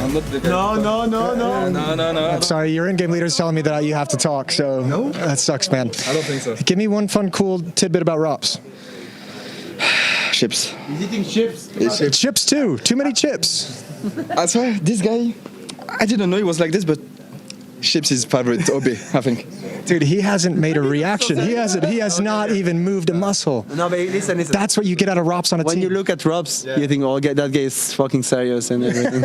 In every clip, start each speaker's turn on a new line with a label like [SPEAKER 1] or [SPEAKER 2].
[SPEAKER 1] I'm not the guy.
[SPEAKER 2] No. I'm sorry, your in-game leader's telling me that you have to talk, so that sucks, man.
[SPEAKER 1] I don't think so.
[SPEAKER 2] Give me one fun, cool tidbit about Rops.
[SPEAKER 3] Chips.
[SPEAKER 4] He's eating chips.
[SPEAKER 2] It's chips too. Too many chips.
[SPEAKER 3] I swear, this guy, I didn't know he was like this, but chips is his favorite hobby, I think.
[SPEAKER 2] Dude, he hasn't made a reaction. He has not even moved a muscle.
[SPEAKER 1] No, but listen.
[SPEAKER 2] That's what you get out of Robs on a
[SPEAKER 1] When
[SPEAKER 2] team.
[SPEAKER 1] you look at Robs, you think, oh, that guy is fucking serious and everything.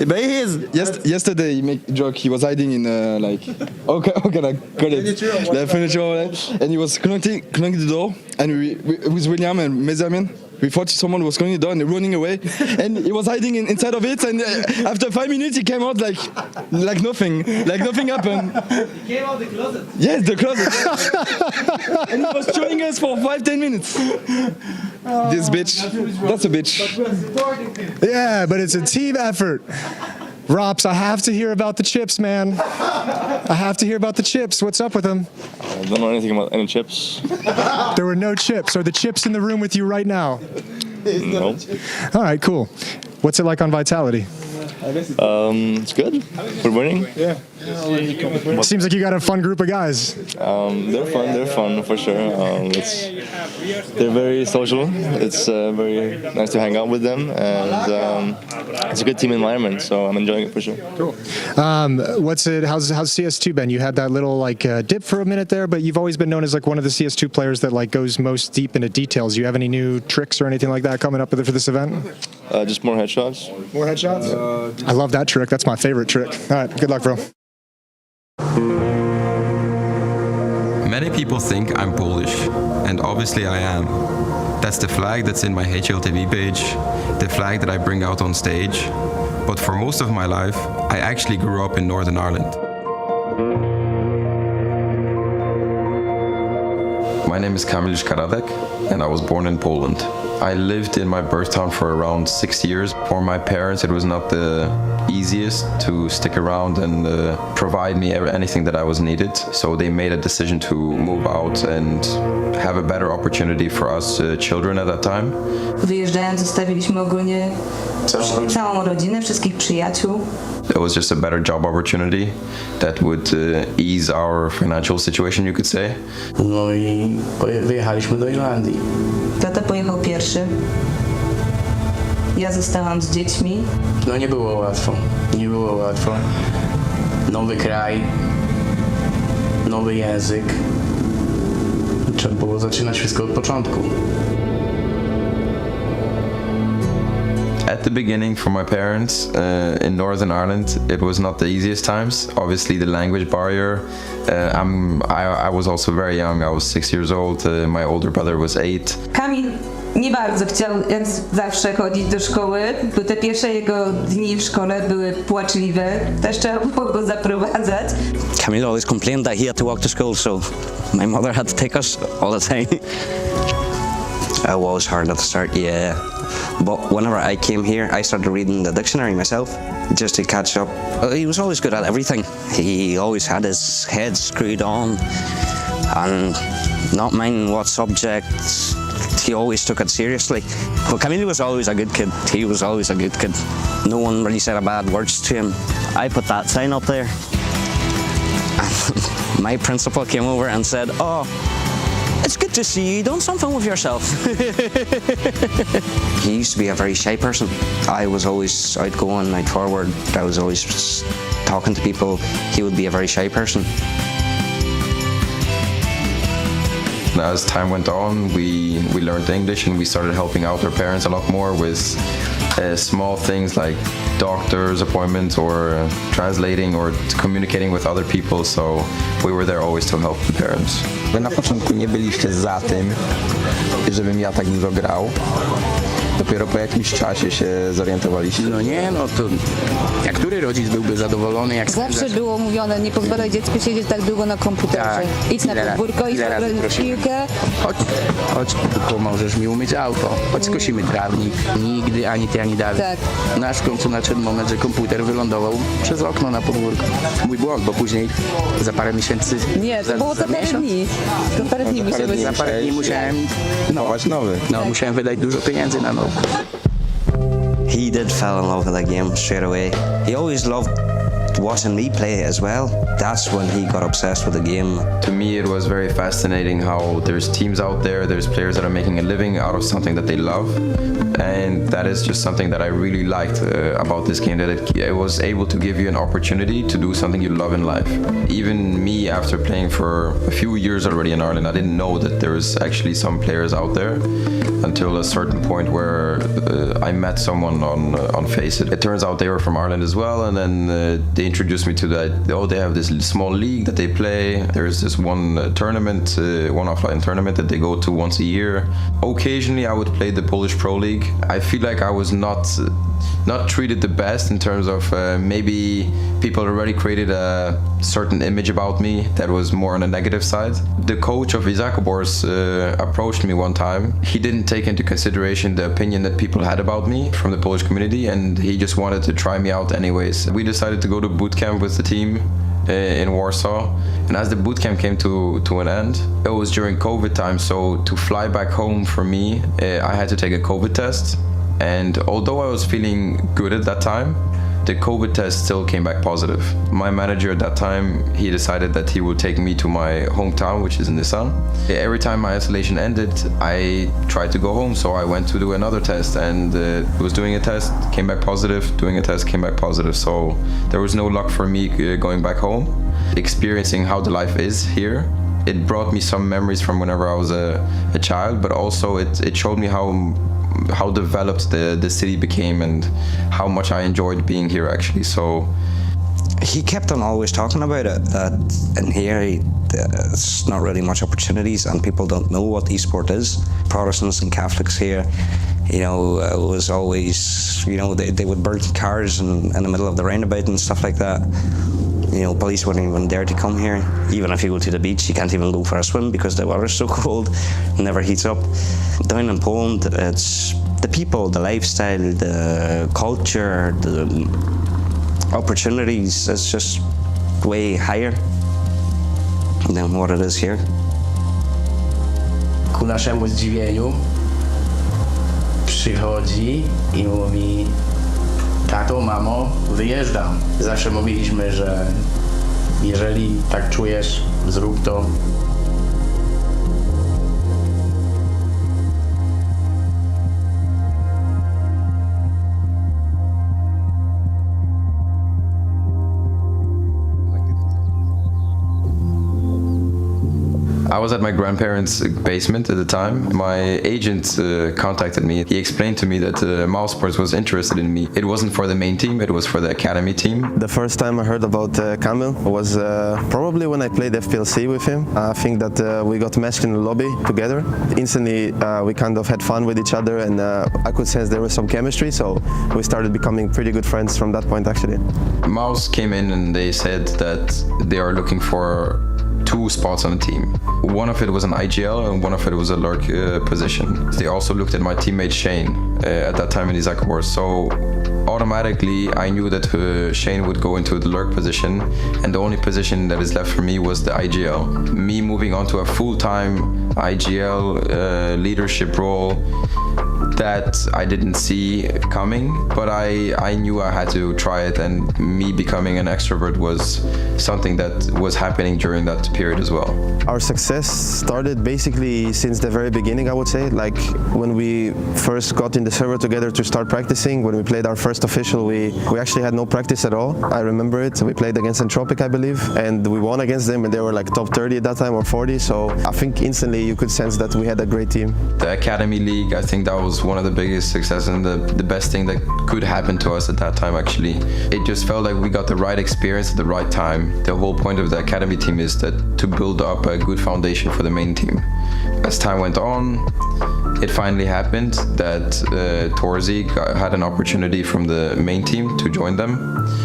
[SPEAKER 1] But he is.
[SPEAKER 3] Yesterday he made a joke. He was hiding in how can I call it? The furniture, and he was knocking the door, and we with William and Mezamin. We thought someone was knocking the door and running away, and he was hiding inside of it. And after 5 minutes, he came out like nothing happened.
[SPEAKER 4] He came out the closet.
[SPEAKER 3] Yes, the closet. And he was showing us for 5-10 minutes. This bitch. That's a bitch.
[SPEAKER 2] Yeah, but it's a team effort. Rops, I have to hear about the chips, man. I have to hear about the chips. What's up with them?
[SPEAKER 5] I don't know anything about any chips.
[SPEAKER 2] There were no chips. Are the chips in the room with you right now?
[SPEAKER 5] No.
[SPEAKER 2] All right, cool. What's it like on Vitality?
[SPEAKER 5] It's good. We're winning.
[SPEAKER 2] Yeah. Seems like you got a fun group of guys.
[SPEAKER 5] They're fun for sure. They're very social. It's very nice to hang out with them, and it's a good team environment. So I'm enjoying it for sure.
[SPEAKER 2] Cool. How's CS2 been? You had that little dip for a minute there, but you've always been known as like one of the CS2 players that like goes most deep into details. You have any new tricks or anything like that coming up for this event?
[SPEAKER 5] Just more headshots.
[SPEAKER 2] More headshots? I love that trick. That's my favorite trick. All right, good luck, bro.
[SPEAKER 6] Many people think I'm Polish, and obviously I am. That's the flag that's in my HLTV page, the flag that I bring out on stage. But for most of my life, I actually grew up in Northern Ireland. My name is Kamil Karadek, and I was born in Poland. I lived in my birth town for around 6 years. For my parents, it was not the easiest to stick around and provide me anything that I was needed. So they made a decision to move out and have a better opportunity for us children at that time.
[SPEAKER 7] Wyjeżdżając zostawiliśmy ogólnie całą rodzinę, wszystkich przyjaciół.
[SPEAKER 6] It was just a better job opportunity that would ease our financial situation, you could say.
[SPEAKER 8] No i wyjechaliśmy do Irlandii.
[SPEAKER 7] Tata pojechał pierwszy. Ja zostałam z dziećmi.
[SPEAKER 8] No nie było łatwo. Nie było łatwo. Nowy kraj, nowy język. Trzeba było zaczynać wszystko od początku.
[SPEAKER 6] At the beginning, for my parents in Northern Ireland, it was not the easiest times. Obviously, the language barrier. I was also very young. I was 6 years old. My older brother was 8.
[SPEAKER 7] Kamil nie bardzo chciał, jak zawsze, chodzić do szkoły, bo te pierwsze jego dni w szkole były płaczliwe. Też trzeba było go zaprowadzać.
[SPEAKER 9] Kamil always complained that he had to walk to school, so my mother had to take us all the time. It was hard at the start, yeah. But whenever I came here, I started reading the dictionary myself, just to catch up. He was always good at everything. He always had his head screwed on, and not minding what subjects, he always took it seriously. But Camille was always a good kid. He was always a good kid. No one really said a bad words to him. I put that sign up there. My principal came over and said, "Oh, it's good to see you done something with yourself." He used to be a very shy person. I was always outgoing, forward. I was always talking to people. He would be a very shy person. As time went on, we learned English and we started helping out our parents a lot more with small things like doctor's appointments or translating or communicating with other people, so we were there always to help the parents.
[SPEAKER 10] Wy na początku nie byliście za tym, żebym ja tak dużo grał. Dopiero po jakimś czasie się zorientowaliście.
[SPEAKER 8] No nie, no to jak który rodzic byłby zadowolony, jak
[SPEAKER 11] zawsze było mówione, nie pozwalaj dziecku siedzieć tak długo na komputerze.
[SPEAKER 8] Tak.
[SPEAKER 11] Idź na podwórko, idź na piłkę.
[SPEAKER 8] Chodź, pomożesz mi umyć auto. Chodź, skosimy trawnik. Nigdy ani ty, ani Dawid.
[SPEAKER 11] Tak.
[SPEAKER 8] Nasz w końcu nadszedł moment, że komputer wylądował przez okno na podwórku. Mój błąd, bo później za parę miesięcy...
[SPEAKER 11] Nie, to było za parę dni. Za parę dni
[SPEAKER 8] musiałem nowy. No, musiałem wydać dużo pieniędzy na nowy.
[SPEAKER 9] He did fall in love with the game straight away. He always loved watching me play as well, that's when he got obsessed with the game.
[SPEAKER 6] To me, it was very fascinating how there's teams out there, there's players that are making a living out of something that they love. And that is just something that I really liked about this game, that it was able to give you an opportunity to do something you love in life. Even me, after playing for a few years already in Ireland, I didn't know that there was actually some players out there until a certain point where I met someone on Face It. It turns out they were from Ireland as well, and then they introduced me to that. Oh, they have this small league that they play. There's this one tournament, one offline tournament that they go to once a year. Occasionally, I would play the Polish Pro League. I feel like I was not treated the best in terms of maybe people already created a certain image about me that was more on the negative side. The coach of Izakobors approached me one time. He didn't take into consideration the opinion that people had about me from the Polish community, and he just wanted to try me out anyways. We decided to go to boot camp with the team in Warsaw, and as the boot camp came to an end, it was during COVID time, so to fly back home for me, I had to take a COVID test. And although I was feeling good at that time, the COVID test still came back positive. My manager at that time, he decided that he would take me to my hometown, which is in Nissan. Every time my isolation ended, I tried to go home, so I went to do another test, and was doing a test, came back positive, doing a test, came back positive. So there was no luck for me going back home. Experiencing how the life is here, it brought me some memories from whenever I was a child, but also it showed me how developed the city became and how much I enjoyed being here actually. So
[SPEAKER 9] he kept on always talking about it, that in here there's not really much opportunities and people don't know what esport is. Protestants and Catholics here, it was always, they would burn cars in the middle of the roundabout and stuff like that. Police wouldn't even dare to come here. Even if you go to the beach, you can't even go for a swim because the water's so cold, it never heats up. Down in Poland, it's the people, the lifestyle, the culture, the opportunities, it's just way higher than what it is here.
[SPEAKER 8] Ku naszemu zdziwieniu przychodzi i mówi: tato, mamo, wyjeżdżam. Zawsze mówiliśmy, że jeżeli tak czujesz, zrób to.
[SPEAKER 6] I was at my grandparents' basement at the time. My agent contacted me. He explained to me that Mousesports was interested in me. It wasn't for the main team, it was for the academy team.
[SPEAKER 4] The first time I heard about Kamil was probably when I played FPLC with him. I think that we got matched in the lobby together. Instantly we kind of had fun with each other, and I could sense there was some chemistry, so we started becoming pretty good friends from that point actually.
[SPEAKER 6] Mouse came in and they said that they are looking for 2 spots on the team. One of it was an IGL and one of it was a lurk position. They also looked at my teammate Shane at that time in Izakobors. So automatically I knew that Shane would go into the lurk position, and the only position that is left for me was the IGL. Me moving on to a full-time IGL leadership role, that I didn't see coming, but I knew I had to try it, and me becoming an extrovert was something that was happening during that period as well.
[SPEAKER 4] Our success started basically since the very beginning, I would say. Like when we first got in the server together to start practicing, when we played our first official, we actually had no practice at all. I remember it. We played against Entropic, I believe, and we won against them, and they were like top 30 at that time or 40. So I think instantly you could sense that we had a great team.
[SPEAKER 6] The Academy League, I think that was one of the biggest successes and the best thing that could happen to us at that time actually. It just felt like we got the right experience at the right time. The whole point of the Academy team is that to build up a good foundation for the main team. As time went on, it finally happened that Torzi had an opportunity from the main team to join them.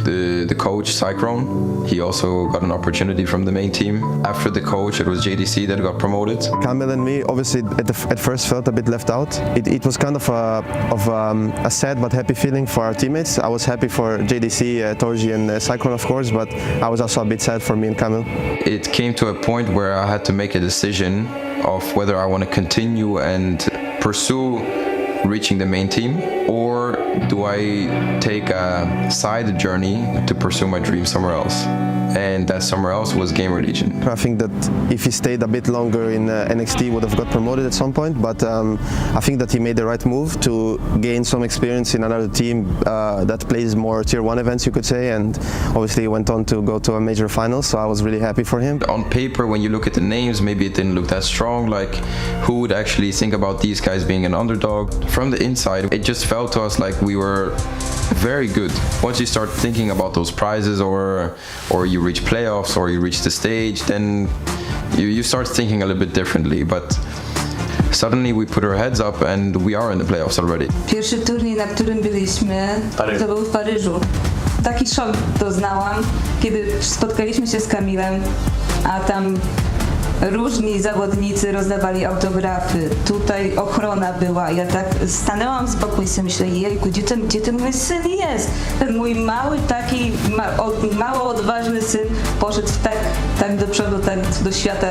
[SPEAKER 6] The coach, Cyclone, he also got an opportunity from the main team. After the coach, it was JDC that got promoted.
[SPEAKER 4] Kamil and me obviously at first felt a bit left out. It was kind of a sad but happy feeling for our teammates. I was happy for JDC, Torzi and Cyclone of course, but I was also a bit sad for me and Kamil.
[SPEAKER 6] It came to a point where I had to make a decision of whether I want to continue and pursue reaching the main team, or do I take a side journey to pursue my dream somewhere else? And that somewhere else was Gamer Legion.
[SPEAKER 4] I think that if he stayed a bit longer in NXT, he would have got promoted at some point, but I think that he made the right move to gain some experience in another team that plays more tier 1 events, you could say, and obviously he went on to go to a major final, so I was really happy for him.
[SPEAKER 6] On paper, when you look at the names, maybe it didn't look that strong, like who would actually think about these guys being an underdog? From the inside, it just felt to us like we were very good. Once you start thinking about those prizes, or you reach playoffs, or you reach the stage, then you start thinking a little bit differently. But suddenly we put our heads up and we are in the playoffs already.
[SPEAKER 7] Pierwszy turniej, na którym byliśmy, to był w Paryżu. Taki szok doznałam, kiedy spotkaliśmy się z Kamilem, a tam różni zawodnicy rozdawali autografy. Tutaj ochrona była. Ja tak stanęłam z boku i sobie myślę, jejku, gdzie ten mój syn jest? Ten mój mały, taki mało odważny syn poszedł tak do przodu, tak do świata.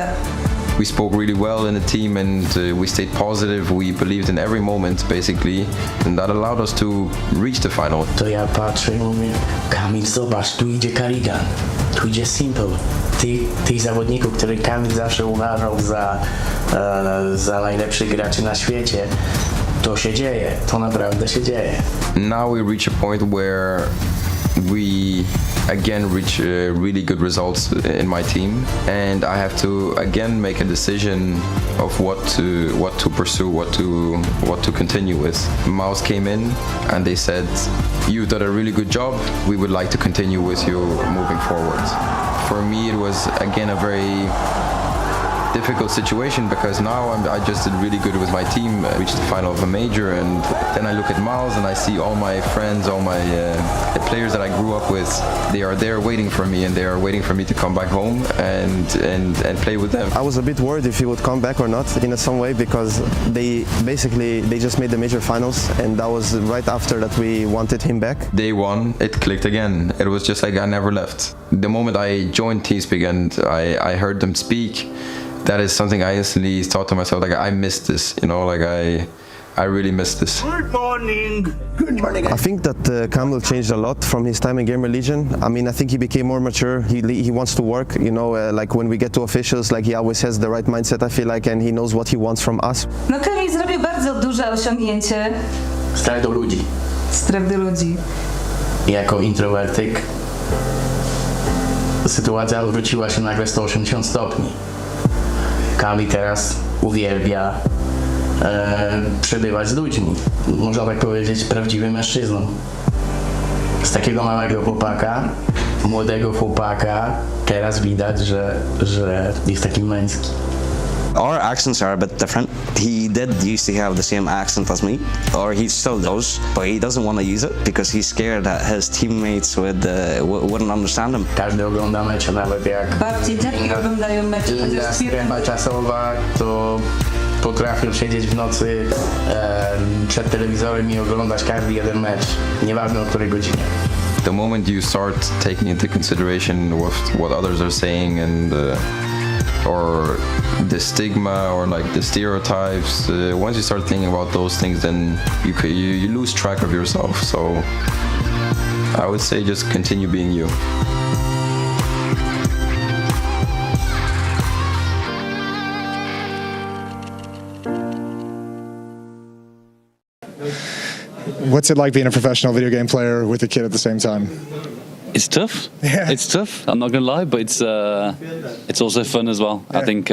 [SPEAKER 6] We spoke really well in the team, and we stayed positive. We believed in every moment, basically, and that allowed us to reach the final.
[SPEAKER 8] To ja patrzę i mówię, Kamil, zobacz, tu idzie Karigan, tu idzie Simple. Tych zawodników, których Kamil zawsze uważał za najlepszych graczy na świecie, to się dzieje, to naprawdę się dzieje.
[SPEAKER 6] Now we reach a point where we again reach really good results in my team, and I have to again make a decision of what to pursue, what to continue with. Mouse came in and they said, "You've done a really good job. We would like to continue with you moving forward." For me, it was again a very difficult situation, because now I just did really good with my team, reached the final of a major, and then I look at Miles and I see all my friends, all my the players that I grew up with, they are there waiting for me, and they are waiting for me to come back home and play with them.
[SPEAKER 4] I was a bit worried if he would come back or not in some way, because they just made the major finals, and that was right after that we wanted him back.
[SPEAKER 6] Day one, it clicked again. It was just like I never left. The moment I joined TeamSpeak and I heard them speak, that is something I instantly thought to myself, like, I missed this, you know, like I really missed this.
[SPEAKER 12] Good morning. Good morning.
[SPEAKER 4] I think that Kamil changed a lot from his time in Gamer Legion. I mean, I think he became more mature. He wants to work, you know, like when we get to officials, like he always has the right mindset, I feel like, and he knows what he wants from us.
[SPEAKER 7] No Kamil zrobił bardzo duże osiągnięcie.
[SPEAKER 8] Strach do ludzi.
[SPEAKER 7] Strach do ludzi.
[SPEAKER 8] Jako introwertyk sytuacja odwróciła się nagle 180 stopni. Kamil teraz uwielbia przebywać z ludźmi. Można tak powiedzieć, prawdziwym mężczyzną. Z takiego małego chłopaka, młodego chłopaka, teraz widać, że jest taki męski.
[SPEAKER 9] Our accents are a bit different. He did used to have the same accent as me, or he still does, but he doesn't want to use it because he's scared that his teammates wouldn't understand him.
[SPEAKER 8] Każdy ogląda mecze, nawet jak
[SPEAKER 7] Bardziej dzieci oglądają mecze.
[SPEAKER 8] inna strefa czasowa, to potrafią siedzieć w nocy przed telewizorem i oglądać każdy jeden mecz, nieważne o której godzinie.
[SPEAKER 6] The moment you start taking into consideration what others are saying, and or the stigma, or like the stereotypes, once you start thinking about those things, then you lose track of yourself. So I would say just continue being you.
[SPEAKER 2] What's it like being a professional video game player with a kid at the same time?
[SPEAKER 13] It's tough.
[SPEAKER 2] Yeah.
[SPEAKER 13] It's tough. I'm not gonna lie, but it's also fun as well. Yeah. I think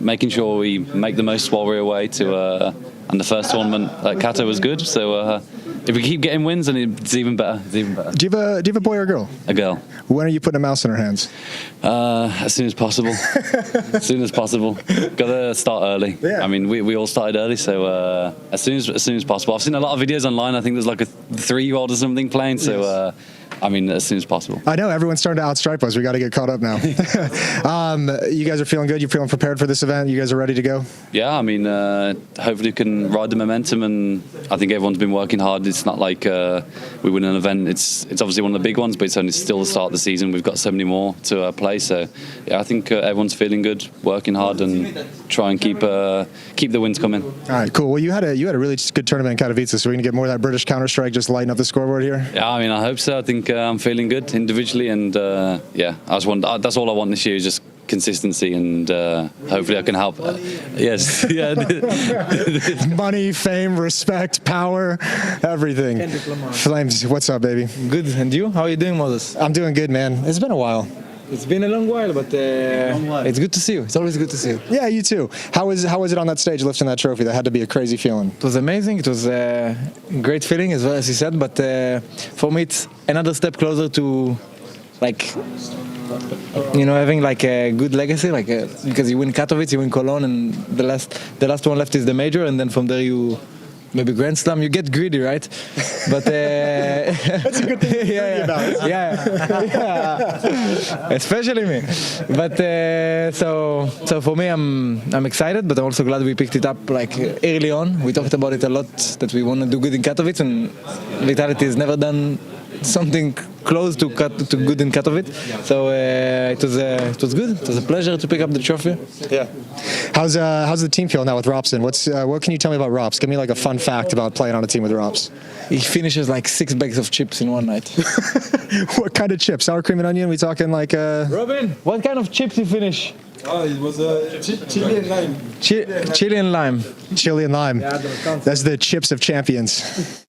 [SPEAKER 13] making sure we make the most while we're away to and the first tournament at Kato was good. So if we keep getting wins, then it's even better. It's even better.
[SPEAKER 2] Do you have a boy or a girl?
[SPEAKER 13] A girl.
[SPEAKER 2] When are you putting a mouse in her hands?
[SPEAKER 13] As soon as possible. As soon as possible. Got to start early.
[SPEAKER 2] Yeah.
[SPEAKER 13] I mean, we all started early, so as soon as possible. I've seen a lot of videos online. I think there's like a 3-year-old or something playing. So I mean, as soon as possible.
[SPEAKER 2] I know everyone's starting to outstripe us. We got to get caught up now. You guys are feeling good? You're feeling prepared for this event? You guys are ready to go?
[SPEAKER 13] Yeah, I mean, hopefully we can ride the momentum, and I think everyone's been working hard. It's not like we win an event. It's obviously one of the big ones, but it's only still the start of the season. We've got so many more to play. So yeah, I think everyone's feeling good, working hard, and try and keep the wins coming.
[SPEAKER 2] All right, cool. Well, you had a really good tournament in Katowice, so we're gonna get more of that British Counter-Strike, just lighten up the scoreboard here.
[SPEAKER 13] Yeah, I mean, I hope so. I think I'm feeling good individually, and yeah, I just want. That's all I want this year is just consistency, and hopefully I can help. Yes, yeah.
[SPEAKER 2] Money, fame, respect, power, everything. Flames, what's up, baby?
[SPEAKER 14] Good, and you? How are you doing, Moses?
[SPEAKER 2] I'm doing good, man. It's been a while.
[SPEAKER 14] It's been a long while, but it's good to see you. It's always good to see you.
[SPEAKER 2] Yeah, you too. How was it on that stage lifting that trophy? That had to be a crazy feeling.
[SPEAKER 14] It was amazing. It was a great feeling, as well as you said. But for me, it's another step closer to, like, having like a good legacy. Like because you win Katowice, you win Cologne, and the last one left is the major, and then from there you. Maybe Grand Slam, you get greedy, right? But
[SPEAKER 2] that's a good thing to be about.
[SPEAKER 14] Yeah, especially me. But so for me, I'm excited, but I'm also glad we picked it up like early on. We talked about it a lot that we want to do good in Katowice, and Vitality has never done something close to good in Katowice. So it was good. It was a pleasure to pick up the trophy.
[SPEAKER 2] Yeah. How's the team feel now with Robson? What can you tell me about Robs? Give me like a fun fact about playing on a team with Robs.
[SPEAKER 14] He finishes like 6 bags of chips in one night.
[SPEAKER 2] What kind of chips? Sour cream and onion? We talking like
[SPEAKER 14] Robin, what kind of chips you finish?
[SPEAKER 3] Oh, it was chili and lime.
[SPEAKER 14] Chili and lime.
[SPEAKER 2] Chili and lime.
[SPEAKER 14] Yeah,
[SPEAKER 2] that's the chips of champions.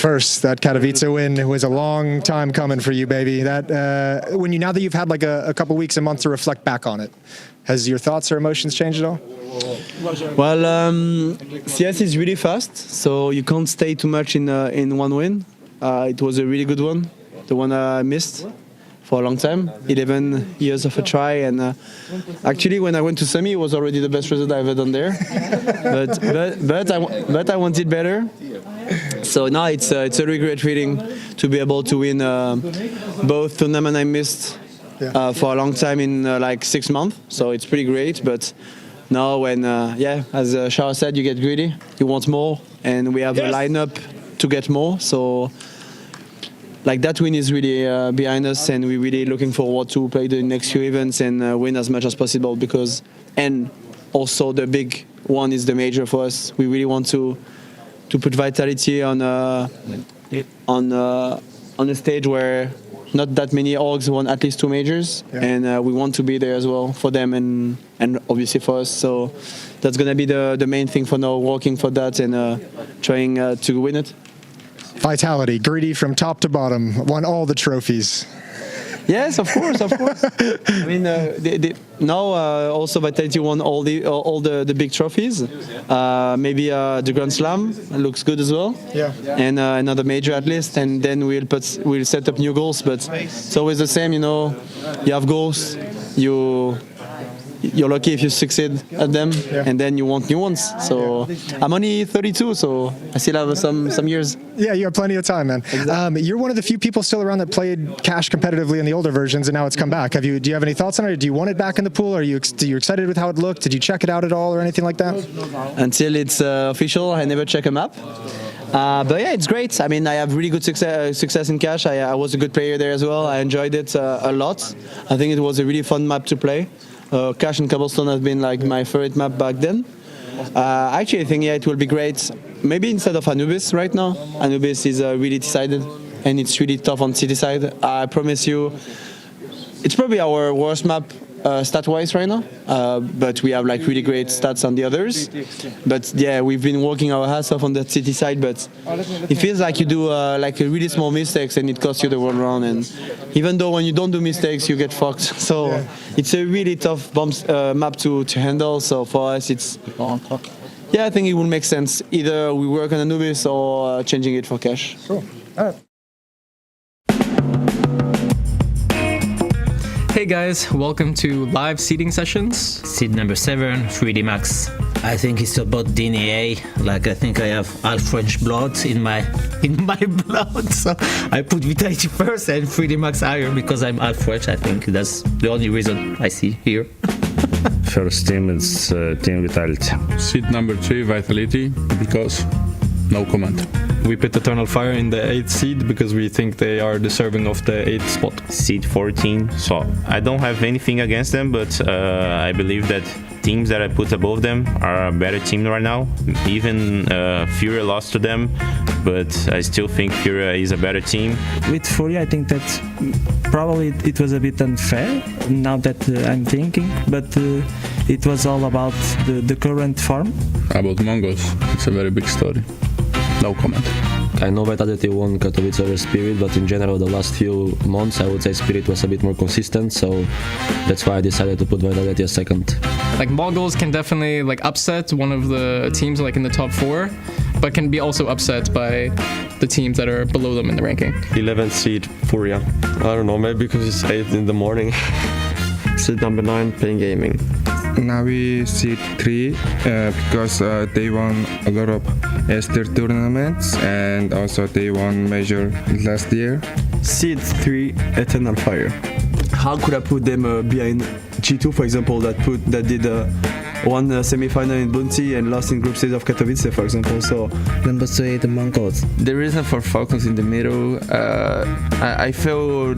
[SPEAKER 2] first. That Katowice win was a long time coming for you, baby. That now that you've had like a couple weeks, a month to reflect back on it, has your thoughts or emotions changed at all?
[SPEAKER 1] Well, CS is really fast, so you can't stay too much in one win. It was a really good one, the one I missed for a long time, 11 years of a try, and actually when I went to semi, it was already the best result I've ever done there. but I wanted better. So now it's a really great feeling to be able to win both tournaments I missed for a long time in like 6 months. So it's pretty great. But now when as Shara said, you get greedy, you want more, and we have a lineup to get more. So like that win is really behind us, and we're really looking forward to play the next few events and win as much as possible. And also the big one is the major for us. We really want to put Vitality on a stage where not that many orgs won at least 2 majors, and we want to be there as well for them and obviously for us. So that's gonna be the main thing for now, working for that and trying to win it.
[SPEAKER 2] Vitality, greedy from top to bottom, won all the trophies.
[SPEAKER 1] Yes, of course. I mean, now also Vitality won all the big trophies. Maybe the Grand Slam looks good as well.
[SPEAKER 2] Yeah.
[SPEAKER 1] And another major at least, and then we'll set up new goals. But it's always the same, you know. You have goals, you're lucky if you succeed at them, and then you want new ones. So I'm only 32, so I still have some years.
[SPEAKER 2] Yeah, you have plenty of time, man. Exactly. You're one of the few people still around that played Cash competitively in the older versions, and now it's come back. Do you have any thoughts on it? Do you want it back in the pool? Are you excited with how it looked? Did you check it out at all or anything like that?
[SPEAKER 1] Until it's official, I never check a map. But yeah, it's great. I mean, I have really good success in Cash. I was a good player there as well. I enjoyed it a lot. I think it was a really fun map to play. Cash and Cobblestone has been like my favorite map back then. Actually, I think it will be great. Maybe instead of Anubis right now. Anubis is really decided, and it's really tough on city side. I promise you, it's probably our worst map stat-wise right now. But we have like really great stats on the others. But yeah, we've been working our ass off on that city side. But it feels like you do like a really small mistakes, and it costs you the world round. And even though when you don't do mistakes, you get fucked. So it's a really tough map to handle. So for us, it's I think it will make sense. Either we work on Anubis or changing it for Cash.
[SPEAKER 2] Cool. All right.
[SPEAKER 15] Hey guys, welcome to live seeding sessions.
[SPEAKER 16] Seed number 7, 3D Max. I think it's about DNA. Like I think I have half French blood in my blood, so I put Vitality first and 3D Max higher because I'm half French. I think that's the only reason I see here.
[SPEAKER 17] First team is Team Vitality. Seed number 3, Vitality, because no comment.
[SPEAKER 15] We put Eternal Fire in the 8th seed because we think they are deserving of the 8th spot.
[SPEAKER 18] Seed 14, so I don't have anything against them, but I believe that teams that I put above them are a better team right now. Even Furia lost to them, but I still think Furia is a better team.
[SPEAKER 19] With Furia, I think that probably it was a bit unfair, now that I'm thinking, but it was all about the current form.
[SPEAKER 17] About Mongols, it's a very big story. No comment.
[SPEAKER 20] I know Vitality won Katowice over Spirit, but in general the last few months I would say Spirit was a bit more consistent, so that's why I decided to put Vitality as second.
[SPEAKER 15] Like Mongols can definitely like upset one of the teams like in the top 4, but can be also upset by the teams that are below them in the ranking.
[SPEAKER 21] 11th seed Furia. I don't know, maybe because it's 8 in the morning. Seed number 9, Playing Gaming.
[SPEAKER 22] Now we seed 3 because they won a lot of ESL tournaments and also they won major last year.
[SPEAKER 23] Seed 3, Eternal Fire. How could I put them behind G2, for example, that did one semi-final in Bounty and lost in group stage of Katowice, for example. So
[SPEAKER 24] number 3, the Mongols.
[SPEAKER 25] The reason for Falcons in the middle, I feel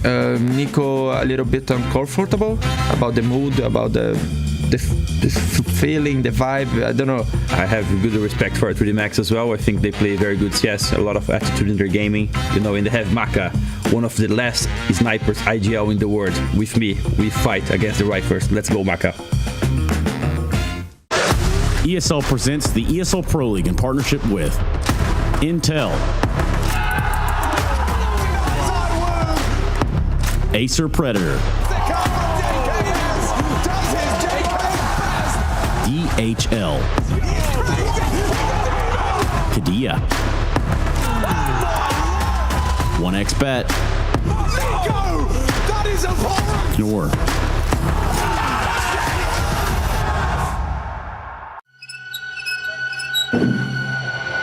[SPEAKER 25] Nico a little bit uncomfortable about the mood, about the feeling, the vibe. I don't know.
[SPEAKER 26] I have good respect for 3D Max as well. I think they play very good CS, a lot of attitude in their gaming. You know, and they have Maka, one of the last snipers IGL in the world. With me, we fight against the Rifers. Let's go, Maka.
[SPEAKER 27] ESL presents the ESL Pro League in partnership with
[SPEAKER 4] Intel, Acer Predator, DHL, Kadia, 1xBet, Knorr.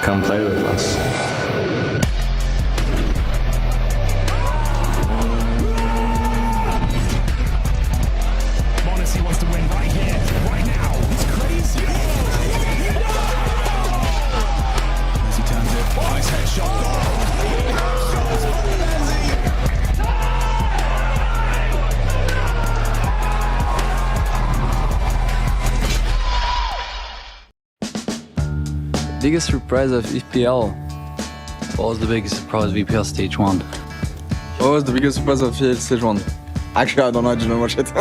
[SPEAKER 5] Come play with us.
[SPEAKER 9] Monacy wants to win right here, right now. It's crazy. As he turns it, nice headshot.
[SPEAKER 10] Biggest surprise of EPL.
[SPEAKER 13] What was the biggest surprise of EPL Stage 1?
[SPEAKER 3] What was the biggest surprise of EPL Stage 1? Actually, I don't know. I didn't watch it. To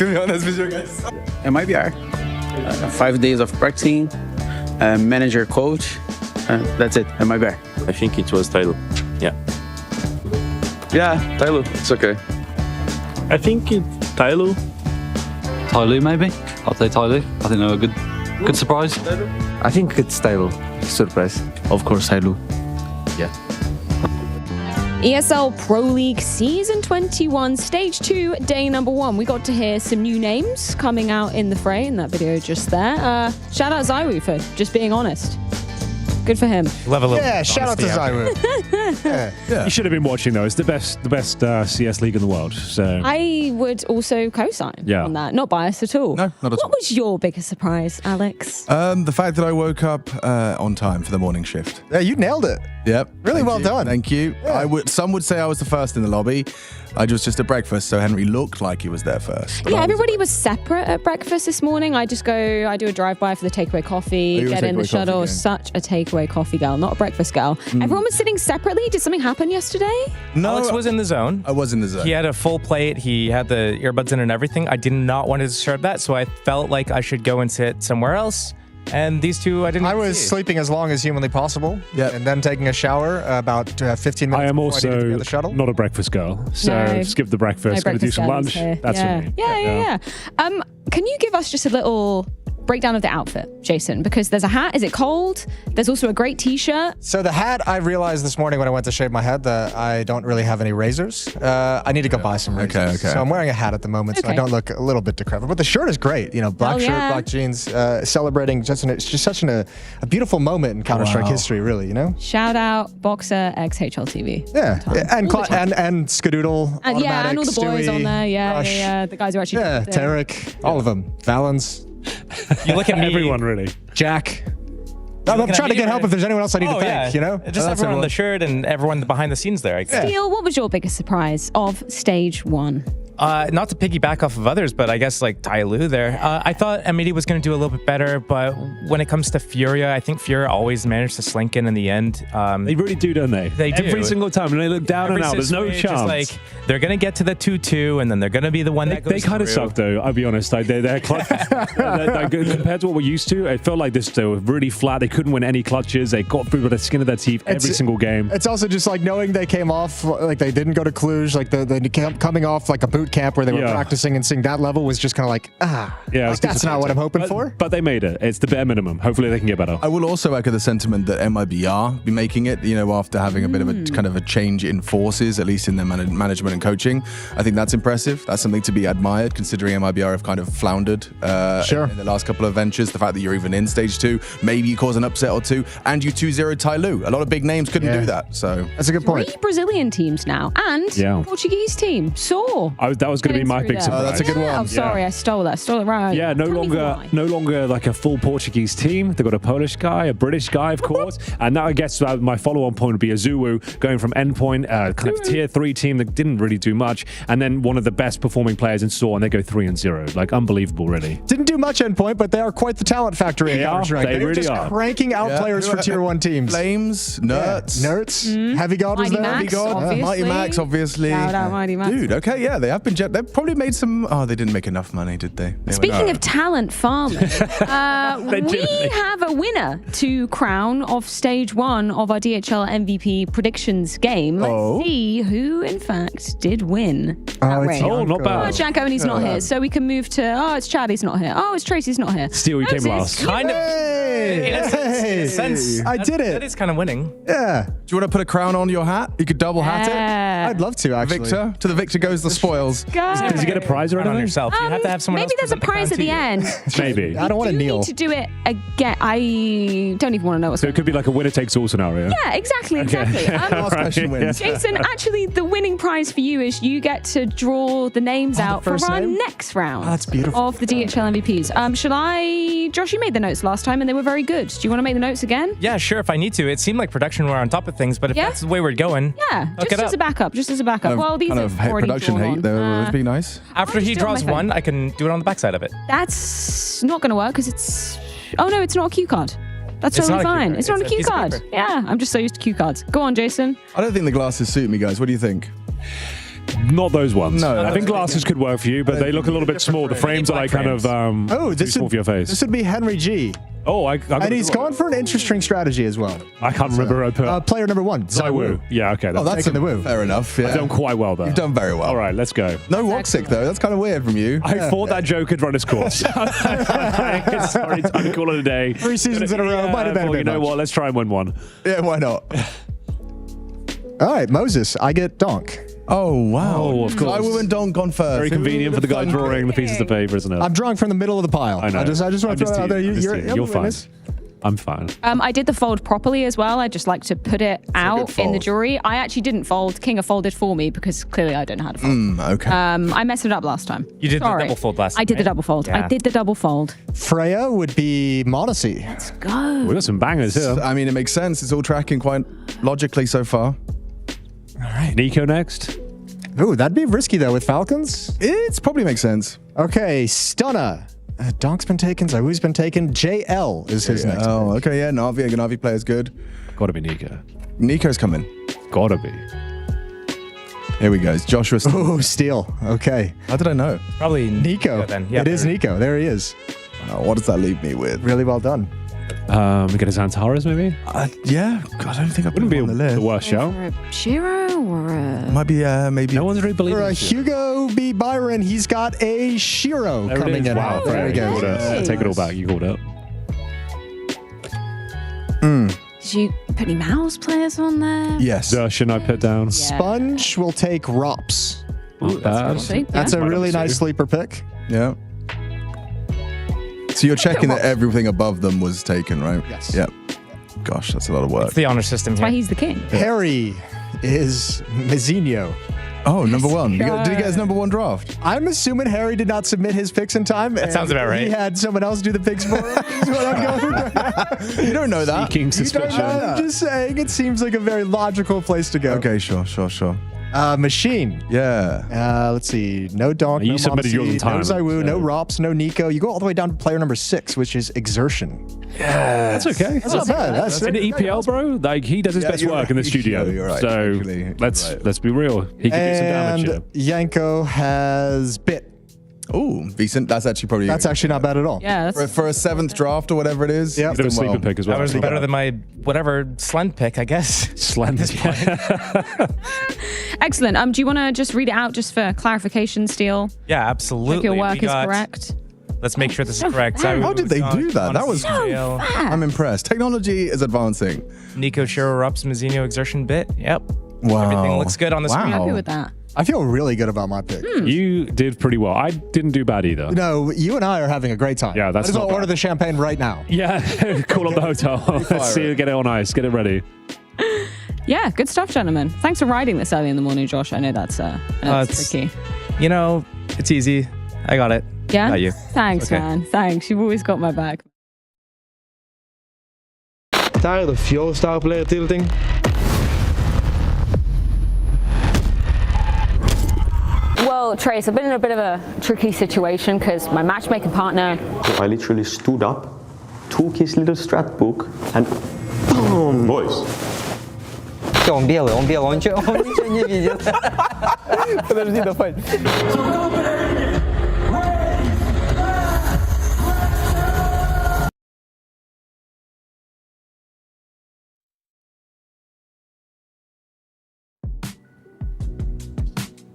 [SPEAKER 3] be honest with you guys.
[SPEAKER 11] MIBR. 5 days of practicing, manager, coach. That's it. MIBR.
[SPEAKER 18] I think it was Tylo. Yeah.
[SPEAKER 10] Yeah, Tylo. It's okay.
[SPEAKER 26] I think it's Tylo.
[SPEAKER 13] Tyloo, maybe? I'll say Tyloo. I think they were good surprise.
[SPEAKER 10] I think it's Tylo. Surprise. Of course, Tylo. Yeah.
[SPEAKER 12] ESL Pro League Season 21, Stage 2, Day number 1. We got to hear some new names coming out in the fray in that video just there. Shout out Zaiwu for just being honest. Good for him.
[SPEAKER 2] Yeah, shout out to Zaiwu.
[SPEAKER 27] Yeah. You should have been watching though. It's the best CS league in the world. So
[SPEAKER 12] I would also co-sign on that. Not biased at all.
[SPEAKER 28] No, not at all.
[SPEAKER 12] What was your biggest surprise, Alex?
[SPEAKER 28] The fact that I woke up on time for the morning shift.
[SPEAKER 2] Yeah, you nailed it.
[SPEAKER 28] Yep.
[SPEAKER 2] Really well done.
[SPEAKER 28] Thank you.
[SPEAKER 2] Yeah.
[SPEAKER 28] Some would say I was the first in the lobby. I was just at breakfast, so Henry looked like he was there first. But
[SPEAKER 12] Yeah, everybody was separate at breakfast this morning. I do a drive-by for the takeaway coffee,
[SPEAKER 28] you a
[SPEAKER 12] get in the
[SPEAKER 28] takeaway
[SPEAKER 12] shuttle.
[SPEAKER 28] coffee gang?
[SPEAKER 12] Such a takeaway coffee girl, not a breakfast girl. Everyone was sitting separately. Did something happen yesterday?
[SPEAKER 28] No,
[SPEAKER 29] Alex was in the zone.
[SPEAKER 28] I was in the zone.
[SPEAKER 29] He had a full plate. He had the earbuds in and everything. I did not want to disturb that, so I felt like I should go and sit somewhere else. And these two, I was
[SPEAKER 2] sleeping as long as humanly possible, and then taking a shower about 15 minutes.
[SPEAKER 27] I am
[SPEAKER 2] before I needed to be
[SPEAKER 27] also
[SPEAKER 2] on the shuttle.
[SPEAKER 27] not a breakfast girl. So
[SPEAKER 12] No.
[SPEAKER 27] skip the breakfast. Going to do some lunch. That's for me.
[SPEAKER 12] Yeah. Can you give us just a little breakdown of the outfit, Jason? Because there's a hat. Is it cold? There's also a great t-shirt.
[SPEAKER 2] So the hat, I realized this morning when I went to shave my head that I don't really have any razors. I need to go buy some razors.
[SPEAKER 28] Okay.
[SPEAKER 2] So I'm wearing a hat at the moment, so I don't look a little bit decrepit. But the shirt is great. You know, black shirt, black jeans, celebrating it's just such a beautiful moment in Counter-Strike history, really, you know?
[SPEAKER 12] Shout out Boxer X HLTV.
[SPEAKER 2] Yeah, and Skadoodle,
[SPEAKER 12] And yeah, and all the boys
[SPEAKER 2] Stewie,
[SPEAKER 12] on there. Yeah,
[SPEAKER 2] Rush.
[SPEAKER 12] yeah, the guys who actually.
[SPEAKER 2] Yeah,
[SPEAKER 12] did it.
[SPEAKER 2] Tarek, all of them. Valens.
[SPEAKER 29] You look at me.
[SPEAKER 27] Everyone really.
[SPEAKER 2] Jack. I'm trying to get help if there's anyone else I need to thank, you know?
[SPEAKER 29] Just everyone on the shirt and everyone behind the scenes there.
[SPEAKER 12] Steele, what was your biggest surprise of Stage 1?
[SPEAKER 29] Not to piggyback off of others, but I guess like Tyloo there. I thought Amity was going to do a little bit better, but when it comes to Furia, I think Furia always managed to slink in the end.
[SPEAKER 27] They really do, don't they?
[SPEAKER 29] They do.
[SPEAKER 27] Every single time. And they look down and out. There's no chance.
[SPEAKER 29] Just like, they're going to get to the 2-2, and then they're going to be the one that goes
[SPEAKER 27] They kind of
[SPEAKER 29] through.
[SPEAKER 27] suck, though. I'll be honest. Like, they're clutch. Compared to what we're used to, it felt like they were really flat. They couldn't win any clutches. They got through with the skin of their teeth every single game.
[SPEAKER 2] It's also just like knowing they came off, like they didn't go to Cluj, like the coming off like a boot camp where they were practicing and seeing that level was just kind of like, like, that's not what I'm hoping for.
[SPEAKER 27] But they made it. It's the bare minimum. Hopefully they can get better.
[SPEAKER 28] I will also echo the sentiment that MIBR be making it, after having a bit of a kind of a change in forces, at least in their management and coaching. I think that's impressive. That's something to be admired, considering MIBR have kind of floundered in the last couple of ventures. The fact that you're even in Stage 2, maybe you cause an upset or two, and you 2-0 Tyloo. A lot of big names couldn't do that. So
[SPEAKER 2] that's a good point.
[SPEAKER 12] 3 Brazilian teams now, and Portuguese team. That
[SPEAKER 27] was going to be my big surprise.
[SPEAKER 28] That's a good one.
[SPEAKER 12] Oh, sorry, I stole that. Stole it right.
[SPEAKER 27] Yeah, no longer like a full Portuguese team. They've got a Polish guy, a British guy, of course, and now I guess my follow-on point would be Azuwu going from endpoint, kind of tier 3 team that didn't really do much, and then one of the best performing players in SOAR, and they go 3-0. Like, unbelievable, really.
[SPEAKER 2] Didn't do much endpoint, but they are quite the talent factory in Counter-Strike.
[SPEAKER 27] They really
[SPEAKER 2] just
[SPEAKER 27] are.
[SPEAKER 2] Cranking out players for tier 1 teams.
[SPEAKER 28] Flames, Nerds.
[SPEAKER 2] Heavy God was
[SPEAKER 12] Mighty
[SPEAKER 2] there.
[SPEAKER 12] Max,
[SPEAKER 2] Heavy God.
[SPEAKER 12] obviously.
[SPEAKER 28] Mighty Max, obviously.
[SPEAKER 12] Shout out Mighty Max.
[SPEAKER 28] Dude, okay, yeah, they have hope they probably made some. Oh, they didn't make enough money, did they?
[SPEAKER 12] Speaking of talent farming, we have a winner to crown of stage 1 of our DHL MVP predictions game. Let's see who, in fact, did win that race.
[SPEAKER 27] not bad.
[SPEAKER 12] Oh, it's Janko, and he's not here. So we can move to, it's Chad, he's not here. Oh, it's Tracy's not here.
[SPEAKER 27] Steele, you came last.
[SPEAKER 29] Kind of. In a sense,
[SPEAKER 2] I did it.
[SPEAKER 29] That is kind of winning.
[SPEAKER 2] Yeah.
[SPEAKER 28] Do you want to put a crown on your hat? You could double hat it.
[SPEAKER 2] I'd love to, actually.
[SPEAKER 28] Victor, to the victor goes the spoils.
[SPEAKER 27] Does he get a prize or
[SPEAKER 29] On
[SPEAKER 27] anything?
[SPEAKER 29] yourself. You have to have someone
[SPEAKER 12] Maybe
[SPEAKER 29] else
[SPEAKER 12] there's a prize at the end.
[SPEAKER 27] Maybe.
[SPEAKER 2] I don't want to
[SPEAKER 12] You
[SPEAKER 2] kneel.
[SPEAKER 12] need to do it again. I don't even want to know what's
[SPEAKER 27] So it could be like a winner takes all scenario.
[SPEAKER 12] Yeah, exactly.
[SPEAKER 28] Last question wins.
[SPEAKER 12] Jason, actually, the winning prize for you is you get to draw the names out for
[SPEAKER 2] first
[SPEAKER 12] our
[SPEAKER 2] name?
[SPEAKER 12] next round.
[SPEAKER 2] Oh, that's beautiful.
[SPEAKER 12] Of the DHL MVPs. Should I? Josh, you made the notes last time and they were very good. Do you want to make the notes again?
[SPEAKER 29] Yeah, sure, if I need to. It seemed like production were on top of things, but if that's the way we're going,
[SPEAKER 12] Yeah,
[SPEAKER 29] hook
[SPEAKER 12] just
[SPEAKER 29] it
[SPEAKER 12] as
[SPEAKER 29] up.
[SPEAKER 12] a backup. Just as a backup. Well, these
[SPEAKER 28] kind
[SPEAKER 12] are
[SPEAKER 28] of
[SPEAKER 12] already
[SPEAKER 28] production
[SPEAKER 12] drawn
[SPEAKER 28] hate. That
[SPEAKER 12] on.
[SPEAKER 28] would be nice.
[SPEAKER 29] After he
[SPEAKER 12] just do it on
[SPEAKER 29] draws
[SPEAKER 12] my
[SPEAKER 29] one,
[SPEAKER 12] phone.
[SPEAKER 29] I can do it on the backside of it.
[SPEAKER 12] That's not going to work because it's. Oh no, it's not a cue card. That's
[SPEAKER 29] It's
[SPEAKER 12] totally
[SPEAKER 29] not a cue
[SPEAKER 12] fine.
[SPEAKER 29] card.
[SPEAKER 12] It's not a
[SPEAKER 29] It's a
[SPEAKER 12] cue
[SPEAKER 29] piece of
[SPEAKER 12] card.
[SPEAKER 29] paper.
[SPEAKER 12] Yeah, I'm just so used to cue cards. Go on, Jason.
[SPEAKER 28] I don't think the glasses suit me, guys. What do you think?
[SPEAKER 27] Not those ones.
[SPEAKER 28] No,
[SPEAKER 27] I think glasses could work for you, but they look a little bit small. The frames are like kind of too
[SPEAKER 2] this
[SPEAKER 27] small for your face.
[SPEAKER 2] This would be Henry G.
[SPEAKER 27] Oh,
[SPEAKER 2] and he's gone for an interesting strategy as well.
[SPEAKER 27] I can't remember. I put
[SPEAKER 2] player number 1,
[SPEAKER 27] Zaiwu. Yeah, okay.
[SPEAKER 2] Oh, that's
[SPEAKER 28] Taking
[SPEAKER 2] the woo.
[SPEAKER 28] Fair enough. Yeah.
[SPEAKER 27] I've done quite well there.
[SPEAKER 28] You've done very well.
[SPEAKER 27] All right, let's go.
[SPEAKER 28] No Roxic though. That's kind of weird from you.
[SPEAKER 27] I thought that joke had run its course. Sorry, time to call it a day.
[SPEAKER 2] 3 seasons in a row. Might have been a
[SPEAKER 27] well,
[SPEAKER 2] bit
[SPEAKER 27] you know
[SPEAKER 2] much.
[SPEAKER 27] what? Let's try and win one.
[SPEAKER 28] Yeah, why not?
[SPEAKER 2] All right, Moses, I get Donk.
[SPEAKER 28] Oh, wow.
[SPEAKER 27] Oh, of course.
[SPEAKER 28] Zaiwu and Donk gone first.
[SPEAKER 27] Very convenient for the guy drawing the pieces of paper, isn't it?
[SPEAKER 2] I'm drawing from the middle of the pile.
[SPEAKER 27] I know.
[SPEAKER 2] I just want to throw that out there.
[SPEAKER 27] You're fine. I'm fine.
[SPEAKER 12] I did the fold properly as well. I just like to put it out in the
[SPEAKER 28] fold.
[SPEAKER 12] jury. I actually didn't fold. Kinga folded for me because clearly I don't know how to fold.
[SPEAKER 28] Okay.
[SPEAKER 12] I messed it up last time.
[SPEAKER 29] You did
[SPEAKER 12] Sorry.
[SPEAKER 29] the double fold last time.
[SPEAKER 12] I did the
[SPEAKER 29] right?
[SPEAKER 12] double fold.
[SPEAKER 29] Yeah.
[SPEAKER 12] I did the double fold.
[SPEAKER 2] Freya would be Monacy.
[SPEAKER 12] Let's go.
[SPEAKER 27] We got some bangers here.
[SPEAKER 28] I mean, it makes sense. It's all tracking quite logically so far.
[SPEAKER 27] All right. Nico next.
[SPEAKER 2] Ooh, that'd be risky though with Falcons.
[SPEAKER 28] It probably makes sense.
[SPEAKER 2] Okay, Stunner. Donk's been taken. Zaiwu's been taken. JL is his next.
[SPEAKER 28] Oh, okay, yeah. Navi, a Navi player's good.
[SPEAKER 27] Gotta be Nico.
[SPEAKER 28] Nico's coming.
[SPEAKER 27] Gotta be.
[SPEAKER 28] Here we go. It's Joshua.
[SPEAKER 2] Oh, Steele. Okay.
[SPEAKER 28] How did I know?
[SPEAKER 29] Probably
[SPEAKER 2] Nico.
[SPEAKER 29] then. Yeah,
[SPEAKER 2] it is Nico. There he is.
[SPEAKER 28] Oh, what does that leave me with?
[SPEAKER 2] Really well done.
[SPEAKER 27] We get his Antares maybe?
[SPEAKER 28] Yeah. God, I don't think I
[SPEAKER 27] Wouldn't be
[SPEAKER 28] on the list.
[SPEAKER 27] the worst show.
[SPEAKER 12] For a Shiro or a...
[SPEAKER 28] Might be, maybe.
[SPEAKER 27] No one's really believing
[SPEAKER 2] For
[SPEAKER 27] this shit.
[SPEAKER 2] Hugo B. Byron, he's got a Shiro
[SPEAKER 27] There it
[SPEAKER 2] coming
[SPEAKER 27] is.
[SPEAKER 2] in.
[SPEAKER 27] Wow,
[SPEAKER 2] There he
[SPEAKER 27] you called
[SPEAKER 2] goes.
[SPEAKER 27] it. Take it all back. You called it.
[SPEAKER 12] Did you put any mouse players on there?
[SPEAKER 28] Yes.
[SPEAKER 27] Should I put down?
[SPEAKER 2] Sponge will take Rops.
[SPEAKER 27] Not bad.
[SPEAKER 2] That's a really nice sleeper pick.
[SPEAKER 28] Yeah. So you're checking that everything above them was taken, right?
[SPEAKER 2] Yes.
[SPEAKER 28] Yep. Gosh, that's a lot of work.
[SPEAKER 29] It's the honor system
[SPEAKER 12] That's why
[SPEAKER 29] here.
[SPEAKER 12] he's the king.
[SPEAKER 2] Harry is Mezzinho.
[SPEAKER 28] Oh, number one. Did he get his number one draft?
[SPEAKER 2] I'm assuming Harry did not submit his picks in time.
[SPEAKER 29] That sounds about right.
[SPEAKER 2] He had someone else do the picks for him. Is what I'm going
[SPEAKER 28] You don't know that.
[SPEAKER 27] Sneaking suspicion.
[SPEAKER 2] I'm just saying, it seems like a very logical place to go.
[SPEAKER 28] Okay, sure.
[SPEAKER 2] Machine.
[SPEAKER 28] Yeah.
[SPEAKER 2] Let's see. No Donk,
[SPEAKER 27] You
[SPEAKER 2] no
[SPEAKER 27] submitted yours in
[SPEAKER 2] Monacy, no
[SPEAKER 27] time,
[SPEAKER 2] Zaiwu, no
[SPEAKER 27] so-
[SPEAKER 2] Rops, no Nico. You go all the way down to player number 6, which is Exertion.
[SPEAKER 27] Yeah, that's okay.
[SPEAKER 2] That's not bad. That's
[SPEAKER 27] in the EPL, bro. Like he does his best
[SPEAKER 28] you're
[SPEAKER 27] work in the
[SPEAKER 28] right.
[SPEAKER 27] studio.
[SPEAKER 28] You're right,
[SPEAKER 27] So
[SPEAKER 28] actually.
[SPEAKER 27] let's be real. He can do some damage
[SPEAKER 2] And
[SPEAKER 27] here.
[SPEAKER 2] Yanko has Bit.
[SPEAKER 28] Oh, decent. That's actually probably.
[SPEAKER 2] That's actually not bad at all.
[SPEAKER 12] Yeah, that's...
[SPEAKER 28] for a 7th draft or whatever it is.
[SPEAKER 2] Yeah.
[SPEAKER 28] he's
[SPEAKER 27] Bit of a
[SPEAKER 28] done
[SPEAKER 27] sleeper
[SPEAKER 28] well.
[SPEAKER 27] pick as well.
[SPEAKER 29] That was better than my whatever Slend pick, I guess.
[SPEAKER 27] Slend.
[SPEAKER 12] Excellent. Do you want to just read it out just for clarification, Steele?
[SPEAKER 29] Yeah, absolutely.
[SPEAKER 12] If your
[SPEAKER 29] We
[SPEAKER 12] work is
[SPEAKER 29] got-
[SPEAKER 12] correct.
[SPEAKER 29] Let's make sure this is correct.
[SPEAKER 28] How did they do that? That was. I'm impressed. Technology is advancing.
[SPEAKER 29] Nico, Shiro, Rups, Mezzinho, Exertion, Bit. Yep.
[SPEAKER 28] Wow.
[SPEAKER 29] Everything looks good on the screen.
[SPEAKER 12] Happy with that.
[SPEAKER 2] I feel really good about my pick.
[SPEAKER 27] You did pretty well. I didn't do bad either.
[SPEAKER 2] No, you and I are having a great time.
[SPEAKER 27] Yeah, that's
[SPEAKER 2] Might as well
[SPEAKER 27] not
[SPEAKER 2] order
[SPEAKER 27] bad.
[SPEAKER 2] the champagne right now.
[SPEAKER 27] Yeah, call up the hotel. Let's see you get it on ice. Get it ready.
[SPEAKER 12] Yeah, good stuff, gentlemen. Thanks for writing this early in the morning, Josh. I know that's
[SPEAKER 29] it's-
[SPEAKER 12] tricky.
[SPEAKER 29] You know, it's easy. I got it.
[SPEAKER 12] Yeah?
[SPEAKER 29] Got you.
[SPEAKER 12] Thanks,
[SPEAKER 29] Okay.
[SPEAKER 12] man. Thanks. You've always got my back.
[SPEAKER 21] Tired of your star player tilting?
[SPEAKER 12] Well, Trace, I've been in a bit of a tricky situation because my matchmaking partner...
[SPEAKER 5] I literally stood up, took his little strat book, and boom, boys.
[SPEAKER 1] Что, он белый, он ничего не видит. Подожди, давай.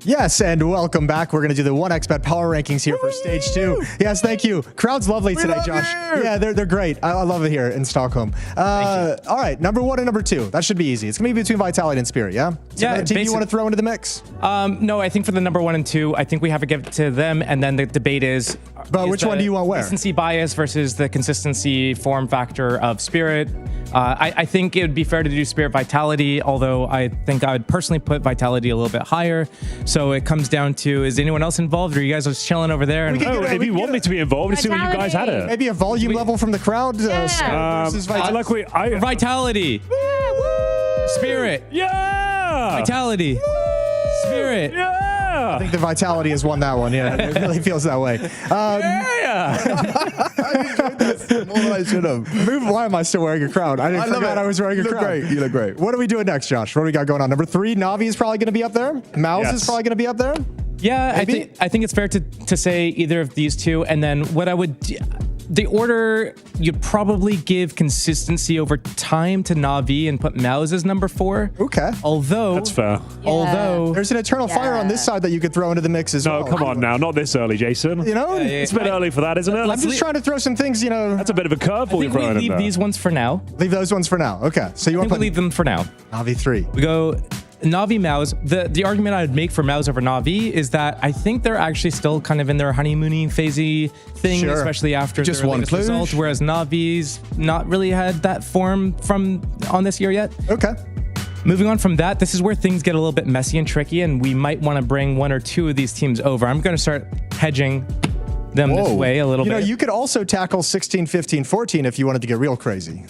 [SPEAKER 2] Yes, and welcome back. We're going to do the 1xBet power rankings here for stage 2. Yes, thank you. Crowd's lovely today, Josh. Yeah, they're great. I love it here in Stockholm. All right, number 1 and number 2. That should be easy. It's going to be between Vitality and Spirit, yeah? So
[SPEAKER 29] yeah.
[SPEAKER 2] team you want to throw into the mix?
[SPEAKER 29] No, I think for the number 1 and 2, I think we have to give it to them, and then the debate is.
[SPEAKER 2] But which one do you want where?
[SPEAKER 29] Consistency bias versus the consistency form factor of Spirit. I think it would be fair to do Spirit Vitality, although I think I would personally put Vitality a little bit higher. So it comes down to, is anyone else involved, or are you guys just chilling over there?
[SPEAKER 27] If you want me to be involved, let's see what you guys had it.
[SPEAKER 2] Maybe a volume level from the crowd versus Vitality.
[SPEAKER 29] Vitality. Spirit.
[SPEAKER 27] Yeah.
[SPEAKER 29] Vitality. Spirit.
[SPEAKER 27] Yeah.
[SPEAKER 2] I think the Vitality has won that one. Yeah, it really feels that way.
[SPEAKER 28] More than I should have.
[SPEAKER 2] Why am I still wearing a crown? I forgot I was wearing a crown.
[SPEAKER 28] Great. You look great.
[SPEAKER 2] What are we doing next, Josh? What do we got going on? Number 3, Navi is probably going to be up there. Mouse is probably going to be up there.
[SPEAKER 29] Yeah, I think it's fair to say either of these two, and then what I would. The order, you'd probably give consistency over time to Navi and put Mouse as number 4.
[SPEAKER 2] Okay.
[SPEAKER 29] Although
[SPEAKER 27] that's fair.
[SPEAKER 29] Yeah. Although
[SPEAKER 2] there's an Eternal Fire on this side that you could throw into the mix as well.
[SPEAKER 27] No, come on now, not this early, Jason.
[SPEAKER 2] You know,
[SPEAKER 27] it's a bit early for that, isn't it?
[SPEAKER 2] I'm just trying to throw some things. You know,
[SPEAKER 27] that's a bit of a curveball you're throwing in there.
[SPEAKER 29] Leave these ones for now.
[SPEAKER 2] Leave those ones for now. Okay. So you want to
[SPEAKER 29] leave them for now.
[SPEAKER 2] Navi 3.
[SPEAKER 29] We go. Navi Mouse, the argument I would make for Mouse over Navi is that I think they're actually still kind of in their honeymooning phasey thing, especially after
[SPEAKER 28] just
[SPEAKER 29] their
[SPEAKER 28] one
[SPEAKER 29] latest result, whereas Navi's not really had that form from on this year yet.
[SPEAKER 2] Okay.
[SPEAKER 29] Moving on from that, this is where things get a little bit messy and tricky, and we might want to bring 1 or 2 of these teams over. I'm going to start hedging them this way a little bit.
[SPEAKER 2] You know, you could also tackle 16, 15, 14 if you wanted to get real crazy.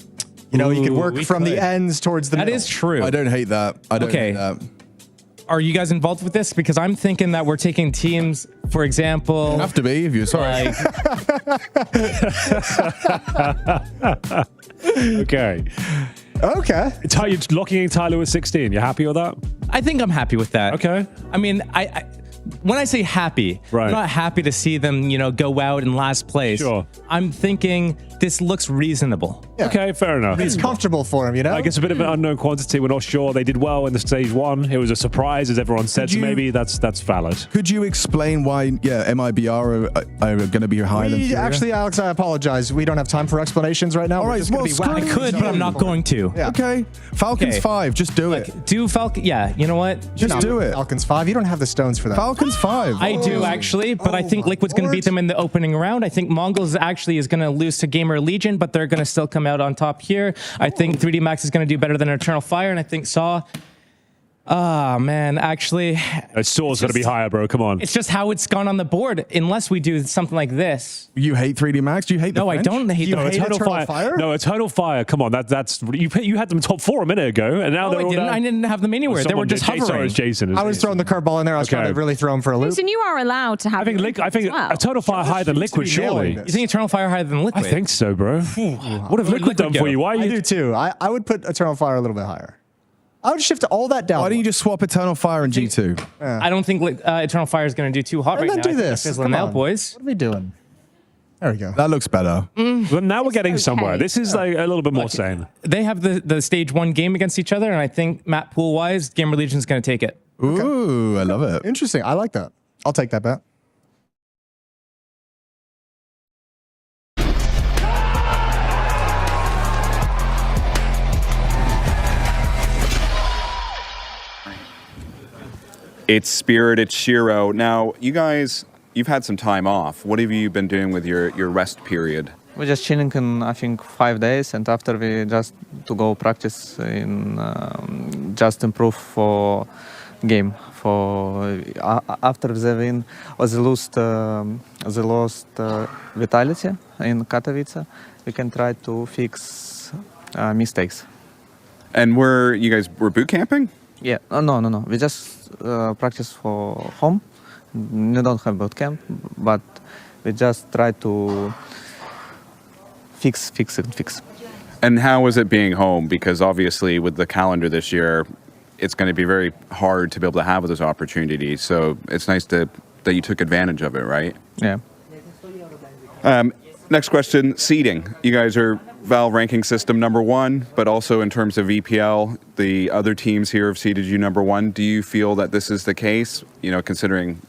[SPEAKER 2] You know, you could work from the ends towards the middle.
[SPEAKER 29] That is true.
[SPEAKER 28] I don't hate that. I don't hate that.
[SPEAKER 29] Are you guys involved with this? Because I'm thinking that we're taking teams, for example.
[SPEAKER 28] You have to be if you're sorry.
[SPEAKER 27] Okay. You're locking in Tyler at 16. You happy with that?
[SPEAKER 29] I think I'm happy with that.
[SPEAKER 27] Okay.
[SPEAKER 29] I mean, I when I say happy, I'm not happy to see them, go out in last place.
[SPEAKER 27] Sure.
[SPEAKER 29] I'm thinking this looks reasonable.
[SPEAKER 2] Yeah.
[SPEAKER 27] Okay, fair enough.
[SPEAKER 2] It's comfortable for him, you know?
[SPEAKER 27] I guess a bit of an unknown quantity. We're not sure. They did well in the stage 1. It was a surprise, as everyone said, so maybe that's valid.
[SPEAKER 28] Could you explain why, MIBR are going to be higher than Furia?
[SPEAKER 2] Actually, Alex, I apologize. We don't have time for explanations right now.
[SPEAKER 28] All right,
[SPEAKER 29] I could, but I'm not going to.
[SPEAKER 2] Yeah.
[SPEAKER 28] Okay. Falcons 5. Just do it.
[SPEAKER 29] Do Falcon? Yeah, you know what?
[SPEAKER 28] Just do it.
[SPEAKER 2] Falcons 5. You don't have the stones for that.
[SPEAKER 28] Falcons 5.
[SPEAKER 29] I do, actually, but I think Liquid's going to beat them in the opening round. I think Mongols actually is going to lose to Gamer Legion, but they're going to still come out on top here. I think 3D Max is going to do better than Eternal Fire, and I think Saw. Man, actually.
[SPEAKER 27] Saw's going to be higher, bro. Come on.
[SPEAKER 29] It's just how it's gone on the board, unless we do something like this.
[SPEAKER 28] You hate 3D Max? Do you hate the
[SPEAKER 29] French? I don't hate
[SPEAKER 27] the Eternal Fire. No, Eternal Fire. Come on, that's you had them top 4 a minute ago, and now they're all down.
[SPEAKER 29] I didn't have them anywhere. They were just hovering.
[SPEAKER 27] Jason.
[SPEAKER 2] I was throwing the curveball in there. I was trying to really throw him for a loop.
[SPEAKER 12] Jason, you are allowed to have.
[SPEAKER 27] I think Eternal Fire higher than Liquid, surely.
[SPEAKER 29] You think Eternal Fire higher than Liquid?
[SPEAKER 27] I think so, bro. What have Liquid done for you? Why?
[SPEAKER 2] I do too. I would put Eternal Fire a little bit higher. I would shift all that down.
[SPEAKER 28] Why don't you just swap Eternal Fire and G2?
[SPEAKER 29] I don't think Eternal Fire is going to do too hot right now.
[SPEAKER 2] Do this.
[SPEAKER 29] Come on, boys.
[SPEAKER 2] What are we doing? There we go.
[SPEAKER 28] That looks better.
[SPEAKER 27] But now we're getting somewhere. This is like a little bit more sane.
[SPEAKER 29] They have the stage 1 game against each other, and I think map pool wise, Gamer Legion is going to take it.
[SPEAKER 28] Ooh, I love it.
[SPEAKER 2] Interesting. I like that. I'll take that bet.
[SPEAKER 6] It's Spirit, it's Shiro. Now, you guys, you've had some time off. What have you been doing with your rest period?
[SPEAKER 1] We're just chilling in, I think, 5 days, and after we just to go practice in just improve for game. For after the win or the lost vitality in Katowice, we can try to fix mistakes.
[SPEAKER 6] And you guys were boot camping?
[SPEAKER 1] Yeah, no. We just practice for home. We don't have boot camp, but we just try to fix.
[SPEAKER 6] And how was it being home? Because obviously with the calendar this year, it's going to be very hard to be able to have those opportunities. So it's nice that you took advantage of it, right?
[SPEAKER 1] Yeah.
[SPEAKER 6] Next question, seeding. You guys are Valve ranking system #1, but also in terms of EPL, the other teams here have seeded you #1. Do you feel that this is the case, considering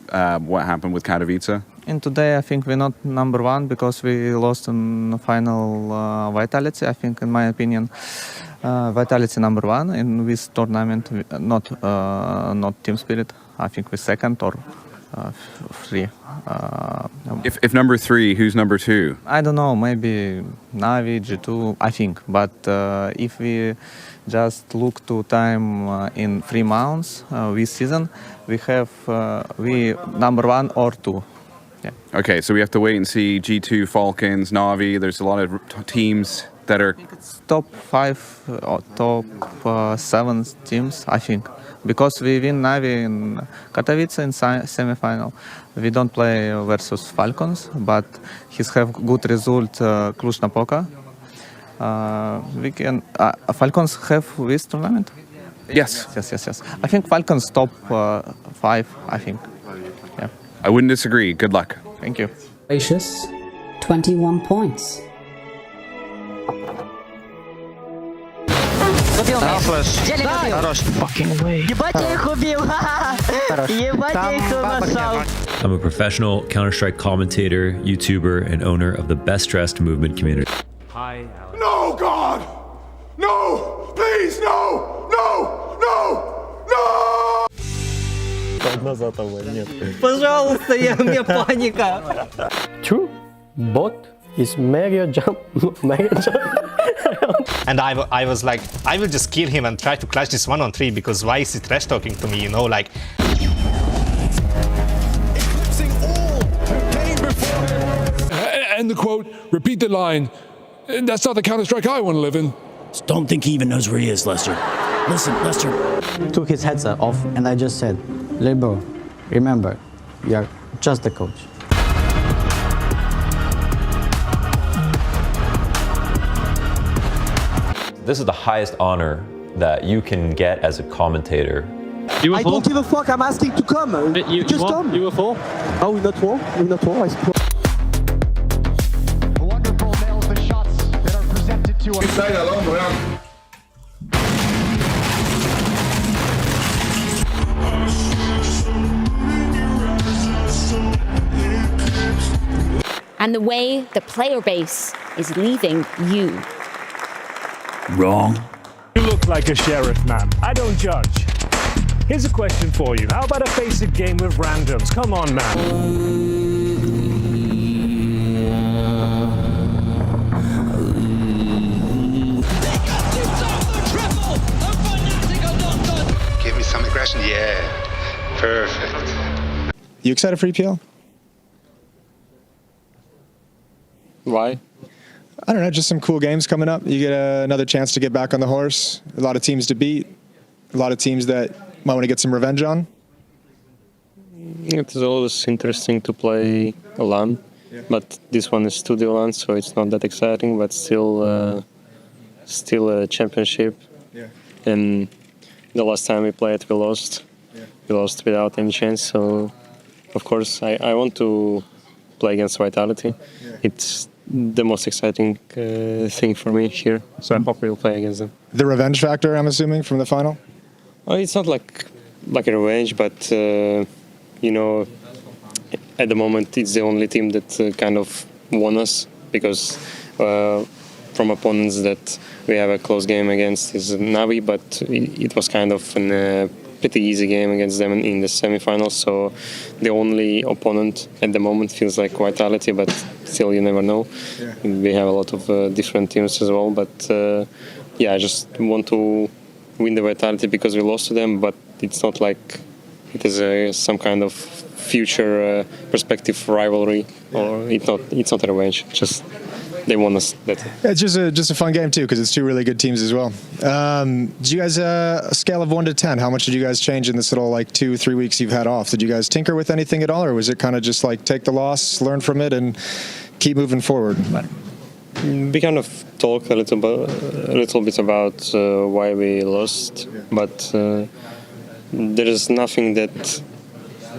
[SPEAKER 6] what happened with Katowice?
[SPEAKER 1] And today I think we're not #1 because we lost in the final Vitality. I think, in my opinion, Vitality #1 in this tournament, not Team Spirit. I think we're second or 3.
[SPEAKER 6] If #3, who's #2?
[SPEAKER 1] I don't know, maybe Navi, G2, I think. But if we just look to time in 3 months this season, we have we #1 or 2. Yeah.
[SPEAKER 6] Okay, so we have to wait and see G2, Falcons, Navi. There's a lot of teams that are...
[SPEAKER 1] Top 5 or top 7 teams, I think. Because we win Navi in Katowice in semi-final. We don't play versus Falcons, but he's have good result Cluj-Napoca. We can Falcons have this tournament?
[SPEAKER 6] Yes.
[SPEAKER 1] Yes. I think Falcons top 5, I think. Yeah.
[SPEAKER 6] I wouldn't disagree. Good luck.
[SPEAKER 1] Thank you.
[SPEAKER 7] Gracious, 21 points.
[SPEAKER 8] I'm a professional Counter-Strike commentator, YouTuber, and owner of the Best Dressed Movement community.
[SPEAKER 9] Hi, Alex.
[SPEAKER 14] No, God! No! Please, no! No! No! No!
[SPEAKER 15] Пожалуйста, у меня паника.
[SPEAKER 16] True, bot is mega jump.
[SPEAKER 17] And I was like, I will just kill him and try to clash this 1-on-3 because why is he trash talking to me, like.
[SPEAKER 9] And the quote, repeat the line, that's not the Counter-Strike I want to live in.
[SPEAKER 19] Don't think he even knows where he is, Lester. Listen, Lester.
[SPEAKER 15] Took his headset off and I just said, little bro, remember, you're just the coach.
[SPEAKER 20] This is the highest honor that you can get as a commentator.
[SPEAKER 15] I don't give a fuck, I'm asking to come. Just come.
[SPEAKER 16] You were full?
[SPEAKER 15] Oh, we're not full? We're not full, I suppose.
[SPEAKER 14] Wonderful nails the shots that are presented to us.
[SPEAKER 12] And the way the player base is leaving you.
[SPEAKER 19] Wrong.
[SPEAKER 27] You look like a sheriff, man. I don't judge. Here's a question for you. How about a basic game with randoms? Come on, man.
[SPEAKER 14] Give me some aggression. Yeah. Perfect.
[SPEAKER 2] You excited for EPL?
[SPEAKER 16] Why?
[SPEAKER 2] I don't know, just some cool games coming up. You get another chance to get back on the horse. A lot of teams to beat. A lot of teams that might want to get some revenge on.
[SPEAKER 16] It is always interesting to play a LAN, but this one is studio LAN, so it's not that exciting, but still a championship.
[SPEAKER 2] Yeah.
[SPEAKER 16] And the last time we played, we lost. Yeah. We lost without any chance, so of course I want to play against Vitality. Yeah. It's the most exciting thing for me here, so I hope we'll play against them.
[SPEAKER 2] The revenge factor, I'm assuming, from the final?
[SPEAKER 16] Oh, it's not like a revenge, but at the moment it's the only team that kind of won us, because from opponents that we have a close game against is Navi, but it was kind of a pretty easy game against them in the semifinals. So the only opponent at the moment feels like Vitality, but still you never know. Yeah. We have a lot of different teams as well, but I just want to win the Vitality because we lost to them, but it's not like it is some kind of future perspective rivalry, or it's not a revenge. Just they won us. That's it.
[SPEAKER 2] It's just a fun game too, because it's two really good teams as well. Did you guys a scale of 1 to 10? How much did you guys change in this little 2-3 weeks you've had off? Did you guys tinker with anything at all, or was it kind of just take the loss, learn from it, and keep moving forward?
[SPEAKER 16] We kind of talked a little bit about why we lost, but there is nothing that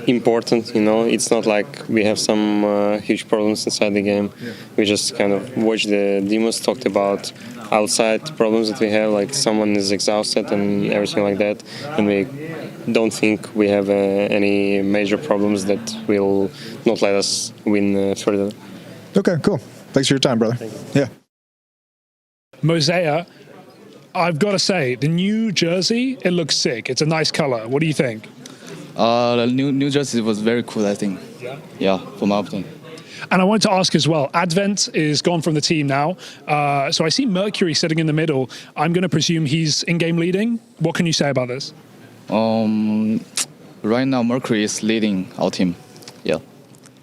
[SPEAKER 16] important, It's not like we have some huge problems inside the game. We just kind of watched the demos, talked about outside problems that we have, like someone is exhausted and everything like that, and we don't think we have any major problems that will not let us win further.
[SPEAKER 2] Okay, cool. Thanks for your time, brother. Yeah.
[SPEAKER 9] Mosea, I've got to say, the new jersey, it looks sick. It's a nice color. What do you think?
[SPEAKER 3] The new jersey was very cool, I think. Yeah, for my opinion.
[SPEAKER 9] And I wanted to ask as well, Advent is gone from the team now. So I see Mercury sitting in the middle. I'm going to presume he's in-game leading. What can you say about this?
[SPEAKER 3] Right now, Mercury is leading our team. Yeah.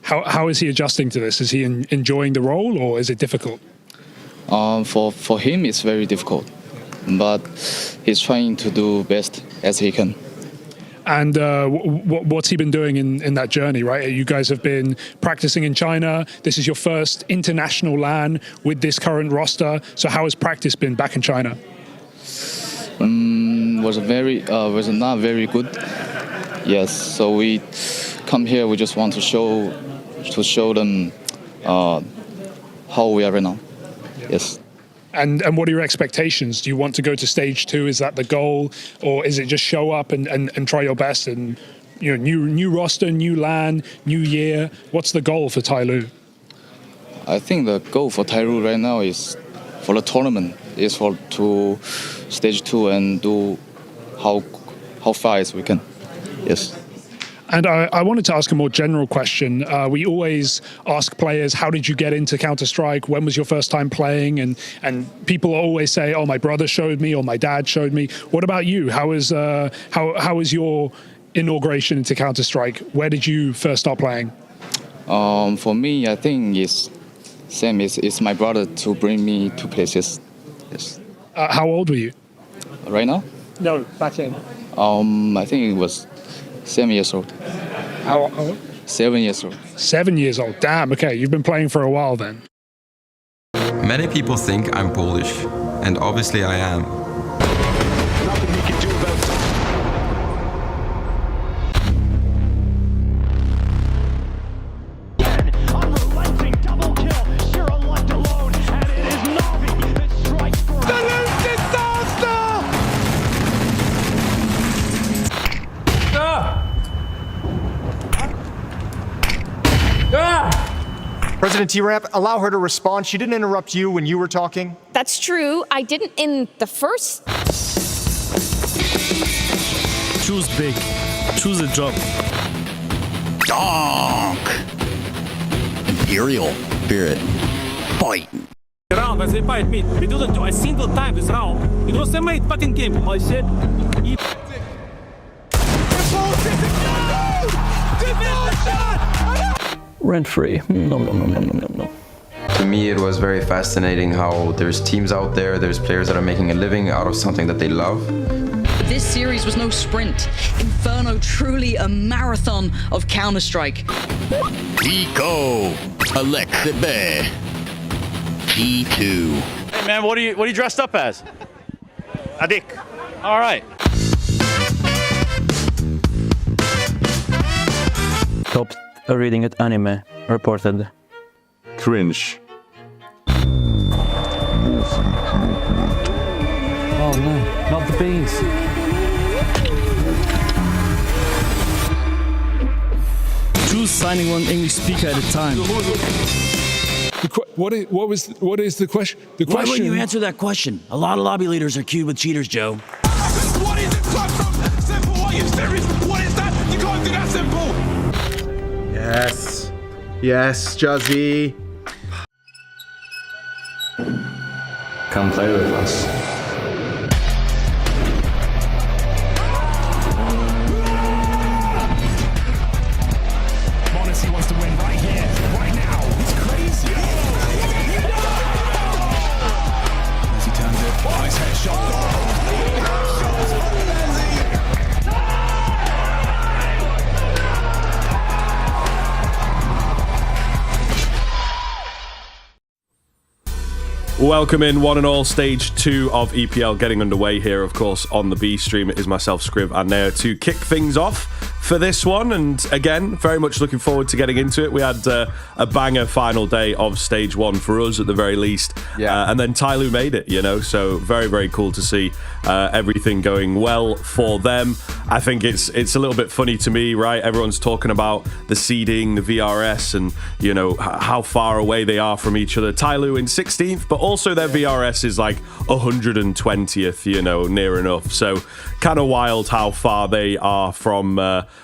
[SPEAKER 9] How is he adjusting to this? Is he enjoying the role, or is it difficult?
[SPEAKER 3] For him, it's very difficult. But he's trying to do best as he can.
[SPEAKER 9] And what's he been doing in that journey, right? You guys have been practicing in China. This is your first international LAN with this current roster. So how has practice been back in China?
[SPEAKER 3] Was not very good. Yes, so we come here. We just want to show them how we are right now. Yes.
[SPEAKER 9] And what are your expectations? Do you want to go to stage 2? Is that the goal, or is it just show up and try your best? And new roster, new LAN, new year. What's the goal for Tyloo?
[SPEAKER 3] I think the goal for Tyloo right now is for the tournament is to stage 2 and do how far as we can. Yes.
[SPEAKER 9] And I wanted to ask a more general question. We always ask players, how did you get into Counter-Strike? When was your first time playing? And people always say, oh, my brother showed me or my dad showed me. What about you? How was your inauguration into Counter-Strike? Where did you first start playing?
[SPEAKER 3] For me, I think it's same. It's my brother to bring me to places. Yes.
[SPEAKER 9] How old were you?
[SPEAKER 3] Right now?
[SPEAKER 9] No, back then.
[SPEAKER 3] I think it was 7 years old.
[SPEAKER 9] How old?
[SPEAKER 3] 7 years old.
[SPEAKER 9] 7 years old. Damn, okay. You've been playing for a while then.
[SPEAKER 4] Many people think I'm Polish, and obviously I am.
[SPEAKER 14] Nothing he can do about it. Unrelenting double kill. Shira left alone, and it is Navi that strikes for
[SPEAKER 2] President T-Ramp, allow her to respond. She didn't interrupt you when you were talking.
[SPEAKER 11] That's true. I didn't in the first.
[SPEAKER 19] Choose big. Choose a job.
[SPEAKER 18] Donk! Imperial spirit. Fight!
[SPEAKER 19] Round, I say fight me. We didn't do a single time this round. It was a made fucking game. I said.
[SPEAKER 22] Rent free. No.
[SPEAKER 4] To me, it was very fascinating how there's teams out there, there's players that are making a living out of something that they love.
[SPEAKER 23] This series was no sprint. Inferno truly a marathon of Counter-Strike.
[SPEAKER 18] Deco. Electribe. P2.
[SPEAKER 24] Hey man, what are you dressed up as? A dick. All right.
[SPEAKER 10] Top reading at anime reported.
[SPEAKER 21] Cringe.
[SPEAKER 10] Oh no, not the beans.
[SPEAKER 19] Choose signing one English speaker at a time.
[SPEAKER 9] What is the question?
[SPEAKER 19] Why wouldn't you answer that question? A lot of lobby leaders are queued with cheaters, Joe.
[SPEAKER 14] What is it? Simple. Are you serious? What is that? You can't do that simple.
[SPEAKER 23] Yes. Yes, Juzzy.
[SPEAKER 5] Come play with us.
[SPEAKER 14] Monacy wants to win right here, right now. It's crazy. As he turns it, nice headshot.
[SPEAKER 1] Welcome in, one and all. Stage 2 of EPL getting underway here, of course, on the B stream. It is myself, Scriv, and Neo to kick things off for this one. And again, very much looking forward to getting into it. We had a banger final day of Stage 1 for us, at the very least. Yeah. And then Tyloo made it, you know, so very, very cool to see everything going well for them. I think it's a little bit funny to me, right? Everyone's talking about the seeding, the VRS, and, you know, how far away they are from each other. Tyloo in 16th, but also their VRS is like 120th, you know, near enough. So kind of wild how far they are from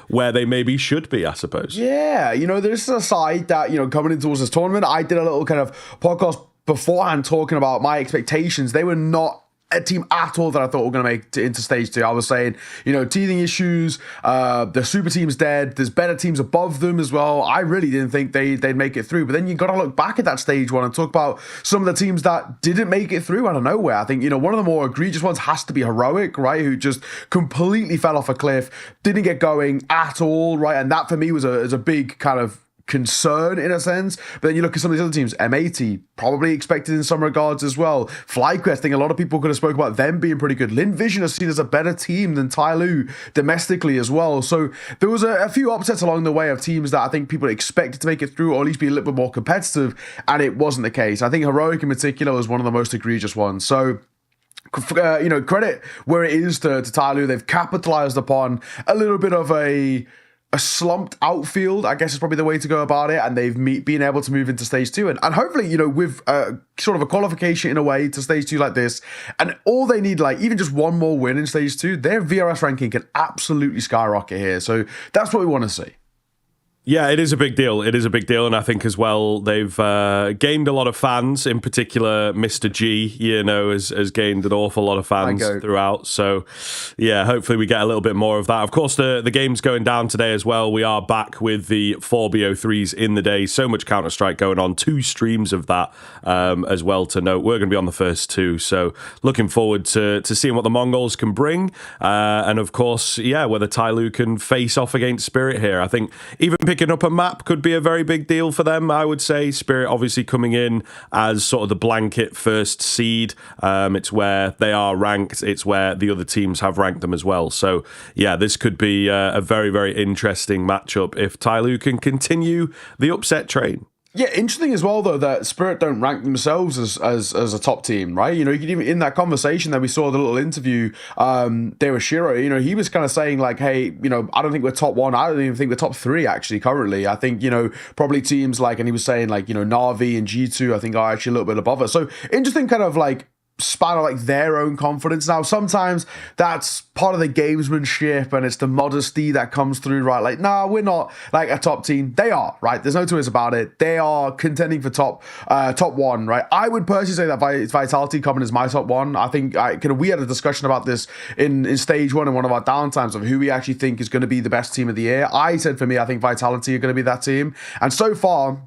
[SPEAKER 1] where they maybe should be, I suppose.
[SPEAKER 6] Yeah, you know, this is a side that, you know, coming into this tournament, I did a little kind of podcast beforehand talking about my expectations. They were not a team at all that I thought were going to make it into stage 2. I was saying, you know, teething issues, the super team's dead, there's better teams above them as well. I really didn't think they'd make it through. But then you got to look back at that stage 1 and talk about some of the teams that didn't make it through out of nowhere. I think, you know, one of the more egregious ones has to be Heroic, right? Who just completely fell off a cliff, didn't get going at all, right? And that for me was a big kind of concern in a sense. But then you look at some of these other teams, M80 probably expected in some regards as well. FlyQuest, I think a lot of people could have spoke about them being pretty good. Lin Vision is seen as a better team than Tyloo domestically as well. So there was a few upsets along the way of teams that I think people expected to make it through, or at least be a little bit more competitive, and it wasn't the case. I think Heroic in particular was one of the most egregious ones. So you know, credit where it is to Tyloo. They've capitalized upon a little bit of a slumped outfield, I guess is probably the way to go about it, and they've been able to move into stage 2, and hopefully, you know, with sort of a qualification in a way to stage 2 like this, and all they need, like even just one more win in stage 2, their VRS ranking can absolutely skyrocket here. So that's what we want to see.
[SPEAKER 1] Yeah, it is a big deal. It is a big deal. And I think as well, they've gained a lot of fans. In particular, Mr. G, you know, has gained an awful lot of fans throughout. So, yeah, hopefully we get a little bit more of that. Of course, the game's going down today as well. We are back with the 4BO3s in the day. So much Counter-Strike going on. 2 streams of that as well to note. We're going to be on the first 2. So looking forward to seeing what the Mongols can bring. And of course, yeah, whether Tyloo can face off against Spirit here. I think even picking up a map could be a very big deal for them, I would say. Spirit obviously coming in as sort of the blanket first seed. It's where they are ranked. It's where the other teams have ranked them as well. So, yeah, this could be a very, very interesting matchup if Tyloo can continue the upset train.
[SPEAKER 6] Yeah, interesting as well, though, that Spirit don't rank themselves as a top team, right? You know, you could even, in that conversation that we saw, the little interview there with Shiro, you know, he was kind of saying like, hey, you know, I don't think we're top 1. I don't even think we're top 3, actually, currently. I think, you know, probably teams like, and he was saying like, you know, Na'Vi and G2, I think are actually a little bit above us. So interesting kind of like span of like their own confidence. Now, sometimes that's part of the gamesmanship and it's the modesty that comes through, right? Like, nah, we're not like a top team. They are, right? There's no two ways about it. They are contending for top 1, right? I would personally say that Vitality coming as my top 1. I think we had a discussion about this in stage 1 in one of our downtimes of who we actually think is going to be the best team of the year. I said for me, I think Vitality are going to be that team. And so far,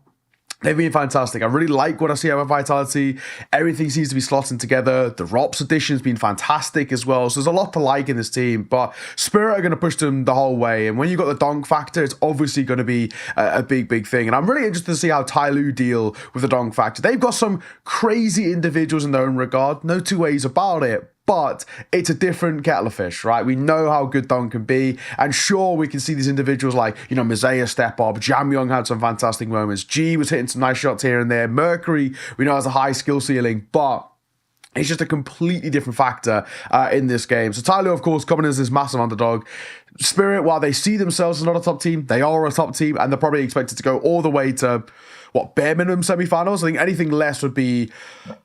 [SPEAKER 6] they've been fantastic. I really like what I see out of Vitality. Everything seems to be slotting together. The ROPS edition has been fantastic as well. So there's a lot to like in this team. But Spirit are going to push them the whole way. And when you've got the donk factor, it's obviously going to be a big thing. And I'm really interested to see how Tyloo deal with the donk factor. They've got some crazy individuals in their own regard. No two ways about it. But it's a different kettle of fish, right? We know how good Don can be. And sure, we can see these individuals like, you know, Mizea step up. Jamyong had some fantastic moments. G was hitting some nice shots here and there. Mercury, we know, has a high skill ceiling. But it's just a completely different factor in this game. So Tyloo, of course, coming as this massive underdog. Spirit, while they see themselves as not a top team, they are a top team. And they're probably expected to go all the way to bare minimum semi-finals. I think anything less would be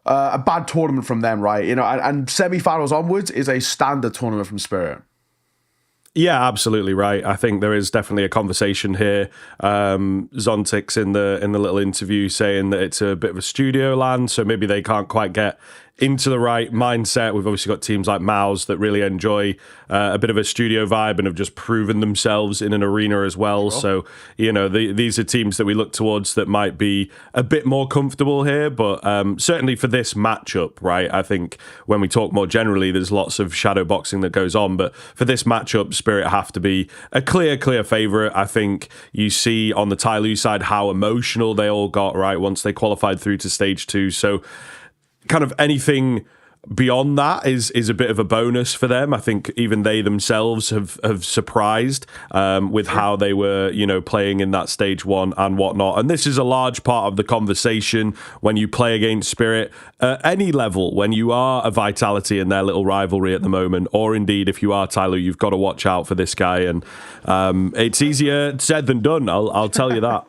[SPEAKER 6] a bad tournament from them, right? You know, and semi-finals onwards is a standard tournament from Spirit.
[SPEAKER 1] Yeah, absolutely right. I think there is definitely a conversation here. Zontix in the little interview saying that it's a bit of a studio land, so maybe they can't quite get into the right mindset. We've obviously got teams like Mouse that really enjoy a bit of a studio vibe and have just proven themselves in an arena as well. Sure. So, you know, these are teams that we look towards that might be a bit more comfortable here. But certainly for this matchup, right, I think when we talk more generally, there's lots of shadow boxing that goes on. But for this matchup, Spirit have to be a clear favourite. I think you see on the Tyloo side how emotional they all got, right, once they qualified through to stage 2. So kind of anything beyond that is a bit of a bonus for them. I think even they themselves have surprised with how they were, playing in that stage 1 and whatnot. And this is a large part of the conversation when you play against Spirit at any level. When you are a Vitality in their little rivalry at the moment, or indeed if you are Tyloo, you've got to watch out for this guy. And it's easier said than done. I'll tell you that.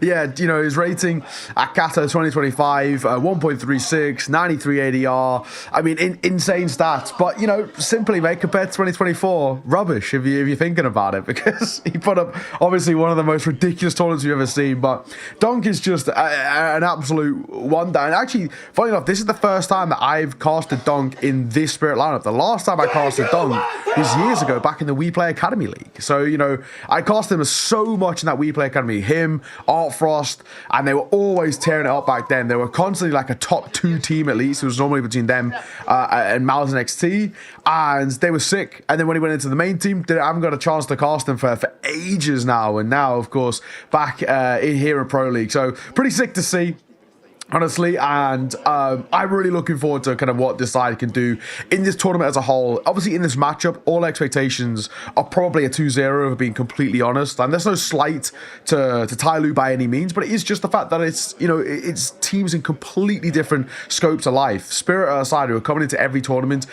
[SPEAKER 6] Yeah, his rating at Qatar 2025, 1.36, 93 ADR. I mean, insane stats. But, simply, mate, compared to 2024, rubbish if you're thinking about it, because he put up, obviously, one of the most ridiculous tournaments you've ever seen. But Dunk is just an absolute wonder. And actually, funny enough, this is the first time that I've casted Dunk in this Spirit lineup. The last time I casted Dunk was years ago, back in the We Play Academy League. So, I cast him so much in that We Play Academy. Him, Art Frost, and they were always tearing it up back then. They were constantly like a top 2 team at least. It was normally between them and Malz and XT, and they were sick. And then when he went into the main team, I haven't got a chance to cast him for ages now. And now, of course, back here in Pro League. So pretty sick to see, honestly, and I'm really looking forward to kind of what this side can do in this tournament as a whole. Obviously, in this matchup, all expectations are probably a 2-0, if being completely honest. And there's no slight to Tyloo by any means, but it is just the fact that it's, it's teams in completely different scopes of life. Spirit are a side who are coming into every tournament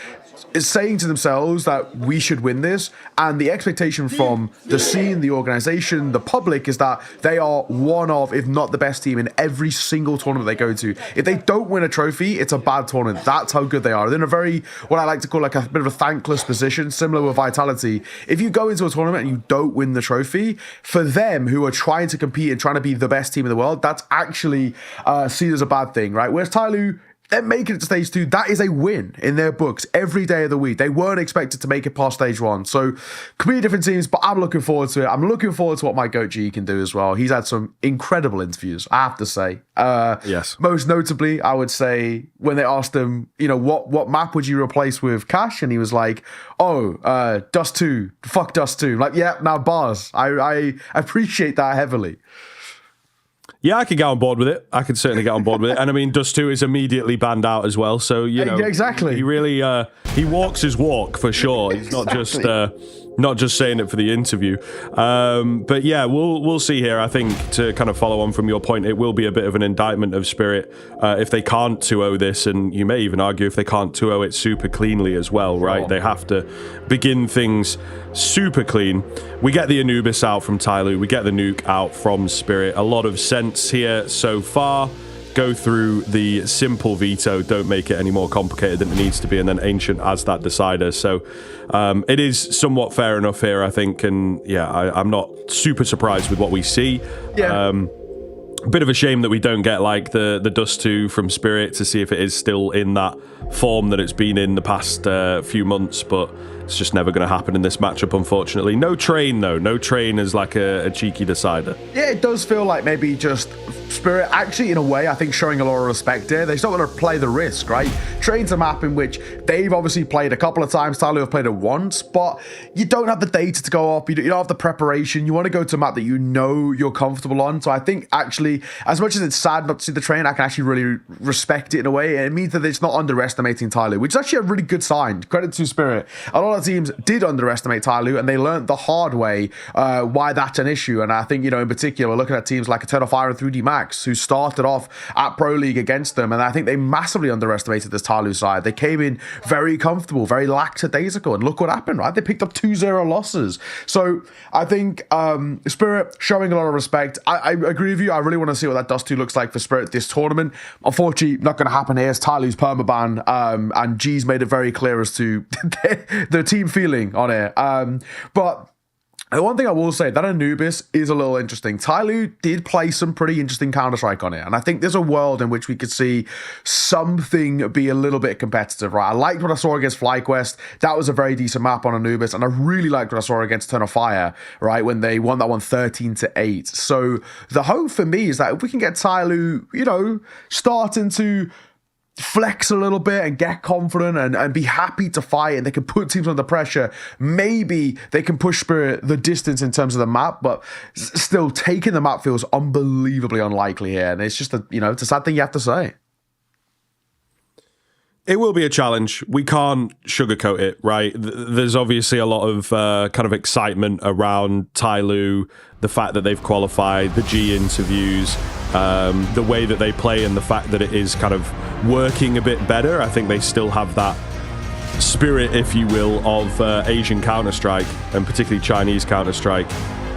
[SPEAKER 6] is saying to themselves that we should win this, and the expectation from the scene, the organization, the public is that they are one of, if not the best team in every single tournament they go to. If they don't win a trophy, it's a bad tournament. That's how good they are. They're in a very, what I like to call like a bit of a thankless position, similar with Vitality. If you go into a tournament and you don't win the trophy, for them who are trying to compete and trying to be the best team in the world, that's actually seen as a bad thing, right? Whereas Tyloo, them making it to stage 2, that is a win in their books every day of the week. They weren't expected to make it past stage 1. So, completely different teams, but I'm looking forward to it. I'm looking forward to what my GOAT G can do as well. He's had some incredible interviews, I have to say.
[SPEAKER 1] Yes.
[SPEAKER 6] Most notably, I would say, when they asked him, what map would you replace with Cash? And he was like, Dust 2. Fuck Dust 2. Like, yeah, now bars. I appreciate that heavily.
[SPEAKER 1] Yeah, I could get on board with it. I could certainly get on board with it. And I mean, Dust 2 is immediately banned out as well. So,
[SPEAKER 6] Yeah, exactly.
[SPEAKER 1] He really, he walks his walk for sure. He's not just saying it for the interview. But yeah, we'll see here. I think to kind of follow on from your point, it will be a bit of an indictment of Spirit if they can't 2-0 this, and you may even argue if they can't 2-0 it super cleanly as well, right? They have to begin things super clean. We get the Anubis out from Tyloo. We get the nuke out from Spirit. A lot of sense here so far. Go through the simple veto, don't make it any more complicated than it needs to be, and then Ancient as that decider. So it is somewhat fair enough here, I think, and yeah, I'm not super surprised with what we see.
[SPEAKER 6] Yeah.
[SPEAKER 1] Bit of a shame that we don't get like the Dust 2 from Spirit to see if it is still in that form that it's been in the past few months, but it's just never going to happen in this matchup, unfortunately. No Train, though. No Train as like a cheeky decider.
[SPEAKER 6] Yeah, it does feel like maybe just Spirit, actually, in a way, I think showing a lot of respect here. They still want to play the risk, right? Train's a map in which they've obviously played a couple of times. Tyloo have played it once, but you don't have the data to go up. You don't have the preparation. You want to go to a map that you know you're comfortable on. So I think, actually, as much as it's sad not to see the Train, I can actually really respect it in a way. And it means that it's not underestimating Tyloo, which is actually a really good sign. Credit to Spirit. A lot of teams did underestimate Tyloo, and they learned the hard way why that's an issue. And I think, in particular, we're looking at teams like Eternal Fire and 3D Max, who started off at Pro League against them, and I think they massively underestimated this Tyloo side. They came in very comfortable, very lackadaisical, and look what happened, right? They picked up 2-0 losses. So I think Spirit showing a lot of respect. I agree with you. I really want to see what that Dust 2 looks like for Spirit this tournament. Unfortunately, not going to happen here. It's Tyloo's permaban, and G's made it very clear as to the team feeling on it. But the one thing I will say, that Anubis is a little interesting. Tyloo did play some pretty interesting Counter-Strike on it, and I think there's a world in which we could see something be a little bit competitive, right? I liked what I saw against FlyQuest. That was a very decent map on Anubis, and I really liked what I saw against Eternal Fire, right, when they won that one 13-8. So the hope for me is that if we can get Tyloo, starting to flex a little bit and get confident and be happy to fight, and they can put teams under pressure, maybe they can push Spirit the distance in terms of the map, but still taking the map feels unbelievably unlikely here, and it's just it's a sad thing you have to say.
[SPEAKER 1] It will be a challenge. We can't sugarcoat it, right? There's obviously a lot of kind of excitement around Tyloo, the fact that they've qualified, the G interviews, the way that they play, and the fact that it is kind of working a bit better. I think they still have that spirit, if you will, of Asian Counter-Strike, and particularly Chinese Counter-Strike.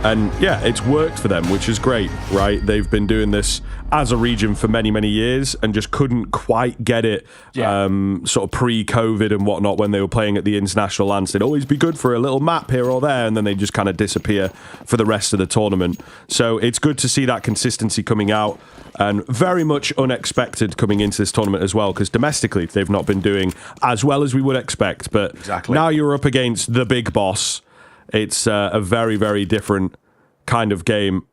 [SPEAKER 1] And yeah, it's worked for them, which is great, right? They've been doing this as a region for many, many years and just couldn't quite get it sort of pre-COVID and whatnot when they were playing at the international lands. They'd always be good for a little map here or there, and then they just kind of disappear for the rest of the tournament. So it's good to see that consistency coming out, and very much unexpected coming into this tournament as well, because domestically they've not been doing as well as we would expect. But now you're up against the big boss. It's a very, very different kind of game.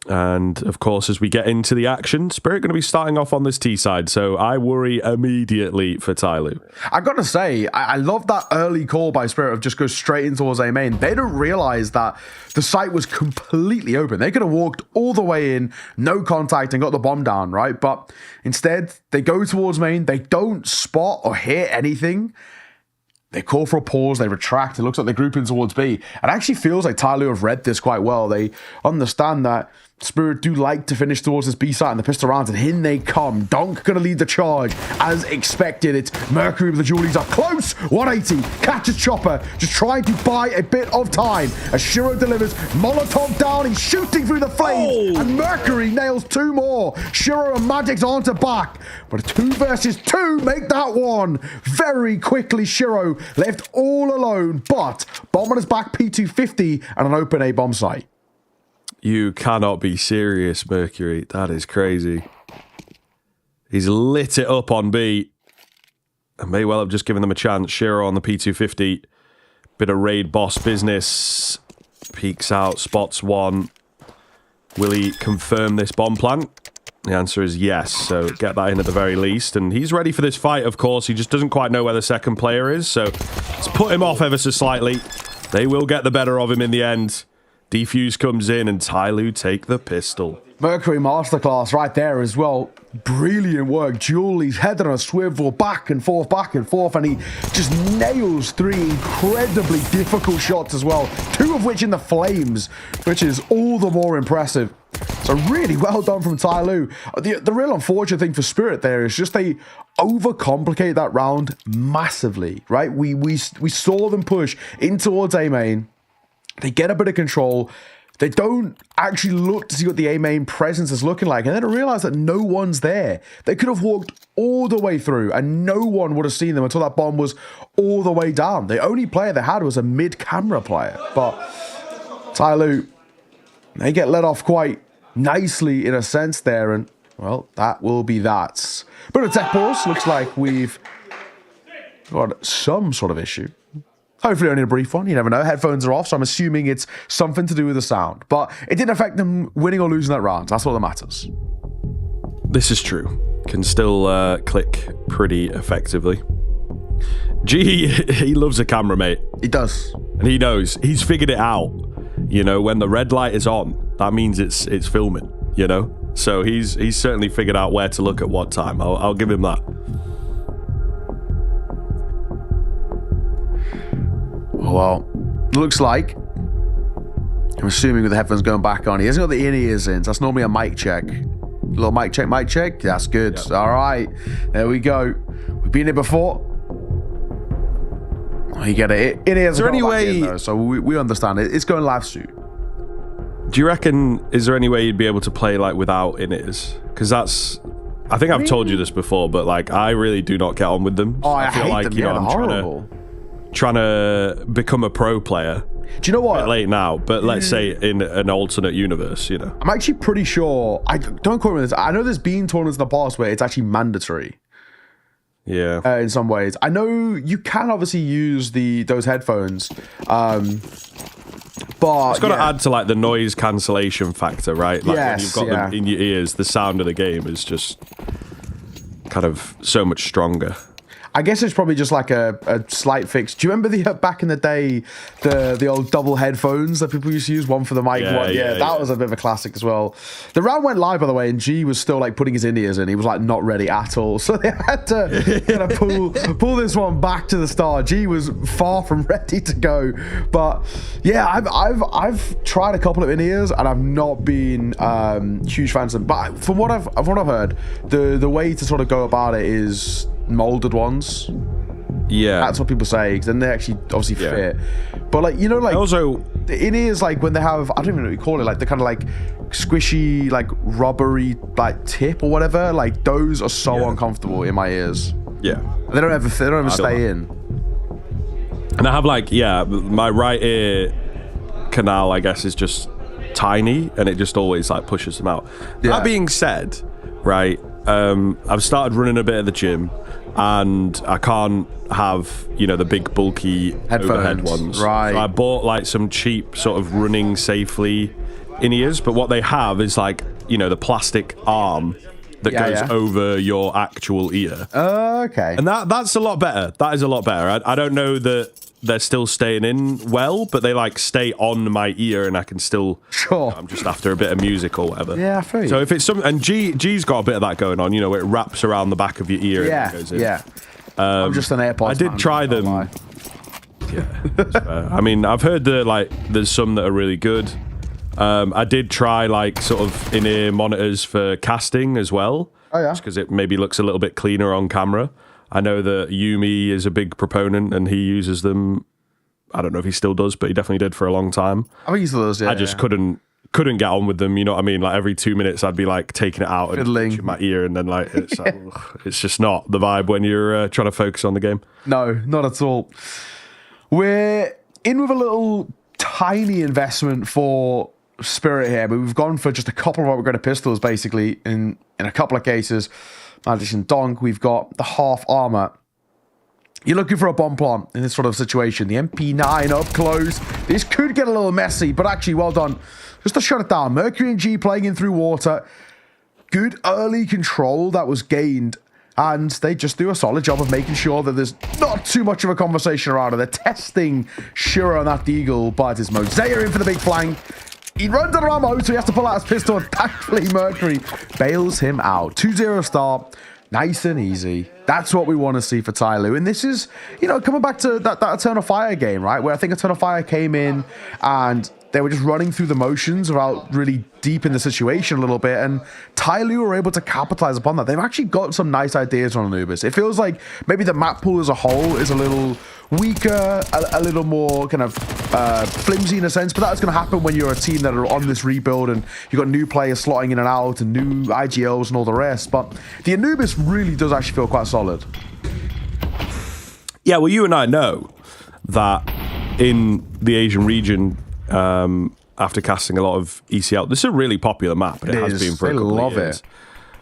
[SPEAKER 1] And, of course, as we get into the action, Spirit going to be starting off on this T side, so I worry immediately for Tyloo.
[SPEAKER 6] I got to say, I love that early call by Spirit of just go straight in towards A main. They don't realize that the site was completely open. They could have walked all the way in, no contact, and got the bomb down, right? But instead, they go towards main. They don't spot or hear anything. They call for a pause, they retract, it looks like they're grouping towards B. It actually feels like Tyloo have read this quite well. They understand that Spirit do like to finish towards this B site and the pistol rounds, and in they come. Donk gonna lead the charge as expected. It's Mercury with the Julies up close. 180, catches Chopper, just trying to buy a bit of time as Shiro delivers. Molotov down, he's shooting through the flames, and Mercury nails 2 more. Shiro and Magic's onto back, but 2 versus 2 make that 1. Very quickly, Shiro left all alone, but bomb on his back, P250, and an open A bomb site.
[SPEAKER 1] You cannot be serious, Mercury. That is crazy. He's lit it up on B. And may well have just given them a chance. Shiro on the P250. Bit of raid boss business. Peeks out, spots 1. Will he confirm this bomb plant? The answer is yes, so get that in at the very least. And he's ready for this fight, of course. He just doesn't quite know where the second player is, so let's put him off ever so slightly. They will get the better of him in the end. Defuse comes in and Tyloo take the pistol.
[SPEAKER 6] Mercury masterclass right there as well. Brilliant work. Julie's head on a swivel, back and forth, and he just nails 3 incredibly difficult shots as well. 2 of which in the flames, which is all the more impressive. So really well done from Tyloo. The real unfortunate thing for Spirit there is just they overcomplicate that round massively, right? We saw them push in towards A main. They get a bit of control. They don't actually look to see what the A main presence is looking like, and then realize that no one's there. They could have walked all the way through, and no one would have seen them until that bomb was all the way down. The only player they had was a mid-camera player. But Tyloo, they get let off quite nicely in a sense there, and, well, that will be that. But a tech pause. Looks like we've got some sort of issue. Hopefully only a brief one, you never know. Headphones are off, so I'm assuming it's something to do with the sound. But it didn't affect them winning or losing that round. That's all that matters.
[SPEAKER 1] This is true. Can still click pretty effectively. G, he loves a camera, mate.
[SPEAKER 6] He does.
[SPEAKER 1] And he knows. He's figured it out. You know, when the red light is on, that means it's filming, you know? So he's certainly figured out where to look at what time. I'll give him that.
[SPEAKER 6] Well, looks like, I'm assuming with the headphones going back on, he hasn't got the in-ears in, so that's normally a mic check. A little mic check. That's good. Yep. All right, there we go. We've been here before. You get it. In-ears are any way, in, though, so we understand it. It's going live soon.
[SPEAKER 1] Do you reckon, is there any way you'd be able to play like without in-ears? Because that's, I think I've told you this before, but like I really do not get on with them.
[SPEAKER 6] Oh, I feel hate like them. You know, I'm horrible.
[SPEAKER 1] Trying to become a pro player.
[SPEAKER 6] Do you know what?
[SPEAKER 1] A bit late now, but let's say in an alternate universe, you know.
[SPEAKER 6] I'm actually pretty sure, don't quote me on this, I know there's been tournaments in the past where it's actually mandatory.
[SPEAKER 1] Yeah.
[SPEAKER 6] In some ways. I know you can obviously use those headphones, but
[SPEAKER 1] it's got to add to like the noise cancellation factor, right? Like when you've got them in your ears, the sound of the game is just kind of so much stronger.
[SPEAKER 6] I guess it's probably just like a slight fix. Do you remember the back in the day, the old double headphones that people used to use, one for the mic, one? Yeah, that was a bit of a classic as well. The round went live, by the way, and G was still like putting his in-ears in. He was like not ready at all, so they had to kind of pull this one back to the start. G was far from ready to go, but yeah, I've tried a couple of in-ears and I've not been huge fans of them. But from what I've heard, the way to sort of go about it is molded ones.
[SPEAKER 1] Yeah,
[SPEAKER 6] that's what people say, because then they actually obviously fit. But like, you know, like
[SPEAKER 1] also
[SPEAKER 6] the in-ears, like when they have, I don't even know what you call it, like the kind of like squishy, like rubbery, like tip or whatever, like those are so uncomfortable in my ears.
[SPEAKER 1] Yeah,
[SPEAKER 6] they don't ever stay in.
[SPEAKER 1] And I have like, my right ear canal, I guess, is just tiny, and it just always like pushes them out. That being said, right, I've started running a bit at the gym, and I can't have, you know, the big bulky overhead ones.
[SPEAKER 6] Right.
[SPEAKER 1] So I bought like some cheap sort of running safely in-ears, but what they have is like, you know, the plastic arm that goes over your actual ear.
[SPEAKER 6] Okay.
[SPEAKER 1] And that's a lot better. That is a lot better. I don't know that they're still staying in well, but they like stay on my ear, and I can still.
[SPEAKER 6] Sure.
[SPEAKER 1] I'm just after a bit of music or whatever.
[SPEAKER 6] Yeah, I feel you.
[SPEAKER 1] So if it's something, and G's got a bit of that going on. You know, it wraps around the back of your ear.
[SPEAKER 6] Yeah,
[SPEAKER 1] and goes in.
[SPEAKER 6] yeah. I'm just an AirPods.
[SPEAKER 1] I did try them. Yeah. That's fair. I mean, I've heard that like there's some that are really good. I did try like sort of in-ear monitors for casting as well.
[SPEAKER 6] Oh yeah.
[SPEAKER 1] Just because it maybe looks a little bit cleaner on camera. I know that Yumi is a big proponent, and he uses them. I don't know if he still does, but he definitely did for a long time.
[SPEAKER 6] I think he still does. Yeah.
[SPEAKER 1] I just couldn't get on with them. You know what I mean? Like every 2 minutes, I'd be like taking it out and touching my ear, and then like it's like, it's just not the vibe when you're trying to focus on the game.
[SPEAKER 6] No, not at all. We're in with a little tiny investment for Spirit here, but we've gone for just a couple of upgraded pistols, basically. In a couple of cases, Addition Donk, we've got the half armor. You're looking for a bomb plant in this sort of situation. The MP9 up close. This could get a little messy, but actually, well done. Just to shut it down. Mercury and G playing in through water. Good early control that was gained. And they just do a solid job of making sure that there's not too much of a conversation around it. They're testing Shiro on that Deagle, but it's Mosea in for the big flank. He runs out of ammo, so he has to pull out his pistol, and thankfully Mercury bails him out. 2-0 start. Nice and easy. That's what we want to see for Tyloo. And this is, you know, coming back to that Eternal Fire game, right? Where I think Eternal Fire came in and they were just running through the motions without really deep in the situation a little bit. And Tyloo were able to capitalize upon that. They've actually got some nice ideas on Anubis. It feels like maybe the map pool as a whole is a little weaker, a little more kind of flimsy in a sense, but that's going to happen when you're a team that are on this rebuild and you've got new players slotting in and out and new IGLs and all the rest. But the Anubis really does actually feel quite solid.
[SPEAKER 1] Yeah, well, you and I know that in the Asian region, after casting a lot of ECL, this is a really popular map, and it has been for a couple of years.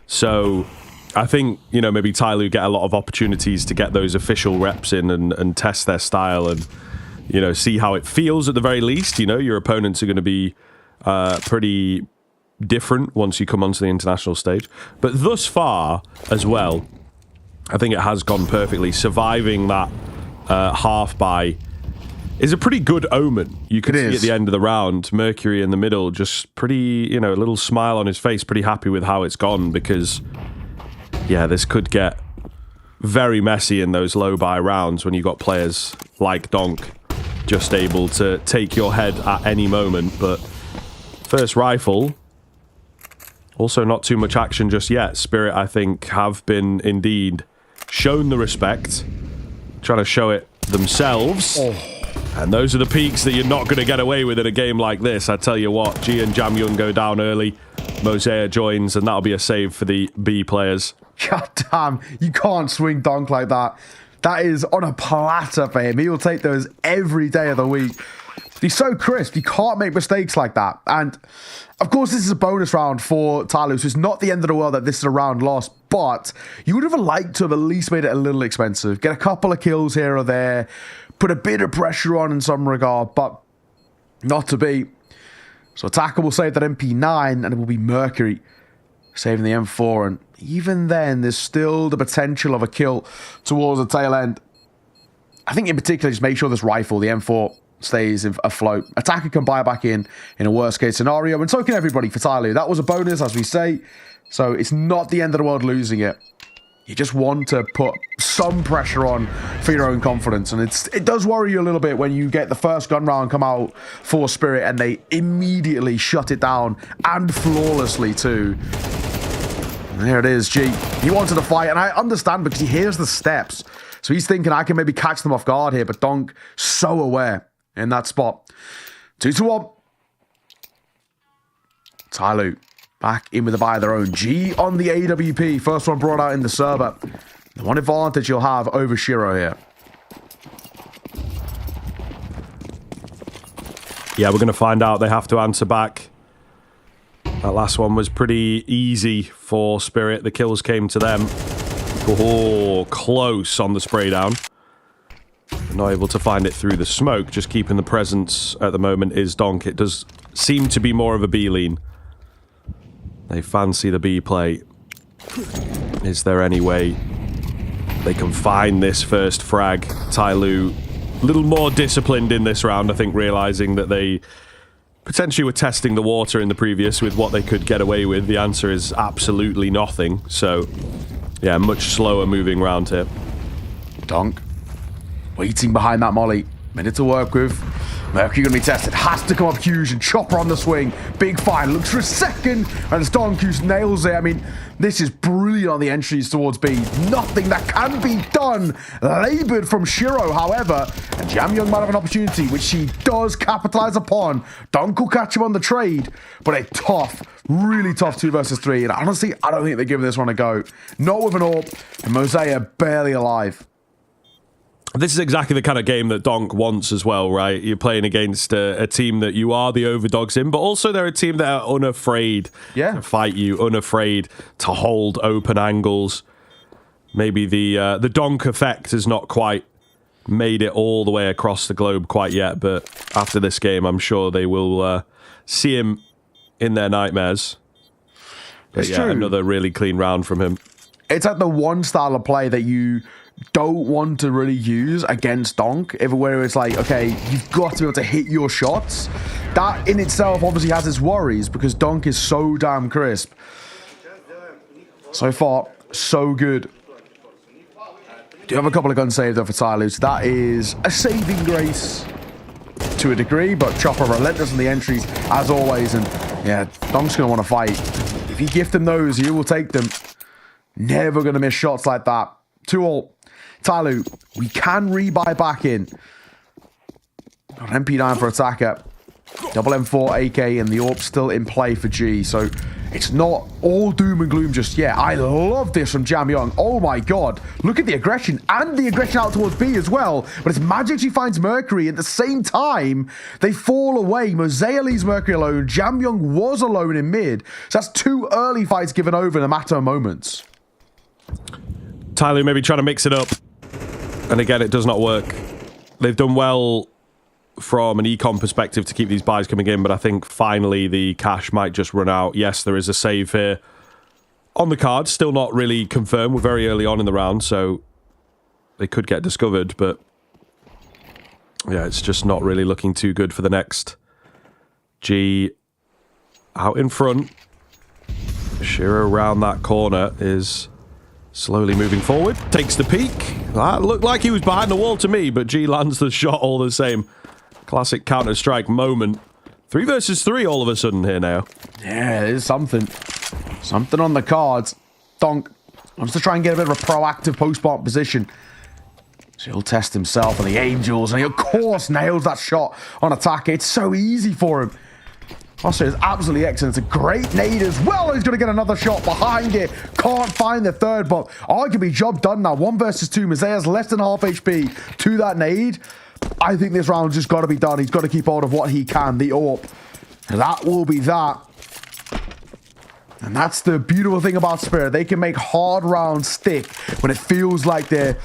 [SPEAKER 1] So I think, you know, maybe Tyloo get a lot of opportunities to get those official reps in and test their style and, you know, see how it feels at the very least. You know, your opponents are going to be pretty different once you come onto the international stage. But thus far as well, I think it has gone perfectly. Surviving that half by is a pretty good omen. You can see at the end of the round, Mercury in the middle, just pretty, you know, a little smile on his face, pretty happy with how it's gone, because yeah, this could get very messy in those low buy rounds when you've got players like Donk just able to take your head at any moment. But first rifle, also not too much action just yet. Spirit, I think, have been indeed shown the respect, trying to show it themselves. And those are the peaks that you're not going to get away with in a game like this. I tell you what, G and Jamyoung go down early. Mosea joins, and that'll be a save for the B players.
[SPEAKER 6] God damn, you can't swing Donk like that. That is on a platter for him. He will take those every day of the week. He's so crisp. You can't make mistakes like that. And of course, this is a bonus round for Tyloo, so it's not the end of the world that this is a round lost, but you would have liked to have at least made it a little expensive. Get a couple of kills here or there, put a bit of pressure on in some regard, but not to be. So Attacker will save that MP9, and it will be Mercury saving the M4, and even then, there's still the potential of a kill towards the tail end. I think in particular, just make sure this rifle, the M4, stays afloat. Attacker can buy back in a worst case scenario, and so can everybody for Tyloo. That was a bonus, as we say, so it's not the end of the world losing it. You just want to put some pressure on for your own confidence, and it does worry you a little bit when you get the first gun round come out for Spirit and they immediately shut it down, and flawlessly too. And there it is, G. He wanted to fight, and I understand because he hears the steps. So he's thinking, I can maybe catch them off guard here, but Donk, so aware in that spot. 2-1. Tyloo back in with a buy of their own. G on the AWP. First one brought out in the server. The one advantage you'll have over Shiro here.
[SPEAKER 1] Yeah, we're going to find out. They have to answer back. That last one was pretty easy for Spirit. The kills came to them. Oh, close on the spray down. Not able to find it through the smoke. Just keeping the presence at the moment is Donk. It does seem to be more of a B lean. They fancy the B play. Is there any way they can find this first frag? Tyloo, a little more disciplined in this round, I think, realizing that they potentially were testing the water in the previous with what they could get away with. The answer is absolutely nothing. So, yeah, much slower moving round here.
[SPEAKER 6] Donk waiting behind that molly. Minute to work with. Mercury going to be tested. Has to come up huge, and Chopper on the swing. Big fire. Looks for a second. And it's Donk who nails it. I mean, this is brilliant on the entries towards B. Nothing that can be done. Labored from Shiro, however. And Jamyoung might have an opportunity, which he does capitalize upon. Donk will catch him on the trade. But a tough, really tough 2 versus 3. And honestly, I don't think they're giving this one a go. Not with an AWP. And Mosaic barely alive.
[SPEAKER 1] This is exactly the kind of game that Donk wants as well, right? You're playing against a team that you are the overdogs in, but also they're a team that are unafraid to fight you, unafraid to hold open angles. Maybe the Donk effect has not quite made it all the way across the globe quite yet, but after this game, I'm sure they will see him in their nightmares. But
[SPEAKER 6] It's
[SPEAKER 1] yeah,
[SPEAKER 6] true.
[SPEAKER 1] another really clean round from him.
[SPEAKER 6] It's like the one style of play that you don't want to really use against Donk, everywhere it's like, okay, you've got to be able to hit your shots. That in itself obviously has its worries because Donk is so damn crisp. So far, so good. Do have a couple of guns saved though for Tyloo, so that is a saving grace to a degree, but Chopper relentless in the entries as always, and yeah, Donk's going to want to fight. If you gift him those, he will take them. Never going to miss shots like that. 2-all. Tyloo, we can rebuy back in. Got MP9 for attacker. Double M4 AK and the AWP still in play for G. So it's not all doom and gloom just yet. I love this from Jamyoung. Oh my god. Look at the aggression and the aggression out towards B as well. But it's magic she finds Mercury. At the same time, they fall away. Mosaic leaves Mercury alone. Jamyoung was alone in mid. So that's 2 early fights given over in a matter of moments.
[SPEAKER 1] Tyloo maybe trying to mix it up. And again, it does not work. They've done well from an econ perspective to keep these buys coming in, but I think finally the cash might just run out. Yes, there is a save here on the card. Still not really confirmed. We're very early on in the round, so they could get discovered, but yeah, it's just not really looking too good for the next. G out in front. Shiro around that corner is slowly moving forward. Takes the peek. That looked like he was behind the wall to me, but G lands the shot all the same. Classic Counter-Strike moment. 3 versus 3 all of a sudden here now.
[SPEAKER 6] Yeah, there's something. Something on the cards. Donk wants to try and get a bit of a proactive post-bomb position. So he'll test himself and the Angels, and he, of course, nails that shot on attack. It's so easy for him. Also, it's absolutely excellent. It's a great nade as well. He's going to get another shot behind it. Can't find the third, but arguably job done now. 1 versus 2. Mosai's less than half HP to that nade. I think this round's just got to be done. He's got to keep hold of what he can. The AWP. That will be that. And that's the beautiful thing about Spirit. They can make hard rounds stick when it feels like they're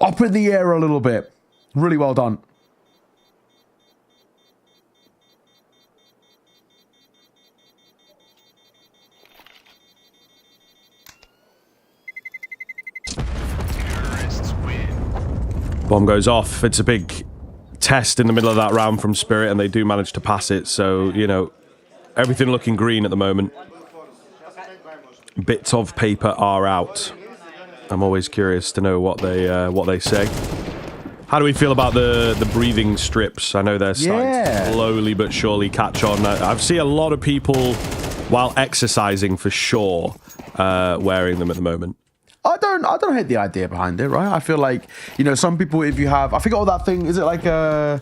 [SPEAKER 6] up in the air a little bit. Really well done.
[SPEAKER 1] Bomb goes off. It's a big test in the middle of that round from Spirit, and they do manage to pass it. So, you know, everything looking green at the moment. Bits of paper are out. I'm always curious to know what they say. How do we feel about the breathing strips? I know they're starting to slowly but surely catch on. I've seen a lot of people, while exercising for sure, wearing them at the moment.
[SPEAKER 6] I don't hate the idea behind it, right? I feel like, you know, some people, if you have, I forget what that thing, is it like a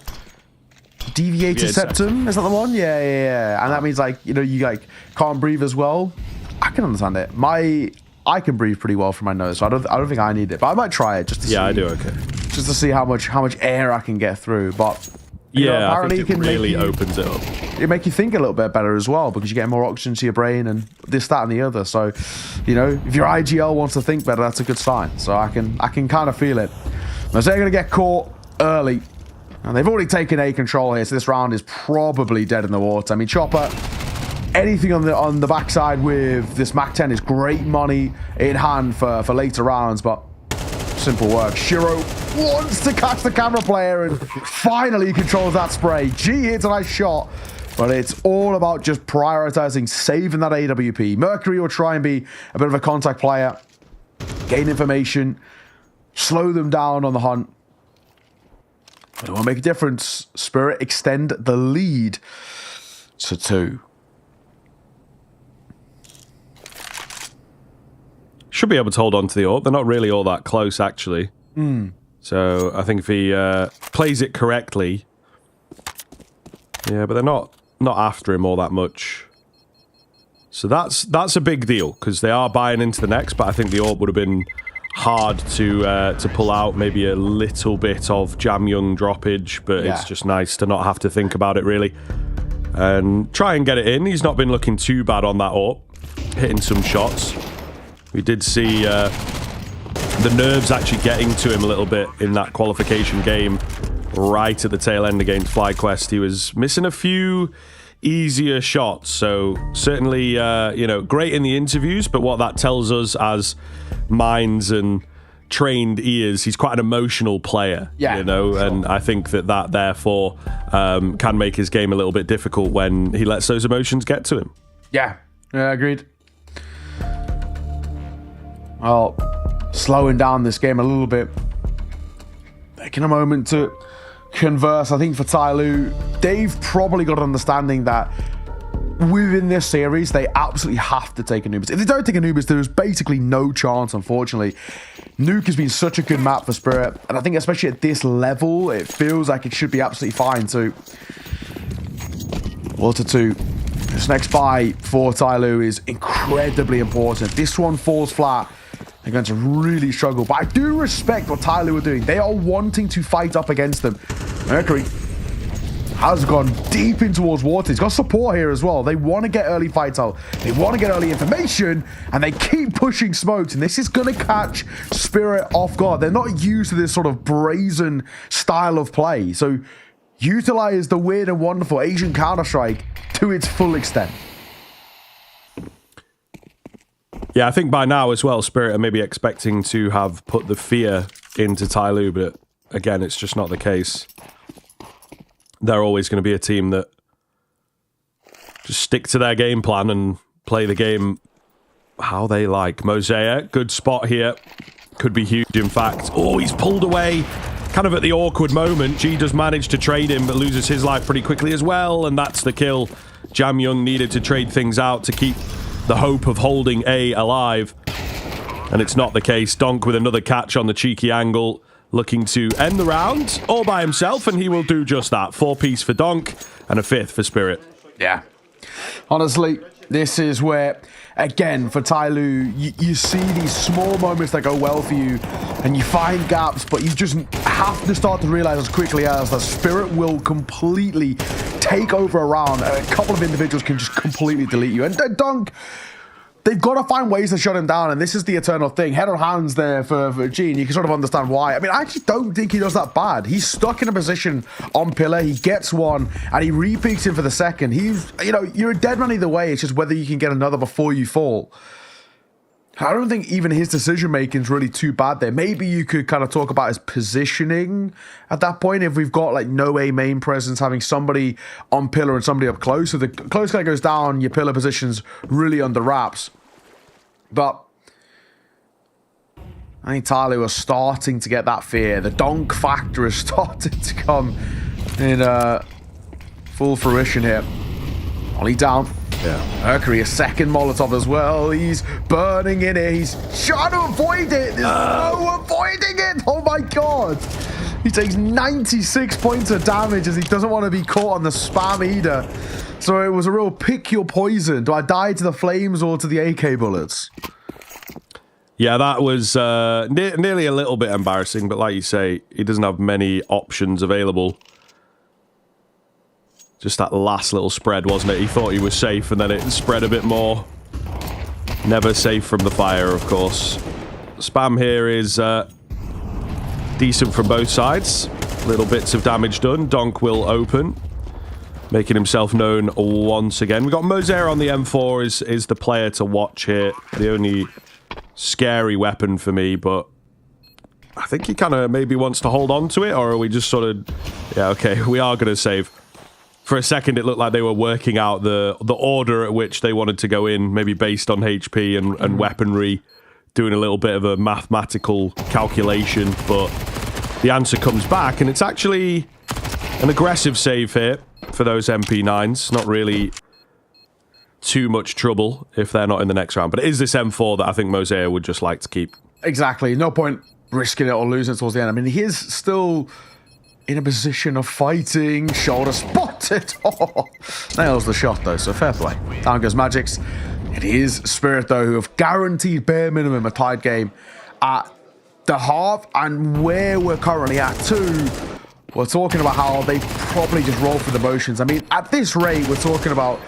[SPEAKER 6] deviated septum? Is that the one? Yeah. And that means, like, you know, you like can't breathe as well. I can understand it. I can breathe pretty well from my nose, so I don't think I need it. But I might try it just to see.
[SPEAKER 1] Yeah, I do, okay.
[SPEAKER 6] Just to see how much air I can get through. But you know, apparently
[SPEAKER 1] I think it really opens it up.
[SPEAKER 6] It make you think a little bit better as well, because you get more oxygen to your brain and this, that, and the other. So, you know, if your IGL wants to think better, that's a good sign. So I can kind of feel it. But they're going to get caught early. And they've already taken A control here, so this round is probably dead in the water. I mean, Chopper, anything on the backside with this Mac 10 is great money in hand for later rounds, but simple work. Shiro wants to catch the camera player and finally controls that spray. G hits a nice shot, but it's all about just prioritizing saving that AWP. Mercury will try and be a bit of a contact player, gain information, slow them down on the hunt. But it won't make a difference. Spirit extend the lead to 2.
[SPEAKER 1] Should be able to hold on to the AWP. They're not really all that close, actually. So I think if he plays it correctly, yeah, but they're not after him all that much. So that's a big deal, because they are buying into the next. But I think the AWP would have been hard to pull out. Maybe a little bit of Jam Young droppage, but it's just nice to not have to think about it really, and try and get it in. He's not been looking too bad on that AWP, hitting some shots. We did see the nerves actually getting to him a little bit in that qualification game right at the tail end against FlyQuest. He was missing a few easier shots, so certainly, you know, great in the interviews, but what that tells us as minds and trained ears, he's quite an emotional player, you know, and I think that therefore can make his game a little bit difficult when he lets those emotions get to him.
[SPEAKER 6] Yeah, agreed. Well, slowing down this game a little bit. Taking a moment to converse. I think for Tyloo, they've probably got an understanding that within this series, they absolutely have to take Anubis. If they don't take Anubis, there's basically no chance, unfortunately. Nuke has been such a good map for Spirit, and I think especially at this level, it feels like it should be absolutely fine too. Water 2. This next buy for Tyloo is incredibly important. If this one falls flat, they're going to really struggle. But I do respect what Tyloo are doing. They are wanting to fight up against them. Mercury has gone deep in towards water. He's got support here as well. They want to get early fights out. They want to get early information, and they keep pushing smokes. And this is going to catch Spirit off guard. They're not used to this sort of brazen style of play. So utilize the weird and wonderful Asian Counter-Strike to its full extent.
[SPEAKER 1] Yeah, I think by now as well, Spirit are maybe expecting to have put the fear into Tyloo, but again, it's just not the case. They're always going to be a team that just stick to their game plan and play the game how they like. Mosaic, good spot here. Could be huge, in fact. Oh, he's pulled away kind of at the awkward moment. G does manage to trade him, but loses his life pretty quickly as well, and that's the kill. Jam Young needed to trade things out to keep the hope of holding A alive, and it's not the case. Donk with another catch on the cheeky angle, looking to end the round all by himself, and he will do just that. 4-piece for Donk and a 5th for Spirit.
[SPEAKER 6] Yeah. Honestly, this is where, again, for Tyloo, you see these small moments that go well for you, and you find gaps, but you just have to start to realize as quickly as that Spirit will completely take over a round, and a couple of individuals can just completely delete you. And Donk, they've got to find ways to shut him down, and this is the eternal thing. Head on hands there for Gene. You can sort of understand why. I mean, I actually don't think he does that bad. He's stuck in a position on pillar. He gets one, and he repeats him for the second. He's, you know, you're a dead man either way. It's just whether you can get another before you fall. I don't think even his decision-making is really too bad there. Maybe you could kind of talk about his positioning at that point. If we've got like no A main presence, having somebody on pillar and somebody up close. So the close guy goes down, your pillar position's really under wraps. But I think Tyler was starting to get that fear. The donk factor is starting to come in full fruition here. Ollie down. Yeah. Mercury, a second Molotov as well. He's burning in it. He's trying to avoid it. There's no avoiding it. Oh my god. He takes 96 points of damage as he doesn't want to be caught on the spam either. So it was a real pick your poison. Do I die to the flames or to the AK bullets?
[SPEAKER 1] Yeah, that was nearly a little bit embarrassing, but like you say, he doesn't have many options available. Just that last little spread, wasn't it? He thought he was safe, and then it spread a bit more. Never safe from the fire, of course. Spam here is decent from both sides. Little bits of damage done. Donk will open, making himself known once again. We got Moser on the M4 is the player to watch here. The only scary weapon for me, but I think he kind of maybe wants to hold on to it, or are we just sort of... Yeah, okay, we are going to save. For a second, it looked like they were working out the order at which they wanted to go in, maybe based on HP and weaponry, doing a little bit of a mathematical calculation, but the answer comes back, and it's actually an aggressive save here for those MP9s. Not really too much trouble if they're not in the next round, but it is this M4 that I think Moser would just like to keep.
[SPEAKER 6] Exactly. No point risking it or losing it towards the end. I mean, he is still in a position of fighting. Shoulder spotted. Oh, nails the shot, though, so fair play. Down goes Magix. It is Spirit, though, who have guaranteed bare minimum a tied game at the half, and where we're currently at, too. We're talking about how they probably just roll through the motions. I mean, at this rate, we're talking about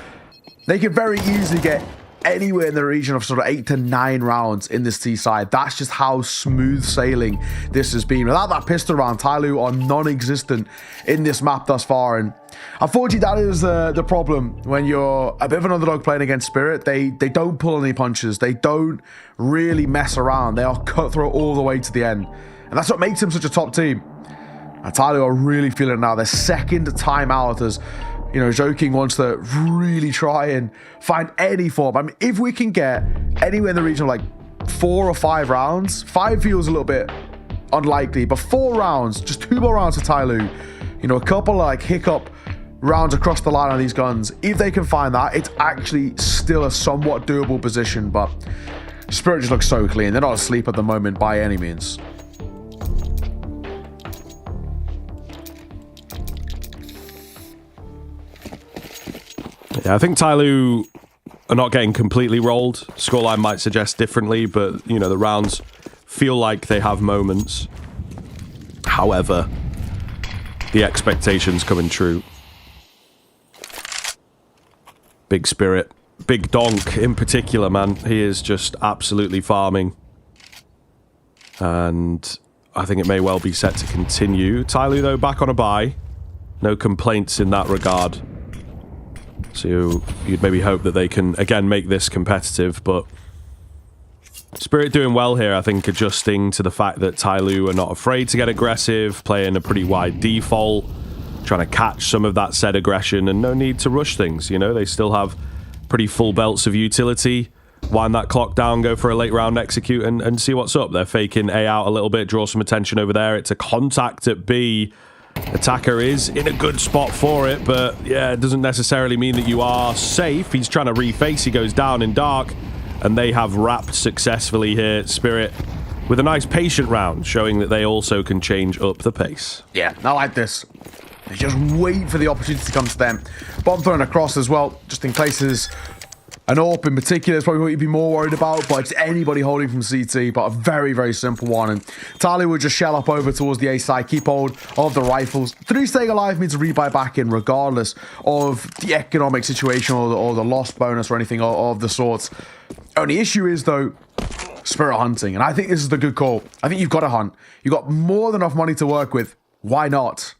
[SPEAKER 6] they could very easily get anywhere in the region of sort of 8 to 9 rounds in this T side. That's just how smooth sailing this has been. Without that pistol round, Tyloo are non-existent in this map thus far. And unfortunately, that is the problem when you're a bit of an underdog playing against Spirit. They don't pull any punches. They don't really mess around. They are cutthroat all the way to the end. And that's what makes them such a top team. And Tyloo are really feeling it now. Their second time out as, you know, Joking wants to really try and find any form. I mean, if we can get anywhere in the region of like 4 or 5 rounds, 5 feels a little bit unlikely, but 4 rounds, just 2 more rounds for Tyloo, you know, a couple of like hiccup rounds across the line on these guns. If they can find that, it's actually still a somewhat doable position, but Spirit just looks so clean. They're not asleep at the moment by any means.
[SPEAKER 1] Yeah, I think Tyloo are not getting completely rolled. Scoreline might suggest differently, but, you know, the rounds feel like they have moments. However, the expectations coming true. Big Spirit. Big Donk in particular, man. He is just absolutely farming. And I think it may well be set to continue. Tyloo, though, back on a bye. No complaints in that regard. So you'd maybe hope that they can, again, make this competitive, but Spirit doing well here, I think, adjusting to the fact that Tyloo are not afraid to get aggressive, playing a pretty wide default, trying to catch some of that said aggression, and no need to rush things, you know? They still have pretty full belts of utility. Wind that clock down, go for a late round execute, and see what's up. They're faking A out a little bit, draw some attention over there. It's a contact at B. Attacker is in a good spot for it, but yeah, it doesn't necessarily mean that you are safe. He's trying to reface. He goes down in dark, and they have wrapped successfully here. Spirit with a nice patient round, showing that they also can change up the pace.
[SPEAKER 6] Yeah, I like this. They just wait for the opportunity to come to them. Bomb thrown across as well, just in cases. An AWP in particular is probably what you'd be more worried about, but it's anybody holding from CT, but a very, very simple one. And Tali would just shell up over towards the A side, keep hold of the rifles. 3 staying alive means a rebuy back in, regardless of the economic situation or the loss bonus or anything of the sorts. Only issue is, though, Spirit hunting. And I think this is the good call. I think you've got to hunt. You've got more than enough money to work with. Why not?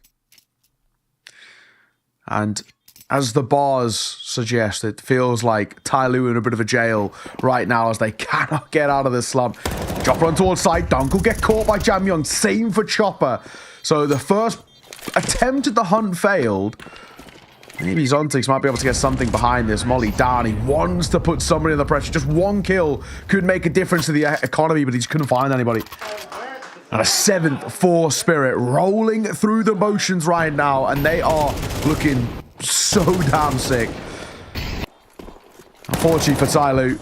[SPEAKER 6] And as the bars suggest, it feels like Ty Lue in a bit of a jail right now as they cannot get out of this slump. Drop run towards side. Dunk will get caught by Jam Young. Same for Chopper. So the first attempt at the hunt failed. Maybe Zontix might be able to get something behind this. Molly down. He wants to put somebody under pressure. Just one kill could make a difference to the economy, but he just couldn't find anybody. And a 7th for Spirit, rolling through the motions right now, and they are looking so damn sick. Unfortunately for Ty Lue,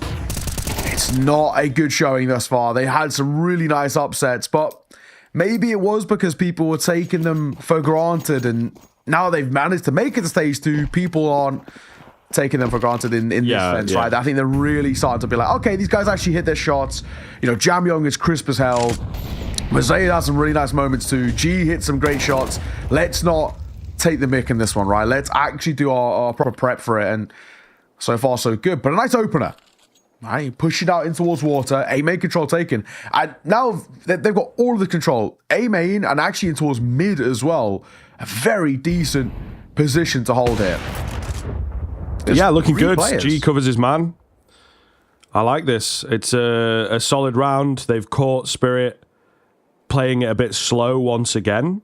[SPEAKER 6] it's not a good showing thus far. They had some really nice upsets, but maybe it was because people were taking them for granted, and now they've managed to make it to stage 2. People aren't taking them for granted in this sense, right? I think they're really starting to be like, okay, these guys actually hit their shots. You know, Jam Young is crisp as hell. Mosaic has some really nice moments too. G hit some great shots. Let's not take the mick in this one, right? Let's actually do our proper prep for it. And so far, so good. But a nice opener. Right, pushing out in towards water. A main control taken. And now they've got all of the control. A main and actually in towards mid as well. A very decent position to hold here.
[SPEAKER 1] Yeah, looking good. G covers his man. I like this. It's a solid round. They've caught Spirit playing it a bit slow once again.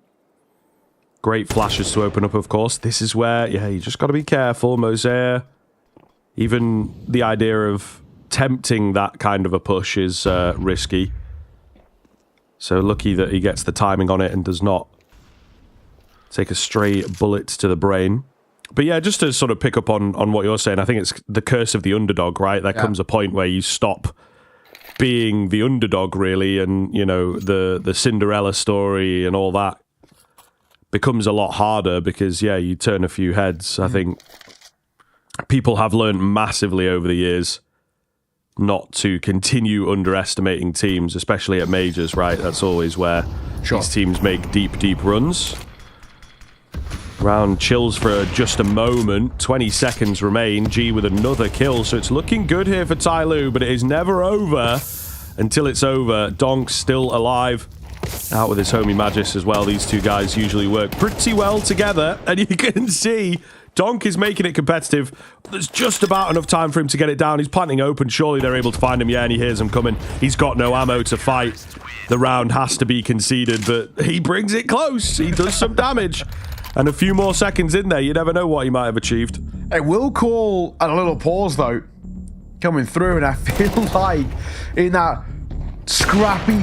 [SPEAKER 1] Great flashes to open up, of course. This is where, you just got to be careful. Mosaic, even the idea of tempting that kind of a push is risky. So lucky that he gets the timing on it and does not take a stray bullet to the brain. But yeah, just to sort of pick up on what you're saying, I think it's the curse of the underdog, right? There comes a point where you stop being the underdog, really, and, you know, the Cinderella story and all that becomes a lot harder because, you turn a few heads. I think people have learned massively over the years not to continue underestimating teams, especially at majors, right? That's always where these teams make deep runs. Round chills for just a moment. 20 seconds remain. G with another kill. So it's looking good here for Ty Lue, but it is never over until it's over. Donk's still alive. Out with his homie Magis as well. These two guys usually work pretty well together. And you can see Donk is making it competitive. There's just about enough time for him to get it down. He's planting open. Surely they're able to find him. Yeah, and he hears him coming. He's got no ammo to fight. The round has to be conceded, but he brings it close. He does some damage. And a few more seconds in there, you never know what he might have achieved.
[SPEAKER 6] It will call a little pause, though, coming through. And I feel like in that scrappy,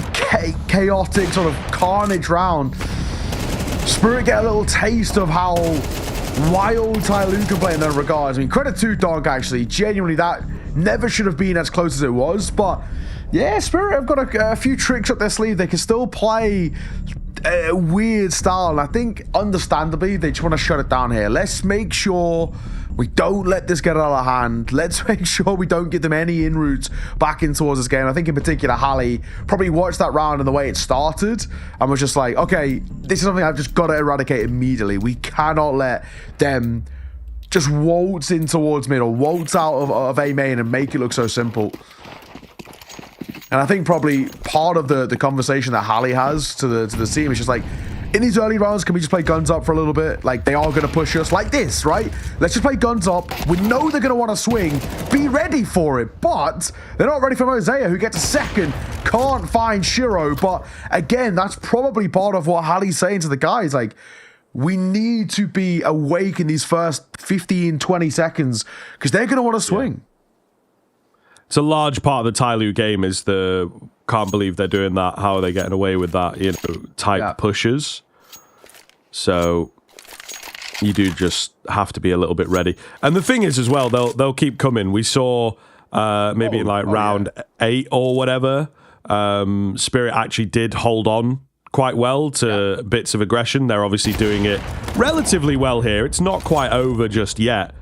[SPEAKER 6] chaotic sort of carnage round, Spirit get a little taste of how wild Ty Lue can play in that regards. I mean, credit to Donk, actually. Genuinely, that never should have been as close as it was. But, yeah, Spirit have got a few tricks up their sleeve. They can still play a weird style, and I think understandably they just want to shut it down here. Let's make sure we don't let this get out of hand. Let's make sure we don't give them any in-routes back in towards this game. I think in particular Hallie probably watched that round and the way it started and was just like, okay, this is something I've just got to eradicate immediately. We cannot let them just waltz in towards mid or waltz out of A main and make it look so simple. And I think probably part of the conversation that Hallie has to the team is just like, in these early rounds, can we just play guns up for a little bit? Like, they are going to push us like this, right? Let's just play guns up. We know they're going to want to swing. Be ready for it. But they're not ready for Mosaic, who gets a second. Can't find Shiro. But again, that's probably part of what Hallie's saying to the guys. Like, we need to be awake in these first 15, 20 seconds because they're going to want to swing.
[SPEAKER 1] It's a large part of the Ty Lue game is the can't believe they're doing that. How are they getting away with that? You know, type pushes. So you do just have to be a little bit ready. And the thing is, as well, they'll keep coming. We saw maybe in like round 8 or whatever, Spirit actually did hold on quite well to bits of aggression. They're obviously doing it relatively well here. It's not quite over just yet,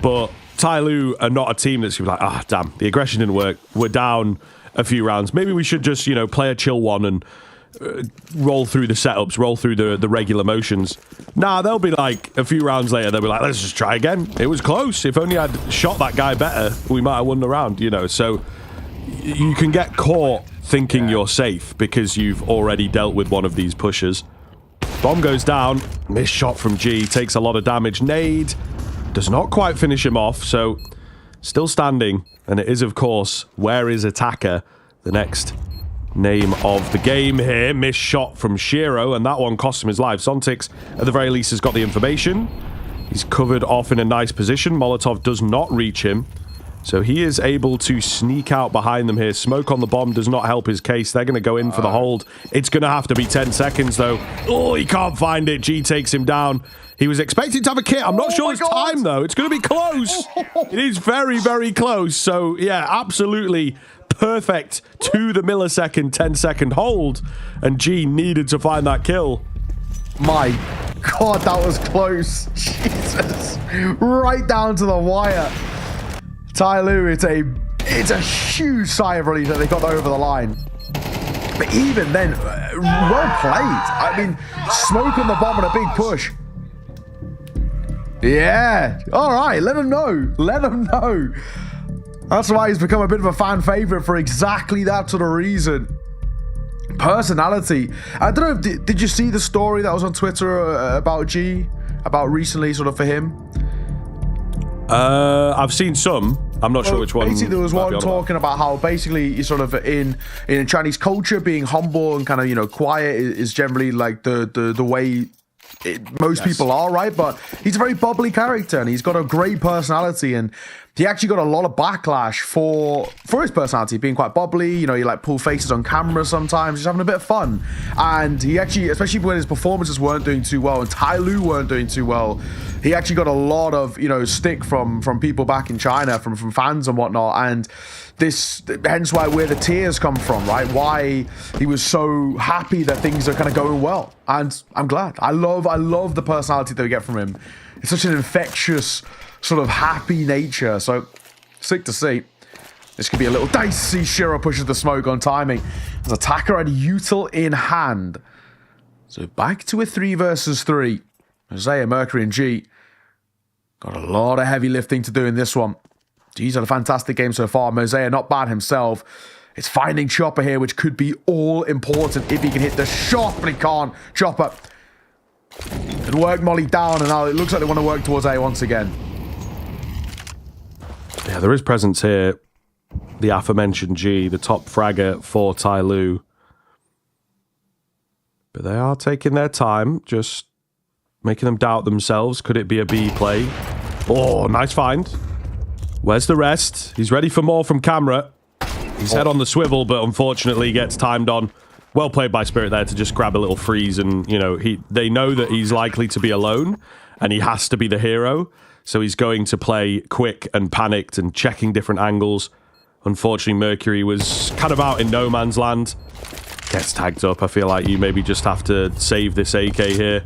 [SPEAKER 1] but Ty Lue are not a team that's like, damn, the aggression didn't work. We're down a few rounds. Maybe we should just, play a chill one and roll through the setups, roll through the regular motions. Nah, they'll be like, a few rounds later, they'll be like, let's just try again. It was close. If only I'd shot that guy better, we might have won the round, So you can get caught thinking you're safe because you've already dealt with one of these pushers. Bomb goes down. Missed shot from G. Takes a lot of damage. Nade Does not quite finish him off, so still standing. And it is, of course, where is Attacker? The next name of the game here. Missed shot from Shiro, and that one cost him his life. Sontix, at the very least, has got the information. He's covered off in a nice position. Molotov does not reach him. So he is able to sneak out behind them here. Smoke on the bomb does not help his case. They're going to go in for the hold. It's going to have to be 10 seconds, though. Oh, he can't find it. G takes him down. He was expecting to have a kit. I'm not sure it's time, though. It's going to be close. It is very, very close. So, yeah, absolutely perfect to the millisecond, 10-second hold. And G needed to find that kill.
[SPEAKER 6] My God, that was close. Jesus. Right down to the wire. Tyloo, it's a huge sigh of relief that they got over the line. But even then, well played. I mean, smoke on the bomb and a big push. Yeah. All right, let him know. Let him know. That's why he's become a bit of a fan favorite for exactly that sort of reason. Personality. I don't know, did you see the story that was on Twitter about G? About recently, sort of, for him?
[SPEAKER 1] I've seen some. I'm not sure which one.
[SPEAKER 6] Basically, there was one talking about how basically you're sort of in Chinese culture, being humble and kind of, you know, quiet is generally like the way most people are, right? But he's a very bubbly character and he's got a great personality, and he actually got a lot of backlash for his personality, being quite bubbly. You know, he like pull faces on camera sometimes, just having a bit of fun. And he actually, especially when his performances weren't doing too well and Tyloo weren't doing too well, he actually got a lot of, you know, stick from people back in China, from fans and whatnot. And this, hence where the tears come from, right? Why he was so happy that things are kind of going well. And I'm glad. I love the personality that we get from him. It's such an infectious, sort of happy nature. So sick to see. This could be a little dicey. Shiro pushes the smoke on timing. As Attacker had Util in hand. So back to a 3 versus 3. Mosaic, Mercury, and G. Got a lot of heavy lifting to do in this one. G's had a fantastic game so far. Mosaic not bad himself. It's finding Chopper here, which could be all important if he can hit the shot, but he can't. Chopper. It worked Molly down, and now it looks like they want to work towards A once again.
[SPEAKER 1] Yeah, there is presence here. The aforementioned G, the top fragger for Tyloo. But they are taking their time, just making them doubt themselves. Could it be a B play? Oh, nice find. Where's the rest? He's ready for more from camera. His head on the swivel, but unfortunately gets timed on. Well played by Spirit there to just grab a little freeze, and, you know, they know that he's likely to be alone, and he has to be the hero. So he's going to play quick and panicked and checking different angles. Unfortunately, Mercury was kind of out in no man's land. Gets tagged up. I feel like you maybe just have to save this AK here,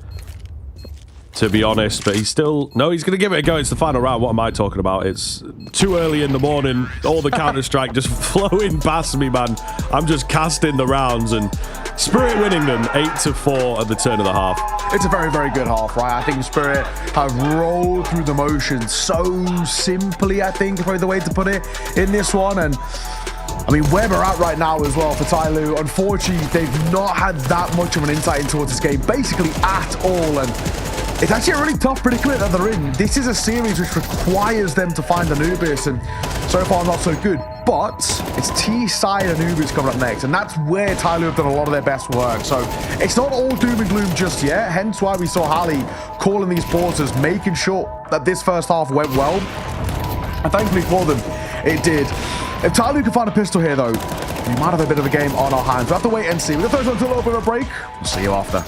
[SPEAKER 1] to be honest. But he's still... No, he's going to give it a go. It's the final round. What am I talking about? It's too early in the morning. All the Counter-Strike just flowing past me, man. I'm just casting the rounds, and Spirit winning them 8-4 at the turn of the half.
[SPEAKER 6] It's a very, very good half, right? I think Spirit have rolled through the motions so simply, I think, is probably the way to put it in this one. And I mean, where we're at right now as well for Tyloo, unfortunately, they've not had that much of an insight into this game, basically at all. And it's actually a really tough predicament that they're in. This is a series which requires them to find Anubis, and so far not so good. But it's T-side Anubis coming up next, and that's where Tyloo have done a lot of their best work. So it's not all doom and gloom just yet, hence why we saw Halley calling these quarters, making sure that this first half went well. And thankfully for them, it did. If Tyloo can find a pistol here, though, we might have a bit of a game on our hands. We'll have to wait and see. We're going to throw a little bit of a break. We'll see you after.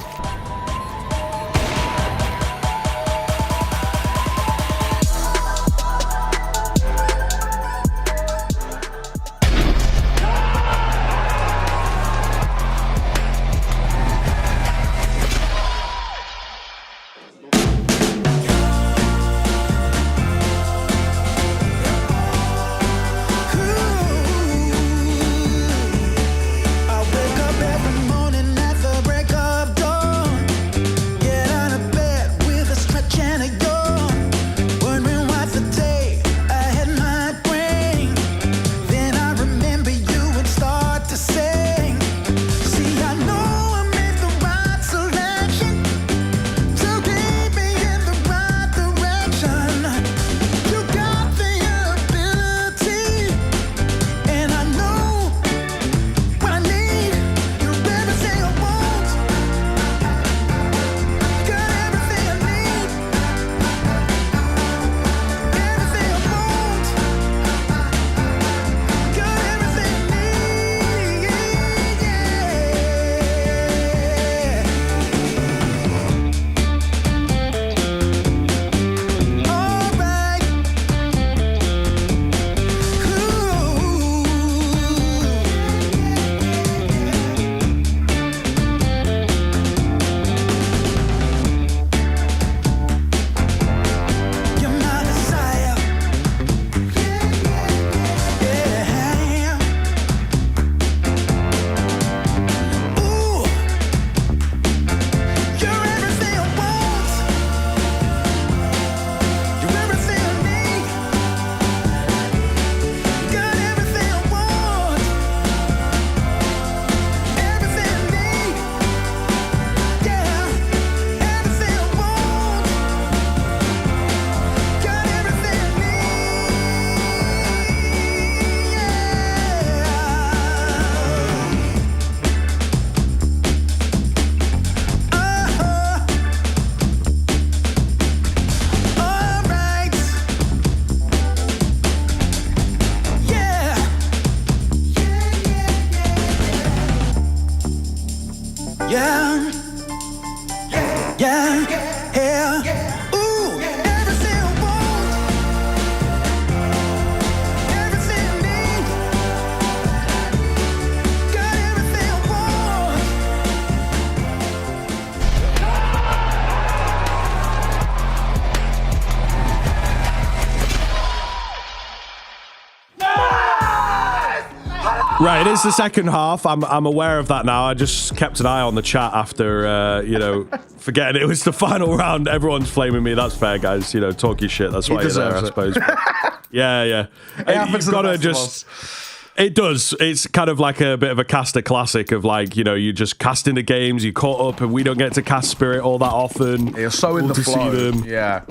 [SPEAKER 14] Every morning at the break of dawn.
[SPEAKER 7] Yeah. Yeah. Yeah. Ooh. Everything I want. Everything I need. Got everything I want.
[SPEAKER 1] Right, it is the second half. I'm aware of that now. I just kept an eye on the chat after, forgetting it was the final round. Everyone's flaming me. That's fair, guys. Talk your shit. That's why you're there, I suppose. Yeah. You've got to just... It does. It's kind of like a bit of a caster classic of you just cast into games, you caught up, and we don't get to cast Spirit all that often.
[SPEAKER 6] You're so in the flow.
[SPEAKER 1] Yeah,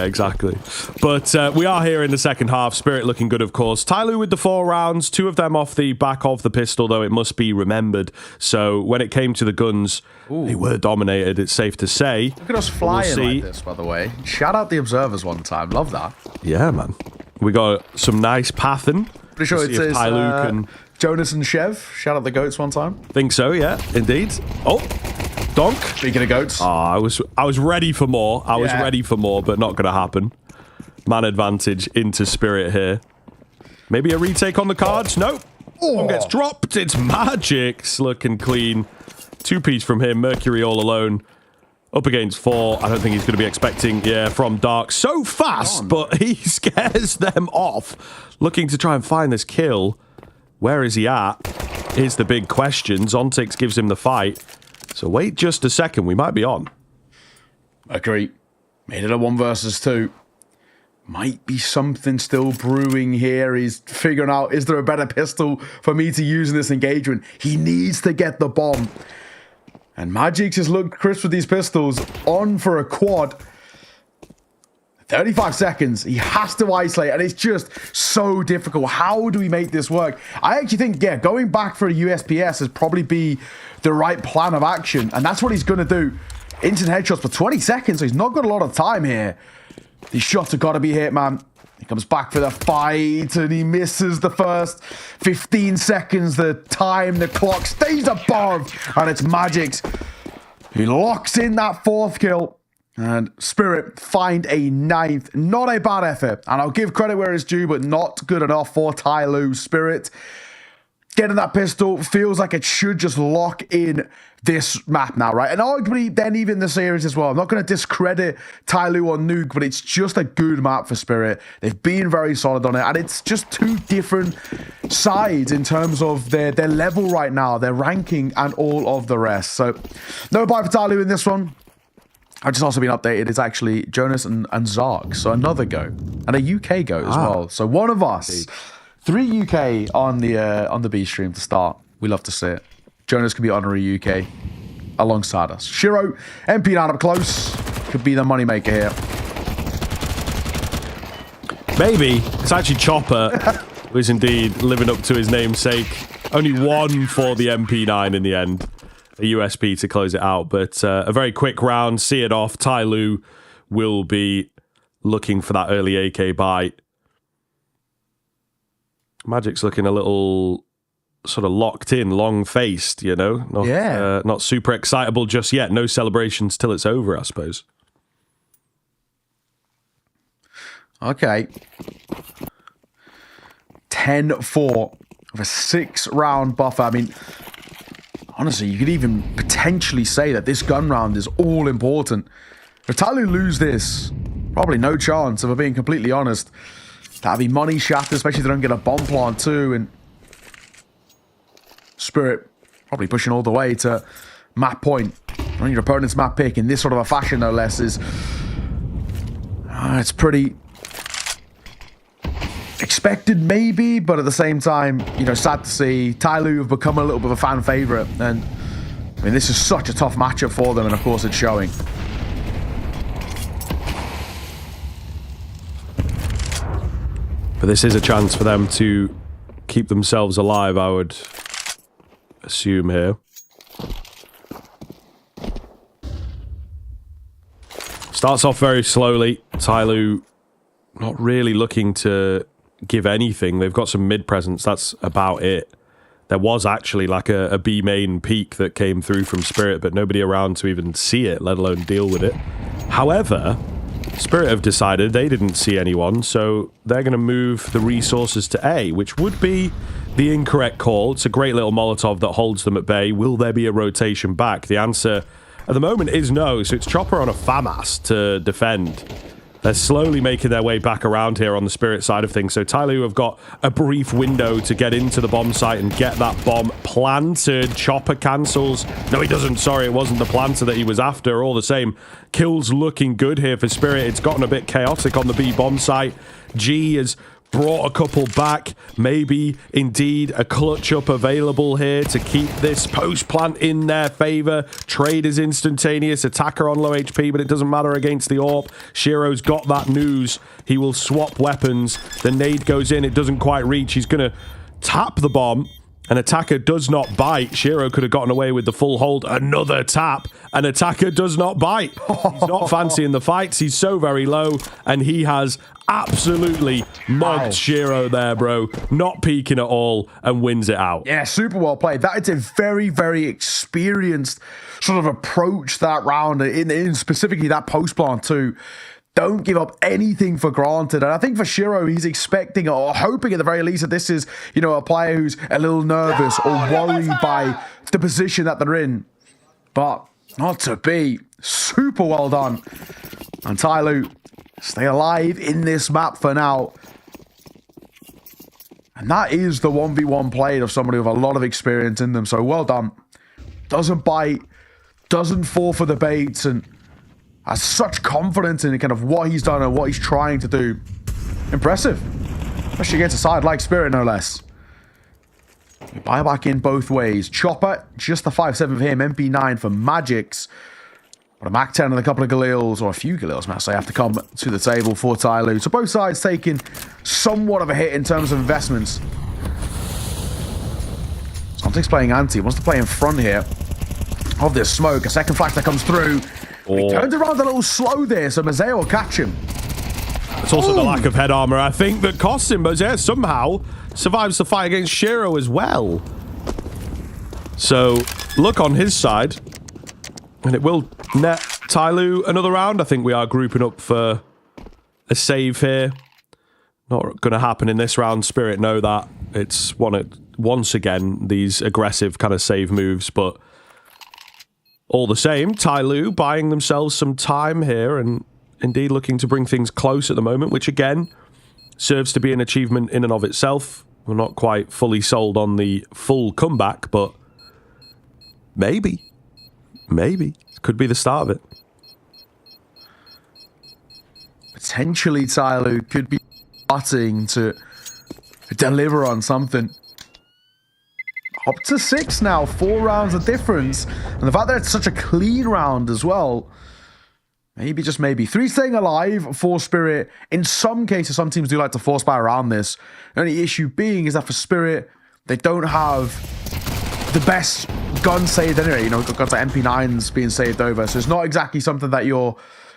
[SPEAKER 1] exactly. But we are here in the second half. Spirit looking good, of course. Tyloo with the 4 rounds, 2 of them off the back of the pistol, though it must be remembered. So when it came to the guns, they were dominated, it's safe to say.
[SPEAKER 6] Look at us flying like this, by the way. Shout out the observers one time. Love that.
[SPEAKER 1] Yeah, man. We got some nice pathing.
[SPEAKER 6] Pretty sure it says Jonas and Chev. Shout out the goats one time.
[SPEAKER 1] Think so, yeah, indeed. Oh, donk.
[SPEAKER 6] Speaking of goats.
[SPEAKER 1] Oh, I was ready for more. I was ready for more, but not going to happen. Man advantage into Spirit here. Maybe a retake on the cards? Nope. One gets dropped. It's Magic's looking clean. 2-piece from him. Mercury all alone. Up against 4. I don't think he's going to be expecting, from Dark so fast, but he scares them off. Looking to try and find this kill. Where is he at? Is the big question. Zontix gives him the fight. So wait just a second. We might be on.
[SPEAKER 6] Mercury made it a 1 versus 2. Might be something still brewing here. He's figuring out, is there a better pistol for me to use in this engagement? He needs to get the bomb. And Magic's has looked crisp with these pistols. On for a quad. 35 seconds. He has to isolate, and it's just so difficult. How do we make this work? I actually think, going back for a USPS is probably be the right plan of action, and that's what he's going to do. Instant headshots for 20 seconds, so he's not got a lot of time here. These shots have got to be hit, man. He comes back for the fight, and he misses the first 15 seconds. The time, the clock stays above, and it's Magic's who locks in that 4th kill. And Spirit find a 9th. Not a bad effort. And I'll give credit where it's due, but not good enough for Tyloo. Spirit getting that pistol feels like it should just lock in this map now, right? And arguably then even the series as well. I'm not going to discredit Tyloo or Nuke, but it's just a good map for Spirit. They've been very solid on it, and it's just 2 different sides in terms of their level right now, their ranking, and all of the rest. So no buy for Tyloo in this one. I've just also been updated. It's actually Jonas and Zark, so another go, and a UK go as well. So one of us, 3 UK on the B stream to start. We love to see it. Jonas could be honorary UK alongside us. Shiro, MP9 up close, could be the moneymaker here.
[SPEAKER 1] Maybe it's actually Chopper, who is indeed living up to his namesake. Only 1 for the MP9 in the end. A USP to close it out, but a very quick round. See it off. Tyloo will be looking for that early AK bite. Magic's looking a little sort of locked in, long-faced, not super excitable just yet. No celebrations till it's over, I suppose.
[SPEAKER 6] Okay. 10-4 with a 6-round buffer. I mean, honestly, you could even potentially say that this gun round is all important. If Tyloo lose this, probably no chance, if I'm being completely honest. That'd be money shattered, especially if they don't get a bomb plant too. And Spirit probably pushing all the way to map point. On your opponent's map pick in this sort of a fashion, no less, is it's pretty expected maybe, but at the same time, sad to see. Tyloo have become a little bit of a fan favorite, and I mean, this is such a tough matchup for them, and of course it's showing.
[SPEAKER 1] But this is a chance for them to keep themselves alive, I would assume here. Starts off very slowly. Tyloo not really looking to give anything. They've got some mid presence. That's about it. there was actually like a B main peak that came through from Spirit, but nobody around to even see it, let alone deal with it. However, Spirit have decided they didn't see anyone, so they're going to move the resources to A, which would be the incorrect call. It's a great little Molotov that holds them at bay. Will there be a rotation back? The answer at the moment is no, so it's Chopper on a FAMAS to defend. They're slowly making their way back around here on the Spirit side of things. So Tyloo have got a brief window to get into the bomb site and get that bomb planted. Chopper cancels. No, he doesn't. Sorry, it wasn't the planter that he was after. All the same, kills looking good here for Spirit. It's gotten a bit chaotic on the B bomb site. G has brought a couple back. Maybe indeed a clutch up available here to keep this post plant in their favor. Trade is instantaneous. Attacker on low HP, but it doesn't matter against the AWP. Shiro's got that news. He will swap weapons. The nade goes in. It doesn't quite reach. He's going to tap the bomb. An Attacker does not bite. Shiro could have gotten away with the full hold. Another tap. An Attacker does not bite. He's not fancy in the fights. He's so very low, and he has absolutely mugged Shiro there, bro. Not peeking at all, and wins it out.
[SPEAKER 6] Yeah, super well played. That is a very, very experienced sort of approach that round, in specifically that post plant too. Don't give up anything for granted. And I think for Shiro, he's expecting or hoping at the very least that this is, you know, a player who's a little nervous or worried by the position that they're in. But not to be. Super well done. And Tyloo stay alive in this map for now. And that is the 1v1 played of somebody with a lot of experience in them. So well done. Doesn't bite. Doesn't fall for the baits. And has such confidence in kind of what he's done and what he's trying to do. Impressive. Especially against a side like Spirit, no less. We buy back in both ways. Chopper, just the 5-7 for him. MP9 for Magics. But a Mac 10 and a couple of Galils, or a few Galils, I say, have to come to the table for Tyloo. So both sides taking somewhat of a hit in terms of investments. Something's playing anti. Wants to play in front here of this smoke. A second flash that comes through. He turned around a little slow there, so Mazeo will catch him.
[SPEAKER 1] It's also the lack of head armor, I think, that costs him. Mazeo somehow survives the fight against Shiro as well. So, look on his side. And it will net Tyloo another round. I think we are grouping up for a save here. Not going to happen in this round. Spirit know that. It's once again these aggressive kind of save moves, but all the same, Tyloo buying themselves some time here and indeed looking to bring things close at the moment, which again serves to be an achievement in and of itself. We're not quite fully sold on the full comeback, but maybe. Maybe. Could be the start of it.
[SPEAKER 6] Potentially Tyloo could be starting to deliver on something. Up to 6 now, 4 rounds of difference. And the fact that it's such a clean round as well. Maybe, just maybe. 3 staying alive for Spirit. In some cases, some teams do like to force buy around this. The only issue being is that for Spirit, they don't have the best gun saved anyway. You know, guns like MP9s being saved over. So it's not exactly something that you're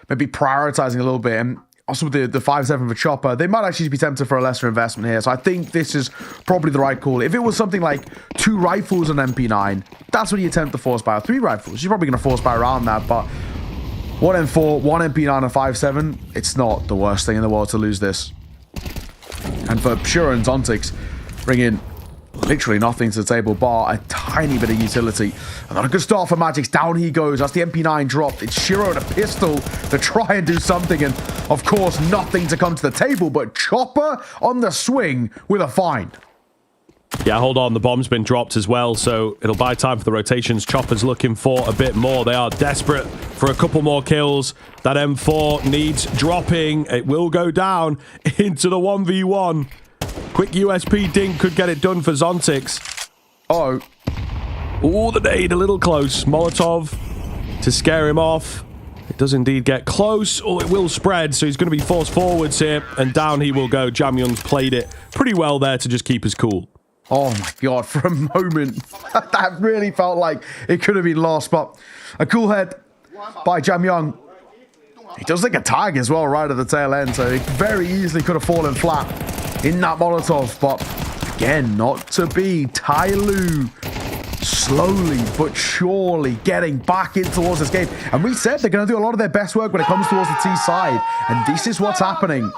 [SPEAKER 6] maybe prioritizing a little bit. And also with the 5-7 for Chopper, they might actually be tempted for a lesser investment here. So I think this is probably the right call. If it was something like 2 rifles and MP9, that's when you attempt to force buy. 3 rifles, you're probably going to force buy around that. But 1 M4, 1 MP9 and 5-7, it's not the worst thing in the world to lose this. And for Shiro and Zontix, bring in literally nothing to the table bar a tiny bit of utility. And not a good start for Magix. Down he goes. That's the MP9 dropped. It's Shiro and a pistol to try and do something. And of course, nothing to come to the table, but Chopper on the swing with a find.
[SPEAKER 1] Yeah, hold on. The bomb's been dropped as well, so it'll buy time for the rotations. Chopper's looking for a bit more. They are desperate for a couple more kills. That M4 needs dropping. It will go down into the 1v1. Quick USP dink could get it done for Zontix.
[SPEAKER 6] Oh,
[SPEAKER 1] the nade a little close. Molotov to scare him off. It does indeed get close. Oh, it will spread, so he's going to be forced forwards here, and down he will go. Jamyoung's played it pretty well there to just keep us cool.
[SPEAKER 6] Oh my god, for a moment, that really felt like it could have been lost, but a cool head by Jamyoung. He does like a tag as well right at the tail end, so he very easily could have fallen flat in that Molotov, but again, not to be. Tyloo slowly but surely getting back in towards this game. And we said they're going to do a lot of their best work when it comes towards the T side. And this is what's happening.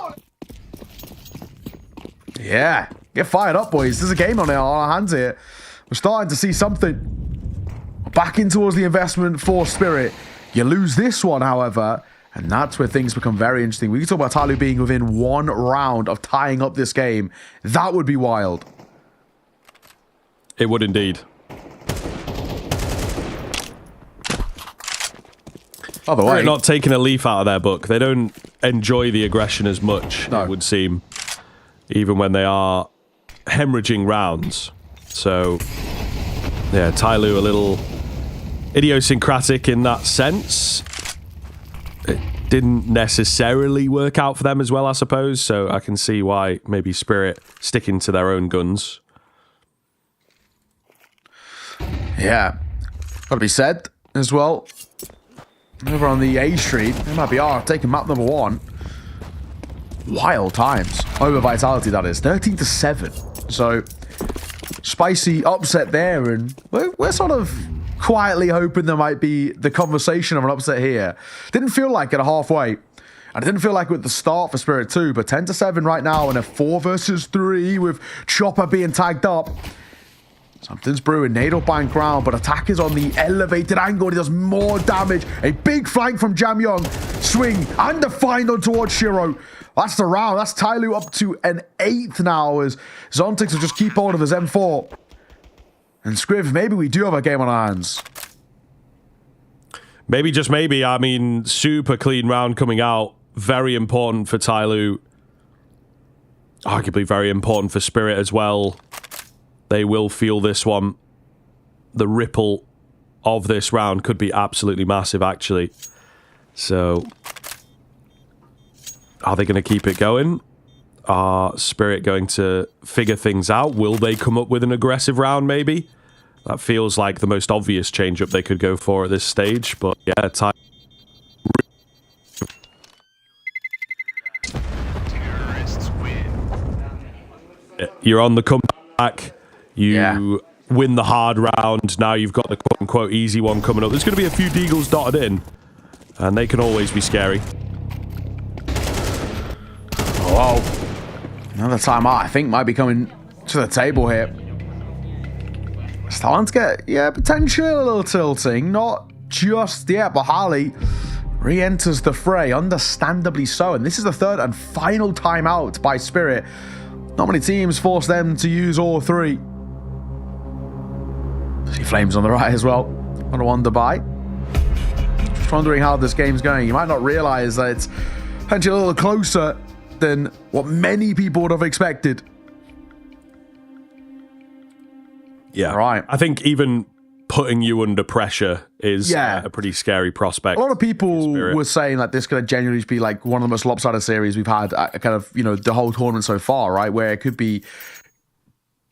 [SPEAKER 6] Yeah, get fired up, boys. There's a game on our hands here. We're starting to see something. Back in towards the investment for Spirit. You lose this one, however, and that's where things become very interesting. We can talk about Tyloo being within 1 round of tying up this game. That would be wild.
[SPEAKER 1] It would indeed.
[SPEAKER 6] By the way,
[SPEAKER 1] they're not taking a leaf out of their book. They don't enjoy the aggression as much, it would seem, even when they are hemorrhaging rounds. So, yeah, Tyloo a little idiosyncratic in that sense. It didn't necessarily work out for them as well, I suppose, so I can see why maybe Spirit sticking to their own guns.
[SPEAKER 6] Yeah, gotta be said as well. Over on the A Street, they might be taking map number 1. Wild times. Over Vitality, that is. 13-7. So, spicy upset there, and we're sort of quietly hoping there might be the conversation of an upset here. Didn't feel like it halfway. And it didn't feel like it at the start for Spirit 2, but 10-7 right now in a 4 versus 3 with Chopper being tagged up. Something's brewing. Nado bank ground, but attack is on the elevated angle. He does more damage. A big flank from Jam Young. Swing and a find on towards Shiro. That's the round. That's Tyloo up to an 8th now as Zontix will just keep hold of his M4. And Scriv, maybe we do have a game on our hands.
[SPEAKER 1] Maybe, just maybe. I mean, super clean round coming out. Very important for Tyloo. Arguably very important for Spirit as well. They will feel this one. The ripple of this round could be absolutely massive, actually. So, are they going to keep it going? Are Spirit going to figure things out? Will they come up with an aggressive round, maybe? That feels like the most obvious change-up they could go for at this stage. But, yeah, you're on the comeback. You win the hard round. Now you've got the quote-unquote easy one coming up. There's going to be a few deagles dotted in, and they can always be scary.
[SPEAKER 6] Oh, another timeout, I think, might be coming to the table here. Starting to get, potentially a little tilting. Not just yet, but Harley re-enters the fray, understandably so. And this is the 3rd and final timeout by Spirit. Not many teams force them to use all 3. See Flames on the right as well. On a wonder by. Just wondering how this game's going. You might not realize that it's potentially a little closer than what many people would have expected.
[SPEAKER 1] Yeah.
[SPEAKER 6] Right.
[SPEAKER 1] I think even putting you under pressure is a pretty scary prospect.
[SPEAKER 6] A lot of people were saying that this could genuinely be like one of the most lopsided series we've had kind of, the whole tournament so far, right? Where it could be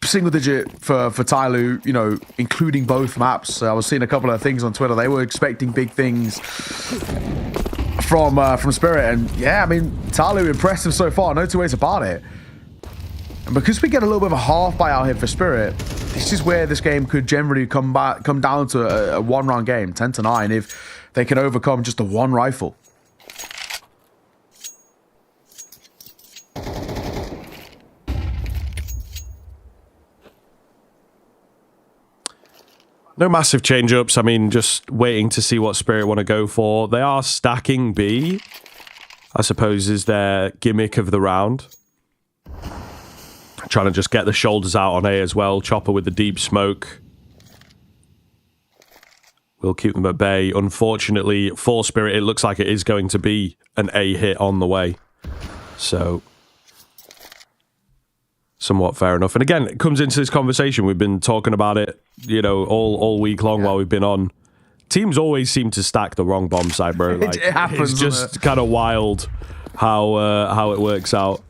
[SPEAKER 6] single digit for Tyloo, including both maps. I was seeing a couple of things on Twitter. They were expecting big things from Spirit, and Tyloo impressive so far. No two ways about it. And because we get a little bit of a half buyout here for Spirit, this is where this game could generally come down to a 1-round game, 10-9, if they can overcome just the 1 rifle.
[SPEAKER 1] No massive change-ups. I mean, just waiting to see what Spirit want to go for. They are stacking B, I suppose, is their gimmick of the round. Trying to just get the shoulders out on A as well. Chopper with the deep smoke. We'll keep them at bay. Unfortunately, for Spirit, it looks like it is going to be an A hit on the way. So, somewhat fair enough. And again, it comes into this conversation. We've been talking about it, all week long while we've been on. Teams always seem to stack the wrong bomb site, bro. Like,
[SPEAKER 6] it happens.
[SPEAKER 1] It's just kind of wild how it works out.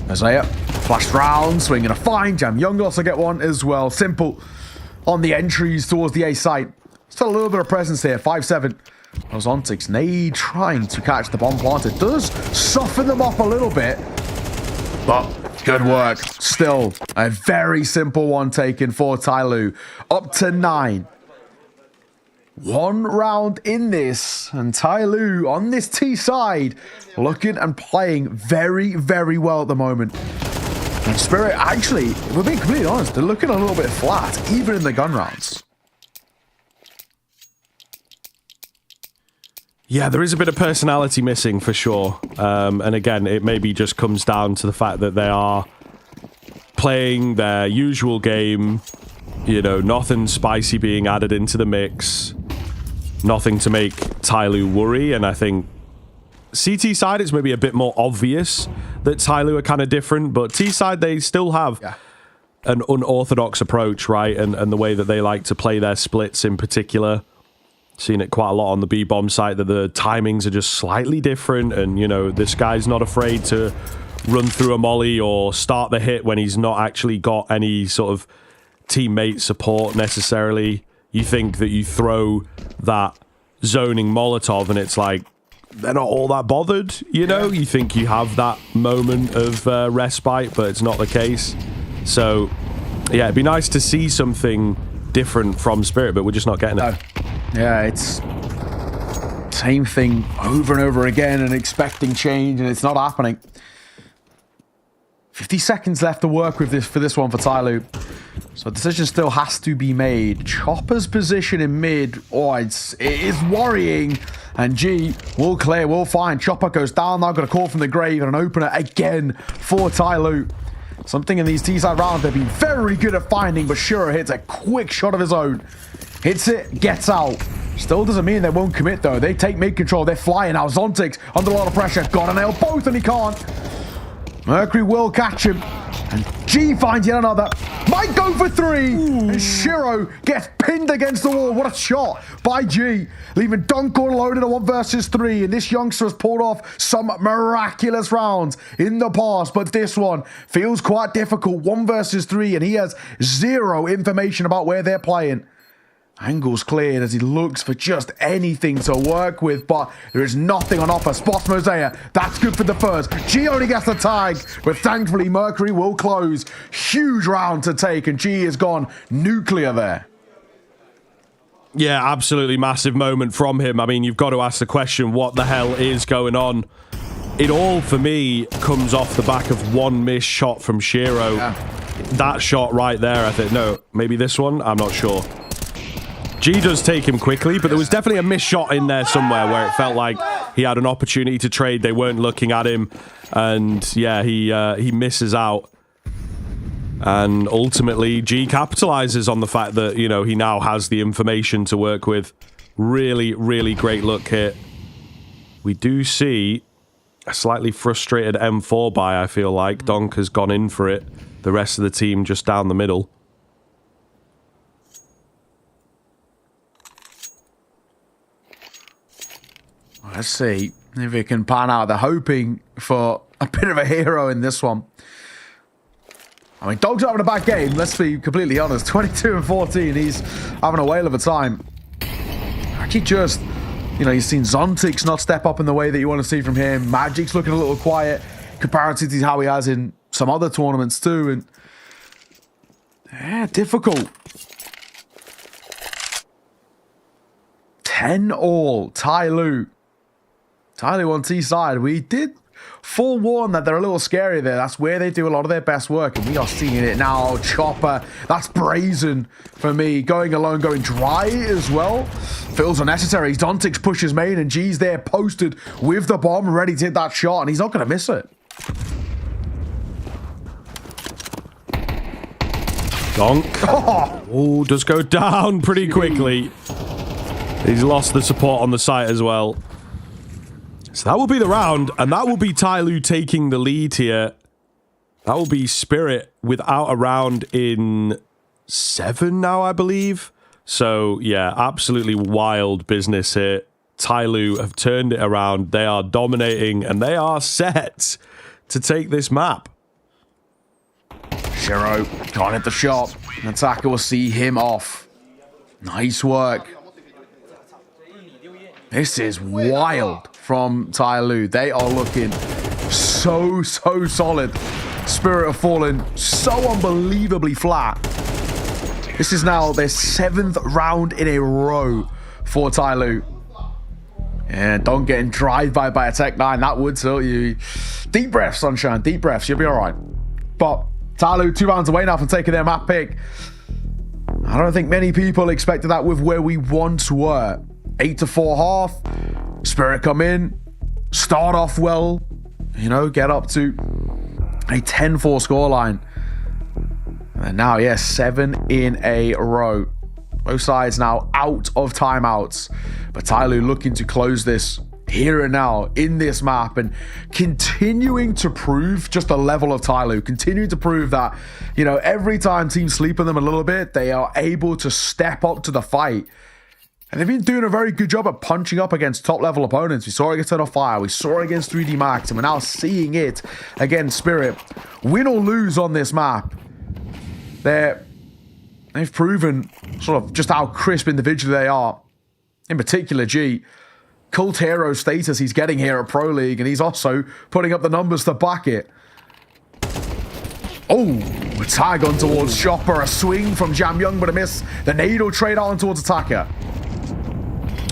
[SPEAKER 6] Isaiah, flashed round, swinging a fine. Jam Young also get one as well. Simple on the entries towards the A site. Still a little bit of presence here. 5-7. Zontix, Nade trying to catch the bomb planted. Does soften them up a little bit. But Good work. Still, a very simple one taken for Tyloo. Up to 9. One round in this, and Tyloo on this T side, looking and playing very, very well at the moment. And Spirit, actually, if we're being completely honest, they're looking a little bit flat, even in the gun rounds.
[SPEAKER 1] Yeah, there is a bit of personality missing for sure. And again, it maybe just comes down to the fact that they are playing their usual game. You know, nothing spicy being added into the mix. Nothing to make Tyloo worry. And I think CT side, it's maybe a bit more obvious that Tyloo are kind of different. But T side, they still have an unorthodox approach, right? And the way that they like to play their splits in particular. Seen it quite a lot on the B-bomb site, that the timings are just slightly different, and you know, this guy's not afraid to run through a molly or start the hit when he's not actually got any sort of teammate support necessarily. You think that you throw that zoning Molotov and it's like they're not all that bothered, you know? You think you have that moment of respite, but it's not the case. So yeah, it'd be nice to see something different from Spirit, but we're just not getting it.
[SPEAKER 6] Yeah, it's same thing over and over again and expecting change, and it's not happening. 50 seconds left to work with this for this one for Tyloo. So a decision still has to be made. Chopper's position in mid, it is worrying. And G will clear, will find. Chopper goes down now, got a call from the grave and an opener again for Tyloo. Something in these T-side rounds they've been very good at finding, but Shiro hits a quick shot of his own. Hits it, gets out. Still doesn't mean they won't commit though. They take mid-control, they're flying now. Zontix under a lot of pressure. Gotta nail both and he can't. Mercury will catch him. And G finds yet another. Might go for 3. And Shiro gets pinned against the wall. What a shot by G. Leaving Dunk all alone in a 1 versus 3. And this youngster has pulled off some miraculous rounds in the past. But this one feels quite difficult. 1 versus 3. And he has 0 information about where they're playing. Angles cleared as he looks for just anything to work with, but there is nothing on offer. Spots Mosaic. That's good for the first. G only gets the tag, but thankfully Mercury will close. Huge round to take, and G is gone nuclear there.
[SPEAKER 1] Yeah, absolutely massive moment from him. I mean, you've got to ask the question, what the hell is going on? It all, for me, comes off the back of one missed shot from Shiro. Yeah. That shot right there, I think. No, maybe this one? I'm not sure. G does take him quickly, but there was definitely a missed shot in there somewhere where it felt like he had an opportunity to trade. They weren't looking at him, and yeah, he misses out. And ultimately, G capitalizes on the fact that, you know, he now has the information to work with. Really, really great look here. We do see a slightly frustrated M4 buy, I feel like. Donk has gone in for it. The rest of the team just down the middle.
[SPEAKER 6] Let's see if it can pan out. They're hoping for a bit of a hero in this one. I mean, Dog's having a bad game, let's be completely honest. 22 and 14, he's having a whale of a time. Actually just, you know, you've seen Zontix not step up in the way that you want to see from him. Magic's looking a little quiet comparative to how he has in some other tournaments too. And yeah, difficult. 10-all, Tyloo. Tyloo on T side. We did forewarn that they're a little scary there. That's where they do a lot of their best work, and we are seeing it now. Chopper, that's brazen for me. Going alone, going dry as well. Feels unnecessary. Zontix pushes main, and G's there posted with the bomb, ready to hit that shot, and he's not going to miss it.
[SPEAKER 1] Donk. Oh, does go down pretty quickly. He's lost the support on the site as well. So that will be the round, and that will be Tyloo taking the lead here. That will be Spirit without a round in 7 now, I believe. So, yeah, absolutely wild business here. Tyloo have turned it around. They are dominating, and they are set to take this map.
[SPEAKER 6] Shiro can't hit the shot. An attacker will see him off. Nice work. This is wild from Tyloo. They are looking so solid Spirit have fallen so unbelievably flat. This is now their 7th round in a row for Tyloo. And don't getting drive by a Tech-9. That would tilt you. Deep breaths, Sunshine. Deep breaths. You'll be all right. But Tyloo 2 rounds away now from taking their map pick. I don't think many people expected that with where we once were. 8-4 half. Spirit come in. Start off well. You know, get up to a 10-4 scoreline. And now, yes, 7 in a row. Both sides now out of timeouts. But Tyloo looking to close this here and now in this map and continuing to prove just the level of Tyloo. Continuing to prove that, you know, every time teams sleep on them a little bit, they are able to step up to the fight. And they've been doing a very good job at punching up against top-level opponents. We saw it against Turn of Fire. We saw it against 3D Max. And we're now seeing it against Spirit. Win or lose on this map, they've proven sort of just how crisp individually they are. In particular, G. Cult hero status he's getting here at Pro League. And he's also putting up the numbers to back it. Oh, a tag on towards Chopper. A swing from Jam Young, but a miss. The nade will trade on towards Attacker.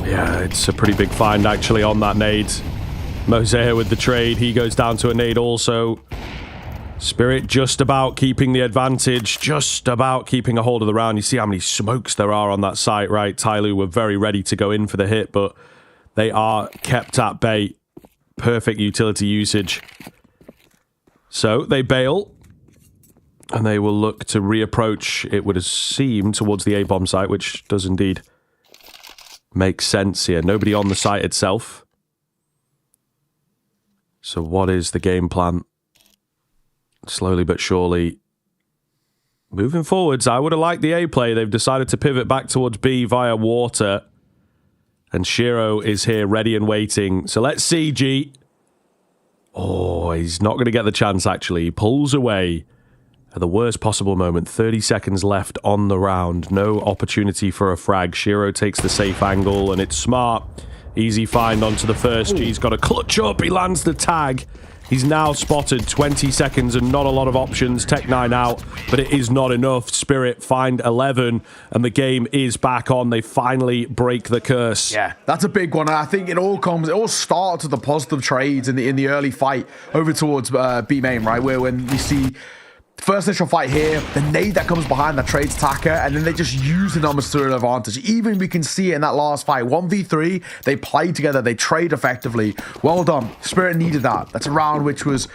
[SPEAKER 1] Yeah, it's a pretty big find actually on that nade. Mosea with the trade. He goes down to a nade also. Spirit just about keeping the advantage. Just about keeping a hold of the round. You see how many smokes there are on that site, right? Tyloo were very ready to go in for the hit, but they are kept at bay. Perfect utility usage. So they bail. And they will look to reapproach, it would seem, towards the A-bomb site, which does indeed make sense here. Nobody on the site itself. So what is the game plan? Slowly but surely moving forwards. I would have liked the A play. They've decided to pivot back towards B via water. And Shiro is here ready and waiting. So let's see, G. Oh, he's not going to get the chance, actually. He pulls away at the worst possible moment. 30 seconds left on the round. No opportunity for a frag. Shiro takes the safe angle, and it's smart. Easy find onto the first. G's got a clutch up. He lands the tag. He's now spotted 20 seconds and not a lot of options. Tech-9 out, but it is not enough. Spirit find 11, and the game is back on. They finally break the curse.
[SPEAKER 6] Yeah, that's a big one. I think it all starts with the positive trades in the early fight over towards B main, right? Where when we see first initial fight here, the nade that comes behind that trades Taka, and then they just use the numbers to their advantage. Even we can see it in that last fight. 1v3, they play together, they trade effectively. Well done. Spirit needed that. That's a round which was,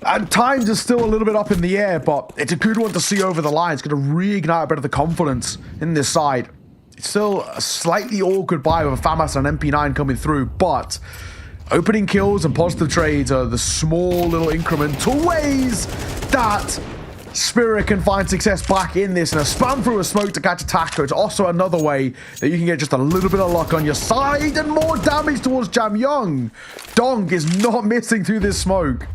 [SPEAKER 6] at times, is still a little bit up in the air, but it's a good one to see over the line. It's going to reignite a bit of the confidence in this side. It's still a slightly awkward buy with a FAMAS and an MP9 coming through, but opening kills and positive trades are the small little incremental ways that Spirit can find success back in this, and a spam through a smoke to catch Attacker. It's also another way that you can get just a little bit of luck on your side and more damage towards Jam Young. Donk is not missing through this smoke.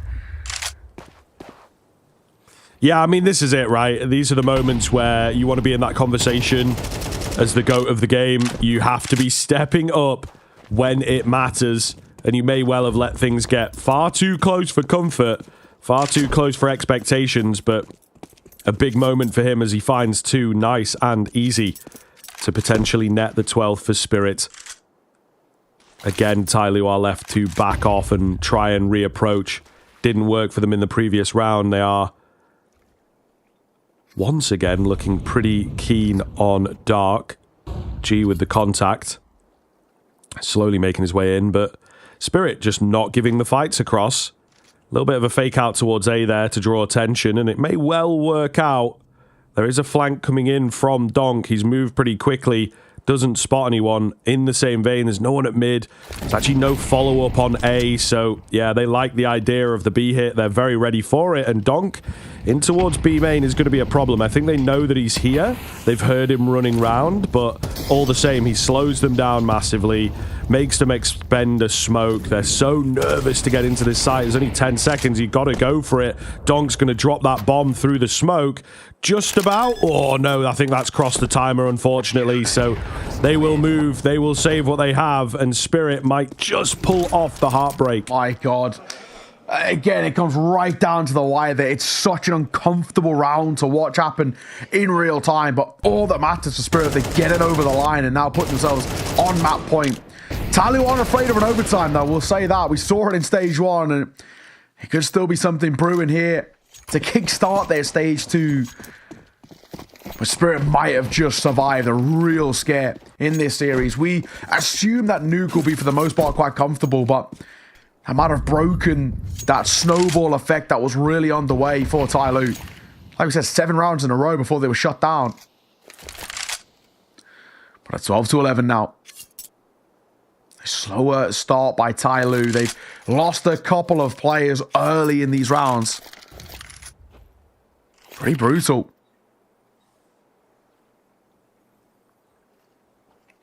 [SPEAKER 1] Yeah, I mean, this is it, right? These are the moments where you want to be in that conversation as the GOAT of the game. You have to be stepping up when it matters, and you may well have let things get far too close for comfort. Far too close for expectations, but a big moment for him as he finds 2 nice and easy to potentially net the 12th for Spirit. Again, Tyloo are left to back off and try and reapproach. Didn't work for them in the previous round. They are once again looking pretty keen on Dark. G with the contact. Slowly making his way in, but Spirit just not giving the fights across. A little bit of a fake out towards A there to draw attention, and it may well work out. There is a flank coming in from Donk. He's moved pretty quickly. Doesn't spot anyone. In the same vein, there's no one at mid. There's actually no follow-up on A, so yeah, they like the idea of the B hit. They're very ready for it, and Donk in towards B main is going to be a problem. I think they know that he's here. They've heard him running round, but all the same, he slows them down massively, makes them expend a smoke. They're so nervous to get into this site. There's only 10 seconds. You've got to go for it. Donk's going to drop that bomb through the smoke. Just about. Oh, no, I think that's crossed the timer, unfortunately. So they will move. They will save what they have, and Spirit might just pull off the heartbreak.
[SPEAKER 6] My God. Again, it comes right down to the wire there. It's such an uncomfortable round to watch happen in real time, but all that matters for Spirit, they get it over the line and now put themselves on map point. Tyloo aren't afraid of an overtime, though. We'll say that. We saw it in stage 1, and it could still be something brewing here to kickstart their stage 2. But Spirit might have just survived a real scare in this series. We assume that Nuke will be, for the most part, quite comfortable, but that might have broken that snowball effect that was really underway for Tyloo. Like we said, 7 rounds in a row before they were shut down. But it's 12-11 now. A slower start by Tyloo. They've lost a couple of players early in these rounds. Pretty brutal.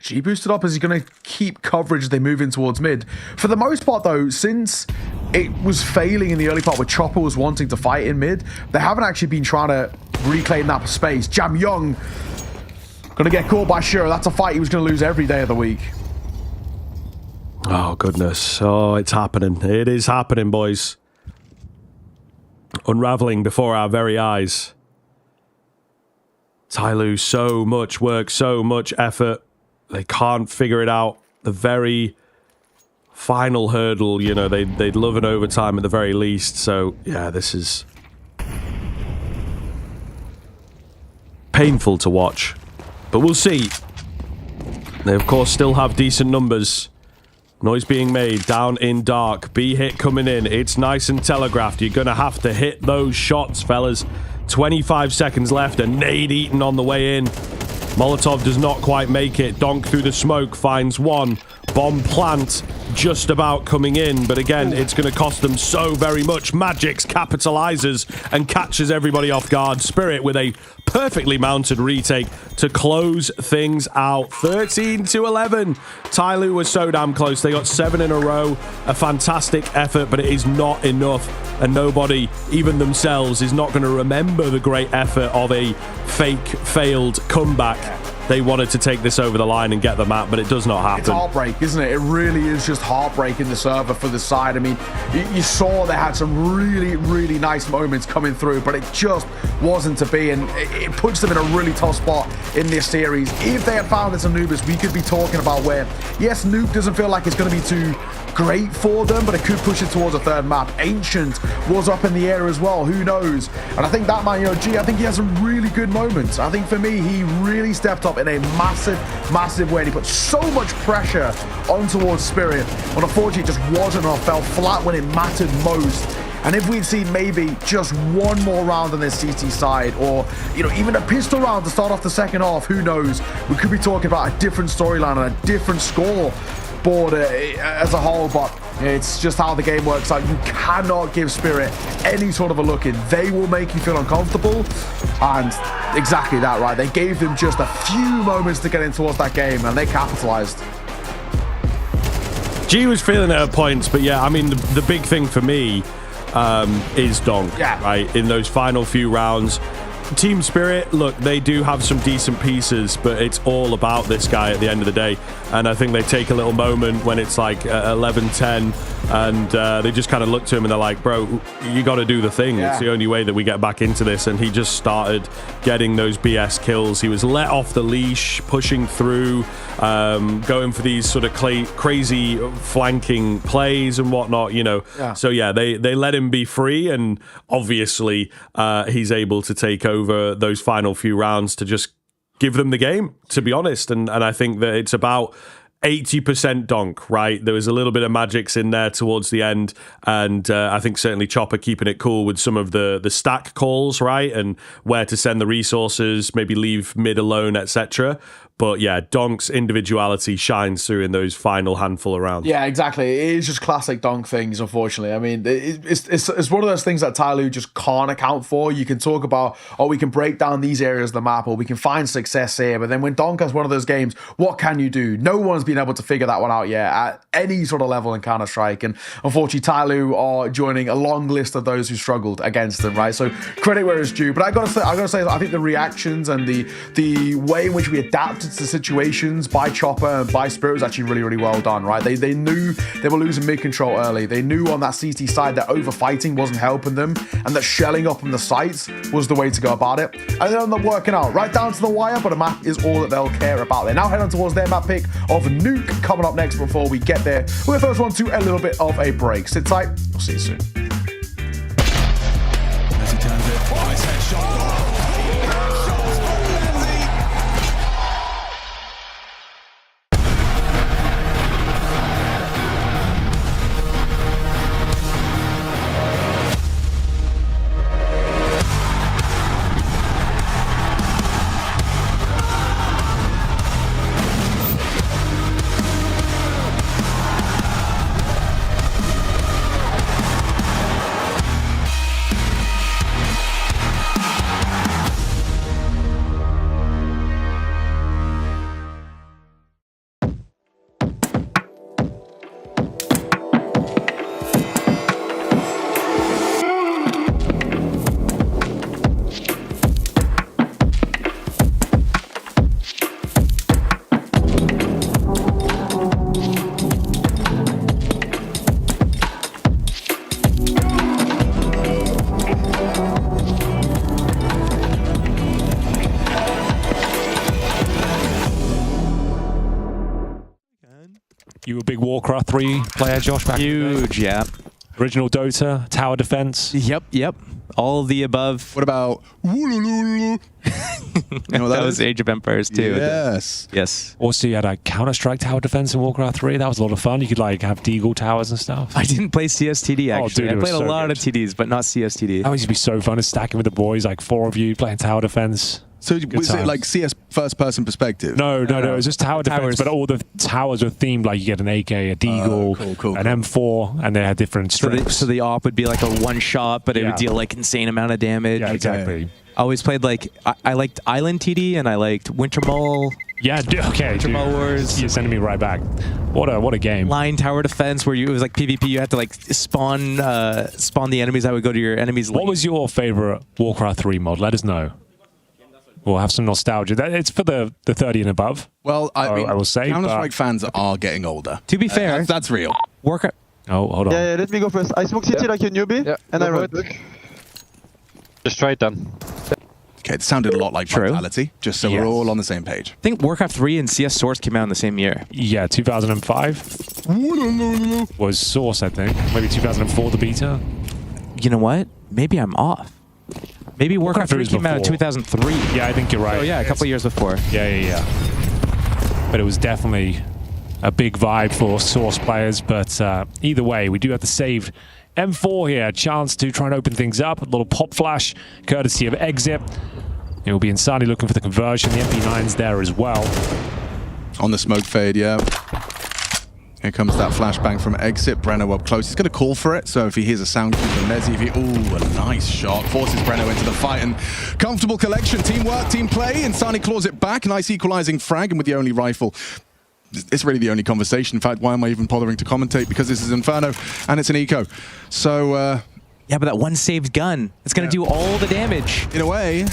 [SPEAKER 6] G boosted up as he's going to keep coverage as they move in towards mid. For the most part, though, since it was failing in the early part where Chopper was wanting to fight in mid, they haven't actually been trying to reclaim that space. Jam Young going to get caught by Shiro. That's a fight he was going to lose every day of the week.
[SPEAKER 1] Oh, goodness. Oh, it's happening. It is happening, boys. Unraveling before our very eyes. Tyloo, so much work, so much effort. They can't figure it out. The very final hurdle, you know, they'd love an overtime at the very least. So, yeah, this is painful to watch. But we'll see. They, of course, still have decent numbers. Noise being made down in dark. B hit coming in. It's nice and telegraphed. You're going to have to hit those shots, fellas. 25 seconds left. A nade eaten on the way in. Molotov does not quite make it. Donk through the smoke finds one. Bomb plant just about coming in, but again, it's going to cost them so very much. Magix capitalizes and catches everybody off guard. Spirit with a perfectly mounted retake to close things out. 13-11. Tyloo was so damn close. They got 7 in a row. A fantastic effort, but it is not enough. And nobody, even themselves, is not going to remember the great effort of a fake failed comeback. They wanted to take this over the line and get the map, but it does not happen.
[SPEAKER 6] It's heartbreak, isn't it? It really is just heartbreak in the server for the side. I mean, you saw they had some really, really nice moments coming through, but it just wasn't to be, and it puts them in a really tough spot in this series. If they had found this Anubis, we could be talking about where, yes, Nuke doesn't feel like it's going to be too great for them, but it could push it towards a third map. Ancient was up in the air as well. Who knows? And I think that man, I think he has some really good moments. I think for me, he really stepped up in a massive, massive way. And he put so much pressure on towards Spirit, but unfortunately, it just wasn't enough. Fell flat when it mattered most. And if we'd seen maybe just one more round on this CT side, or even a pistol round to start off the second half, who knows? We could be talking about a different storyline and a different score board as a whole, but it's just how the game works out. You cannot give Spirit any sort of a look in. They will make you feel uncomfortable, and exactly that, right? They gave them just a few moments to get in towards that game, and they capitalized.
[SPEAKER 1] G was feeling it at points, but yeah, I mean, the big thing for me is Donk, right? In those final few rounds. Team Spirit, look, they do have some decent pieces, but it's all about this guy at the end of the day. And I think they take a little moment when it's like 11-10, and they just kind of look to him and they're like, bro, you got to do the thing. It's the only way that we get back into this. And he just started getting those BS kills. He was let off the leash, pushing through, going for these sort of crazy flanking plays and whatnot, So yeah, they let him be free, and obviously he's able to take over those final few rounds to just give them the game, to be honest. And I think that it's about 80% Donk, right? There was a little bit of Magix in there towards the end, and I think certainly Chopper keeping it cool with some of the stack calls, right? And where to send the resources, maybe leave mid alone, etc. But yeah, Donk's individuality shines through in those final handful of rounds.
[SPEAKER 6] Yeah, exactly. It is just classic Donk things, unfortunately. I mean, it's one of those things that Tyloo just can't account for. You can talk about, we can break down these areas of the map, or we can find success here. But then when Donk has one of those games, what can you do? No one's been able to figure that one out yet at any sort of level in Counter-Strike. And unfortunately, Tyloo are joining a long list of those who struggled against them, right? So credit where it's due. But I gotta say, I think the reactions and the way in which we adapted reacted to the situations by Chopper and by Spirit was actually really, really well done, right? They knew they were losing mid-control early. They knew on that CT side that overfighting wasn't helping them and that shelling up on the sites was the way to go about it. And they ended up working out right down to the wire, but a map is all that they'll care about. They're now heading towards their map pick of Nuke coming up next. Before we get there, we're first one to a little bit of a break. Sit tight. We'll see you soon.
[SPEAKER 8] As he turns it, nice headshot.
[SPEAKER 27] You were a big Warcraft 3 player, Josh, back
[SPEAKER 13] Huge, yeah.
[SPEAKER 27] Original Dota, tower defense.
[SPEAKER 13] Yep. All of the above.
[SPEAKER 8] What about
[SPEAKER 13] you know that was Age of Empires too.
[SPEAKER 8] Yes.
[SPEAKER 27] Also, you had a Counter-Strike tower defense in Warcraft 3. That was a lot of fun. You could like have Deagle towers and stuff.
[SPEAKER 13] I didn't play CSTD actually.
[SPEAKER 27] Oh, dude,
[SPEAKER 13] I played a lot
[SPEAKER 27] good.
[SPEAKER 13] of TDs, but not CSTD.
[SPEAKER 27] That used to be so fun to stack with the boys, like 4 of you playing tower defense.
[SPEAKER 8] So was it like CS first-person perspective?
[SPEAKER 27] No. It was just tower defense, but all the towers were themed. Like you get an AK, a Deagle, an M4, and they had different strips.
[SPEAKER 13] So the op would be like a one shot, but it would deal like insane amount of damage.
[SPEAKER 27] Yeah, exactly.
[SPEAKER 13] I always played like I liked Island TD and I liked Winter Mall.
[SPEAKER 27] Yeah, okay.
[SPEAKER 13] Winter Mall Wars.
[SPEAKER 27] You're sending me right back. What a game.
[SPEAKER 13] Line tower defense where it was like PvP. You had to like spawn the enemies that would go to your enemies.
[SPEAKER 27] What was your favorite Warcraft 3 mod? Let us know. We'll have some nostalgia. It's for the 30 and above.
[SPEAKER 8] Well, I will
[SPEAKER 27] say
[SPEAKER 8] Counter-Strike fans are getting older.
[SPEAKER 13] To be fair,
[SPEAKER 8] that's real.
[SPEAKER 13] Warcraft.
[SPEAKER 27] Oh, hold on.
[SPEAKER 15] Yeah, let me go first. I smoke CT like a newbie, and I run.
[SPEAKER 17] Just try it then.
[SPEAKER 8] Okay, it sounded a lot like Vitality, just so we're all on the same page.
[SPEAKER 13] I think Warcraft 3 and CS Source came out in the same year.
[SPEAKER 27] Yeah, 2005 was Source, I think. Maybe 2004, the beta.
[SPEAKER 13] You know what? Maybe I'm off. Maybe Warcraft 3 came out in 2003.
[SPEAKER 27] Yeah, I think you're right.
[SPEAKER 13] Oh yeah, a couple years before.
[SPEAKER 27] Yeah. But it was definitely a big vibe for Source players. But either way, we do have the saved M4 here. A chance to try and open things up. A little pop flash, courtesy of Exit. It will be Insani looking for the conversion. The MP9's there as well.
[SPEAKER 8] On the smoke fade, yeah. Here comes that flashbang from Exit. Breno up close. He's going to call for it. So if he hears a sound cue from Mezzi, ooh, a nice shot. Forces Breno into the fight and comfortable collection. Teamwork, team play. Insani claws it back. Nice equalizing frag. And with the only rifle, it's really the only conversation. In fact, why am I even bothering to commentate? Because this is Inferno and it's an eco. So,
[SPEAKER 13] yeah, but that one saved gun, it's going to do all the damage.
[SPEAKER 8] In a way.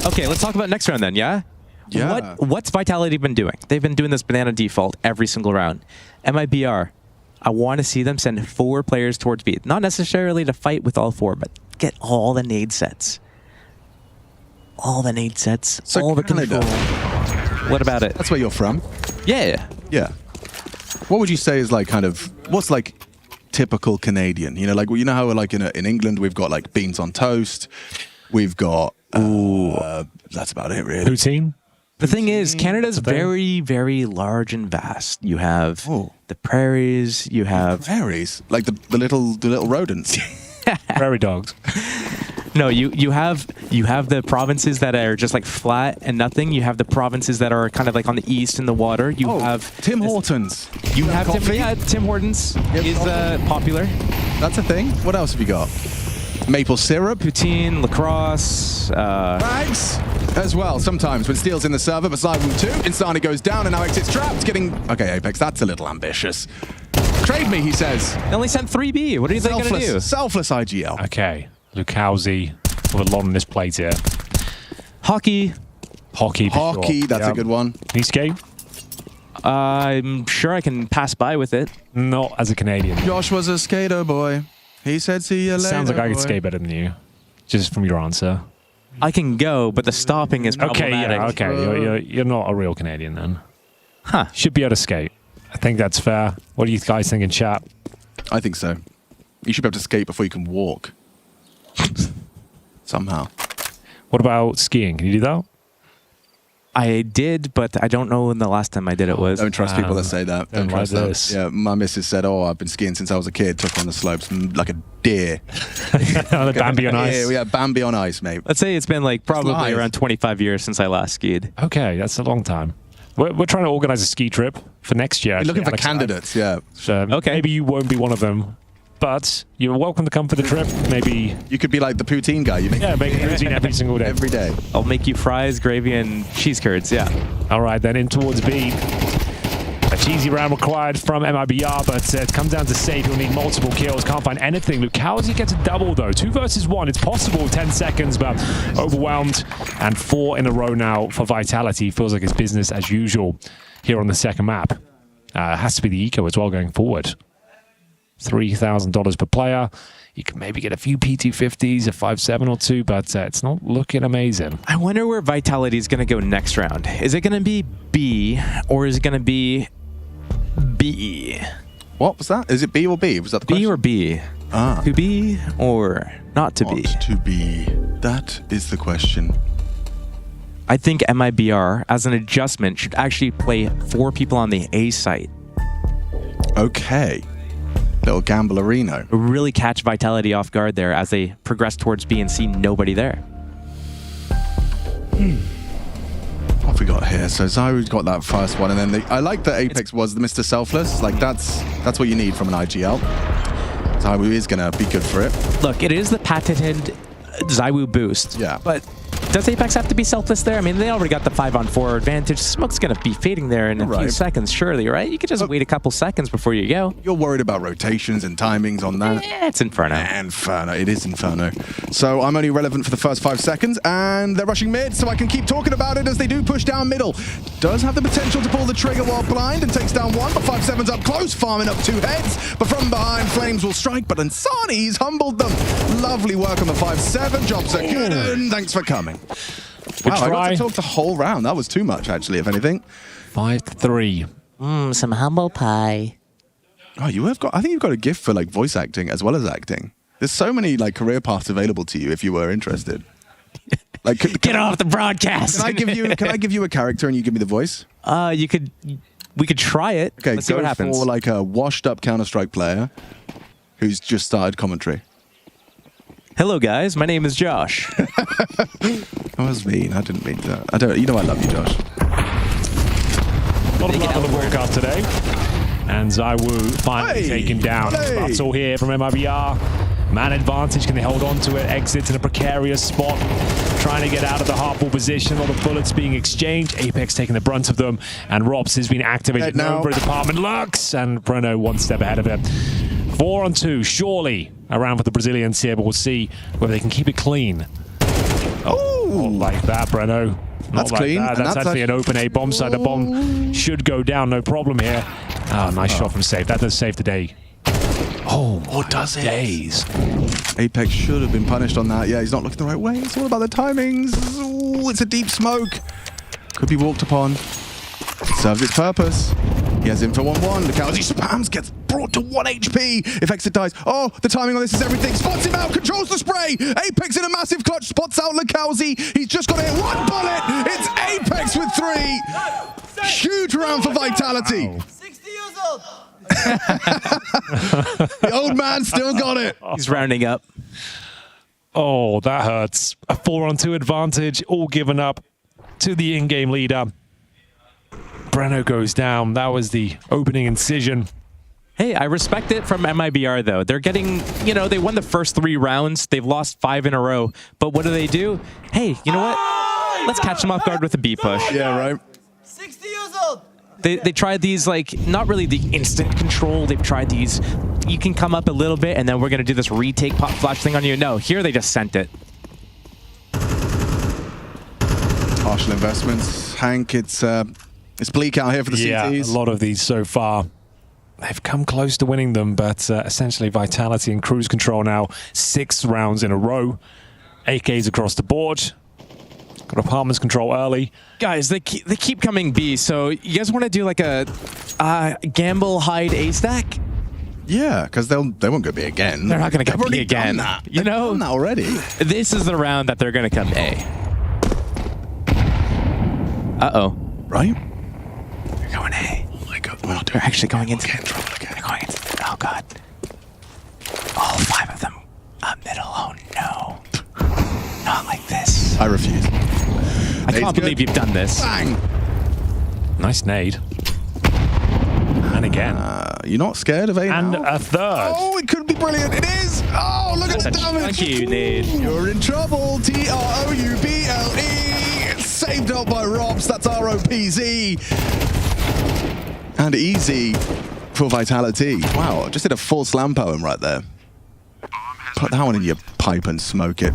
[SPEAKER 13] Okay, let's talk about next round then, yeah?
[SPEAKER 8] Yeah.
[SPEAKER 13] What's Vitality been doing? They've been doing this banana default every single round. MIBR, I want to see them send 4 players towards B. Not necessarily to fight with all 4, but get all the nade sets. All the nade sets,
[SPEAKER 8] so
[SPEAKER 13] all the
[SPEAKER 8] Canada.
[SPEAKER 13] control. What about it?
[SPEAKER 8] That's where you're from?
[SPEAKER 13] Yeah.
[SPEAKER 8] Yeah. What would you say is like kind of, what's like typical Canadian? You know, like, you know how like in England we've got like beans on toast, we've got, that's about it really.
[SPEAKER 27] Poutine?
[SPEAKER 13] The thing is, Canada's very, very large and vast. You have the prairies. You have
[SPEAKER 8] prairies, like the little rodents,
[SPEAKER 27] prairie dogs.
[SPEAKER 13] No, you have the provinces that are just like flat and nothing. You have the provinces that are kind of like on the east in the water. You have
[SPEAKER 8] Tim Hortons.
[SPEAKER 13] You have Tim Hortons is popular.
[SPEAKER 8] That's a thing. What else have you got? Maple syrup,
[SPEAKER 13] poutine, lacrosse,
[SPEAKER 8] rags as well. Sometimes when Steel's in the server, beside Wu 2, Insani goes down and now Exit's trapped. Okay, Apex, that's a little ambitious. Trade me, he says.
[SPEAKER 13] They only sent 3B. What are they going to do?
[SPEAKER 8] Selfless IGL.
[SPEAKER 27] Okay, Lukowski with a lot on this plate here.
[SPEAKER 13] Hockey.
[SPEAKER 27] Hockey.
[SPEAKER 8] Hockey, that's a good one.
[SPEAKER 27] Can you skate?
[SPEAKER 13] I'm sure I can pass by with it.
[SPEAKER 27] Not as a Canadian.
[SPEAKER 8] Josh was a skater boy. He said, see you later.
[SPEAKER 27] Sounds like I could
[SPEAKER 8] boy."
[SPEAKER 27] skate better than you, just from your answer.
[SPEAKER 13] I can go, but the stopping is problematic.
[SPEAKER 27] Okay. You're not a real Canadian then.
[SPEAKER 13] Huh.
[SPEAKER 27] Should be able to skate. I think that's fair. What do you guys think in chat?
[SPEAKER 8] I think so. You should be able to skate before you can walk. Somehow.
[SPEAKER 27] What about skiing? Can you do that?
[SPEAKER 13] I did, but I don't know when the last time I did it was.
[SPEAKER 8] Don't trust people that say that. Don't trust
[SPEAKER 27] like
[SPEAKER 8] them.
[SPEAKER 27] this.
[SPEAKER 8] Yeah, my missus said, "Oh, I've been skiing since I was a kid. Took on the slopes like a deer."
[SPEAKER 27] Bambi on ice.
[SPEAKER 8] Yeah, Bambi on ice, mate.
[SPEAKER 13] Let's say it's been like probably
[SPEAKER 8] live.
[SPEAKER 13] around 25 years since I last skied.
[SPEAKER 27] Okay, that's a long time. We're trying to organize a ski trip for next year.
[SPEAKER 8] You're looking for
[SPEAKER 27] Alex.
[SPEAKER 8] candidates, yeah.
[SPEAKER 27] So maybe you won't be one of them, but you're welcome to come for the trip. Maybe
[SPEAKER 8] you could be like the poutine guy. You make
[SPEAKER 27] make poutine every single day.
[SPEAKER 8] Every day.
[SPEAKER 13] I'll make you fries, gravy, and cheese curds. Yeah.
[SPEAKER 27] All right, then in towards B. A cheesy round required from MIBR, but it comes down to safe. He'll need multiple kills. Can't find anything. Lucalzi gets a double, though. 2 versus 1. It's possible. 10 seconds, but overwhelmed. And 4 in a row now for Vitality. Feels like it's business as usual here on the second map. Has to be the eco as well going forward. $3,000 per player. You can maybe get a few P250s, a 5.7 or 2, but it's not looking amazing.
[SPEAKER 13] I wonder where Vitality is going to go next round. Is it going to be B, or is it going to be B?
[SPEAKER 8] What was that? Is it B or B? Was that the question?
[SPEAKER 13] B or B? To be or not to be?
[SPEAKER 8] To be. That is the question.
[SPEAKER 13] I think MIBR, as an adjustment, should actually play 4 people on the A site.
[SPEAKER 8] Okay. Little gamblerino.
[SPEAKER 13] Really catch Vitality off guard there as they progress towards B and see nobody there.
[SPEAKER 8] What have we got here? So Zyru's got that first one, and then I like that Apex was the Mr. Selfless. Like that's what you need from an IGL. Zyru is gonna be good for it.
[SPEAKER 13] Look, it is the patented Zywu boost.
[SPEAKER 8] Yeah.
[SPEAKER 13] But does Apex have to be selfless there? I mean, they already got the 5-on-4 advantage. Smoke's going to be fading there in a few seconds, surely, right? You could just wait a couple seconds before you go.
[SPEAKER 8] You're worried about rotations and timings on that.
[SPEAKER 13] Yeah, it's Inferno.
[SPEAKER 8] Inferno. It is Inferno. So I'm only relevant for the first 5 seconds, and they're rushing mid, so I can keep talking about it as they do push down middle. Does have the potential to pull the trigger while blind and takes down 1, but 5-7's up close, farming up 2 heads. But from behind, Flames will strike, but Ansani's humbled them. Lovely work on the 5-7. Job secured, and thanks for coming. Wow, I got to talk the whole round. That was too much, actually, if anything.
[SPEAKER 27] 5-3.
[SPEAKER 13] Some humble pie.
[SPEAKER 8] Oh, you have got. I think you've got a gift for like voice acting as well as acting. There's so many like career paths available to you if you were interested. Like,
[SPEAKER 13] get off the broadcast.
[SPEAKER 8] Can I give you a character and you give me the voice?
[SPEAKER 13] We could try it.
[SPEAKER 8] Okay,
[SPEAKER 13] let's see what happens.
[SPEAKER 8] For like a washed-up Counter-Strike player who's just started commentary.
[SPEAKER 13] Hello, guys. My name is Josh.
[SPEAKER 8] That was mean. I didn't mean that. I don't. You know I love you, Josh.
[SPEAKER 27] A lot of love on the broadcast today. And Zywu finally taken down. That's all here from MIBR. Man advantage. Can they hold on to it? Exits in a precarious spot. Trying to get out of the hardball position. All the bullets being exchanged. Apex taking the brunt of them. And Robs has been activated. No for his apartment. Lux. And Bruno 1 step ahead of him. 4-on-2. Surely around for the Brazilians here. But we'll see whether they can keep it clean. Oh, not like that, Breno.
[SPEAKER 8] That's clean.
[SPEAKER 27] That's actually an open A bomb side. The bomb should go down, no problem here. Oh, nice shot from Safe. That does save the day. Oh, what does it? Days.
[SPEAKER 8] Apex should have been punished on that. Yeah, he's not looking the right way. It's all about the timings. Ooh, it's a deep smoke. Could be walked upon. It serves its purpose. He has him for 1-1. Lucalzi spams, gets brought to 1 HP. If Exit dies, oh, the timing on this is everything. Spots him out, controls the spray. Apex in a massive clutch, spots out Lucalzi. He's just got to hit 1 bullet. It's Apex with 3. Huge round for Vitality.
[SPEAKER 7] Wow. 60 years old.
[SPEAKER 8] The old man still got it.
[SPEAKER 13] He's rounding up.
[SPEAKER 27] Oh, that hurts. A 4-on-2 advantage, all given up to the in-game leader. Breno goes down. That was the opening incision.
[SPEAKER 13] Hey, I respect it from MIBR, though. They're getting, they won the first 3 rounds. They've lost 5 in a row. But what do? Hey, you know what? Let's catch them off guard with a B push.
[SPEAKER 8] Yeah, right.
[SPEAKER 7] 60 years old.
[SPEAKER 13] They tried these, not really the instant control. They've tried these, you can come up a little bit, and then we're going to do this retake pop flash thing on you. No, here they just sent it.
[SPEAKER 8] Oh, Marshall Investments. Hank, it's bleak out here for the CTs.
[SPEAKER 27] A lot of these so far. They've come close to winning them, but essentially Vitality and Cruise Control now 6 rounds in a row. AKs across the board. Got Apartments control early.
[SPEAKER 13] Guys, they keep coming B, so you guys want to do like a gamble hide A stack?
[SPEAKER 8] Yeah, because they won't go B again.
[SPEAKER 13] They're not going to go B again.
[SPEAKER 8] You know? Done that already.
[SPEAKER 13] This is the round that they're going to come A. Uh-oh.
[SPEAKER 8] Right?
[SPEAKER 13] They're going A.
[SPEAKER 8] Oh my God.
[SPEAKER 13] They're actually going into trouble again. They're going into, oh God. All 5 of them middle. Oh no. Not like this.
[SPEAKER 8] I refuse.
[SPEAKER 13] I can't believe you've done this.
[SPEAKER 8] Bang!
[SPEAKER 27] Nice nade. And again.
[SPEAKER 8] You're not scared of A
[SPEAKER 27] and
[SPEAKER 8] now?
[SPEAKER 27] a third.
[SPEAKER 8] Oh, it could be brilliant. It is. Oh, look at the damage.
[SPEAKER 13] Thank you, nade.
[SPEAKER 8] You're in trouble. TROUBLE. Saved up by Robs. That's ROPZ. And easy for Vitality. Wow, just did a full slam poem right there. Put that one in your pipe and smoke it.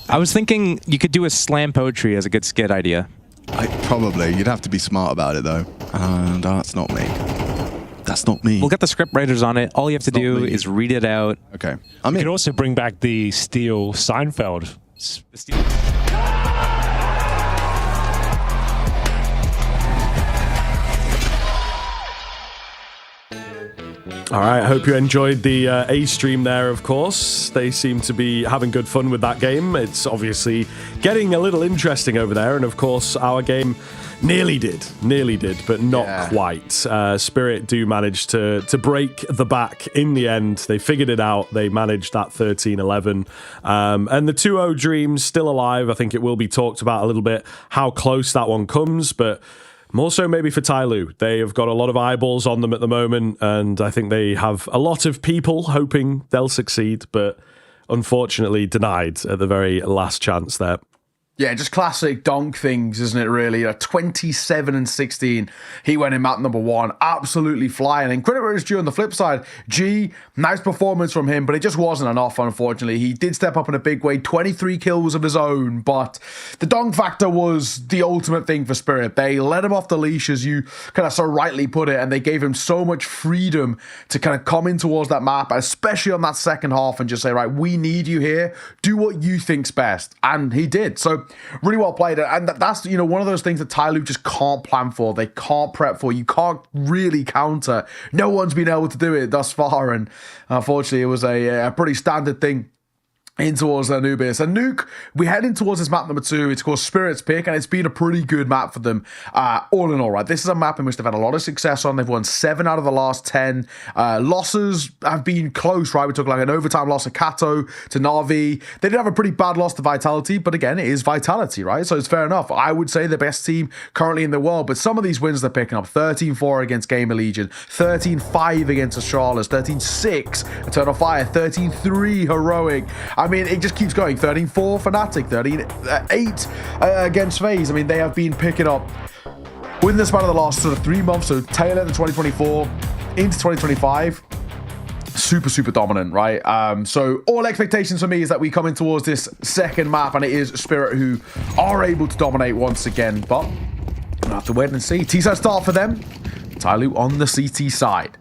[SPEAKER 13] I was thinking you could do a slam poetry as a good skit idea.
[SPEAKER 8] Probably. You'd have to be smart about it, though. And that's not me. That's not me.
[SPEAKER 13] We'll get the script writers on it. All you have to do is read it out.
[SPEAKER 8] Okay.
[SPEAKER 27] You could also bring back the Steel Seinfeld.
[SPEAKER 1] All right, I hope you enjoyed the A stream there, of course. They seem to be having good fun with that game. It's obviously getting a little interesting over there, and of course, our game nearly did, but not quite. Spirit do manage to break the back in the end. They figured it out. They managed that 13-11. And the 2-0 dream's still alive. I think it will be talked about a little bit, how close that one comes, but more so maybe for Tyloo. They have got a lot of eyeballs on them at the moment, and I think they have a lot of people hoping they'll succeed, but unfortunately denied at the very last chance there.
[SPEAKER 6] Yeah, just classic Donk things, isn't it, really? 27-16. He went in map number 1, absolutely flying. And credit where it's due on the flip side. G, nice performance from him, but it just wasn't enough, unfortunately. He did step up in a big way, 23 kills of his own, but the Donk factor was the ultimate thing for Spirit. They let him off the leash, as you kind of so rightly put it, and they gave him so much freedom to kind of come in towards that map, especially on that second half, and just say, right, we need you here. Do what you think's best. And he did. So really well played, and that's one of those things that Tyloo just can't plan for. They can't prep for. You can't really counter. No one's been able to do it thus far, and unfortunately, it was a pretty standard thing in towards Anubis. And Nuke, we head in towards this map number 2. It's called Spirit's Pick, and it's been a pretty good map for them, all in all, right? This is a map in which they've had a lot of success on. They've won 7 out of the last 10. Losses have been close, right? We took like an overtime loss of Kato to Na'Vi. They did have a pretty bad loss to Vitality, but again, it is Vitality, right? So it's fair enough. I would say the best team currently in the world, but some of these wins they're picking up: 13-4 against Gamer Legion, 13-5 against Astralis, 13-6 Eternal Fire, 13-3 Heroic. I mean, it just keeps going. 13-4 Fnatic, 13-8 against FaZe. I mean, they have been picking up within the span of the last sort of 3 months, so tail end of 2024 into 2025. Super dominant, right? So all expectations for me is that we come in towards this second map, and it is Spirit who are able to dominate once again, but we'll have to wait and see. T-side start for them. Tyloo on the CT side.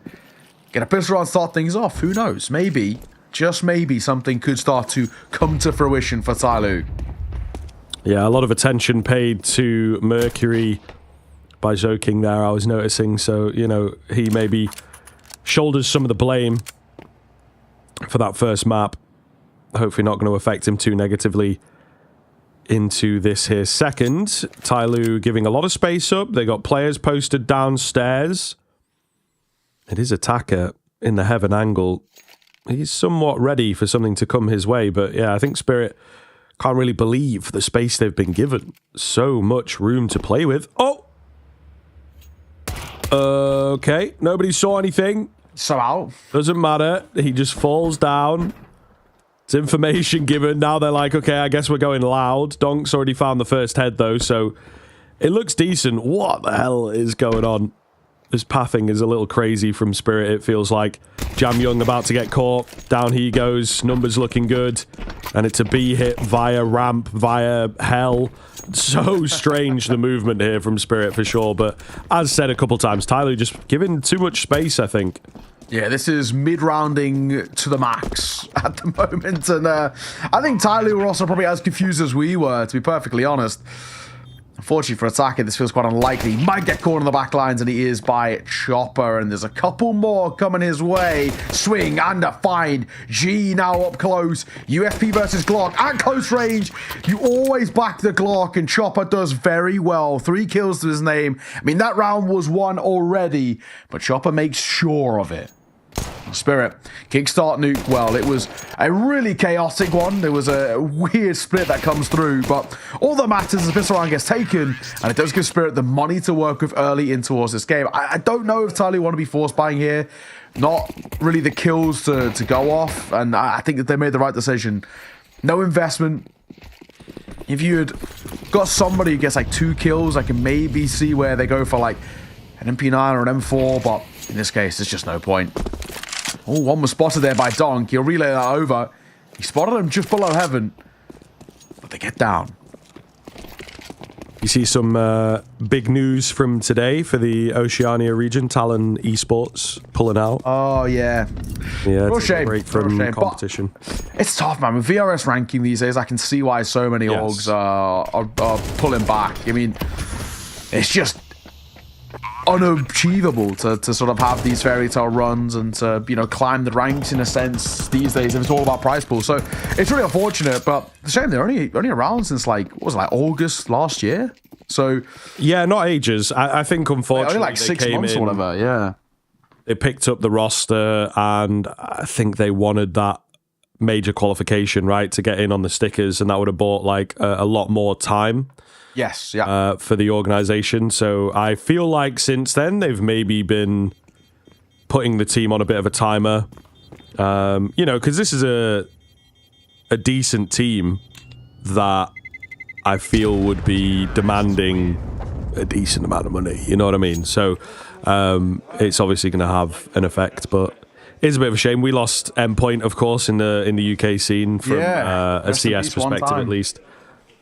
[SPEAKER 6] Get a pistol and start things off. Who knows? Maybe, just maybe, something could start to come to fruition for Tyloo.
[SPEAKER 1] Yeah, a lot of attention paid to Mercury by Zoking there, I was noticing. So, he maybe shoulders some of the blame for that first map. Hopefully not going to affect him too negatively into this here second. Tyloo giving a lot of space up. They got players posted downstairs. It is Attacker in the heaven angle. He's somewhat ready for something to come his way, but yeah, I think Spirit can't really believe the space they've been given. So much room to play with. Oh! Okay, nobody saw anything.
[SPEAKER 6] Somehow.
[SPEAKER 1] Doesn't matter. He just falls down. It's information given. Now they're like, okay, I guess we're going loud. Donk's already found the first head, though, so it looks decent. What the hell is going on? This pathing is a little crazy from Spirit, it feels like. Jam Young about to get caught. Down he goes. Numbers looking good. And it's a B hit via ramp, via hell. So strange, the movement here from Spirit for sure. But as said a couple times, Tyler just giving too much space, I think.
[SPEAKER 6] Yeah, this is mid-rounding to the max at the moment. And I think Tyler were also probably as confused as we were, to be perfectly honest. Unfortunately for Attacker, this feels quite unlikely. He might get caught on the back lines, and he is by Chopper. And there's a couple more coming his way. Swing and a find. G now up close. USP versus Glock at close range. You always back the Glock, and Chopper does very well. 3 kills to his name. I mean, that round was won already, but Chopper makes sure of it. Spirit kickstart nuke. Well, it was a really chaotic one. There was a weird split that comes through, but all that matters is the pistol round gets taken, and it does give Spirit the money to work with early in towards this game. I don't know if Tyler want to be force buying here. Not really the kills to go off, and I think that they made the right decision. No investment. If you had got somebody who gets like 2 kills, I can maybe see where they go for like an MP9 or an M4, but in this case, there's just no point. Oh, one was spotted there by Donk. He'll relay that over. He spotted him just below heaven. But they get down.
[SPEAKER 1] You see some big news from today for the Oceania region. Talon Esports pulling out.
[SPEAKER 6] Oh, yeah.
[SPEAKER 1] Yeah,
[SPEAKER 6] Real shame.
[SPEAKER 1] Break from competition.
[SPEAKER 6] But it's tough, man. With VRS ranking these days, I can see why so many orgs are pulling back. I mean, it's just unachievable to sort of have these fairy tale runs and to, you know, climb the ranks in a sense these days if it's all about prize pool. So it's really unfortunate, but it's a shame they're only around since like, what was it, like August last year? So
[SPEAKER 1] yeah, not ages. I think unfortunately
[SPEAKER 6] only like 6 months or whatever. Yeah,
[SPEAKER 1] they picked up the roster, and I think they wanted that major qualification, right, to get in on the stickers, and that would have bought like a lot more time.
[SPEAKER 6] Yes, yeah.
[SPEAKER 1] For the organization. So I feel like since then they've maybe been putting the team on a bit of a timer. You know, because this is a decent team that I feel would be demanding a decent amount of money. You know what I mean? So it's obviously going to have an effect, but it's a bit of a shame. We lost Endpoint, of course, in the UK scene from a CS perspective, at least.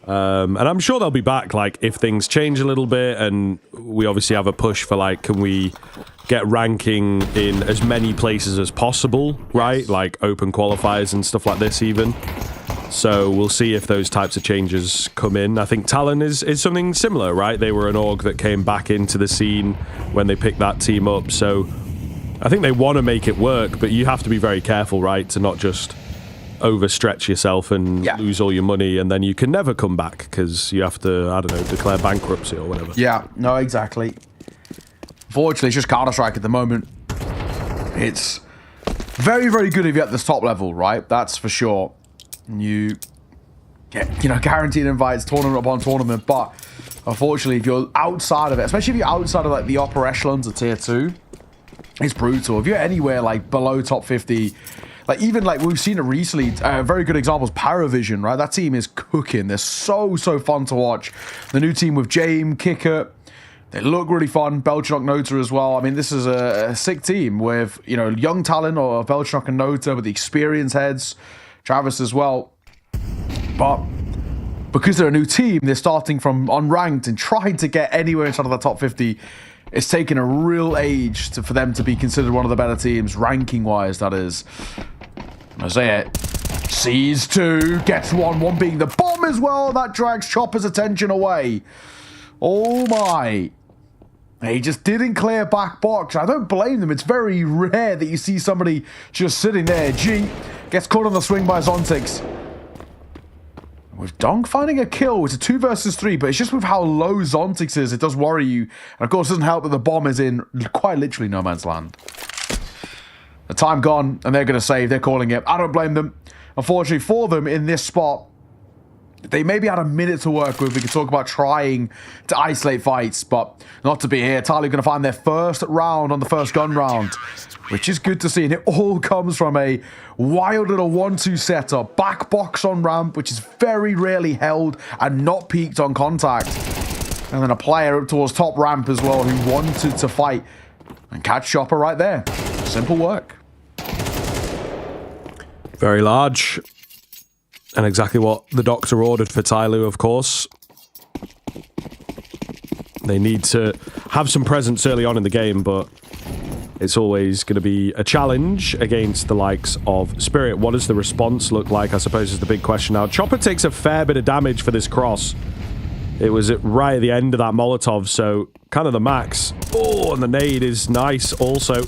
[SPEAKER 1] And I'm sure they'll be back, like, if things change a little bit, and we obviously have a push for, like, can we get ranking in as many places as possible, right? Like open qualifiers and stuff like this even. So we'll see if those types of changes come in. I think Talon is something similar, right? They were an org that came back into the scene when they picked that team up. So I think they want to make it work, but you have to be very careful, right? To not just overstretch yourself and lose all your money, and then you can never come back because you have to, I don't know, declare bankruptcy or whatever.
[SPEAKER 6] Yeah, no, exactly. Fortunately, it's just Counter-Strike at the moment. It's very, very good if you're at this top level, right? That's for sure. You get, you know, guaranteed invites, tournament upon tournament, but unfortunately, if you're outside of it, especially if you're outside of like the upper echelons of tier 2, it's brutal. If you're anywhere like below top 50, like even like we've seen it recently, very good examples, Paravision, right? That team is cooking. They're so fun to watch. The new team with James, Kicker, they look really fun. Belchnock, Nota as well. I mean, this is a sick team with, you know, young talent or Belchnock and Nota with the experienced heads, Travis as well. But because they're a new team, they're starting from unranked and trying to get anywhere inside of the top 50. It's taken a real age for them to be considered one of the better teams, ranking-wise, that is. I say it. Sees 2, gets 1 being the bomb as well. That drags Chopper's attention away. Oh my. He just didn't clear back box. I don't blame them. It's very rare that you see somebody just sitting there. G gets caught on the swing by Zontix. With Donk finding a kill, it's a 2 versus 3, but it's just with how low Zontix is, it does worry you. And of course, it doesn't help that the bomb is in quite literally no man's land. The time gone, and they're going to save. They're calling it. I don't blame them. Unfortunately for them, in this spot, they maybe had a minute to work with. We could talk about trying to isolate fights, but not to be here. Tyler going to find their first round on the first gun round, which is good to see. And it all comes from a wild little 1-2 setup. Back box on ramp, which is very rarely held and not peaked on contact. And then a player up towards top ramp as well who wanted to fight and catch Chopper right there. Simple work.
[SPEAKER 1] Very large. And exactly what the doctor ordered for Tyloo, of course. They need to have some presence early on in the game, but it's always going to be a challenge against the likes of Spirit. What does the response look like, I suppose, is the big question now. Chopper takes a fair bit of damage for this cross. It was right at the end of that Molotov, so kind of the max. Oh, and the nade is nice also.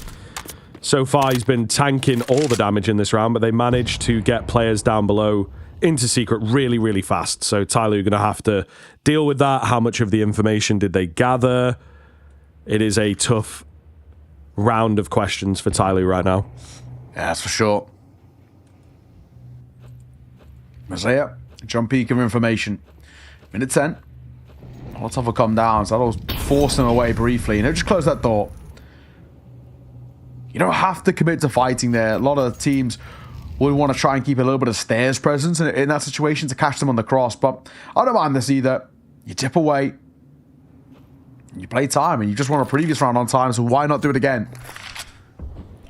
[SPEAKER 1] So far, he's been tanking all the damage in this round, but they managed to get players down below into Secret really, really fast. So Tyloo going to have to deal with that. How much of the information did they gather? It is a tough round of questions for Tyloo right now.
[SPEAKER 6] Yeah, that's for sure. Messiah, jump peak of information. Minute 10. Molotov will come down, so that'll force them away briefly. And just close that door. You don't have to commit to fighting there. A lot of teams would want to try and keep a little bit of stairs presence in that situation to catch them on the cross. But I don't mind this either. You dip away. You play time, and you just won a previous round on time, so why not do it again?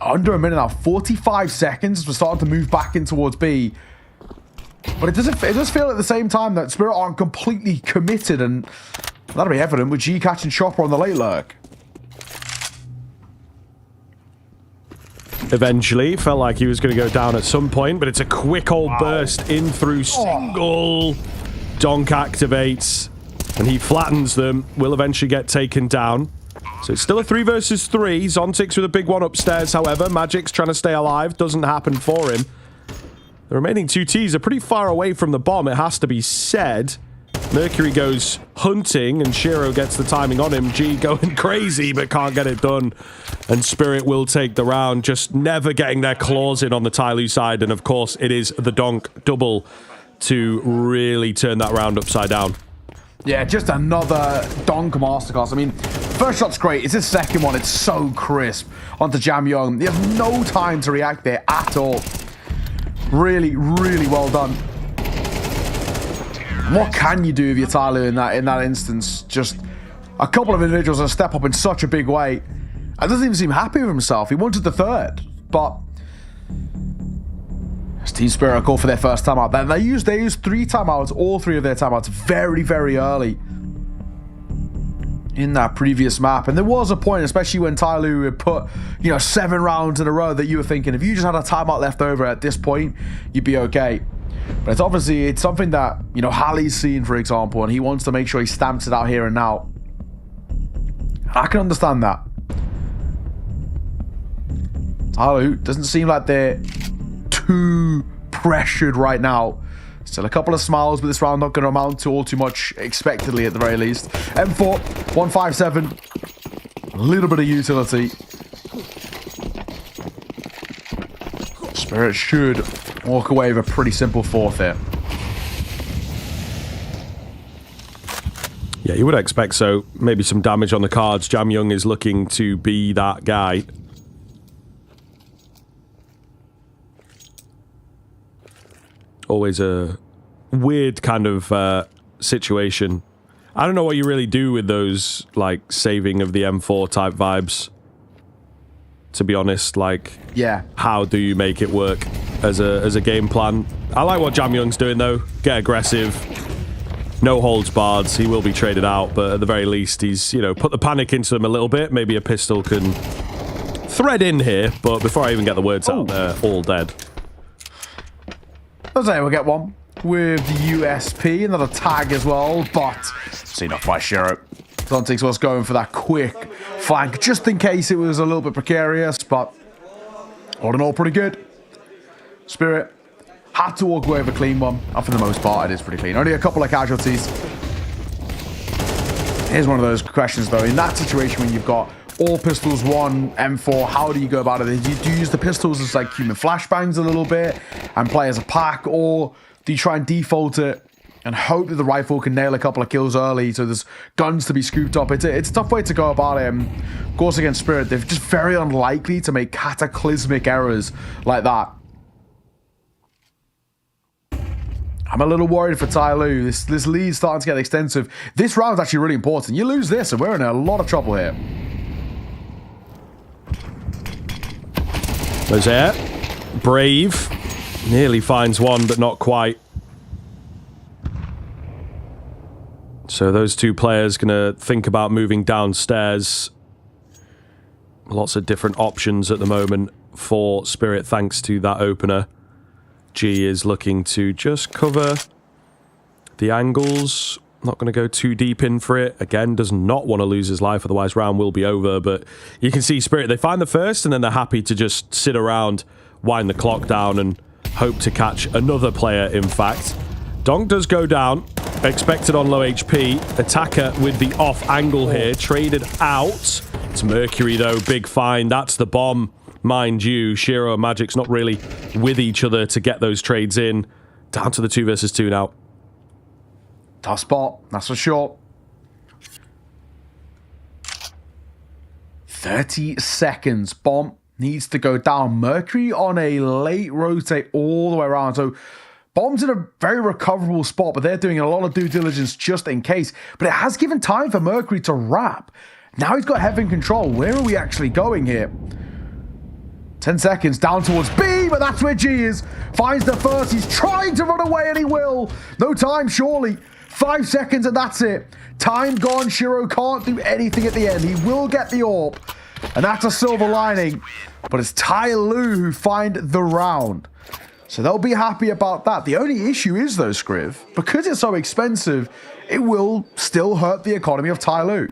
[SPEAKER 6] Under a minute now, 45 seconds. We're starting to move back in towards B. But it does feel at the same time that Spirit aren't completely committed, and that'll be evident with G catching Chopper on the late lurk.
[SPEAKER 1] Eventually, felt like he was going to go down at some point, but it's a quick old burst in through single. Donk activates, and he flattens them. Will eventually get taken down. So it's still a 3 versus 3. Zontix with a big one upstairs, however. Magic's trying to stay alive. Doesn't happen for him. The remaining 2 Ts are pretty far away from the bomb, it has to be said. Mercury goes hunting, and Shiro gets the timing on him. G going crazy, but can't get it done. And Spirit will take the round, just never getting their claws in on the Tyloo side. And of course, it is the Donk double to really turn that round upside down.
[SPEAKER 6] Yeah, just another Donk masterclass. I mean, first shot's great. It's his second one. It's so crisp onto Jam Young. He has no time to react there at all. Really, really well done. What can you do with your Tyloo in that instance? Just a couple of individuals that step up in such a big way. And doesn't even seem happy with himself. He wanted the third, but as Team Spirit call for their first timeout. They used 3 timeouts, all 3 of their timeouts, very, very early in that previous map. And there was a point, especially when Tyloo had put 7 rounds in a row, that you were thinking if you just had a timeout left over at this point, you'd be okay. But it's something that, Hallie's seen, for example, and he wants to make sure he stamps it out here and now. I can understand that. Tyloo doesn't seem like they're too pressured right now. Still a couple of smiles, but this round not going to amount to all too much, expectedly at the very least. M4, 157. A little bit of utility. Spirit should walk away with a pretty simple forfeit.
[SPEAKER 1] Yeah, you would expect so. Maybe some damage on the cards. Jam Young is looking to be that guy. Always a weird kind of situation. I don't know what you really do with those, like, saving of the M4 type vibes. To be honest,
[SPEAKER 6] yeah,
[SPEAKER 1] how do you make it work as a game plan? I like what Jam Young's doing though. Get aggressive, no holds barred. He will be traded out, but at the very least, he's put the panic into them a little bit. Maybe a pistol can thread in here, but before I even get the words out, they're all dead.
[SPEAKER 6] I'll say we'll get one with the USP, another tag as well, but see enough by Shiro. Zontix was going for that quick flank, just in case it was a little bit precarious, but all in all, pretty good. Spirit had to walk away with a clean one, and for the most part, it is pretty clean. Only a couple of casualties. Here's one of those questions, though. In that situation, when you've got all pistols, 1 M4, how do you go about it? Do you use the pistols as like human flashbangs a little bit and play as a pack, or do you try and default it and hope that the rifle can nail a couple of kills early so there's guns to be scooped up? It's a tough way to go about it. And of course, against Spirit, they're just very unlikely to make cataclysmic errors like that. I'm a little worried for Tyloo. This lead's starting to get extensive. This round's actually really important. You lose this and we're in a lot of trouble here.
[SPEAKER 1] Mosaic, brave, Nearly finds one, but not quite. So those two players going to think about moving downstairs. Lots of different options at the moment for Spirit, thanks to that opener. G is looking to just cover the angles. Not going to go too deep in for it. Again, does not want to lose his life, otherwise round will be over. But you can see Spirit, they find the first, and then they're happy to just sit around, wind the clock down, and hope to catch another player, in fact. Donk does go down. Expected on low HP. Attacker with the off angle here. Traded out. It's Mercury, though. Big find. That's the bomb. Mind you, Shiro and Magic's not really with each other to get those trades in. Down to the 2 versus 2 now.
[SPEAKER 6] Tough spot, that's for sure. 30 seconds. Bomb needs to go down. Mercury on a late rotate all the way around. So Bomb's in a very recoverable spot, but they're doing a lot of due diligence just in case. But it has given time for Mercury to wrap. Now he's got Heaven control. Where are we actually going here? 10 seconds down towards B, but that's where G is. Finds the first. He's trying to run away, and he will. No time, surely. 5 seconds, and that's it. Time gone. Shiro can't do anything at the end. He will get the AWP, and that's a silver lining. But it's Ty Lu who find the round. So they'll be happy about that. The only issue is, though, Scriv, because it's so expensive, it will still hurt the economy of Ty Lu.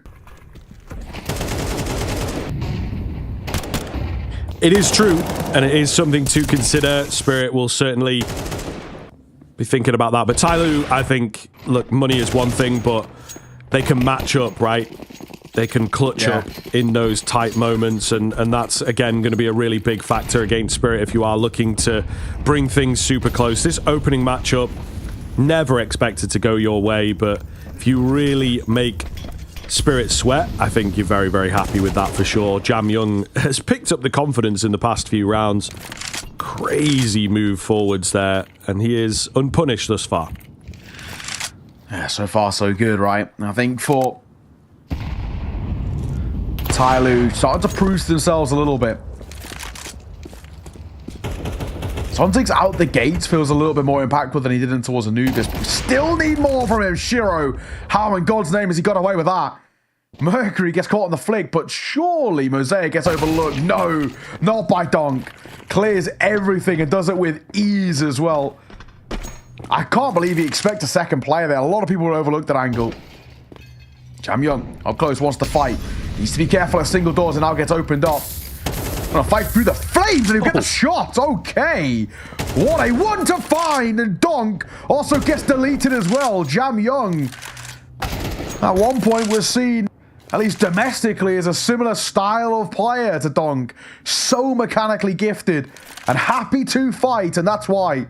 [SPEAKER 1] It is true, and it is something to consider. Spirit will certainly be thinking about that. But Ty Lu, I think, look, money is one thing, but they can match up, right? They can clutch up in those tight moments, and that's, again, going to be a really big factor against Spirit if you are looking to bring things super close. This opening matchup, never expected to go your way, but if you really make Spirit sweat, I think you're very, very happy with that for sure. Jam Young has picked up the confidence in the past few rounds. Crazy move forwards there, and he is unpunished thus far.
[SPEAKER 6] Yeah, so far so good, right? I think for Ty Lu starting to prove to themselves a little bit. Sontig's out the gates feels a little bit more impactful than he did in towards Anubis. But we still need more from him. Shiro, how in God's name has he got away with that? Mercury gets caught on the flick, but surely Mosaic gets overlooked. No, not by Donk. Clears everything and does it with ease as well. I can't believe he expects a second player there. A lot of people will overlook that angle. Jam Young, up close, wants to fight. Needs to be careful as single doors and now gets opened up. Gonna fight through the flames and he'll get the shot. Okay. What a one to find. And Donk also gets deleted as well. Jam Young, at one point, was seen, at least domestically, as a similar style of player to Donk. So mechanically gifted and happy to fight, and that's why.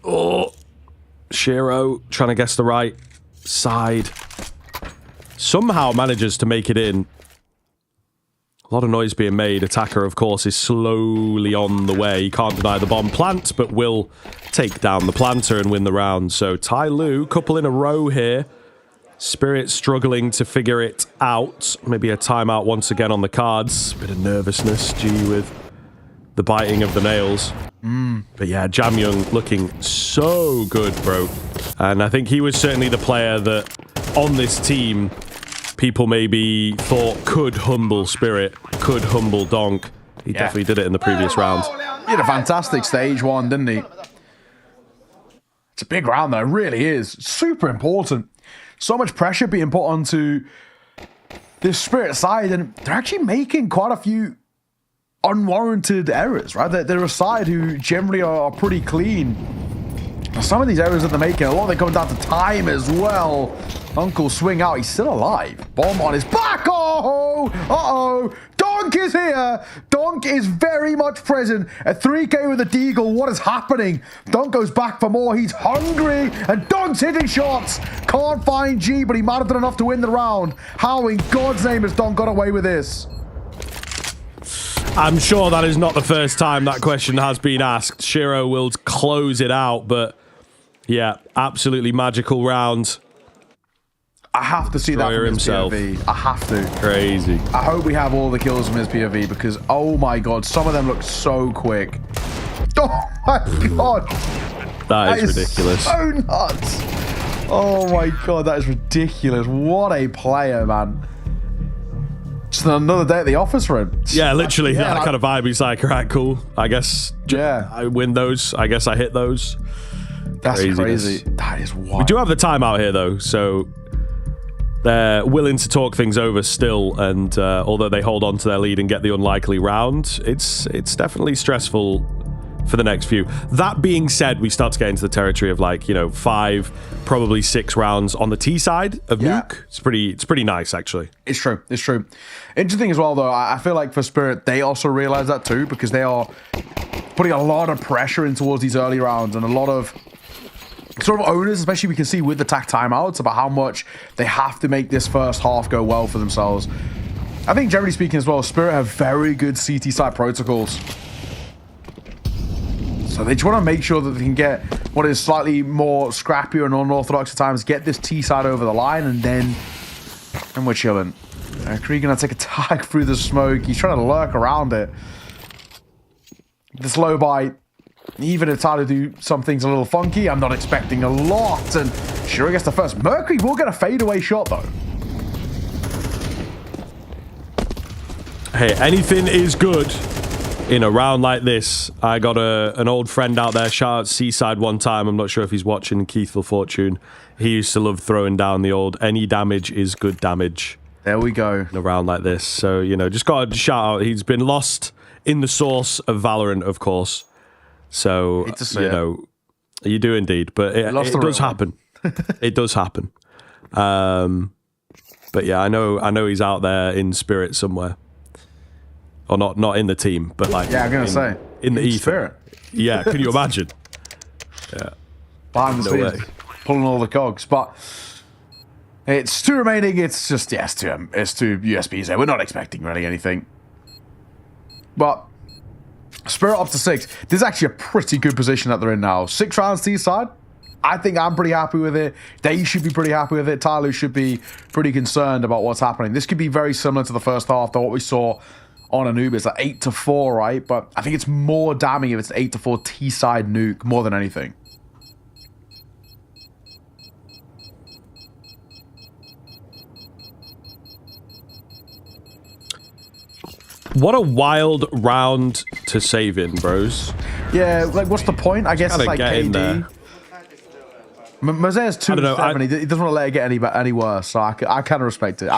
[SPEAKER 1] Oh, Shiro trying to guess the right side. Somehow manages to make it in. A lot of noise being made. Attacker, of course, is slowly on the way. He can't deny the bomb plant, but will take down the planter and win the round. So Ty Lu, couple in a row here. Spirit struggling to figure it out. Maybe a timeout once again on the cards. Bit of nervousness, G, with the biting of the nails. But yeah, Jam Young looking so good, bro. And I think he was certainly the player that on this team people maybe thought could humble Spirit, could humble Donk. He definitely did it in the previous round.
[SPEAKER 6] He had a fantastic stage one, didn't he? It's a big round, though. It really is. Super important. So much pressure being put onto this Spirit side, and they're actually making quite a few unwarranted errors, right? They're a side who generally are pretty clean. Some of these errors that they're making, a lot of them come down to time as well. Uncle swing out, he's still alive. Bomb on his back. Oh, uh-oh. Donk is here. Donk is very much present. At 3K with a deagle, what is happening? Donk goes back for more. He's hungry, and Donk's hitting shots. Can't find G, but he might have done enough to win the round. How in God's name has Donk got away with this?
[SPEAKER 1] I'm sure that is not the first time that question has been asked. Shiro will close it out, but yeah, absolutely magical round.
[SPEAKER 6] I have to see that from his POV. I have to.
[SPEAKER 1] Crazy.
[SPEAKER 6] I hope we have all the kills from his POV because, oh my god, some of them look so quick. Oh my god.
[SPEAKER 1] That is ridiculous.
[SPEAKER 6] So nuts. Oh my god, that is ridiculous. What a player, man. Just another day at the office for him.
[SPEAKER 1] Yeah, literally. That kind of vibe. He's like, all right, cool. I guess I win those. I guess I hit those.
[SPEAKER 6] That's crazy. That is wild.
[SPEAKER 1] We do have the time out here, though, so they're willing to talk things over still. And although they hold on to their lead and get the unlikely round, it's definitely stressful for the next few. That being said, we start to get into the territory of 5, probably 6 rounds on the T side of Nuke. It's pretty nice, actually.
[SPEAKER 6] It's true. Interesting as well, though. I feel like for Spirit, they also realize that too, because they are putting a lot of pressure in towards these early rounds and a lot of sort of owners, especially we can see with the TAC timeouts, about how much they have to make this first half go well for themselves. I think generally speaking as well, Spirit have very good CT side protocols. So they just want to make sure that they can get what is slightly more scrappier and unorthodox at times, get this T side over the line, and we're chilling. Krieg gonna take a tag through the smoke. He's trying to lurk around it. This low bite, even if Tyler do some things a little funky, I'm not expecting a lot. And Shiro gets the first. Mercury will get a fadeaway shot though.
[SPEAKER 1] Hey, anything is good in a round like this. I got an old friend out there, shout out Seaside one time. I'm not sure if he's watching, Keith Fortune. He used to love throwing down the old any damage is good damage.
[SPEAKER 6] There we go.
[SPEAKER 1] In a round like this. So, just got to shout out. He's been lost in the source of Valorant, of course. So, you do indeed. But it does happen. It does happen. But yeah, I know he's out there in spirit somewhere. Or not in the team, but I'm
[SPEAKER 6] gonna say
[SPEAKER 1] in the ether.
[SPEAKER 6] Spirit.
[SPEAKER 1] Yeah, can you imagine? Yeah,
[SPEAKER 6] behind the scenes, pulling all the cogs. But it's 2 remaining. It's just it's two USBs there. We're not expecting really anything. But Spirit up to 6. This is actually a pretty good position that they're in now. 6 rounds T side. I think I'm pretty happy with it. They should be pretty happy with it. Tyloo should be pretty concerned about what's happening. This could be very similar to the first half, to what we saw on Anubis, like 8-4, right? But I think it's more damning if it's 8-4 T-side nuke more than anything.
[SPEAKER 1] What a wild round to save in, bros.
[SPEAKER 6] Yeah, what's the point? I guess it's like KD. Mosea's 2-7. He doesn't want to let it get any worse, so I kind of respect it.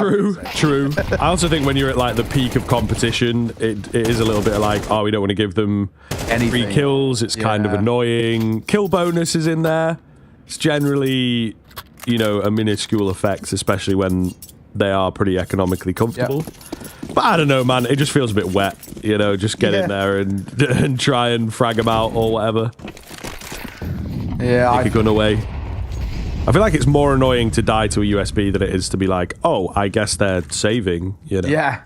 [SPEAKER 1] True. I also think when you're at the peak of competition, it is a little bit like, we don't want to give them anything. 3 kills. It's kind of annoying. Kill bonus is in there. It's generally, a minuscule effect, especially when they are pretty economically comfortable. Yep. But I don't know, man. It just feels a bit wet, just get in there and try and frag them out or whatever.
[SPEAKER 6] Yeah,
[SPEAKER 1] take a gun away. I feel like it's more annoying to die to a USB than it is to be like, I guess they're saving,
[SPEAKER 6] Yeah.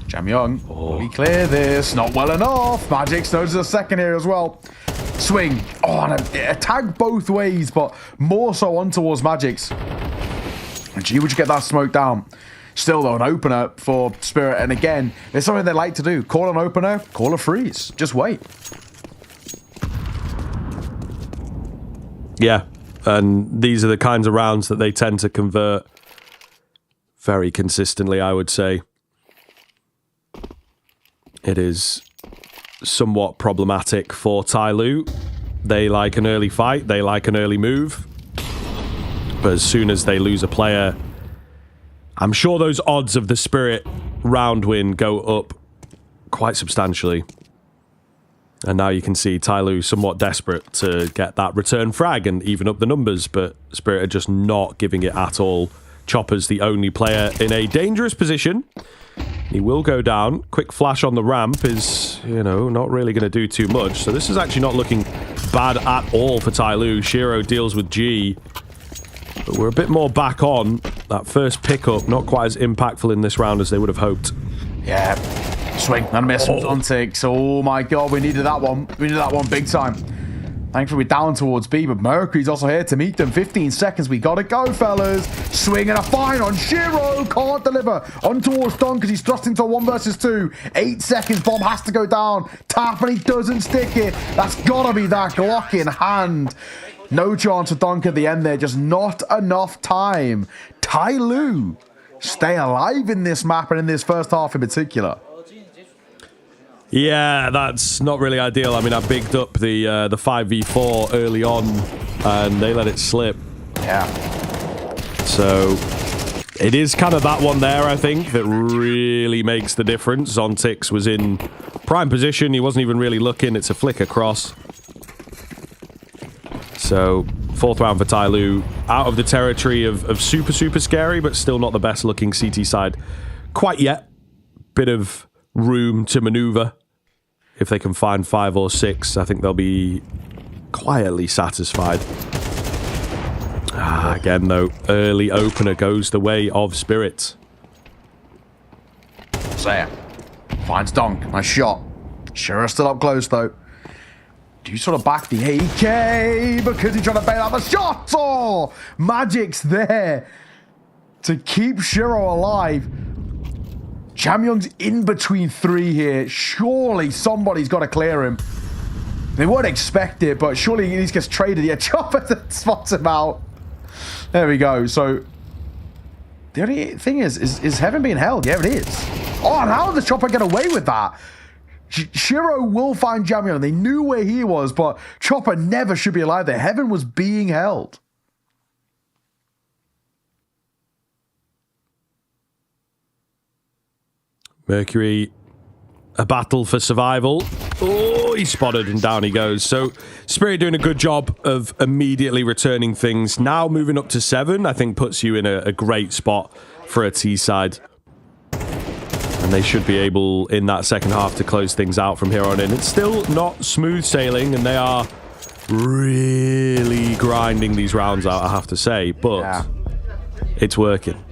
[SPEAKER 6] Jam Young, we clear this. Not well enough. Magix knows the second here as well. Swing. And a tag both ways, but more so on towards Magix. And G would you get that smoke down. Still, though, an opener for Spirit. And again, it's something they like to do. Call an opener, call a freeze. Just wait.
[SPEAKER 1] Yeah. And these are the kinds of rounds that they tend to convert very consistently, I would say. It is somewhat problematic for Tyloo. They like an early fight. They like an early move. But as soon as they lose a player, I'm sure those odds of the Spirit round win go up quite substantially. And now you can see Tyloo somewhat desperate to get that return frag and even up the numbers, but Spirit are just not giving it at all. Chopper's the only player in a dangerous position. He will go down. Quick flash on the ramp is, not really going to do too much. So this is actually not looking bad at all for Tyloo. Shiro deals with G. But we're a bit more back on. That first pickup, not quite as impactful in this round as they would have hoped.
[SPEAKER 6] Yeah. Swing and miss from Zontix. Oh my god, we needed that one. We needed that one big time. Thankfully, we're down towards B, but Mercury's also here to meet them. 15 seconds. We gotta go, fellas. Swinging a fine on Shiro. Can't deliver. On towards Don because he's thrusting to 1 versus 2. 8 seconds. Bomb has to go down. Tap, and he doesn't stick it. That's gotta be that Glock in hand. No chance for Donk at the end there. Just not enough time. Tai Lu stay alive in this map and in this first half in particular.
[SPEAKER 1] Yeah, that's not really ideal. I mean, I bigged up the 5v4 early on, and they let it slip.
[SPEAKER 6] Yeah.
[SPEAKER 1] So it is kind of that one there, I think, that really makes the difference. Zontix was in prime position. He wasn't even really looking. It's a flick across. So 4th round for Tai Lu, out of the territory of super, super scary, but still not the best looking CT side quite yet. Bit of room to maneuver. If they can find 5 or 6, I think they'll be quietly satisfied. Again, though, early opener goes the way of Spirit.
[SPEAKER 6] Saya finds Donk. Nice shot. Sure, still up close, though. Do you sort of back the AK because he's trying to bail out the shot? Oh, Magic's there to keep Shiro alive. Jamyong's in between 3 here. Surely somebody's got to clear him. They won't expect it, but surely he gets traded. Yeah, Chopper spots him out. There we go. So the only thing is Heaven being held? Yeah, it is. Oh, and how does Chopper get away with that? Shiro will find Jamyong. They knew where he was, but Chopper never should be alive there. Heaven was being held.
[SPEAKER 1] Mercury, a battle for survival. Oh, he's spotted and down he goes. So Spirit doing a good job of immediately returning things. Now moving up to 7, I think puts you in a great spot for a T side. And they should be able, in that second half, to close things out from here on in. It's still not smooth sailing, and they are really grinding these rounds out, I have to say. But it's working.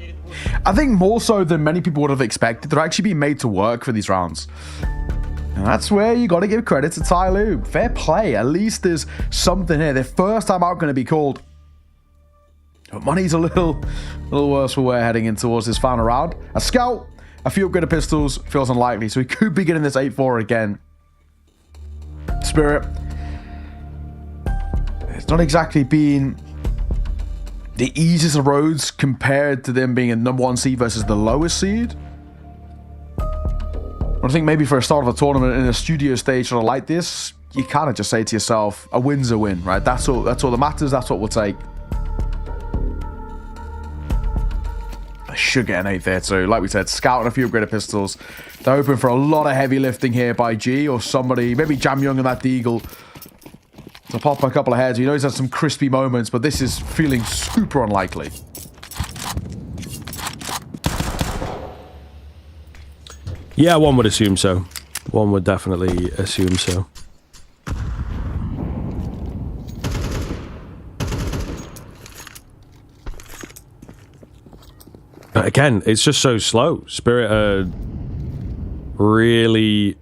[SPEAKER 6] I think more so than many people would have expected. They're actually being made to work for these rounds. And that's where you got to give credit to Tai Lu. Fair play. At least there's something here. Their first time out going to be called. But money's a little worse for wear heading in towards this final round. A scout, a few upgraded pistols, feels unlikely. So we could be getting this 8-4 again. Spirit. It's not exactly been the easiest of roads compared to them being a number 1 seed versus the lowest seed. I think maybe for a start of a tournament in a studio stage sort of like this, you kind of just say to yourself, a win's a win, right? That's all that matters. That's what we'll take. I should get an 8 there too. Like we said, scout and a few upgraded pistols. They're hoping for a lot of heavy lifting here by G or somebody, maybe Jamyong and that Deagle, to pop a couple of heads. We know he's had some crispy moments, but this is feeling super unlikely.
[SPEAKER 1] Yeah, one would assume so. One would definitely assume so. But again, it's just so slow. Spirit are really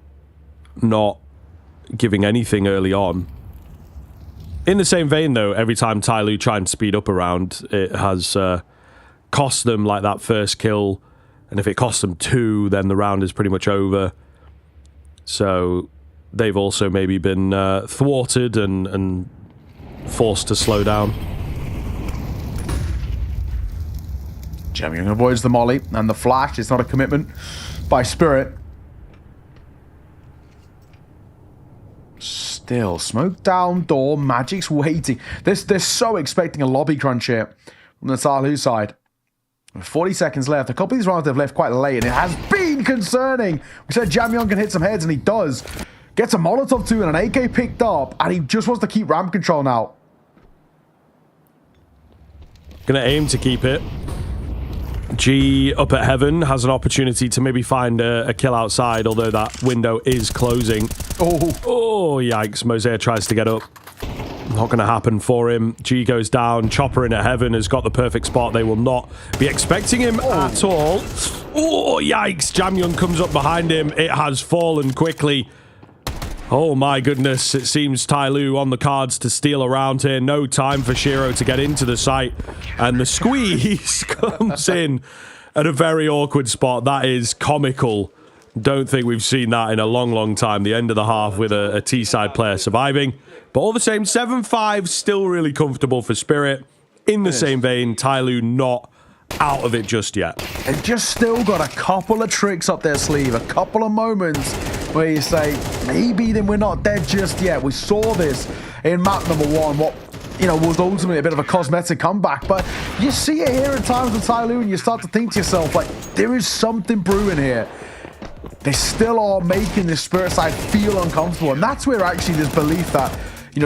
[SPEAKER 1] not giving anything early on. In the same vein, though, every time Tai Lu try and speed up a round, it has cost them like that first kill. And if it costs them 2, then the round is pretty much over. So they've also maybe been thwarted and forced to slow down.
[SPEAKER 6] Jamyong avoids the molly and the flash. It's not a commitment by Spirit. Still, smoke down door. Magic's waiting. They're so expecting a lobby crunch here from the Tai Lu side. 40 seconds left. A couple of these rounds they've left quite late, and it has been concerning. We said Jamyong can hit some heads, and he does. Gets a Molotov too, and an AK picked up, and he just wants to keep ramp control now.
[SPEAKER 1] Gonna aim to keep it. G up at Heaven has an opportunity to maybe find a kill outside, although that window is closing. Oh, yikes. Mosaic tries to get up. Not going to happen for him. G goes down. Chopper in at Heaven has got the perfect spot. They will not be expecting him at all. Oh, yikes. Jamyong comes up behind him. It has fallen quickly. Oh my goodness, it seems Tai Lu on the cards to steal around here. No time for Shiro to get into the site. And the squeeze comes in at a very awkward spot. That is comical. Don't think we've seen that in a long, long time. The end of the half with a T-side player surviving. But all the same, 7-5, still really comfortable for Spirit. In the same vein, Tai Lu not out of it just yet.
[SPEAKER 6] They've just still got a couple of tricks up their sleeve, a couple of moments where you say, maybe then we're not dead just yet. We saw this in map number 1, what was ultimately a bit of a cosmetic comeback, but you see it here at times with Tai Lu and you start to think to yourself, like, there is something brewing here. They still are making this Spirit side feel uncomfortable, and that's where actually there's belief that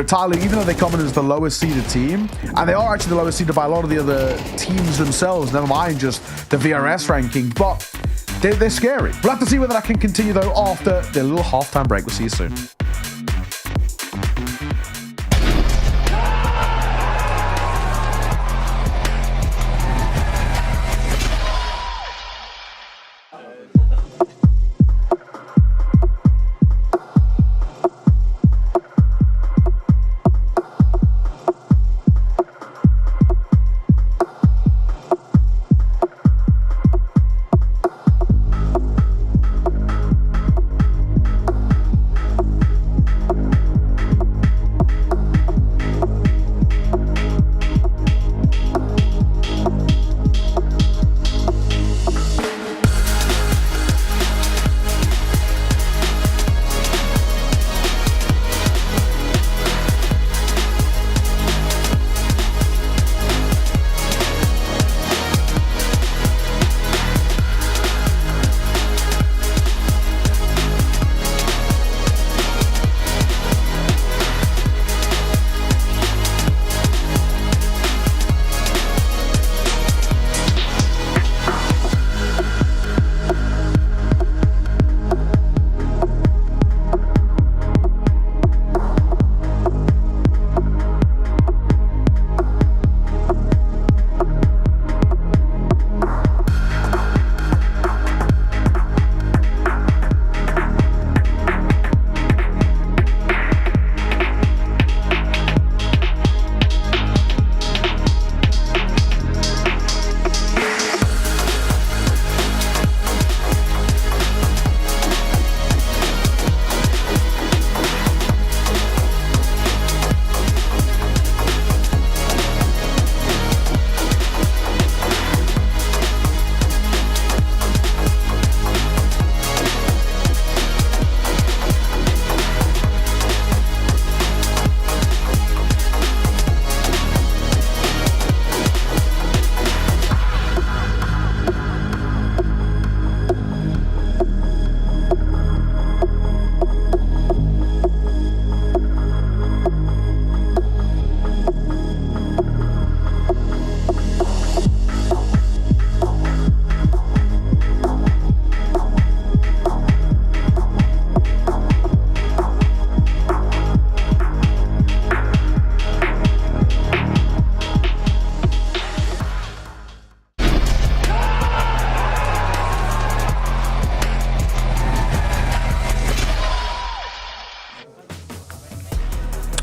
[SPEAKER 6] Tai Lu, even though they come in as the lowest seeded team, and they are actually the lowest seeded by a lot of the other teams themselves, never mind just the VRS ranking, but they're scary. We'll have to see whether that can continue, though, after the little halftime break. We'll see you soon.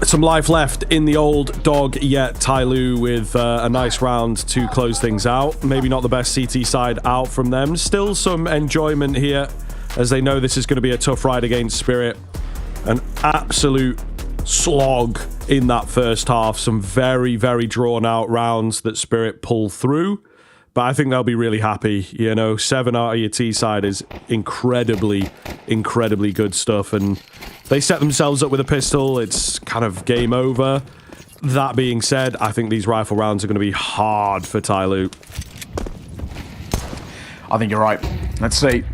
[SPEAKER 1] Some life left in the old dog yet. Tai Lu with a nice round to close things out. Maybe not the best CT side out from them. Still some enjoyment here as they know this is going to be a tough ride against Spirit. An absolute slog in that first half. Some very, very drawn out rounds that Spirit pull through. But I think they'll be really happy. 7 out of your T side is incredibly, incredibly good stuff. And they set themselves up with a pistol. It's kind of game over. That being said, I think these rifle rounds are going to be hard for Tai Lu.
[SPEAKER 6] I think you're right. Let's see.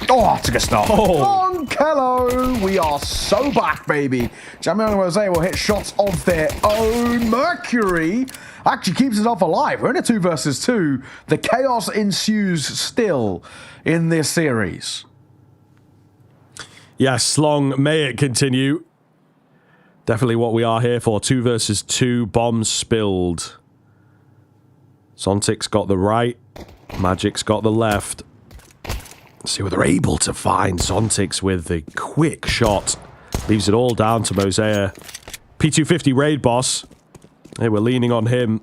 [SPEAKER 6] Oh, took a start. Oh. Kello, we are so back, baby. Jamian and Jose will hit shots of their own. Mercury actually keeps himself alive. We're in a 2 versus 2. The chaos ensues still in this series.
[SPEAKER 1] Yes, long may it continue. Definitely what we are here for. 2 versus 2. Bombs spilled. Sontic's got the right. Magic's got the left. Let's see what they're able to find. Sontic's with the quick shot Leaves it all down to Mosea. P250 raid boss. Hey, we're leaning on him.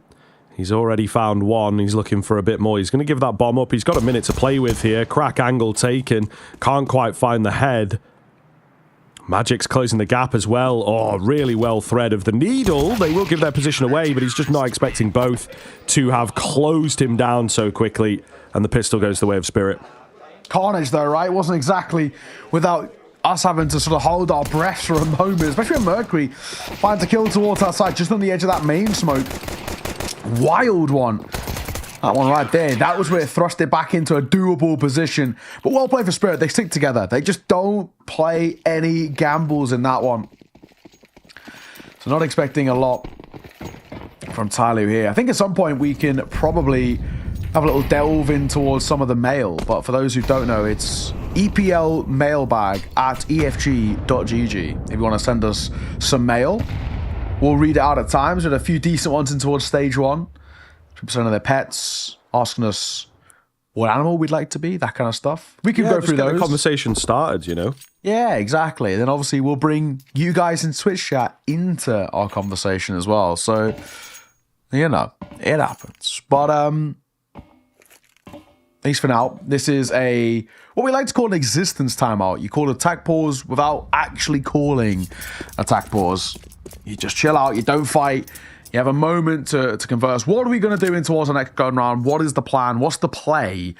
[SPEAKER 1] He's already found one. He's looking for a bit more. He's going to give that bomb up. He's got a minute to play with here. Crack angle taken. Can't quite find the head. Magic's closing the gap as well. Oh, really well thread of the needle. They will give their position away, but he's just not expecting both to have closed him down so quickly. And the pistol goes the way of Spirit.
[SPEAKER 6] Carnage, though, right? It wasn't exactly without us having to sort of hold our breath for a moment, especially when Mercury finds a kill towards our side, just on the edge of that main smoke. Wild one. That one right there. That was where it thrust it back into a doable position. But well played for Spirit. They stick together. They just don't play any gambles in that one. So not expecting a lot from Tyloo here. I think at some point we can probably have a little delve in towards some of the mail. But for those who don't know, it's EPL mailbag at efg.gg. If you want to send us some mail, we'll read it out at times. We had a few decent ones in towards stage 1. People of their pets, asking us what animal we'd like to be, that kind of stuff. We can go through those.
[SPEAKER 1] The conversation started, you know.
[SPEAKER 6] Yeah, exactly. Then obviously we'll bring you guys in Twitch chat into our conversation as well. So, you know, it happens. But at least for now, this is what we like to call an existence timeout. You call attack pause without actually calling attack pause. You just chill out. You don't fight. You have a moment to converse. What are we going to do in towards the next going round? What is the plan? What's the play?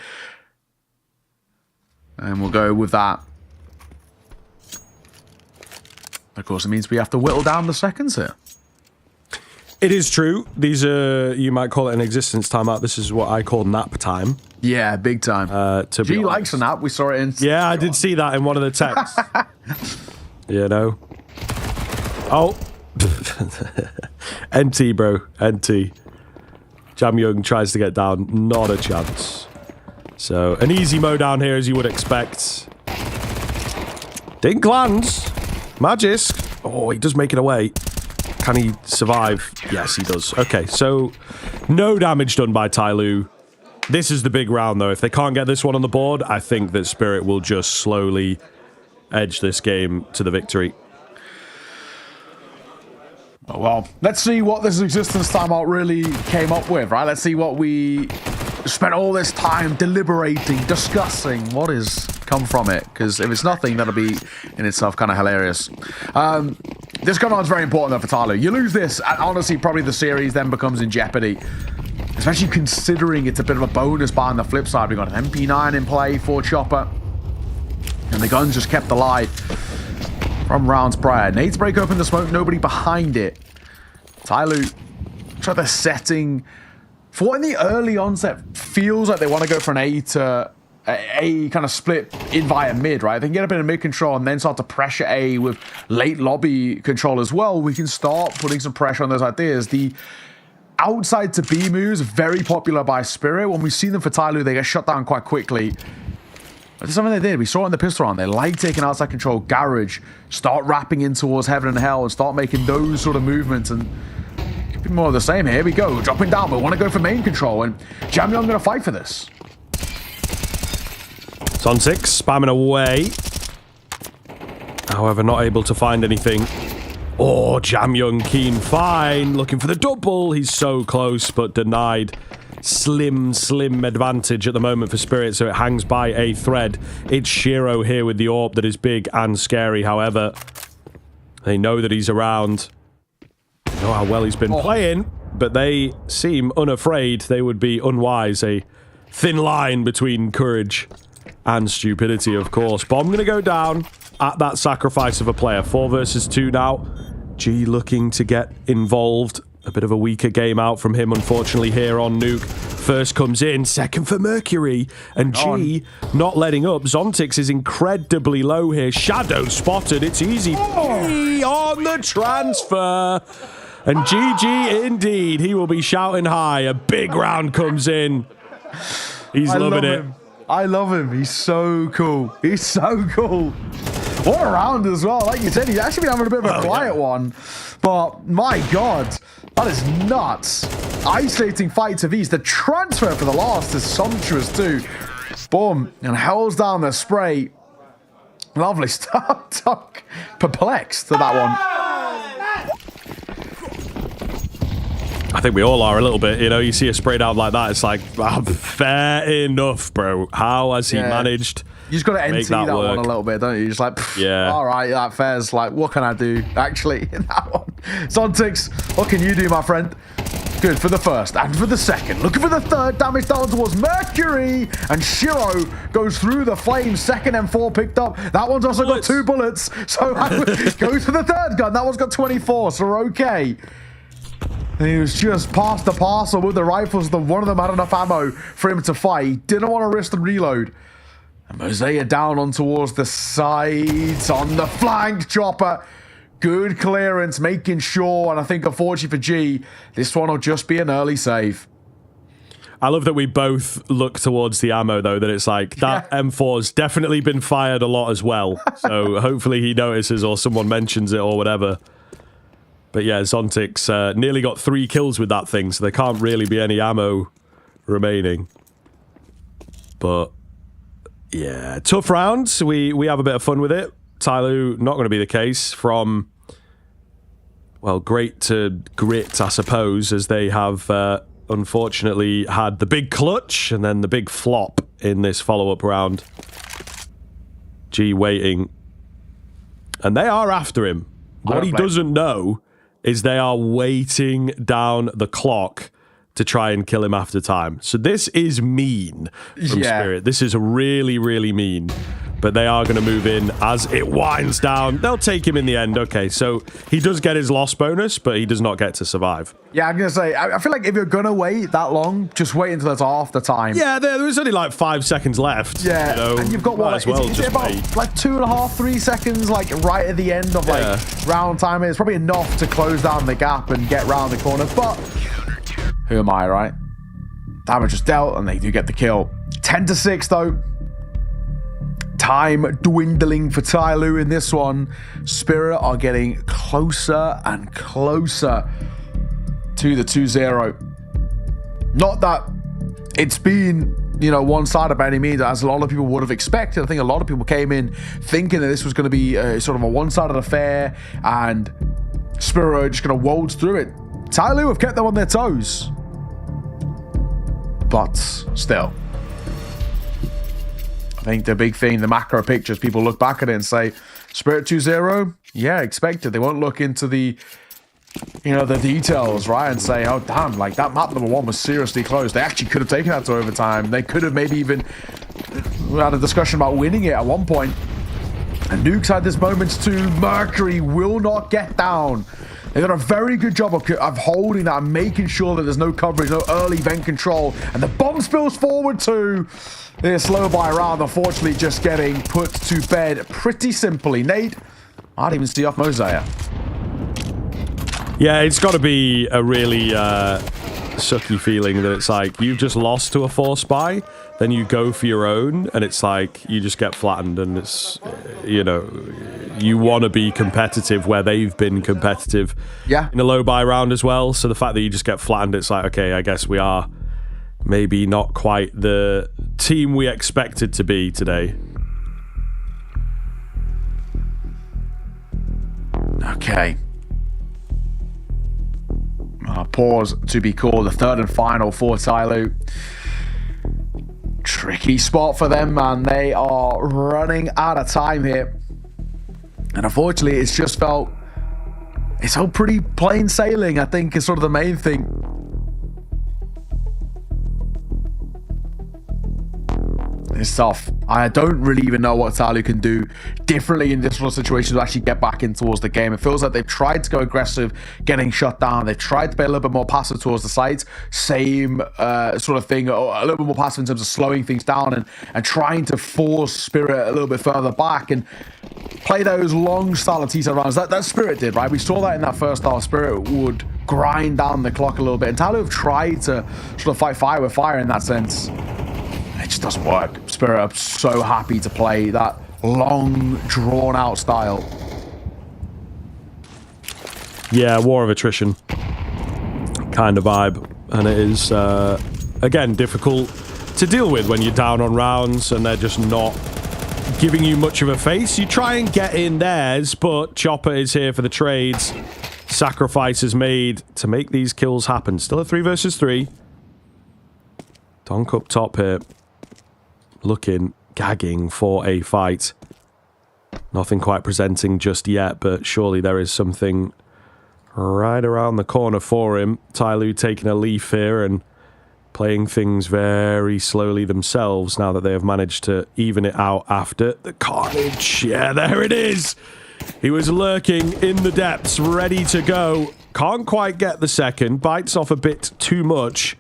[SPEAKER 6] And we'll go with that. Of course, it means we have to whittle down the seconds here.
[SPEAKER 1] It is true. These are, you might call it an existence timeout. This is what I call nap time.
[SPEAKER 6] Yeah, big time. G likes a nap. We saw it in.
[SPEAKER 1] Yeah, I did see that in one of the texts. You know. Oh. NT, bro. NT. Jam Young tries to get down. Not a chance. So, an easy mow down here, as you would expect. Dink lands. Magisk. Oh, he does make it away. Can he survive? Yes, he does. Okay, so no damage done by Tyloo. This is the big round, though. If they can't get this one on the board, I think that Spirit will just slowly edge this game to the victory.
[SPEAKER 6] Oh, well, let's see what this existence timeout really came up with, right? Let's see what we spent all this time deliberating, discussing. What has come from it? Because if it's nothing, that'll be in itself kind of hilarious. This gun is very important, though, for Tyloo. You lose this, and honestly, probably the series then becomes in jeopardy. Especially considering it's a bit of a bonus bar on the flip side. We've got an MP9 in play for Chopper. And the guns just kept alive from rounds prior. Nades break open the smoke, nobody behind it. Tyloo try the setting for what in the early onset feels like they want to go for an A kind of split in via mid, right? They can get a bit of mid control and then start to pressure A with late lobby control as well. We can start putting some pressure on those ideas. The outside to B moves, very popular by Spirit. When we've seen them for Tyloo, they get shut down quite quickly. But it's something they did. We saw it in the pistol round. They like taking outside control, garage, start wrapping in towards heaven and hell, and start making those sort of movements. And could be more of the same. Here we go, dropping down. We want to go for main control, and Jamyeon going to fight for this.
[SPEAKER 1] Son 6 spamming away. However, not able to find anything. Oh, Jamyeon keen fine. Looking for the double. He's so close, but denied. Slim advantage at the moment for Spirit, so it hangs by a thread. It's Shiro here with the AWP that is big and scary. However, they know that he's around. They know how well he's been playing, but they seem unafraid. They would be unwise. A thin line between courage and stupidity, of course. Bomb going to go down at that sacrifice of a player. 4 versus 2 now. G looking to get involved. A bit of a weaker game out from him, unfortunately, here on Nuke. First comes in, second for Mercury. And G not letting up. Zontix is incredibly low here. Shadow spotted. It's easy. G on the transfer. And GG indeed. He will be shouting high. A big round comes in. He's loving it.
[SPEAKER 6] I love him. He's so cool. He's so cool. What a round as well. Like you said, he's actually been having a bit of a quiet one. But my God, that is nuts. Isolating fight to these. The transfer for the last is sumptuous too. Boom. And howls down the spray. Lovely stuff. Tuck perplexed to that one.
[SPEAKER 1] I think we all are a little bit. You know, you see a spray down like that, it's like, fair enough, bro. How has he managed?
[SPEAKER 6] You just got to
[SPEAKER 1] make
[SPEAKER 6] NT that one a little bit, don't you? Just like, all right, that fair's like, what can I do, actually, in that one? Zontix, what can you do, my friend? Good for the first and for the second. Looking for the third. Damage down towards Mercury. And Shiro goes through the flames. Second M4 picked up. That one's also got 2 bullets. So goes for the third gun. That one's got 24, so we're okay. And he was just past the parcel with the rifles. One of them had enough ammo for him to fight. He didn't want to risk the reload. And Mosaic down on towards the sides on the flank. Chopper. Good clearance, making sure. And I think, unfortunately for G, this one will just be an early save.
[SPEAKER 1] I love that we both look towards the ammo, though, that it's like, that M4's definitely been fired a lot as well. So hopefully he notices or someone mentions it or whatever. But yeah, Zontix nearly got 3 kills with that thing, so there can't really be any ammo remaining. But yeah, tough rounds. We have a bit of fun with it. Tyloo, not going to be the case. From, well, great to grit, I suppose, as they have unfortunately had the big clutch and then the big flop in this follow-up round. G waiting. And they are after him. What he doesn't know is they are waiting down the clock to try and kill him after time. So this is mean from Spirit. This is really, really mean. But they are going to move in as it winds down. They'll take him in the end. Okay, so he does get his loss bonus, but he does not get to survive.
[SPEAKER 6] Yeah, I'm going to say, I feel like if you're going to wait that long, just wait until it's half the time.
[SPEAKER 1] Yeah, there was only like 5 seconds left.
[SPEAKER 6] Yeah,
[SPEAKER 1] you know,
[SPEAKER 6] and you've got what? Is it about like 2.5, 3 seconds, like right at the end of like round time? It's probably enough to close down the gap and get round the corner. But who am I, right? Damage is dealt, and they do get the kill. 10-6 though. Time dwindling for Tyloo in this one. Spirit are getting closer and closer to the 2-0. Not that it's been, you know, one-sided by any means, as a lot of people would have expected. I think a lot of people came in thinking that this was going to be sort of a one-sided affair, and Spirit are just going to waltz through it. Tyloo have kept them on their toes. But still, I think the big thing, the macro pictures, people look back at it and say, Spirit 2-0, yeah, expected. They won't look into the, you know, the details, right? And say, oh, damn, like that map number 1 was seriously close. They actually could have taken that to overtime. They could have maybe even had a discussion about winning it at one point. And Nukes had this moment too. Mercury will not get down. They did a very good job of holding that and making sure that there's no coverage, no early vent control. And the bomb spills forward too. They're slow by round, unfortunately just getting put to bed pretty simply. Nate, I didn't even see off Mosaic.
[SPEAKER 1] Yeah, it's got to be a really sucky feeling that it's like you've just lost to a 4 spy, then you go for your own, and it's like you just get flattened, and it's, you know, you want to be competitive where they've been competitive in a low buy round as well. So the fact that you just get flattened, it's like, okay, I guess we are maybe not quite the team we expected to be today.
[SPEAKER 6] Okay. Pause to be called, the third and final for Tyloo. Tricky spot for them, man. They are running out of time here. And unfortunately, it's just felt, it's all pretty plain sailing, I think, is sort of the main thing. It's tough. I don't really even know what Tyloo can do differently in this sort of situation to actually get back in towards the game. It feels like they've tried to go aggressive, getting shut down. They've tried to be a little bit more passive towards the sides. Same sort of thing, or a little bit more passive in terms of slowing things down and trying to force Spirit a little bit further back and play those long style of T-side rounds. That Spirit did, right? We saw that in that first half. Spirit would grind down the clock a little bit. And Tyloo have tried to sort of fight fire with fire in that sense. It just doesn't work. Spirit are so happy to play that long, drawn-out style.
[SPEAKER 1] Yeah, war of attrition kind of vibe. And it is, again, difficult to deal with when you're down on rounds and they're just not giving you much of a face. You try and get in theirs, but Chopper is here for the trades. Sacrifices made to make these kills happen. Still a 3 versus 3. Donk up top here. Looking, gagging for a fight. Nothing quite presenting just yet, but surely there is something right around the corner for him. Tyloo taking a leaf here and playing things very slowly themselves now that they have managed to even it out after the carnage. Yeah, there it is. He was lurking in the depths, ready to go. Can't quite get the second. Bites off a bit too much.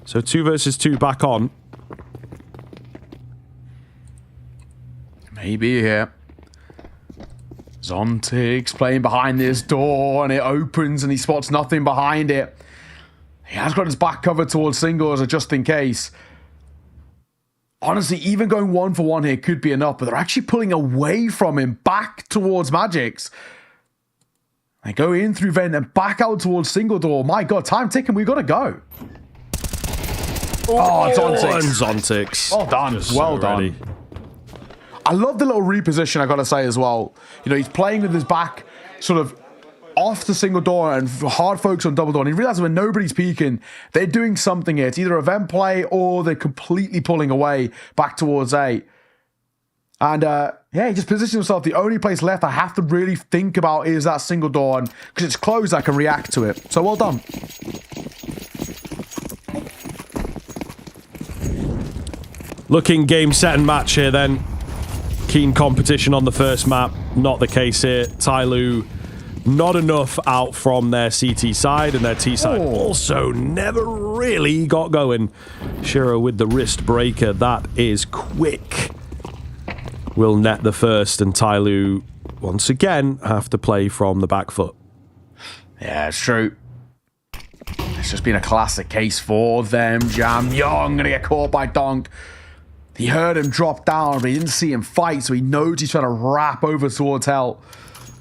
[SPEAKER 1] So 2 versus 2 back on.
[SPEAKER 6] Maybe here. Zontic's playing behind this door, and it opens, and he spots nothing behind it. He has got his back covered towards singles, just in case. Honestly, even going 1 for 1 here could be enough, but they're actually pulling away from him, back towards Magix. They go in through vent and back out towards single door. My God, time ticking, we've got to go. Oh,
[SPEAKER 1] Zontix.
[SPEAKER 6] Well done.
[SPEAKER 1] Just
[SPEAKER 6] well
[SPEAKER 1] so
[SPEAKER 6] done.
[SPEAKER 1] ready.
[SPEAKER 6] I love the little reposition, I gotta say as well. You know, he's playing with his back sort of off the single door and hard focus on double door. And he realizes when nobody's peeking, they're doing something here. It's either event play or they're completely pulling away back towards A. And yeah, he just positions himself. The only place left I have to really think about is that single door. And because it's closed, I can react to it. So well done.
[SPEAKER 1] Looking game, set, and match here then. Keen competition on the first map. Not the case here. Tyloo, not enough out from their CT side, and their T side also never really got going. Shiro with the wrist breaker. That is quick. Will net the first, and Tyloo once again have to play from the back foot.
[SPEAKER 6] Yeah, it's true. It's just been a classic case for them. Jam Young gonna get caught by Donk. He heard him drop down, but he didn't see him fight, so he knows he's trying to wrap over towards Hell.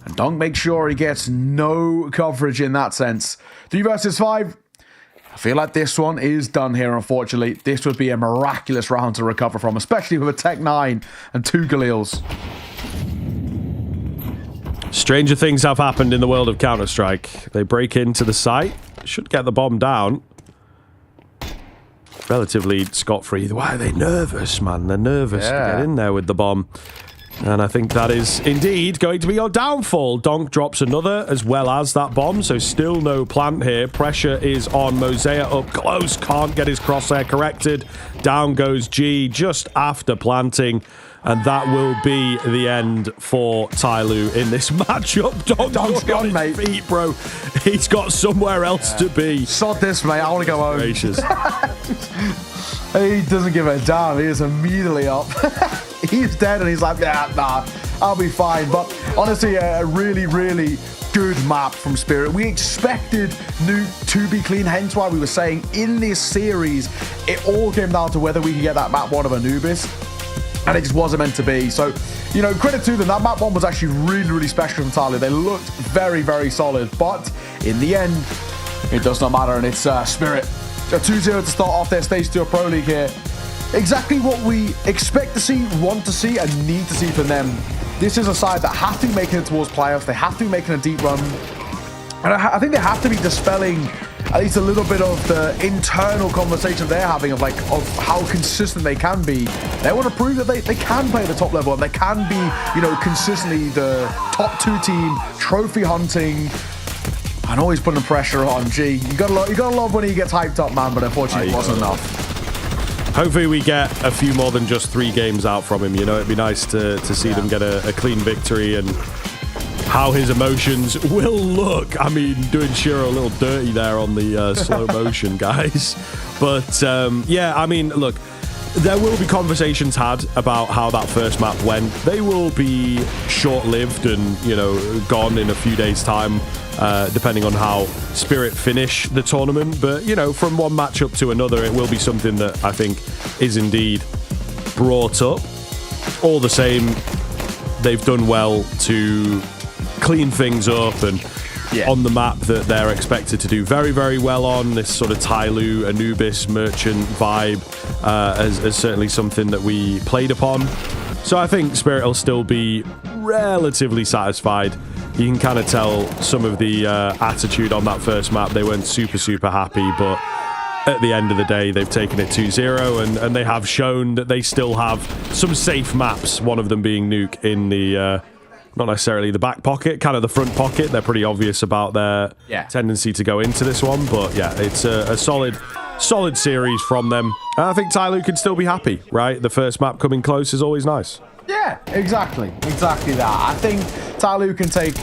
[SPEAKER 6] And Donk makes sure he gets no coverage in that sense. 3 versus 5. I feel like this one is done here, unfortunately. This would be a miraculous round to recover from, especially with a Tech 9 and 2 Galils.
[SPEAKER 1] Stranger things have happened in the world of Counter-Strike. They break into the site, should get the bomb down. Relatively scot-free. Why are they nervous, man? They're nervous to get in there with the bomb. And I think that is indeed going to be your downfall. Donk drops another as well as that bomb, so still no plant here. Pressure is on Mosea up close. Can't get his crosshair corrected. Down goes G just after planting. And that will be the end for Tyloo in this matchup. Donk's gone, mate. Feet, bro. He's got somewhere else to be.
[SPEAKER 6] Sod this, mate. I want to go home.
[SPEAKER 1] Gracious.
[SPEAKER 6] He doesn't give a damn. He is immediately up. He's dead, and he's like, nah, I'll be fine. But honestly, a really, really good map from Spirit. We expected Nuke to be clean, hence why we were saying in this series, it all came down to whether we could get that map 1 of Anubis. And it just wasn't meant to be. So, you know, credit to them. That map 1 was actually really, really special from Tyloo. They looked very, very solid. But in the end, it does not matter. And it's Spirit. A 2-0 to start off their Stage 2 Pro League here. Exactly what we expect to see, want to see, and need to see from them. This is a side that have to be making it towards playoffs. They have to be making a deep run. And I think they have to be dispelling at least a little bit of the internal conversation they're having of how consistent they can be. They want to prove that they can play at the top level and they can be, you know, consistently the top 2 team, trophy hunting, and always putting pressure on. G, you gotta love when he gets hyped up, man, but unfortunately it wasn't enough.
[SPEAKER 1] Hopefully we get a few more than just 3 games out from him. You know, it'd be nice to see them get a clean victory, and how his emotions will look. I mean, doing Shiro a little dirty there on the slow motion, guys. But yeah, I mean, look, there will be conversations had about how that first map went. They will be short-lived and, you know, gone in a few days' time, depending on how Spirit finish the tournament. But, you know, from one matchup to another, it will be something that I think is indeed brought up. All the same, they've done well to clean things up and on the map that they're expected to do very, very well on. This sort of Tyloo, Anubis, Merchant vibe is certainly something that we played upon So I think Spirit will still be relatively satisfied. You can kind of tell some of the attitude on that first map. They weren't super happy, but at the end of the day, they've taken it 2-0, and they have shown that they still have some safe maps, one of them being Nuke in the, not necessarily the back pocket, kind of the front pocket. They're pretty obvious about their tendency to go into this one, but yeah, it's a solid series from them. And I think Tyloo can still be happy, right? The first map coming close is always nice.
[SPEAKER 6] Yeah, exactly that. I think Tyloo can take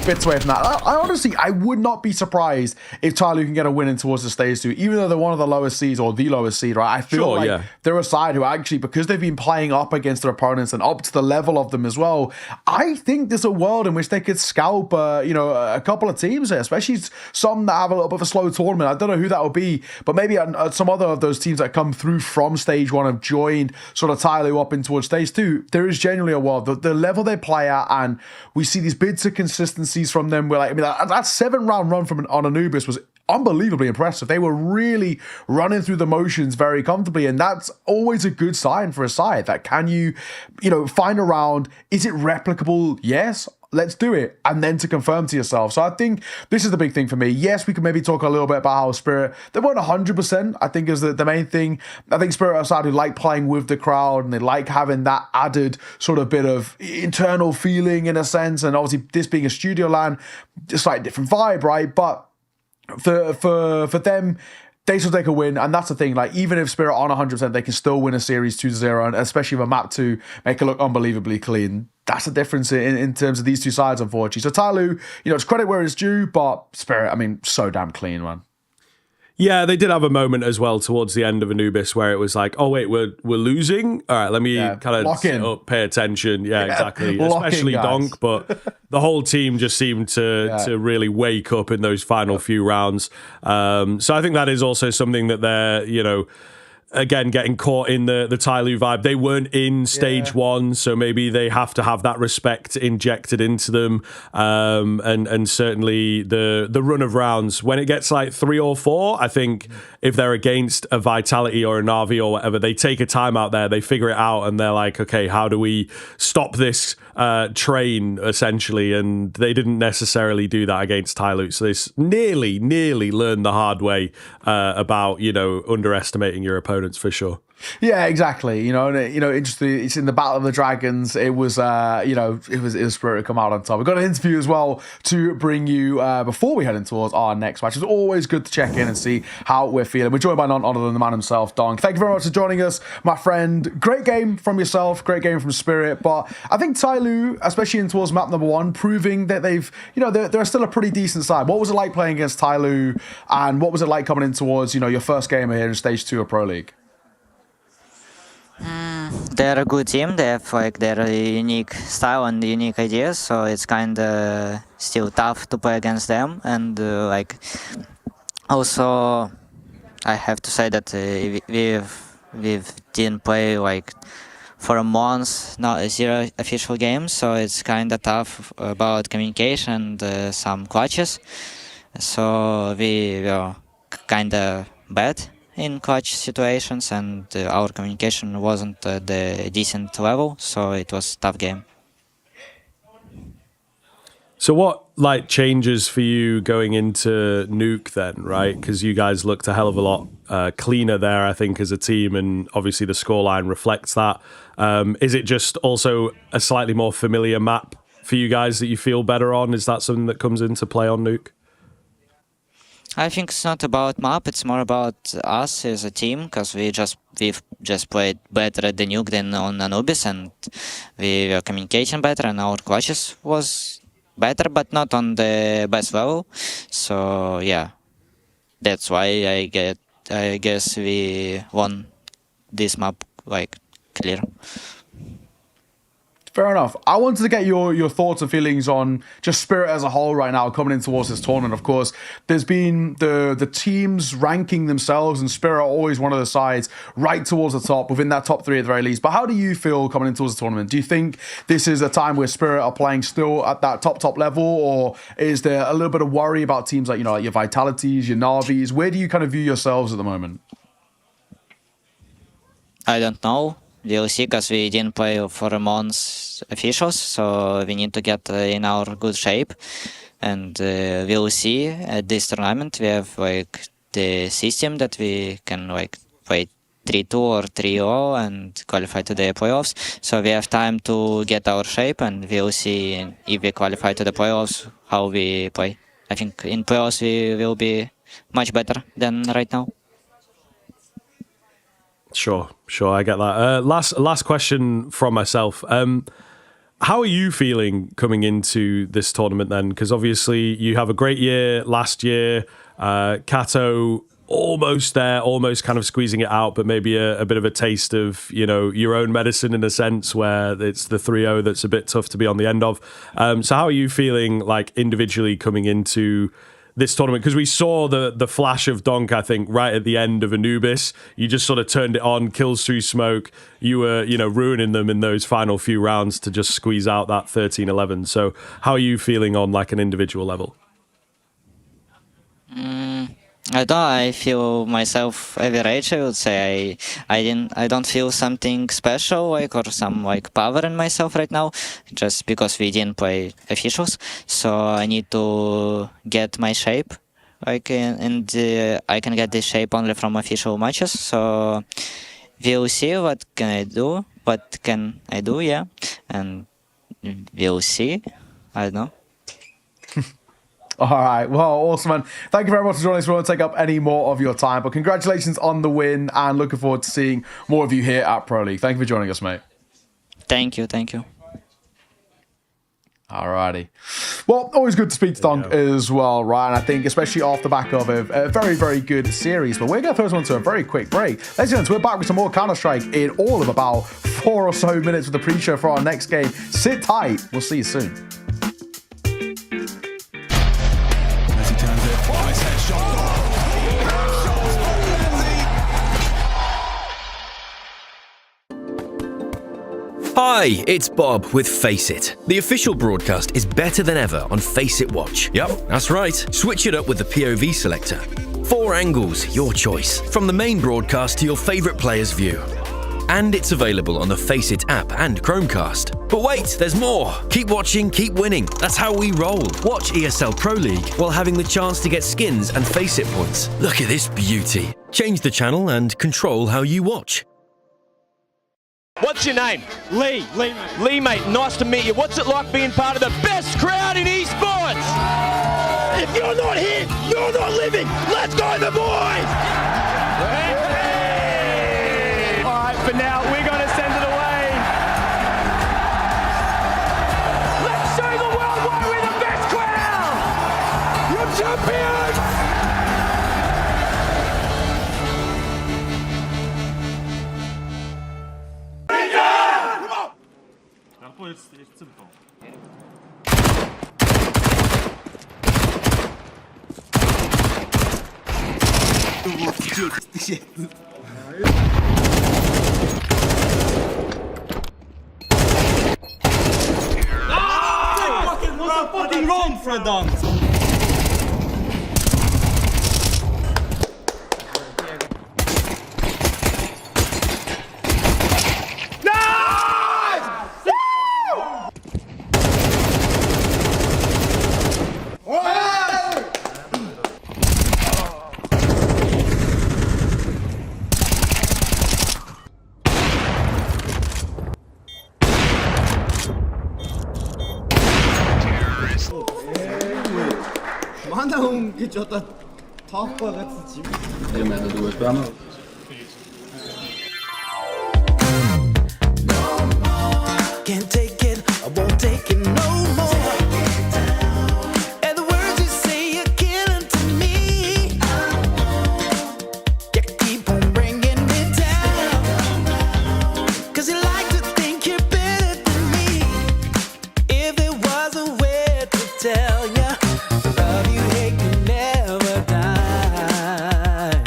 [SPEAKER 6] bits away from that. I honestly, I would not be surprised if Tyloo can get a win in towards the stage 2, even though they're one of the lowest seeds or the lowest seed, right? I feel like they're a side who actually, because they've been playing up against their opponents and up to the level of them as well, I think there's a world in which they could scalp, a couple of teams here, especially some that have a little bit of a slow tournament. I don't know who that will be, but maybe some other of those teams that come through from stage 1 have joined sort of Tyloo up in towards stage 2. There is genuinely a world. The level they play at, and we see these bits of consistencies from them. We're like, I mean, that 7-round run on Anubis was unbelievably impressive. They were really running through the motions very comfortably, and that's always a good sign for a side. That can you find a round? Is it replicable? Yes. Let's do it, and then to confirm to yourself. So I think this is the big thing for me. Yes, we can maybe talk a little bit about how Spirit, they weren't 100%, I think is the main thing. I think Spirit are a side who like playing with the crowd, and they like having that added sort of bit of internal feeling in a sense, and obviously this being a studio LAN, just like different vibe, right? But for them, they still take a win, and that's the thing. Like, even if Spirit aren't 100%, they can still win a series 2-0, and especially with a map 2, make it look unbelievably clean. That's the difference in terms of these two sides, unfortunately. So Tyloo, it's credit where it's due, but Spirit, I mean, so damn clean, man.
[SPEAKER 1] Yeah, they did have a moment as well towards the end of Anubis where it was like, oh wait, we're losing. All right, let me kind of sit up, pay attention. Yeah, exactly. Especially Donk, but the whole team just seemed to really wake up in those final few rounds. So I think that is also something that they're, again, getting caught in the Tyloo vibe. They weren't in stage 1, so maybe they have to have that respect injected into them. And certainly the run of rounds, when it gets like 3 or 4, I think if they're against a Vitality or a Na'Vi or whatever, they take a time out there, they figure it out, and they're like, okay, how do we stop this train, essentially? And they didn't necessarily do that against Tyloo. So they nearly learned the hard way about, underestimating your opponents for sure.
[SPEAKER 6] Yeah, exactly. Interesting. It's in the Battle of the Dragons. It was, it was Spirit to come out on top. We've got an interview as well to bring you before we head in towards our next match. It's always good to check in and see how we're feeling. We're joined by none other than the man himself, Donk. Thank you very much for joining us, my friend. Great game from yourself. Great game from Spirit. But I think Tyloo, especially in towards map number 1, proving that they've, they're still a pretty decent side. What was it like playing against Tyloo, and what was it like coming in towards, your first game here in stage 2 of Pro League?
[SPEAKER 2] They're a good team. They have their unique style and unique ideas, so it's kind of still tough to play against them. And also, I have to say that we didn't play for a month, not 0 official games, so it's kind of tough about communication and some clutches. So we were kind of bad in clutch situations, and our communication wasn't at the decent level, so it was a tough game.
[SPEAKER 1] So what changes for you going into Nuke then, right? Because you guys looked a hell of a lot cleaner there, I think, as a team, and obviously the scoreline reflects that. Is it just also a slightly more familiar map for you guys that you feel better on? Is that something that comes into play on Nuke?
[SPEAKER 2] I think it's not about map, it's more about us as a team, because we've just played better at the Nuke than on Anubis, and we were communicating better, and our clutches was better, but not on the best level. So yeah, that's why I guess we won this map clear.
[SPEAKER 6] Fair enough. I wanted to get your thoughts and feelings on just Spirit as a whole right now coming in towards this tournament. Of course, there's been the teams ranking themselves, and Spirit are always one of the sides right towards the top, within that top 3 at the very least. But how do you feel coming in towards the tournament? Do you think this is a time where Spirit are playing still at that top level, or is there a little bit of worry about teams like your Vitalities, your Na'Vis? Where do you kind of view yourselves at the moment?
[SPEAKER 2] I don't know. we'll see, because we didn't play for a month officials, so we need to get in our good shape. And we'll see at this tournament. We have like the system that we can like play 3-2 or 3-0 and qualify to the playoffs. So we have time to get our shape, and we'll see if we qualify to the playoffs, how we play. I think in playoffs we will be much better than right now.
[SPEAKER 1] Sure, I get that. Last question from myself. How are you feeling coming into this tournament then? Because obviously you have a great year last year. Kato almost there, almost kind of squeezing it out, but maybe a bit of a taste of, you know, your own medicine in a sense, where it's the 3-0 that's a bit tough to be on the end of. So how are you feeling like individually coming into this tournament? Because we saw the flash of Donk, I think, right at the end of Anubis. You just sort of turned it on, kills through smoke. You were, you know, ruining them in those final few rounds to just squeeze out that 13-11. So how are you feeling on like an individual level?
[SPEAKER 2] I feel myself average. I would say I don't feel something special like or some like power in myself right now, just because we didn't play officials. So I need to get my shape, like, and I can get this shape only from official matches. So we'll see what can I do. Yeah, and we'll see. I don't know.
[SPEAKER 6] All right. Well, awesome, man. Thank you very much for joining us. We won't take up any more of your time, but congratulations on the win, and looking forward to seeing more of you here at Pro League. Thank you for joining us, mate.
[SPEAKER 2] Thank you.
[SPEAKER 6] All righty. Well, always good to speak to Donk as well, Ryan. I think, especially off the back of a very, very good series. But we're going to throw this one to a very quick break. Ladies and gentlemen, we're back with some more Counter-Strike in all of about 4 or so minutes with the pre-show for our next game. Sit tight. We'll see you soon.
[SPEAKER 3] Hi, it's Bob with Face It. The official broadcast is better than ever on Face It Watch. Yep, that's right. Switch it up with the POV selector. 4 angles, your choice, from the main broadcast to your favourite player's view. And it's available on the Face It app and Chromecast. But wait, there's more. Keep watching, keep winning. That's how we roll. Watch ESL Pro League while having the chance to get skins and Face It points. Look at this beauty. Change the channel and control how you watch.
[SPEAKER 24] What's your name? Lee. Lee, mate, nice to meet you. What's it like being part of the best crowd in esports? If you're not here, you're not living. Let's go, the boys! All right, for now, we're going to send it away. Let's show the world why we're the best crowd! You're champions!
[SPEAKER 19] Fucking wrong for a dunk.
[SPEAKER 7] Can't take it, I won't take it no more. And the words you say are killing to me. You keep on bringing me down. 'Cause you like to think you're better than me. If there was a way to tell you, the love you hate can never die.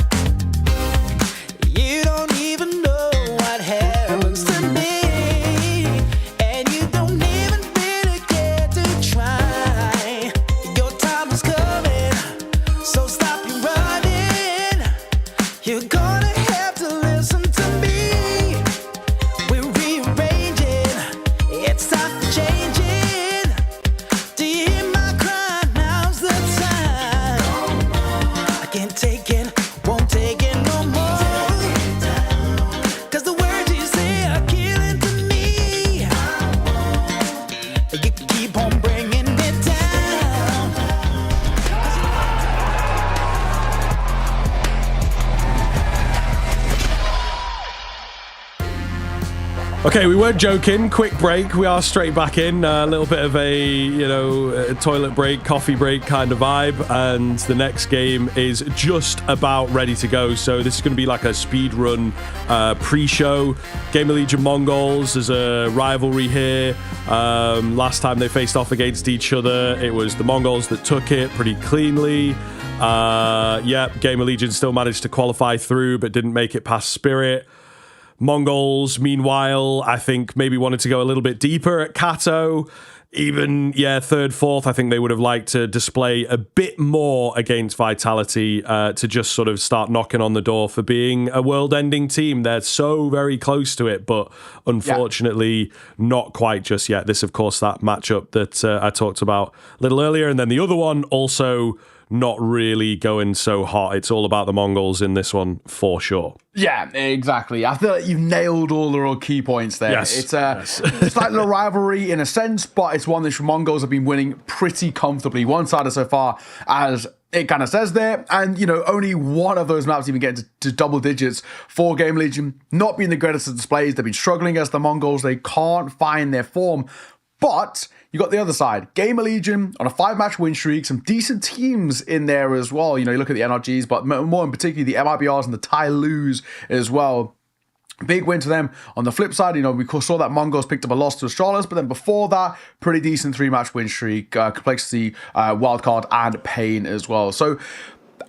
[SPEAKER 1] Okay, we weren't joking. Quick break. We are straight back in. A little bit of a toilet break, coffee break kind of vibe. And the next game is just about ready to go. So this is going to be like a speed run pre-show. Gamer Legion Mongols. There's a rivalry here. Last time they faced off against each other, it was the Mongols that took it pretty cleanly. Gamer Legion still managed to qualify through, but didn't make it past Spirit. Mongols, meanwhile, I think maybe wanted to go a little bit deeper at Kato. Even, third, fourth, I think they would have liked to display a bit more against Vitality to just sort of start knocking on the door for being a world-ending team. They're so very close to it, but unfortunately not quite just yet. This, of course, that matchup that I talked about a little earlier. And then the other one also not really going so hot. It's all about the Mongols in this one for sure.
[SPEAKER 6] Yeah, exactly. I feel like you've nailed all the real key points there.
[SPEAKER 1] Yes.
[SPEAKER 6] It's a slight little rivalry in a sense, but it's one that the Mongols have been winning pretty comfortably, one-sided so far, as it kind of says there. And, only one of those maps even getting to double digits for Game Legion. Not being the greatest of displays. They've been struggling against the Mongols. They can't find their form. But you got the other side. Gamer Legion on a 5-match win streak. Some decent teams in there as well. You look at the NRGs, but more in particular the MIBRs and the Tylus as well. Big win to them. On the flip side, we saw that Mongols picked up a loss to Astralis, but then before that, pretty decent 3-match win streak. Complexity, Wildcard, and Pain as well. So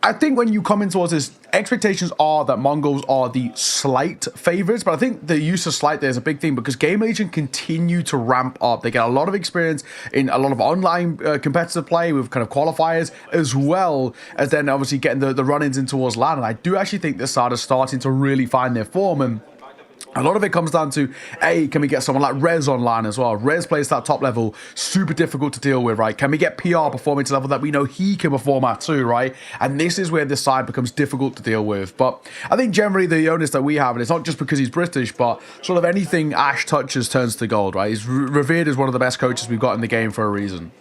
[SPEAKER 6] I think when you come in towards this, expectations are that Mongols are the slight favorites, but I think the use of slight there is a big thing because Game Legion continue to ramp up. They get a lot of experience in a lot of online competitive play with kind of qualifiers, as well as then obviously getting the run-ins in towards LAN. And I do actually think this side is starting to really find their form, and a lot of it comes down to, can we get someone like Rez online as well? Rez plays that top level, super difficult to deal with, right? Can we get PR performing to the level that we know he can perform at too, right? And this is where this side becomes difficult to deal with. But I think generally the onus that we have, and it's not just because he's British, but sort of anything Ash touches turns to gold, right? He's revered as one of the best coaches we've got in the game for a reason.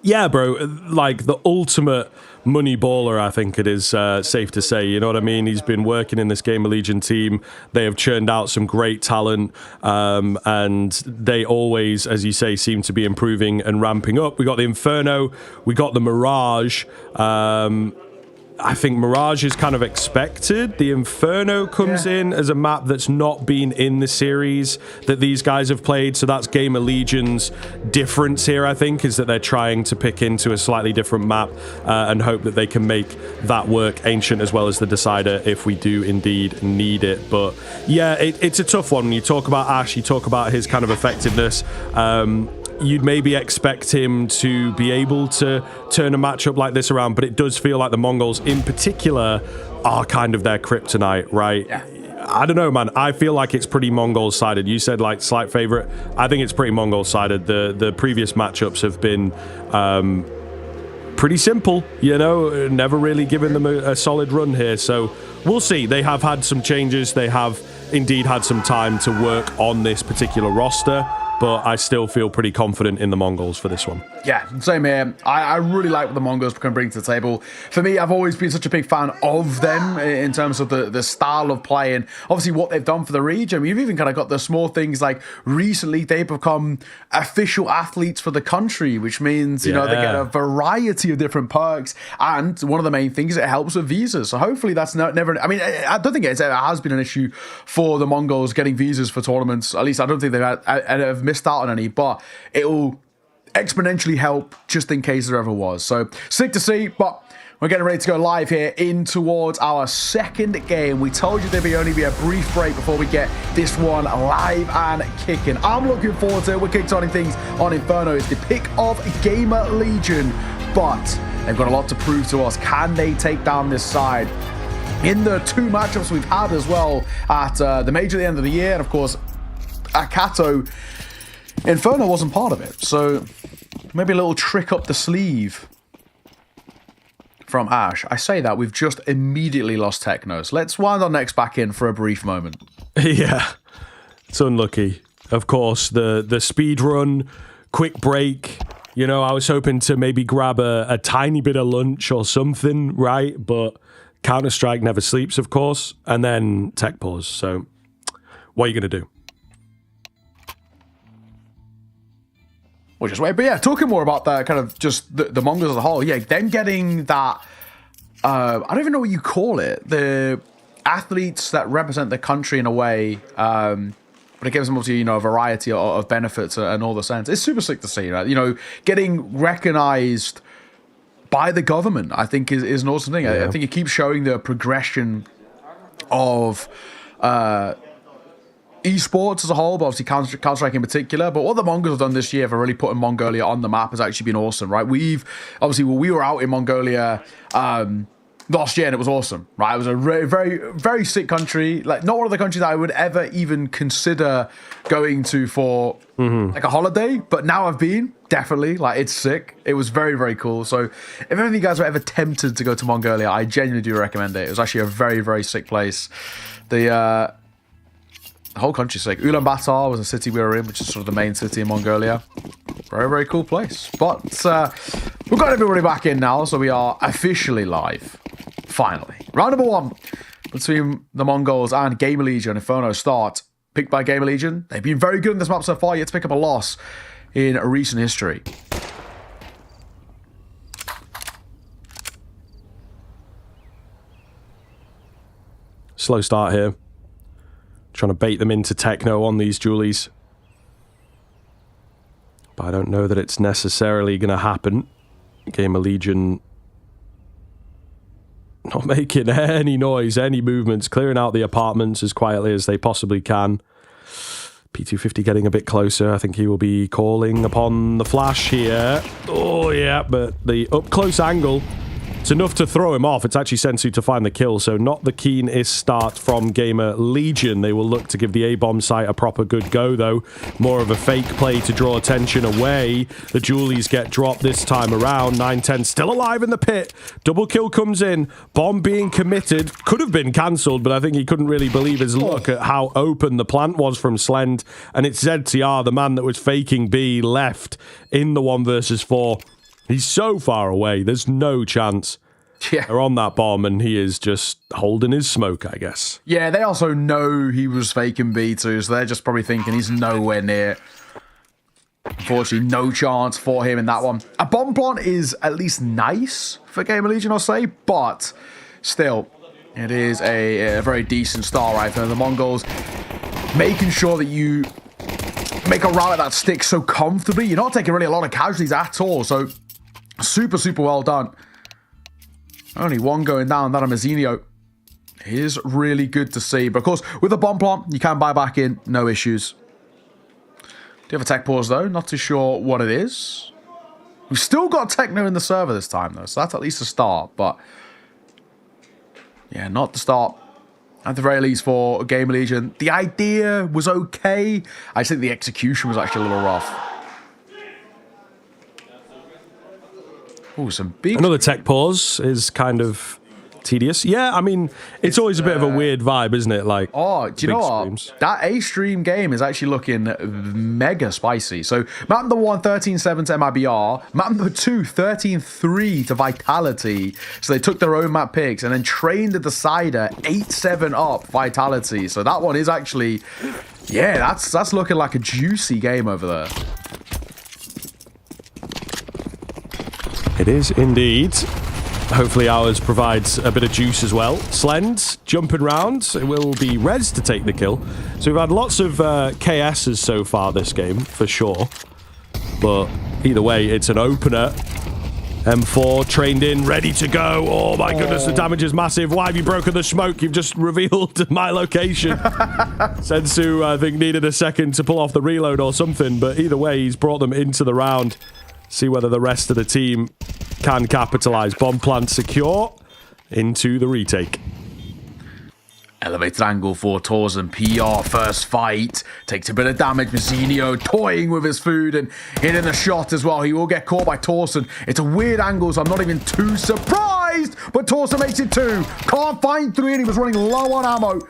[SPEAKER 1] Yeah, bro, like the ultimate money baller, I think it is safe to say. You know what I mean? He's been working in this Gamer Legion team. They have churned out some great talent, and they always, as you say, seem to be improving and ramping up. We got the Inferno, we got the Mirage. I think Mirage is kind of expected. The Inferno comes in as a map that's not been in the series that these guys have played. So that's Gamer Legion's difference here, I think, is that they're trying to pick into a slightly different map and hope that they can make that work, Ancient as well as the Decider, if we do indeed need it. But yeah, it's a tough one. When you talk about Ash, you talk about his kind of effectiveness. You'd maybe expect him to be able to turn a matchup like this around, but it does feel like the Mongols in particular are kind of their kryptonite, right?
[SPEAKER 6] Yeah.
[SPEAKER 1] I don't know, man. I feel like it's pretty Mongol-sided. You said like slight favorite. I think it's pretty Mongol-sided. The previous matchups have been pretty simple, never really given them a solid run here. So we'll see. They have had some changes. They have indeed had some time to work on this particular roster, but I still feel pretty confident in the Mongols for this one.
[SPEAKER 6] Yeah, same here. I really like what the Mongols can bring to the table. For me, I've always been such a big fan of them in terms of the style of play and obviously what they've done for the region. We've even kind of got the small things like recently they've become official athletes for the country, which means, they get a variety of different perks. And one of the main things, it helps with visas. So hopefully that's never, I don't think it has been an issue for the Mongols getting visas for tournaments. At least I don't think they've have missed out on any, but it will exponentially help just in case there ever was. So sick to see, but we're getting ready to go live here in towards our second game. We told you there'd only be a brief break before we get this one live and kicking. I'm looking forward to it. We're kickstarting things on Inferno. It's the pick of Gamer Legion, but they've got a lot to prove to us. Can they take down this side? In the 2 matchups we've had as well at the Major at the end of the year, and of course at Kato, Inferno wasn't part of it, so maybe a little trick up the sleeve from Ash. I say that, we've just immediately lost Technos. Let's wind our necks back in for a brief moment.
[SPEAKER 1] Yeah, it's unlucky. Of course, the speed run, quick break. I was hoping to maybe grab a tiny bit of lunch or something, right? But Counter-Strike never sleeps, of course. And then tech pause. So what are you going to do?
[SPEAKER 6] Which is weird. But yeah, talking more about that kind of just the Mongols as a whole. Yeah, them getting that, I don't even know what you call it. The athletes that represent the country in a way, but it gives them obviously, a variety of benefits and all the sense. It's super sick to see, right? Getting recognized by the government, I think is an awesome thing. I think it keeps showing the progression of esports as a whole, but obviously Counter-Strike in particular. But what the Mongols have done this year for really putting Mongolia on the map has actually been awesome, right? We were out in Mongolia last year and it was awesome, right? It was a very, very, very sick country. Like, not one of the countries I would ever even consider going to for like a holiday, but now I've been, definitely. Like, it's sick. It was very, very cool. So if any of you guys were ever tempted to go to Mongolia, I genuinely do recommend it. It was actually a very, very sick place. The whole country's sick. Ulaanbaatar was a city we were in, which is sort of the main city in Mongolia. Very, very cool place. But we've got everybody back in now, so we are officially live. Finally. Round number 1 between the Mongols and Gamer Legion. Inferno start. Picked by Gamer Legion. They've been very good in this map so far, yet to pick up a loss in recent history.
[SPEAKER 1] Slow start here. Trying to bait them into techno on these Julies. But I don't know that it's necessarily going to happen. Gamer Legion not making any noise, any movements, clearing out the apartments as quietly as they possibly can. P250 getting a bit closer. I think he will be calling upon the flash here. Oh, yeah, but the up-close angle, it's enough to throw him off. It's actually Sensu to find the kill, so not the keenest start from Gamer Legion. They will look to give the A-bomb site a proper good go, though. More of a fake play to draw attention away. The Julies get dropped this time around. 9-10 still alive in the pit. Double kill comes in. Bomb being committed. Could have been cancelled, but I think he couldn't really believe his luck at how open the plant was from Slend. And it's ZTR, the man that was faking B, left in the 1 versus 4. He's so far away. There's no chance.
[SPEAKER 6] Yeah.
[SPEAKER 1] They're on that bomb, and he is just holding his smoke, I guess.
[SPEAKER 6] Yeah, they also know he was faking B too, so they're just probably thinking he's nowhere near. Unfortunately, no chance for him in that one. A bomb plant is at least nice for Gamer Legion, I'll say, but still, it is a very decent start, right? For the Mongols, making sure that you make a rally that sticks so comfortably. You're not taking really a lot of casualties at all, so super, super well done. Only one going down, that of Mazzinho. Is really good to see. But of course, with a bomb plant, you can buy back in, no issues. Do you have a tech pause though? Not too sure what it is. We've still got techno in the server this time though, so that's at least a start. But yeah, not the start at the very least for Gamer Legion. The idea was okay. I think the execution was actually a little rough. Ooh, some big...
[SPEAKER 1] Another tech pause is kind of tedious. Yeah, I mean, it's always a bit of a weird vibe, isn't it? Like,
[SPEAKER 6] oh, do you know what?
[SPEAKER 1] Streams.
[SPEAKER 6] That A-stream game is actually looking mega spicy. So, map number 1, 13-7 to MIBR. Map number 2, 13-3 to Vitality. So, they took their own map picks and then trained the decider 8-7 up Vitality. So, that one is actually... Yeah, that's looking like a juicy game over there.
[SPEAKER 1] It is indeed. Hopefully ours provides a bit of juice as well. Slend jumping round. It will be Rez to take the kill. So we've had lots of KSs so far this game, for sure. But either way, it's an opener. M4 trained in, ready to go. Oh my goodness, the damage is massive. Why have you broken the smoke? You've just revealed my location. Sensu, I think, needed a second to pull off the reload or something. But either way, he's brought them into the round. See whether the rest of the team can capitalize. Bomb plant secure into the retake.
[SPEAKER 6] Elevated angle for Torsen. PR first fight. Takes a bit of damage. Mazzinho toying with his food and hitting the shot as well. He will get caught by Torsen. It's a weird angle, so I'm not even too surprised. But Torsen makes it 2. Can't find 3, and he was running low on ammo.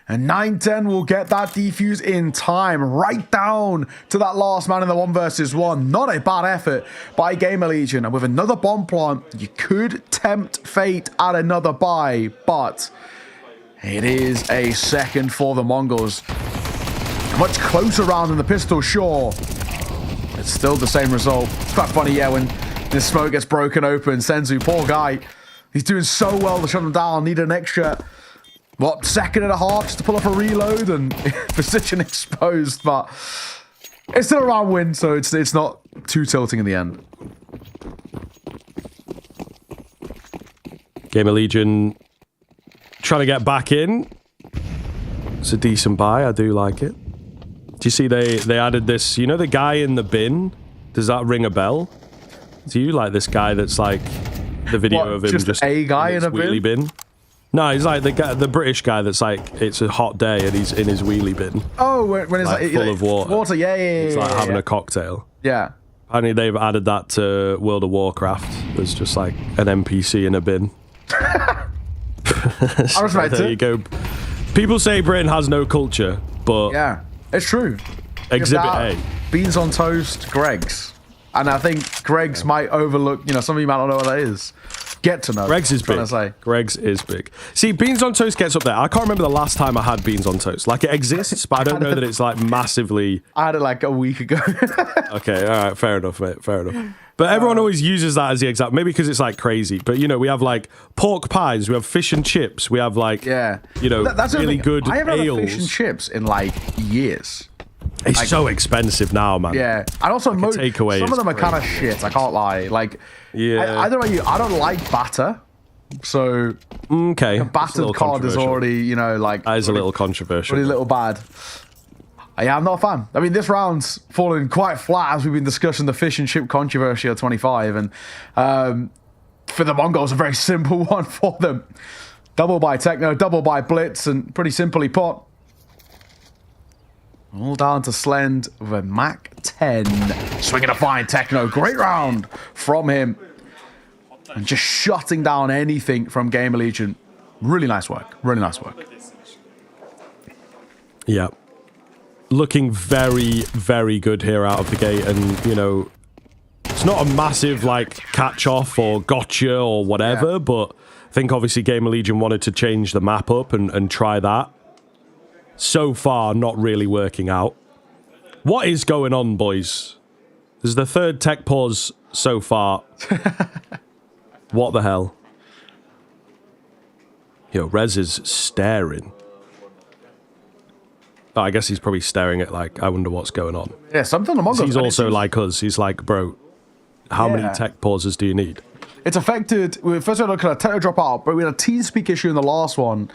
[SPEAKER 6] And 9-10 will get that defuse in time, right down to that last man in the 1 versus 1. Not a bad effort by Gamer Legion. And with another bomb plant, you could tempt fate at another buy, but it is a second for the Mongols. A much closer round than the pistol, sure. It's still the same result. It's quite funny, yeah, when this smoke gets broken open. Senzu, poor guy, he's doing so well to shut him down. Need an extra, what, second and a half just to pull off a reload and position exposed. But it's still a round win, so it's not too tilting in the end.
[SPEAKER 1] Game of Legion trying to get back in. It's a decent buy. I do like it. Do you see they added this? You know the guy in the bin? Does that ring a bell? Do you like this guy that's like the video of him just
[SPEAKER 6] a guy in a
[SPEAKER 1] wheelie bin? No, he's like the British guy that's like, it's a hot day and he's in his wheelie bin.
[SPEAKER 6] Oh, when it's like
[SPEAKER 1] full of water.
[SPEAKER 6] Water, yeah.
[SPEAKER 1] It's like having a cocktail.
[SPEAKER 6] Yeah.
[SPEAKER 1] Apparently they've added that to World of Warcraft. There's just like an NPC in a bin.
[SPEAKER 6] I respect
[SPEAKER 1] there you go. People say Britain has no culture, but
[SPEAKER 6] yeah, it's true.
[SPEAKER 1] Exhibit A.
[SPEAKER 6] Beans on toast, Greg's. And I think Greg's might overlook, some of you might not know what that is. Get to know.
[SPEAKER 1] Greg's is big. Greg's is big. See, beans on toast gets up there. I can't remember the last time I had beans on toast. Like, it exists, but I don't know that it's like massively...
[SPEAKER 6] I had it like a week ago.
[SPEAKER 1] Okay, all right, fair enough, mate, fair enough. But everyone always uses that as the exact... Maybe because it's like crazy. But, we have like pork pies, we have fish and chips, we have like, that's really good
[SPEAKER 6] I haven't
[SPEAKER 1] ales.
[SPEAKER 6] had fish and chips in like years.
[SPEAKER 1] It's so expensive now, man.
[SPEAKER 6] Yeah, and also
[SPEAKER 1] like takeaway
[SPEAKER 6] some of them are kind of shit. I can't lie. Like,
[SPEAKER 1] yeah,
[SPEAKER 6] I don't know you. I don't like batter, so
[SPEAKER 1] okay.
[SPEAKER 6] A battered cod is already, like
[SPEAKER 1] that is a little controversial.
[SPEAKER 6] Really little bad. Yeah, I'm not a fan. I mean, this round's fallen quite flat as we've been discussing the fish and chip controversy at 25, and for the Mongols, a very simple one for them. Double by Techno, double by Blitz, and pretty simply put. All down to Slend with a Mac 10. Swinging a fine Techno. Great round from him. And just shutting down anything from Game of Legion. Really nice work. Really nice work.
[SPEAKER 1] Yeah. Looking very, very good here out of the gate. And, it's not a massive, like, catch-off or gotcha or whatever. Yeah. But I think, obviously, Game of Legion wanted to change the map up and try that. So far, not really working out. What is going on, boys? This is the third tech pause so far. What the hell? Yo, Rez is staring. Oh, I guess he's probably staring at, like, I wonder what's going on.
[SPEAKER 6] Yeah, something among us.
[SPEAKER 1] He's also like us. He's like, bro, how many tech pauses do you need?
[SPEAKER 6] It's affected. First, we had a techno drop out, but we had a TeamSpeak issue in the last one.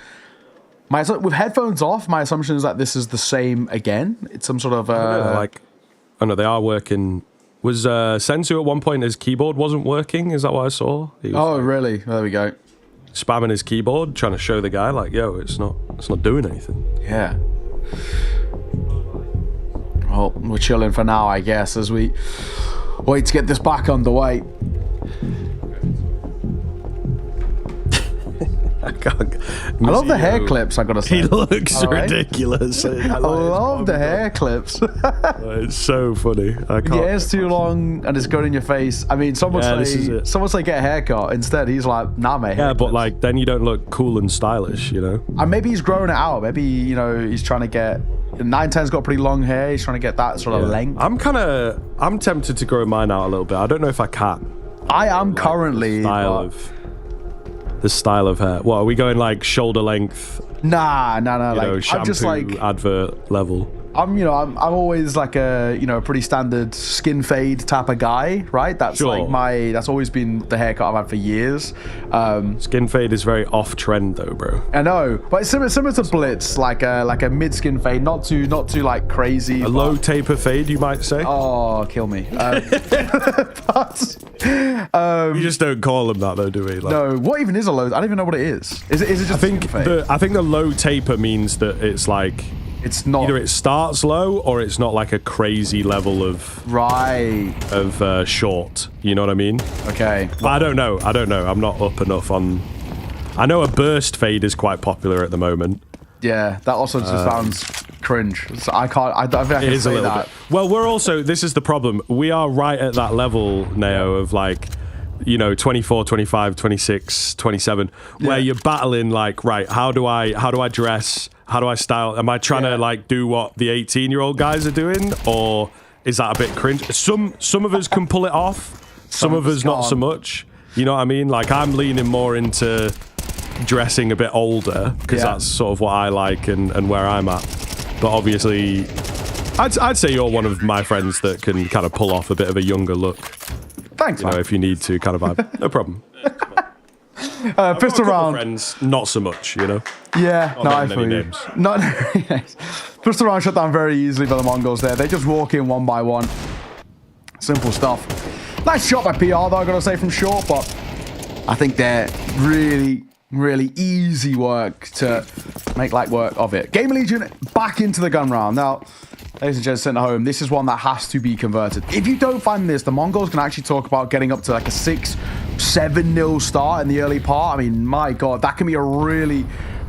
[SPEAKER 6] With headphones off, my assumption is that this is the same again. It's some sort of
[SPEAKER 1] no, they are working. Was Sensu at one point his keyboard wasn't working? Is that what I saw?
[SPEAKER 6] Really? There we go.
[SPEAKER 1] Spamming his keyboard, trying to show the guy like, yo, it's not doing anything.
[SPEAKER 6] Yeah. Well, we're chilling for now, I guess, as we wait to get this back underway. I love the hair clips, I gotta say.
[SPEAKER 1] He looks ridiculous.
[SPEAKER 6] I love the hair clips.
[SPEAKER 1] It's so funny. I can't.
[SPEAKER 6] The hair's too long and it's going in your face. I mean, someone say get a haircut. Instead, he's like, nah, mate.
[SPEAKER 1] Yeah, but like, then you don't look cool and stylish,
[SPEAKER 6] And maybe he's growing it out. Maybe, he's trying to get... 910's got pretty long hair. He's trying to get that sort of length.
[SPEAKER 1] I'm tempted to grow mine out a little bit. I don't know if I can.
[SPEAKER 6] I am currently...
[SPEAKER 1] The style of hair. What, are we going like shoulder length?
[SPEAKER 6] Nah. Like,
[SPEAKER 1] shampoo,
[SPEAKER 6] I'm just like
[SPEAKER 1] advert level.
[SPEAKER 6] I'm always like a pretty standard skin fade type of guy, right? That's that's always been the haircut I've had for years.
[SPEAKER 1] Skin fade is very off trend though, bro.
[SPEAKER 6] I know, but it's similar to Blitz, like a mid skin fade, not too like crazy.
[SPEAKER 1] A low taper fade, you might say.
[SPEAKER 6] Oh, kill me.
[SPEAKER 1] We just don't call them that though, do we?
[SPEAKER 6] No. What even is a low? I don't even know what it is. Is it just?
[SPEAKER 1] I think the low taper means that it's like.
[SPEAKER 6] It's not
[SPEAKER 1] either it starts low or it's not like a crazy level of short. You know what I mean?
[SPEAKER 6] Okay.
[SPEAKER 1] But I don't know. I'm not up enough on. I know a burst fade is quite popular at the moment.
[SPEAKER 6] Yeah, that also just sounds cringe. So I can't. I don't think I can say that.
[SPEAKER 1] Well, we're also. This is the problem. We are right at that level, Neo, of like. 24, 25, 26, 27, where you're battling like, right, how do I dress? How do I style? Am I trying to like do what the 18-year-old guys are doing? Or is that a bit cringe? Some of us can pull it off, some of us not so much. You know what I mean? Like, I'm leaning more into dressing a bit older because that's sort of what I like and where I'm at. But obviously, I'd say you're one of my friends that can kind of pull off a bit of a younger look.
[SPEAKER 6] Thanks,
[SPEAKER 1] you know, if you need to, kind of vibe. No problem.
[SPEAKER 6] Pistol round.
[SPEAKER 1] Friends, not so much, you know.
[SPEAKER 6] Yeah,
[SPEAKER 1] not
[SPEAKER 6] no, I
[SPEAKER 1] many
[SPEAKER 6] feel you.
[SPEAKER 1] names.
[SPEAKER 6] Not Pistol round shut down very easily by the Mongols there. They just walk in one by one. Simple stuff. Nice shot by PR though, I gotta say, from short, but I think they're really easy work to make light work of it. Gamer Legion back into the gun round. Now, ladies and gents, sent home, this is one that has to be converted. If you don't find this, the Mongols can actually talk about getting up to like a 6-7-0 start in the early part. I mean, my God, that can be a really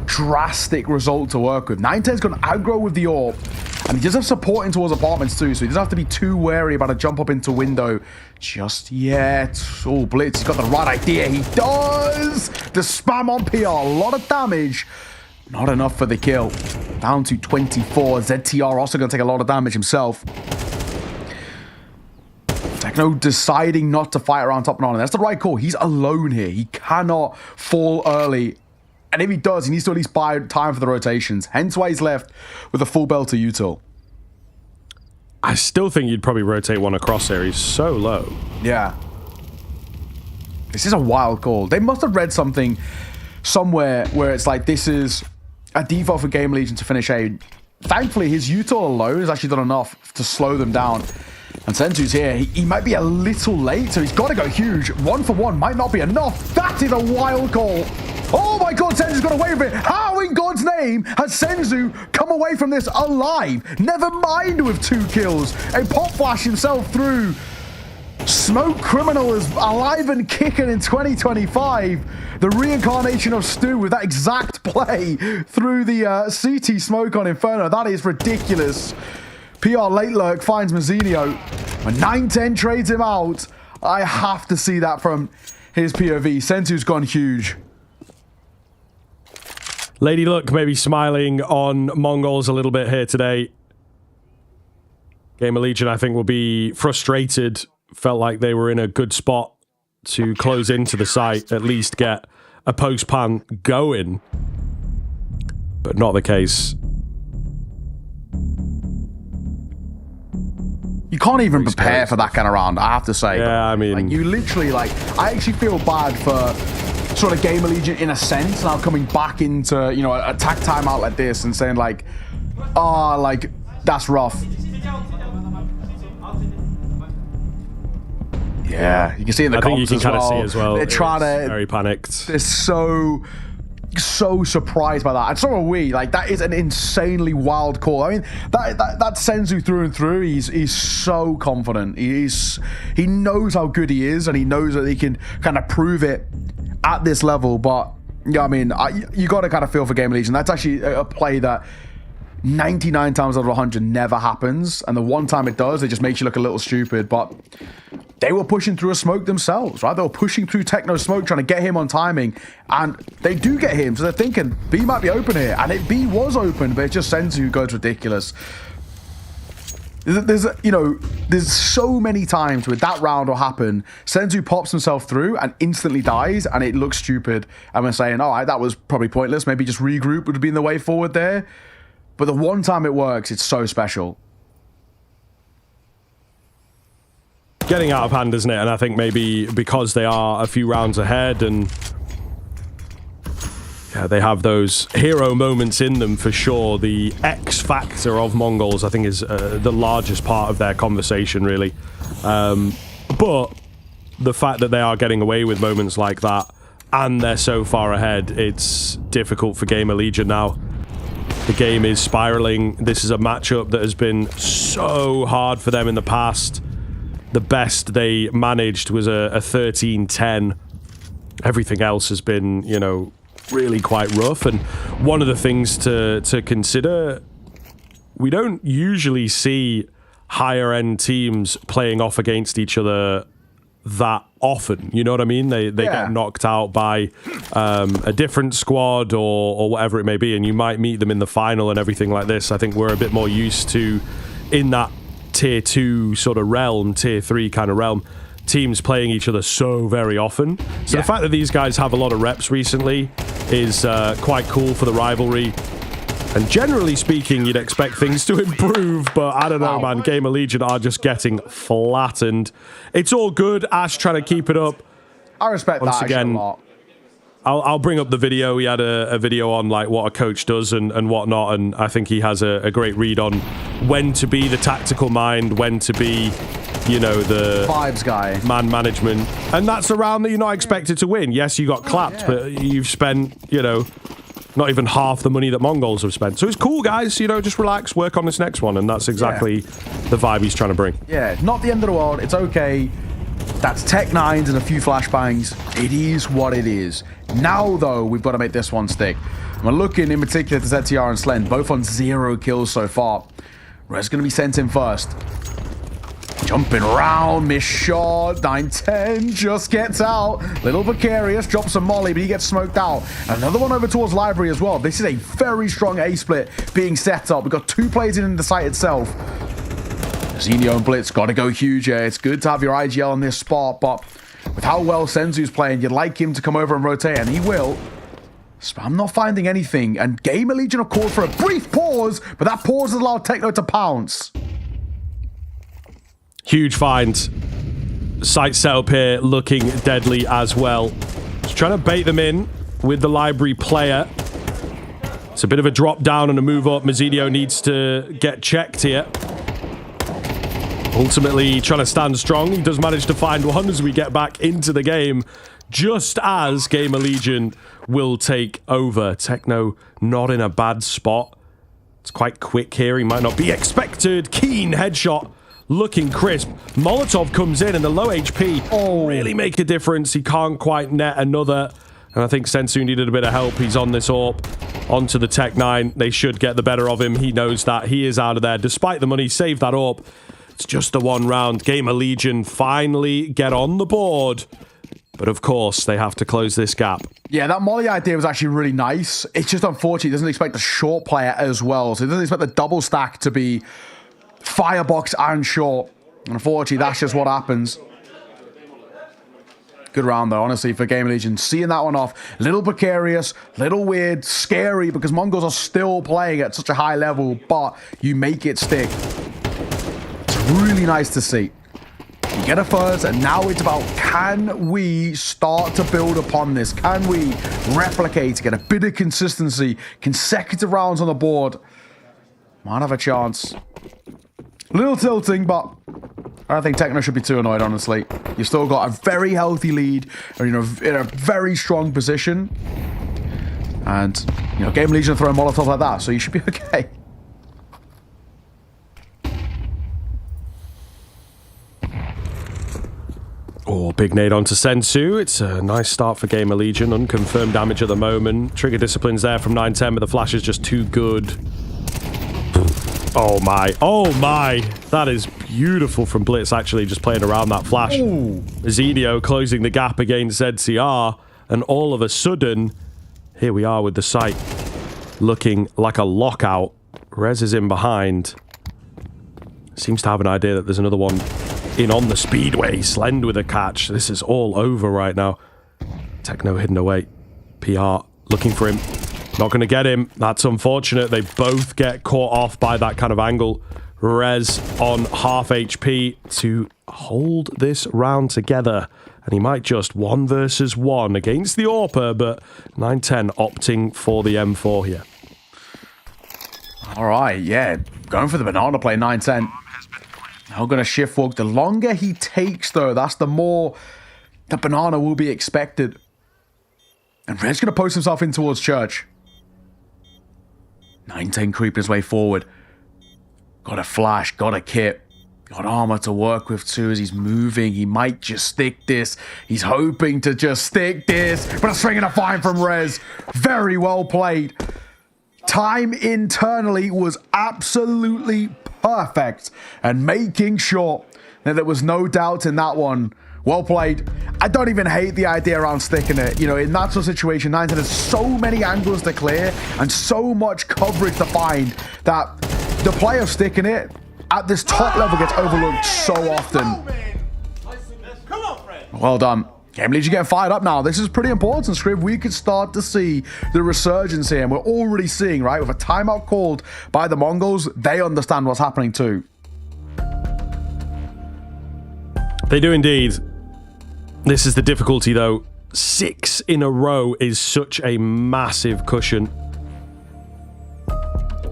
[SPEAKER 6] drastic result to work with. 910's going to aggro with the AWP, and he does have supporting towards apartments too, so he doesn't have to be too wary about a jump up into window just yet. Oh, Blitz, he's got the right idea. He does! The spam on PR, a lot of damage. Not enough for the kill. Down to 24. ZTR also going to take a lot of damage himself. Techno deciding not to fight around top and on. And that's the right call. He's alone here. He cannot fall early. And if he does, he needs to at least buy time for the rotations. Hence why he's left with a full belter util.
[SPEAKER 1] I still think you'd probably rotate one across there. He's so low.
[SPEAKER 6] Yeah. This is a wild call. They must have read something somewhere where it's like, this is a default for Game Legion to finish A. Thankfully, his util alone has actually done enough to slow them down. And Senzu's here. He might be a little late, so he's got to go huge. 1 for 1 might not be enough. That is a wild call. Oh my God, Senzu's got away with it. How in God's name has Senzu come away from this alive? Never mind with 2 kills. A pop flash himself through. Smoke Criminal is alive and kicking in 2025. The reincarnation of Stu with that exact play through the CT smoke on Inferno. That is ridiculous. PR late lurk finds Mazzinho. When 910 trades him out, I have to see that from his POV. Sentu's gone huge.
[SPEAKER 1] Lady Luck maybe smiling on Mongols a little bit here today. Gamer Legion, I think, will be frustrated. Felt like they were in a good spot to close into the site, at least get a post-pan going. But not the case.
[SPEAKER 6] You can't even prepare for that kind of round, I have to say.
[SPEAKER 1] Yeah, I mean...
[SPEAKER 6] Like, you literally, like... I actually feel bad for sort of Gamer Legion in a sense, now coming back into, you know, a attack timeout like this and saying, like, oh, like, that's rough. Yeah, you can see in the comments as well. I think you can kind of see as well. They're trying to...
[SPEAKER 1] very panicked.
[SPEAKER 6] They're so surprised by that, and so are we. Like, that is an insanely wild call. I mean, that Senzu through and through. He's so confident. He knows how good he is, and he knows that he can kind of prove it at this level. But yeah, I mean, you got to kind of feel for Game Legion. That's actually a play that 99 times out of 100 never happens, and the one time it does, it just makes you look a little stupid. But they were pushing through a smoke themselves, right? They were pushing through Techno smoke, trying to get him on timing, and they do get him. So they're thinking B might be open here, and B was open, but it just Senzu who goes ridiculous. There's so many times where that round will happen. Senzu pops himself through and instantly dies, and it looks stupid. And we're saying, all right, that was probably pointless. Maybe just regroup would have been the way forward there. But the one time it works, it's so special.
[SPEAKER 1] Getting out of hand, isn't it? And I think maybe because they are a few rounds ahead and they have those hero moments in them for sure. The X factor of Mongols, I think, is the largest part of their conversation, really. But the fact that they are getting away with moments like that and they're so far ahead, it's difficult for Gamer Legion now. The game is spiraling. This is a matchup that has been so hard for them in the past. The best they managed was a 13-10. Everything else has been, you know, really quite rough. And one of the things to consider, we don't usually see higher end teams playing off against each other that often. You know what I mean? They get knocked out by a different squad or whatever it may be, and you might meet them in the final and everything like this. I think we're a bit more used to, in that tier 2 sort of realm, tier 3 kind of realm, teams playing each other so very often. So the fact that these guys have a lot of reps recently is quite cool for the rivalry. And generally speaking, you'd expect things to improve, but I don't know, man. Gamer Legion are just getting flattened. It's all good. Ash trying to keep it up.
[SPEAKER 6] I respect
[SPEAKER 1] Once
[SPEAKER 6] that
[SPEAKER 1] again,
[SPEAKER 6] a lot.
[SPEAKER 1] I'll bring up the video. He had a video on like what a coach does and whatnot, and I think he has a great read on when to be the tactical mind, when to be, you know, the
[SPEAKER 6] vibes guy,
[SPEAKER 1] man management. And that's a round that you're not expected to win. Yes, you got clapped, but you've spent, you know, not even half the money that Mongols have spent. So it's cool, guys. You know, just relax, work on this next one, and that's exactly the vibe he's trying to bring.
[SPEAKER 6] Yeah, not the end of the world. It's okay. That's Tech 9s and a few flashbangs. It is what it is. Now, though, we've got to make this one stick. We're looking in particular to ZTR and Slend, both on 0 kills so far. Rez going to be sent in first. Jumping around, miss shot, 9-10, just gets out. Little Vicarious drops a molly, but he gets smoked out. Another one over towards Library as well. This is a very strong A-split being set up. We've got 2 players in the site itself. Zenio and Blitz got to go huge here. It's good to have your IGL on this spot, but with how well Senzu's playing, you'd like him to come over and rotate, and he will. So I'm not finding anything, and Gamer Legion have called for a brief pause, but that pause has allowed Techno to pounce.
[SPEAKER 1] Huge find. Site setup here looking deadly as well. Just trying to bait them in with the Library player. It's a bit of a drop down and a move up. Mazzidio needs to get checked here. Ultimately trying to stand strong. He does manage to find one as we get back into the game, just as Gamer Legion will take over. Techno not in a bad spot. It's quite quick here. He might not be expected. Keen headshot. Looking crisp. Molotov comes in and the low HP really make a difference. He can't quite net another. And I think Sensu needed a bit of help. He's on this AWP. Onto the Tech 9. They should get the better of him. He knows that. He is out of there. Despite the money, saved that AWP. It's just the one round. Gamer Legion finally get on the board. But of course, they have to close this gap.
[SPEAKER 6] Yeah, that molly idea was actually really nice. It's just unfortunate he doesn't expect the short player as well. So he doesn't expect the double stack to be firebox and short. Unfortunately, that's just what happens. Good round, though, honestly, for Gamer Legion. Seeing that one off. Little precarious, little weird, scary, because Mongols are still playing at such a high level, but you make it stick. Really nice to see. You get a first, and now it's about, can we start to build upon this? Can we replicate, get a bit of consistency, consecutive rounds on the board? Might have a chance. A little tilting, but I don't think Techno should be too annoyed, honestly. You've still got a very healthy lead, or, you know, in a very strong position. And, you know, Game Legion throw a Molotov like that, so you should be okay.
[SPEAKER 1] Oh, big nade onto Sensu. It's a nice start for Gamer Legion. Unconfirmed damage at the moment. Trigger discipline's there from 9-10, but the flash is just too good. Oh my. Oh my. That is beautiful from Blitz, actually, just playing around that flash. Zenio closing the gap against ZCR. And all of a sudden, here we are with the site looking like a lockout. Rez is in behind. Seems to have an idea that there's another one in on the speedway. Slend with a catch. This is all over right now. Techno hidden away. PR looking for him. Not going to get him. That's unfortunate. They both get caught off by that kind of angle. Rez on half HP to hold this round together. And he might just 1 versus 1 against the AWPer, but 9-10 opting for the M4 here.
[SPEAKER 6] All right, yeah. Going for the banana play, 9-10. Now going to shift walk. The longer he takes, though, that's the more the banana will be expected. And Red's going to post himself in towards Church. 9-10 creeping his way forward. Got a flash, got a kit. Got armor to work with too as he's moving. He might just stick this. He's hoping to just stick this. But a swing and a fine from Rez. Very well played. Time internally was absolutely perfect. And making sure that there was no doubt in that one. Well played. I don't even hate the idea around sticking it. You know, in that sort of situation, 9-10 has so many angles to clear and so much coverage to find that the play of sticking it at this top level gets overlooked so often. Well done. Game Legion getting fired up now. This is pretty important, Scriv. We could start to see the resurgence here, and we're already seeing, right, with a timeout called by the Mongols, they understand what's happening too.
[SPEAKER 1] They do indeed. This is the difficulty, though. 6 in a row is such a massive cushion.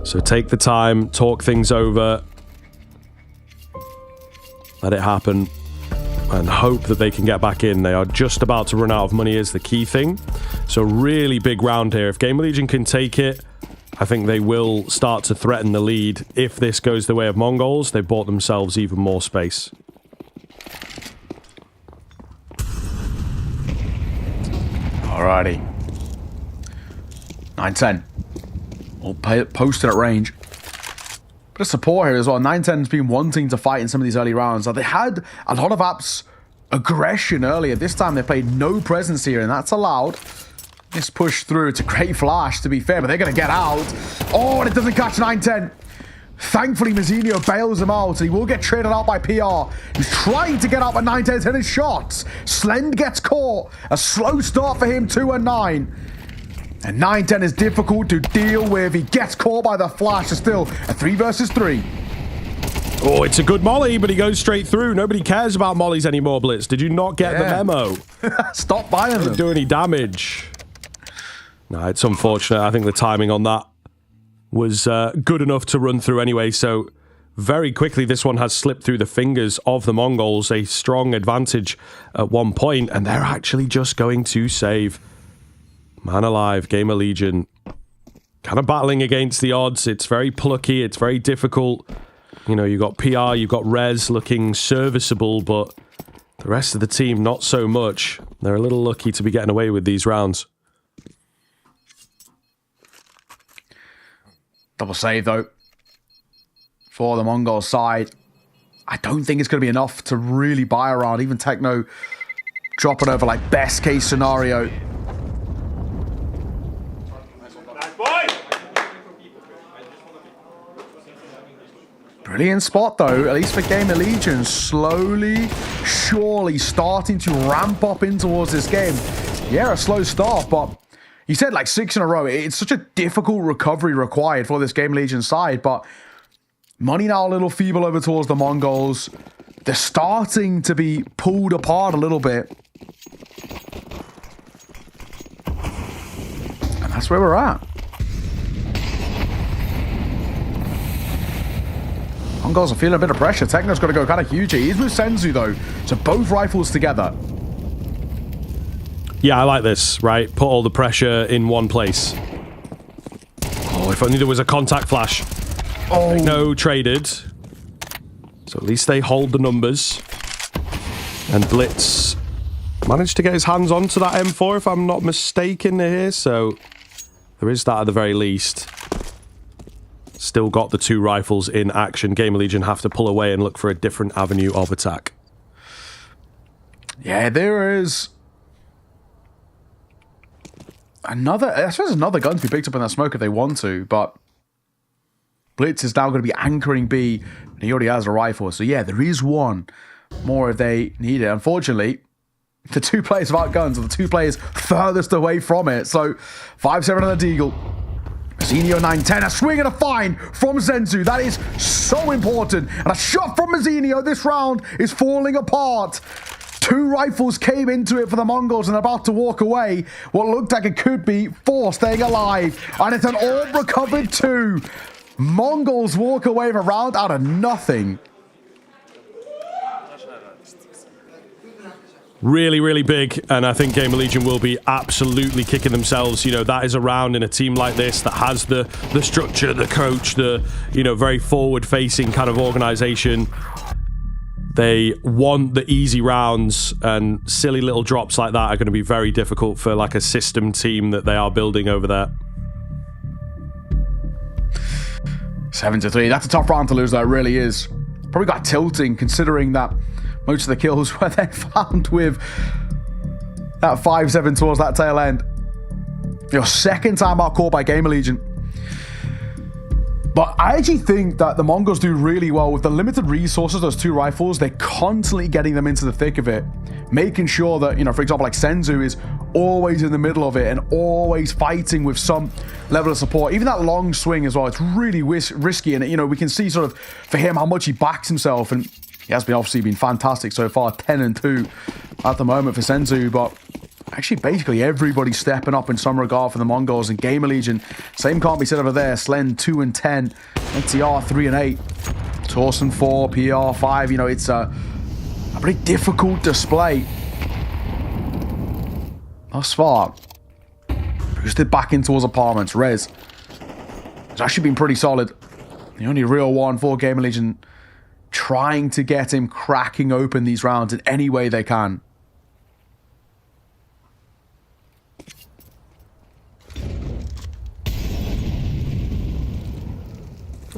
[SPEAKER 1] So take the time, talk things over, let it happen, and hope that they can get back in. They are just about to run out of money is the key thing. So really big round here. If Game Legion can take it, I think they will start to threaten the lead. If this goes the way of Mongols, they bought themselves even more space.
[SPEAKER 6] Alrighty. 9-10. All posted at range. Bit of support here as well. 9-10's been wanting to fight in some of these early rounds. They had a lot of Apps aggression earlier. This time they played no presence here, and that's allowed. This push through. It's a great flash, to be fair, but they're going to get out. Oh, and it doesn't catch 9-10. Thankfully, Mazzinho bails him out, and he will get traded out by PR. He's trying to get out, but 9-10's hitting shots. Slend gets caught. A slow start for him, 2 and 9. And 9-10 is difficult to deal with. He gets caught by the flash. It's still a 3 versus 3.
[SPEAKER 1] Oh, it's a good molly, but he goes straight through. Nobody cares about mollies anymore, Blitz. Did you not get the memo?
[SPEAKER 6] Stop buying them.
[SPEAKER 1] Don't do any damage. No, it's unfortunate. I think the timing on that was good enough to run through anyway. So very quickly, this one has slipped through the fingers of the Mongols. A strong advantage at one point, and they're actually just going to save. Man alive, Gamer Legion, kind of battling against the odds. It's very plucky, it's very difficult. You know, you've got PR, you've got Rez looking serviceable, but the rest of the team, not so much. They're a little lucky to be getting away with these rounds.
[SPEAKER 6] Double save, though, for the Mongol side. I don't think it's going to be enough to really buy a round. Even Techno dropping over, like, best case scenario. Brilliant spot, though, at least for Gamer Legion. Slowly, surely starting to ramp up in towards this game. Yeah, a slow start, but you said like 6 in a row. It's such a difficult recovery required for this Gamer Legion side, but money now a little feeble over towards the Mongols. They're starting to be pulled apart a little bit. And that's where we're at. Mongols are feeling a bit of pressure. Techno's got to go kind of huge here. He's with Senzu, though. So both rifles together.
[SPEAKER 1] Yeah, I like this, right? Put all the pressure in one place. Oh, if only there was a contact flash.
[SPEAKER 6] Oh.
[SPEAKER 1] No traded. So at least they hold the numbers. And Blitz managed to get his hands onto that M4, if I'm not mistaken here. So there is that at the very least. Still got the 2 rifles in action. Gamer Legion have to pull away and look for a different avenue of attack.
[SPEAKER 6] Yeah, there is another, I suppose another gun to be picked up in that smoke if they want to, but Blitz is now going to be anchoring B, and he already has a rifle. So yeah, there is one more if they need it. Unfortunately, the 2 players without guns are the 2 players furthest away from it. So 5-7 on the Deagle. Mazzinho 9-10, a swing and a fine from Senzu. That is so important. And a shot from Mazzinho. This round is falling apart. 2 rifles came into it for the Mongols and about to walk away. What looked like it could be 4 staying alive. And it's an all recovered 2. Mongols walk away with a round out of nothing.
[SPEAKER 1] Really, really big, and I think Gamer Legion will be absolutely kicking themselves. You know, that is a round in a team like this that has the structure, the coach, the, you know, very forward-facing kind of organization. They want the easy rounds, and silly little drops like that are going to be very difficult for like a system team that they are building over there.
[SPEAKER 6] 7-3. That's a tough round to lose, though. It really is. Probably got tilting, considering that most of the kills were then found with that 5-7 towards that tail end. Your second timeout call by Gamer Legion. But I actually think that the Mongols do really well with the limited resources, those 2 rifles. They're constantly getting them into the thick of it, making sure that, for example, like Senzu is always in the middle of it and always fighting with some level of support. Even that long swing as well, it's really risky. And, we can see sort of for him how much he backs himself. And he has obviously been fantastic so far, 10-2 at the moment for Senzu. But actually, basically everybody's stepping up in some regard for the Mongols. And Gamer Legion, same can't be said over there. Slen 2-10, NTR 3-8, Torsen 4, PR 5. It's a pretty difficult display thus far. Boosted back in towards apartments. Rez has actually been pretty solid. The only real one for Gamer Legion, trying to get him cracking open these rounds in any way they can.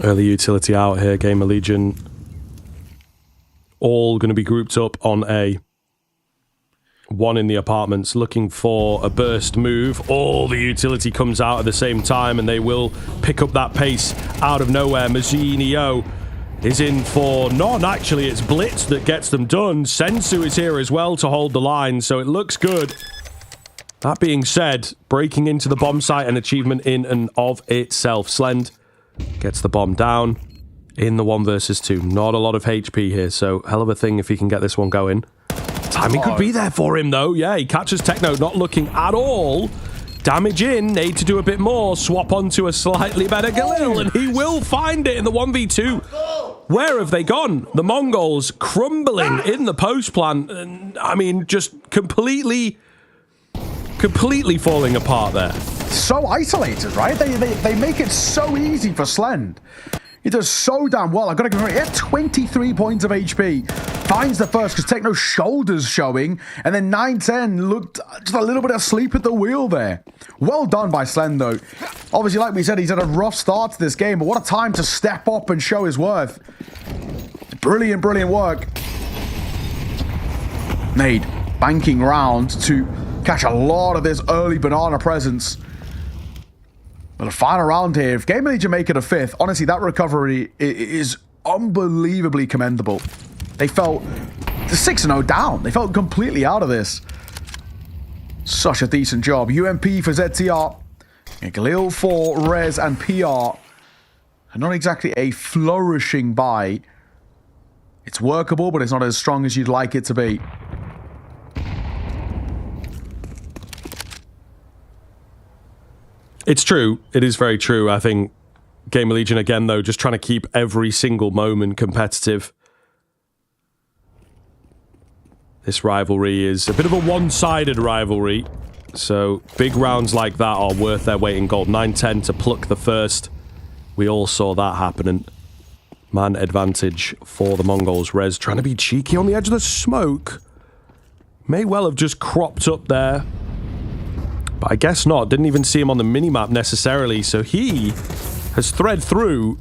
[SPEAKER 1] Early utility out here, Gamer Legion. All going to be grouped up on A. One in the apartments, looking for a burst move. All the utility comes out at the same time, and they will pick up that pace out of nowhere. Mazzinio is in for none. Actually, it's Blitz that gets them done. Sensu is here as well to hold the line, so it looks good. That being said, breaking into the bomb site, an achievement in and of itself. Slend gets the bomb down in the 1 versus 2. Not a lot of HP here, so hell of a thing if he can get this one going. Timing could be there for him, though. Yeah, he catches Techno, not looking at all. Damage in, need to do a bit more. Swap onto a slightly better Galil, and he will find it in the 1v2. Where have they gone? The Mongols crumbling in the post plant. And, I mean, just completely falling apart there.
[SPEAKER 6] So isolated, right? They make it so easy for Slend. He does so damn well. I've got to give him, he had 23 points of HP. Finds the first because Techno's shoulders showing. And then 9-10 looked just a little bit asleep at the wheel there. Well done by Slend, though. Obviously, like we said, he's had a rough start to this game. But what a time to step up and show his worth. Brilliant, brilliant work. Made banking round to catch a lot of this early banana presence. But a final round here. If Gamer Legion make it a 5th, honestly, that recovery is unbelievably commendable. They felt 6-0 down. They felt completely out of this. Such a decent job. UMP for ZTR. Galil for Rez and PR. And not exactly a flourishing buy. It's workable, but it's not as strong as you'd like it to be.
[SPEAKER 1] It's true. It is very true. I think Gamer Legion, again, though, just trying to keep every single moment competitive. This rivalry is a bit of a one-sided rivalry. So big rounds like that are worth their weight in gold. 9-10 to pluck the first. We all saw that happening. Man advantage for the Mongols. Rez trying to be cheeky on the edge of the smoke. May well have just cropped up there. But I guess not. Didn't even see him on the minimap necessarily. So he has thread through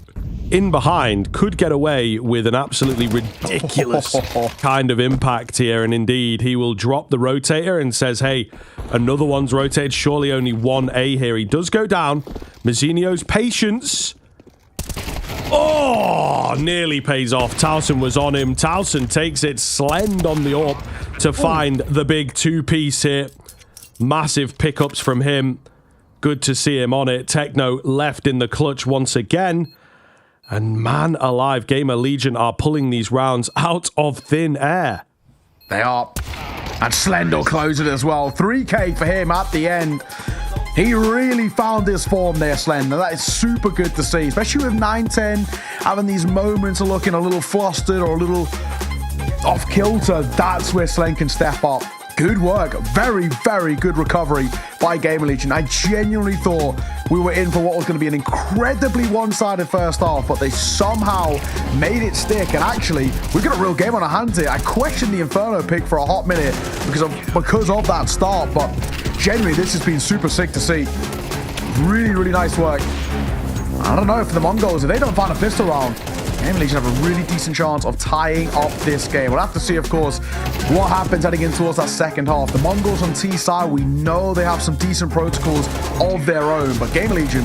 [SPEAKER 1] in behind. Could get away with an absolutely ridiculous kind of impact here. And indeed, he will drop the rotator and says, hey, another one's rotated. Surely only one A here. He does go down. Mazzinio's patience. Oh, nearly pays off. Towson was on him. Towson takes it. Slend on the AWP to find the big 2-piece here. Massive pickups from him. Good to see him on it. Techno left in the clutch once again. And man alive, Gamer Legion are pulling these rounds out of thin air.
[SPEAKER 6] They are. And Slend will close it as well. 3K for him at the end. He really found his form there, Slend. And that is super good to see. Especially with 9-10 having these moments of looking a little flustered or a little off kilter. That's where Slend can step up. Good work. Very, very good recovery by Gamer Legion. I genuinely thought we were in for what was going to be an incredibly one-sided first half, but they somehow made it stick. And actually, we've got a real game on our hands here. I questioned the Inferno pick for a hot minute because of that start, but genuinely, this has been super sick to see. Really, really nice work. I don't know if the Mongols, if they don't find a pistol round, Gamer Legion have a really decent chance of tying up this game. We'll have to see, of course, what happens heading in towards that second half. The Mongols on T side, we know they have some decent protocols of their own, but Gamer Legion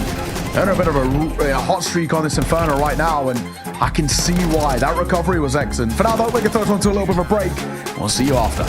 [SPEAKER 6] They're on a bit of a hot streak on this Inferno right now, and I can see why. That recovery was excellent. For now, though, we can throw it onto a little bit of a break. We'll see you after.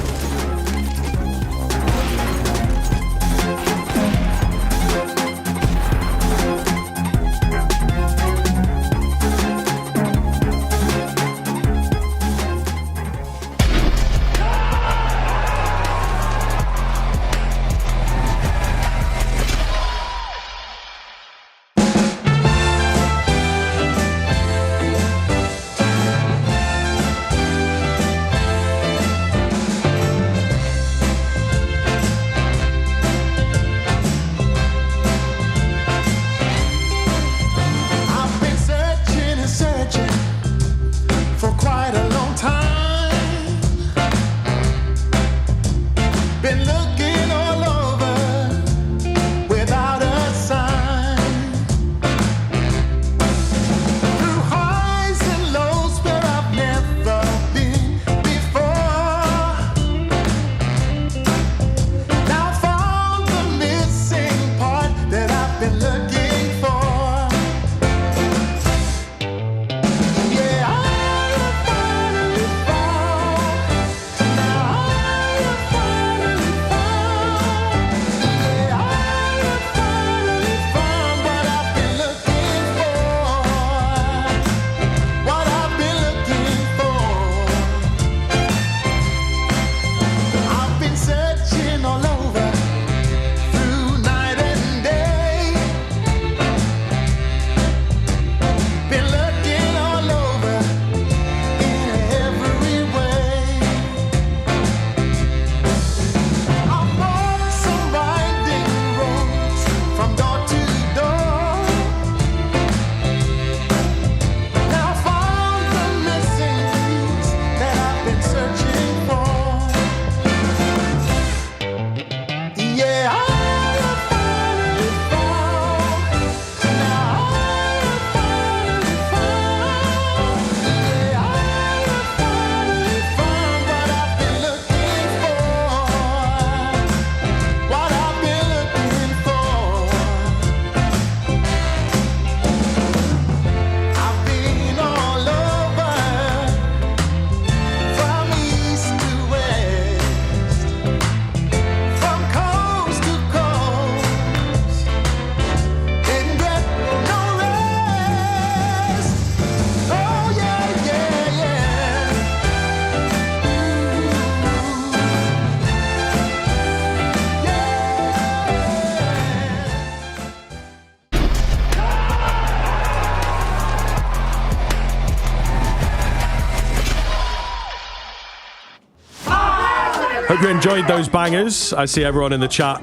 [SPEAKER 1] Hope you enjoyed those bangers. I see everyone in the chat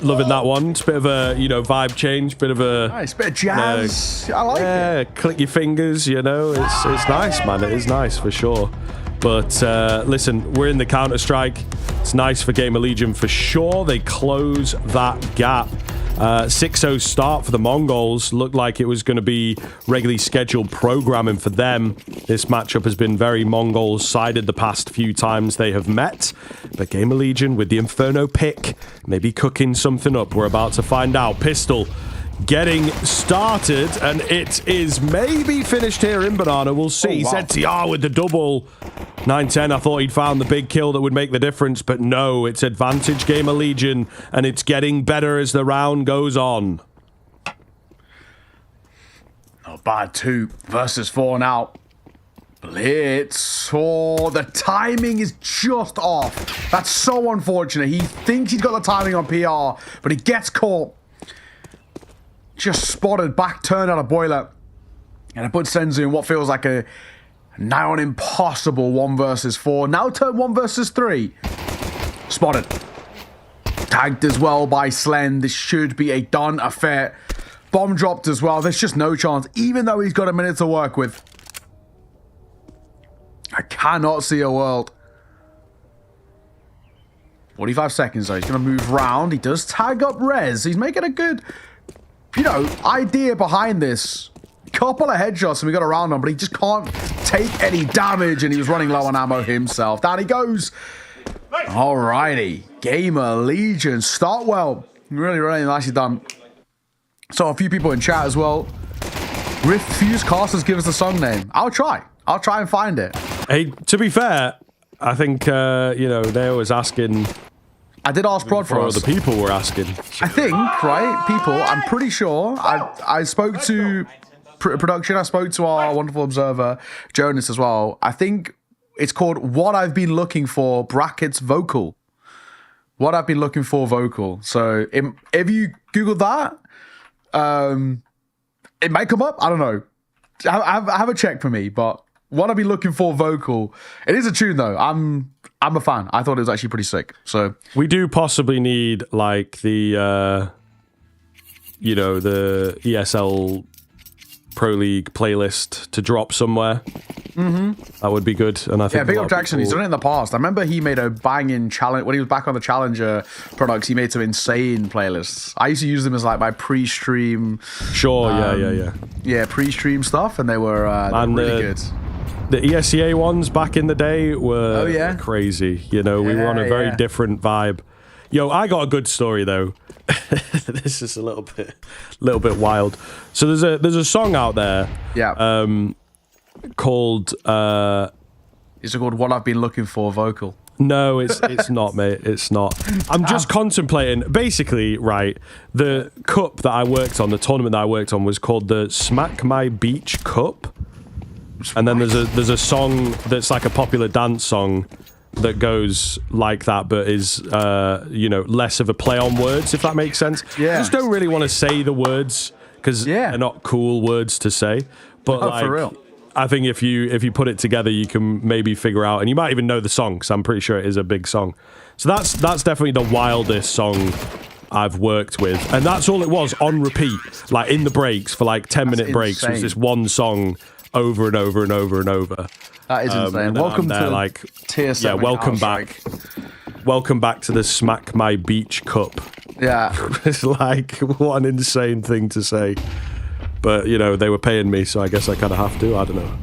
[SPEAKER 1] loving that one. It's a bit of a, vibe change, bit of a
[SPEAKER 6] nice bit of jazz. I like it.
[SPEAKER 1] Click your fingers, It's nice, man. It is nice for sure. But listen, we're in the Counter-Strike. It's nice for Gamer Legion for sure. They close that gap. 6-0 start for the Mongols. Looked like it was going to be regularly scheduled programming for them. This matchup has been very Mongols-sided the past few times they have met. But Gamer Legion with the Inferno pick, maybe cooking something up. We're about to find out. Pistol getting started, and it is maybe finished here in Banana. We'll see. ZTR with the double. 9-10, I thought he'd found the big kill that would make the difference, but no, it's advantage Gamer Legion, and it's getting better as the round goes on.
[SPEAKER 6] Not bad, 2 versus 4 now. Blitz. Oh, the timing is just off. That's so unfortunate. He thinks he's got the timing on PR, but he gets caught. Just spotted, back turned out a boiler. And it puts Senzu in what feels like a now an impossible 1 versus 4. Now turn 1 versus 3. Spotted. Tagged as well by Slen. This should be a done affair. Bomb dropped as well. There's just no chance, even though he's got a minute to work with. I cannot see a world. 45 seconds though. He's going to move round. He does tag up Rez. He's making a good, idea behind this. Couple of headshots and we got a round on, but he just can't take any damage, and he was running low on ammo himself. Down he goes. Alrighty. Gamer Legion. Start well. Really, really nicely done. So a few people in chat as well. Refuse casters give us the song name. I'll try and find it.
[SPEAKER 1] Hey, to be fair, I think they was asking.
[SPEAKER 6] I did ask Prod for us.
[SPEAKER 1] The people were asking.
[SPEAKER 6] I think, right? People, I'm pretty sure. I spoke to production. I spoke to our wonderful observer, Jonas, as well. I think it's called What I've Been Looking For, brackets vocal. What I've Been Looking For vocal. So if you Google that, it might come up. I don't know. Have a check for me, but What I've Been Looking For vocal. It is a tune, though. I'm a fan. I thought it was actually pretty sick. So
[SPEAKER 1] we do possibly need like the the ESL Pro League playlist to drop somewhere. That would be good. And I think
[SPEAKER 6] big up Jackson. He's done it in the past. I remember he made a banging challenge when he was back on the Challenger products. He made some insane playlists. I used to use them as like my pre-stream.
[SPEAKER 1] Sure.
[SPEAKER 6] Yeah, pre-stream stuff, and they were really good.
[SPEAKER 1] The ESCA ones back in the day were crazy. We were on a very different vibe. Yo, I got a good story though. This is a little bit wild. So there's a song out there.
[SPEAKER 6] Yeah.
[SPEAKER 1] Called.
[SPEAKER 6] Is it called What I've Been Looking For vocal?
[SPEAKER 1] No, it's not, mate. It's not. I'm just contemplating. Basically, right. The cup that I worked on, the tournament that I worked on, was called the Smack My Beach Cup. And then there's a song that's like a popular dance song that goes like that, but is less of a play on words, if that makes sense.
[SPEAKER 6] Yeah.
[SPEAKER 1] I just don't really want to say the words because they're not cool words to say. But
[SPEAKER 6] for real.
[SPEAKER 1] I think if you put it together, you can maybe figure out, and you might even know the song, because I'm pretty sure it is a big song. So that's definitely the wildest song I've worked with, and that's all it was on repeat, like in the breaks for like 10-minute breaks. Was this one song over and over and over and over.
[SPEAKER 6] That is insane. Welcome to Tier 7.
[SPEAKER 1] Yeah, welcome back. Welcome back to the Smack My Beach Cup.
[SPEAKER 6] Yeah.
[SPEAKER 1] It's like, what an insane thing to say. But, they were paying me, so I guess I kind of have to. I don't know.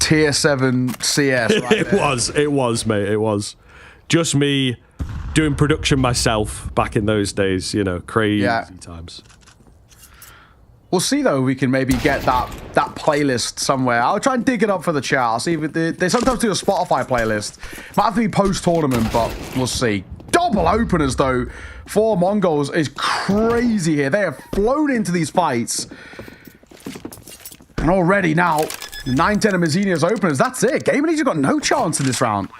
[SPEAKER 6] Tier 7 CS. Right
[SPEAKER 1] It was, mate. It was. Just me doing production myself back in those days, crazy times.
[SPEAKER 6] We'll see though. We can maybe get that playlist somewhere. I'll try and dig it up for the chat. I'll see if they sometimes do a Spotify playlist. Might have to be post tournament, but we'll see. Double openers though for Mongols is crazy here. They have flown into these fights, and already now 9-10 of Mazzini's openers. That's it. Game Elite have got no chance in this round.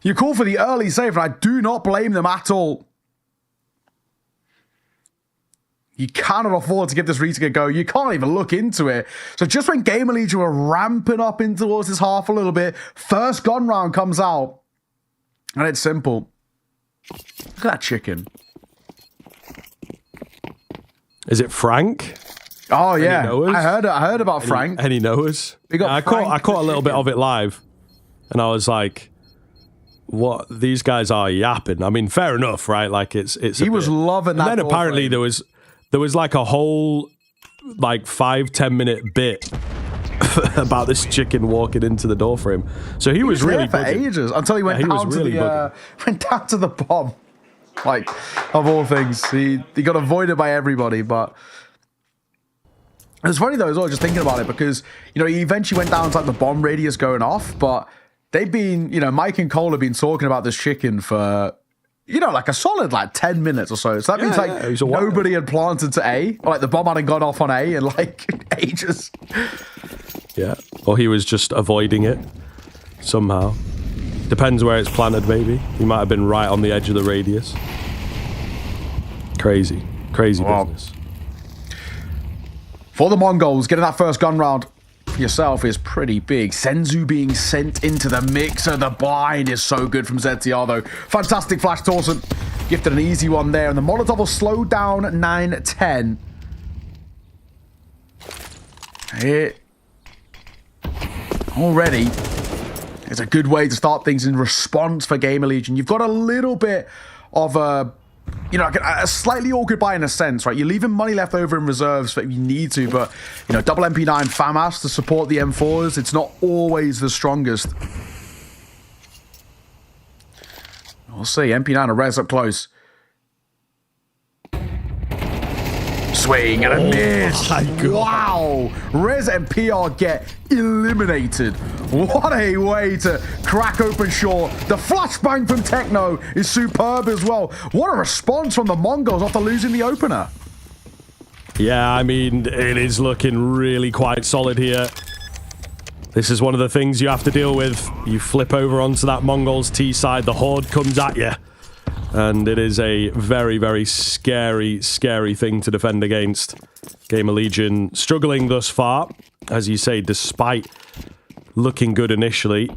[SPEAKER 6] You call for the early save, and I do not blame them at all. You cannot afford to give this retake a go. You can't even look into it. So just when Game Elite were ramping up in towards this half a little bit, first gun round comes out. And it's simple. Look at that chicken.
[SPEAKER 1] Is it Frank?
[SPEAKER 6] Oh, yeah. I heard about Frank.
[SPEAKER 1] Any knows? I caught a little bit of it live. And I was like, what? These guys are yapping. I mean, fair enough, right? Like, it's
[SPEAKER 6] he was loving that.
[SPEAKER 1] And then apparently there was like a whole 5-10 minute bit about this chicken walking into the door frame. So he was really
[SPEAKER 6] there for ages until he went down to the bomb. Like, of all things, he got avoided by everybody. But it's funny though as well, just thinking about it, because he eventually went down to the bomb radius going off. But they've been, Mike and Cole have been talking about this chicken for like a solid 10 minutes or so. So that means nobody had planted to A, or the bomb hadn't gone off on A in ages.
[SPEAKER 1] Yeah, or he was just avoiding it somehow. Depends where it's planted, maybe. He might have been right on the edge of the radius. Crazy business.
[SPEAKER 6] For the Mongols, getting that first gun round yourself is pretty big. Senzu being sent into the mixer. The blind is so good from ZTR though. Fantastic flash Torsen. Gifted an easy one there, and the Molotov will slow down 9-10. It already is a good way to start things in response for Gamer Legion. You've got a little bit of a a slightly awkward buy in a sense, right? You're leaving money left over in reserves if you need to, but, double MP9 FAMAS to support the M4s, it's not always the strongest. We'll see. MP9 a res up close. swing and a miss. Wow. Rez and PR get eliminated. What a way to crack open Shaw. The flashbang from Techno is superb as well. What a response from the Mongols after losing the opener.
[SPEAKER 1] Yeah, I mean, it is looking really quite solid here. This is one of the things you have to deal with. You flip over onto that Mongols T side, the Horde comes at you. And it is a very, very scary, scary thing to defend against. Gamer Legion struggling thus far, as you say, despite looking good initially.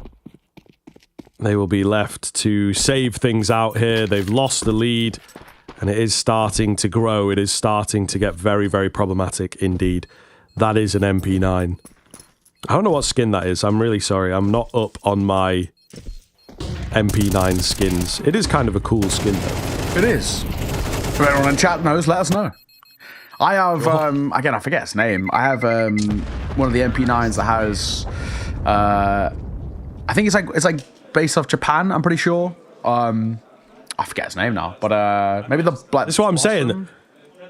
[SPEAKER 1] They will be left to save things out here. They've lost the lead, and it is starting to grow. It is starting to get very, very problematic indeed. That is an MP9. I don't know what skin that is. I'm really sorry. I'm not up on my MP9 skins. It is kind of a cool skin, though.
[SPEAKER 6] It is. If everyone in chat knows, let us know. I have, again, I forget its name. I have one of the MP9s that has, I think it's like based off Japan, I'm pretty sure. I forget its name now, but maybe the black.
[SPEAKER 1] That's what I'm saying.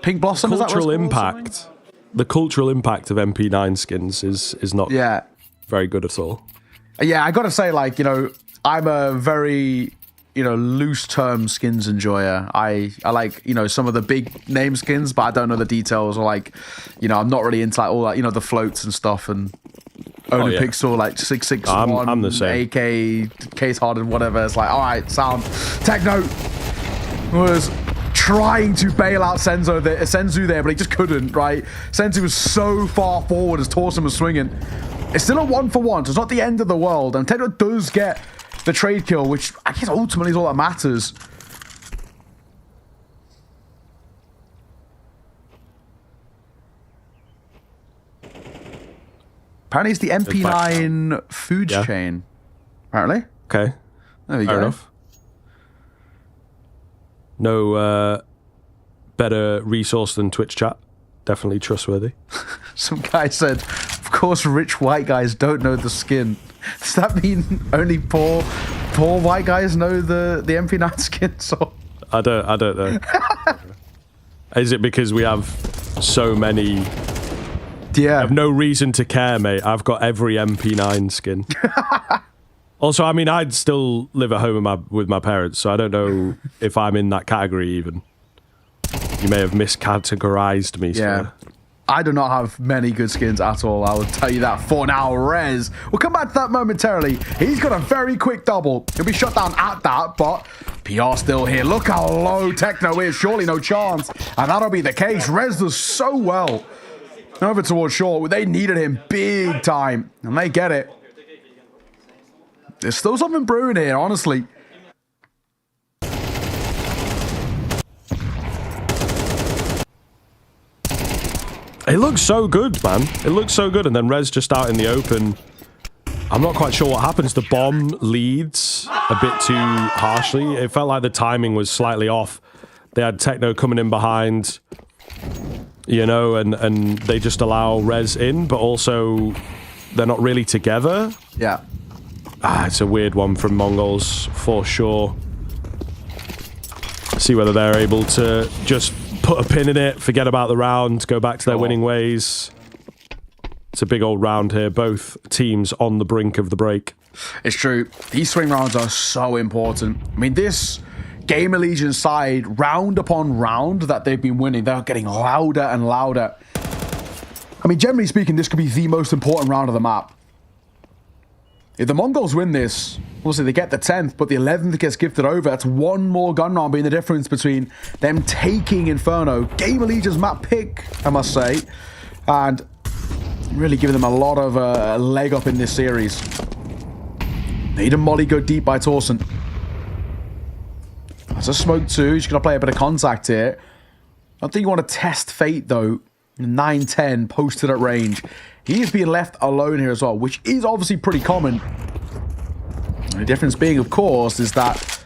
[SPEAKER 6] Pink Blossom, is that what it's
[SPEAKER 1] cultural
[SPEAKER 6] called,
[SPEAKER 1] impact. The cultural impact of MP9 skins is not very good at all.
[SPEAKER 6] Yeah, I gotta say, like, you know, I'm a very, you know, loose term skins enjoyer. I like, you know, some of the big name skins, but I don't know the details, or like, you know, I'm not really into like all that, you know, the floats and stuff, and only Pixel like 661,
[SPEAKER 1] I'm the same.
[SPEAKER 6] AK, case hardened, whatever. It's like, all right, sound. Techno was trying to bail out Senzu there, but he just couldn't, right? Senzu was so far forward as Torsen was swinging. It's still a 1-for-1, so it's not the end of the world. And Techno does get the trade kill, which I guess ultimately is all that matters. Apparently it's the MP9 foods chain. Apparently.
[SPEAKER 1] Okay.
[SPEAKER 6] There we go.
[SPEAKER 1] Fair enough. No better resource than Twitch chat. Definitely trustworthy.
[SPEAKER 6] Some guy said, of course rich white guys don't know the skin. Does that mean only poor white guys know the MP9 skin? So
[SPEAKER 1] I don't know. Is it because we have so many?
[SPEAKER 6] Yeah.
[SPEAKER 1] I have no reason to care, mate. I've got every MP9 skin. Also, I mean, I'd still live at home with my parents, so I don't know if I'm in that category even. You may have miscategorized me.
[SPEAKER 6] Yeah.
[SPEAKER 1] Sir.
[SPEAKER 6] I do not have many good skins at all, I will tell you that for now. Rez, we'll come back to that momentarily. He's got a very quick double. He'll be shut down at that, but PR still here. Look how low Techno is. Surely no chance. And that'll be the case. Rez does so well. Over towards Shaw. They needed him big time, and they get it. There's still something brewing here, honestly.
[SPEAKER 1] It looks so good, man. It looks so good. And then Rez just out in the open. I'm not quite sure what happens. The bomb leads a bit too harshly. It felt like the timing was slightly off. They had Techno coming in behind, you know, and they just allow Rez in, but also they're not really together.
[SPEAKER 6] Yeah.
[SPEAKER 1] It's a weird one from Mongols, for sure. See whether they're able to just put a pin in it, forget about the round, go back to their winning ways. It's a big old round here. Both teams on the brink of the break.
[SPEAKER 6] It's true. These swing rounds are so important. I mean, this Gamer Legion side, round upon round that they've been winning, they're getting louder and louder. I mean, generally speaking, this could be the most important round of the map. If the Mongols win this, obviously they get the 10th, but the 11th gets gifted over. That's one more gun round being the difference between them taking Inferno. Gamer Legion's map pick, I must say, and really giving them a lot of leg up in this series. Need a molly go deep by Torsen. That's a smoke too. He's going to play a bit of contact here. I don't think you want to test Fate though. 9-10 posted at range. He is being left alone here as well, which is obviously pretty common. And the difference being, of course, is that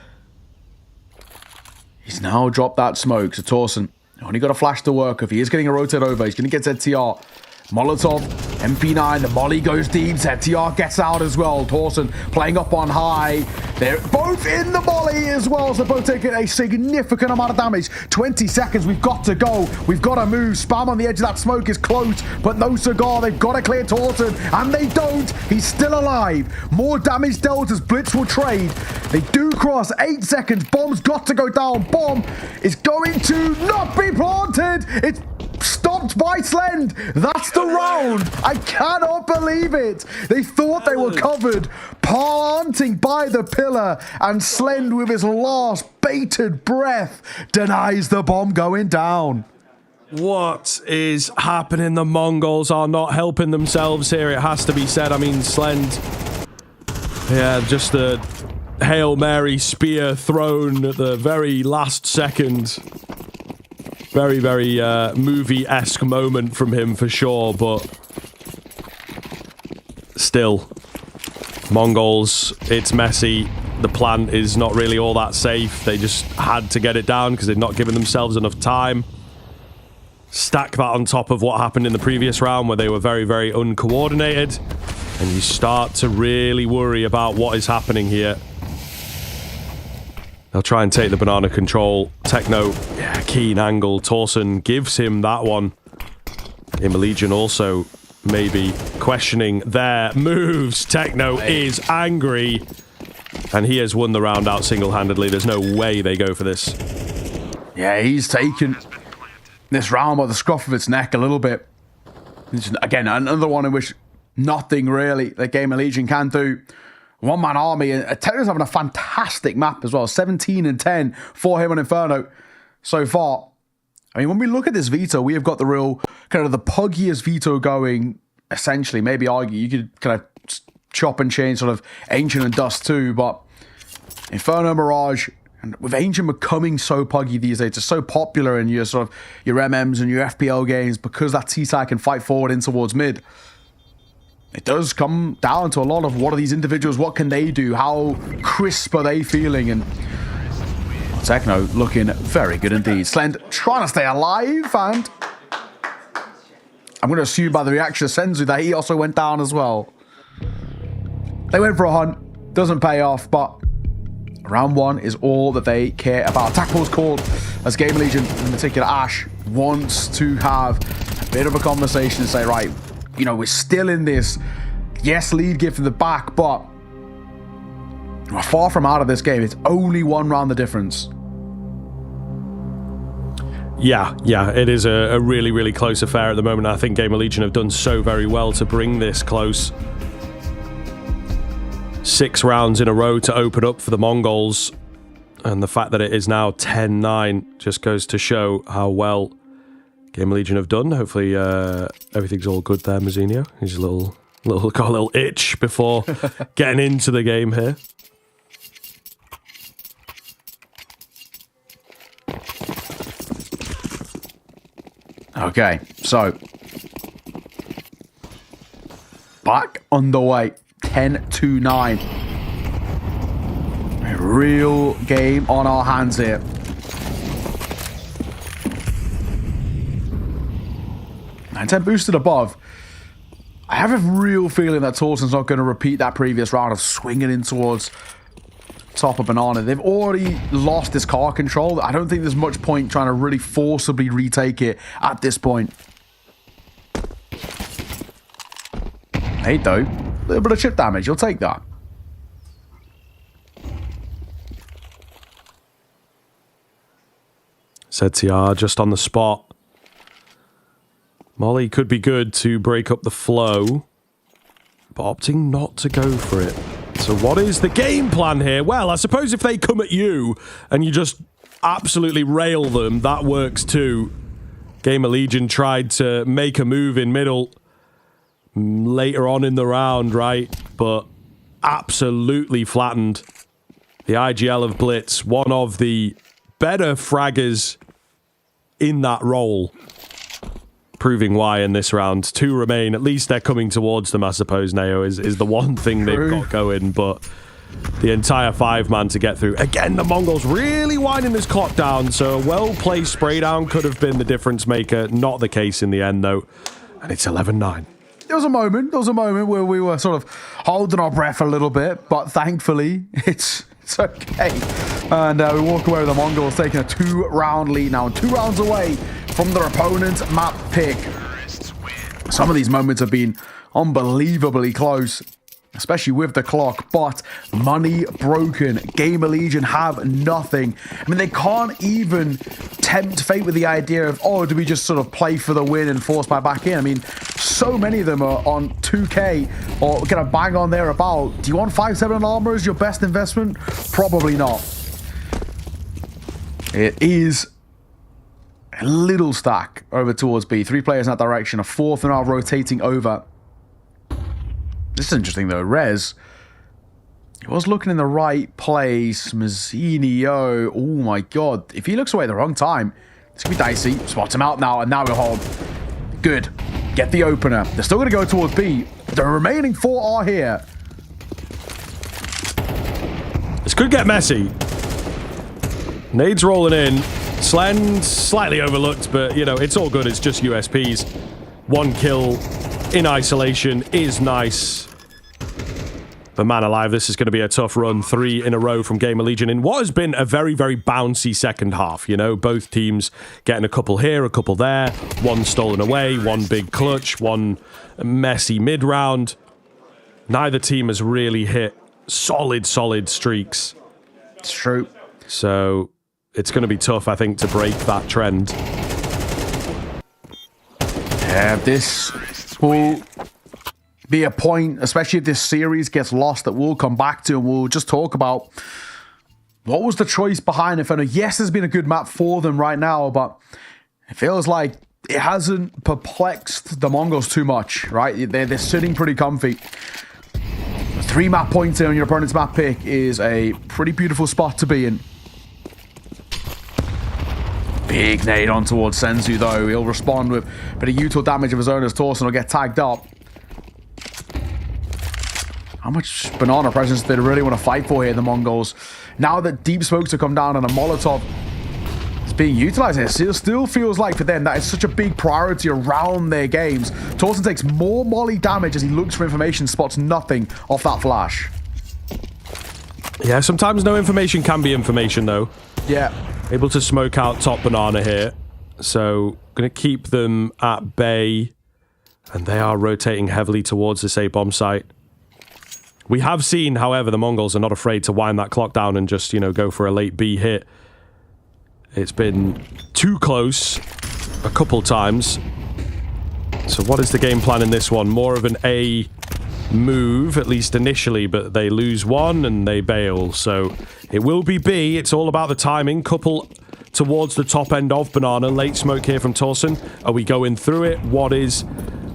[SPEAKER 6] he's now dropped that smoke. So Torsen only got a flash to work with. He is getting a rotate over. He's going to get ZTR. Molotov, MP9, the molly goes deep. ZTR gets out as well. Torsen playing up on high. They're both in the molly as well, so both taking a significant amount of damage. 20 seconds, we've got to go. We've got to move. Spam on the edge of that smoke is close, but no cigar. They've got to clear Torton, and they don't. He's still alive. More damage dealt as Blitz will trade. They do cross 8 seconds. Bomb's got to go down. Bomb is going to not be planted. It's stopped by Slend. That's the round. I cannot believe it. They thought they were covered. Planting by the pillar, and Slend with his last bated breath denies the bomb going down.
[SPEAKER 1] What is happening? The Mongols are not helping themselves here, it has to be said. I mean, Slend, yeah, just a Hail Mary spear thrown at the very last second. Very, very movie-esque moment from him for sure, but still, Mongols, it's messy. The plant is not really all that safe. They just had to get it down because they'd not given themselves enough time. Stack that on top of what happened in the previous round where they were very, very uncoordinated, and you start to really worry about what is happening here. They'll try and take the banana control. Techno, yeah, keen angle. Torsen gives him that one. Game of Legion also maybe questioning their moves. Techno is angry, and he has won the round out single-handedly. There's no way they go for this.
[SPEAKER 6] Yeah, he's taken this round by the scruff of its neck a little bit. Again, another one in which nothing really that Game of Legion can do. One-man army, and Techno's having a fantastic map as well. 17 and 10 for him on Inferno so far. I mean, when we look at this veto, we have got the real, kind of the puggiest veto going, essentially. Maybe argue, you could kind of chop and change sort of Ancient and Dust too, but Inferno, Mirage, and with Ancient becoming so puggy these days, it's so popular in your sort of your MMs and your FPL games because that T-side can fight forward in towards mid. It does come down to a lot of what are these individuals, what can they do, how crisp are they feeling, and Techno looking very good indeed. Slend trying to stay alive, and I'm going to assume by the reaction of Senzu that he also went down as well. They went for a hunt, doesn't pay off, but round one is all that they care about. Attack pool's called as Game Legion, in particular Ash, wants to have a bit of a conversation and say, right, you know, we're still in this, yes, lead gift in the back, but we're far from out of this game. It's only one round the difference.
[SPEAKER 1] Yeah, it is a really, really close affair at the moment. I think Game of Legion have done so very well to bring this close. 6 rounds in a row to open up for the Mongols, and the fact that it is now 10-9 just goes to show how well Game of Legion have done. Hopefully everything's all good there, Mazzinho. He's got a little itch before getting into the game here.
[SPEAKER 6] Okay, so back underway, 10-9. A real game on our hands here. And 10 boosted above. I have a real feeling that Torsen's not going to repeat that previous round of swinging in towards top of banana. They've already lost this car control. I don't think there's much point trying to really forcibly retake it at this point. 8 though. A little bit of chip damage. You'll take that.
[SPEAKER 1] Said TR just on the spot. Molly could be good to break up the flow, but opting not to go for it. So what is the game plan here? Well, I suppose if they come at you and you just absolutely rail them, that works too. Game of Legion tried to make a move in middle later on in the round, right? But absolutely flattened. The IGL of Blitz, one of the better fraggers in that role. Proving why in this round. 2 remain. At least they're coming towards them, I suppose, Neo, is the one thing they've got going, but the entire 5-man to get through. Again, the Mongols really winding this clock down, so a well-placed spray down could have been the difference maker. Not the case in the end, though. And it's 11-9.
[SPEAKER 6] There was a moment where we were sort of holding our breath a little bit, but thankfully, it's It's okay. And we walk away with the Mongols taking a 2-round lead now. 2 rounds away from their opponent's map pick. Some of these moments have been unbelievably close, especially with the clock, but money broken. Gamer Legion have nothing. I mean, they can't even tempt fate with the idea of, oh, do we just sort of play for the win and force my back in? I mean, so many of them are on 2K or kind of bang on there about. Do you want 5-7 armor as your best investment? Probably not. It is a little stack over towards B. 3 players in that direction. A 4th now rotating over. This is interesting though. Rez, he was looking in the right place. Mazzinio, oh my god. If he looks away at the wrong time, it's going to be dicey. Spots him out now, and now we'll hold. Good. Get the opener. They're still going to go towards B. The remaining 4 are here.
[SPEAKER 1] This could get messy. Nades rolling in. Slen slightly overlooked, but, you know, it's all good. It's just USPs. 1 kill in isolation is nice. But man alive, this is going to be a tough run. 3 in a row from Gamer Legion in what has been a very, very bouncy second half. You know, both teams getting a couple here, a couple there. 1 stolen away, 1 big clutch, 1 messy mid-round. Neither team has really hit solid streaks.
[SPEAKER 6] It's true.
[SPEAKER 1] So it's going to be tough, I think, to break that trend.
[SPEAKER 6] Yeah, this will be a point, especially if this series gets lost, that we'll come back to, and we'll just talk about what was the choice behind Inferno. Yes, there's been a good map for them right now, but it feels like it hasn't perplexed the Mongols too much, right? They're sitting pretty comfy. A 3 map pointer on your opponent's map pick is a pretty beautiful spot to be in. Big nade on towards Senzu, though. He'll respond with a bit of util damage of his own as Torsen will get tagged up. How much banana presence do they really want to fight for here, the Mongols? Now that deep smokes have come down and a Molotov is being utilized here, it still feels like for them that is such a big priority around their games. Torsen takes more molly damage as he looks for information, spots nothing off that flash.
[SPEAKER 1] Yeah, sometimes no information can be information, though.
[SPEAKER 6] Yeah.
[SPEAKER 1] Able to smoke out top banana here. So, going to keep them at bay. And they are rotating heavily towards this A-bomb site. We have seen, however, the Mongols are not afraid to wind that clock down and just, you know, go for a late B hit. It's been too close a couple times. So what is the game plan in this one? More of an A move, at least initially, but they lose 1 and they bail. So it will be B. It's all about the timing. Couple towards the top end of banana. Late smoke here from Torsen. Are we going through it? What is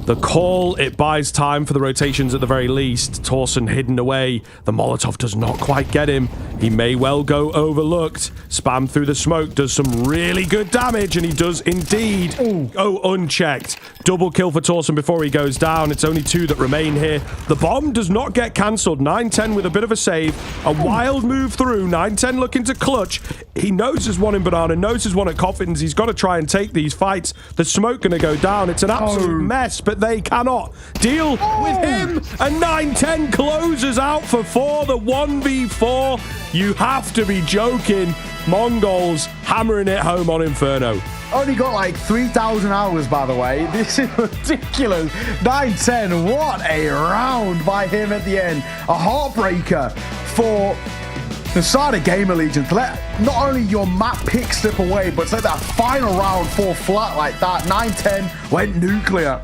[SPEAKER 1] the call? It buys time for the rotations at the very least. Torsen hidden away. The Molotov does not quite get him. He may well go overlooked. Spam through the smoke. Does some really good damage, and he does indeed. Oh, unchecked. Double kill for Torsen before he goes down. It's only 2 that remain here. The bomb does not get cancelled. 9-10 with a bit of a save. A wild move through. 9-10 looking to clutch. He knows there's 1 in banana. Knows there's 1 at coffins. He's got to try and take these fights. The smoke going to go down. It's an absolute mess, but they cannot deal with him. And 9-10 closes out for 4. The 1v4. You have to be joking. Mongols hammering it home on Inferno.
[SPEAKER 6] Only got like 3,000 hours, by the way. This is ridiculous. 9-10. What a round by him at the end. A heartbreaker for the side of Gamer Legion to let not only your map pick slip away, but to let that final round fall flat like that. 9-10 went nuclear.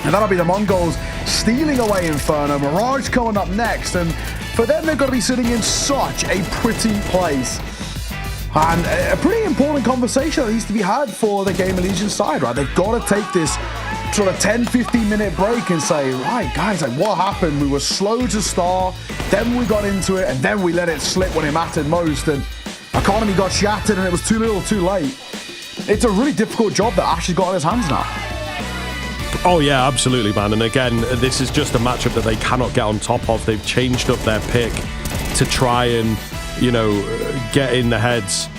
[SPEAKER 6] And that'll be the Mongols stealing away Inferno. Mirage coming up next. And for them, they've got to be sitting in such a pretty place. And a pretty important conversation that needs to be had for the Gamer Legion side, right? They've got to take this sort of 10-15 minute break and say, right, guys, like what happened? We were slow to start, then we got into it, and then we let it slip when it mattered most. And economy got shattered, and it was too little too late. It's a really difficult job that Ash has got on his hands now.
[SPEAKER 1] Oh yeah, absolutely, man. And again, this is just a matchup that they cannot get on top of. They've changed up their pick to try and, you know, get in the heads.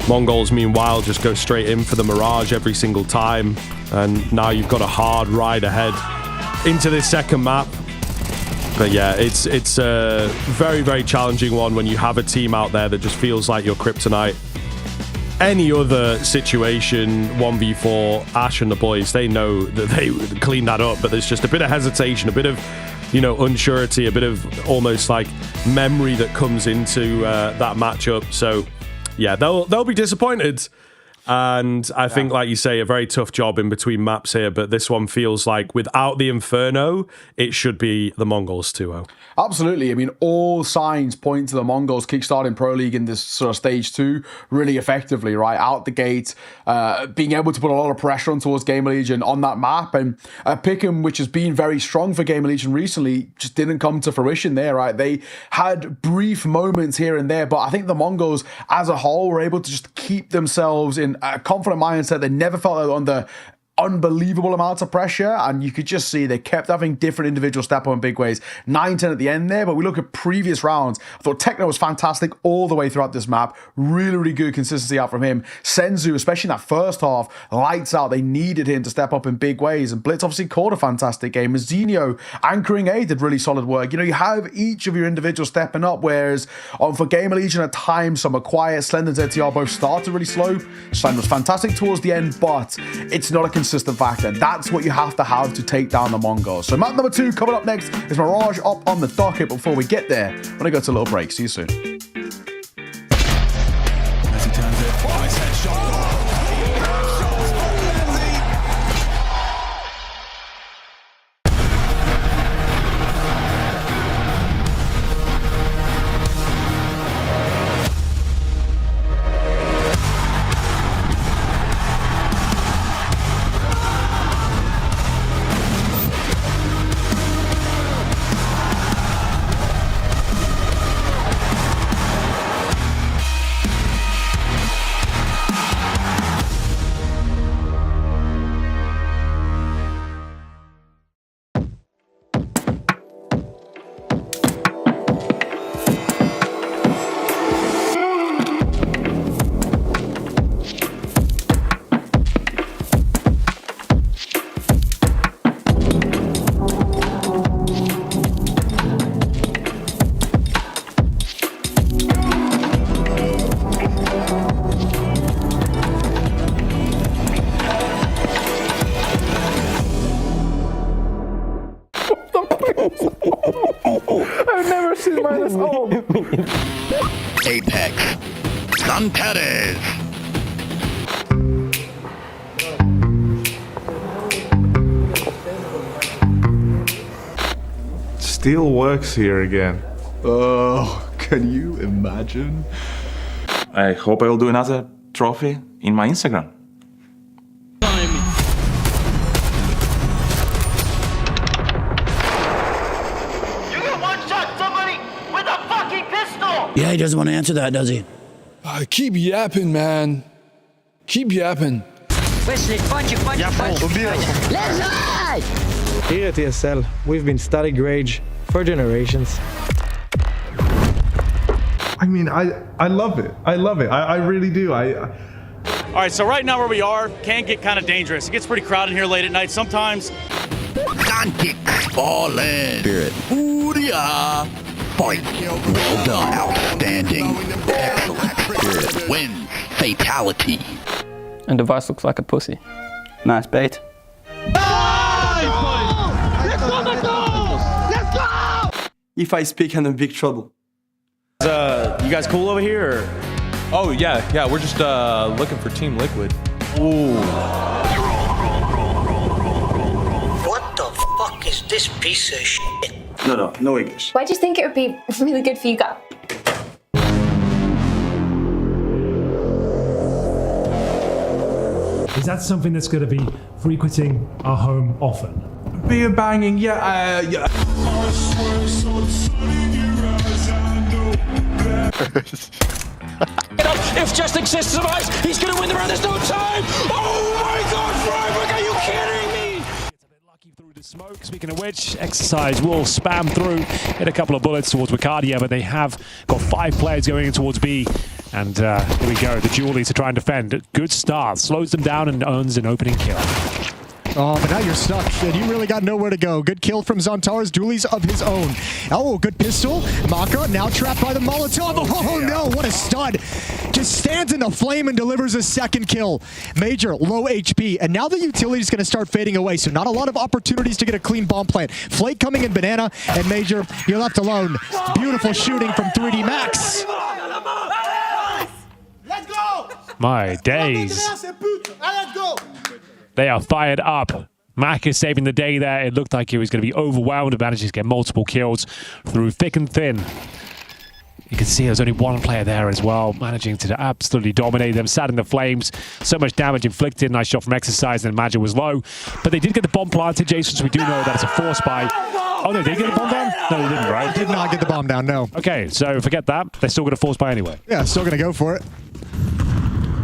[SPEAKER 1] Mongols, meanwhile, just go straight in for the Mirage every single time. And now you've got a hard ride ahead into this second map. But yeah, it's a very, very challenging one when you have a team out there that just feels like your kryptonite. Any other situation, 1v4, Ash and the boys, they know that they would clean that up, but there's just a bit of hesitation, a bit of, you know, unsurety, a bit of almost like memory that comes into that matchup. So yeah, they'll be disappointed. And I think, like you say, a very tough job in between maps here, but this one feels like without the Inferno, it should be the Mongols 2-0.
[SPEAKER 6] Absolutely. I mean, all signs point to the Mongols kickstarting Pro League in this sort of stage 2 really effectively, right? Out the gate, being able to put a lot of pressure on towards Gamer Legion on that map. And a pick'em, which has been very strong for Gamer Legion recently, just didn't come to fruition there, right? They had brief moments here and there, but I think the Mongols as a whole were able to just keep themselves in a confident mindset. They never felt under unbelievable amounts of pressure, and you could just see they kept having different individual step up in big ways. 9-10 at the end there, but we look at previous rounds. I thought Techno was fantastic all the way throughout this map. Really, really good consistency out from him. Senzu, especially in that first half, lights out. They needed him to step up in big ways, and Blitz obviously called a fantastic game. Zinio anchoring A did really solid work. You know, you have each of your individuals stepping up, whereas for Gamer Legion at times, some are quiet. Slender and ZTR both started really slow. Slender was fantastic towards the end, but it's not a consistent factor. That's what you have to take down the Mongols. So map number 2 coming up next is Mirage up on the docket. Before we get there, I'm going to go to a little break. See you soon.
[SPEAKER 7] I've never seen mine this old.
[SPEAKER 18] Apex. San Perez.
[SPEAKER 11] Still works here again.
[SPEAKER 12] Oh, can you imagine?
[SPEAKER 16] I hope I will do another trophy in my Instagram.
[SPEAKER 20] Yeah, he doesn't want to answer that, does he?
[SPEAKER 22] Keep yapping, man. Keep yapping.
[SPEAKER 20] Let's ride!
[SPEAKER 25] Here at ESL, we've been studying Rage for generations.
[SPEAKER 11] I mean, I love it. I love it. I really do.
[SPEAKER 26] All right, so right now where we are can get kind of dangerous. It gets pretty crowded here late at night sometimes.
[SPEAKER 18] Contact, fallen. Spirit. Ooh-ya. Fight. Well done. Outstanding. Excellent. Spirit. Win. Fatality.
[SPEAKER 28] And the Vice looks like a pussy.
[SPEAKER 10] Nice bait.
[SPEAKER 25] If I speak, I'm in big trouble.
[SPEAKER 26] You guys cool over here? Or?
[SPEAKER 29] Oh, yeah, we're just looking for Team Liquid.
[SPEAKER 26] Ooh.
[SPEAKER 20] What the fuck is this piece of shit?
[SPEAKER 10] No English.
[SPEAKER 30] Why do you think it would be really good for you guys?
[SPEAKER 31] Is that something that's going to be frequenting our home often?
[SPEAKER 11] Beer banging, yeah.
[SPEAKER 24] If Justin survives, he's going to win the round. There's no time. Oh my God, Freiburg, are you kidding me?
[SPEAKER 30] Through the smoke. Speaking of which, Exercise will spam through, hit a couple of bullets towards Wicardia, but they have got 5 players going in towards B. And here we go, the Julie to try and defend. Good start, slows them down and earns an opening kill.
[SPEAKER 4] Oh, but now you're stuck, and you really got nowhere to go. Good kill from Zontaras, dualies of his own. Oh, good pistol. Maka now trapped by the Molotov. Oh, no, what a stud. Just stands in the flame and delivers a second kill. Major, low HP, and now the utility is going to start fading away, so not a lot of opportunities to get a clean bomb plant. Flake coming in Banana, and Major, you're left alone. Beautiful shooting from 3D Max.
[SPEAKER 31] Let's go!
[SPEAKER 30] My days.
[SPEAKER 31] Let's go!
[SPEAKER 30] They are fired up. Mac is saving the day there. It looked like he was going to be overwhelmed and manages to get multiple kills through thick and thin. You can see there's only one player there as well, managing to absolutely dominate them, sat in the flames. So much damage inflicted. Nice shot from Exercise, and Magic was low. But they did get the bomb planted, Jason, so we do know that it's a force buy. Oh, no, did they get the bomb down? No, they didn't, right?
[SPEAKER 4] Did not get the bomb down, no.
[SPEAKER 30] Okay, so forget that. They're still going to force buy anyway.
[SPEAKER 4] Yeah, still going to go for it.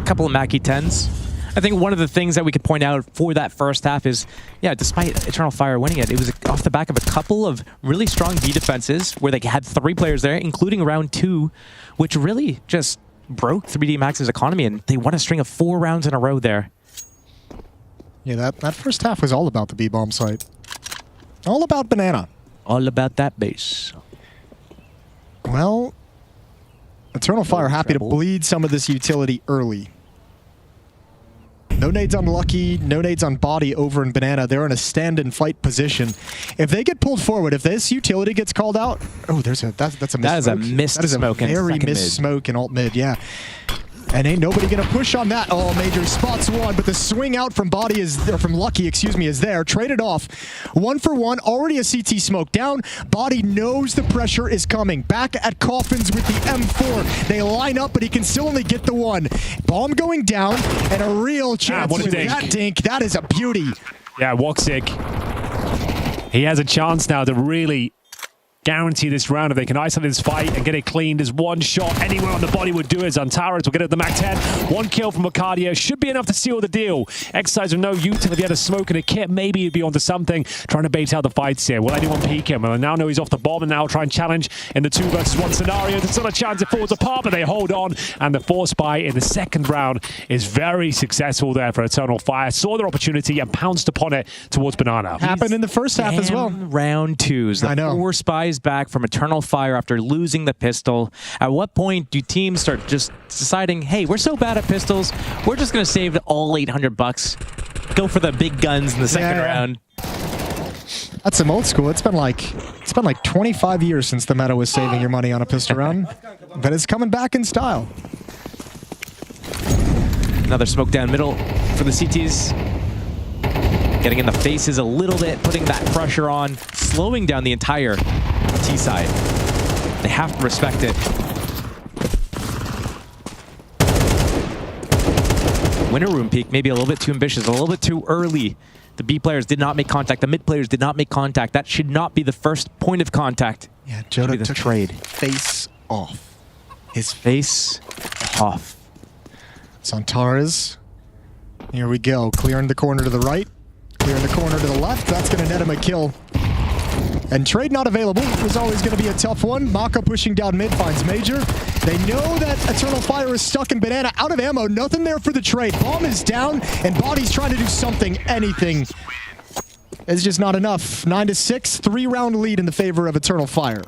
[SPEAKER 5] Couple of Mackie 10s. I think one of the things that we could point out for that first half is, yeah, despite Eternal Fire winning it, it was off the back of a couple of really strong B defenses where they had 3 players there, including round 2, which really just broke 3D Max's economy, and they won a string of 4 rounds in a row there.
[SPEAKER 4] Yeah, that first half was all about the B-bomb site. All about Banana.
[SPEAKER 5] All about that base.
[SPEAKER 4] Well, Eternal Fire happy to bleed some of this utility early. No nades on Lucky, no nades on Body over in Banana. They're in a stand-and-fight position. If they get pulled forward, if this utility gets called out, oh, that's a missed
[SPEAKER 5] That is a missed smoke in
[SPEAKER 4] very missed smoke in alt mid, yeah. And ain't nobody gonna push on that. Oh, Major spots one, but the swing out from Body from Lucky, is there. Traded off. 1 for 1, already a CT smoke down. Body knows the pressure is coming. Back at Coffins with the M4. They line up, but he can still only get the one. Bomb going down, and a real chance with that dink. That is a beauty.
[SPEAKER 30] Yeah, Woxic. He has a chance now to really guarantee this round. If they can isolate this fight and get it clean, there's one shot anywhere on the body would do it. Zantaras will get it at the Mac 10. 1 kill from Macardia should be enough to seal the deal. Exercise with no ult. If he had a smoke and a kit, maybe he'd be onto something. Trying to bait out the fights here. Will anyone peek him? Well, I now know he's off the bomb and now try and challenge in the 2 versus 1 scenario. There's still a chance it falls apart, but they hold on. And the force buy in the second round is very successful there for Eternal Fire. Saw their opportunity and pounced upon it towards Banana.
[SPEAKER 4] Happened in the first half as well.
[SPEAKER 5] Round 2s. The 4 spies back from Eternal Fire after losing the pistol. At what point do teams start just deciding, hey, we're so bad at pistols, we're just going to save all $800, go for the big guns in the second round.
[SPEAKER 4] That's some old school. It's been like 25 years since the meta was saving your money on a pistol round, but it's coming back in style.
[SPEAKER 5] Another smoke down middle for the CTs. Getting in the faces a little bit, putting that pressure on, slowing down the entire T side. They have to respect it. Winter Room peak, maybe a little bit too ambitious, a little bit too early. The B players did not make contact. The mid players did not make contact. That should not be the first point of contact.
[SPEAKER 4] Yeah, Joda
[SPEAKER 5] took trade.
[SPEAKER 4] Face off.
[SPEAKER 5] His face off.
[SPEAKER 4] Zantaras. Here we go. Clearing the corner to the right. Clearing the corner to the left. That's going to net him a kill. And trade not available. It was always going to be a tough one. Maka pushing down mid, finds Major. They know that Eternal Fire is stuck in Banana. Out of ammo, nothing there for the trade. Bomb is down, and Body's trying to do something, anything. It's just not enough. 9-6, 3-round lead in the favor of Eternal Fire.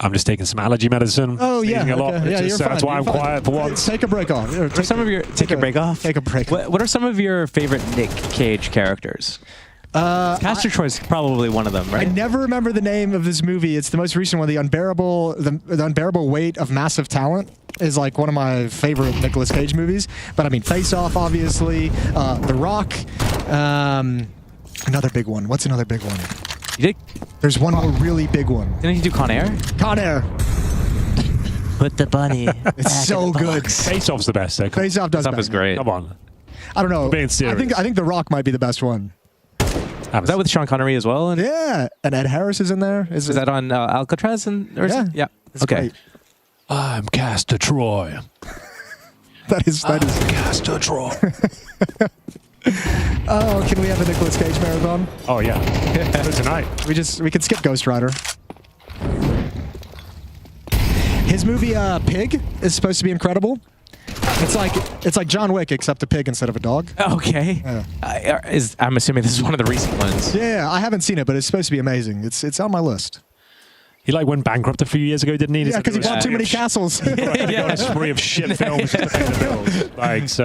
[SPEAKER 30] I'm just taking some allergy medicine.
[SPEAKER 4] Oh yeah,
[SPEAKER 30] a lot.
[SPEAKER 4] Okay. Yeah, you're fine.
[SPEAKER 30] That's why I'm quiet for once.
[SPEAKER 4] Take a break off.
[SPEAKER 5] Take a break off.
[SPEAKER 4] Take a break.
[SPEAKER 5] What are some of your favorite Nick Cage characters? Castor Troy's probably one of them, right?
[SPEAKER 4] I never remember the name of this movie. It's the most recent one. The Unbearable Weight of Massive Talent is like one of my favorite Nicolas Cage movies. But I mean, Face Off, obviously. The Rock. Another big one. What's another big one?
[SPEAKER 5] You did?
[SPEAKER 4] There's one more really big one.
[SPEAKER 5] Didn't you do Con Air?
[SPEAKER 4] Con Air.
[SPEAKER 5] Put the bunny.
[SPEAKER 4] It's so good.
[SPEAKER 30] Face Off's the best.
[SPEAKER 4] Face Off does.
[SPEAKER 5] Face Off is great.
[SPEAKER 30] Come on.
[SPEAKER 4] I don't know.
[SPEAKER 30] Being serious.
[SPEAKER 4] I think The Rock might be the best one.
[SPEAKER 5] Is that with Sean Connery as well? And
[SPEAKER 4] yeah, and Ed Harris is in there.
[SPEAKER 5] Is that on Alcatraz? Yeah.
[SPEAKER 4] It's great.
[SPEAKER 30] I'm Castor Troy.
[SPEAKER 4] That is
[SPEAKER 30] Castor Troy.
[SPEAKER 4] Oh, can we have a Nicolas Cage marathon?
[SPEAKER 30] Oh yeah, tonight.
[SPEAKER 4] We can skip Ghost Rider. His movie Pig is supposed to be incredible. It's like John Wick except a pig instead of a dog.
[SPEAKER 5] Okay. I'm assuming this is one of the recent ones.
[SPEAKER 4] Yeah, I haven't seen it, but it's supposed to be amazing. It's on my list.
[SPEAKER 30] He went bankrupt a few years ago, didn't he?
[SPEAKER 4] Yeah, because he bought too many castles.
[SPEAKER 30] Got a spree of shit films to pay the bills. Like, so...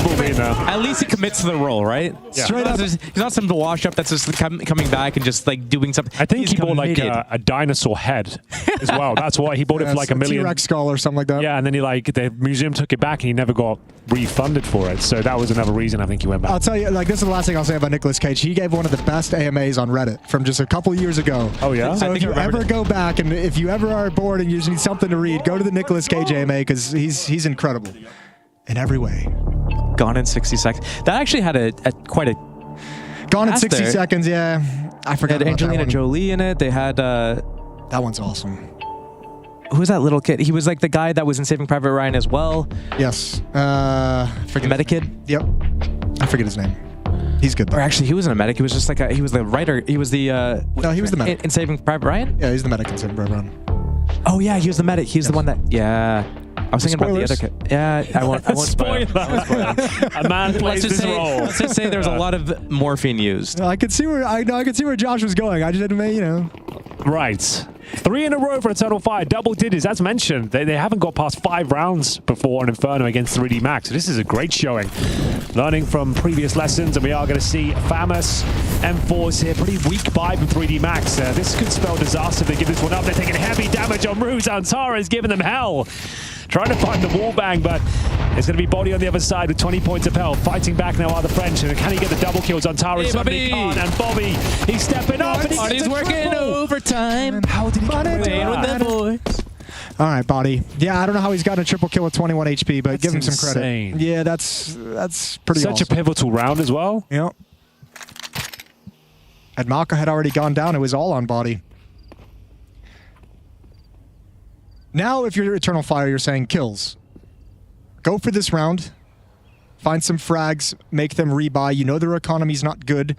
[SPEAKER 5] At least he commits to the role, right?
[SPEAKER 30] Yeah.
[SPEAKER 5] Straight up. He's not some wash up that's just coming back and just like doing something.
[SPEAKER 30] I think he bought like a dinosaur head as well. That's why he bought it for like $1 million.
[SPEAKER 4] T-Rex skull or something like that.
[SPEAKER 30] Yeah, and then the museum took it back and he never got refunded for it. So that was another reason I think he went back.
[SPEAKER 4] I'll tell you, this is the last thing I'll say about Nicolas Cage. He gave one of the best AMAs on Reddit from just a couple years ago.
[SPEAKER 30] Oh yeah.
[SPEAKER 4] So if you ever go back and if you ever are bored and you just need something to read, go to the Nicolas Cage AMA because he's incredible in every way.
[SPEAKER 5] Gone in 60 seconds. That actually had quite a
[SPEAKER 4] Gone in 60 seconds, yeah. I forgot
[SPEAKER 5] about Angelina Jolie in it. They had
[SPEAKER 4] that one's awesome.
[SPEAKER 5] Who was that little kid? He was like the guy that was in Saving Private Ryan as well.
[SPEAKER 4] Yes.
[SPEAKER 5] Forget Medikid.
[SPEAKER 4] Yep. I forget his name. He's good though.
[SPEAKER 5] Or actually, he wasn't a medic. He was just like he was the writer. He was the
[SPEAKER 4] no, he was the medic
[SPEAKER 5] in Saving Private Ryan.
[SPEAKER 4] Yeah, he's the medic in Saving Private Ryan.
[SPEAKER 5] Oh yeah, he was the medic. He's the one that I was thinking
[SPEAKER 4] Spoilers.
[SPEAKER 5] about the other kid. Yeah, I won't spoil.
[SPEAKER 30] A man plays this role.
[SPEAKER 5] Let's just say there's a lot of morphine used.
[SPEAKER 4] I could see where Josh was going. I just didn't,
[SPEAKER 30] Right. 3 in a row for Eternal Fire. Double digits. As mentioned, they haven't got past 5 rounds before on Inferno against 3D Max. So this is a great showing. Learning from previous lessons, and we are going to see Famous M4s here. Pretty weak buy from 3D Max. This could spell disaster if they give this one up. They're taking heavy damage on Ruse. Antara is giving them hell. Trying to find the wall bang, but it's going to be Body on the other side with 20 points of health. Fighting back now are the French. And can he get the double kills on Tara? Suddenly can't. And Bobby, he's stepping up. And
[SPEAKER 5] he's working overtime.
[SPEAKER 4] How did he get
[SPEAKER 5] with the boys?
[SPEAKER 4] All right, Body. Yeah, I don't know how he's gotten a triple kill with 21 HP, but give him some credit.
[SPEAKER 30] Insane.
[SPEAKER 4] Yeah, that's pretty awesome.
[SPEAKER 30] Such a pivotal round as well.
[SPEAKER 4] Yeah. And Malka had already gone down. It was all on Body. Now, if you're Eternal Fire, you're saying kills. Go for this round. Find some frags. Make them rebuy. You know their economy's not good.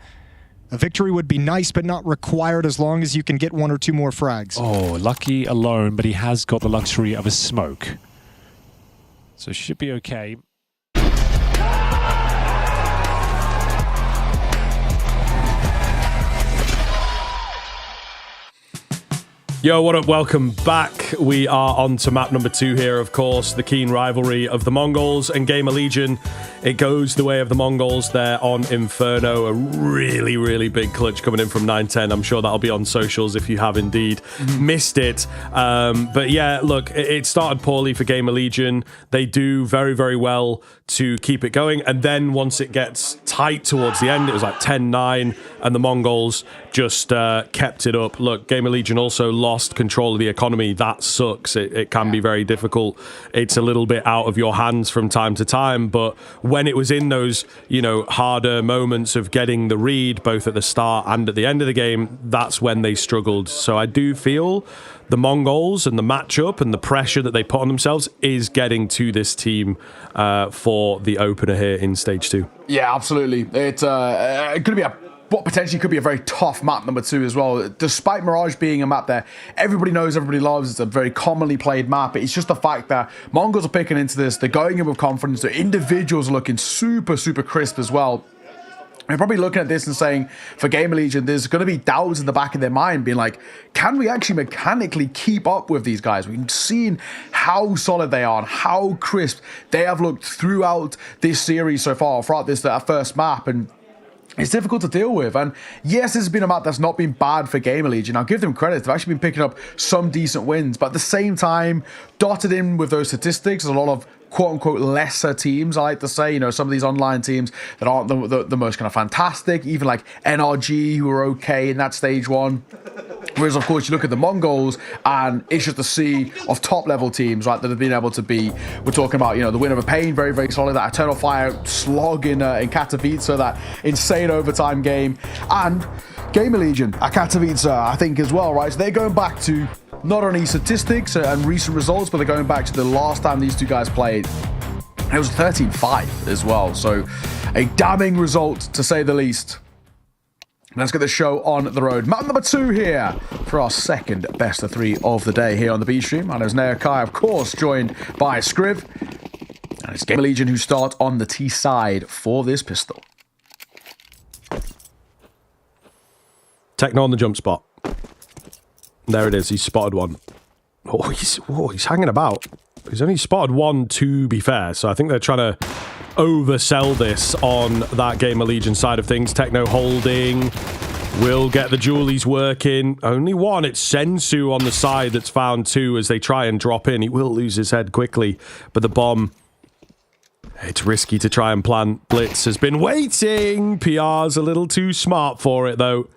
[SPEAKER 4] A victory would be nice, but not required as long as you can get 1 or 2 more frags.
[SPEAKER 30] Oh, Lucky alone, but he has got the luxury of a smoke. So should be okay.
[SPEAKER 1] Yo, what up? Welcome back. We are on to map number 2 here, of course. The keen rivalry of the Mongols and Gamer Legion. It goes the way of the Mongols. They're on Inferno. A really, really big clutch coming in from 910. I'm sure that'll be on socials if you have indeed missed it. But yeah, look, it started poorly for Gamer Legion. They do very, very well to keep it going. And then once it gets tight towards the end, it was like 10-9, and the Mongols just kept it up. Look, Gamer Legion also lost control of the economy. That sucks. It can be very difficult. It's a little bit out of your hands from time to time, but when it was in those, harder moments of getting the read, both at the start and at the end of the game, that's when they struggled. So I do feel the Mongols and the matchup and the pressure that they put on themselves is getting to this team for the opener here in stage 2.
[SPEAKER 6] Yeah, absolutely. It's going to be what potentially could be a very tough map number 2 as well. Despite Mirage being a map that everybody knows, everybody loves, it's a very commonly played map. It's just the fact that Mongols are picking into this. They're going in with confidence. The individuals are looking super, super crisp as well. They're probably looking at this and saying, for Gamer Legion, there's going to be doubts in the back of their mind, being like, can we actually mechanically keep up with these guys? We've seen how solid they are and how crisp they have looked throughout this series so far, throughout this first map, and it's difficult to deal with. And yes, this has been a map that's not been bad for Gamer Legion. I'll give them credit. They've actually been picking up some decent wins, but at the same time, dotted in with those statistics, there's a lot of quote-unquote lesser teams, I like to say. Some of these online teams that aren't the most kind of fantastic, even like NRG, who are okay in that stage 1. Whereas, of course, you look at the Mongols, and it's just a sea of top-level teams, right, that have been able to be, we're talking about, the Win Over Pain, very, very solid, that Eternal Fire slog in Katowice, that insane overtime game, and Gamer Legion at Katowice, I think, as well, right? So they're going back to not only statistics and recent results, but they're going back to the last time these two guys played. It was 13-5 as well, so a damning result, to say the least. Let's get the show on the road. Map number 2 here for our second best of 3 of the day here on the B stream. And as Neo Kai, of course, joined by Scriv. And it's Game Legion who start on the T side for this pistol.
[SPEAKER 1] Techno on the jump spot. There it is. He's spotted one. Oh, he's hanging about. He's only spotted one, to be fair. So I think they're trying to oversell this on that Gamer Legion side of things. Techno holding. Will get the Julies working. Only one. It's Sensu on the side that's found 2 as they try and drop in. He will lose his head quickly. But the bomb... It's risky to try and plant. Blitz has been waiting. PR's a little too smart for it, though.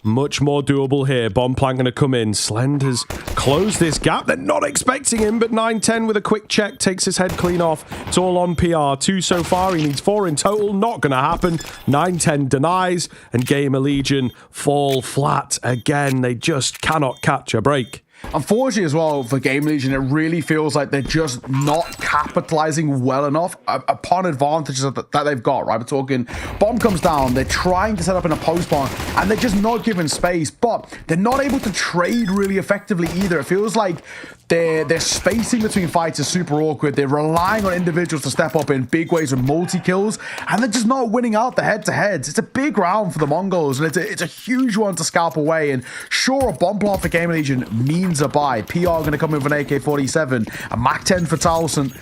[SPEAKER 1] Much more doable here. Bomb plant going to come in. Slend has closed this gap. They're not expecting him, but 9-10 with a quick check takes his head clean off. It's all on PR. 2 so far. He needs 4 in total. Not going to happen. 9-10 denies, and Gamer Legion fall flat again. They just cannot catch a break.
[SPEAKER 6] Unfortunately as well, for Game Legion, it really feels like they're just not capitalizing well enough upon advantages that they've got, right? We're talking, bomb comes down, they're trying to set up in a post bomb, and they're just not given space, but they're not able to trade really effectively either. It feels like their spacing between fights is super awkward. They're relying on individuals to step up in big ways with multi-kills, and they're just not winning out the head-to-heads. It's a big round for the Mongols, and it's a huge one to scalp away, and sure, a bomb plant for Game Legion means a buy. PR going to come in with an AK-47, a MAC-10 for Towson,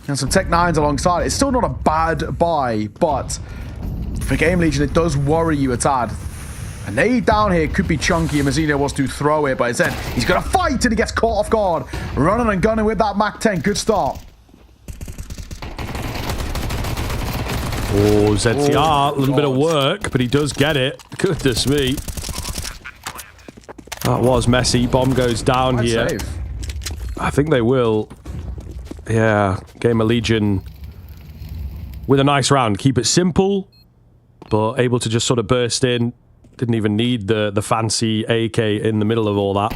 [SPEAKER 6] and some Tech-9s alongside. It's still not a bad buy, but for Game Legion, it does worry you a tad. A nade down here could be chunky, and Mazzinho wants to throw it, but instead, he's going to fight, and he gets caught off guard. Running and gunning with that MAC-10. Good start.
[SPEAKER 1] Oh, ZTR, a little bit of work, but he does get it. Goodness me. That was messy. Bomb goes down here. Save. I think they will. Yeah, Gamer Legion with a nice round. Keep it simple, but able to just sort of burst in. Didn't even need the fancy AK in the middle of all that.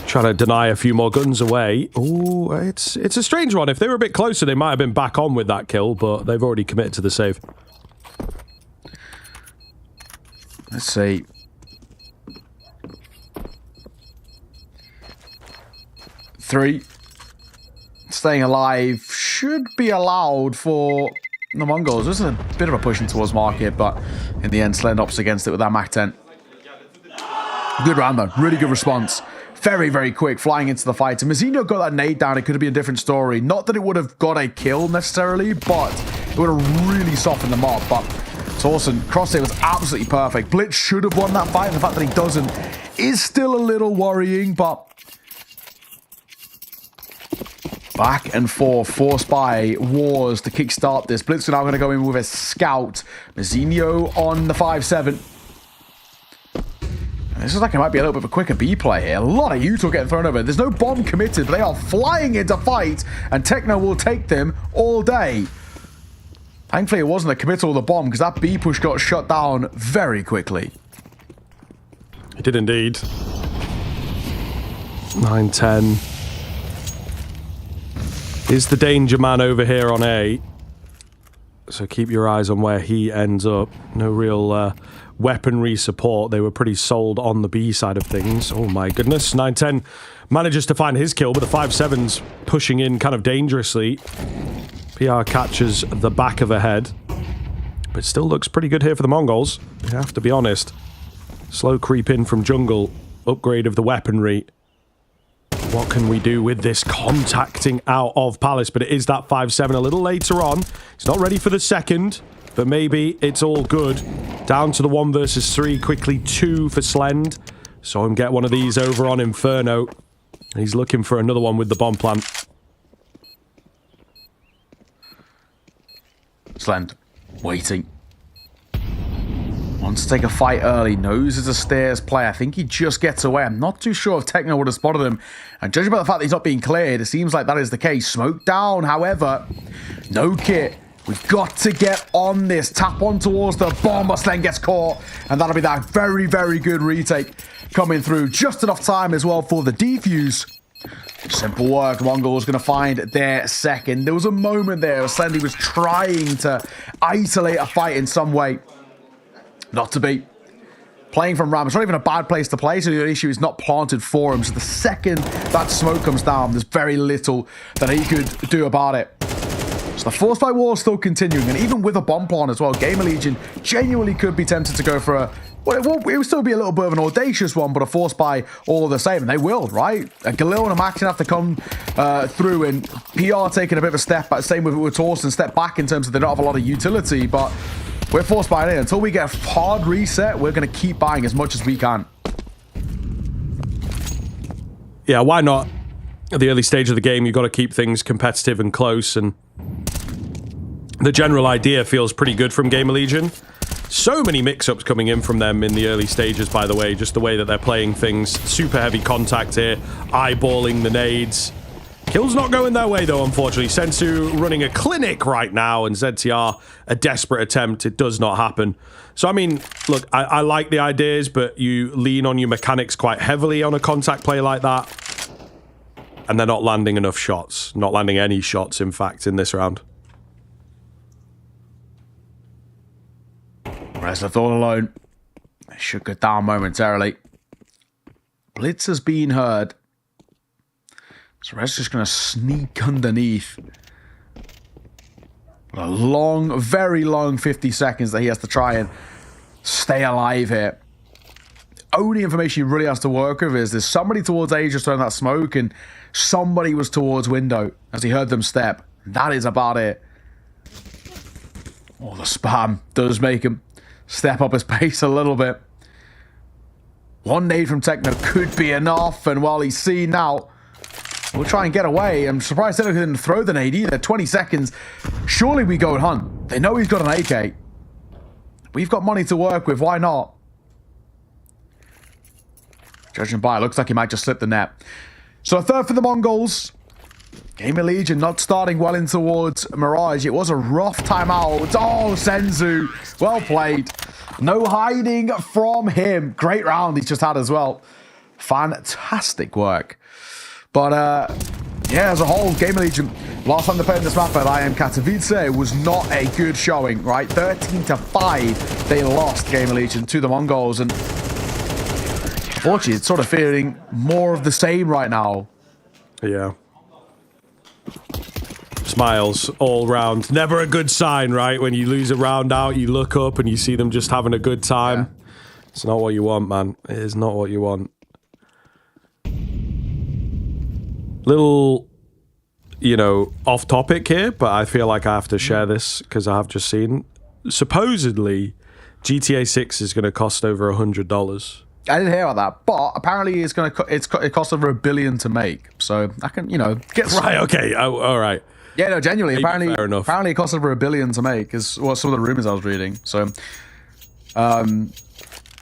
[SPEAKER 1] Trying to deny a few more guns away. Oh, it's a strange one. If they were a bit closer, they might have been back on with that kill, but they've already committed to the save.
[SPEAKER 6] Let's see. Three. Staying alive should be allowed for the Mongols. This is a bit of a pushing towards market, but in the end, Slend opts against it with that MAC-10. Good round, though. Really good response. Very, very quick, flying into the fight. If Mazzinho got that nade down, it could have been a different story. Not that it would have got a kill, necessarily, but it would have really softened them up. But Towson, crosshair was absolutely perfect. Blitz should have won that fight. The fact that he doesn't is still a little worrying, but back and forth, forced by Wars to kickstart this. Blitz are now going to go in with a scout. Mazzinho on the 5-7. This is like it might be a little bit of a quicker B play here. A lot of Utah getting thrown over. There's no bomb committed, but they are flying into fight, and Techno will take them all day. Thankfully, it wasn't a committal of the bomb, because that B push got shut down very quickly.
[SPEAKER 1] It did indeed. 9-10. Is the danger man over here on A. So keep your eyes on where he ends up. No real weaponry support. They were pretty sold on the B side of things. Oh my goodness. 9-10 manages to find his kill, but the 5-7's pushing in kind of dangerously. PR catches the back of a head. But still looks pretty good here for the Mongols. You have to be honest. Slow creep in from jungle. Upgrade of the weaponry. What can we do with this contacting out of Palace? But it is that 5-7 a little later on. He's not ready for the second, but maybe it's all good. Down to the 1 versus 3. Quickly 2 for Slend. Saw him get one of these over on Inferno. He's looking for another one with the bomb plant.
[SPEAKER 6] Slend, waiting. Wants to take a fight early, knows it's a stairs play. I think he just gets away. I'm not too sure if Techno would have spotted him. And judging by the fact that he's not being cleared, it seems like that is the case. Smoke down, however, no kit. We've got to get on this. Tap on towards the bomb, but Slend gets caught. And that'll be that very, very good retake coming through. Just enough time as well for the defuse. Simple work. Mongols going to find their second. There was a moment there where Slendy was trying to isolate a fight in some way. Not to be. Playing from Ram, it's not even a bad place to play, so the issue is not planted for him. So the second that smoke comes down, there's very little that he could do about it. So the force fight war is still continuing, and even with a bomb plant as well, Gamer Legion genuinely could be tempted to go for a, well, it will still be a little bit of an audacious one, but a force buy all the same, and they will, right? Galil and Max have to come through, and PR taking a bit of a step back, same with Torsten, step back in terms of they don't have a lot of utility, but we're forced buying in. Until we get a hard reset, we're going to keep buying as much as we can.
[SPEAKER 1] Yeah, why not? At the early stage of the game, you've got to keep things competitive and close, and the general idea feels pretty good from Gamer Legion. So many mix-ups coming in from them in the early stages, by the way, just the way that they're playing things. Super heavy contact here, eyeballing the nades. Kill's not going their way, though, unfortunately. Sensu running a clinic right now, and ZTR, a desperate attempt. It does not happen. So, I mean, look, I like the ideas, but you lean on your mechanics quite heavily on a contact play like that, and they're not landing enough shots. Not landing any shots, in fact, in this round.
[SPEAKER 6] Rest all alone. It should go down momentarily. Blitz has been heard. So Red's just going to sneak underneath. A long, very long 50 seconds that he has to try and stay alive here. The only information he really has to work with is there's somebody towards A just throwing that smoke, and somebody was towards window as he heard them step. That is about it. Oh, the spam does make him step up his pace a little bit. One nade from Techno could be enough, and while he's seen now, we'll try and get away. I'm surprised they didn't throw the nade either. 20 seconds. Surely we go and hunt. They know he's got an AK. We've got money to work with. Why not? Judging by it, looks like he might just slip the net. So a third for the Mongols. Gamer Legion not starting well in towards Mirage. It was a rough timeout. Oh, Senzu. Well played. No hiding from him. Great round he's just had as well. Fantastic work. But, yeah, as a whole, Gamer Legion, last time they played this map at IM Katowice, was not a good showing, right? 13-5, they lost Gamer Legion to the Mongols, and unfortunately, it's sort of feeling more of the same right now.
[SPEAKER 1] Yeah. Smiles all round. Never a good sign, right? When you lose a round out, you look up and you see them just having a good time. Yeah. It's not what you want, man. It is not what you want. Little, you know, off topic here, but I feel like I have to share this because I have just seen. Supposedly, GTA 6 is going to cost over $100.
[SPEAKER 6] I didn't hear about that, but apparently it's going to it costs over $1 billion to make. So I can, you know, get
[SPEAKER 1] right. Okay, all right.
[SPEAKER 6] Yeah, no, genuinely.
[SPEAKER 1] Maybe
[SPEAKER 6] apparently it costs over $1 billion to make. Is what some of the rumors I was reading. So,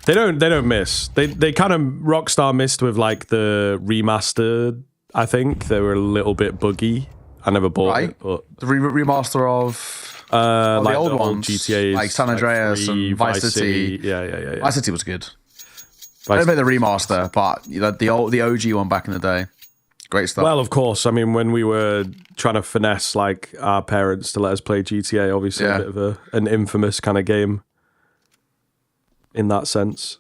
[SPEAKER 1] they don't miss. They kind of Rockstar missed with like the remastered. I think they were a little bit buggy. I never bought it, but
[SPEAKER 6] the remaster of
[SPEAKER 1] like
[SPEAKER 6] the old
[SPEAKER 1] ones,
[SPEAKER 6] GTAs, like San Andreas and Vice City.
[SPEAKER 1] Yeah.
[SPEAKER 6] Vice City was good. I don't know the remaster, but the OG one back in the day. Great stuff.
[SPEAKER 1] Well, of course. I mean, when we were trying to finesse like our parents to let us play GTA, obviously a bit of an infamous kind of game in that sense.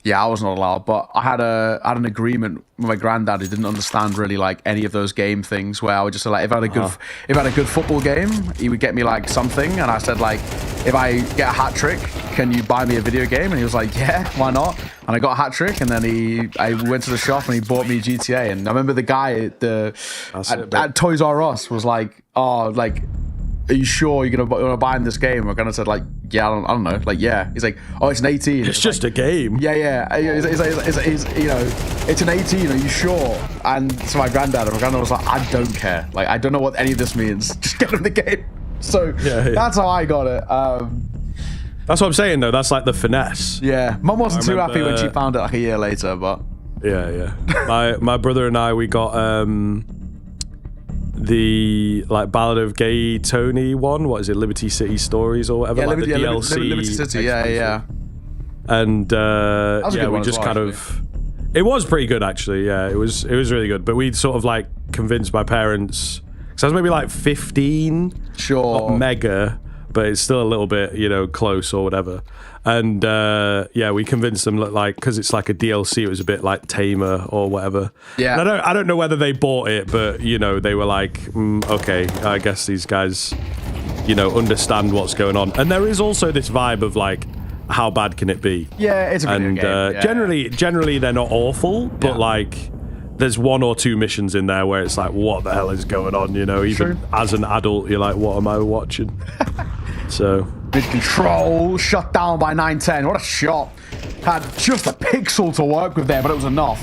[SPEAKER 6] Yeah, I was not allowed, but I had an agreement with my granddad who didn't understand really like any of those game things. Where I would just say, like, if I had a good football game, he would get me like something, and I said like, if I get a hat trick, can you buy me a video game? And he was like, yeah, why not? And I got a hat trick, and then I went to the shop and he bought me GTA. And I remember the guy at Toys R Us was like, oh, like, are you sure you're gonna buy in this game? I kind of said like, yeah, I don't know, like, yeah. He's like, oh, it's an 18.
[SPEAKER 1] It's just like, a game.
[SPEAKER 6] Yeah. He's you know, it's an 18. Are you sure? And so my granddad was like, I don't care. Like, I don't know what any of this means. Just get him the game. So that's how I got it.
[SPEAKER 1] That's what I'm saying though. That's like the finesse.
[SPEAKER 6] Yeah, Mum wasn't too happy when she found it like a year later, but
[SPEAKER 1] yeah. my brother and I, we got the like Ballad of Gay Tony one. What is it? Liberty City Stories or whatever.
[SPEAKER 6] Yeah,
[SPEAKER 1] like the
[SPEAKER 6] DLC.
[SPEAKER 1] Liberty
[SPEAKER 6] City. Yeah.
[SPEAKER 1] And we just kind of. It was pretty good actually. Yeah, it was really good. But we'd sort of like convinced my parents. So I was maybe like 15.
[SPEAKER 6] Sure.
[SPEAKER 1] Not mega. but it's still a little bit, you know, close or whatever. And yeah, we convinced them like because it's like a DLC, it was a bit like tamer or whatever.
[SPEAKER 6] Yeah,
[SPEAKER 1] and I don't know whether they bought it, but you know, they were like, okay, I guess these guys, you know, understand what's going on. And there is also this vibe of like, how bad can it be?
[SPEAKER 6] Yeah, it's a video game. Yeah.
[SPEAKER 1] Generally they're not awful, but like there's 1 or 2 missions in there where it's like, what the hell is going on? You know, even as an adult, you're like, what am I watching? So
[SPEAKER 6] mid control, shut down by 910. What a shot! Had just a pixel to work with there, but it was enough.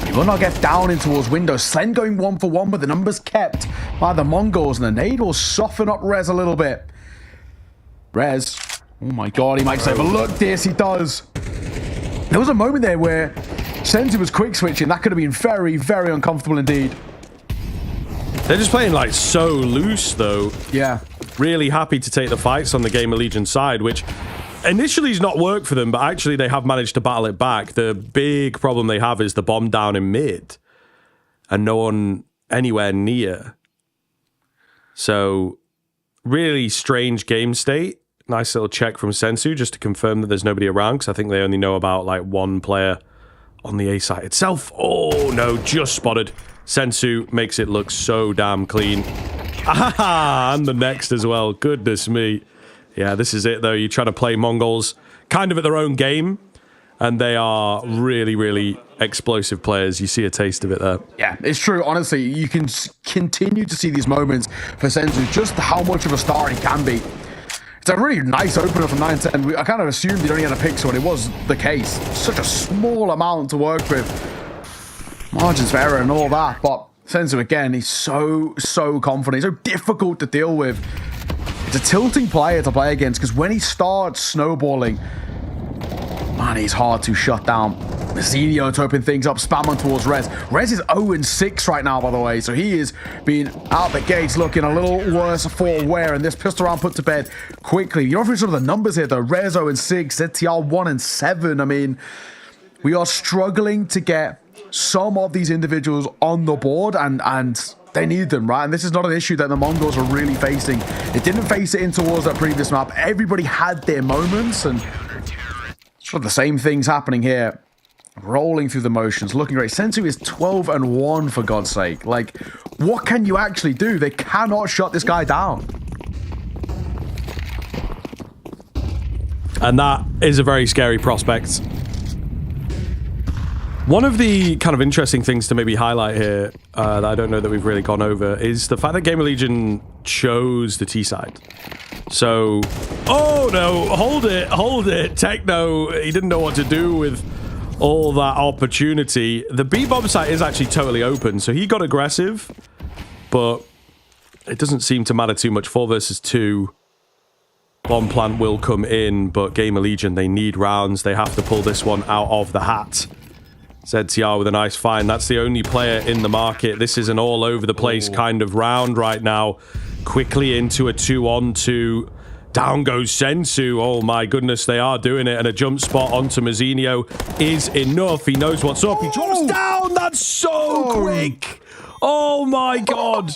[SPEAKER 6] He will not get down in towards window. Sen going 1 for 1, but the numbers kept by the Mongols, and the nade will soften up Rez a little bit. Rez, oh my god, he might say, but look this, he does. There was a moment there where Senzu was quick switching. That could have been very, very uncomfortable indeed.
[SPEAKER 1] They're just playing like so loose though.
[SPEAKER 6] Yeah.
[SPEAKER 1] Really happy to take the fights on the Gamer Legion side, which initially has not worked for them, but actually they have managed to battle it back. The big problem they have is the bomb down in mid and no one anywhere near. So really strange game state. Nice little check from Sensu just to confirm that there's nobody around, because I think they only know about like 1 player on the A site itself. Oh no, just spotted. Sensu makes it look so damn clean. Ah, and the next as well. Goodness me. Yeah, this is it though. You try to play Mongols kind of at their own game, and they are really, really explosive players. You see a taste of it there.
[SPEAKER 6] Yeah, it's true. Honestly, you can continue to see these moments for Sensu, just how much of a star he can be. It's a really nice opener from 910. I kind of assumed he only had a pixel, and it was the case. Such a small amount to work with. Margins for error and all that, but Sensu again, he's so confident. He's so difficult to deal with. It's a tilting player to play against, because when he starts snowballing, man, he's hard to shut down. Zenio to open things up, spam on towards Rez. Rez is 0-6 right now, by the way, so he is being out the gates looking a little worse for wear, and this pistol round put to bed quickly. You know, for some of the numbers here, though, Rez 0-6, ZTR 1-7. I mean, we are struggling to get some of these individuals on the board, and they need them, right? And this is not an issue that the Mongols are really facing. It didn't face it in towards that previous map. Everybody had their moments, and sort of the same things happening here. Rolling through the motions, looking great. Sensu is 12-1, for God's sake. Like, what can you actually do? They cannot shut this guy down.
[SPEAKER 1] And that is a very scary prospect. One of the kind of interesting things to maybe highlight here that I don't know that we've really gone over is the fact that Gamer Legion chose the T side. So, oh no, hold it. Techno, he didn't know what to do with all that opportunity. The B-bomb site is actually totally open, so he got aggressive, but it doesn't seem to matter too much. 4 versus 2. Bomb plant will come in, but Gamer Legion, they need rounds. They have to pull this one out of the hat. ZTR with a nice find. That's the only player in the market. This is an all over the place kind of round right now. Quickly into a 2-on-2. Down goes Sensu. Oh my goodness, they are doing it. And a jump spot onto Mazzinho is enough. He knows what's up. He drops down. That's so quick. Oh my god.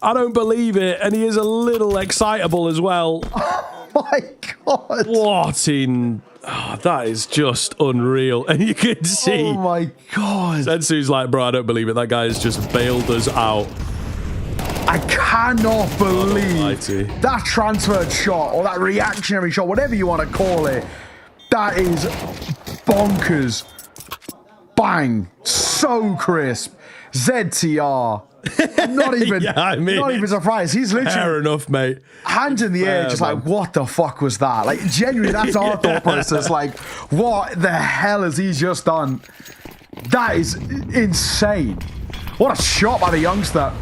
[SPEAKER 1] I don't believe it. And he is a little excitable as well.
[SPEAKER 6] Oh my god.
[SPEAKER 1] What in... Oh, that is just unreal. And you can see...
[SPEAKER 6] Oh my god.
[SPEAKER 1] Sensu's like, bro, I don't believe it. That guy has just bailed us out.
[SPEAKER 6] I cannot believe that transferred shot, or that reactionary shot, whatever you want to call it. That is bonkers. Bang. So crisp. ZTR. Not even, not even surprised. He's literally
[SPEAKER 1] fair enough, mate.
[SPEAKER 6] Hands in the air, just like, what the fuck was that? Like, genuinely, that's our thought process. Like, what the hell has he just done? That is insane. What a shot by the youngster.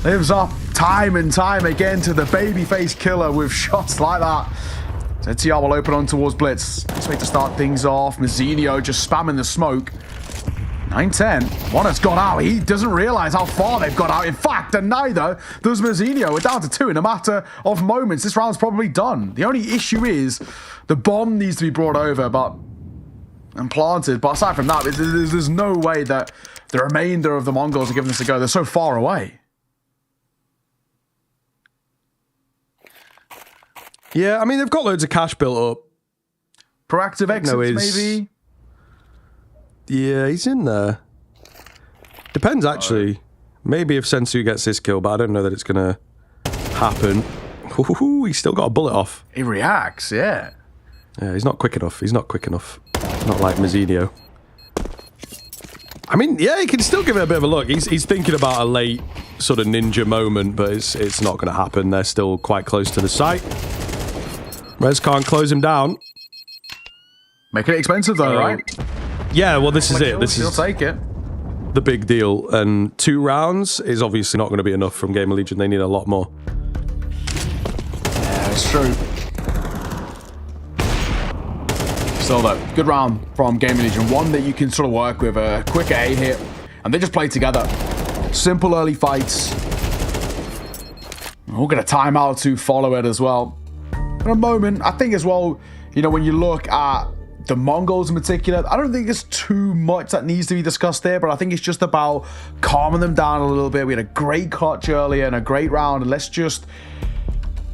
[SPEAKER 6] Lives up time and time again to the babyface killer with shots like that. ZTR will open on towards Blitz. This way to start things off. Mazzinho just spamming the smoke. 9-10. One has got out. He doesn't realize how far they've got out. In fact, and neither does Mazzinho. We're down to 2 in a matter of moments. This round's probably done. The only issue is the bomb needs to be brought over and planted. But aside from that, there's no way that the remainder of the Mongols are giving this a go. They're so far away.
[SPEAKER 1] Yeah, I mean, they've got loads of cash built up.
[SPEAKER 6] Proactive exits, maybe?
[SPEAKER 1] Yeah, he's in there. Depends, actually. Maybe if Sensu gets this kill, but I don't know that it's going to happen. Ooh, he's still got a bullet off.
[SPEAKER 6] He reacts, yeah.
[SPEAKER 1] Yeah, he's not quick enough. He's not quick enough. Not like Mazzinho. I mean, yeah, he can still give it a bit of a look. He's thinking about a late sort of ninja moment, but it's not going to happen. They're still quite close to the site. Rez can't close him down.
[SPEAKER 6] Making it expensive though, right?
[SPEAKER 1] Yeah, well, this is it. This
[SPEAKER 6] He'll
[SPEAKER 1] is
[SPEAKER 6] take it.
[SPEAKER 1] the big deal. And 2 rounds is obviously not going to be enough from Gamer Legion. They need a lot more.
[SPEAKER 6] Yeah, it's true. Still though, good round from Gamer Legion. One that you can sort of work with, a quick A hit, and they just play together. Simple early fights. We'll get a timeout to follow it as well. In a moment, I think as well, you know, when you look at the Mongols in particular, I don't think there's too much that needs to be discussed there, but I think it's just about calming them down a little bit. We had a great clutch earlier and a great round, and let's just,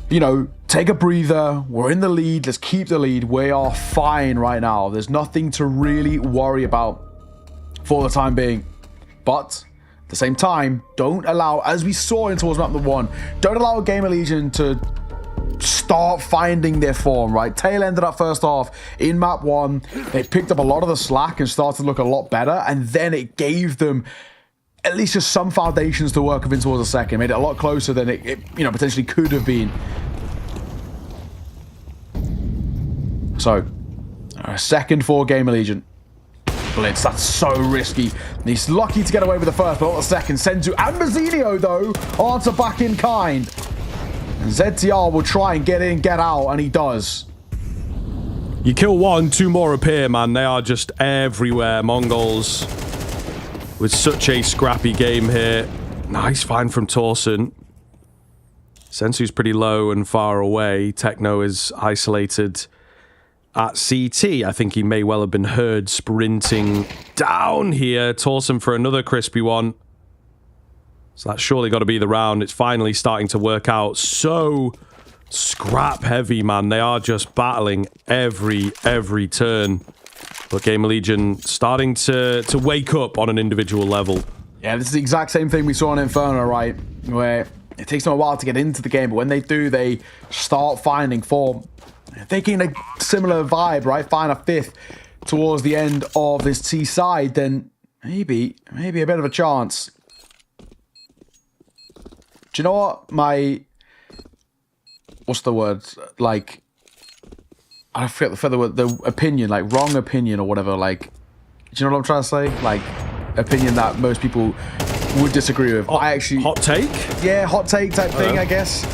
[SPEAKER 6] you know, take a breather. We're in the lead. Let's keep the lead. We are fine right now. There's nothing to really worry about for the time being. But at the same time, don't allow, as we saw in towards map number 1, don't allow Gamer Legion to start finding their form, right? Tail ended up first half in map 1. They picked up a lot of the slack and started to look a lot better, and then it gave them at least just some foundations to work with in towards the second. Made it a lot closer than it you know, potentially could have been. So, second for Gamer Legion. Blitz, that's so risky. And he's lucky to get away with the first, but not the second. Senzu and Mazzinho, though, answer back in kind. And ZTR will try and get in, get out, and he does.
[SPEAKER 1] You kill 1, 2 more appear, man. They are just everywhere. Mongols with such a scrappy game here. Nice find from Torsen. Sensu's pretty low and far away. Techno is isolated at CT. I think he may well have been heard sprinting down here. Torsen for another crispy one. So that's surely got to be the round. It's finally starting to work out. So scrap heavy, man. They are just battling every turn. But Gamer Legion starting to wake up on an individual level.
[SPEAKER 6] Yeah, this is the exact same thing we saw in Inferno, right? Where it takes them a while to get into the game, but when they do, they start finding form. If they gain a similar vibe, right? Find a 5th towards the end of this T side, then maybe a bit of a chance. Do you know what? What's the word? Like, I forget the word, the opinion, like wrong opinion or whatever. Like, do you know what I'm trying to say? Like, opinion that most people would disagree with.
[SPEAKER 1] I actually hot take.
[SPEAKER 6] Yeah, hot take type thing, I guess.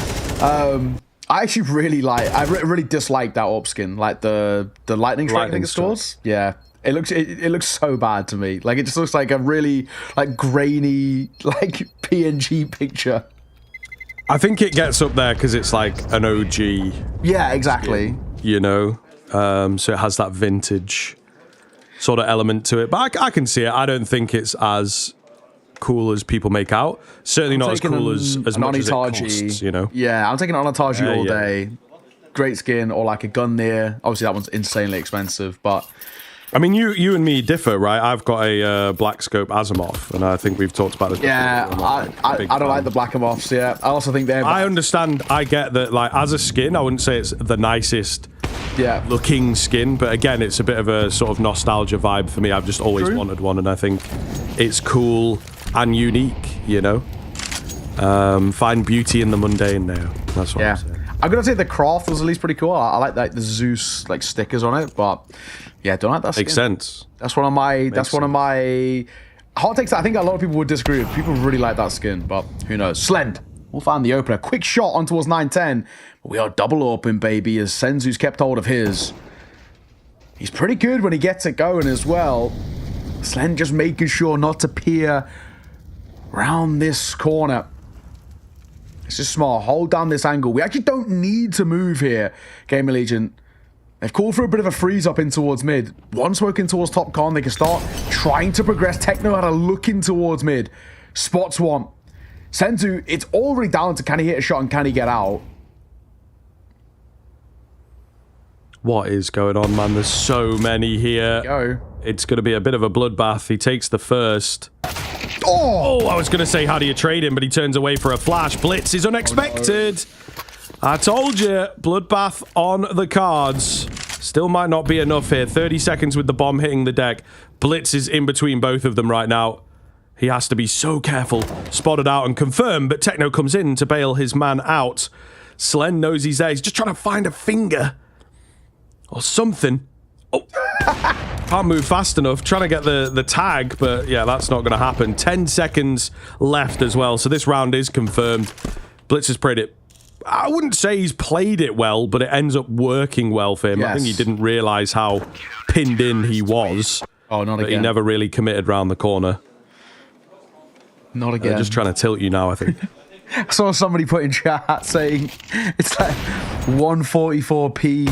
[SPEAKER 6] I actually really like. I really dislike that AWP skin, like the lightning strike. I think it scores. Yeah, it looks so bad to me. Like it just looks like a really like grainy like PNG picture.
[SPEAKER 1] I think it gets up there because it's like an OG.
[SPEAKER 6] Yeah, exactly.
[SPEAKER 1] Skin, you know, so it has that vintage sort of element to it. But I can see it. I don't think it's as cool as people make out. Certainly not as cool as much as it costs, you know.
[SPEAKER 6] Yeah, I'm taking Onitaji all day. Great skin, or like a Gungnir. Obviously, that one's insanely expensive, but
[SPEAKER 1] I mean, you and me differ, right? I've got a Black Scope Asimov, and I think we've talked about this before.
[SPEAKER 6] Yeah, I don't like the Black Asimofs, yeah. I also think they're...
[SPEAKER 1] I understand, I get that, like, as a skin, I wouldn't say it's the nicest looking skin, but again, it's a bit of a sort of nostalgia vibe for me. I've just always wanted one, and I think it's cool and unique, you know? Find beauty in the mundane now. That's what I'm saying.
[SPEAKER 6] I'm gonna say the craft was at least pretty cool. I like the Zeus like stickers on it, but yeah, don't like that skin.
[SPEAKER 1] Makes sense.
[SPEAKER 6] That's one of my hot takes that I think a lot of people would disagree with. People really like that skin, but who knows? Slend will find the opener. Quick shot on towards 9-10. We are double open, baby, as Senzu's kept hold of his. He's pretty good when he gets it going as well. Slend just making sure not to peer round this corner. It's just smart. Hold down this angle. We actually don't need to move here, Gamer Legion. They've called for a bit of a freeze up in towards mid. One smoke in towards top con. They can start trying to progress. Techno had a look in towards mid. Spots one. Senzu, it's already down to can he hit a shot and can he get out?
[SPEAKER 1] What is going on, man? There's so many here.
[SPEAKER 6] Go.
[SPEAKER 1] It's going to be a bit of a bloodbath. He takes the first.
[SPEAKER 6] Oh!
[SPEAKER 1] I was going to say, how do you trade him? But he turns away for a flash. Blitz is unexpected. I told you, bloodbath on the cards. Still might not be enough here. 30 seconds with the bomb hitting the deck. Blitz is in between both of them right now. He has to be so careful. Spotted out and confirmed, but Techno comes in to bail his man out. Slen knows he's there. He's just trying to find a finger or something. Oh, can't move fast enough. Trying to get the tag, but yeah, that's not going to happen. 10 seconds left as well, so this round is confirmed. Blitz has played it. I wouldn't say he's played it well, but it ends up working well for him. Yes. I think he didn't realize how pinned in he was.
[SPEAKER 6] Oh, not again.
[SPEAKER 1] He never really committed round the corner.
[SPEAKER 6] Not again.
[SPEAKER 1] They're just trying to tilt you now, I think.
[SPEAKER 6] I saw somebody put in chat saying it's like 144p,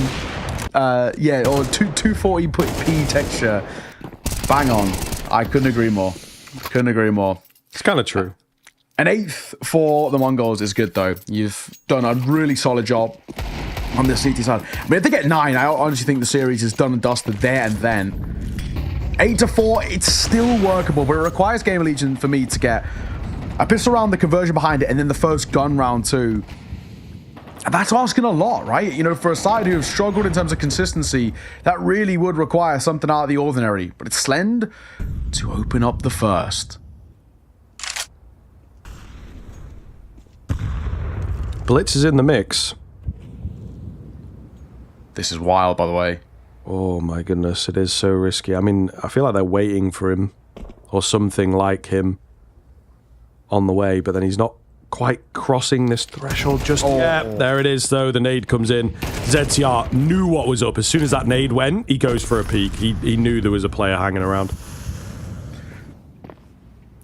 [SPEAKER 6] or 240p texture. Bang on. I couldn't agree more. Couldn't agree more.
[SPEAKER 1] It's kind of true.
[SPEAKER 6] An 8th for the Mongols is good, though. You've done a really solid job on the CT side. I mean, if they get 9, I honestly think the series is done and dusted there and then. 8-4, it's still workable, but it requires Game of Legion for me to get a pistol round, the conversion behind it, and then the first gun round too. And that's asking a lot, right? You know, for a side who have struggled in terms of consistency, that really would require something out of the ordinary. But it's Slend to open up the first.
[SPEAKER 1] Blitz is in the mix.
[SPEAKER 6] This is wild, by the way.
[SPEAKER 1] Oh my goodness, it is so risky. I mean, I feel like they're waiting for him or something like him on the way, but then he's not quite crossing this threshold just yet. There it is, though. The nade comes in. ZTR knew what was up. As soon as that nade went, he goes for a peek. He knew there was a player hanging around.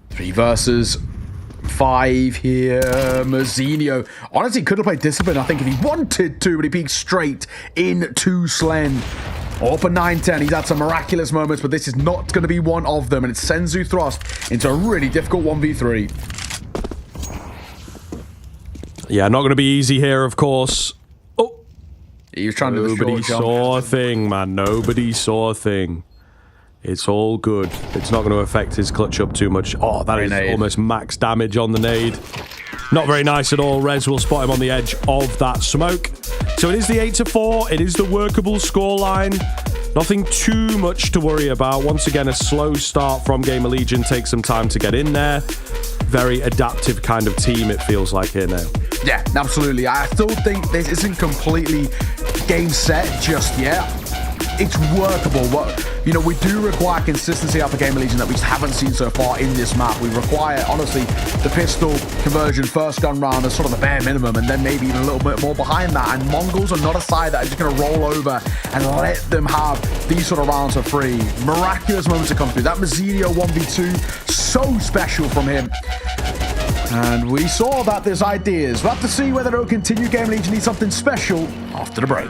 [SPEAKER 6] 3 versus 5 here. Mazzinho honestly could have played Discipline, I think, if he wanted to, but he peeked straight into Slen. Up a 9-10. He's had some miraculous moments, but this is not going to be one of them, and it's Senzu thrust into a really difficult 1v3.
[SPEAKER 1] Yeah, not going to be easy here, of course. Oh,
[SPEAKER 6] he was trying to do the
[SPEAKER 1] Nobody saw a thing, man. Nobody saw a thing. It's all good. It's not going to affect his clutch up too much. Oh, that is almost max damage on the nade. Not very nice at all. Rez will spot him on the edge of that smoke. So it is the 8-4. It is the workable scoreline. Nothing too much to worry about. Once again, a slow start from Game of Legion. Takes some time to get in there. Very adaptive kind of team, it feels like here now.
[SPEAKER 6] Yeah, absolutely. I still think this isn't completely game set just yet. It's workable, but, you know, we do require consistency out of Game of Legion that we just haven't seen so far in this map. We require, honestly, the pistol conversion, first gun round as sort of the bare minimum, and then maybe even a little bit more behind that. And Mongols are not a side that are just going to roll over and let them have these sort of rounds for free. Miraculous moments to come through. That Mazzinho 1v2, so special from him. And we saw that there's ideas. We'll have to see whether it'll continue. Game of Legion needs something special after the break.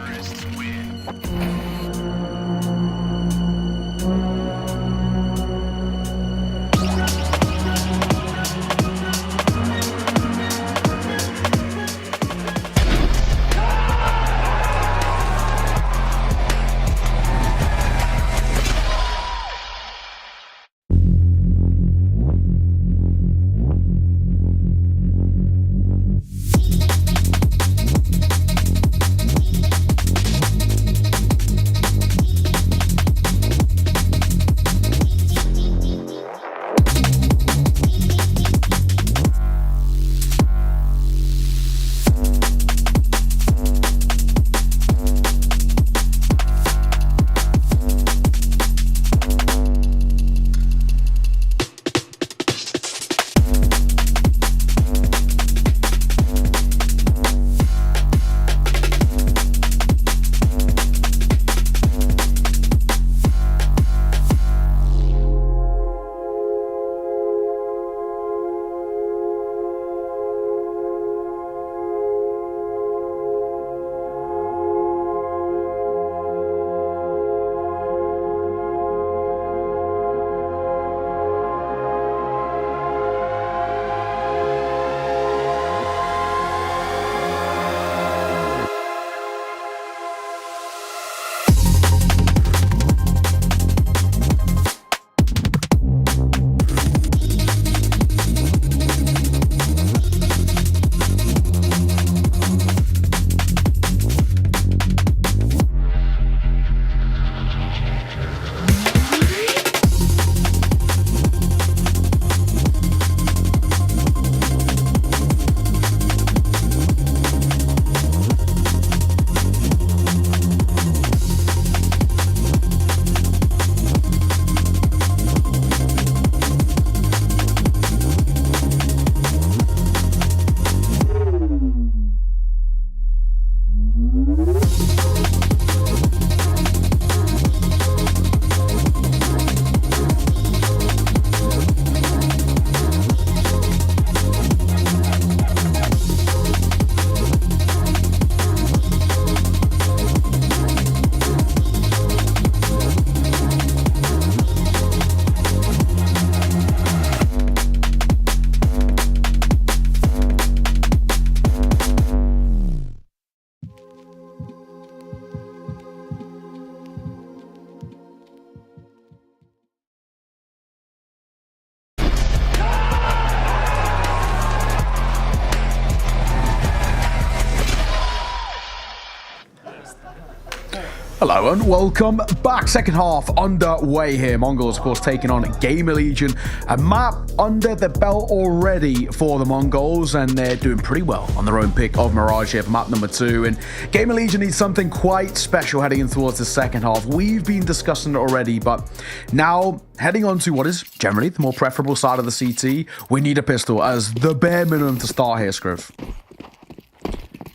[SPEAKER 6] Hello and welcome back. Second half underway here. Mongols, of course, taking on Gamer Legion. A map under the belt already for the Mongols, and they're doing pretty well on their own pick of Mirage here for map number 2. And Gamer Legion needs something quite special heading in towards the second half. We've been discussing it already, but now heading on to what is generally the more preferable side of the CT, we need a pistol as the bare minimum to start here, Scriv.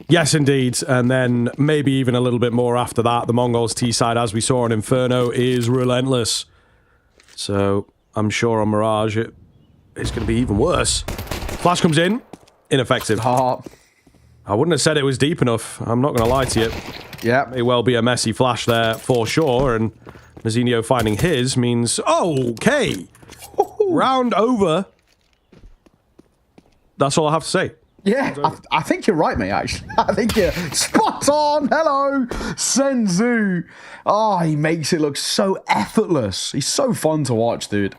[SPEAKER 1] Yes, indeed. And then maybe even a little bit more after that. The Mongols T side, as we saw on Inferno, is relentless. So I'm sure on Mirage it's going to be even worse. Flash comes in. Ineffective. I wouldn't have said it was deep enough. I'm not going to lie to you.
[SPEAKER 6] Yeah.
[SPEAKER 1] May well be a messy flash there for sure. And Mazzinho finding his means, okay. Round over. That's all I have to say.
[SPEAKER 6] Yeah, I think you're right, mate, actually. I think you're spot on. Hello, Senzu. Oh, he makes it look so effortless. He's so fun to watch, dude.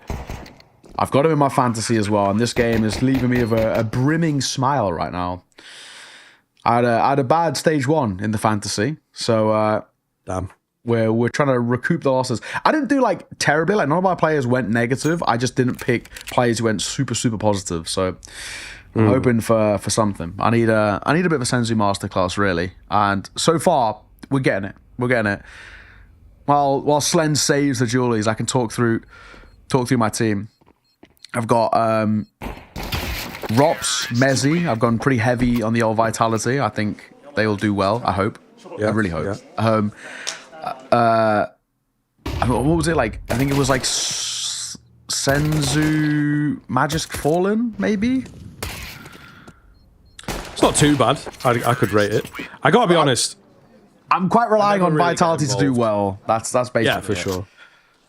[SPEAKER 6] I've got him in my fantasy as well, and this game is leaving me with a brimming smile right now. I had a bad stage 1 in the fantasy, so
[SPEAKER 1] damn.
[SPEAKER 6] We're trying to recoup the losses. I didn't do like terribly. Like none of my players went negative. I just didn't pick players who went super positive. So I'm hoping for something. I need a bit of a Senzu masterclass, really. And so far, we're getting it. We're getting it. While Slen saves the Julies, I can talk through my team. I've got Rops, Mezzi. I've gone pretty heavy on the old Vitality. I think they will do well. I hope. Yeah, I really hope. Yeah. What was it like? I think it was like Senzu Magisk Fallen, maybe.
[SPEAKER 1] It's not too bad. I could rate it. I gotta be honest.
[SPEAKER 6] I'm quite relying on Vitality to do well. That's basically
[SPEAKER 1] for sure.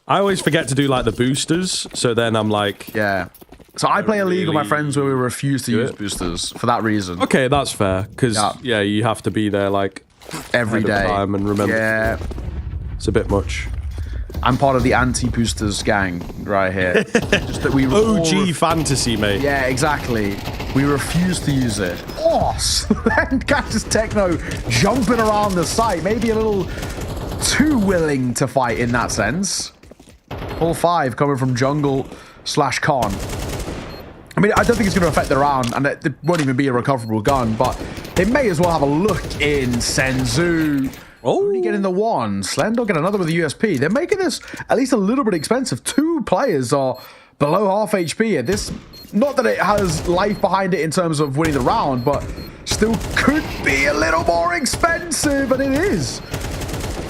[SPEAKER 1] I always forget to do like the boosters, so then I'm like,
[SPEAKER 6] yeah. So I play a league with my friends where we refuse to use boosters for that reason.
[SPEAKER 1] Okay, that's fair because you have to be there like
[SPEAKER 6] every day
[SPEAKER 1] time and remember.
[SPEAKER 6] Yeah,
[SPEAKER 1] it's a bit much.
[SPEAKER 6] I'm part of the anti-boosters gang right here. Just that we
[SPEAKER 1] OG fantasy, mate.
[SPEAKER 6] Yeah, exactly. We refuse to use it. Oh, Slen catches Techno jumping around the site. Maybe a little too willing to fight in that sense. All 5 coming from jungle / con. I mean, I don't think it's going to affect the round, and it won't even be a recoverable gun, but they may as well have a look in Senzu. Only getting the 1. Slendor get another with the USP. They're making this at least a little bit expensive. 2 players are below half HP here. This, not that it has life behind it in terms of winning the round, but still could be a little more expensive, and it is.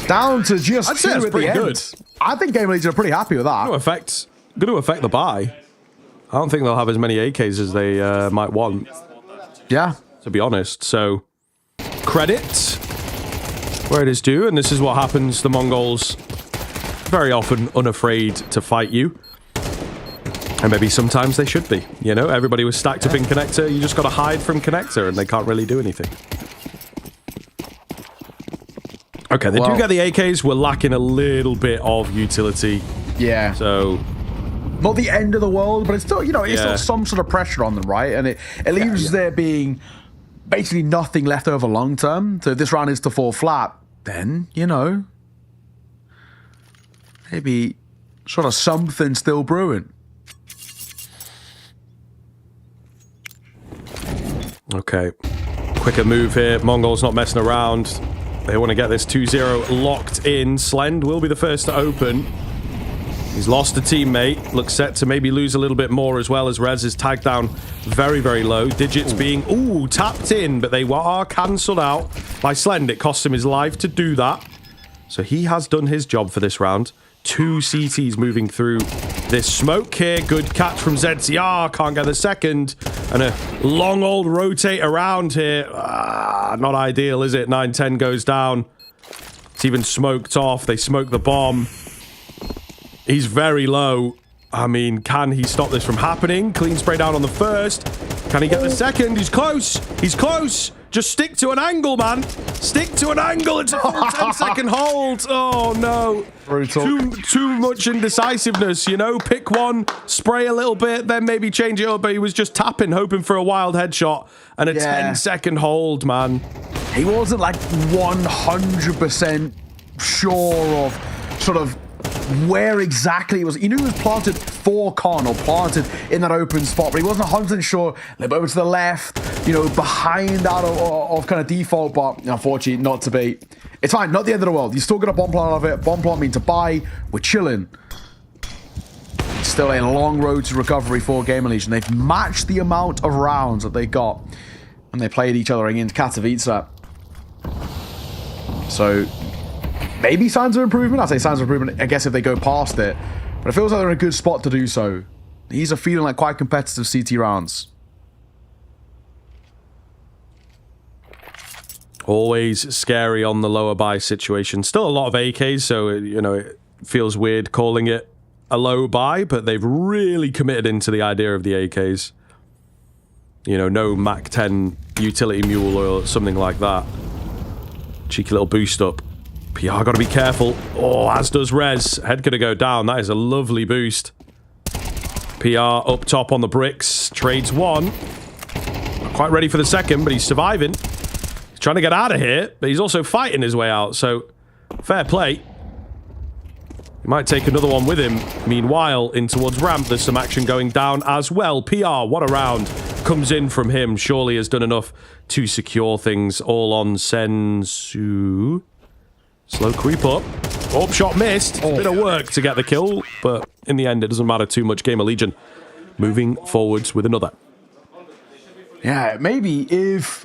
[SPEAKER 6] Down to just
[SPEAKER 1] I'd say
[SPEAKER 6] 2
[SPEAKER 1] it's
[SPEAKER 6] at the end.
[SPEAKER 1] good.
[SPEAKER 6] I think Game Legion are pretty happy with that.
[SPEAKER 1] Going to affect the buy. I don't think they'll have as many AKs as they might want.
[SPEAKER 6] Yeah.
[SPEAKER 1] To be honest. So, credit where it is due, and this is what happens. The Mongols very often unafraid to fight you. And maybe sometimes they should be. You know, everybody was stacked up in Connector. You just got to hide from Connector, and they can't really do anything. Okay, they do get the AKs. We're lacking a little bit of utility.
[SPEAKER 6] Yeah.
[SPEAKER 1] So,
[SPEAKER 6] not the end of the world, but it's still, you know, it's still some sort of pressure on them, right? And it leaves there being basically nothing left over long term. So if this round is to fall flat, then, you know, maybe sort of something still brewing.
[SPEAKER 1] Okay. Quicker move here. Mongols not messing around. They want to get this 2-0 locked in. Slend will be the first to open. He's lost a teammate. Looks set to maybe lose a little bit more as well as Rez is tagged down very low. Digits being, tapped in, but they are cancelled out by Slend. It costs him his life to do that. So he has done his job for this round. 2 CTs moving through this smoke here. Good catch from ZCR. Can't get the second. And a long old rotate around here. Not ideal, is it? 9-10 goes down. It's even smoked off. They smoke the bomb. He's very low. I mean, can he stop this from happening? Clean spray down on the first. Can he get the second? He's close. He's close. Just stick to an angle, man. Stick to an angle. It's a full 10-second hold. Oh, no.
[SPEAKER 6] Brutal.
[SPEAKER 1] Too much indecisiveness, you know? Pick one, spray a little bit, then maybe change it up. But he was just tapping, hoping for a wild headshot. And a 10-second hold, man.
[SPEAKER 6] he wasn't like 100% sure of sort of where exactly it was. He knew he was planted for Con or planted in that open spot, but he wasn't 100% sure. A little bit over to the left, you know, behind out of kind of default, but unfortunately not to be. It's fine, not the end of the world. You still got a bomb plant out of it. Bomb plant means to buy. We're chilling. It's still a long road to recovery for Gamer Legion. They've matched the amount of rounds that they got when they played each other against Katowice. So maybe signs of improvement. I say signs of improvement, I guess, if they go past it. But it feels like they're in a good spot to do so. These are feeling like quite competitive CT rounds.
[SPEAKER 1] Always scary on the lower buy situation. Still a lot of AKs, so you know it feels weird calling it a low buy, but they've really committed into the idea of the AKs. You know, no Mac 10 utility mule or something like that. Cheeky little boost up. PR got to be careful. Oh, as does Rez. Head gonna go down. That is a lovely boost. PR up top on the bricks. Trades one. Not quite ready for the second, but he's surviving. He's trying to get out of here, but he's also fighting his way out, so fair play. He might take another one with him. Meanwhile, in towards ramp, there's some action going down as well. PR, what a round. Comes in from him. Surely has done enough to secure things. All on Sensu. Slow creep up. Up shot missed. A bit of work to get the kill, but in the end, it doesn't matter too much. Gamer Legion moving forwards with another.
[SPEAKER 6] Yeah, maybe if...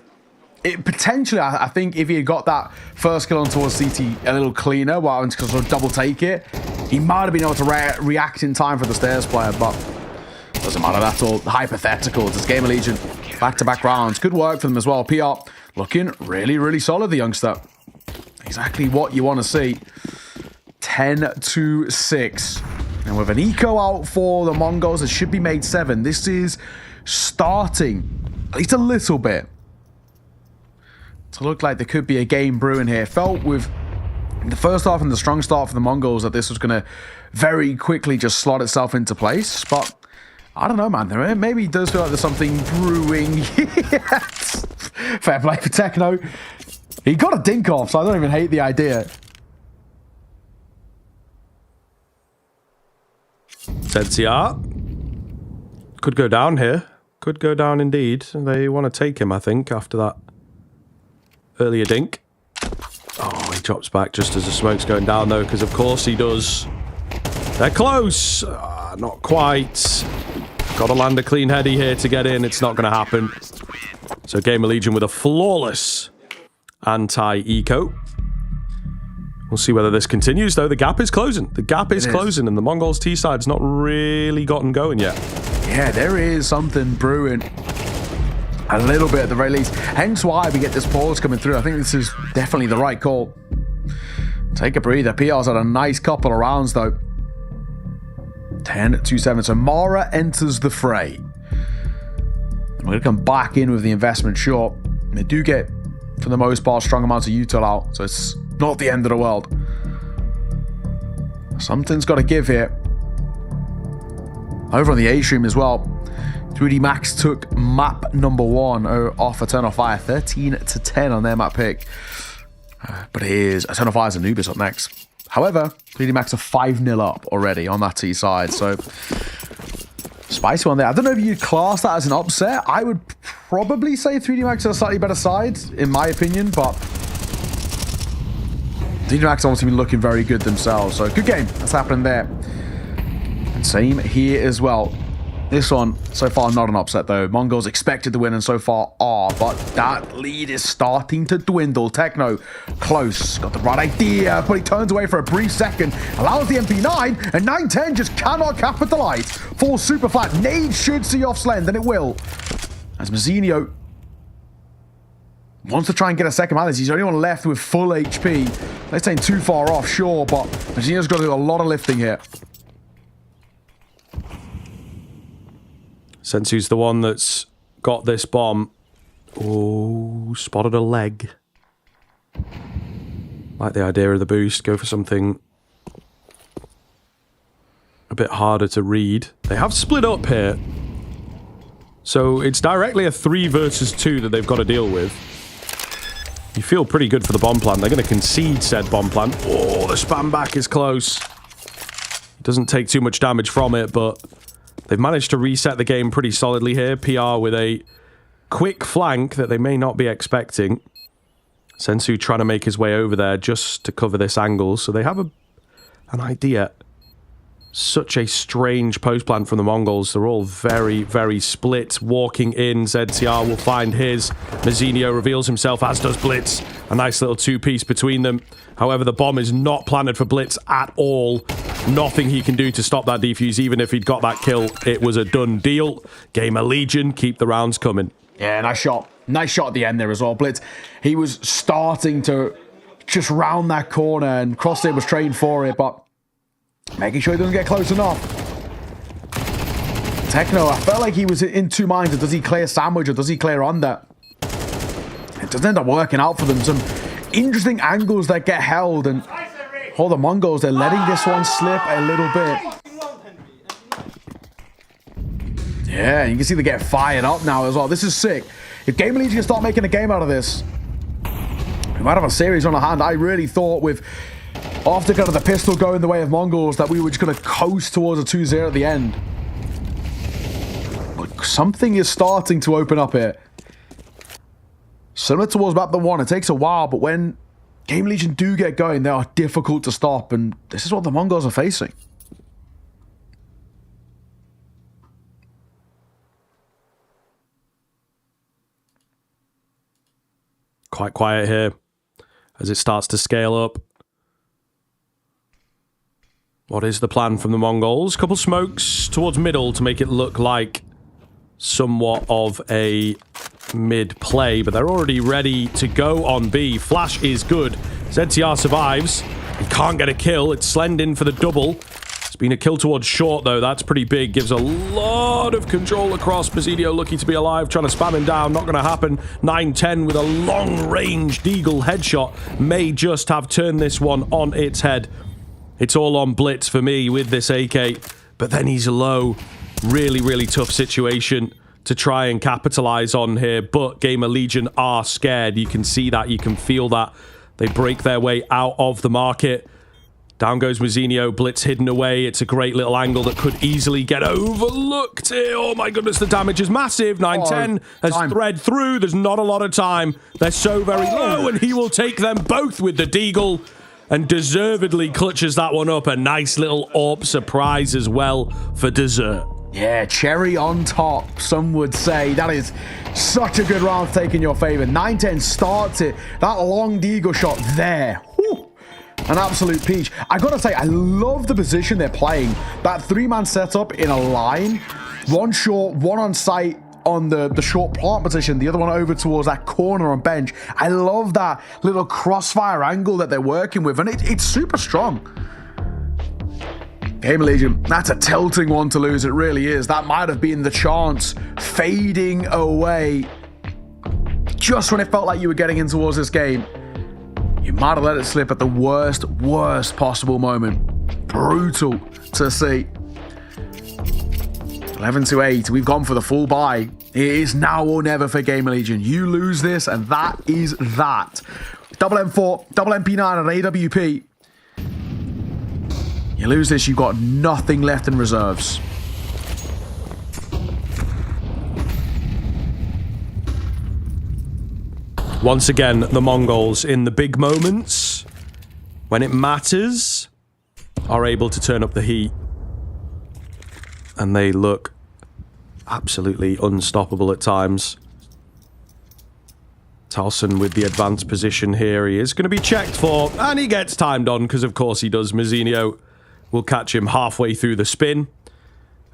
[SPEAKER 6] potentially, I think if he had got that first kill on towards CT a little cleaner, while having to sort of double take it, he might have been able to react in time for the stairs player, but doesn't matter. That's all hypothetical. It's Gamer Legion. Back-to-back rounds. Good work for them as well. PR looking really, really solid, the youngster. Exactly what you want to see. 10-6. And with an eco out for the Mongols, it should be made 7. This is starting at least a little bit to look like there could be a game brewing here. Felt with the first half and the strong start for the Mongols that this was going to very quickly just slot itself into place. But I don't know, man. There maybe does feel like there's something brewing. Yes. Fair play for Techno. He got a dink off, so I don't even hate the idea.
[SPEAKER 1] ZCR could go down here. Could go down indeed. They want to take him, I think, after that earlier dink. Oh, he drops back just as the smoke's going down, though, because of course he does. They're close. Not quite. Got to land a clean heady here to get in. It's not going to happen. So Gamer Legion with a flawless anti-eco. We'll see whether this continues, though. The gap is closing. The gap is closing, and the Mongols' T-side's not really gotten going yet.
[SPEAKER 6] Yeah, there is something brewing. A little bit at the very least. Hence why we get this pause coming through. I think this is definitely the right call. Take a breather. PR's had a nice couple of rounds, though. 10-7. So Mara enters the fray. We're going to come back in with the investment short. They do get, for the most part, strong amounts of util out, so it's not the end of the world. Something's got to give here. Over on the A stream as well, 3D Max took map number 1 off Eternal Fire, 13-10 on their map pick. But here's Eternal Fire's Anubis up next. However, 3D Max are 5-0 up already on that T side, so spicy one there. I don't know if you'd class that as an upset. I would probably say 3D Max are a slightly better side, in my opinion, but 3D Max obviously been looking very good themselves, so good game. That's happening there. And same here as well. This one, so far, not an upset, though. Mongols expected to win, and so far are, but that lead is starting to dwindle. Techno, close, got the right idea, but he turns away for a brief second, allows the MP9, and 910 just cannot capitalize. Falls super flat. Nade should see off Slend, and it will. As Mazzinho wants to try and get a second man. He's the only one left with full HP. They're staying too far off, sure, but Mazzinho's got to do a lot of lifting here.
[SPEAKER 1] Sensu's the one that's got this bomb. Oh, spotted a leg. Like the idea of the boost. Go for something a bit harder to read. They have split up here. So it's directly a 3 versus 2 that they've got to deal with. You feel pretty good for the bomb plant. They're going to concede said bomb plant. Oh, the spam back is close. Doesn't take too much damage from it, but they've managed to reset the game pretty solidly here. PR with a quick flank that they may not be expecting. Sensu trying to make his way over there just to cover this angle. So they have an idea. Such a strange post plan from the Mongols. They're all very, very split. Walking in, ZTR will find his. Mazinho reveals himself, as does Blitz. A nice little two-piece between them. However, the bomb is not planted for Blitz at all. Nothing he can do to stop that defuse. Even if he'd got that kill, it was a done deal. Gamer Legion, keep the rounds coming.
[SPEAKER 6] Yeah, nice shot. Nice shot at the end there as well. Blitz, he was starting to just round that corner, and Crosshair was trained for it, but making sure he doesn't get close enough. Techno, I felt like he was in two minds. Does he clear sandwich or does he clear under? It doesn't end up working out for them. Some interesting angles that get held, and all the Mongols, they're letting this one slip a little bit. Yeah, you can see they get fired up now as well. This is sick. If Gamer Legion can start making a game out of this, we might have a series on our hand. I really thought with after kind of the pistol going the way of Mongols that we were just going to coast towards a 2-0 at the end. But something is starting to open up here. Similar towards map the 1, it takes a while, but when Game Legion do get going, they are difficult to stop, and this is what the Mongols are facing.
[SPEAKER 1] Quite quiet here as it starts to scale up. What is the plan from the Mongols? Couple smokes towards middle to make it look like somewhat of a mid play, but they're already ready to go on B. Flash is good. ZTR survives. He can't get a kill. It's Slend in for the double. It's been a kill towards short, though. That's pretty big. Gives a lot of control across. Mazinho lucky to be alive. Trying to spam him down. Not going to happen. 9-10 with a long-range Deagle headshot. May just have turned this one on its head. It's all on Blitz for me with this AK. But then he's low. Really, really tough situation to try and capitalize on here. But Gamer Legion are scared. You can see that. You can feel that. They break their way out of the market. Down goes Mazinho, Blitz hidden away. It's a great little angle that could easily get overlooked here. Oh my goodness, the damage is massive. 9-10 has thread through. There's not a lot of time. They're so very low, and he will take them both with the Deagle and deservedly clutches that one up. A nice little AWP surprise as well for dessert.
[SPEAKER 6] Yeah, cherry on top, some would say. That is such a good round to take in your favor. 9-10 starts it. That long Deagle shot there. Whew. An absolute peach. I gotta say, I love the position they're playing. That three-man setup in a line. One short, one on site on the short plant position. The other one over towards that corner on bench. I love that little crossfire angle that they're working with. And it's super strong. Gamer Legion, that's a tilting one to lose. It really is. That might have been the chance fading away. Just when it felt like you were getting in towards this game. You might have let it slip at the worst possible moment. Brutal to see. 11-8. We've gone for the full buy. It is now or never for Gamer Legion. You lose this, and that is that. Double M4, double MP9 and AWP. You lose this, you've got nothing left in reserves.
[SPEAKER 1] Once again, the Mongols in the big moments, when it matters, are able to turn up the heat. And they look absolutely unstoppable at times. Talson with the advanced position here. He is going to be checked for, and he gets timed on, because of course he does. Mazinho will catch him halfway through the spin.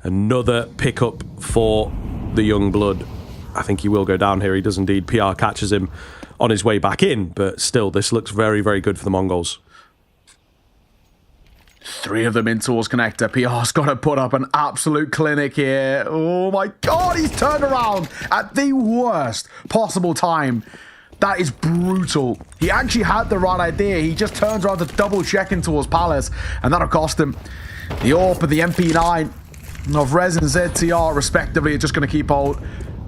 [SPEAKER 1] Another pickup for the young blood. I think he will go down here. He does indeed. PR catches him on his way back in, but still, this looks very, very good for the Mongols.
[SPEAKER 6] 3 of them in towards connector. PR's got to put up an absolute clinic here. Oh my god, he's turned around at the worst possible time. That is brutal. He actually had the right idea. He just turns around to double check in towards Palace, and that'll cost him. The AWP and the MP9 of Rez and ZTR, respectively, are just going to keep hold.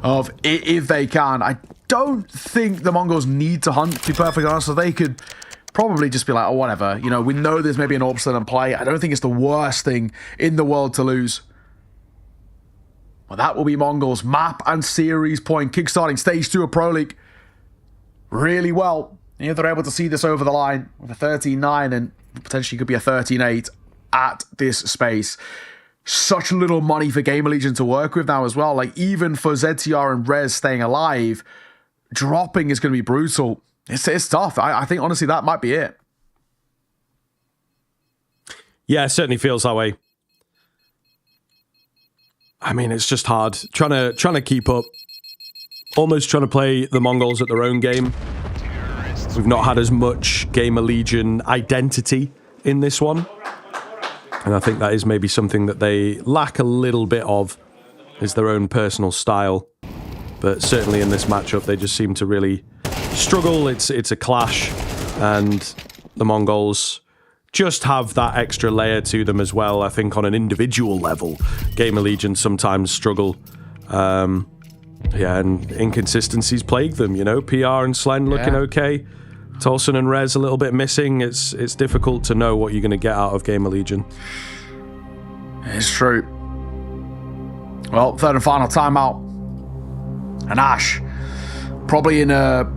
[SPEAKER 6] of if they can. I don't think the Mongols need to hunt, to be perfectly honest, so they could probably just be like, oh, whatever. You know, we know there's maybe an AWP in play. I don't think it's the worst thing in the world to lose. Well, that will be Mongols' map and series point, kickstarting Stage 2 of Pro League really well. And if they're able to see this over the line with a 13-9 and potentially could be a 13-8 at this space. Such little money for Gamer Legion to work with now as well. Like, even for ZTR and Rez staying alive, dropping is going to be brutal. It's tough. I think, honestly, that might be it.
[SPEAKER 1] Yeah, it certainly feels that way. I mean, it's just hard. Trying to keep up. Almost trying to play the Mongols at their own game. We've not had as much Gamer Legion identity in this one. And I think that is maybe something that they lack a little bit of, is their own personal style. But certainly in this matchup, they just seem to really struggle. It's a clash, and the Mongols just have that extra layer to them as well. I think on an individual level, Gamer Legion sometimes struggle. Yeah, and inconsistencies plague them, you know. PR and Slen looking okay. Tolson and Rez a little bit missing. It's difficult to know what you're going to get out of Gamer Legion.
[SPEAKER 6] It's true. Well, third and final timeout. And Ash, probably in a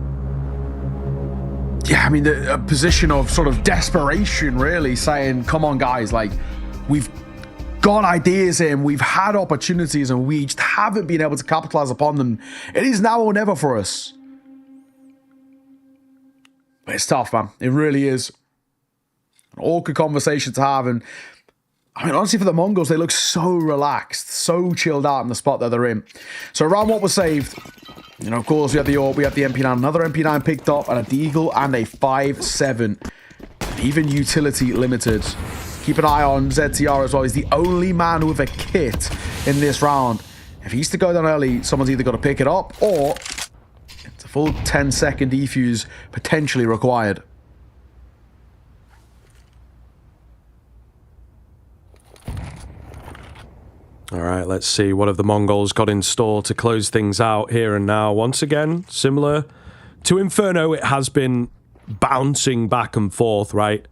[SPEAKER 6] position of sort of desperation, really, saying, come on, guys, like, we've got ideas in, we've had opportunities, and we just haven't been able to capitalize upon them. It is now or never for us. But it's tough, man. It really is. An awkward conversation to have. And I mean, honestly, for the Mongols, they look so relaxed, so chilled out in the spot that they're in. So round one was saved. You know, of course, we have the AWP, we have the MP9, another MP9 picked up, and a Deagle, and a 5-7. Even utility limited. Keep an eye on ZTR as well. He's the only man with a kit in this round. If he's to go down early, someone's either got to pick it up, or it's a full 10-second defuse potentially required.
[SPEAKER 1] All right, let's see what have the Mongols got in store to close things out here and now. Once again, similar to Inferno, it has been bouncing back and forth, right?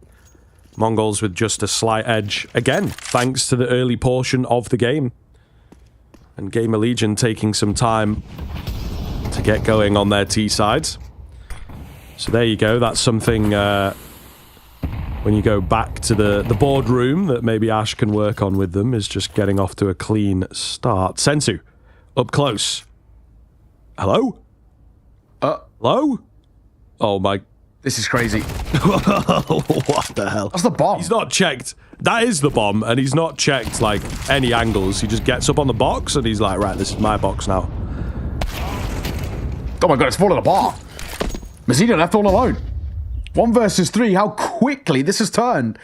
[SPEAKER 1] Mongols with just a slight edge, again, thanks to the early portion of the game. And Gamer Legion taking some time to get going on their T sides. So there you go, that's something when you go back to the boardroom that maybe Ash can work on with them, is just getting off to a clean start. Sensu, up close. Hello? Hello? Oh my...
[SPEAKER 6] This is crazy.
[SPEAKER 1] What the hell?
[SPEAKER 6] That's the bomb.
[SPEAKER 1] He's not checked. That is the bomb, and he's not checked, like, any angles. He just gets up on the box, and he's like, right, this is my box now.
[SPEAKER 6] Oh my god, it's falling apart. Mazina left all alone. 1 versus 3, how quickly this has turned.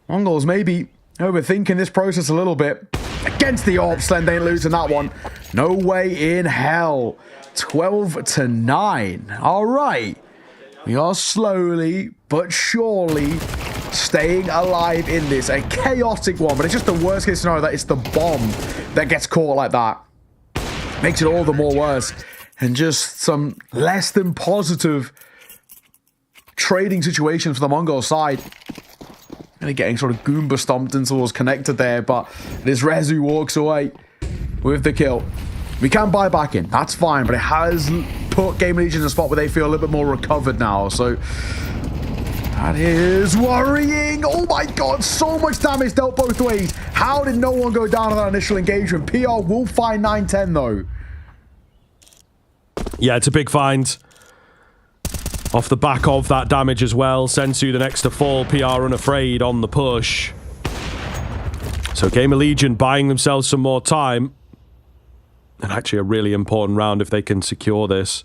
[SPEAKER 6] Mongols maybe overthinking this process a little bit. Against the AWP, Slend ain't losing that one. No way in hell. 12-9. All right. We are slowly but surely staying alive in this. A chaotic one, but it's just the worst case scenario that it's the bomb that gets caught like that. Makes it all the more worse. And just some less than positive trading situations for the Mongol side. Really getting sort of Goomba stomped into what's connected there, but this Rezu walks away with the kill. We can buy back in, that's fine, but it has put Gamer Legion in a spot where they feel a little bit more recovered now, so that is worrying. Oh my god, so much damage dealt both ways. How did no one go down on that initial engagement? PR will find 9-10 though.
[SPEAKER 1] Yeah, it's a big find. Off the back of that damage as well. Sensu the next to fall. PR unafraid on the push. So Gamer Legion buying themselves some more time. And actually a really important round if they can secure this.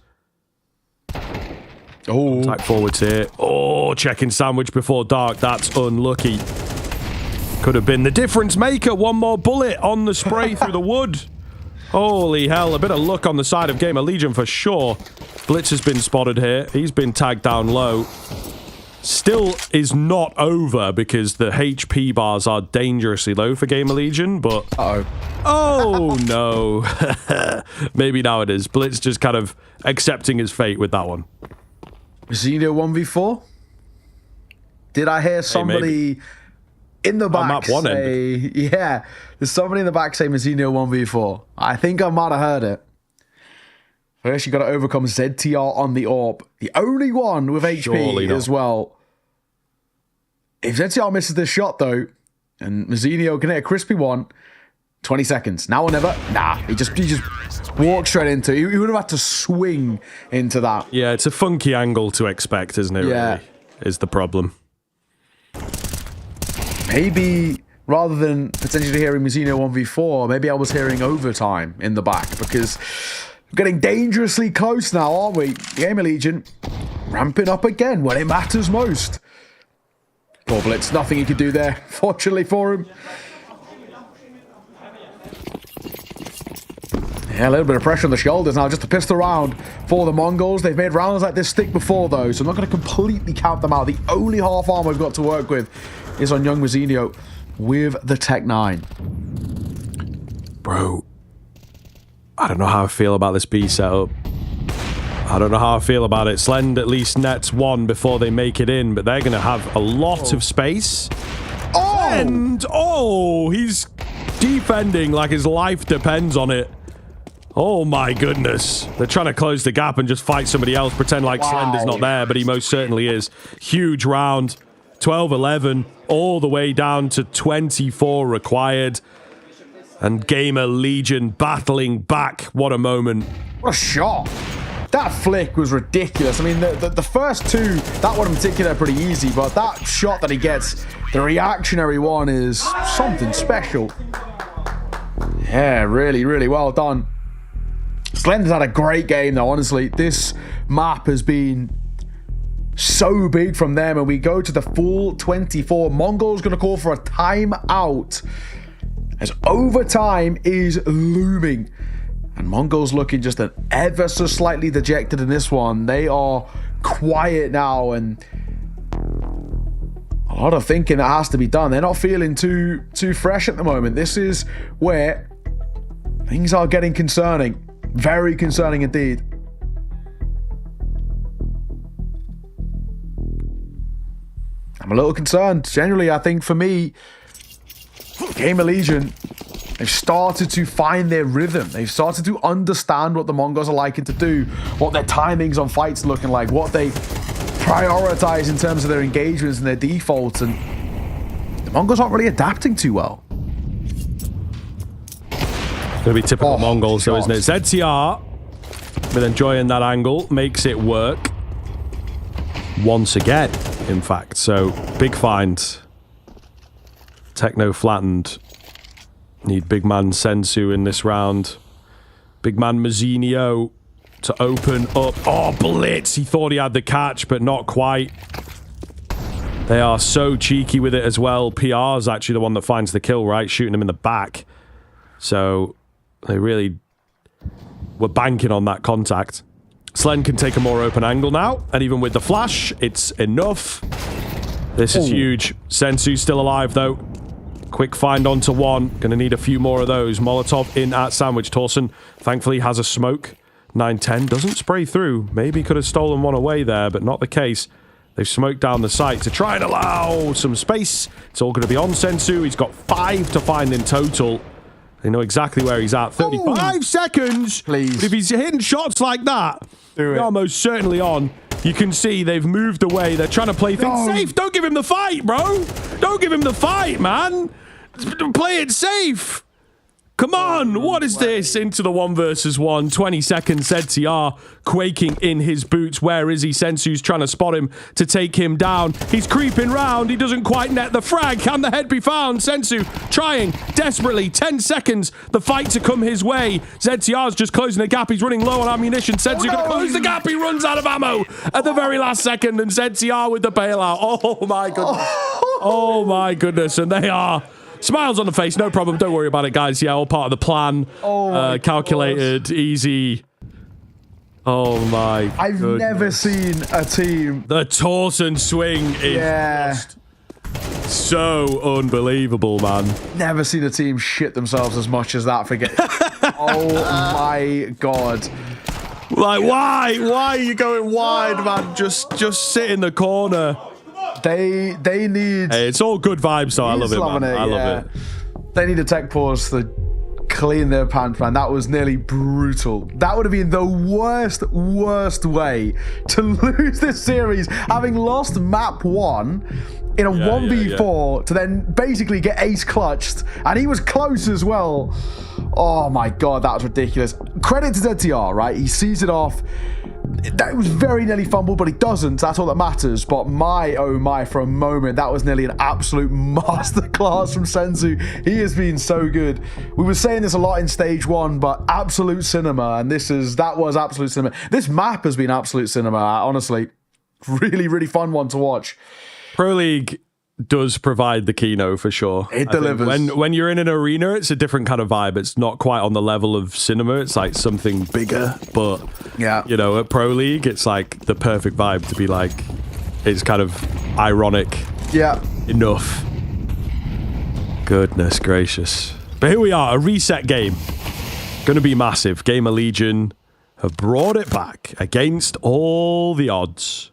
[SPEAKER 6] Oh.
[SPEAKER 1] Attack forwards here. Oh, checking sandwich before dark. That's unlucky. Could have been the difference maker. One more bullet on the spray through the wood. Holy hell, a bit of luck on the side of Gamer Legion for sure. Blitz has been spotted here. He's been tagged down low. still is not over because the HP bars are dangerously low for Gamer Legion, but... Oh, no. Maybe now it is. Blitz just kind of accepting his fate with that one.
[SPEAKER 6] Zinio 1v4? Did I hear somebody in the back say... Yeah, there's somebody in the back saying Zinio 1v4. I think I might have heard it. First, you got to overcome ZTR on the AWP. The only one with HP as well. If ZTR misses this shot, though, and Mazzinio can hit a crispy one, 20 seconds. Now or never? Nah, he just walked straight into it. He would have had to swing into that.
[SPEAKER 1] Yeah, it's a funky angle to expect, isn't it?
[SPEAKER 6] Yeah.
[SPEAKER 1] Really, is the problem.
[SPEAKER 6] Maybe, rather than potentially hearing Mazzinio 1v4, maybe I was hearing overtime in the back, because... Getting dangerously close now, aren't we? Gamer Legion ramping up again when it matters most. Poor Blitz, nothing he could do there, fortunately for him. Yeah, a little bit of pressure on the shoulders now, just a pistol round for the Mongols. They've made rounds like this stick before, though, so I'm not going to completely count them out. The only half arm we've got to work with is on young Mazzinio with the Tech 9.
[SPEAKER 1] Bro. I don't know how I feel about this B setup. I don't know how I feel about it. Slend at least nets one before they make it in, but they're going to have a lot of space. And, he's defending like his life depends on it. Oh my goodness. They're trying to close the gap and just fight somebody else, pretend like Slend is not there, but he most certainly is. Huge round. 12-11, all the way down to 24 required. And Gamer Legion battling back. What a moment.
[SPEAKER 6] What a shot. That flick was ridiculous. I mean, the first two, that one in particular, pretty easy. But that shot that he gets, the reactionary one, is something special. Yeah, really, really well done. Slender's had a great game, though, honestly. This map has been so big from them. And we go to the full 24. Mongols going to call for a timeout, as overtime is looming. And Mongols looking just an ever so slightly dejected in this one. They are quiet now, and a lot of thinking that has to be done. They're not feeling too fresh at the moment. This is where things are getting concerning. Very concerning indeed. I'm a little concerned. Generally, I think for me, Gamer Legion, they've started to find their rhythm. They've started to understand what the Mongols are liking to do, what their timings on fights are looking like, what they prioritize in terms of their engagements and their defaults, and the Mongols aren't really adapting too well.
[SPEAKER 1] It's going to be typical Mongols, though, isn't it? ZTR, but enjoying that angle, makes it work once again, in fact. So, big find. Techno flattened. Need big man Sensu in this round. Big man Mazzinio to open up. Oh, Blitz! He thought he had the catch, but not quite. They are so cheeky with it as well. PR's actually the one that finds the kill, right? Shooting him in the back. So they really were banking on that contact. Slen can take a more open angle now, and even with the flash, it's enough. This is huge. Sensu's still alive, though. Quick find onto one. Gonna need a few more of those. Molotov in at Sandwich. Torsen, thankfully, has a smoke. 9-10 doesn't spray through. Maybe could have stolen one away there, but not the case. They've smoked down the site to try and allow some space. It's all going to be on Sensu. He's got 5 to find in total. They know exactly where he's at. 35 seconds!
[SPEAKER 6] Please.
[SPEAKER 1] But if he's hitting shots like that, they're almost certainly on. You can see they've moved away. They're trying to play things safe. Don't give him the fight, bro. Don't give him the fight, man. Play it safe. Come on. What is this? Into the 1 versus 1. 20 seconds. ZTR quaking in his boots. Where is he? Sensu's trying to spot him to take him down. He's creeping round. He doesn't quite net the frag. Can the head be found? Sensu trying desperately. 10 seconds. The fight to come his way. ZTR's just closing the gap. He's running low on ammunition. Sensu going to close the gap. He runs out of ammo at the very last second. And ZTR with the bailout. Oh, my goodness. Oh, my goodness. And they are... Smiles on the face, no problem. Don't worry about it, guys. Yeah, all part of the plan. Calculated, easy. Oh my
[SPEAKER 6] I've never seen a team.
[SPEAKER 1] The Torsen swing is just so unbelievable, man.
[SPEAKER 6] Never seen a team shit themselves as much as that. Forget. Oh my god.
[SPEAKER 1] Like, why? Why are you going wide, man? Just sit in the corner.
[SPEAKER 6] They need.
[SPEAKER 1] Hey, it's all good vibes, so I love it, man. I love it.
[SPEAKER 6] They need a tech pause to clean their pants, man. That was nearly brutal. That would have been the worst way to lose this series, having lost map 1 in a 1v4 to then basically get ace clutched, and he was close as well. Oh my god, that was ridiculous. Credit to ZTR, right? He sees it off. That was very nearly fumbled, but he doesn't. That's all that matters. But my, oh my, for a moment, that was nearly an absolute masterclass from Senzu. He has been so good. We were saying this a lot in stage 1, but absolute cinema, and that was absolute cinema. This map has been absolute cinema, honestly. Really, really fun one to watch.
[SPEAKER 1] Pro League does provide the keynote for sure.
[SPEAKER 6] It delivers.
[SPEAKER 1] When you're in an arena, it's a different kind of vibe. It's not quite on the level of cinema. It's like something bigger, but you know, at Pro League, it's like the perfect vibe to be like, it's kind of ironic.
[SPEAKER 6] Yeah.
[SPEAKER 1] Enough. Goodness gracious. But here we are, a reset game. Going to be massive. Gamer Legion have brought it back against all the odds.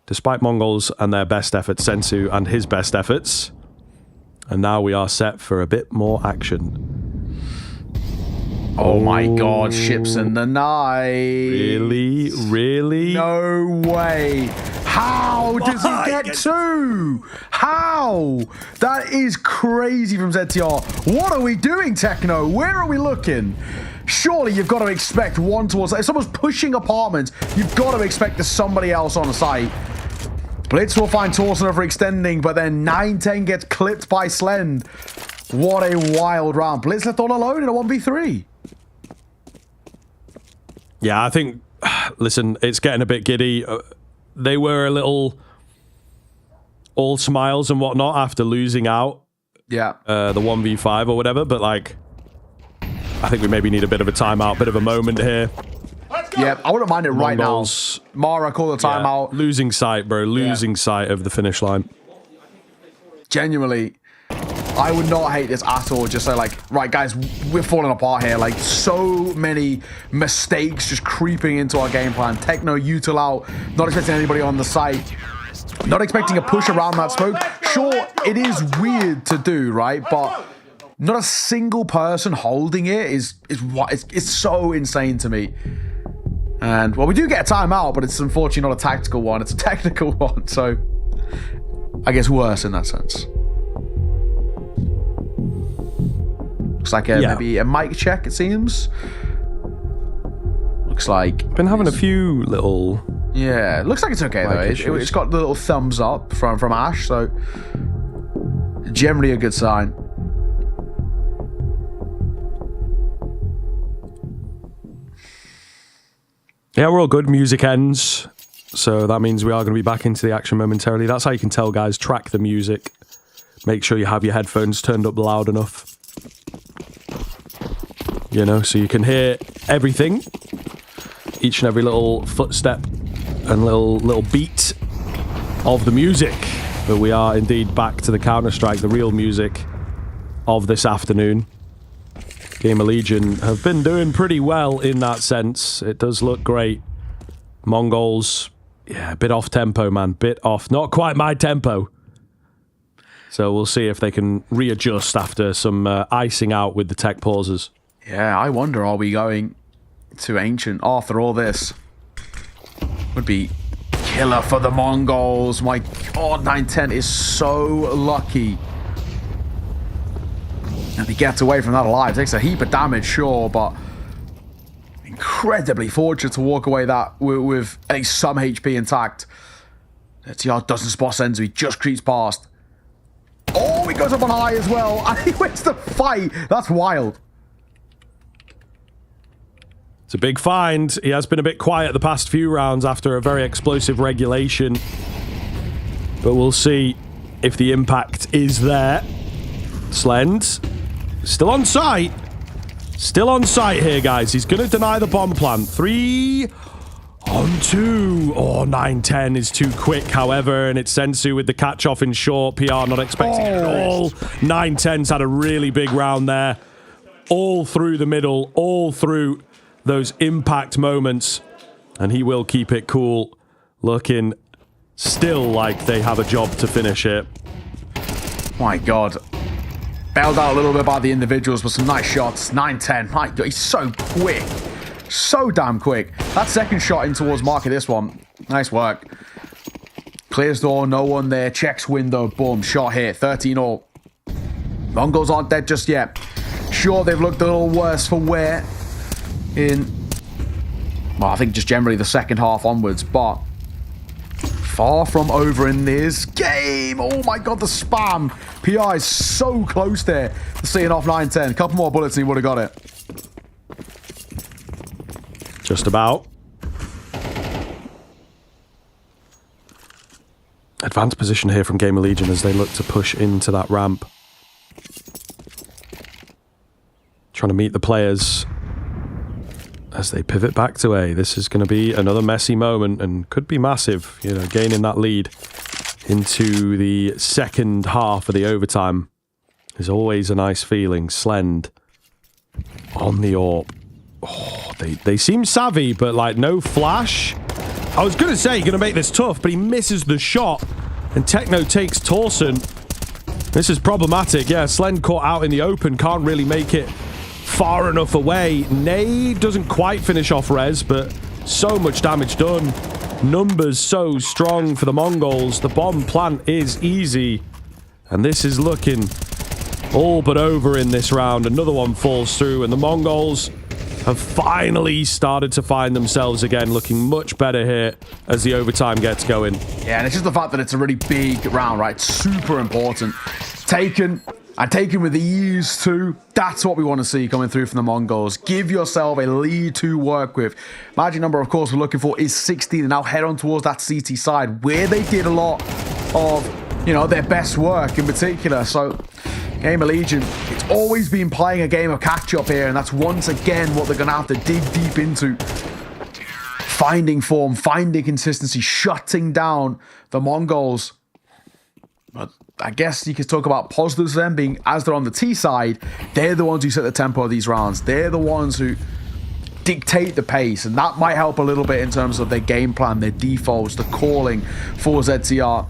[SPEAKER 1] Despite Mongols and their best efforts, Sensu and his best efforts. And now we are set for a bit more action.
[SPEAKER 6] Oh my god, ships in the night.
[SPEAKER 1] Really? Really?
[SPEAKER 6] No way. How does he get 2? How? That is crazy from ZTR. What are we doing, Techno? Where are we looking? Surely you've got to expect one towards... If someone's pushing apartments, you've got to expect there's somebody else on the site. Blitz will find Torsen overextending, but then 9-10 gets clipped by Slend. What a wild round. Blitz left all alone in a 1v3.
[SPEAKER 1] Yeah, I think... Listen, it's getting a bit giddy. They were a little... all smiles and whatnot after losing out.
[SPEAKER 6] Yeah.
[SPEAKER 1] The 1v5 or whatever, but like... I think we maybe need a bit of a timeout, bit of a moment here.
[SPEAKER 6] Yeah, I wouldn't mind it right now. Mara, call the timeout.
[SPEAKER 1] Losing sight, bro. Losing sight of the finish line.
[SPEAKER 6] Genuinely, I would not hate this at all. Just say like, right, guys, we're falling apart here. Like, so many mistakes just creeping into our game plan. Techno, util out. Not expecting anybody on the site. Not expecting a push around that smoke. Sure, it is weird to do, right? But not a single person holding it is it's so insane to me. And, well, we do get a timeout, but it's unfortunately not a tactical one. It's a technical one, so I guess worse in that sense. Looks like maybe a mic check, it seems. Looks like...
[SPEAKER 1] Been having a few little...
[SPEAKER 6] Yeah, looks like it's okay, though. It's got the little thumbs up from Ash, so generally a good sign.
[SPEAKER 1] Yeah, we're all good. Music ends. So that means we are going to be back into the action momentarily. That's how you can tell, guys. Track the music. Make sure you have your headphones turned up loud enough. You know, so you can hear everything. Each and every little footstep and little beat of the music. But we are indeed back to the Counter-Strike, the real music of this afternoon. Gamer Legion have been doing pretty well in that sense. It does look great. Mongols, yeah, a bit off tempo, man. Bit off. Not quite my tempo. So we'll see if they can readjust after some icing out with the tech pauses.
[SPEAKER 6] Yeah, I wonder, are we going to Ancient after all this? Would be killer for the Mongols. My god, 9-10 is so lucky. And he gets away from that alive. Takes a heap of damage, sure, but incredibly fortunate to walk away that with at least some HP intact. TR doesn't spot Senzu. He just creeps past. Oh, he goes up on high as well. And he wins the fight. That's wild.
[SPEAKER 1] It's a big find. He has been a bit quiet the past few rounds after a very explosive regulation. But we'll see if the impact is there. Slend still on site. Still on site here, guys. He's going to deny the bomb plant. 3 on 2. Oh, 9-10 is too quick, however, and it's Sensu with the catch-off in short. PR not expecting it at all. 9-10's had a really big round there. All through the middle, all through those impact moments. And he will keep it cool, looking still like they have a job to finish it.
[SPEAKER 6] My God. Bailed out a little bit by the individuals, but some nice shots. 9-10. My God, he's so quick. So damn quick. That second shot in towards Marky, this one. Nice work. Clears door, no one there. Checks window, boom, shot hit. 13-all. Mongols aren't dead just yet. Sure, they've looked a little worse for wear in, well, I think just generally the second half onwards, but far from over in this game. Oh my God, the spam. PI is so close there to seeing off 9-10. Couple more bullets and he would have got it.
[SPEAKER 1] Just about. Advanced position here from Gamer Legion as they look to push into that ramp. Trying to meet the players as they pivot back to A. This is going to be another messy moment and could be massive, you know, gaining that lead into the second half of the overtime is always a nice feeling. Slend on the AWP. Oh, they seem savvy, but like no flash. I was going to say, you're going to make this tough, but he misses the shot and Techno takes Torsen. This is problematic. Yeah, Slend caught out in the open, can't really make it far enough away. Nade doesn't quite finish off Rez, but so much damage done. Numbers so strong for the Mongols. The bomb plant is easy. And this is looking all but over in this round. Another one falls through, and the Mongols have finally started to find themselves again, looking much better here as the overtime gets going.
[SPEAKER 6] Yeah, and it's just the fact that it's a really big round, right? Super important. Taken, and taken with the ease too. That's what we want to see coming through from the Mongols. Give yourself a lead to work with. Magic number, of course, we're looking for is 16, and now head on towards that CT side, where they did a lot of, you know, their best work in particular. So Gamer Legion, it's always been playing a game of catch-up here, and that's once again what they're going to have to dig deep into. Finding form, finding consistency, shutting down the Mongols. But I guess you could talk about positives then, being as they're on the T side, they're the ones who set the tempo of these rounds. They're the ones who dictate the pace, and that might help a little bit in terms of their game plan, their defaults, the calling for ZTR.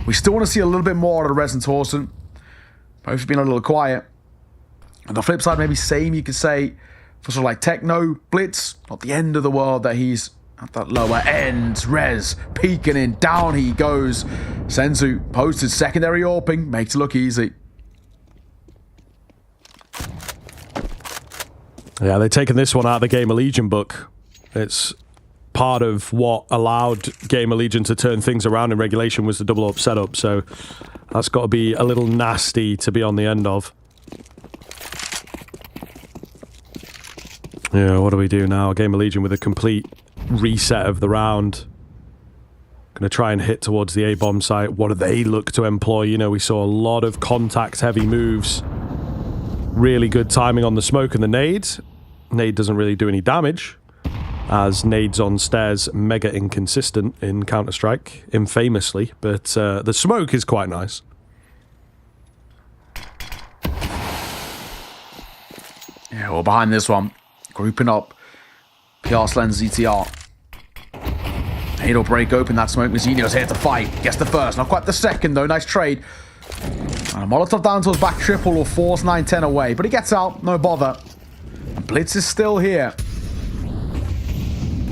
[SPEAKER 6] We still want to see a little bit more out of Rez and Torsen. Both have been a little quiet. On the flip side, maybe same you could say for sort of like Techno, Blitz, not the end of the world that he's at that lower end. Rez peeking in, down he goes. Sensu posted secondary AWPing, makes it look easy.
[SPEAKER 1] Yeah, they're taking this one out of the Gamer Legion book. It's part of what allowed Gamer Legion to turn things around in regulation was the double up setup, so that's got to be a little nasty to be on the end of. Yeah, what do we do now? Gamer Legion with a complete reset of the round. Going to try and hit towards the A-bomb site. What do they look to employ? You know, we saw a lot of contact-heavy moves. Really good timing on the smoke and the nade. Nade doesn't really do any damage, as nades on stairs mega inconsistent in Counter-Strike, infamously, but the smoke is quite nice.
[SPEAKER 6] Yeah, well, behind this one, grouping up PR Slend ZTR. Nade will break open that smoke. Mazzinho's here to fight. Gets the first, not quite the second though. Nice trade. And a Molotov down to his back triple will force 9-10 away, but he gets out, no bother. And Blitz is still here.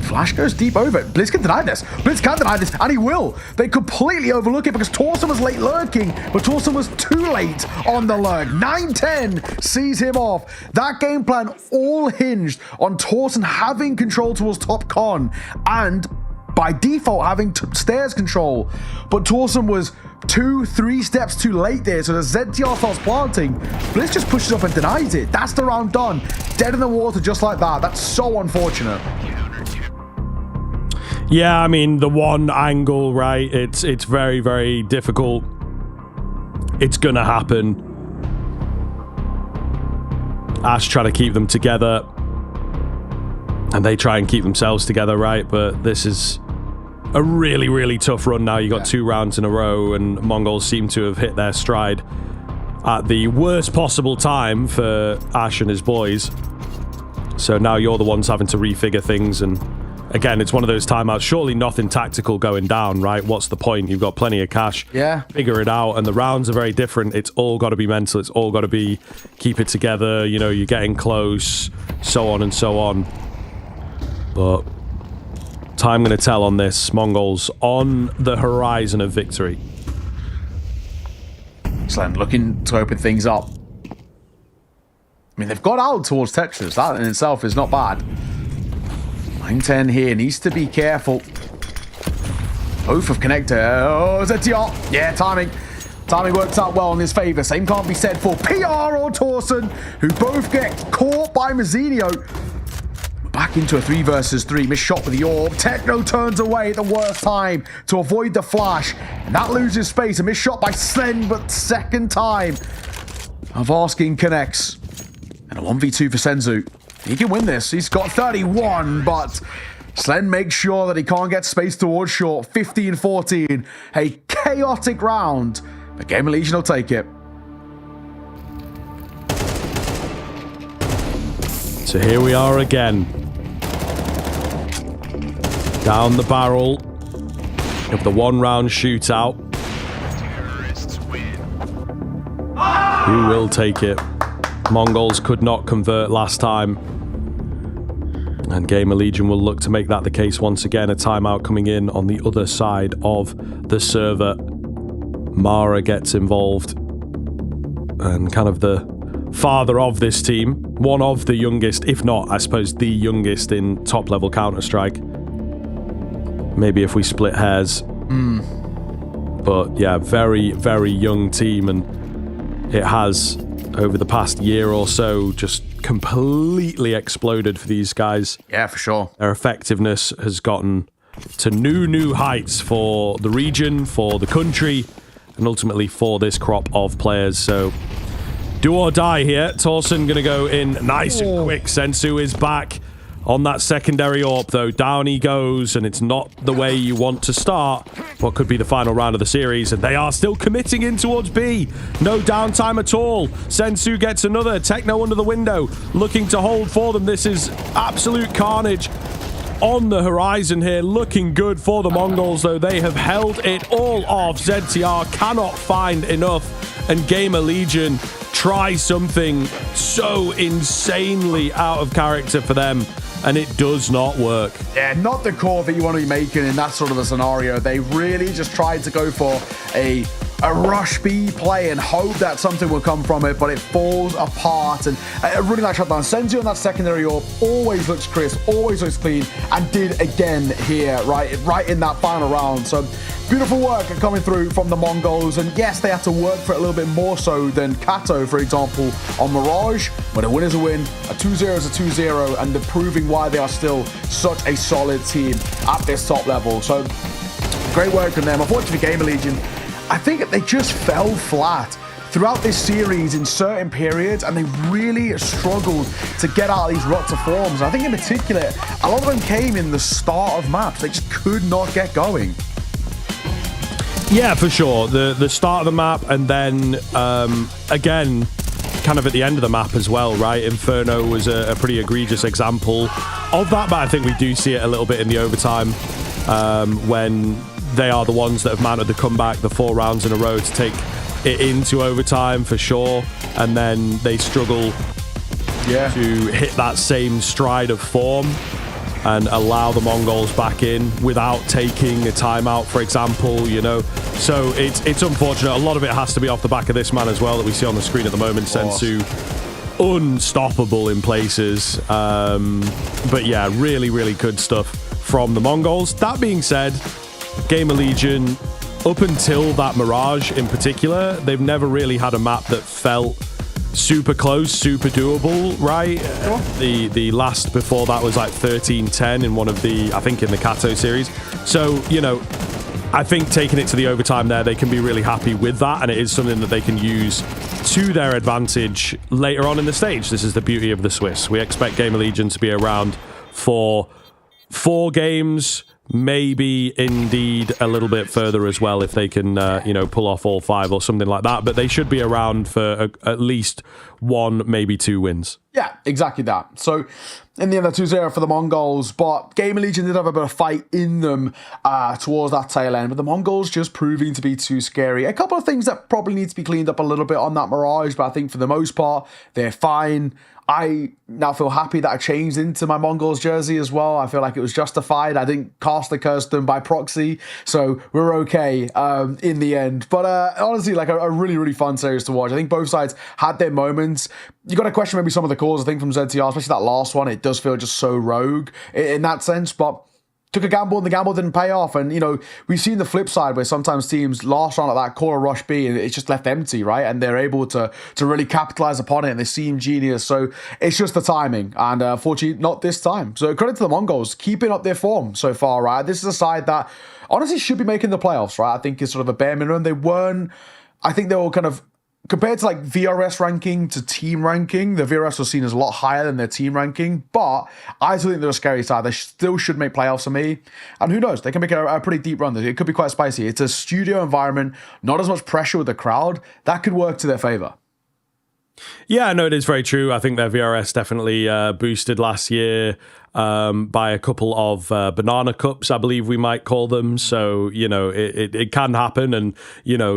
[SPEAKER 6] Flash goes deep over it. Blitz can deny this. Blitz can deny this, and he will. They completely overlook it because Torsen was late lurking, but Torsen was too late on the lurk. 9-10 sees him off. That game plan all hinged on Torsen having control towards top con, and by default having stairs control. But Torsen was 2-3 steps too late there, so the ZTR starts planting. Blitz just pushes up and denies it. That's the round done. Dead in the water just like that. That's so unfortunate.
[SPEAKER 1] Yeah, I mean, the one angle, right? It's very, very difficult. It's gonna happen. Ash trying to keep them together. And they try and keep themselves together, right? But this is a really, really tough run now. You got 2 rounds in a row, and Mongols seem to have hit their stride at the worst possible time for Ash and his boys. So now you're the ones having to refigure things, and again, it's one of those timeouts. Surely nothing tactical going down, right? What's the point? You've got plenty of cash.
[SPEAKER 6] Yeah.
[SPEAKER 1] Figure it out, and the rounds are very different. It's all got to be mental. It's all got to be keep it together. You know, you're getting close, so on and so on. But time going to tell on this. Mongols on the horizon of victory.
[SPEAKER 6] Slen looking to open things up. I mean, they've got out towards Tetris. That in itself is not bad. 9-10 here. Needs to be careful. Both of Connector. Oh, ZTR. Yeah, timing. Timing works out well in his favor. Same can't be said for PR or Torsen, who both get caught by Mazzinho. Back into a 3 versus 3. Missed shot with the orb. Techno turns away at the worst time to avoid the flash. And that loses space. A missed shot by Slen, but second time of asking connects. And a 1v2 for Senzu. He can win this. He's got 31, but Slen makes sure that he can't get space towards short. 15-14. A chaotic round. But Game of Legion will take it.
[SPEAKER 1] So here we are again. Down the barrel of the 1-round shootout. Who will take it? Mongols could not convert last time. And Game of Legion will look to make that the case once again. A timeout coming in on the other side of the server. Mara gets involved. And kind of the father of this team. One of the youngest, if not, I suppose, the youngest in top-level Counter-Strike. Maybe if we split hairs. But yeah, very, very young team, and it has, over the past year or so, just completely exploded for these guys.
[SPEAKER 6] Yeah, for sure.
[SPEAKER 1] Their effectiveness has gotten to new heights for the region, for the country, and ultimately for this crop of players. So do or die here. Torsen gonna go in nice and quick. Sensu is back on that secondary AWP, though. Down he goes, and it's not the way you want to start what could be the final round of the series, and they are still committing in towards B. No downtime at all. Sensu gets another. Techno under the window, looking to hold for them. This is absolute carnage on the horizon here. Looking good for the Mongols, though. They have held it all off. ZTR cannot find enough, and Game of Legion try something so insanely out of character for them, and it does not work.
[SPEAKER 6] Yeah, not the call that you want to be making in that sort of a scenario. They really just tried to go for a rush B play and hope that something will come from it, but it falls apart. And a really nice shutdown. Senzu on that secondary AWP always looks crisp, always looks clean, and did again here, right in that final round. So beautiful work coming through from the Mongols, and yes, they had to work for it a little bit more so than Kato, for example, on Mirage, but a win is a win, a 2-0 is a 2-0, and they're proving why they are still such a solid team at this top level. So great work from them. Unfortunately, Game of Legion, I think they just fell flat throughout this series in certain periods, and they really struggled to get out of these ruts of forms. And I think in particular, a lot of them came in the start of maps. They just could not get going.
[SPEAKER 1] Yeah, for sure. The start of the map, and then again, kind of at the end of the map as well, right? Inferno was a pretty egregious example of that, but I think we do see it a little bit in the overtime when they are the ones that have mounted the comeback, the 4 rounds in a row to take it into overtime for sure, and then they struggle to hit that same stride of form and allow the Mongols back in without taking a timeout, for example, you know. So it's unfortunate. A lot of it has to be off the back of this man as well that we see on the screen at the moment. Sensu, unstoppable in places. But yeah, really, really good stuff from the Mongols. That being said, Game of Legion, up until that Mirage in particular, they've never really had a map that felt super close, super doable, right? The last before that was like 13-10 in one of the, I think in the Kato series. So, you know, I think taking it to the overtime there, they can be really happy with that, and it is something that they can use to their advantage later on in the stage. This is the beauty of the Swiss. We expect Gamer Legion to be around for 4 games, maybe indeed a little bit further as well if they can, pull off all 5 or something like that. But they should be around for at least 1, maybe 2 wins.
[SPEAKER 6] Yeah, exactly that. So in the end, 2-0 for the Mongols, but Gamer Legion did have a bit of fight in them towards that tail end, but the Mongols just proving to be too scary. A couple of things that probably need to be cleaned up a little bit on that Mirage, but I think for the most part, they're fine. I now feel happy that I changed into my Mongols jersey as well. I feel like it was justified. I didn't cast the curse them by proxy, so we're okay in the end. But honestly, like a really, really fun series to watch. I think both sides had their moments. You got to question maybe some of the calls, I think, from ZTR, especially that last one. It does feel just so rogue in that sense, but took a gamble and the gamble didn't pay off. And, we've seen the flip side where sometimes teams last round at that call a rush B and it's just left empty, right? And they're able to really capitalize upon it and they seem genius. So it's just the timing. And unfortunately, not this time. So credit to the Mongols, keeping up their form so far, right? This is a side that honestly should be making the playoffs, right? I think is sort of a bare minimum. I think they were kind of, compared to like VRS ranking to team ranking, the VRS was seen as a lot higher than their team ranking, but I still think they're a scary side. They still should make playoffs for me. And who knows, they can make a pretty deep run. It could be quite spicy. It's a studio environment, not as much pressure with the crowd. That could work to their favor.
[SPEAKER 1] Yeah, no, it is very true. I think their VRS definitely boosted last year by a couple of banana cups, I believe we might call them. So, it can happen. And,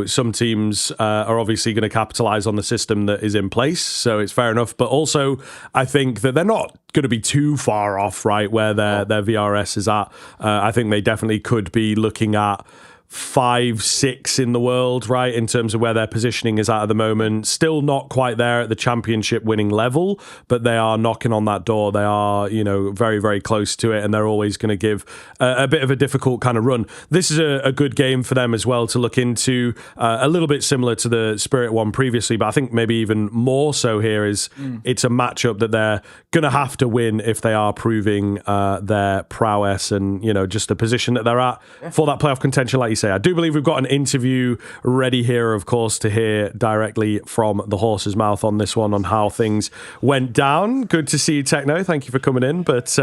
[SPEAKER 1] some teams are obviously going to capitalize on the system that is in place. So it's fair enough. But also, I think that they're not going to be too far off, right, where their VRS is at. I think they definitely could be looking at 5-6 in the world, right, in terms of where their positioning is at the moment. Still not quite there at the championship winning level, but they are knocking on that door. They are, very, very close to it, and they're always going to give a bit of a difficult kind of run. This is a good game for them as well to look into, a little bit similar to the Spirit one previously, but I think maybe even more so here is it's a matchup that they're going to have to win if they are proving their prowess and, just the position that they're at for that playoff contention, like you say. I do believe we've got an interview ready here, of course, to hear directly from the horse's mouth on this one, on how things went down. Good to see you, Techno. Thank you for coming in. But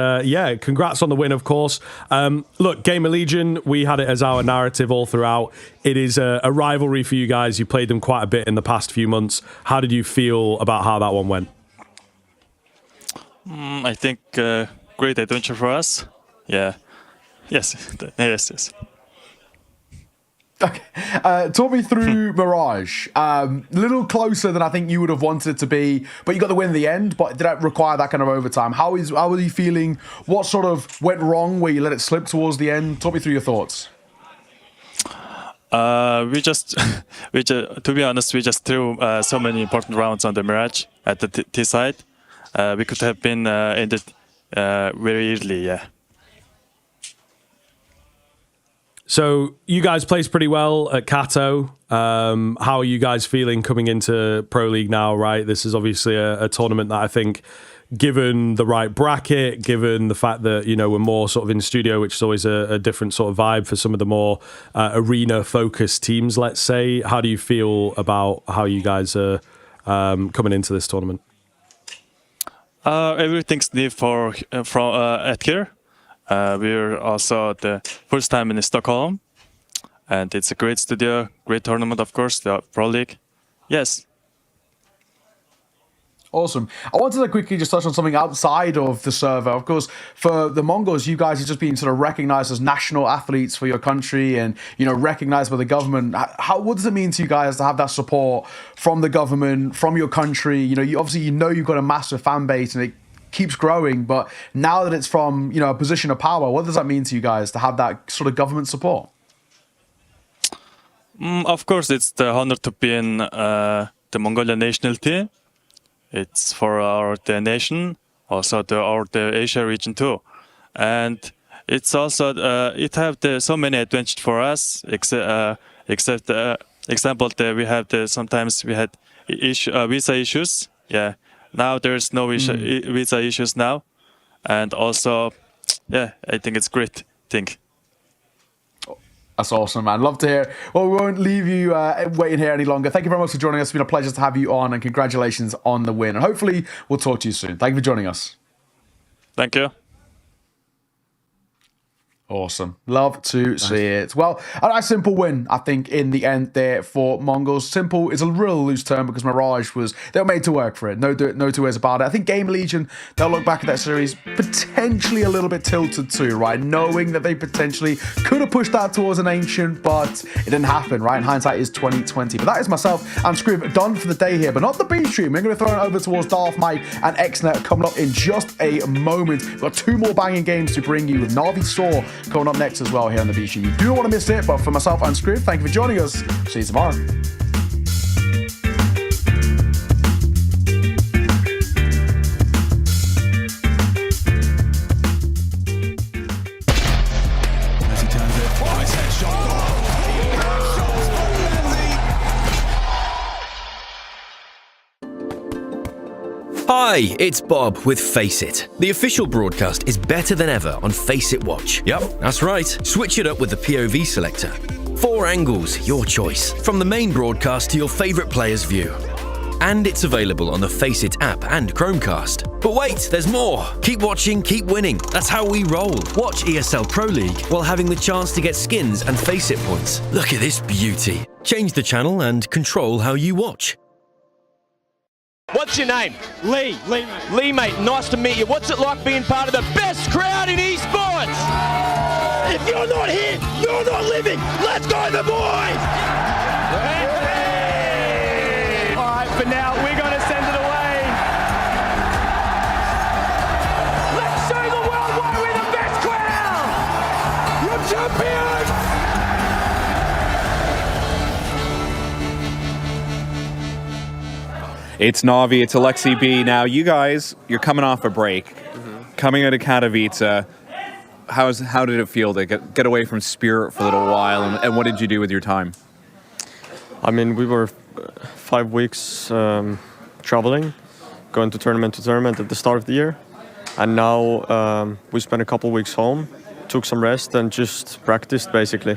[SPEAKER 1] congrats on the win, of course. Look, Gamer Legion, we had it as our narrative all throughout. It is a rivalry for you guys. You played them quite a bit in the past few months. How did you feel about how that one went?
[SPEAKER 2] I think great adventure for us. Yeah. Yes.
[SPEAKER 6] Okay. Talk me through Mirage. A little closer than I think you would have wanted it to be, but you got the win in the end, but did that require that kind of overtime? How are you feeling? What sort of went wrong where you let it slip towards the end? Talk me through your thoughts.
[SPEAKER 2] To be honest, we just threw so many important rounds on the Mirage at the T side. We could have been ended very easily, yeah.
[SPEAKER 1] So you guys placed pretty well at Kato. How are you guys feeling coming into Pro League now, right? This is obviously a tournament that I think, given the right bracket, given the fact that, we're more sort of in studio, which is always a different sort of vibe for some of the more arena-focused teams, let's say. How do you feel about how you guys are coming into this tournament?
[SPEAKER 2] Everything's new at here. We're also the first time in Stockholm, and it's a great studio, great tournament, of course, the Pro League. Yes.
[SPEAKER 6] Awesome. I wanted to quickly just touch on something outside of the server. Of course, for the Mongols, you guys have just been sort of recognized as national athletes for your country and, recognized by the government. What does it mean to you guys to have that support from the government, from your country? You've got a massive fan base and it keeps growing, but now that it's from, a position of power, what does that mean to you guys to have that sort of government support?
[SPEAKER 2] Of course, it's the honor to be in the Mongolian national team. It's for the nation, also the Asia region too, and it's also it have so many advantages for us. Except example, we have sometimes we had visa issues. Yeah, now there's no visa issues now, and also, I think it's great thing.
[SPEAKER 6] That's awesome, man. Love to hear it. Well, we won't leave you waiting here any longer. Thank you very much for joining us. It's been a pleasure to have you on, and congratulations on the win. And hopefully we'll talk to you soon. Thank you for joining us.
[SPEAKER 2] Thank you.
[SPEAKER 6] Awesome. Love to see it. Well, a nice simple win, I think, in the end there for Mongols. Simple is a real loose term because Mirage they were made to work for it. No two ways about it. I think Game Legion, they'll look back at that series potentially a little bit tilted too, right? Knowing that they potentially could have pushed that towards an Ancient, but it didn't happen, right? In hindsight is 2020. But that is myself and Scriv done for the day here, but not the B stream. We're going to throw it over towards Darth Mike and XNet coming up in just a moment. We've got 2 more banging games to bring you with Na'Vi Saw coming up next as well here on the B Stream. You do not want to miss it, but for myself and Scriv, thank you for joining us. See you tomorrow.
[SPEAKER 3] Hi, it's Bob with Face It. The official broadcast is better than ever on Face It Watch. Yep, that's right. Switch it up with the POV selector. 4 angles, your choice. From the main broadcast to your favourite player's view. And it's available on the Face It app and Chromecast. But wait, there's more. Keep watching, keep winning. That's how we roll. Watch ESL Pro League while having the chance to get skins and Face It points. Look at this beauty. Change the channel and control how you watch.
[SPEAKER 24] What's your name? Lee. Lee, mate, nice to meet you. What's it like being part of the best crowd in esports? If you're not here, you're not living. Let's go, the boys!
[SPEAKER 8] All right, for now, we're going to send it away. Let's show the world why we're the best crowd! You're champions!
[SPEAKER 9] It's Na'Vi, it's Alexi B. Now, you guys, you're coming off a break, coming out of Katowice. How did it feel to get away from Spirit for a little while, and what did you do with your time?
[SPEAKER 13] I mean, we were 5 weeks traveling, going to tournament at the start of the year, and now we spent a couple weeks home, took some rest, and just practiced, basically.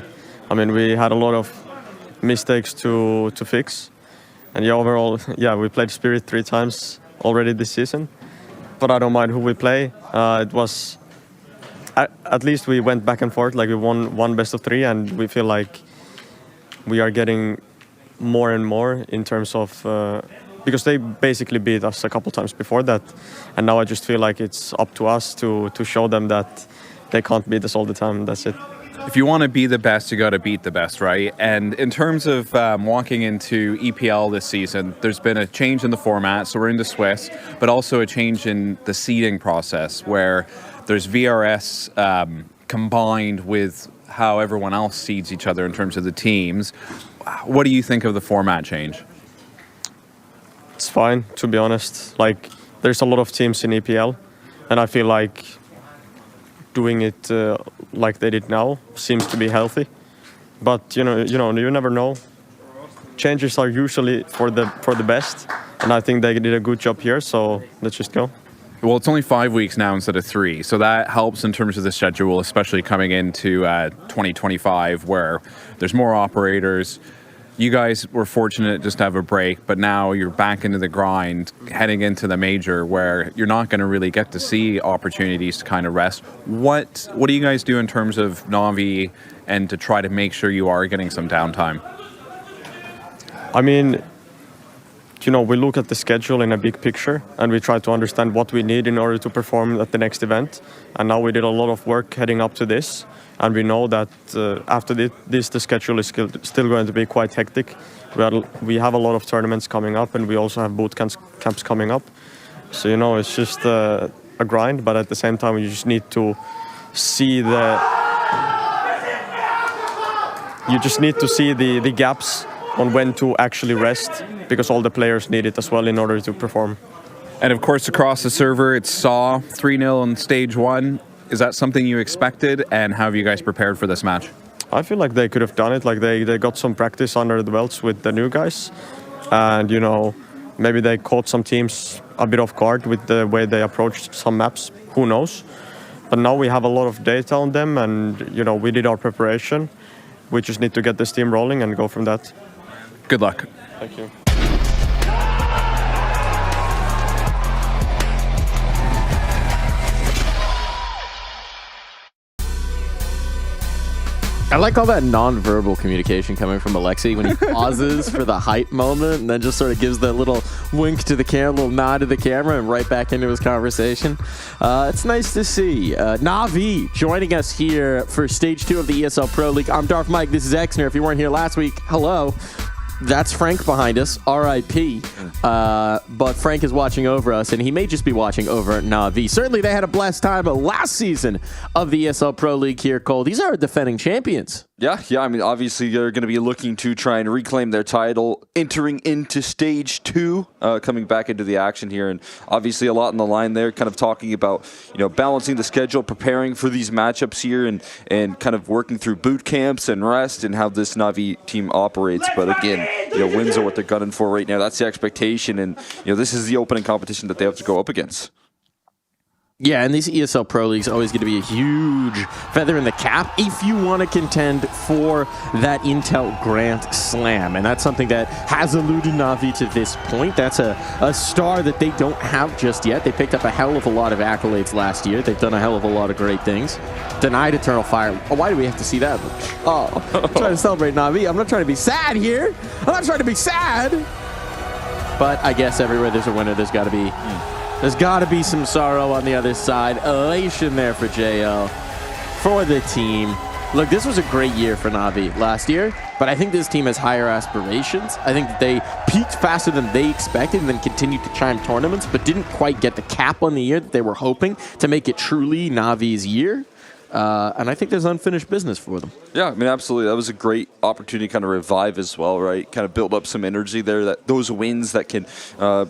[SPEAKER 13] I mean, we had a lot of mistakes to fix. And overall, we played Spirit 3 times already this season, but I don't mind who we play. It was, at least we went back and forth, like we won 1 best of 3, and we feel like we are getting more and more in terms of, because they basically beat us a couple times before that, and now I just feel like it's up to us to show them that they can't beat us all the time. That's it.
[SPEAKER 9] If you want to be the best, you got to beat the best, right? And in terms of walking into EPL this season, there's been a change in the format, so we're into Swiss, but also a change in the seeding process where there's VRS combined with how everyone else seeds each other in terms of the teams. What do you think of the format change?
[SPEAKER 13] It's fine, to be honest. Like, there's a lot of teams in EPL, and I feel like doing it like they did now seems to be healthy, but you never know. Changes are usually for the best, and I think they did a good job here. So let's just go.
[SPEAKER 9] Well, it's only 5 weeks now instead of 3, so that helps in terms of the schedule, especially coming into 2025, where there's more operators. You guys were fortunate just to have a break, but now you're back into the grind, heading into the major, where you're not going to really get to see opportunities to kind of rest. What do you guys do in terms of Na'Vi and to try to make sure you are getting some downtime?
[SPEAKER 13] I mean, we look at the schedule in a big picture, and we try to understand what we need in order to perform at the next event. And now we did a lot of work heading up to this. And we know that after this, the schedule is still going to be quite hectic. We have a lot of tournaments coming up, and we also have boot camps coming up. So, it's just a grind, but at the same time, you just need to see the gaps on when to actually rest, because all the players need it as well in order to perform.
[SPEAKER 9] And of course, across the server, it's Saw 3-0 on stage 1. Is that something you expected, and how have you guys prepared for this match?
[SPEAKER 13] I feel like they could have done it. Like they got some practice under the belts with the new guys, and maybe they caught some teams a bit off guard with the way they approached some maps. Who knows? But now we have a lot of data on them, and we did our preparation, we just need to get this team rolling and go from that.
[SPEAKER 9] Good luck.
[SPEAKER 13] Thank you.
[SPEAKER 7] I like all that non-verbal communication coming from Alexei when he pauses for the hype moment and then just sort of gives the little wink to the camera, little nod to the camera, and right back into his conversation. It's nice to see. Na'Vi joining us here for Stage 2 of the ESL Pro League. I'm Darth Mike. This is Exner. If you weren't here last week, hello. That's Frank behind us, R.I.P. But Frank is watching over us, and he may just be watching over Na'Vi. Certainly, they had a blessed time last season of the ESL Pro League here, Cole. These are defending champions.
[SPEAKER 12] Yeah. I mean, obviously, they're going to be looking to try and reclaim their title, entering into Stage 2, coming back into the action here. And obviously, a lot on the line there, kind of talking about, balancing the schedule, preparing for these matchups here, and kind of working through boot camps and rest and how this Na'Vi team operates. But again, wins are what they're gunning for right now. That's the expectation. And, this is the opening competition that they have to go up against.
[SPEAKER 7] Yeah, and these ESL Pro Leagues are always going to be a huge feather in the cap if you want to contend for that Intel Grand Slam. And that's something that has eluded Na'Vi to this point. That's a star that they don't have just yet. They picked up a hell of a lot of accolades last year. They've done a hell of a lot of great things. Denied Eternal Fire. Why do we have to see that? I'm trying to celebrate Na'Vi. I'm not trying to be sad here. I'm not trying to be sad. But I guess everywhere there's a winner, there's got to be... There's got to be some sorrow on the other side. Elation there for JL, for the team. Look, this was a great year for Na'Vi last year, but I think this team has higher aspirations. I think that they peaked faster than they expected and then continued to chime tournaments, but didn't quite get the cap on the year that they were hoping to make it truly Na'Vi's year. And I think there's unfinished business for them.
[SPEAKER 12] Yeah, I mean, absolutely. That was a great opportunity to kind of revive as well, right? Kind of build up some energy there. That those wins that can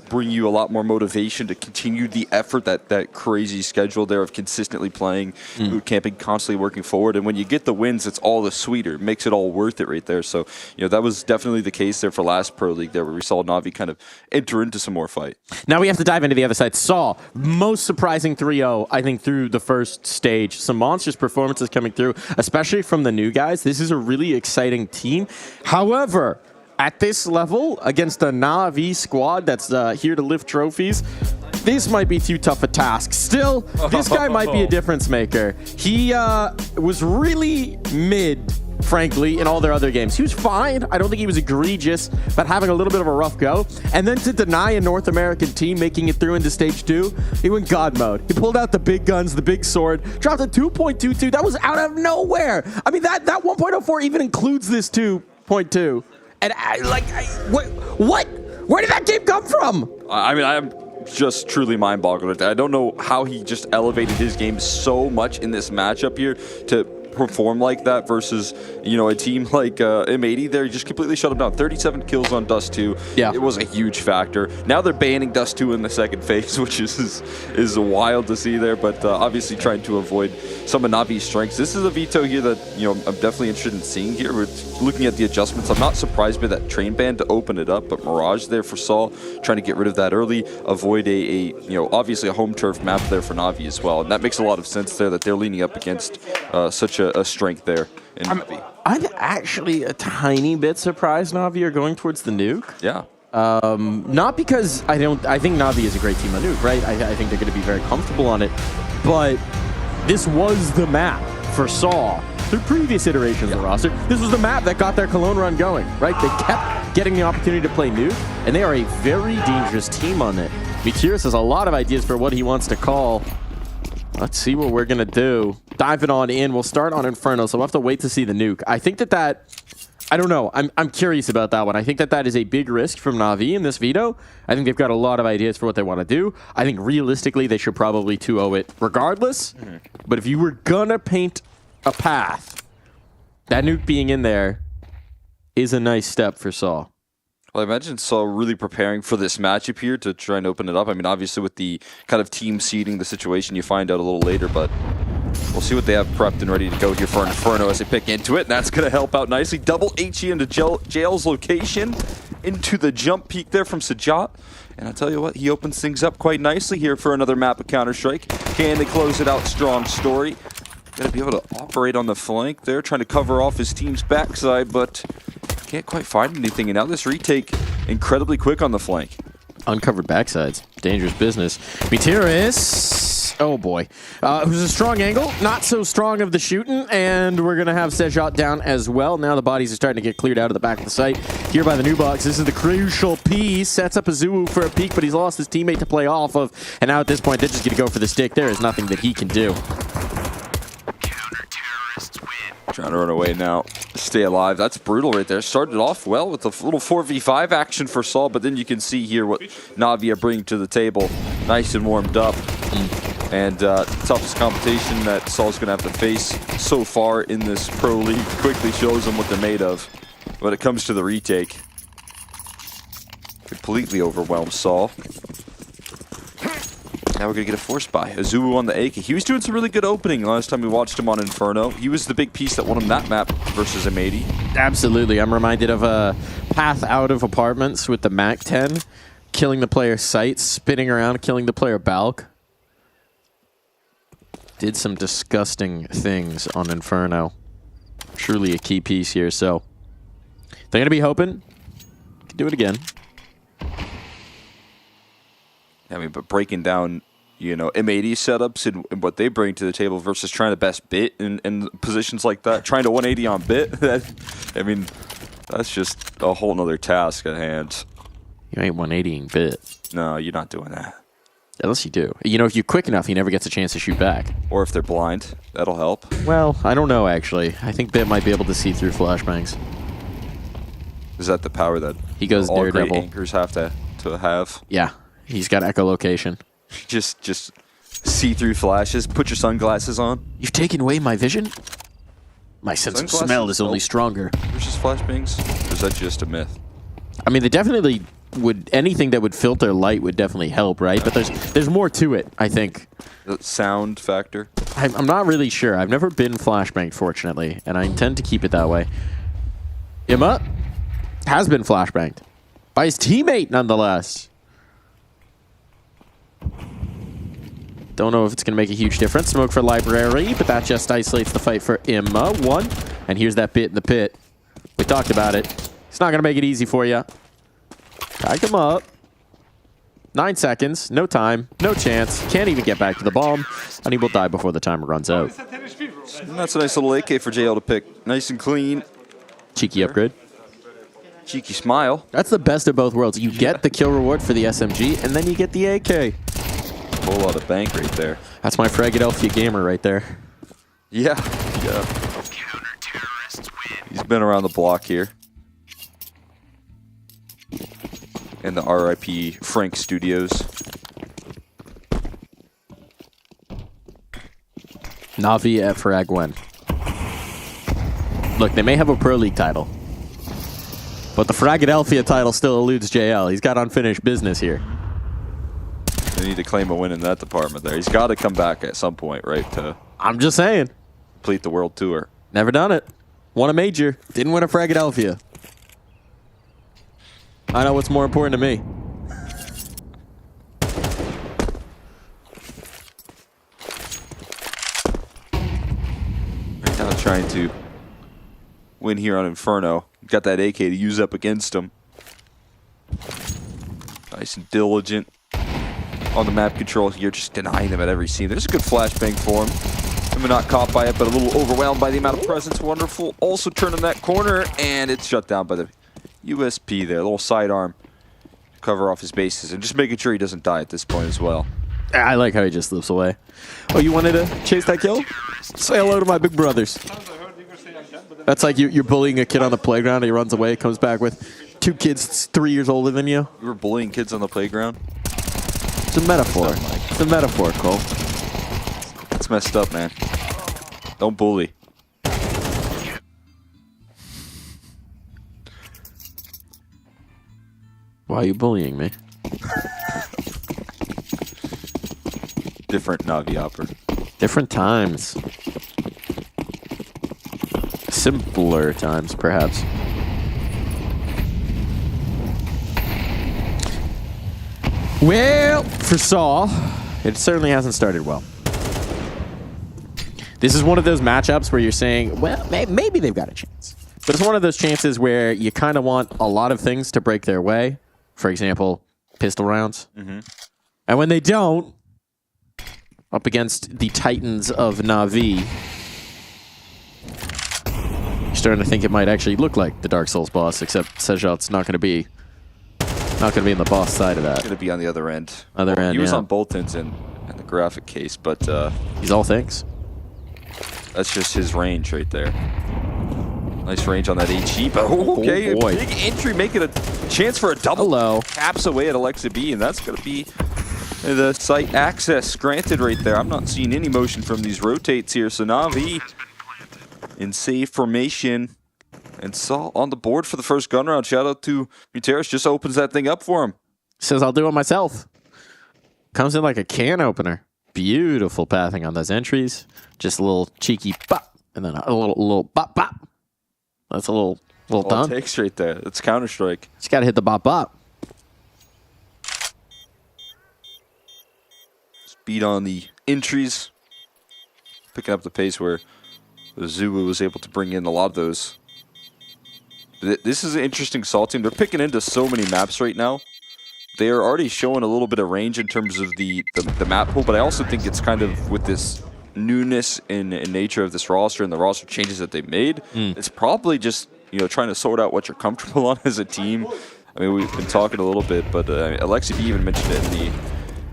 [SPEAKER 12] bring you a lot more motivation to continue the effort, that crazy schedule there of consistently playing, boot camping, constantly working forward. And when you get the wins, it's all the sweeter. It makes it all worth it right there. So, that was definitely the case there for last Pro League there, where we saw Na'Vi kind of enter into some more fight.
[SPEAKER 7] Now we have to dive into the other side. Saw, most surprising 3-0, I think, through the first stage. Some monstrous performances coming through, especially from the new guys. This is a really exciting team. However, at this level, against a Na'Vi squad that's here to lift trophies, this might be too tough a task. Still, this guy might be a difference maker. He was really mid, frankly, in all their other games. He was fine. I don't think he was egregious, but having a little bit of a rough go. And then to deny a North American team making it through into Stage 2, he went God mode. He pulled out the big guns, the big sword, dropped a 2.22. That was out of nowhere. I mean, that 1.04 even includes this 2.2. And what? Where did that game come from?
[SPEAKER 12] I mean, I'm just truly mind-boggled. I don't know how he just elevated his game so much in this matchup here to perform like that versus, a team like M80 there. He just completely shut him down. 37 kills on Dust 2. Yeah. It was a huge factor. Now they're banning Dust 2 in the second phase, which is wild to see there, but obviously trying to avoid some of Na'Vi's strengths. This is a veto here that, I'm definitely interested in seeing here. We're looking at the adjustments. I'm not surprised by that train ban to open it up, but Mirage there for Saul, trying to get rid of that early, avoid obviously a home turf map there for Na'Vi as well. And that makes a lot of sense there that they're leaning up against such a strength there in Na'Vi.
[SPEAKER 7] I'm actually a tiny bit surprised Na'Vi are going towards the nuke.
[SPEAKER 12] Yeah.
[SPEAKER 7] Not because I think Na'Vi is a great team on nuke, right? I think they're going to be very comfortable on it, but this was the map for Saw through previous iterations of the roster. This was the map that got their Cologne run going, right? They kept getting the opportunity to play nuke, and they are a very dangerous team on it. Metiris has a lot of ideas for what he wants to call. Let's see what we're going to do. Diving on in. We'll start on Inferno, so we'll have to wait to see the nuke. I think that I don't know. I'm curious about that one. I think that is a big risk from Na'Vi in this veto. I think they've got a lot of ideas for what they want to do. I think realistically they should probably 2-0 it regardless. But if you were going to paint a path, that nuke being in there is a nice step for Saul.
[SPEAKER 12] Well, I imagine Saul really preparing for this matchup here to try and open it up. I mean, obviously with the kind of team seeding the situation, you find out a little later, but we'll see what they have prepped and ready to go here for Inferno as they pick into it, and that's going to help out nicely. Double HE into Jail's location, into the jump peak there from Sajat. And I'll tell you what, he opens things up quite nicely here for another map of Counter-Strike. Can they close it out? Strong story. Got to be able to operate on the flank there, trying to cover off his team's backside, but can't quite find anything. And now this retake incredibly quick on the flank.
[SPEAKER 7] Uncovered backsides. Dangerous business. Mitiris, oh boy. Who's a strong angle, not so strong of the shooting, and we're going to have Sejot down as well. Now the bodies are starting to get cleared out of the back of the site. Here by the new box, this is the crucial piece. Sets up Azuwu for a peek, but he's lost his teammate to play off of. And now at this point, they're just going to go for the stick. There is nothing that he can do.
[SPEAKER 12] Trying to run away now, stay alive. That's brutal right there. Started off well with a little 4v5 action for Saul, but then you can see here what Navi are bringing to the table. Nice and warmed up. And toughest competition that Saul's going to have to face so far in this Pro League quickly shows them what they're made of. When it comes to the retake, completely overwhelmed Saul. Now we're going to get a force buy. Azuwu on the AK. He was doing some really good opening last time we watched him on Inferno. He was the big piece that won him that map versus M80.
[SPEAKER 7] Absolutely. I'm reminded of a path out of apartments with the MAC-10, killing the player's sight, spinning around, killing the player Balk. Did some disgusting things on Inferno. Truly a key piece here, so they're going to be hoping. Can do it again.
[SPEAKER 12] I mean, but breaking down, you know, M80 setups and what they bring to the table versus trying to best bit in positions like that, trying to 180 on bit, I mean, that's just a whole nother task at hand.
[SPEAKER 7] You ain't 180ing bit.
[SPEAKER 12] No, you're not doing that.
[SPEAKER 7] Unless you do. You know, if you're quick enough, he never gets a chance to shoot back.
[SPEAKER 12] Or if they're blind, that'll help.
[SPEAKER 7] Well, I don't know, actually. I think Bit might be able to see through flashbangs.
[SPEAKER 12] Is that the power that
[SPEAKER 7] he goes
[SPEAKER 12] all
[SPEAKER 7] Daredevil.
[SPEAKER 12] great anchors have to have?
[SPEAKER 7] Yeah. He's got echolocation.
[SPEAKER 12] Just see-through flashes. Put your sunglasses on.
[SPEAKER 7] You've taken away my vision? My sense of smell is only stronger.
[SPEAKER 12] Versus flashbangs? Or is that just a myth?
[SPEAKER 7] I mean, they definitely would... Anything that would filter light would definitely help, right? But there's more to it, I think.
[SPEAKER 12] The sound factor?
[SPEAKER 7] I'm not really sure. I've never been flashbanged, fortunately, and I intend to keep it that way. Imma has been flashbanged. By his teammate, nonetheless. Don't know if it's going to make a huge difference. Smoke for Library, but that just isolates the fight for Imma. One. And here's that Bit in the pit. We talked about it. It's not going to make it easy for you. Tagged him up. 9 seconds. No time. No chance. Can't even get back to the bomb. And he will die before the timer runs out.
[SPEAKER 12] And that's a nice little AK for JL to pick. Nice and clean.
[SPEAKER 7] Cheeky upgrade.
[SPEAKER 12] Cheeky smile.
[SPEAKER 7] That's the best of both worlds. You get the kill reward for the SMG, and then you get the AK.
[SPEAKER 12] Whole lot of bank right there.
[SPEAKER 7] That's my Philadelphia gamer right there.
[SPEAKER 12] Yeah. He's been around the block here. In the RIP Frank Studios.
[SPEAKER 7] Navi at Fragwen. Look, they may have a Pro League title, but the Philadelphia title still eludes JL. He's got unfinished business here.
[SPEAKER 12] They need to claim a win in that department there. He's got to come back at some point, right?
[SPEAKER 7] I'm just saying.
[SPEAKER 12] Complete the world tour.
[SPEAKER 7] Never done it. Won a major. Didn't win a Philadelphia. I know what's more important to me.
[SPEAKER 12] Right now trying to win here on Inferno. Got that AK to use up against him. Nice and diligent on the map control here, just denying them at every scene. There's a good flashbang for him. I'm not caught by it, but a little overwhelmed by the amount of presence. Wonderful. Also turning that corner, and it's shut down by the USP there. A little sidearm to cover off his bases, and just making sure he doesn't die at this point as well.
[SPEAKER 7] I like how he just slips away. Oh, you wanted to chase that kill? Say hello to my big brothers. That's like you're bullying a kid on the playground, and he runs away, comes back with 2 kids 3 years older than you.
[SPEAKER 12] You were bullying kids on the playground?
[SPEAKER 7] It's a metaphor. It's a metaphor, Cole.
[SPEAKER 12] That's messed up, man. Don't bully.
[SPEAKER 7] Why are you bullying me?
[SPEAKER 12] Different Navi Hopper.
[SPEAKER 7] Different times. Simpler times, perhaps. Well, for Saul, it certainly hasn't started well. This is one of those matchups where you're saying, well, maybe they've got a chance. But it's one of those chances where you kind of want a lot of things to break their way. For example, pistol rounds. And when they don't, up against the Titans of Na'Vi, you're starting to think it might actually look like the Dark Souls boss, except Sejat's not going to be in the boss side of that.
[SPEAKER 12] He's going to be on the other end.
[SPEAKER 7] He
[SPEAKER 12] was on both ends in the graphic case, but
[SPEAKER 7] he's all things.
[SPEAKER 12] That's just his range right there. Nice range on that HE, but okay,
[SPEAKER 7] boy.
[SPEAKER 12] Big entry, making a chance for a double.
[SPEAKER 7] Hello.
[SPEAKER 12] Taps away at Alexa B, and that's going to be the site access granted right there. I'm not seeing any motion from these rotates here, so Na'Vi in safe formation. And Saul on the board for the first gun round. Shout out to Muteris, just opens that thing up for him.
[SPEAKER 7] Says, I'll do it myself. Comes in like a can opener. Beautiful pathing on those entries. Just a little cheeky bop, and then a little bop bop. That's a little done.
[SPEAKER 12] Takes right there. That's Counter-Strike.
[SPEAKER 7] Just got to hit the bop bop.
[SPEAKER 12] Speed on the entries. Picking up the pace where Zulu was able to bring in a lot of those. This is an interesting Saul team. They're picking into so many maps right now. They are already showing a little bit of range in terms of the map pool, but I also think it's kind of with this newness in nature of this roster and the roster changes that they've made. It's probably just trying to sort out what you're comfortable on as a team. I mean, we've been talking a little bit, but Alexi B even mentioned it in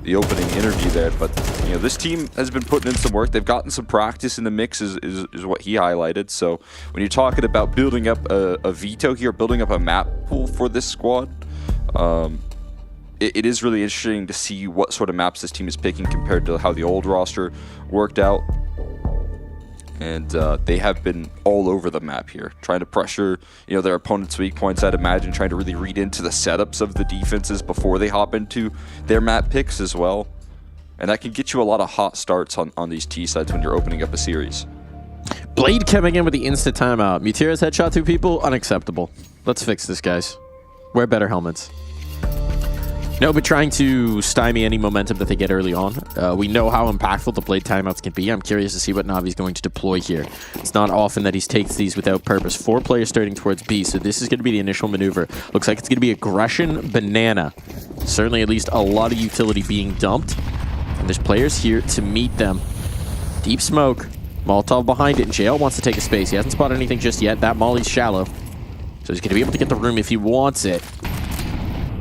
[SPEAKER 12] the opening interview there. But this team has been putting in some work. They've gotten some practice in the mix, is what he highlighted. So when you're talking about building up a veto here, building up a map pool for this squad, it is really interesting to see what sort of maps this team is picking compared to how the old roster worked out. And they have been all over the map here, trying to pressure their opponent's weak points, I'd imagine, trying to really read into the setups of the defenses before they hop into their map picks as well. And that can get you a lot of hot starts on these T sides when you're opening up a series.
[SPEAKER 7] Blade coming in with the instant timeout. Mutira's headshot 2 people, unacceptable. Let's fix this, guys. Wear better helmets. No, but trying to stymie any momentum that they get early on. We know how impactful the Blade timeouts can be. I'm curious to see what Navi's going to deploy here. It's not often that he takes these without purpose. 4 players starting towards B, so this is going to be the initial maneuver. Looks like it's going to be aggression banana. Certainly at least a lot of utility being dumped. And there's players here to meet them. Deep smoke. Molotov behind it. JL wants to take a space. He hasn't spotted anything just yet. That molly's shallow. So he's going to be able to get the room if he wants it.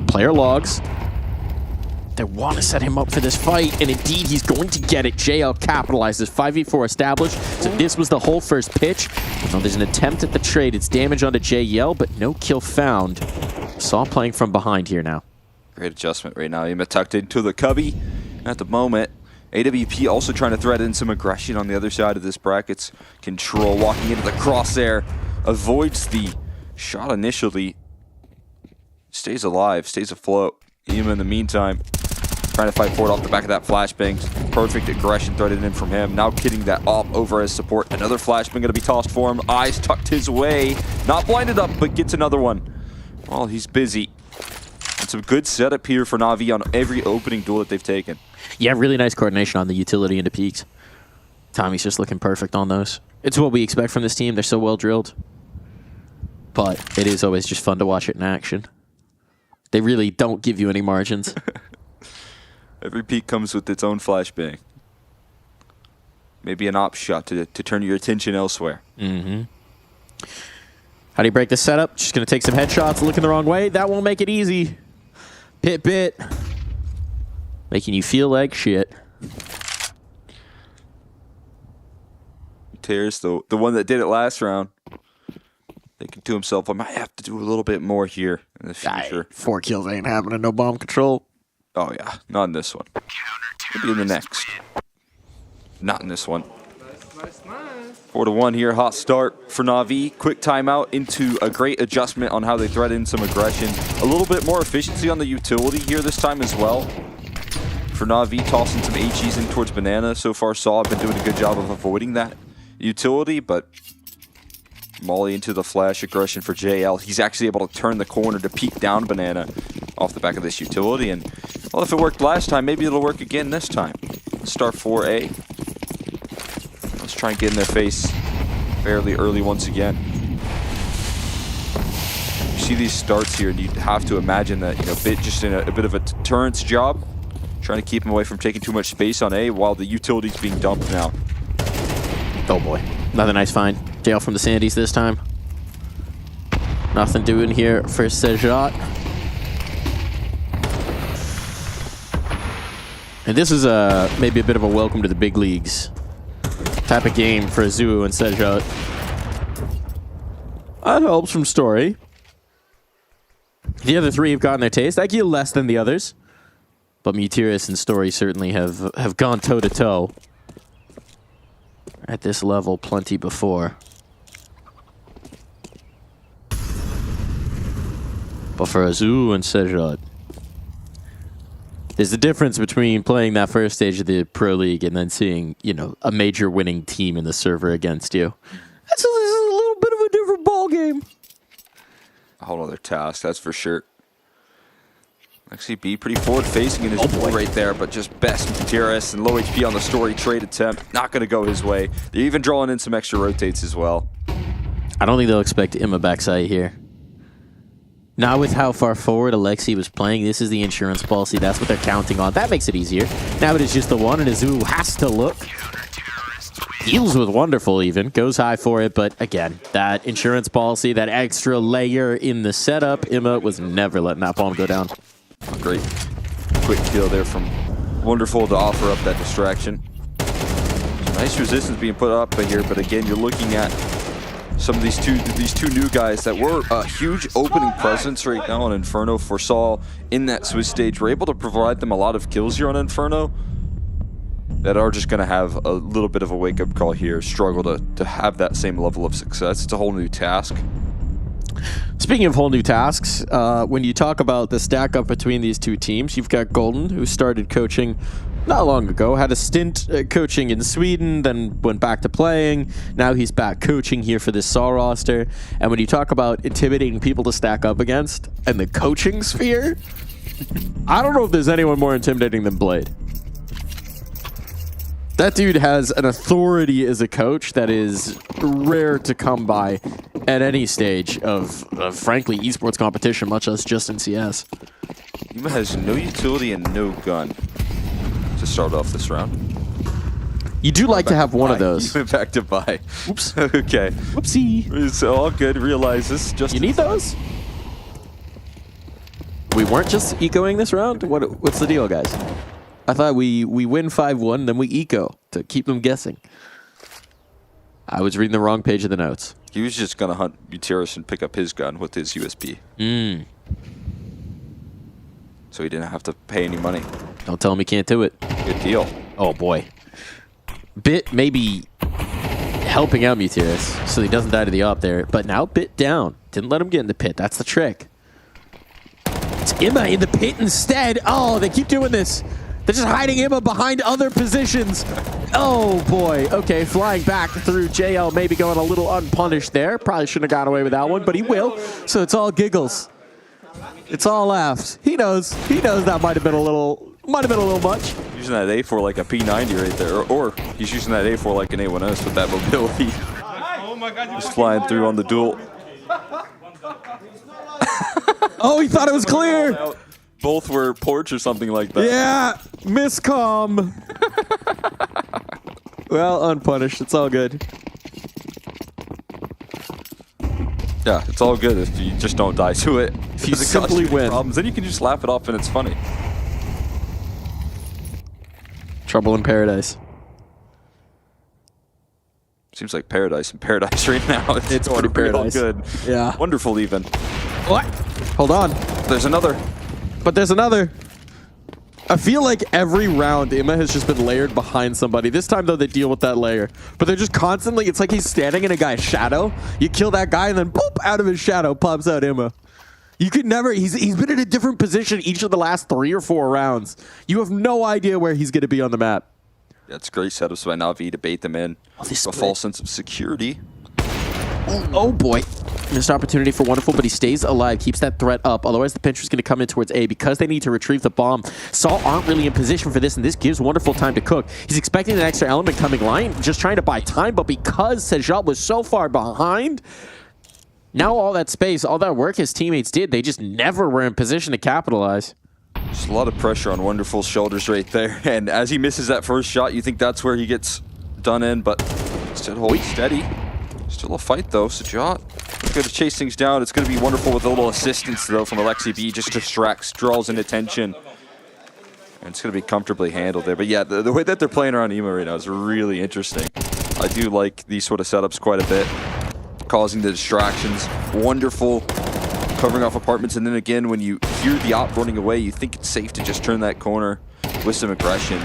[SPEAKER 7] Player logs. They want to set him up for this fight, and indeed he's going to get it. JL capitalizes. 5v4 established, so this was the whole first pitch. Now there's an attempt at the trade. It's damage onto JL, but no kill found. Saw playing from behind here now.
[SPEAKER 12] Great adjustment right now. Ima tucked into the cubby at the moment. AWP also trying to thread in some aggression on the other side of this bracket's control. Walking into the crosshair. Avoids the shot initially. Stays alive, stays afloat. Ima in the meantime trying to fight for it off the back of that flashbang. Perfect aggression threaded in from him. Now getting that off over as support. Another flashbang going to be tossed for him. Eyes tucked his way. Not blinded up, but gets another one. Well, he's busy. And some good setup here for Na'Vi on every opening duel that they've taken.
[SPEAKER 7] Yeah, really nice coordination on the utility into peaks. Tommy's just looking perfect on those. It's what we expect from this team. They're so well drilled. But it is always just fun to watch it in action. They really don't give you any margins.
[SPEAKER 12] Every peak comes with its own flashbang. Maybe an op shot to turn your attention elsewhere.
[SPEAKER 7] Mm-hmm. How do you break the setup? Just going to take some headshots, looking the wrong way. That won't make it easy. Pit bit. Making you feel like shit.
[SPEAKER 12] Tears, the one that did it last round. Thinking to himself, I might have to do a little bit more here in the future.
[SPEAKER 7] 4 kills ain't happening, no bomb control.
[SPEAKER 12] Oh yeah, not in this one. Maybe in the next. Not in this one. 4-1 here, hot start for Na'Vi. Quick timeout into a great adjustment on how they thread in some aggression. A little bit more efficiency on the utility here this time as well. For Na'Vi, tossing some HEs in towards Banana. So far, Saw have been doing a good job of avoiding that utility, but Molly into the flash aggression for JL. He's actually able to turn the corner to peek down Banana off the back of this utility. And, well, if it worked last time, maybe it'll work again this time. Star 4A. Let's try and get in their face fairly early once again. You see these starts here, and you'd have to imagine that, you know, Bit just in a bit of a deterrence job, trying to keep him away from taking too much space on A while the utility's being dumped now.
[SPEAKER 7] Oh boy, another nice find. Jail from the Sandies this time. Nothing doing here for Sejat. And this is maybe a bit of a welcome to the big leagues type of game for Azu and Sejat. That helps from Story. The other three have gotten their taste. I give less than the others. But Mutiris and Story certainly have gone toe-to-toe at this level plenty before. But for Azu and Sejat, there's a difference between playing that first stage of the Pro League and then seeing, you know, a major winning team in the server against you. That's a little bit of a different ball game.
[SPEAKER 12] A whole other task, that's for sure. Actually, B pretty forward-facing in his ball right there, but just best Mutiris and low HP on the Story trade attempt. Not going to go his way. They're even drawing in some extra rotates as well.
[SPEAKER 7] I don't think they'll expect Imma backside here. Not with how far forward Alexi was playing. This is the insurance policy. That's what they're counting on. That makes it easier. Now it is just the one, and Azu has to look. Deals with Wonderful even. Goes high for it, but again, that insurance policy, that extra layer in the setup, Imma was never letting that bomb go down.
[SPEAKER 12] Great quick kill there from Wonderful to offer up that distraction. Nice resistance being put up here, but again, you're looking at some of these two new guys that were a huge opening presence right now on Inferno. Foresaw in that Swiss stage, we're able to provide them a lot of kills here on Inferno that are just going to have a little bit of a wake-up call here, struggle to have that same level of success. It's a whole new task.
[SPEAKER 7] Speaking of whole new tasks, when you talk about the stack up between these two teams, you've got Golden, who started coaching not long ago, had a stint coaching in Sweden, then went back to playing. Now he's back coaching here for this SAW roster. And when you talk about intimidating people to stack up against and the coaching sphere, I don't know if there's anyone more intimidating than Blade. That dude has an authority as a coach that is rare to come by at any stage of frankly, esports competition, much less just in CS.
[SPEAKER 12] Imma has no utility and no gun to start off this round.
[SPEAKER 7] You do like to have one of those.
[SPEAKER 12] You went back to buy.
[SPEAKER 7] Oops.
[SPEAKER 12] Okay.
[SPEAKER 7] Whoopsie.
[SPEAKER 12] It's all good. Realize this. Just
[SPEAKER 7] you need those? We weren't just ecoing this round? What's the deal, guys? I thought we win 5-1, then we eco to keep them guessing. I was reading the wrong page of the notes.
[SPEAKER 12] He was just going to hunt Mutiris and pick up his gun with his USB. So he didn't have to pay any money.
[SPEAKER 7] Don't tell him he can't do it.
[SPEAKER 12] Good deal.
[SPEAKER 7] Oh, boy. Bit maybe helping out Mutiris so he doesn't die to the op there, but now Bit down. Didn't let him get in the pit. That's the trick. It's Imma in the pit instead. Oh, they keep doing this. They're just hiding Imma behind other positions. Oh, boy. Okay, flying back through JL, maybe going a little unpunished there. Probably shouldn't have got away with that one, but he will. So it's all giggles. It's all laughs. He knows. He knows that might have been a little much.
[SPEAKER 12] Using that A for like a P90 right there, or he's using that A for like an A1S with that mobility.
[SPEAKER 8] Oh my God!
[SPEAKER 12] Just flying through on the duel.
[SPEAKER 7] Oh, he thought it was clear.
[SPEAKER 12] Both were porch or something like that.
[SPEAKER 7] Yeah, miscomm. Well, unpunished. It's all good.
[SPEAKER 12] Yeah, it's all good if you just don't die to it.
[SPEAKER 7] If you simply win.
[SPEAKER 12] Problems, then you can just laugh it off and it's funny.
[SPEAKER 7] Trouble in paradise.
[SPEAKER 12] Seems like paradise in paradise right now.
[SPEAKER 7] It's pretty paradise.
[SPEAKER 12] Good.
[SPEAKER 7] Yeah.
[SPEAKER 12] Wonderful even.
[SPEAKER 7] What? Hold on.
[SPEAKER 12] There's another.
[SPEAKER 7] But there's another. I feel like every round, Imma has just been layered behind somebody. This time, though, they deal with that layer. But they're just constantly, it's like he's standing in a guy's shadow. You kill that guy, and then boop, out of his shadow pops out Imma. You could never, he's been in a different position each of the last 3 or 4 rounds. You have no idea where he's going to be on the map.
[SPEAKER 12] That's great setups by Na'Vi to bait them in.
[SPEAKER 7] Oh,
[SPEAKER 12] a false sense of security.
[SPEAKER 7] Oh boy. Missed opportunity for Wonderful, but he stays alive, keeps that threat up. Otherwise, the pincher's going to come in towards A because they need to retrieve the bomb. Salt aren't really in position for this, and this gives Wonderful time to cook. He's expecting an extra element coming line, just trying to buy time, but because Sejat was so far behind, now all that space, all that work his teammates did, they just never were in position to capitalize.
[SPEAKER 12] Just a lot of pressure on Wonderful's shoulders right there, and as he misses that first shot, you think that's where he gets done in, but still holding steady. Still a fight though, Sejat. Good to chase things down. It's going to be Wonderful with a little assistance though from Alexi B. Just distracts, draws in attention. And it's going to be comfortably handled there. But yeah, the way that they're playing around Ema right now is really interesting. I do like these sort of setups quite a bit. Causing the distractions. Wonderful covering off apartments. And then again, when you hear the op running away, you think it's safe to just turn that corner with some aggression.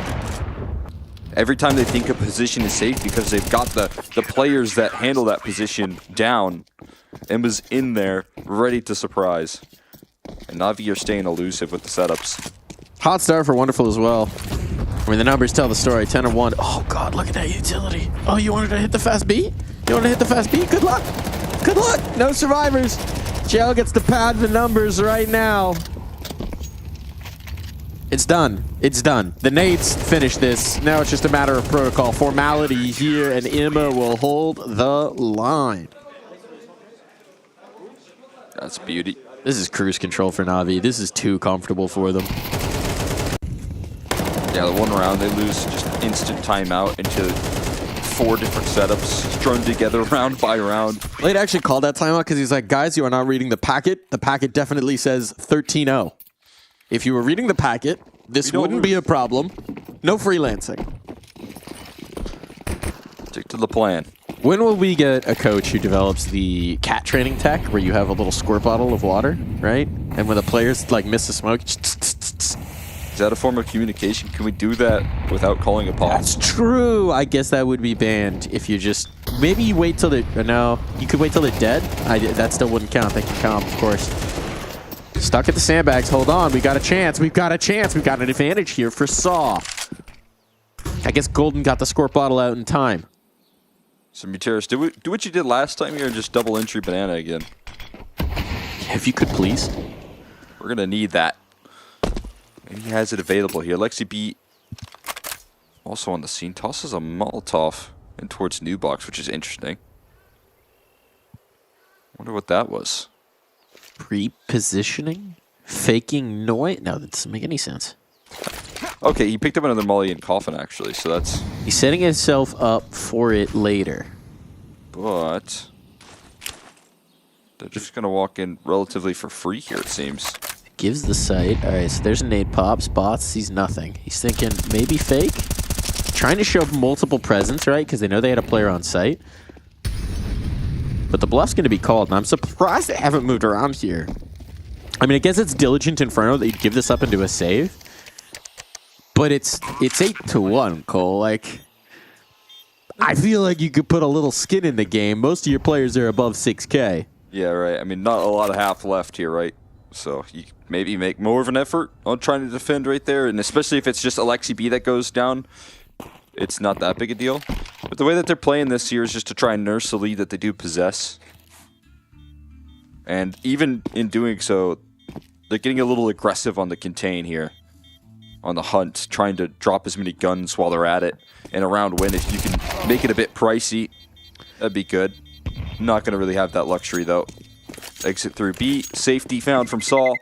[SPEAKER 12] Every time they think a position is safe because they've got the players that handle that position down. Emma's in there, ready to surprise. And Na'Vi are staying elusive with the setups.
[SPEAKER 7] Hot start for Wonderful as well. I mean, the numbers tell the story. 10 and 1. Oh, God, look at that utility. Oh, you wanted to hit the fast B? You want to hit the fast B? Good luck. Good luck. No survivors. JL gets to pad the numbers right now. It's done. It's done. The nades finished this. Now it's just a matter of protocol formality here, and Emma will hold the line.
[SPEAKER 12] That's beauty.
[SPEAKER 7] This is cruise control for Na'Vi. This is too comfortable for them.
[SPEAKER 12] Yeah, the one round they lose just instant timeout into 4 different setups strung together round by round.
[SPEAKER 7] Blade actually called that timeout because he's like, guys, you are not reading the packet. The packet definitely says 13-0. If you were reading the packet, this wouldn't be a problem. No freelancing.
[SPEAKER 12] Stick to the plan.
[SPEAKER 7] When will we get a coach who develops the cat training tech where you have a little squirt bottle of water, right? And when the players like miss a smoke,
[SPEAKER 12] is that a form of communication? Can we do that without calling a pause?
[SPEAKER 7] That's true. I guess that would be banned if you just maybe you wait till they're no. You could wait till they're dead. That still wouldn't count. They can count, of course. Stuck at the sandbags. Hold on. We got a chance. We've got a chance. We've got an advantage here for Saw. I guess Golden got the squirt bottle out in time.
[SPEAKER 12] So, Muteris, do what you did last time here and just double entry banana again.
[SPEAKER 7] If you could, please.
[SPEAKER 12] We're going to need that. And he has it available here. Lexi B also on the scene. Tosses a Molotov in towards New Box, which is interesting. Wonder what that was.
[SPEAKER 7] Pre-positioning? Faking noise? No, that doesn't make any sense.
[SPEAKER 12] Okay, he picked up another Molly in Coffin, actually, so that's...
[SPEAKER 7] He's setting himself up for it later.
[SPEAKER 12] But... they're just going to walk in relatively for free here, it seems.
[SPEAKER 7] Gives the sight. All right, so there's a nade pop. Spots, sees nothing. He's thinking, maybe fake? Trying to show multiple presence, right? Because they know they had a player on site. But the bluff's going to be called, and I'm surprised they haven't moved around here. I mean, I guess it's Diligent Inferno that you'd give this up into a save. But it's 8-1, Cole. Like, I feel like you could put a little skin in the game. Most of your players are above 6K.
[SPEAKER 12] Yeah, right. I mean, not a lot of half left here, right? So you maybe make more of an effort on trying to defend right there. And especially if it's just Alexi B that goes down, it's not that big a deal. But the way that they're playing this here is just to try and nurse the lead that they do possess. And even in doing so, they're getting a little aggressive on the contain here. On the hunt, trying to drop as many guns while they're at it. And a round win, if you can make it a bit pricey, that'd be good. Not going to really have that luxury, though. Exit through B. Safety found from Saul.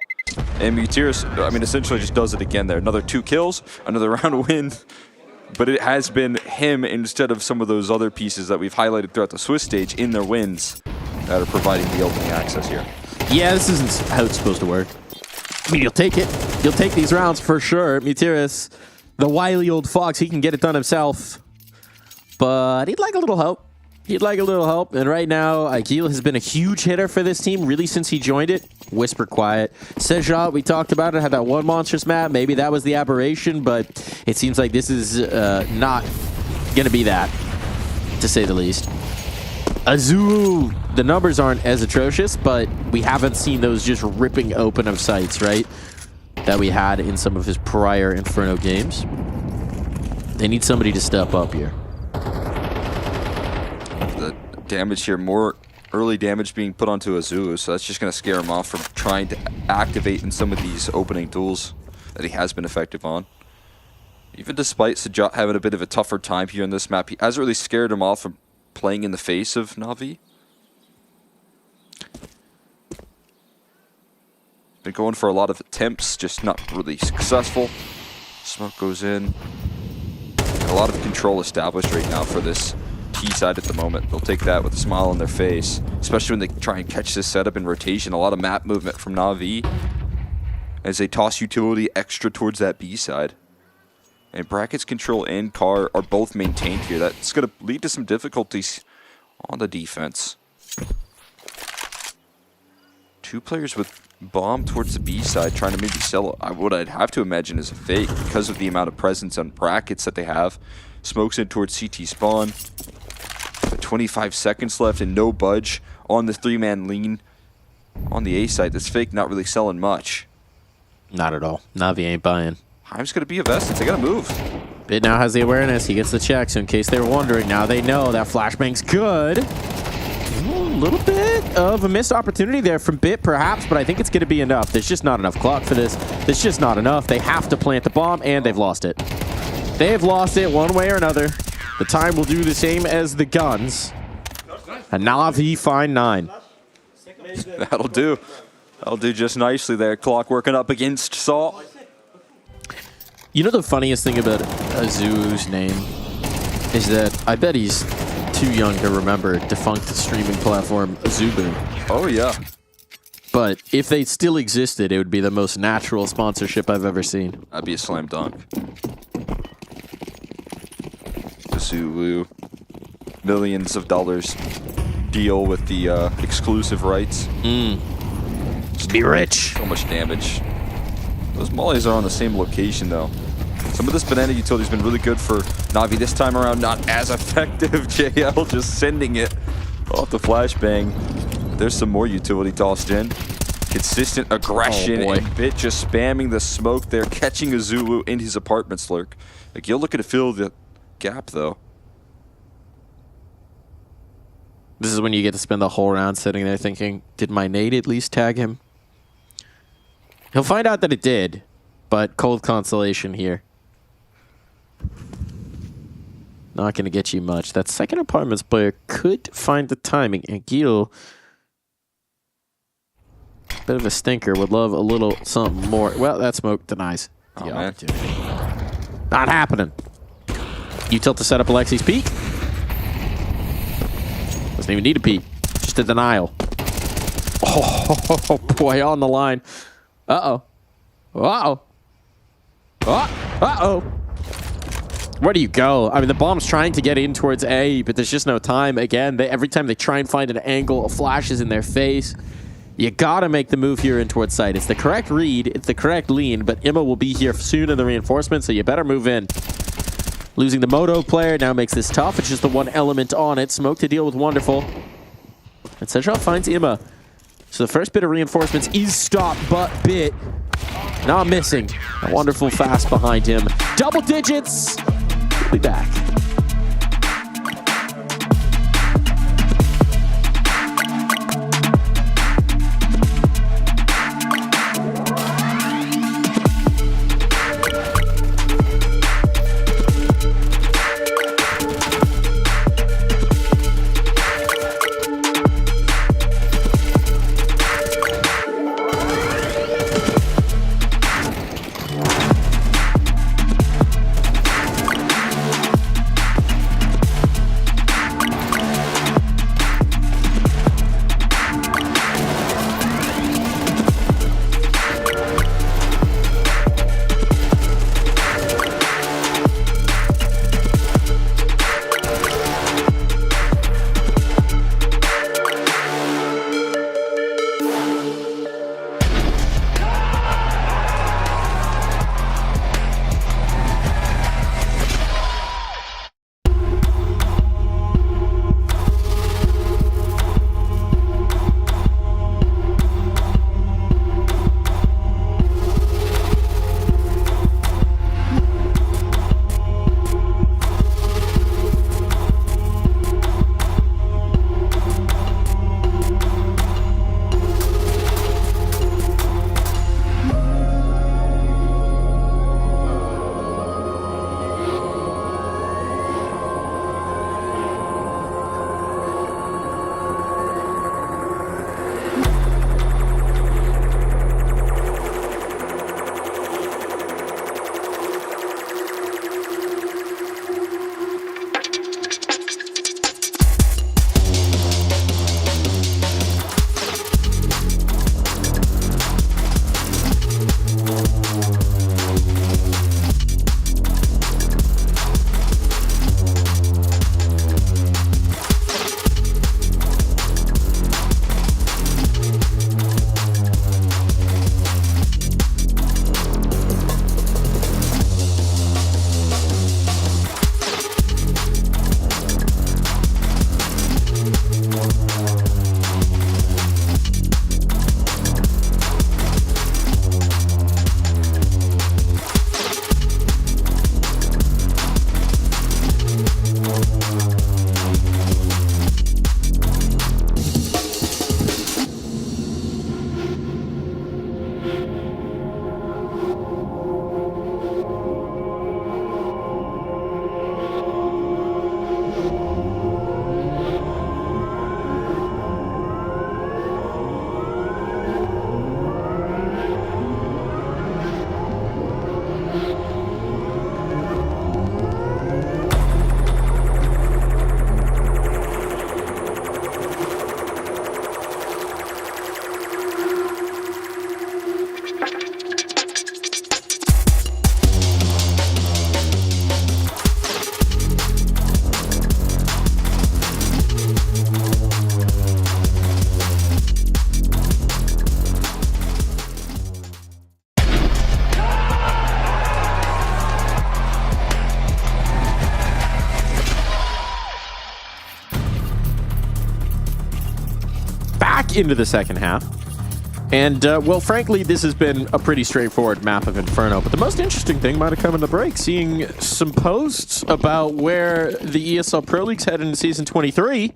[SPEAKER 12] And Muteris, I mean, essentially just does it again there. Another 2 kills, another round win. But it has been him instead of some of those other pieces that we've highlighted throughout the Swiss stage in their wins that are providing the opening access here.
[SPEAKER 7] Yeah, this isn't how it's supposed to work. I mean, you'll take it. You'll take these rounds for sure. Muteris, the wily old fox, he can get it done himself. But he'd like a little help. He'd like a little help. And right now, Akil has been a huge hitter for this team, really since he joined it. Whisper quiet. Sejat, we talked about it, had that one monstrous map. Maybe that was the aberration, but it seems like this is not going to be that, to say the least. Azul, the numbers aren't as atrocious, but we haven't seen those just ripping open of sights, right? That we had in some of his prior Inferno games. They need somebody to step up here.
[SPEAKER 12] The damage here more early damage being put onto Azulu, so that's just going to scare him off from trying to activate in some of these opening duels that he has been effective on. Even despite Sajat having a bit of a tougher time here in this map, he hasn't really scared him off from playing in the face of Na'Vi. Been going for a lot of attempts, just not really successful. Smoke goes in. A lot of control established right now for this T side at the moment. They'll take that with a smile on their face, especially when they try and catch this setup in rotation. A lot of map movement from Na'Vi as they toss utility extra towards that B side. And Bracket's control and Car are both maintained here. That's going to lead to some difficulties on the defense. 2 players with bomb towards the B side, trying to maybe sell what I'd have to imagine is a fake because of the amount of presence on Brackets that they have. Smokes in towards CT spawn. But 25 seconds left and no budge on the 3-man lean on the A side. This fake not really selling much.
[SPEAKER 7] Not at all. Na'Vi ain't buying.
[SPEAKER 12] Hive's going to be a vested. They got to move.
[SPEAKER 7] Bit now has the awareness. He gets the check, so in case they were wondering, now they know that flashbang's good. A little bit of a missed opportunity there from Bit, perhaps, but I think it's going to be enough. There's just not enough clock for this. There's just not enough. They have to plant the bomb, and they've lost it. They've lost it one way or another. The time will do the same as the guns. A Na'Vi find 9.
[SPEAKER 12] That'll do. That'll do just nicely there. Clock working up against Saw.
[SPEAKER 7] You know the funniest thing about Azulu's name is that I bet he's too young to remember defunct streaming platform Azubu.
[SPEAKER 12] Oh, yeah.
[SPEAKER 7] But if they still existed, it would be the most natural sponsorship I've ever seen.
[SPEAKER 12] That'd be a slam dunk. Zulu, millions of dollars deal with the exclusive rights.
[SPEAKER 7] Just be rich.
[SPEAKER 12] So much damage. Those mollies are on the same location, though. Some of this banana utility has been really good for Na'Vi. This time around, not as effective. JL just sending it off the flashbang. There's some more utility tossed in. Consistent aggression, and Bit just spamming the smoke there, catching a Zulu in his apartment slurk. Like, you're looking to fill the gap, though.
[SPEAKER 7] This is when you get to spend the whole round sitting there thinking, did my nade at least tag him? He'll find out that it did, but cold consolation here. Not going to get you much. That second apartments player could find the timing, and Gil, bit of a stinker, would love a little something more. Well, that smoke denies the opportunity. Not happening. You tilt to set up Alexi's peek. Doesn't even need a peek. Just a denial. Oh, boy, on the line. Uh-oh. Uh-oh. Uh-oh. Where do you go? I mean, the bomb's trying to get in towards A, but there's just no time. Again, every time they try and find an angle, a flash is in their face. You gotta make the move here in towards site. It's the correct read, it's the correct lean, but Emma will be here soon in the reinforcement, so you better move in. Losing the Moto player now makes this tough. It's just the one element on it. Smoke to deal with Wonderful. And Sejal finds Emma. So the first bit of reinforcements is stopped, but Bit not missing. A Wonderful fast behind him. Double digits. We'll be back. into the second half. And, well, frankly, this has been a pretty straightforward map of Inferno. But the most interesting thing might have come in the break, seeing some posts about where the ESL Pro League's headed in Season 23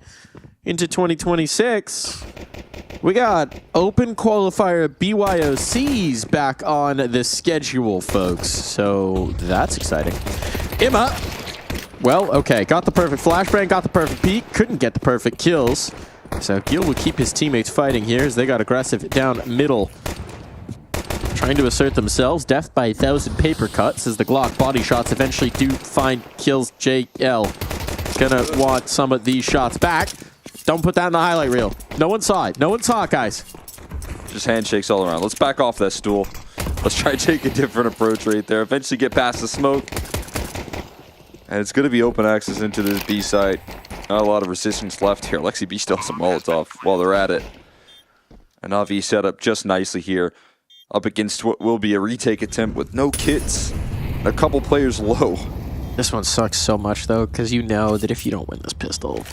[SPEAKER 7] into 2026. We got Open Qualifier BYOCs back on the schedule, folks. So that's exciting. Imma, well, okay, got the perfect flashbang, got the perfect peek, couldn't get the perfect kills. So Gil will keep his teammates fighting here as they got aggressive down middle. Trying to assert themselves. Death by 1,000 paper cuts as the Glock body shots eventually do find kills. JL gonna want some of these shots back. Don't put that in the highlight reel. No one saw it. No one saw it, guys.
[SPEAKER 12] Just handshakes all around. Let's back off that stool. Let's try to take a different approach right there. Eventually get past the smoke. And it's going to be open access into this B site. Not a lot of resistance left here. Lexi B still has a Molotov while they're at it. And Navi set up just nicely here. Up against what will be a retake attempt with no kits. And a couple players low.
[SPEAKER 7] This one sucks so much, though, because you know that if you don't win this pistol...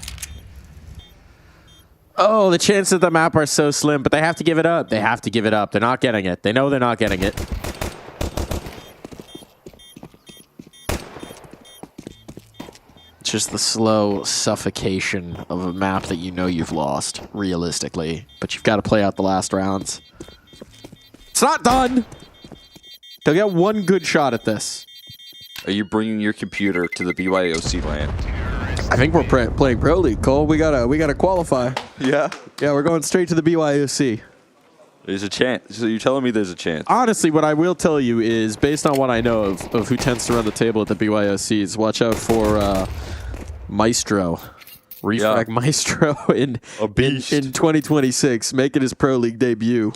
[SPEAKER 7] Oh, the chances of the map are so slim, but they have to give it up. They have to give it up. They're not getting it. They know they're not getting it. It's just the slow suffocation of a map that you know you've lost, realistically. But you've got to play out the last rounds. It's not done! They'll get one good shot at this.
[SPEAKER 12] Are you bringing your computer to the BYOC land?
[SPEAKER 7] I think we're playing Pro League, Cole. We gotta qualify.
[SPEAKER 12] Yeah?
[SPEAKER 7] Yeah, we're going straight to the BYOC.
[SPEAKER 12] There's a chance. So you're telling me there's a chance?
[SPEAKER 7] Honestly, what I will tell you is, based on what I know of who tends to run the table at the BYOCs, watch out for Maestro. Refrag Maestro in 2026, making his Pro League debut.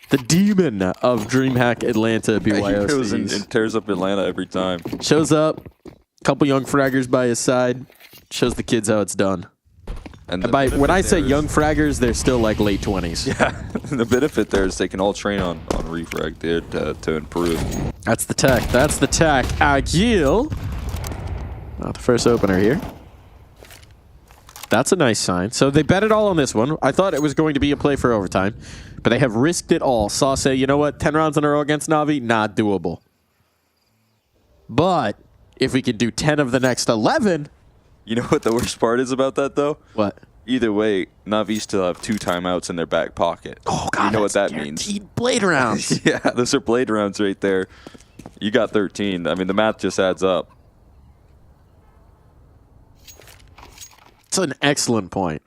[SPEAKER 7] The demon of DreamHack Atlanta BYOCs.
[SPEAKER 12] He goes and tears up Atlanta every time.
[SPEAKER 7] Shows up, couple young fraggers by his side, shows the kids how it's done. And when I say young fraggers, they're still like late 20s.
[SPEAKER 12] Yeah, the benefit there is they can all train on refrag there to improve.
[SPEAKER 7] That's the tech. That's the tech. Agil. Not the first opener here. That's a nice sign. So they bet it all on this one. I thought it was going to be a play for overtime, but they have risked it all. Saw say, you know what? 10 rounds in a row against Navi, not doable. But if we could do 10 of the next 11...
[SPEAKER 12] You know what the worst part is about that, though?
[SPEAKER 7] What?
[SPEAKER 12] Either way, Navi still have 2 timeouts in their back pocket.
[SPEAKER 7] Oh, God,
[SPEAKER 12] you know what that means.
[SPEAKER 7] Blade rounds.
[SPEAKER 12] Yeah, those are blade rounds right there. You got 13. I mean, the math just adds up.
[SPEAKER 7] It's an excellent point.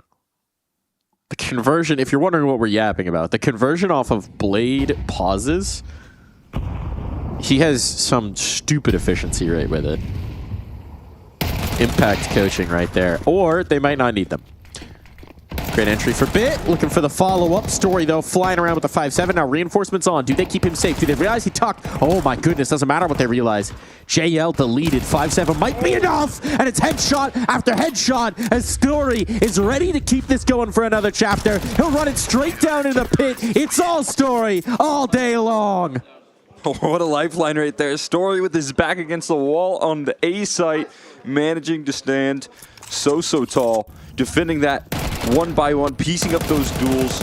[SPEAKER 7] The conversion, if you're wondering what we're yapping about, the conversion off of blade pauses, he has some stupid efficiency rate with it. Impact coaching right there. Or they might not need them. Great entry for Bit. Looking for the follow-up. Story, though, flying around with the 5-7. Now reinforcements on. Do they keep him safe? Do they realize he tucked? Oh, my goodness. Doesn't matter what they realize. JL deleted. 5-7 might be enough. And it's headshot after headshot as Story is ready to keep this going for another chapter. He'll run it straight down in the pit. It's all Story all day long.
[SPEAKER 12] What a lifeline right there. Story with his back against the wall on the A site, managing to stand so tall, defending that one by one, piecing up those duels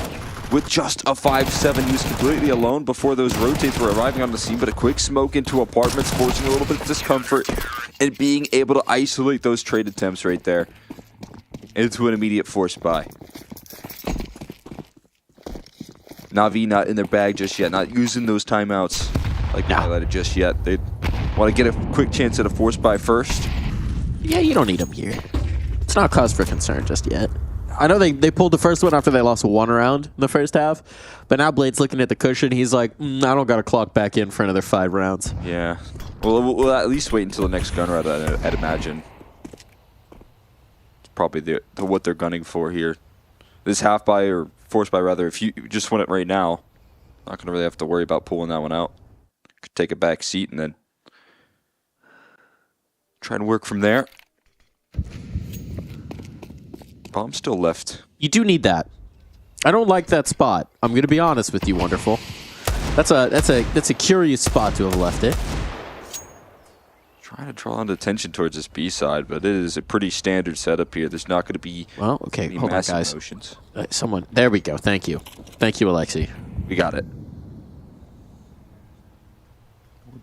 [SPEAKER 12] with just a 5-7. He was completely alone before those rotates were arriving on the scene, but a quick smoke into apartments, forcing a little bit of discomfort, and being able to isolate those trade attempts right there into an immediate force buy. Navi not in their bag just yet, not using those timeouts like we highlighted just yet. They want to get a quick chance at a force buy first.
[SPEAKER 7] Yeah, you don't need them here. It's not cause for concern just yet. I know they pulled the first one after they lost 1 round in the first half, but now Blade's looking at the cushion. He's like, I don't got to clock back in for another 5 rounds.
[SPEAKER 12] Yeah. Well, we'll at least wait until the next gun round, I'd imagine. It's probably what they're gunning for here. This half buy, or force buy rather, if you just win it right now, not going to really have to worry about pulling that one out. Could take a back seat and then try and work from there. Bomb still left.
[SPEAKER 7] You do need that. I don't like that spot. I'm going to be honest with you, Wonderful. That's a curious spot to have left it.
[SPEAKER 12] trying to draw on attention towards this B side, but it is a pretty standard setup here. There's not going to be
[SPEAKER 7] any hold on, guys.
[SPEAKER 12] Emotions.
[SPEAKER 7] Someone, there we go. Thank you, Alexi.
[SPEAKER 12] We got it.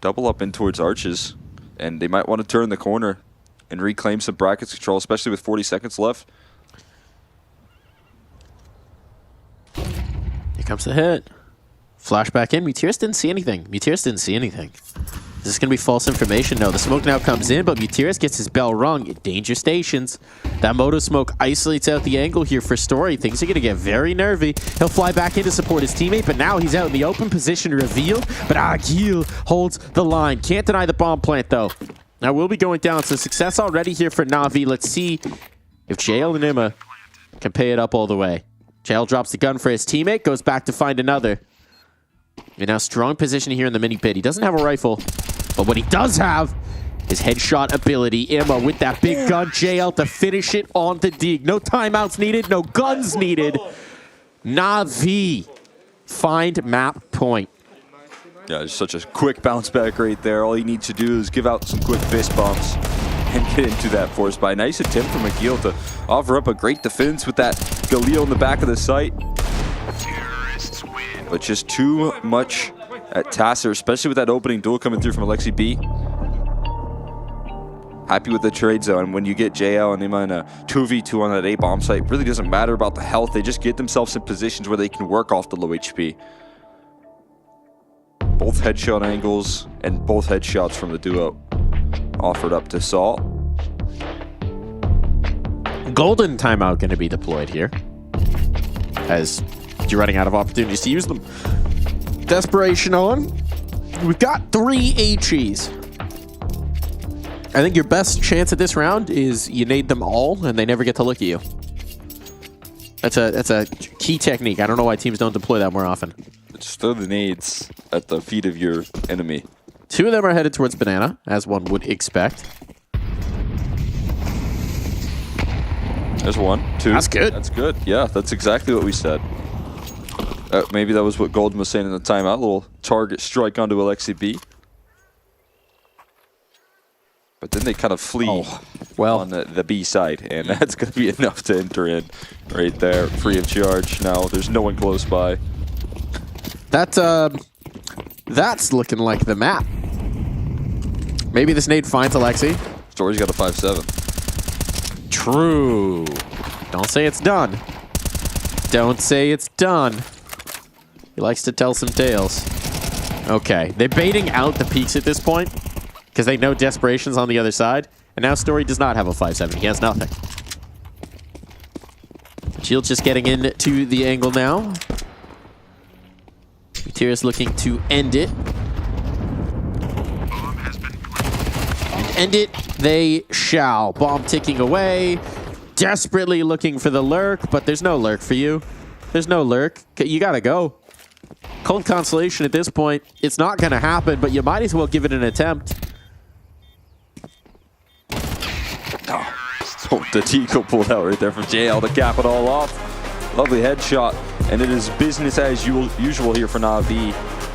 [SPEAKER 12] Double up in towards Arches, and they might want to turn the corner and reclaim some brackets control, especially with 40 seconds left.
[SPEAKER 7] Here comes the hit. Flashback in. Mutiris didn't see anything. Is this going to be false information? No, the smoke now comes in, but Mutiris gets his bell rung at danger stations. That moto smoke isolates out the angle here for Story. Things are going to get very nervy. He'll fly back in to support his teammate, but now he's out in the open position revealed. But Agil holds the line. Can't deny the bomb plant, though. Now we'll be going down. So success already here for Na'Vi. Let's see if JL and Imma can pay it up all the way. JL drops the gun for his teammate, goes back to find another. And now strong position here in the mini pit. He doesn't have a rifle, but what he does have is headshot ability. Imma with that big gun. JL to finish it on the dig. No timeouts needed, no guns needed. Na'Vi find map point.
[SPEAKER 12] Yeah, it's such a quick bounce back right there. All you need to do is give out some quick fist bumps and get into that force buy. Nice attempt from Agil to offer up a great defense with that Galil in the back of the site. But just too much at Tasser, especially with that opening duel coming through from Alexi B. Happy with the trade zone. When you get JL and Imma in a 2v2 on that A bomb site, it really doesn't matter about the health. They just get themselves in positions where they can work off the low HP. Both headshot angles and both headshots from the duo offered up to Salt.
[SPEAKER 7] Golden timeout going to be deployed here, as you're running out of opportunities to use them. Desperation on. We've got 3 HEs. I think your best chance at this round is you nade them all and they never get to look at you. That's a key technique. I don't know why teams don't deploy that more often.
[SPEAKER 12] Just throw the nades at the feet of your enemy.
[SPEAKER 7] 2 of them are headed towards Banana, as one would expect.
[SPEAKER 12] There's 1, 2.
[SPEAKER 7] That's good.
[SPEAKER 12] That's good. Yeah, that's exactly what we said. Maybe that was what Golden was saying in the timeout. A little target strike onto Alexi B. But then they kind of flee on the B side, and that's going to be enough to enter in right there, free of charge. Now there's no one close by.
[SPEAKER 7] That's looking like the map. Maybe this nade finds Alexi.
[SPEAKER 12] Story's got a 5-7.
[SPEAKER 7] True. Don't say it's done. Don't say it's done. He likes to tell some tales. Okay, they're baiting out the peaks at this point because they know Desperation's on the other side. And now Story does not have a 5-7. He has nothing. Shield just getting into the angle now. Mutiris looking to end it. End it, they shall. Bomb ticking away. Desperately looking for the lurk, but there's no lurk for you. There's no lurk. You gotta go. Cold Constellation at this point, it's not gonna happen, but you might as well give it an attempt.
[SPEAKER 12] Oh, the Tico pulled out right there from JL to cap it all off. Lovely headshot, and it is business as usual here for Na'Vi,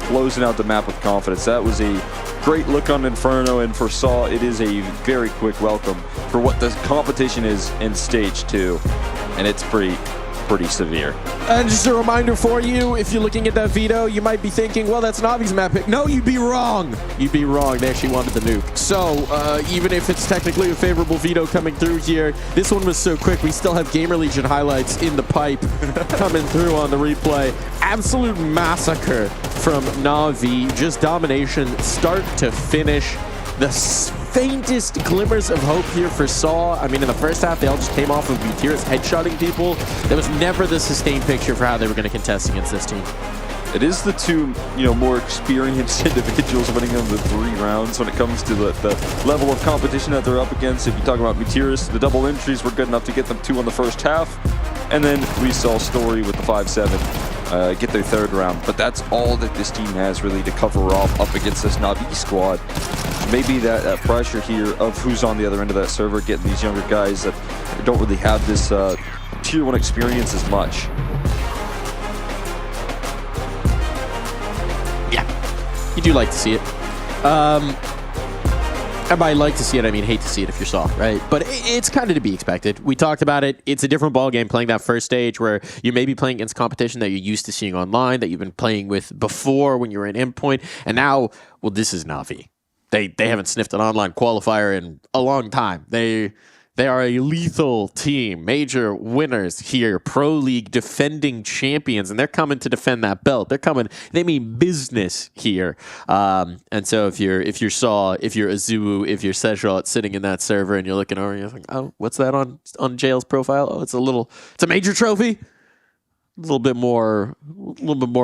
[SPEAKER 12] closing out the map with confidence. That was a great look on Inferno, and for Saw, it is a very quick welcome for what the competition is in Stage 2, and it's pretty severe.
[SPEAKER 7] And just a reminder for you, if you're looking at that veto, you might be thinking, well, that's Na'Vi's map pick. No, you'd be wrong. You'd be wrong. They actually wanted the nuke. So, even if it's technically a favorable veto coming through here, this one was so quick, we still have Gamer Legion highlights in the pipe coming through on the replay. Absolute massacre from Na'Vi. Just domination, start to finish. The faintest glimmers of hope here for Saw. I mean, in the first half, they all just came off of Mutiris headshotting people. There was never the sustained picture for how they were going to contest against this team.
[SPEAKER 12] It is the 2, more experienced individuals winning them the 3 rounds when it comes to the level of competition that they're up against. If you talk about Mutiris, the double entries were good enough to get them 2 on the first half. And then we saw Story with the 5-7 get their 3rd round. But that's all that this team has really to cover off up against this Na'Vi squad. Maybe that pressure here of who's on the other end of that server, getting these younger guys that don't really have this Tier 1 experience as much.
[SPEAKER 7] Yeah, you do like to see it. And by like to see it, I mean hate to see it if you're soft, right? But it's kind of to be expected. We talked about it. It's a different ball game playing that first stage where you may be playing against competition that you're used to seeing online, that you've been playing with before when you were in Endpoint. And now, well, this is Na'Vi. They haven't sniffed an online qualifier in a long time. They are a lethal team, major winners here, Pro League defending champions, and they're coming to defend that belt. They mean business here. And so if you're Saw, if you're Azubu, if you're Sejrot sitting in that server and you're looking over and you're like, oh, what's that on Jail's profile? Oh, it's a major trophy. A little bit more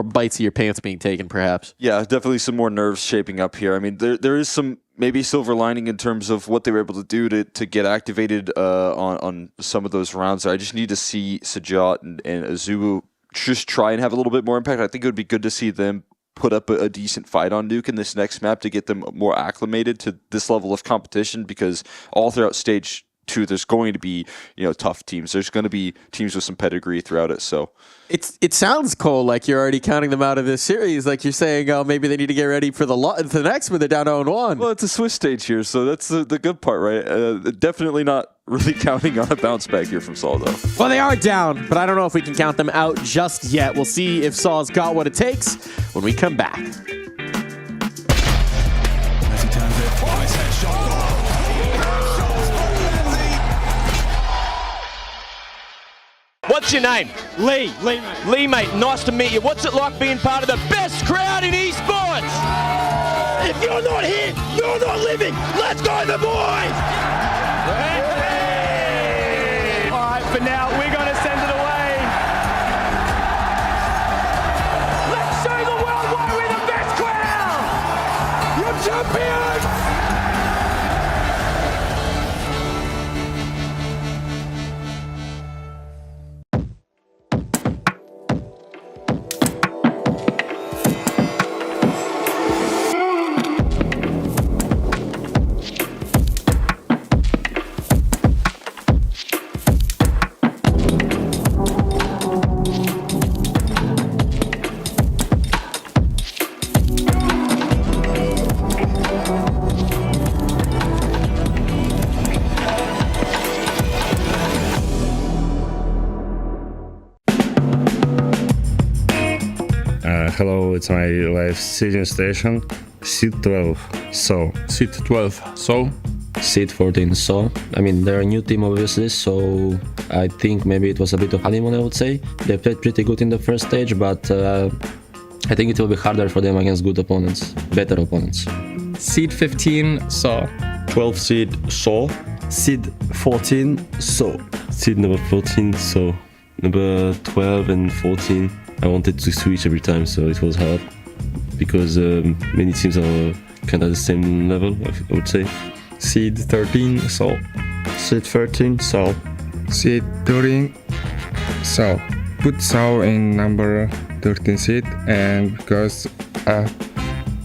[SPEAKER 7] bites of your pants being taken, perhaps.
[SPEAKER 12] Yeah, definitely some more nerves shaping up here. I mean, there is some maybe silver lining in terms of what they were able to do to get activated on some of those rounds. I just need to see Sejrot and Azubu just try and have a little bit more impact. I think it would be good to see them put up a decent fight on Nuke in this next map to get them more acclimated to this level of competition, because all throughout stage 2, there's going to be tough teams. There's going to be teams with some pedigree throughout it. So
[SPEAKER 7] it sounds, Cole, like you're already counting them out of this series. Like you're saying, oh, maybe they need to get ready for the next one. They're down 0-1.
[SPEAKER 12] Well, it's a Swiss stage here, so that's the good part, right? Definitely not really counting on a bounce back here from Saw, though.
[SPEAKER 7] Well, they are down, but I don't know if we can count them out just yet. We'll see if Saw's got what it takes when we come back.
[SPEAKER 24] What's your name? Lee. Lee, mate, nice to meet you. What's it like being part of the best crowd in esports? If you're not here, you're not living. Let's go, the boys! Hey! All right, for now, we're going to send it away. Let's show the world why we're the best crowd! You're champions!
[SPEAKER 14] Hello, it's my live seeding station. Seed 12, so.
[SPEAKER 15] Seed 12, so.
[SPEAKER 16] Seed 14, so. I mean, they're a new team, obviously, so I think maybe it was a bit of honeymoon, I would say. They played pretty good in the first stage, but I think it will be harder for them against good opponents, better opponents.
[SPEAKER 17] Seed 15, so.
[SPEAKER 15] 12 seed, so.
[SPEAKER 18] Seed 14, so.
[SPEAKER 14] Seed number 14, so. Number 12 and 14. I wanted to switch every time, so it was hard because many teams are kind of the same level, I would say.
[SPEAKER 18] Seed 13, so.
[SPEAKER 14] Seed 13, so.
[SPEAKER 18] Seed 13, so. Put Sao in number 13 seed, and because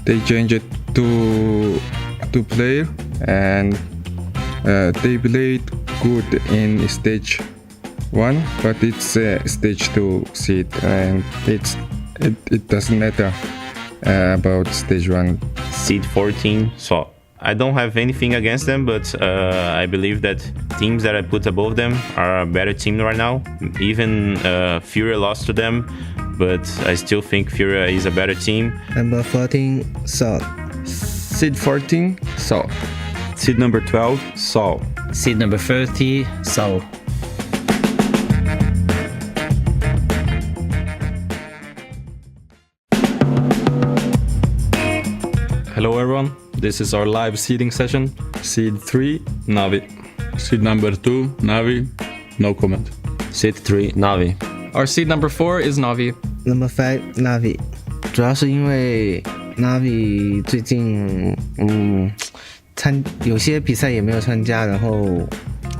[SPEAKER 18] they changed it to player, and they played good in stage 1, but it's stage 2 seed, and it doesn't matter about stage 1.
[SPEAKER 14] Seed 14, so I don't have anything against them, but I believe that teams that I put above them are a better team right now. Even Furia lost to them, but I still think Furia is a better team.
[SPEAKER 18] Number 14, so. Seed 14, so.
[SPEAKER 15] Seed number 12, so.
[SPEAKER 17] Seed number 30, so.
[SPEAKER 15] Hello everyone, this is our live seeding session. Seed 3, Na'Vi.
[SPEAKER 14] Seed number 2, Na'Vi, no comment.
[SPEAKER 16] Seed 3, Na'Vi.
[SPEAKER 17] Our seed number 4 is Na'Vi.
[SPEAKER 18] Number 5, Na'Vi. 主要是因为 Na'Vi 最近有些比赛也没有参加，然后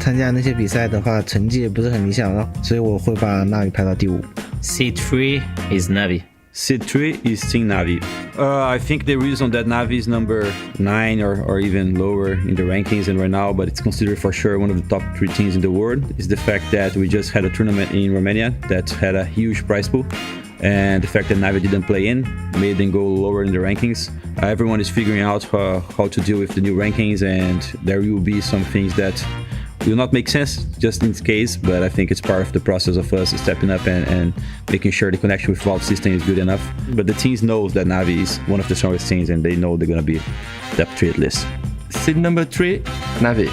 [SPEAKER 18] 参加那些比赛的话成绩也不是很理想，所以我会把 Na'Vi 排到第5。
[SPEAKER 17] Seed 3 is Na'Vi.
[SPEAKER 15] Seed 3 is Team Na'Vi. I think the reason that Na'Vi is number 9 or even lower in the rankings and right now, but it's considered for sure one of the top 3 teams in the world, is the fact that we just had a tournament in Romania that had a huge prize pool. and the fact that Navi didn't play in made them go lower in the rankings. Everyone is figuring out how to deal with the new rankings, and there will be some things that will not make sense just in this case, but I think it's part of the process of us stepping up and making sure the connection with Vault system is good enough. But the teams know that Navi is one of the strongest teams, and they know they're going to be top 3 at least.
[SPEAKER 10] Seed number 3, Navi.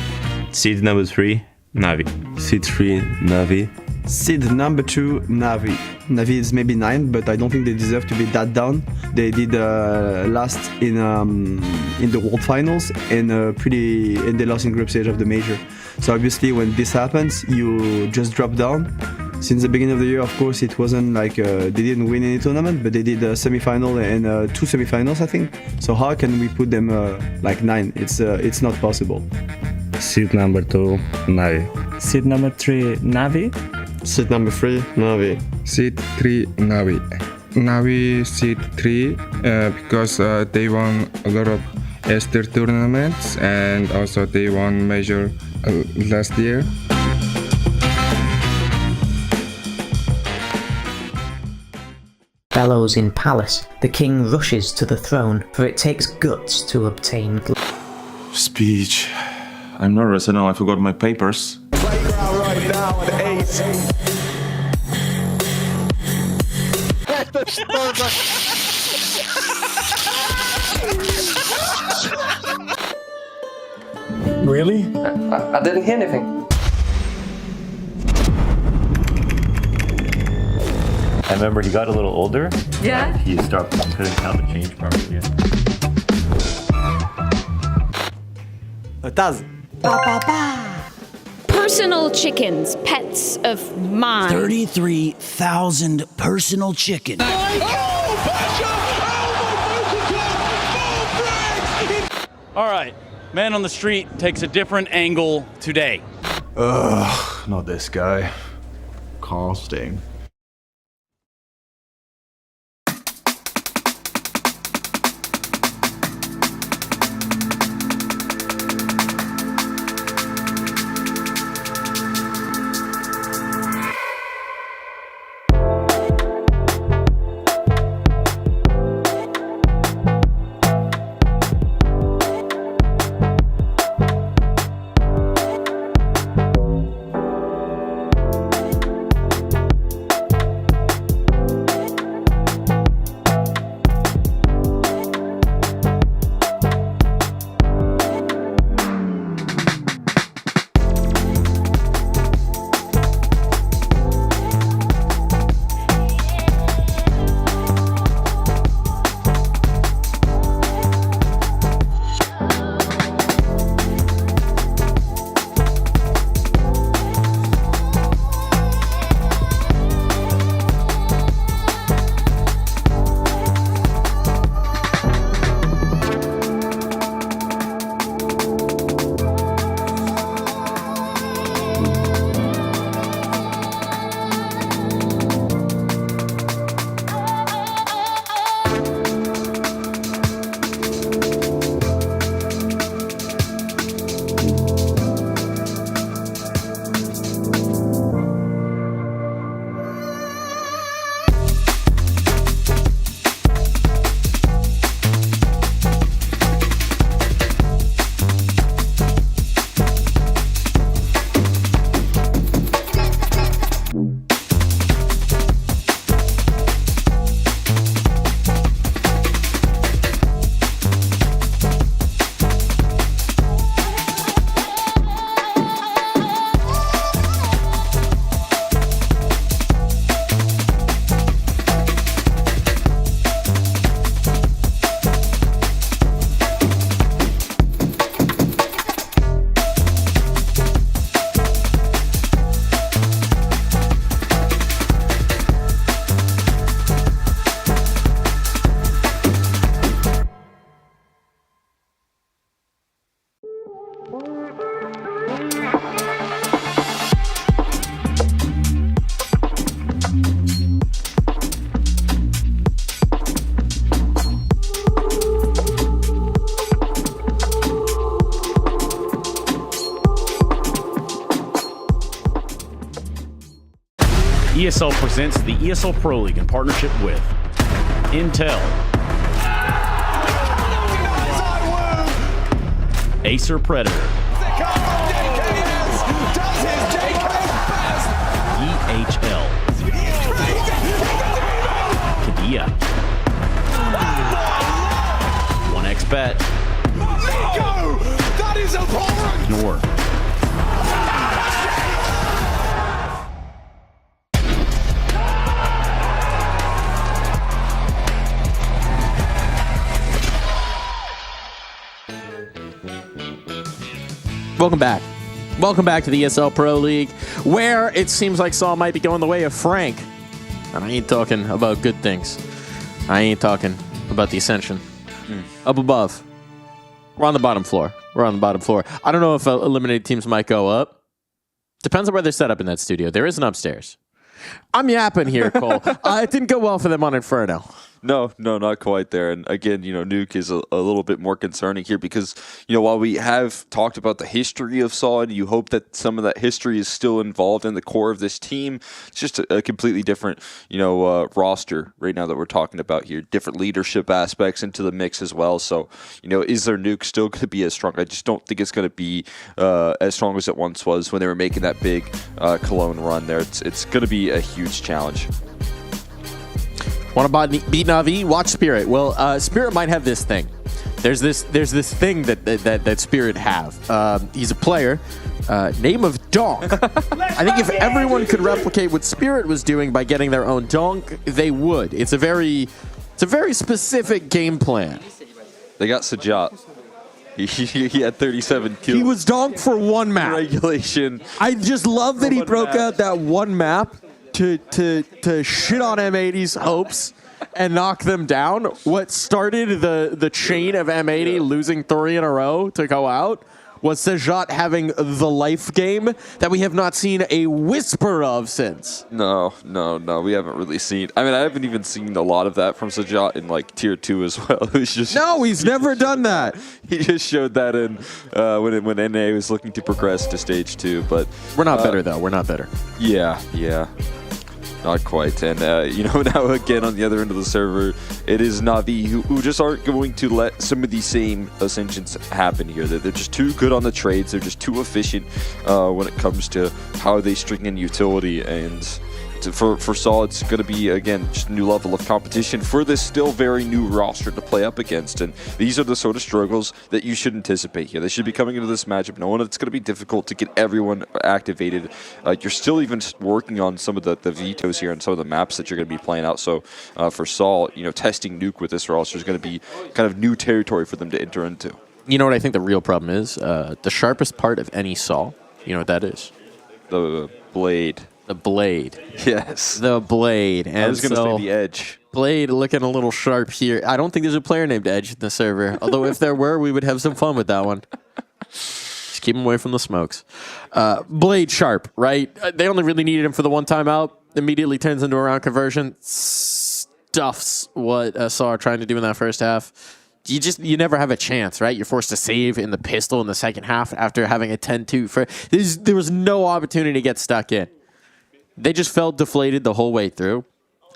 [SPEAKER 14] Seed number 3, Navi.
[SPEAKER 10] Seed 3, Navi.
[SPEAKER 19] Seed number 2, Navi. Navi is maybe 9, but I don't think they deserve to be that down. They did last in the World Finals and they lost in group stage of the major. So obviously when this happens, you just drop down. Since the beginning of the year, of course, it wasn't like they didn't win any tournament, but they did a semi-final and 2 semi-finals, I think. So how can we put them like 9? It's not possible.
[SPEAKER 10] Seed number 2, Navi.
[SPEAKER 20] Seed number 3, Navi.
[SPEAKER 10] Seed number 3, Navi.
[SPEAKER 21] Seed 3, Navi. Navi seed 3 because they won a lot of Esther tournaments and also they won major last year.
[SPEAKER 22] Bellows in palace. The king rushes to the throne, for it takes guts to obtain
[SPEAKER 23] Speech. I'm nervous, I know I forgot my papers.
[SPEAKER 8] Playground right now at 8.
[SPEAKER 25] Really?
[SPEAKER 26] I didn't hear anything.
[SPEAKER 27] I remember he got a little older.
[SPEAKER 28] Yeah.
[SPEAKER 27] He couldn't count the change properly.
[SPEAKER 26] Taz.
[SPEAKER 29] Personal chickens, pets of mine.
[SPEAKER 32] 33,000 personal chickens.
[SPEAKER 33] All right, man on the street takes a different angle today.
[SPEAKER 34] Ugh, not this guy. Casting.
[SPEAKER 33] ESL presents the ESL Pro League in partnership with Intel, Acer Predator, EHL, Kadia, 1xBet,
[SPEAKER 8] That is abhorrent!
[SPEAKER 33] Nor.
[SPEAKER 7] Welcome back. Welcome back to the ESL Pro League, where it seems like Saul might be going the way of Frank. And I ain't talking about good things. I ain't talking about the Ascension. Up above. We're on the bottom floor. We're on the bottom floor. I don't know if eliminated teams might go up. Depends on where they're set up in that studio. There is an upstairs. I'm yapping here, Cole. It didn't go well for them on Inferno.
[SPEAKER 1] No, not quite there. And again, Nuke is a little bit more concerning here because, while we have talked about the history of Saw, and you hope that some of that history is still involved in the core of this team, it's just a completely different, roster right now that we're talking about here. Different leadership aspects into the mix as well. So, is their Nuke still going to be as strong? I just don't think it's going to be as strong as it once was when they were making that big Cologne run there. It's going to be a huge challenge.
[SPEAKER 7] Want to beat Na'Vi? Watch Spirit. Well, Spirit might have this thing. There's this thing that Spirit have. He's a player. Name of Donk. I think if everyone could replicate what Spirit was doing by getting their own Donk, they would. It's a very specific game plan.
[SPEAKER 1] They got Sajat. He had 37 kills.
[SPEAKER 7] He was Donk for one map.
[SPEAKER 1] Regulation.
[SPEAKER 7] I just love that he broke out that one map to shit on M80's hopes and knock them down. What started the chain of M80 losing 3 in a row to go out was Sajat having the life game that we have not seen a whisper of since.
[SPEAKER 1] No, we haven't really seen. I mean, I haven't even seen a lot of that from Sajat in Tier 2 as well.
[SPEAKER 7] He's never done that.
[SPEAKER 1] He just showed that in when NA was looking to progress to Stage 2. But
[SPEAKER 7] we're not better though. We're not better.
[SPEAKER 1] Yeah. Not quite. And, now again on the other end of the server, it is Na'Vi who just aren't going to let some of these same Ascensions happen here. They're just too good on the trades. They're just too efficient when it comes to how they string in utility. And for Saul, it's going to be, again, just a new level of competition for this still very new roster to play up against. And these are the sort of struggles that you should anticipate here. They should be coming into this matchup knowing it's going to be difficult to get everyone activated. You're still even working on some of the vetoes here and some of the maps that you're going to be playing out. So for Saul, testing Nuke with this roster is going to be kind of new territory for them to enter into.
[SPEAKER 7] You know what I think the real problem is? The sharpest part of any Saw, you know what that is?
[SPEAKER 1] The blade.
[SPEAKER 7] The blade.
[SPEAKER 1] Yes.
[SPEAKER 7] The blade. And
[SPEAKER 1] I was going to say the edge.
[SPEAKER 7] Blade looking a little sharp here. I don't think there's a player named Edge in the server. Although if there were, we would have some fun with that one. Just keep him away from the smokes. Blade sharp, right? They only really needed him for the one time out. Immediately turns into a round conversion. Stuffs what Saw are trying to do in that first half. You never have a chance, right? You're forced to save in the pistol in the second half after having a 10-2. There was no opportunity to get stuck in. They just felt deflated the whole way through.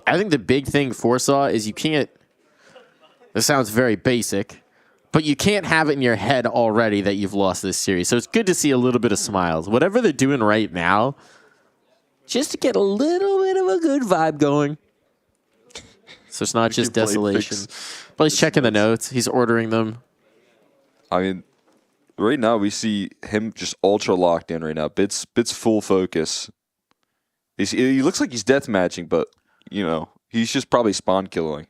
[SPEAKER 7] I think the big thing for Saw is you can't... This sounds very basic, but you can't have it in your head already that you've lost this series. So it's good to see a little bit of smiles. Whatever they're doing right now, just to get a little bit of a good vibe going. So it's not just desolation. But he's checking the notes. He's ordering them.
[SPEAKER 1] I mean, right now we see him just ultra locked in right now. Bits full focus. He looks like he's death matching, but, he's just probably spawn killing.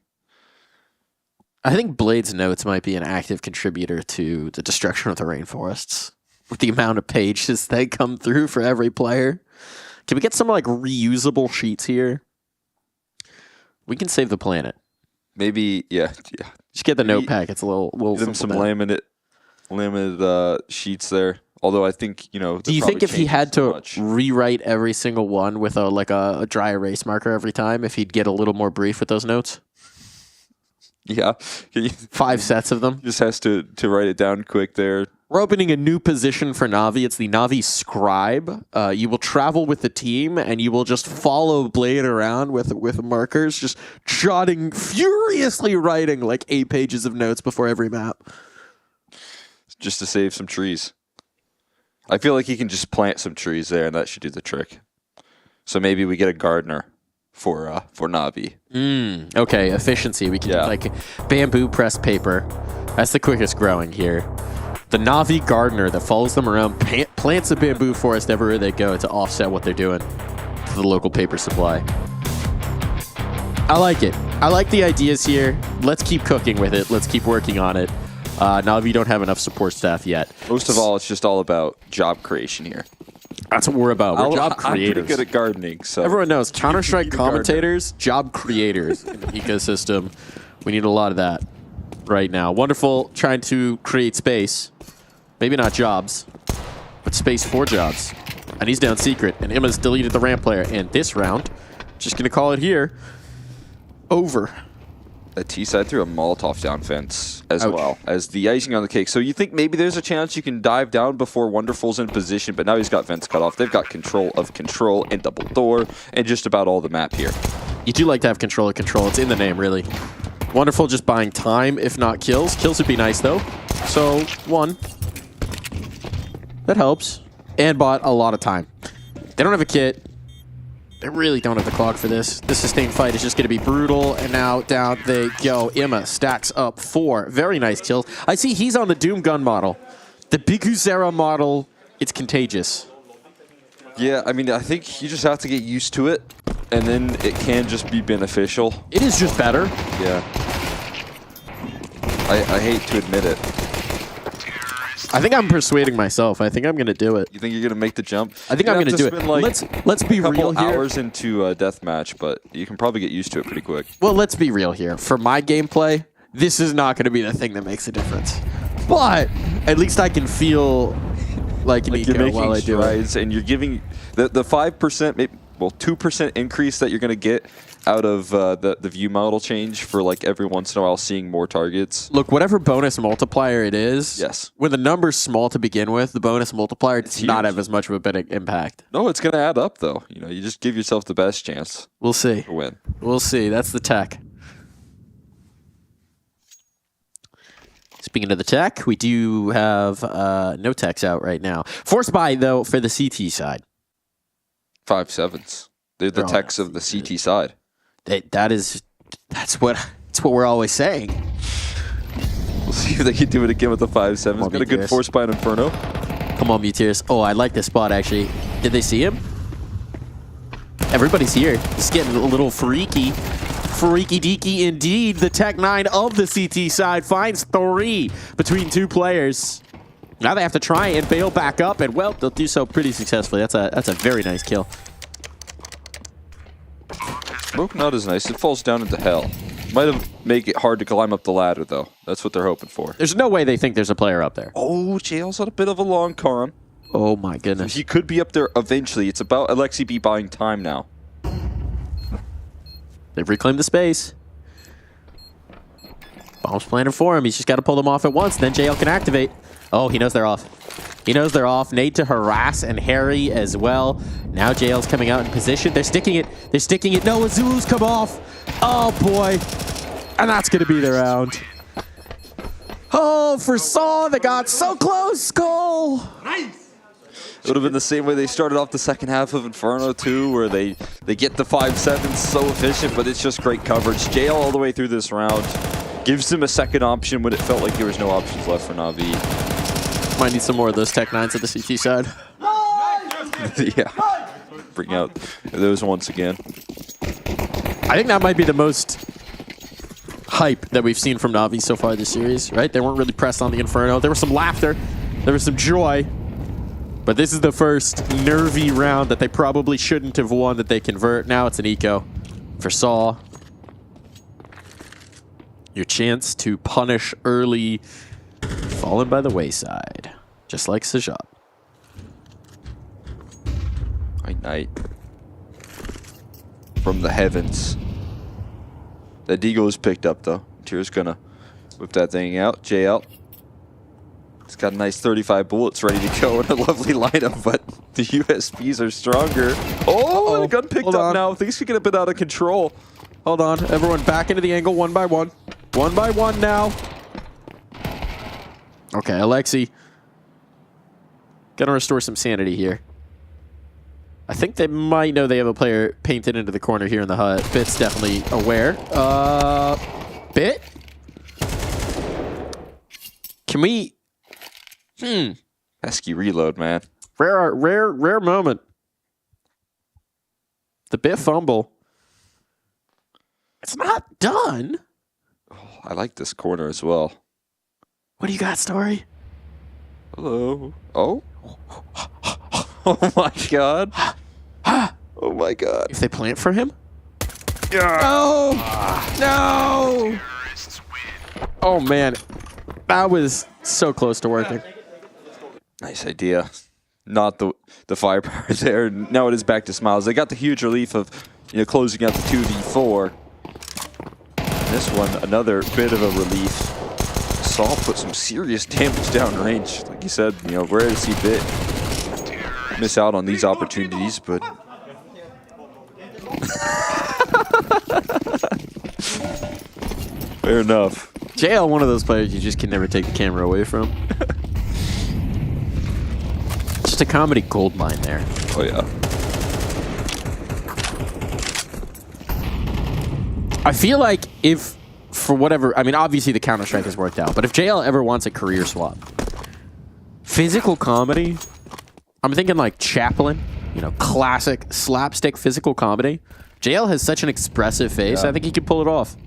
[SPEAKER 7] I think Blade's notes might be an active contributor to the destruction of the rainforests. With the amount of pages that come through for every player. Can we get some, reusable sheets here? We can save the planet.
[SPEAKER 1] Maybe, yeah.
[SPEAKER 7] Just get the note packets a little
[SPEAKER 1] give them some laminate sheets there. Although I think,
[SPEAKER 7] do you think if he had to rewrite every single one with a dry erase marker every time, if he'd get a little more brief with those notes?
[SPEAKER 1] Yeah.
[SPEAKER 7] 5 sets of them?
[SPEAKER 1] Just has to write it down quick there.
[SPEAKER 7] We're opening a new position for Na'Vi. It's the Na'Vi Scribe. You will travel with the team, and you will just follow Blade around with markers, just jotting, furiously writing like 8 pages of notes before every map.
[SPEAKER 1] Just to save some trees. I feel like he can just plant some trees there, and that should do the trick. So maybe we get a gardener for Na'Vi.
[SPEAKER 7] Okay, efficiency. We can do like bamboo pressed paper. That's the quickest growing here. The Na'Vi gardener that follows them around plants a bamboo forest everywhere they go to offset what they're doing to the local paper supply. I like it. I like the ideas here. Let's keep cooking with it. Let's keep working on it. Na'Vi don't have enough support staff yet.
[SPEAKER 1] Most of all, it's just all about job creation here.
[SPEAKER 7] That's what we're about. We're job creators.
[SPEAKER 1] I'm pretty good at gardening. So
[SPEAKER 7] everyone knows Counter-Strike commentators, job creators in the ecosystem. We need a lot of that right now. Wonderful trying to create space. Maybe not jobs, but space for jobs. And he's down secret, and Emma's deleted the ramp player. And this round, just going to call it here, over.
[SPEAKER 1] The T-side threw a Molotov down fence as well as the icing on the cake. So you think maybe there's a chance you can dive down before Wonderful's in position, but now he's got vents cut off. They've got control of control and double door and just about all the map here.
[SPEAKER 7] You do like to have control of control. It's in the name, really. Wonderful just buying time, if not kills. Kills would be nice, though. So, 1. That helps. And bought a lot of time. They don't have a kit. They really don't have the clock for this. This sustained fight is just going to be brutal. And now down they go. Emma stacks up 4. Very nice kills. I see he's on the Doom gun model. The Biguzera model, it's contagious.
[SPEAKER 1] Yeah, I mean, I think you just have to get used to it. And then it can just be beneficial.
[SPEAKER 7] It is just better.
[SPEAKER 1] Yeah. I hate to admit it.
[SPEAKER 7] I think I'm persuading myself. I think I'm going to do it.
[SPEAKER 1] You think you're going to make the jump?
[SPEAKER 7] I think I'm going to do it.
[SPEAKER 1] Like
[SPEAKER 7] let's be real here.
[SPEAKER 1] A couple hours into a deathmatch, but you can probably get used to it pretty quick.
[SPEAKER 7] Well, let's be real here. For my gameplay, this is not going to be the thing that makes a difference. But at least I can feel like an eco while I do it.
[SPEAKER 1] And you're giving the 5%, maybe, well, 2% increase that you're going to get out of the view model change for like every once in a while seeing more targets.
[SPEAKER 7] Look, whatever bonus multiplier it is,
[SPEAKER 1] yes.
[SPEAKER 7] When the number's small to begin with, the bonus multiplier does not have as much of a big impact.
[SPEAKER 1] No, it's going to add up though. You know, you just give yourself the best chance.
[SPEAKER 7] We'll see.
[SPEAKER 1] To win.
[SPEAKER 7] We'll see. That's the tech. Speaking of the tech, we do have no techs out right now. Force buy though for the CT side.
[SPEAKER 1] 5.7s. They're the techs of the CT side.
[SPEAKER 7] That's what we're always saying.
[SPEAKER 1] We'll see if they can do it again with the 5.7s. Got a good force by an Inferno.
[SPEAKER 7] Come on, Muteers. Oh, I like this spot actually. Did they see him? Everybody's here. It's getting a little freaky. Freaky deaky indeed. The Tech 9 of the CT side finds 3 between 2 players. Now they have to try and bail back up, and well, they'll do so pretty successfully. That's a very nice kill.
[SPEAKER 1] Smoke not as nice. It falls down into hell. Might have make it hard to climb up the ladder though. That's what they're hoping for.
[SPEAKER 7] There's no way they think there's a player up there.
[SPEAKER 1] Oh, JL's had a bit of a long con.
[SPEAKER 7] Oh my goodness.
[SPEAKER 1] He could be up there eventually. It's about Alexi B buying time now.
[SPEAKER 7] They've reclaimed the space. Bombs planted for him. He's just got to pull them off at once. Then JL can activate. Oh, he knows they're off. He knows they're off. Nade to harass and Harry as well. Now JL's coming out in position. They're sticking it. They're sticking it. No, Azulu's come off. Oh, boy. And that's going to be the round. Oh, for Saw, they got so close. Goal.
[SPEAKER 1] Nice. It would have been the same way they started off the second half of Inferno 2, where they get the 5.7s so efficient, but it's just great coverage. JL all the way through this round. Gives them a second option when it felt like there was no options left for Na'Vi.
[SPEAKER 7] Might need some more of those Tech 9s at the CT side.
[SPEAKER 1] Yeah. Bring out those once again.
[SPEAKER 7] I think that might be the most hype that we've seen from Na'Vi so far this series, right? They weren't really pressed on the Inferno. There was some laughter. There was some joy. But this is the first nervy round that they probably shouldn't have won that they convert. Now it's an eco for Saw. Your chance to punish early, fallen by the wayside, just like Sajat.
[SPEAKER 1] Knight from the heavens. The Deagle is picked up though. Tira's gonna whip that thing out. JL. He's got a nice 35 bullets ready to go in a lovely lineup, but the USPs are stronger. Oh, the gun picked up now. Things could get a bit out of control.
[SPEAKER 7] Hold on. Everyone back into the angle one by one. One by one now. Okay, Alexi. Gonna restore some sanity here. I think they might know they have a player painted into the corner here in the hut. Bit's definitely aware. Bit? Can we...
[SPEAKER 1] Pesky reload, man.
[SPEAKER 7] Rare moment. The Bit fumble. It's not done.
[SPEAKER 1] Oh, I like this corner as well.
[SPEAKER 7] What do you got, Story?
[SPEAKER 1] Hello. Oh. Oh my god. Oh my god.
[SPEAKER 7] If they plant for him? No! No! Oh man. That was so close to working.
[SPEAKER 1] Nice idea. Not the firepower there. Now it is back to Smiles. They got the huge relief of closing out the 2v4. This one, another bit of a relief. Saul put some serious damage downrange. Like you said, rare to see Bit miss out on these opportunities, but fair enough.
[SPEAKER 7] JL, one of those players you just can never take the camera away from. Just a comedy gold mine there.
[SPEAKER 1] Oh yeah.
[SPEAKER 7] I feel like if, for whatever, I mean, obviously the Counter-Strike has worked out, but if JL ever wants a career swap, physical comedy, I'm thinking like Chaplin, classic slapstick physical comedy. JL has such an expressive face, I think he could pull it off.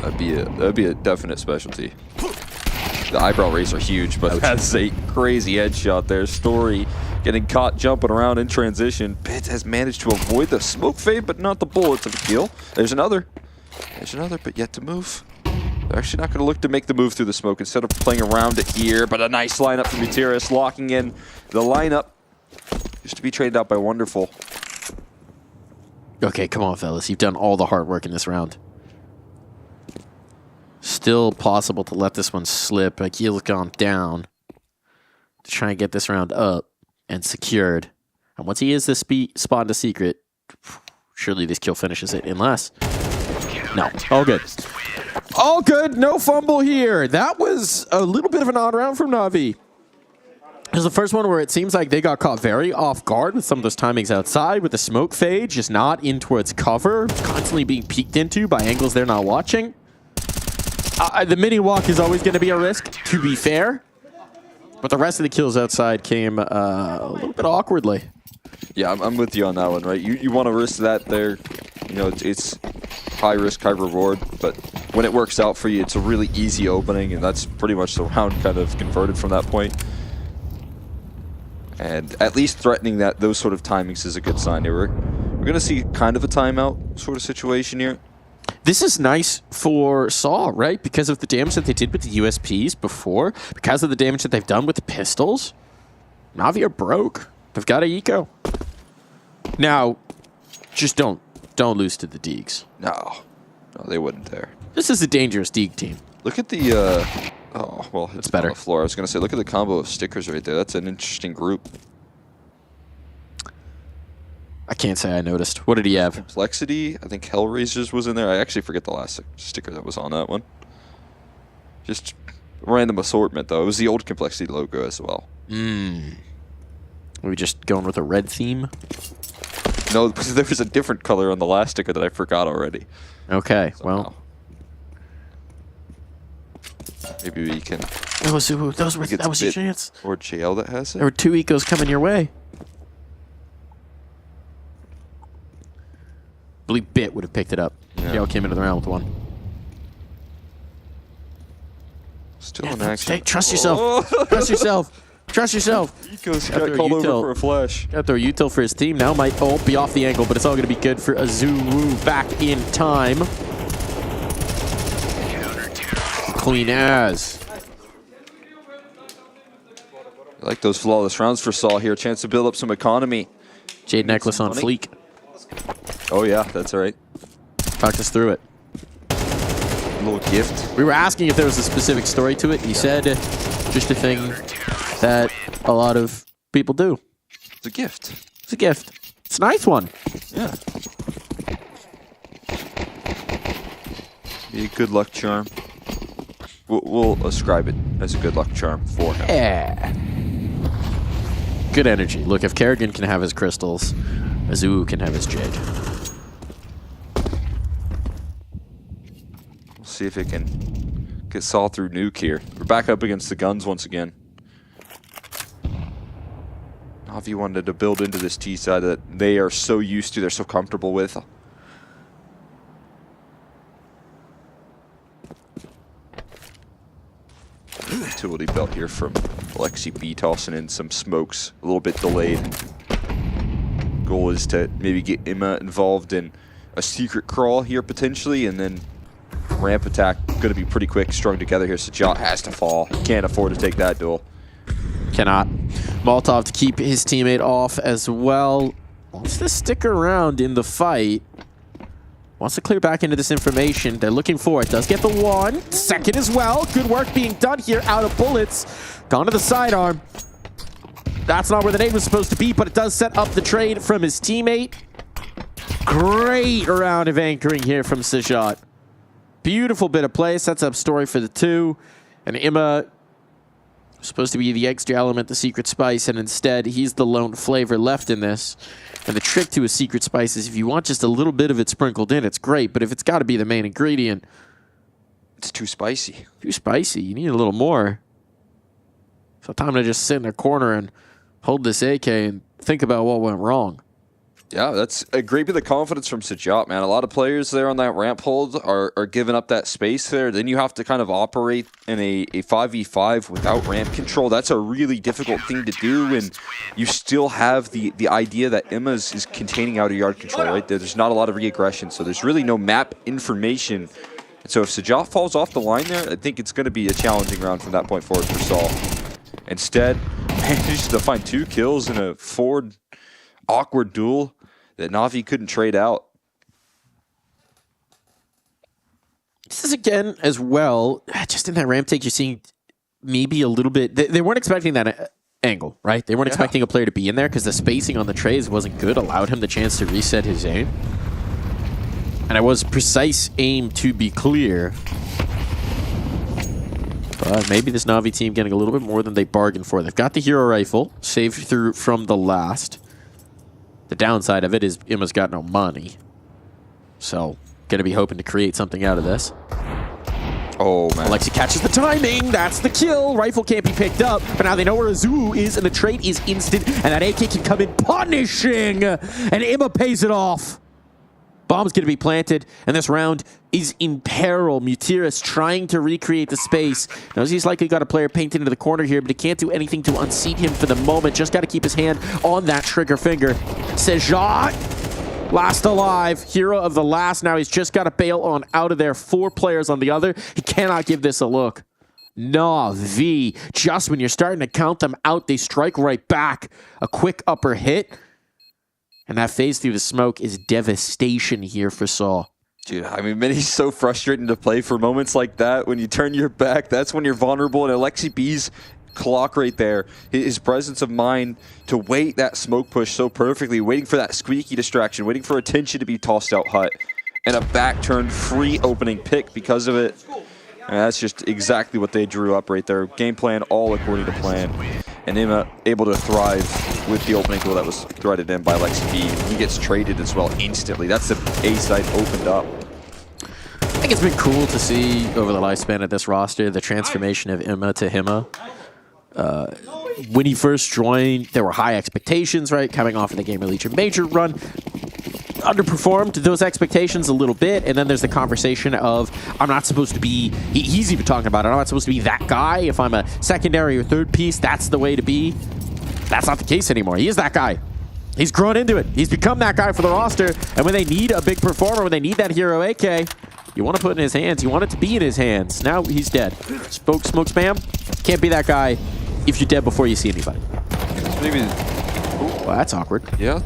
[SPEAKER 1] That'd be a definite specialty. The eyebrow rays are huge, but that's a crazy headshot there. Story getting caught jumping around in transition. Bit has managed to avoid the smoke fade, but not the bullets of the kill. There's another. There's another, but yet to move. They're actually not going to look to make the move through the smoke instead of playing around it here, but a nice lineup from Gutierrez, locking in the lineup. Used to be traded out by Wonderful.
[SPEAKER 7] Okay, come on, fellas. You've done all the hard work in this round. Still possible to let this one slip. Akil's gone down to try and get this round up and secured. And once he is this spot in the secret, surely this kill finishes it. Unless... No. All good. All good. No fumble here. That was a little bit of an odd round from Na'Vi. It was the first one where it seems like they got caught very off guard with some of those timings outside, with the smoke fade, just not in towards cover, constantly being peeked into by angles they're not watching. The mini walk is always going to be a risk, to be fair. But the rest of the kills outside came a little bit awkwardly.
[SPEAKER 1] Yeah, I'm with you on that one, right? You want to risk that there. It's high risk, high reward. But when it works out for you, it's a really easy opening. And that's pretty much the round kind of converted from that point. And at least threatening those sort of timings is a good sign here. We're going to see kind of a timeout sort of situation here.
[SPEAKER 7] This is nice for Saw, right? Because of the damage that they did with the USPs before, because of the damage that they've done with the pistols. Na'Vi are broke. They've got a eco. Now, just don't lose to the Deegs.
[SPEAKER 1] No, they wouldn't there.
[SPEAKER 7] This is a dangerous Deeg team.
[SPEAKER 1] Look at the, oh, well, it's
[SPEAKER 7] better.
[SPEAKER 1] On the floor. I was going to say, look at the combo of stickers right there. That's an interesting group.
[SPEAKER 7] I can't say I noticed. What did he have?
[SPEAKER 1] Complexity. I think Hellraisers was in there. I actually forget the last sticker that was on that one. Just random assortment, though. It was the old Complexity logo as well.
[SPEAKER 7] Are we just going with a red theme?
[SPEAKER 1] No, because there was a different color on the last sticker that I forgot already.
[SPEAKER 7] Okay,
[SPEAKER 1] somehow. Well. Maybe we can...
[SPEAKER 7] that was your chance.
[SPEAKER 1] Or JL that has it.
[SPEAKER 7] There were 2 ecos coming your way. I believe Bit would have picked it up.
[SPEAKER 1] Yeah.
[SPEAKER 7] JL came into the round with 1.
[SPEAKER 1] Still in action.
[SPEAKER 7] Trust yourself. Trust yourself. Trust yourself.
[SPEAKER 1] Eco's got called over for a flash.
[SPEAKER 7] Got to throw util for his team. Now might be off the angle, but it's all going to be good for Azuwu back in time. Clean as.
[SPEAKER 1] I like those flawless rounds for Saul here. Chance to build up some economy.
[SPEAKER 7] Jade necklace on
[SPEAKER 1] money.
[SPEAKER 7] fleek.
[SPEAKER 1] Oh yeah, that's all right.
[SPEAKER 7] Talked us through it.
[SPEAKER 1] little gift.
[SPEAKER 7] We were asking if there was a specific story to it. He said just a thing that a lot of people do.
[SPEAKER 1] It's a gift.
[SPEAKER 7] It's a gift. It's a nice one.
[SPEAKER 1] Yeah. Be a good luck charm. We'll ascribe it as a good luck charm for him.
[SPEAKER 7] Yeah. Good energy. Look, if Kerrigan can have his crystals, Azuu can have his jade.
[SPEAKER 1] We'll see if it can get saw through nuke here. We're back up against the guns once again. Na'Vi wanted to build into this T side that they are so used to, they're so comfortable with. Utility belt here from Alexi B, tossing in some smokes, a little bit delayed. Goal is to maybe get Emma involved in a secret crawl here potentially, and then ramp attack going to be pretty quick, strung together here. Sajat has to fall. Can't afford to take that duel.
[SPEAKER 7] Cannot. Molotov to keep his teammate off as well. Wants to stick around in the fight. Wants to clear back into this information. They're looking for it. Does get the one. Second as well. Good work being done here. Out of bullets. Gone to the sidearm. That's not where the nade was supposed to be, but it does set up the trade from his teammate. Great round of anchoring here from Sajat. Beautiful bit of play. Sets up story for the two. And Imma supposed to be the extra element, the secret spice, and instead he's the lone flavor left in this. And the trick to a secret spice is if you want just a little bit of it sprinkled in, it's great. But if it's got to be the main ingredient,
[SPEAKER 1] it's too spicy.
[SPEAKER 7] Too spicy. You need a little more. So time to just sit in a corner and hold this AK and think about what went wrong.
[SPEAKER 1] Yeah, that's a great bit of confidence from Sajat, man. A lot of players there on that ramp hold are giving up that space there. Then you have to kind of operate in a 5v5 without ramp control. That's a really difficult thing to do, and you still have the idea that Emma is containing outer yard control, right? There's not a lot of re-aggression, so there's really no map information. And so if Sajat falls off the line there, I think it's going to be a challenging round from that point forward for Saul. Instead, manages to find 2 kills in a forward awkward duel that Na'Vi couldn't trade out.
[SPEAKER 7] This is again as well, just in that ramp take, you're seeing maybe a little bit, they weren't expecting that angle, right? They weren't expecting a player to be in there because the spacing on the trays wasn't good, allowed him the chance to reset his aim. And it was precise aim to be clear. But maybe this Na'Vi team getting a little bit more than they bargained for. They've got the hero rifle, saved through from the last. The downside of it is Emma's got no money. So, going to be hoping to create something out of this.
[SPEAKER 1] Oh, man.
[SPEAKER 7] Alexi catches the timing. That's the kill. Rifle can't be picked up. But now they know where Azuu is, and the trade is instant. And that AK can come in punishing. And Emma pays it off. Bomb's going to be planted, and this round is in peril. Mutiris trying to recreate the space. Knows he's likely got a player painted into the corner here, but he can't do anything to unseat him for the moment. Just got to keep his hand on that trigger finger. Sajat, last alive. Hero of the last. Now he's just got to bail on out of there. 4 players on the other. He cannot give this a look. Na'Vi, just when you're starting to count them out, they strike right back. A quick upper hit. And that phase through the smoke is devastation here for Saul.
[SPEAKER 1] Dude, I mean, Mini's so frustrating to play for moments like that. When you turn your back, that's when you're vulnerable. And Alexi B's clock right there, his presence of mind to wait that smoke push so perfectly, waiting for that squeaky distraction, waiting for attention to be tossed out hut. And a back turn free opening pick because of it. And that's just exactly what they drew up right there. Game plan all according to plan. And Emma able to thrive with the opening goal that was threaded in by Alexi B. He gets traded as well instantly. That's the A side opened up.
[SPEAKER 7] I think it's been cool to see over the lifespan of this roster, the transformation of Emma to Hima. When he first joined, there were high expectations, right? Coming off of the Gamer Legion Major run. Underperformed those expectations a little bit, and then there's the conversation of, I'm not supposed to be, he's even talking about it, I'm not supposed to be that guy. If I'm a secondary or third piece, that's the way to be. That's not the case anymore. He is that guy. He's grown into it. He's become that guy for the roster, and when they need a big performer, when they need that hero AK, you want to put it in his hands, you want it to be in his hands. Now he's dead. Smoke spam, can't be that guy if you're dead before you see anybody.
[SPEAKER 1] Maybe.
[SPEAKER 7] Well, that's awkward.
[SPEAKER 1] Yeah.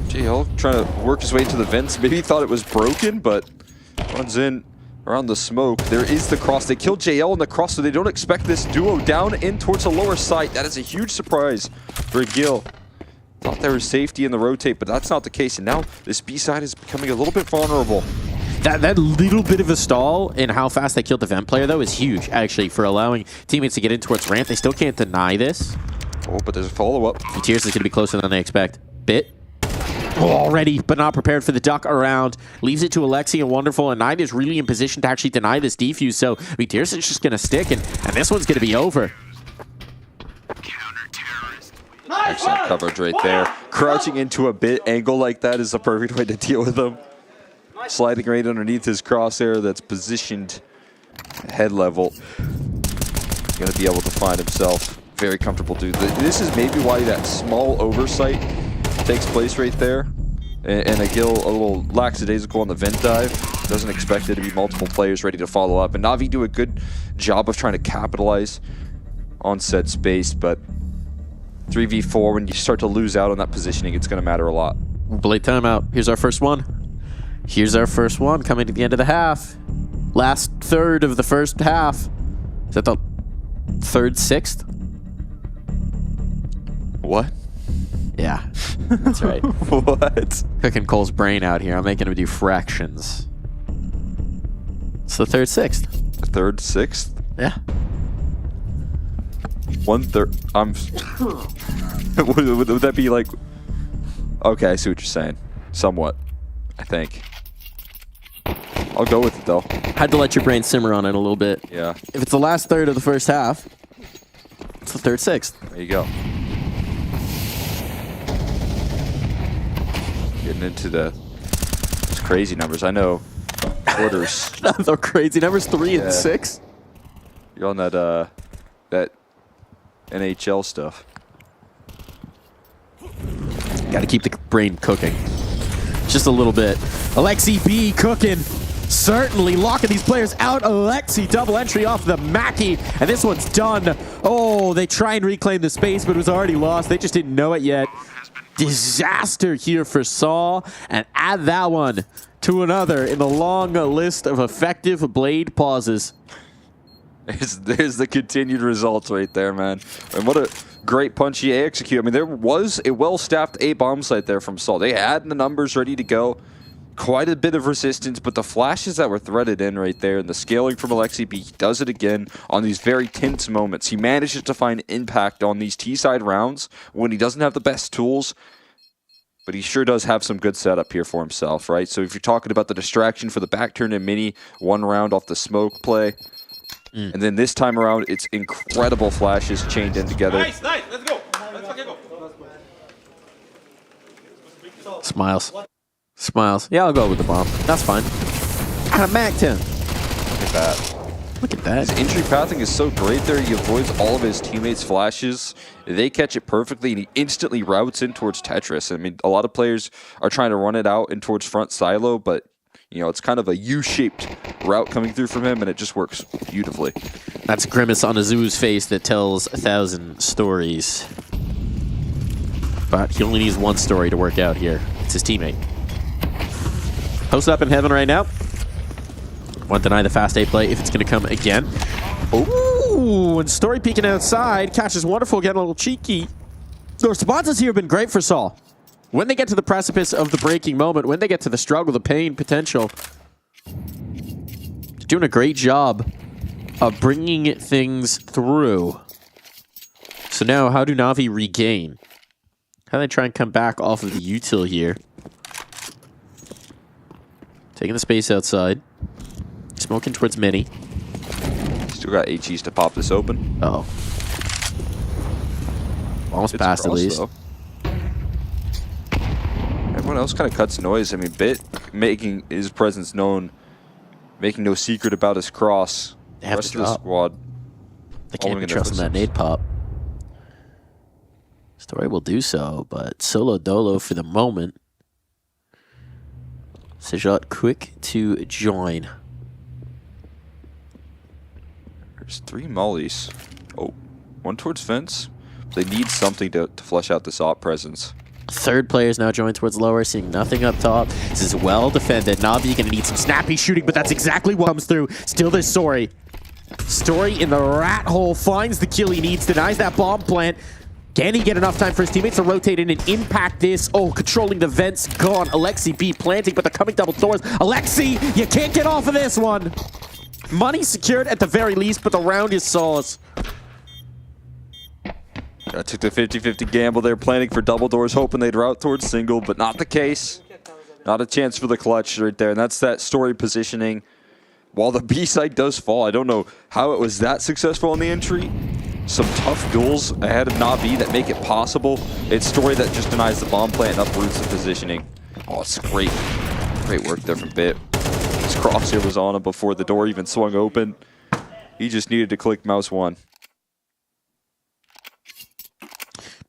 [SPEAKER 1] JL trying to work his way into the vents. Maybe he thought it was broken, but runs in around the smoke. There is the cross. They killed JL in the cross, so they don't expect this duo down in towards the lower site. That is a huge surprise for Gil. Thought there was safety in the rotate, but that's not the case. And now this B side is becoming a little bit vulnerable.
[SPEAKER 7] That little bit of a stall in how fast they killed the vent player, though, is huge, actually, for allowing teammates to get in towards ramp. They still can't deny this.
[SPEAKER 1] Oh, but there's a follow-up.
[SPEAKER 7] Tears is going to be closer than they expect. Bit. Already, but not prepared for the duck around. Leaves it to Alexi and Wonderful, and Knight is really in position to actually deny this defuse, so Tears is just going to stick, and this one's going to be over.
[SPEAKER 1] Excellent coverage right there. Crouching into a bit angle like that is the perfect way to deal with him. Sliding right underneath his crosshair that's positioned head level. Going to be able to find himself very comfortable, dude. This is maybe why that small oversight takes place right there. And a Gil a little lackadaisical on the vent dive. Doesn't expect there to be multiple players ready to follow up. And Na'Vi do a good job of trying to capitalize on said space, but 3v4, when you start to lose out on that positioning, it's going to matter a lot.
[SPEAKER 7] Blade timeout. Here's our first one. Here's our first one coming to the end of the half. Last third of the first half. Is that the third, sixth?
[SPEAKER 1] What?
[SPEAKER 7] Yeah, that's right.
[SPEAKER 1] What?
[SPEAKER 7] Cooking Cole's brain out here. I'm making him do fractions. It's the third, sixth.
[SPEAKER 1] The third, sixth?
[SPEAKER 7] Yeah.
[SPEAKER 1] 1/3. Would that be like? Okay, I see what you're saying. Somewhat, I think. I'll go with it though.
[SPEAKER 7] Had to let your brain simmer on it a little bit.
[SPEAKER 1] Yeah.
[SPEAKER 7] If it's the last third of the first half, it's the third, sixth.
[SPEAKER 1] There you go. Getting into those crazy numbers. I know quarters.
[SPEAKER 7] The crazy numbers, 3 and 6.
[SPEAKER 1] You're on that that NHL stuff.
[SPEAKER 7] Got to keep the brain cooking. Just a little bit. Alexi B cooking. Certainly locking these players out. Alexi double entry off the Mackie. And this one's done. Oh, they try and reclaim the space, but it was already lost. They just didn't know it yet. Disaster here for Saul. And add that one to another in the long list of effective Blade pauses.
[SPEAKER 1] There's the continued results right there, man. And what a great punchy A execute. I mean, there was a well-staffed A bomb site there from Saul. They had the numbers ready to go. Quite a bit of resistance, but the flashes that were threaded in right there and the scaling from Alexi B, he does it again on these very tense moments. He manages to find impact on these T-side rounds when he doesn't have the best tools, but he sure does have some good setup here for himself, right? So if you're talking about the distraction for the back turn and mini, one round off the smoke play, and then this time around, it's incredible flashes chained in together.
[SPEAKER 8] Nice, let's go. Let's fucking go.
[SPEAKER 7] Smiles. Smiles. Yeah, I'll go with the bomb. That's fine. And a Mac 10.
[SPEAKER 1] Look at that.
[SPEAKER 7] Look at that.
[SPEAKER 1] His entry pathing is so great there. He avoids all of his teammates' flashes. They catch it perfectly, and he instantly routes in towards Tetris. I mean, a lot of players are trying to run it out in towards front silo, but you know, it's kind of a U-shaped route coming through from him, and it just works beautifully.
[SPEAKER 7] That's a grimace on Azu's face that tells 1,000 stories. But he only needs one story to work out here. It's his teammate. Post up in heaven right now. Won't deny the fast A play if it's going to come again. Ooh, and Story peeking outside. Catches Wonderful, getting a little cheeky. The responses here have been great for Saul. When they get to the precipice of the breaking moment, when they get to the struggle, the pain, potential, they're doing a great job of bringing things through. So now, how do Na'Vi regain? How do they try and come back off of the util here? Taking the space outside. Smoking towards mini.
[SPEAKER 1] Still got HEs to pop this open.
[SPEAKER 7] Uh-oh. Almost
[SPEAKER 1] It's
[SPEAKER 7] passed at
[SPEAKER 1] cross,
[SPEAKER 7] least.
[SPEAKER 1] though. Everyone else kind of cuts noise. I mean, Bit making his presence known, making no secret about his cross.
[SPEAKER 7] They have
[SPEAKER 1] rest
[SPEAKER 7] to
[SPEAKER 1] of the
[SPEAKER 7] drop.
[SPEAKER 1] squad.
[SPEAKER 7] They can't
[SPEAKER 1] following
[SPEAKER 7] be
[SPEAKER 1] in their
[SPEAKER 7] trusting that
[SPEAKER 1] footsteps.
[SPEAKER 7] nade pop. Story will do so, but solo dolo for the moment. Sejat quick to join.
[SPEAKER 1] There's 3 mollies. Oh, one towards fence. They need something to flesh out this op presence.
[SPEAKER 7] Third player is now joined towards lower, seeing nothing up top. This is well defended. Na'Vi gonna need some snappy shooting, but that's exactly what comes through. Still this Story. Story in the rat hole, finds the kill he needs, denies that bomb plant. Can he get enough time for his teammates to rotate in and impact this? Oh, controlling the vents, gone. Alexi B planting, but they're coming double doors. Alexi, you can't get off of this one. Money secured at the very least, but the round is Saw's.
[SPEAKER 1] I took the 50-50 gamble there, planning for double doors, hoping they'd route towards single, but not the case. Not a chance for the clutch right there, and that's that Story positioning. While the B side does fall, I don't know how it was that successful on the entry. Some tough duels ahead of Na'Vi that make it possible. It's Story that just denies the bomb plant and uproots the positioning. Oh, it's great. Great work there from Bit. His crosshair was on him before the door even swung open. He just needed to click mouse 1.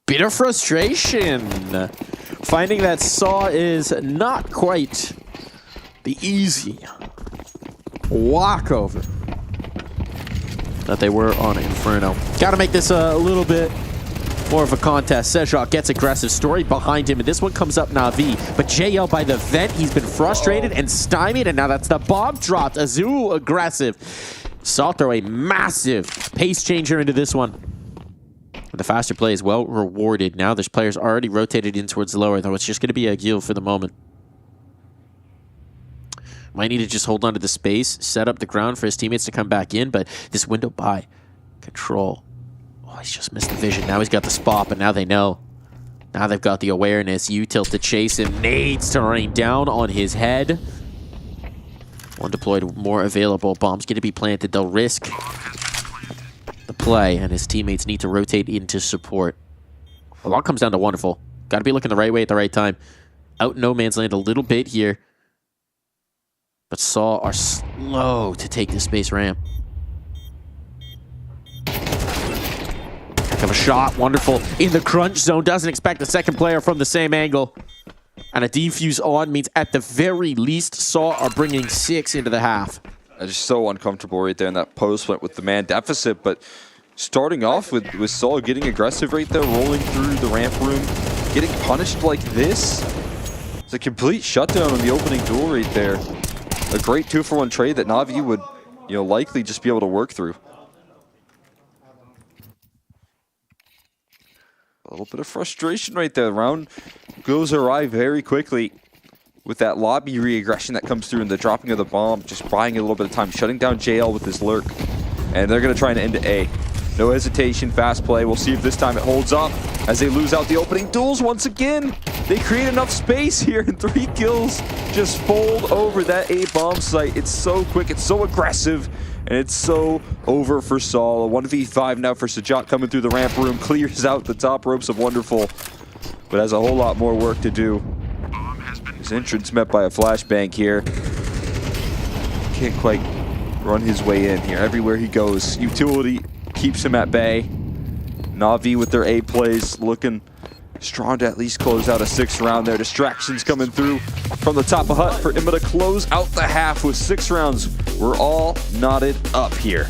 [SPEAKER 7] Bit of frustration. Finding that Saw is not quite the easy walkover that they were on Inferno. Got to make this a little bit more of a contest. Sejok gets aggressive. Story behind him, and this one comes up Na'Vi. But JL by the vent, he's been frustrated and stymied, and now that's the bomb dropped. Azu aggressive. Saw throw a massive pace changer into this one. The faster play is well rewarded. Now there's players already rotated in towards lower, though it's just going to be a Gil for the moment. Might need to just hold on to the space, set up the ground for his teammates to come back in, but this window by Control. Oh, he's just missed the vision. Now he's got the spot, but now they know. Now they've got the awareness. U-tilt to chase him. Nades to rain down on his head. One deployed, more available. Bomb's going to be planted. They'll risk the play, and his teammates need to rotate into support. A lot comes down to Wonderful. Got to be looking the right way at the right time. Out in no man's land a little bit here. But Saw are slow to take the space ramp. Heck of a shot. Wonderful. In the crunch zone. Doesn't expect a second player from the same angle. And a defuse on means at the very least Saw are bringing 6 into the half.
[SPEAKER 1] That's just so uncomfortable right there in that post went with the man deficit, but starting off with Saul getting aggressive right there, rolling through the ramp room, getting punished like this. It's a complete shutdown on the opening door right there. A great 2-for-1 trade that Na'Vi would, likely just be able to work through. A little bit of frustration right there. The round goes awry very quickly with that lobby re-aggression that comes through and the dropping of the bomb, just buying a little bit of time, shutting down JL with his lurk. And they're going to try and end A. No hesitation, fast play. We'll see if this time it holds up as they lose out the opening duels once again. They create enough space here and 3 kills just fold over that A bomb site. It's so quick, it's so aggressive, and it's so over for Saul. A 1v5 now for Sejok coming through the ramp room, clears out the top ropes of Wonderful, but has a whole lot more work to do. His entrance met by a flashbang here. Can't quite run his way in here. Everywhere he goes, utility keeps him at bay. Na'Vi with their A plays looking strong to at least close out a 6th round there. Distractions coming through from the top of Hut for Imma to close out the half with 6 rounds. We're all knotted up here.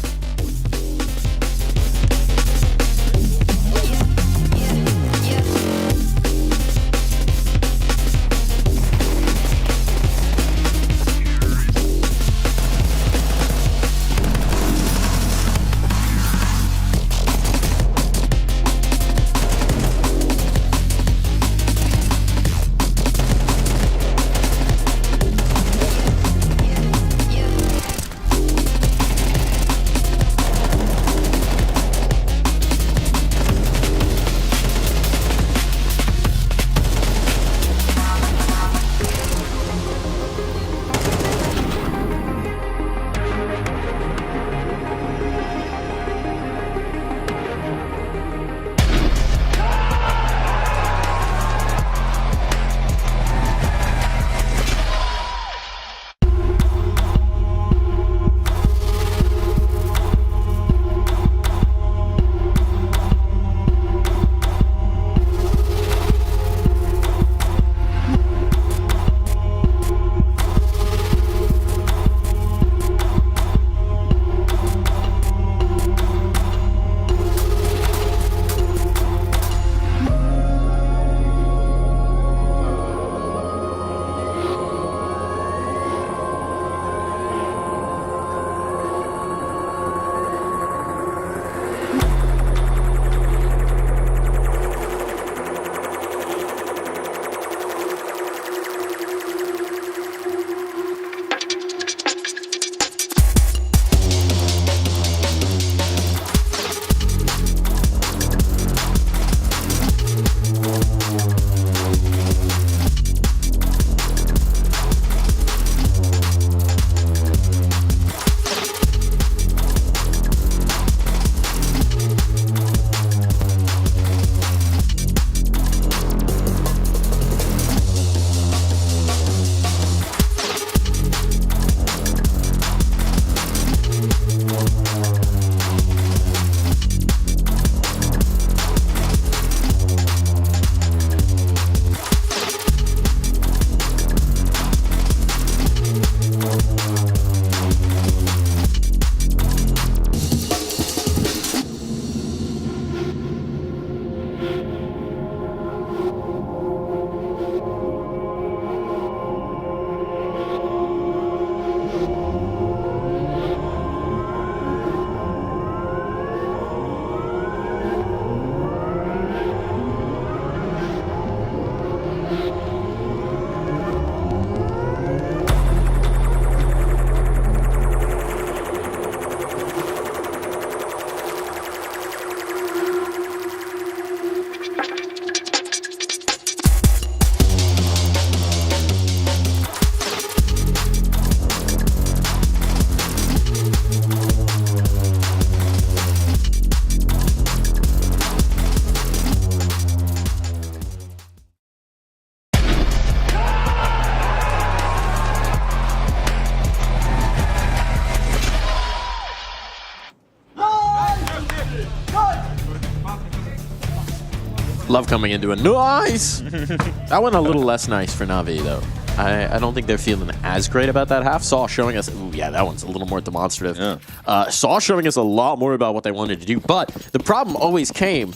[SPEAKER 7] Love coming into it. Nice! That went a little less nice for Na'Vi, though. I don't think they're feeling as great about that half. Saw showing us... Ooh, yeah, that one's a little more demonstrative.
[SPEAKER 1] Yeah.
[SPEAKER 7] Saw showing us a lot more about what they wanted to do. But the problem always came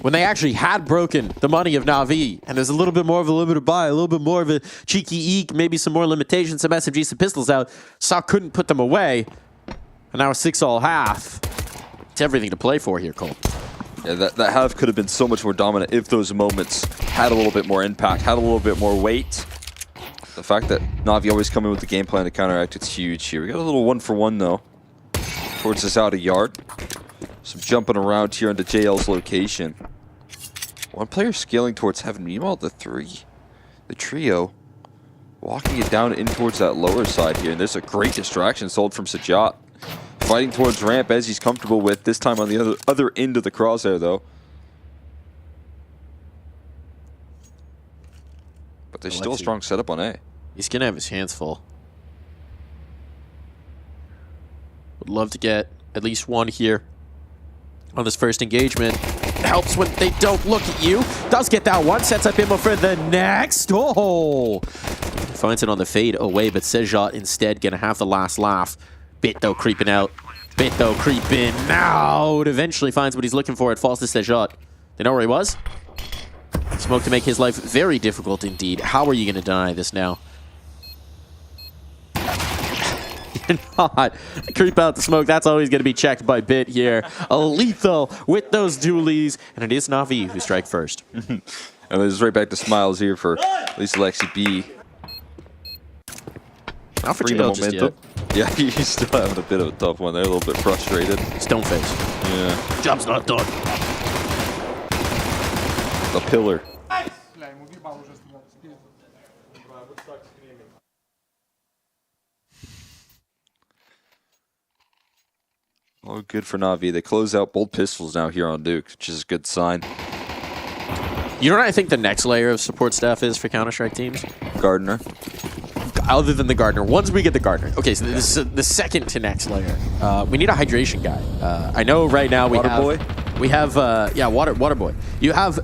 [SPEAKER 7] when they actually had broken the money of Na'Vi. And there's a little bit more of a limited buy, a little bit more of a cheeky eek, maybe some more limitations, some SMGs, some pistols out. Saw couldn't put them away. And now a 6-all half. It's everything to play for here, Cole.
[SPEAKER 1] Yeah, that half could have been so much more dominant if those moments had a little bit more impact, had a little bit more weight. The fact that Na'Vi always come in with the game plan to counteract, it's huge here. We got a little 1-for-1 though, towards this outer yard. Some jumping around here into JL's location. One player scaling towards heaven. Meanwhile, the trio, walking it down in towards that lower side here. And there's a great distraction sold from Sajat. Fighting towards ramp as he's comfortable with. This time on the other end of the crosshair though. But there's still a strong setup on A.
[SPEAKER 7] He's going to have his hands full. Would love to get at least one here on this first engagement. Helps when they don't look at you. Does get that one. Sets up Immo for the next. Oh! Finds it on the fade away, but Sejat instead going to have the last laugh. Bit though creeping out. Bit though creeping out. Eventually finds what he's looking for. It falls to Sejat. They know where he was? Smoke to make his life very difficult indeed. How are you going to deny this now? You're not. Creep out the smoke. That's always going to be checked by Bit here. A lethal with those dualies. And it is Na'Vi who strike first.
[SPEAKER 1] And it's right back to smiles here for at least Alexi B.
[SPEAKER 7] Not for JL just yet.
[SPEAKER 1] Yeah, he's still having a bit of a tough one there. A little bit frustrated.
[SPEAKER 7] Stone face.
[SPEAKER 1] Yeah.
[SPEAKER 7] Job's not done.
[SPEAKER 1] The pillar. Oh, good for Na'Vi. They close out both pistols now here on Duke, which is a good sign.
[SPEAKER 7] You know what I think the next layer of support staff is for Counter-Strike teams?
[SPEAKER 1] Gardener.
[SPEAKER 7] Other than the Gardener. Once we get the Gardener. Okay, so this is the second to next layer. We need a hydration guy. I know right now we have water boy. You have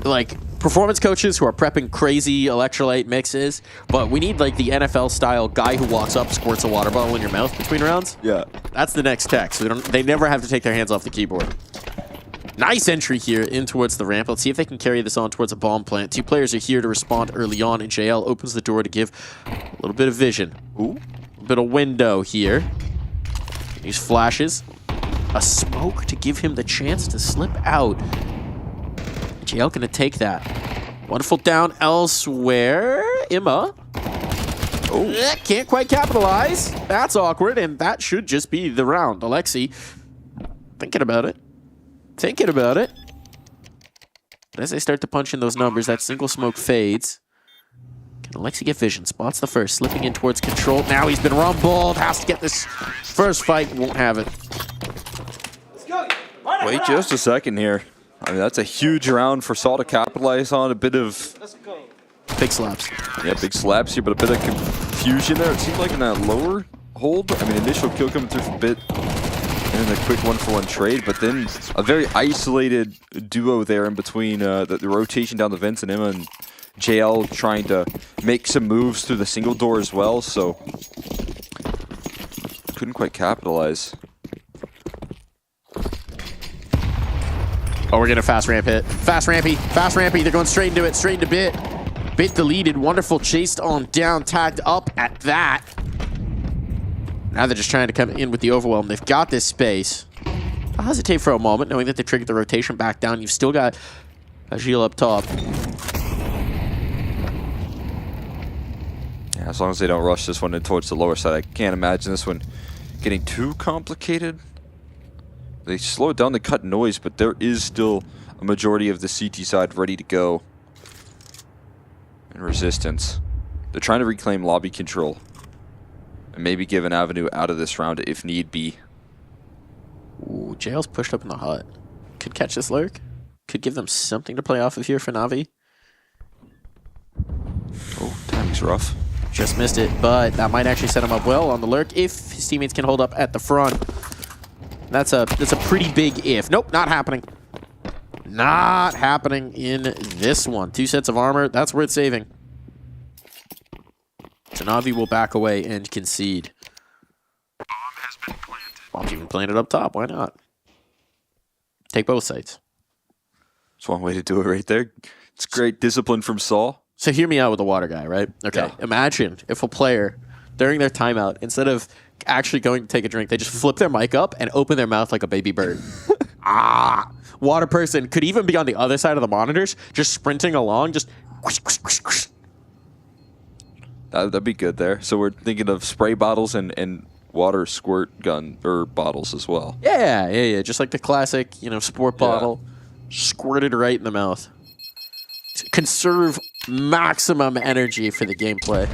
[SPEAKER 7] like performance coaches who are prepping crazy electrolyte mixes, but we need like the NFL style guy who walks up, squirts a water bottle in your mouth between rounds.
[SPEAKER 1] Yeah.
[SPEAKER 7] That's the next tech. So they never have to take their hands off the keyboard. Nice entry here in towards the ramp. Let's see if they can carry this on towards a bomb plant. Two players are here to respond early on, and JL opens the door to give a little bit of vision. Ooh, a bit of window here. These flashes. A smoke to give him the chance to slip out. JL gonna take that. Wonderful down elsewhere. Imma. Oh, can't quite capitalize. That's awkward, and that should just be the round. Alexi, thinking about it. Thinking about it. But as they start to punch in those numbers, that single smoke fades. Can Alexi get vision? Spots the first, slipping in towards control. Now he's been rumbled. Has to get this first fight. Won't have it.
[SPEAKER 1] Wait just a second here. I mean, that's a huge round for Saul to capitalize on. A bit of...
[SPEAKER 7] Big slaps.
[SPEAKER 1] Yeah, big slaps here, but a bit of confusion there. It seemed like in that lower hold. I mean, initial kill coming through from Bit. And then a quick 1-for-1 trade, but then a very isolated duo there in between the rotation down the vents and Imma and JL trying to make some moves through the single door as well, so couldn't quite capitalize.
[SPEAKER 7] Oh, we're getting a fast ramp hit. Fast rampy. They're going straight into it, straight into Bit. Bit deleted. Wonderful chased on down, tagged up at that. Now they're just trying to come in with the overwhelm. They've got this space. I'll hesitate for a moment, knowing that they triggered the rotation back down. You've still got Agil up top.
[SPEAKER 1] Yeah, as long as they don't rush this one in towards the lower side, I can't imagine this one getting too complicated. They slowed down the cut noise, but there is still a majority of the CT side ready to go. And resistance. They're trying to reclaim lobby control. And maybe give an avenue out of this round if need be.
[SPEAKER 7] Ooh, JL's pushed up in the hut. Could catch this lurk. Could give them something to play off of here for Na'Vi.
[SPEAKER 1] Oh, timing's rough.
[SPEAKER 7] Just missed it, but that might actually set him up well on the lurk if his teammates can hold up at the front. That's a pretty big if. Nope, not happening. Not happening in this one. 2 sets of armor. That's worth saving. So Na'Vi will back away and concede. Bomb's even planted up top. Why not? Take both sides.
[SPEAKER 1] That's one way to do it right there. It's great discipline from Saul.
[SPEAKER 7] So hear me out with the water guy, right? Okay. Yeah. Imagine if a player, during their timeout, instead of actually going to take a drink, they just flip their mic up and open their mouth like a baby bird. Water person could even be on the other side of the monitors, just sprinting along, just...
[SPEAKER 1] That'd be good there. So we're thinking of spray bottles and water squirt gun or bottles as well.
[SPEAKER 7] Yeah. Just like the classic, sport bottle, squirted right in the mouth. To conserve maximum energy for the gameplay.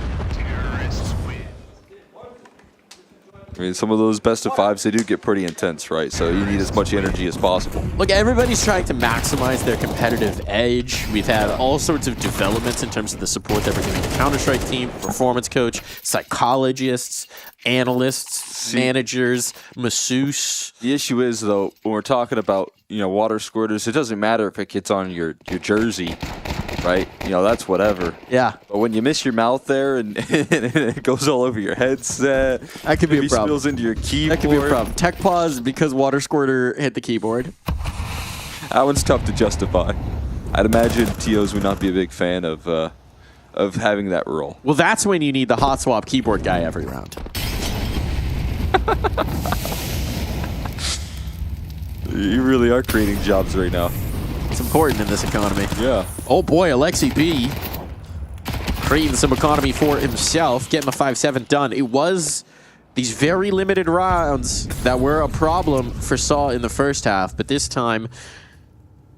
[SPEAKER 1] I mean, some of those best of fives, they do get pretty intense, right? So you need as much energy as possible.
[SPEAKER 7] Look, everybody's trying to maximize their competitive edge. We've had all sorts of developments in terms of the support that we're giving the Counter-Strike team, performance coach, psychologists, analysts, managers, masseuse.
[SPEAKER 1] The issue is, though, when we're talking about, water squirters, it doesn't matter if it gets on your jersey, right? That's whatever.
[SPEAKER 7] Yeah.
[SPEAKER 1] But when you miss your mouth there and it goes all over your headset,
[SPEAKER 7] that could be a problem.
[SPEAKER 1] Spills into your keyboard.
[SPEAKER 7] That could be a problem. Tech pause because water squirter hit the keyboard.
[SPEAKER 1] That one's tough to justify. I'd imagine TOs would not be a big fan of having that rule.
[SPEAKER 7] Well, that's when you need the hot swap keyboard guy every round.
[SPEAKER 1] You really are creating jobs right now.
[SPEAKER 7] It's important in this economy.
[SPEAKER 1] Yeah.
[SPEAKER 7] Oh boy, Alexi B creating some economy for himself, getting the 5-7 done. It was these very limited rounds that were a problem for Saw in the first half, but this time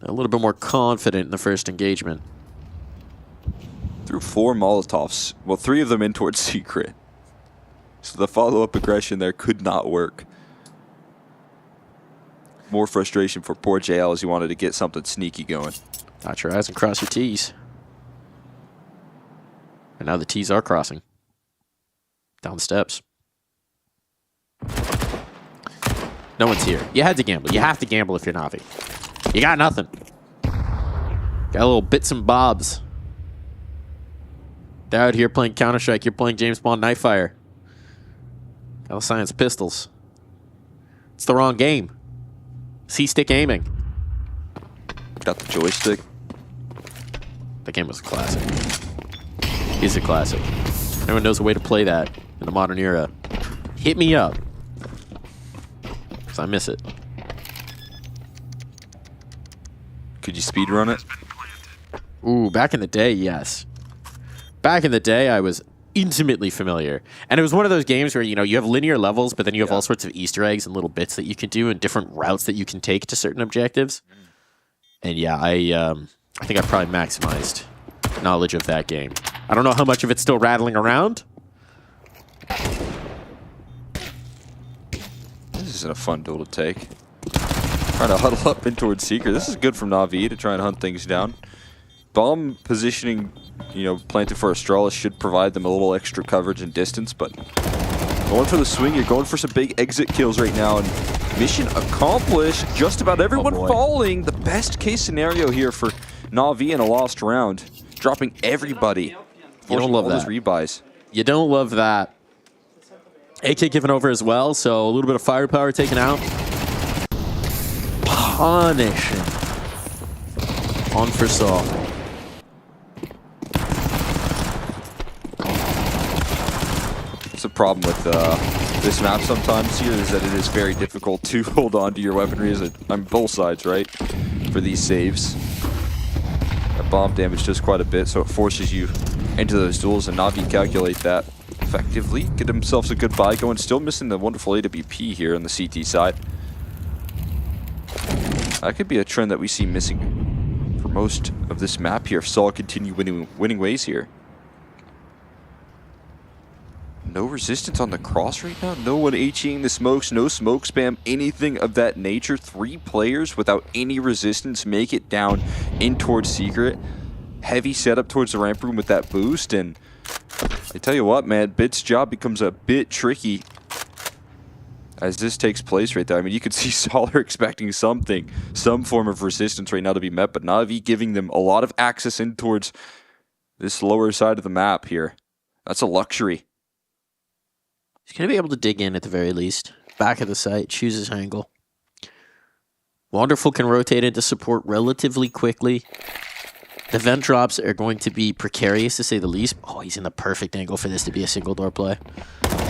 [SPEAKER 7] a little bit more confident in the first engagement.
[SPEAKER 1] Threw 4 Molotovs. Well, 3 of them in towards Secret. So the follow-up aggression there could not work. More frustration for poor JL as he wanted to get something sneaky going.
[SPEAKER 7] Dot your I's and cross your T's. And now the T's are crossing. Down the steps. No one's here. You had to gamble. You have to gamble if you're Na'Vi. You got nothing. Got a little bits and bobs. They're out here playing Counter-Strike. You're playing James Bond Nightfire. Got science pistols. It's the wrong game. C-stick aiming.
[SPEAKER 1] Got the joystick.
[SPEAKER 7] That game was a classic. Is a classic. Everyone knows a way to play that in the modern era. Hit me up. Because I miss it.
[SPEAKER 1] Could you speedrun it?
[SPEAKER 7] Ooh, back in the day, yes. Back in the day, I was intimately familiar. And it was one of those games where, you have linear levels, but then you have all sorts of Easter eggs and little bits that you can do and different routes that you can take to certain objectives. And yeah, I think I probably maximized knowledge of that game. I don't know how much of it's still rattling around.
[SPEAKER 1] This isn't a fun duel to take. Trying to huddle up in towards Secret. This is good from Na'Vi to try and hunt things down. Bomb positioning, planted for Astralis should provide them a little extra coverage and distance, but going for the swing, you're going for some big exit kills right now, and mission accomplished. Just about everyone falling. The best case scenario here for Na'Vi in a lost round. Dropping everybody.
[SPEAKER 7] You don't love that.
[SPEAKER 1] Rebuys.
[SPEAKER 7] You don't love that. AK given over as well, so a little bit of firepower taken out. Punishing. On for Saw.
[SPEAKER 1] It's a problem with this map sometimes here is that it is very difficult to hold on to your weaponry on both sides, right? For these saves. That bomb damage does quite a bit, so it forces you into those duels, and Na'Vi calculate that effectively. Get themselves a good buy going. Still missing the wonderful AWP here on the CT side. That could be a trend that we see missing for most of this map here if Saul continue winning ways here. No resistance on the cross right now. No one HEing the smokes. No smoke spam. Anything of that nature. 3 players without any resistance make it down in towards Secret. Heavy setup towards the ramp room with that boost. And I tell you what, man, Bit's job becomes a bit tricky as this takes place right there. I mean, you could see Solar expecting something, some form of resistance right now to be met, but Na'Vi giving them a lot of access in towards this lower side of the map here. That's a luxury.
[SPEAKER 7] He's going to be able to dig in at the very least. Back of the site, choose his angle. Wonderful can rotate into support relatively quickly. The vent drops are going to be precarious to say the least. Oh, he's in the perfect angle for this to be a single door play.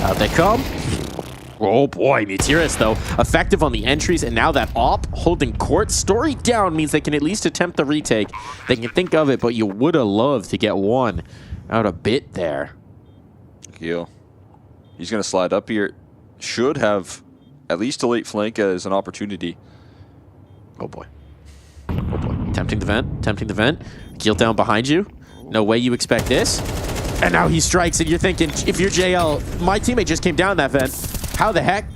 [SPEAKER 7] Out they come. Oh boy, Mutiris though, effective on the entries, and now that op holding court. Story down means they can at least attempt the retake. They can think of it, but you would have loved to get one out a bit there.
[SPEAKER 1] He's going to slide up here. Should have at least a late flank as an opportunity.
[SPEAKER 7] Oh boy. Oh boy. Tempting the vent. Keel down behind you. No way you expect this. And now he strikes, and you're thinking, if you're JL, my teammate just came down that vent. How the heck?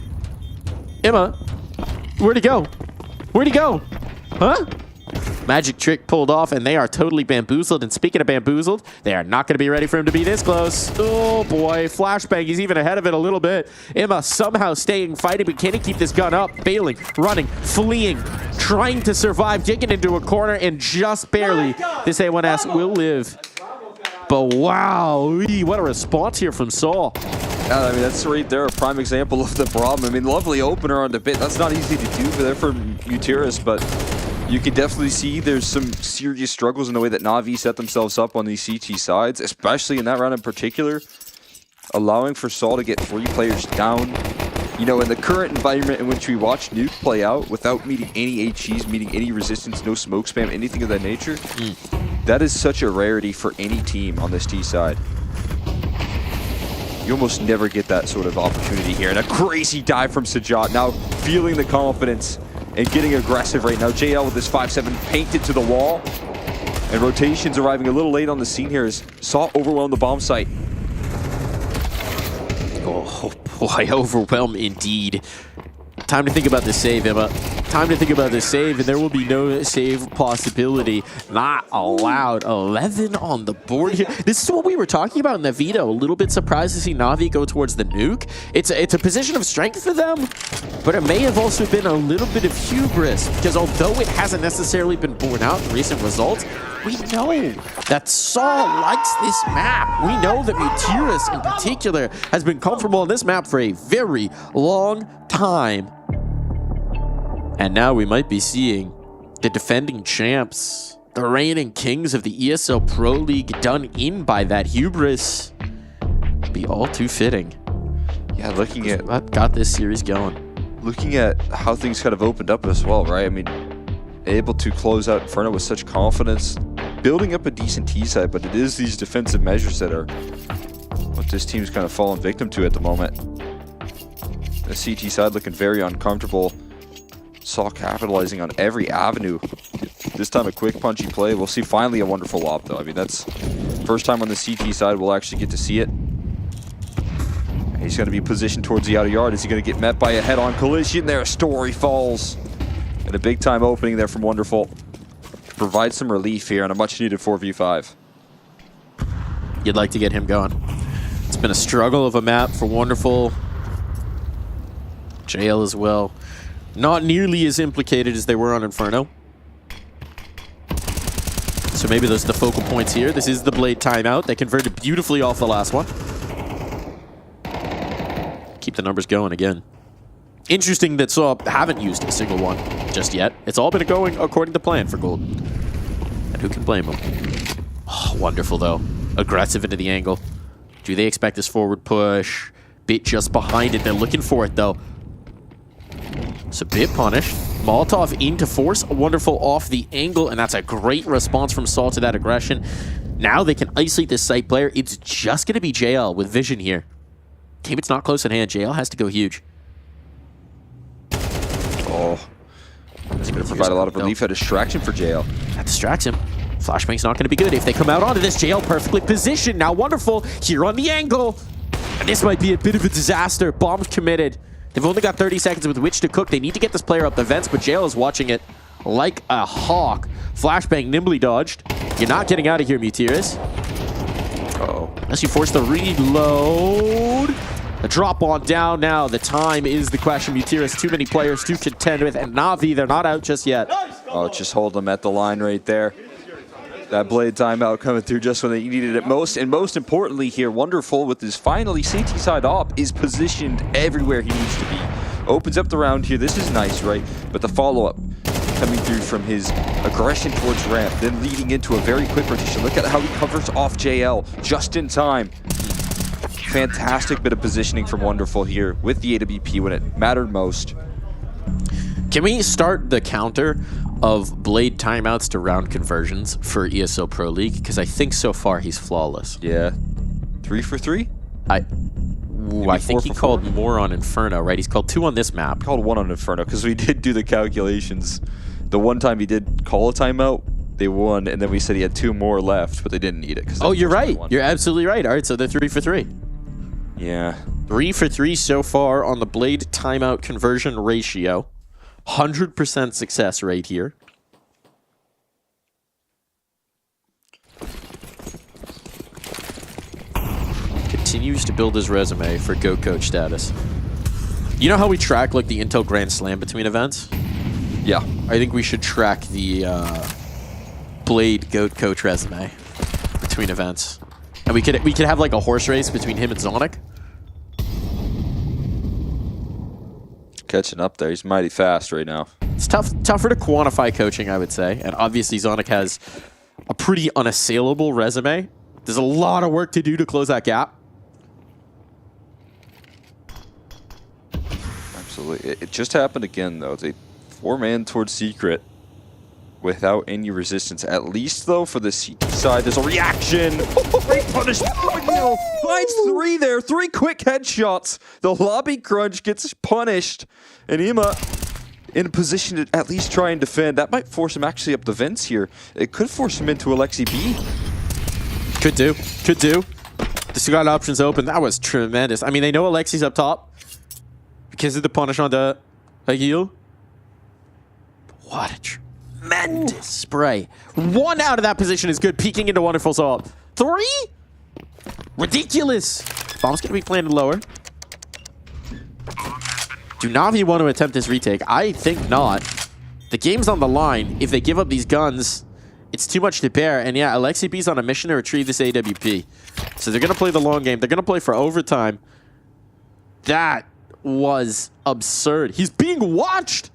[SPEAKER 7] Emma, where'd he go? Where'd he go? Huh? Magic trick pulled off, and they are totally bamboozled. And speaking of bamboozled, they are not going to be ready for him to be this close. Oh boy, flashbang. He's even ahead of it a little bit. Emma somehow staying fighting, but can he keep this gun up? Bailing, running, fleeing, trying to survive, digging into a corner, and just barely this A1S will live. But wow, what a response here from Saul.
[SPEAKER 1] Yeah, I mean, that's right there, a prime example of the problem. I mean, lovely opener on the bit. That's not easy to do for Mutiris, but you can definitely see there's some serious struggles in the way that Na'Vi set themselves up on these CT sides, especially in that round in particular, allowing for Saul to get 3 players down. You know, in the current environment in which we watch Nuke play out without meeting any HEs, meeting any resistance, no smoke spam, anything of that nature, that is such a rarity for any team on this T side. You almost never get that sort of opportunity here. And a crazy dive from Sajat, now feeling the confidence and getting aggressive right now. JL with this 5-7 painted to the wall. And rotations arriving a little late on the scene here as Saw overwhelmed the bomb site.
[SPEAKER 7] Oh boy, overwhelm indeed. Time to think about this save, Emma. Time to think about this save, and there will be no save possibility. Not allowed. 11 on the board here. This is what we were talking about in the veto. A little bit surprised to see Na'Vi go towards the nuke. It's a position of strength for them, but it may have also been a little bit of hubris, because although it hasn't necessarily been borne out in recent results, we know that Saul likes this map. We know that Mutiris in particular has been comfortable on this map for a very long time. And now we might be seeing the defending champs, the reigning kings of the ESL Pro League, done in by that hubris. Be all too fitting.
[SPEAKER 1] Yeah, looking at
[SPEAKER 7] what got this series going.
[SPEAKER 1] Looking at how things kind of opened up as well, right? I mean, able to close out Inferno with such confidence, building up a decent T side, but it is these defensive measures that are what this team's kind of fallen victim to at the moment. The CT side looking very uncomfortable. Saw capitalizing on every avenue. This time a quick punchy play. We'll see finally a wonderful op though. I mean, that's first time on the CT side we'll actually get to see it. And he's going to be positioned towards the outer yard. Is he going to get met by a head-on collision there? Story falls. And a big time opening there from Wonderful. Provide some relief here on a much needed 4v5.
[SPEAKER 7] You'd like to get him going. It's been a struggle of a map for Wonderful. JL as well. Not nearly as implicated as they were on Inferno. So maybe those are the focal points here. This is the Blade timeout. They converted beautifully off the last one. Keep the numbers going again. Interesting that Saw haven't used a single one just yet. It's all been going according to plan for Golden. And who can blame them? Oh, wonderful though. Aggressive into the angle. Do they expect this forward push? Bit just behind it. They're looking for it though. So Bit punished. Molotov into force. Wonderful off the angle, and that's a great response from Saul to that aggression. Now they can isolate this site player. It's just going to be JL with vision here. It's not close in hand. JL has to go huge.
[SPEAKER 1] Oh, it's going to provide a lot of relief, a distraction for JL.
[SPEAKER 7] That distracts him. Flashbang's not going to be good. If they come out onto this, JL perfectly positioned. Now Wonderful here on the angle. And this might be a bit of a disaster. Bombs committed. They've only got 30 seconds with which to cook. They need to get this player up the vents, but JL is watching it like a hawk. Flashbang nimbly dodged. You're not getting out of here, Mutiris.
[SPEAKER 1] Uh-oh.
[SPEAKER 7] Unless you force the reload. The drop on down now. The time is the question. Mutiras, too many players to contend with. And Na'Vi, they're not out just yet.
[SPEAKER 1] Oh, just hold them at the line right there. That blade timeout coming through just when they needed it most. And most importantly here, Wonderful with his finally CT side op is positioned everywhere he needs to be. Opens up the round here. This is nice, right? But the follow-up coming through from his aggression towards ramp, then leading into a very quick rotation. Look at how he covers off JL just in time. Fantastic bit of positioning from Wonderful here with the AWP when it mattered most.
[SPEAKER 7] Can we start the counter of blade timeouts to round conversions for ESL Pro League? Because I think so far he's flawless.
[SPEAKER 1] Yeah. 3 for 3?
[SPEAKER 7] I think he called more on Inferno, right? He's called 2 on this map.
[SPEAKER 1] Called 1 on Inferno because we did do the calculations. The one time he did call a timeout, they won, and then we said he had 2 more left, but they didn't need it.
[SPEAKER 7] Oh, you're right. You're absolutely right. All right, so they're 3 for 3.
[SPEAKER 1] Yeah.
[SPEAKER 7] 3 for 3 so far on the blade timeout conversion ratio. 100% success rate here. Continues to build his resume for GOAT coach status. You know how we track like the Intel Grand Slam between events?
[SPEAKER 1] Yeah.
[SPEAKER 7] I think we should track the Blade GOAT coach resume between events. And we could have like a horse race between him and Zonic.
[SPEAKER 1] Catching up there. He's mighty fast right now.
[SPEAKER 7] It's tougher to quantify coaching, I would say. And obviously Zonic has a pretty unassailable resume. There's a lot of work to do to close that gap.
[SPEAKER 1] Absolutely. It just happened again, though. They 4-man towards Secret without any resistance. At least, though, for the CT side, there's a reaction. Great punishment. Finds 3 there. 3 quick headshots. The lobby crunch gets punished. And Ima in a position to at least try and defend. That might force him actually up the vents here. It could force him into Alexi B.
[SPEAKER 7] Could do. Could do. The still got options open. That was tremendous. I mean, they know Alexi's up top because of the punish on the Agil. What a tremendous spray. 1 out of that position is good. Peeking into Wonderful's ult. 3? Ridiculous. Bomb's going to be planted lower. Do Na'Vi want to attempt this retake? I think not. The game's on the line. If they give up these guns, it's too much to bear. And yeah, Alexi B's on a mission to retrieve this AWP. So they're going to play the long game. They're going to play for overtime. That was absurd. He's being watched.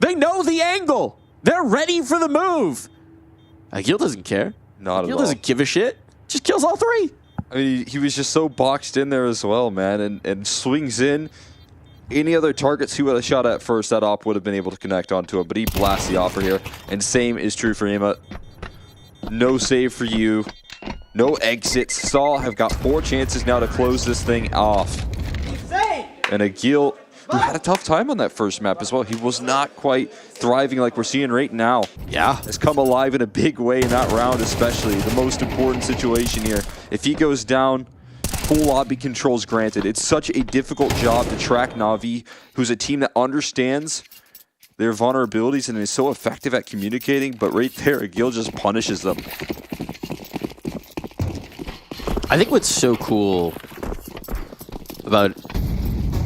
[SPEAKER 7] They know the angle. They're ready for the move. Agil doesn't care.
[SPEAKER 1] Not at all.
[SPEAKER 7] Agil doesn't give a shit. Just kills all 3.
[SPEAKER 1] I mean, he was just so boxed in there as well, man, and swings in. Any other targets he would have shot at first, that op would have been able to connect onto him, but he blasts the offer here. And same is true for Ima. No save for you. No exits. Saul have got 4 chances now to close this thing off. And Agil, who had a tough time on that first map as well. He was not quite thriving like we're seeing right now.
[SPEAKER 7] Yeah.
[SPEAKER 1] Has come alive in a big way in that round, especially. The most important situation here. If he goes down, full lobby controls granted. It's such a difficult job to track Na'Vi, who's a team that understands their vulnerabilities and is so effective at communicating, but right there, Agil just punishes them.
[SPEAKER 7] I think what's so cool about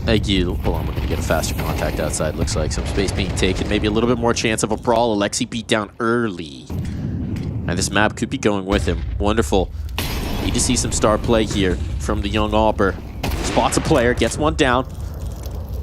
[SPEAKER 7] Agil, hold on, we're going to get a faster contact outside. Looks like some space being taken. Maybe a little bit more chance of a brawl. Alexi beat down early. And this map could be going with him. Wonderful. Need to see some star play here from the young Auber. Spots a player, gets one down.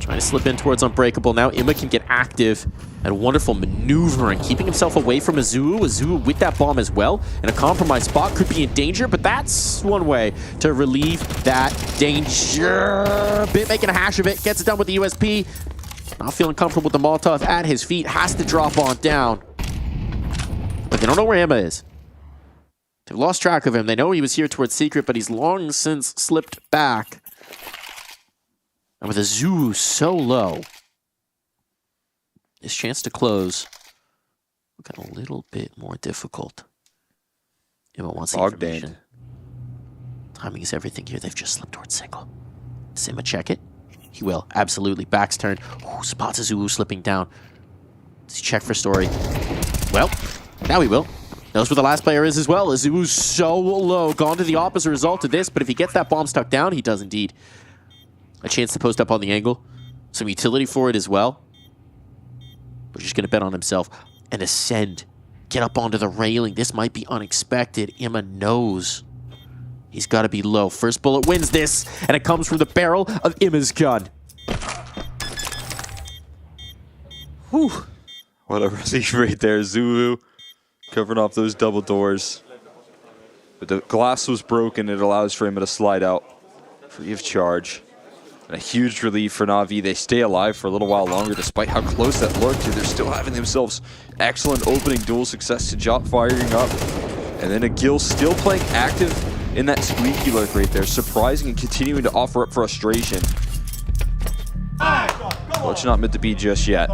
[SPEAKER 7] Trying to slip in towards Unbreakable. Now Ima can get active. And Wonderful maneuvering, keeping himself away from Azuu. Azuu with that bomb as well. And a compromised spot could be in danger, but that's one way to relieve that danger. Bit making a hash of it, gets it done with the USP. Not feeling comfortable with the Molotov at his feet. Has to drop on down. But they don't know where Ima is. They've lost track of him. They know he was here towards Secret, but he's long since slipped back. And with Azuu so low, his chance to close got a little bit more difficult. Ima wants the information. Timing is everything here. They've just slipped towards single. Does Ima check it? He will. Absolutely. Back's turned. Ooh, spots Azuu slipping down. Does he check for story? Well, now he will. Knows where the last player is as well. Azoo's so low. Gone to the opposite result of this, but if he gets that bomb stuck down, he does indeed. a chance to post up on the angle, some utility for it as well. But just going to bet on himself and ascend. Get up onto the railing. This might be unexpected. Imma knows he's got to be low. First bullet wins this, and it comes from the barrel of Imma's gun.
[SPEAKER 1] Whew. What a relief right there. Zulu covering off those double doors. But the glass was broken. It allows for Imma to slide out free of charge. And a huge relief for Na'Vi. They stay alive for a little while longer despite how close that looked. They're still having themselves excellent opening duel success to Jot firing up. And then a Gil still playing active in that squeaky lurk right there. Surprising and continuing to offer up frustration. Well, it's not meant to be just yet.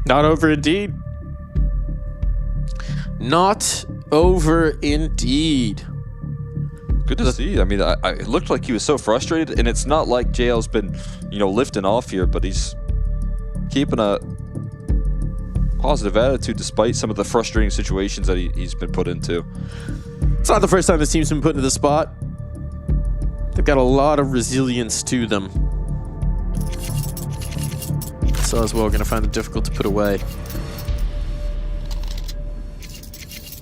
[SPEAKER 7] Not over indeed. Not over indeed.
[SPEAKER 1] Good to see. I mean, it looked like he was so frustrated, and it's not like JL's been, lifting off here, but he's keeping a positive attitude despite some of the frustrating situations that he's been put into.
[SPEAKER 7] It's not the first time this team's been put into the spot. They've got a lot of resilience to them. So as well, going to find it difficult to put away.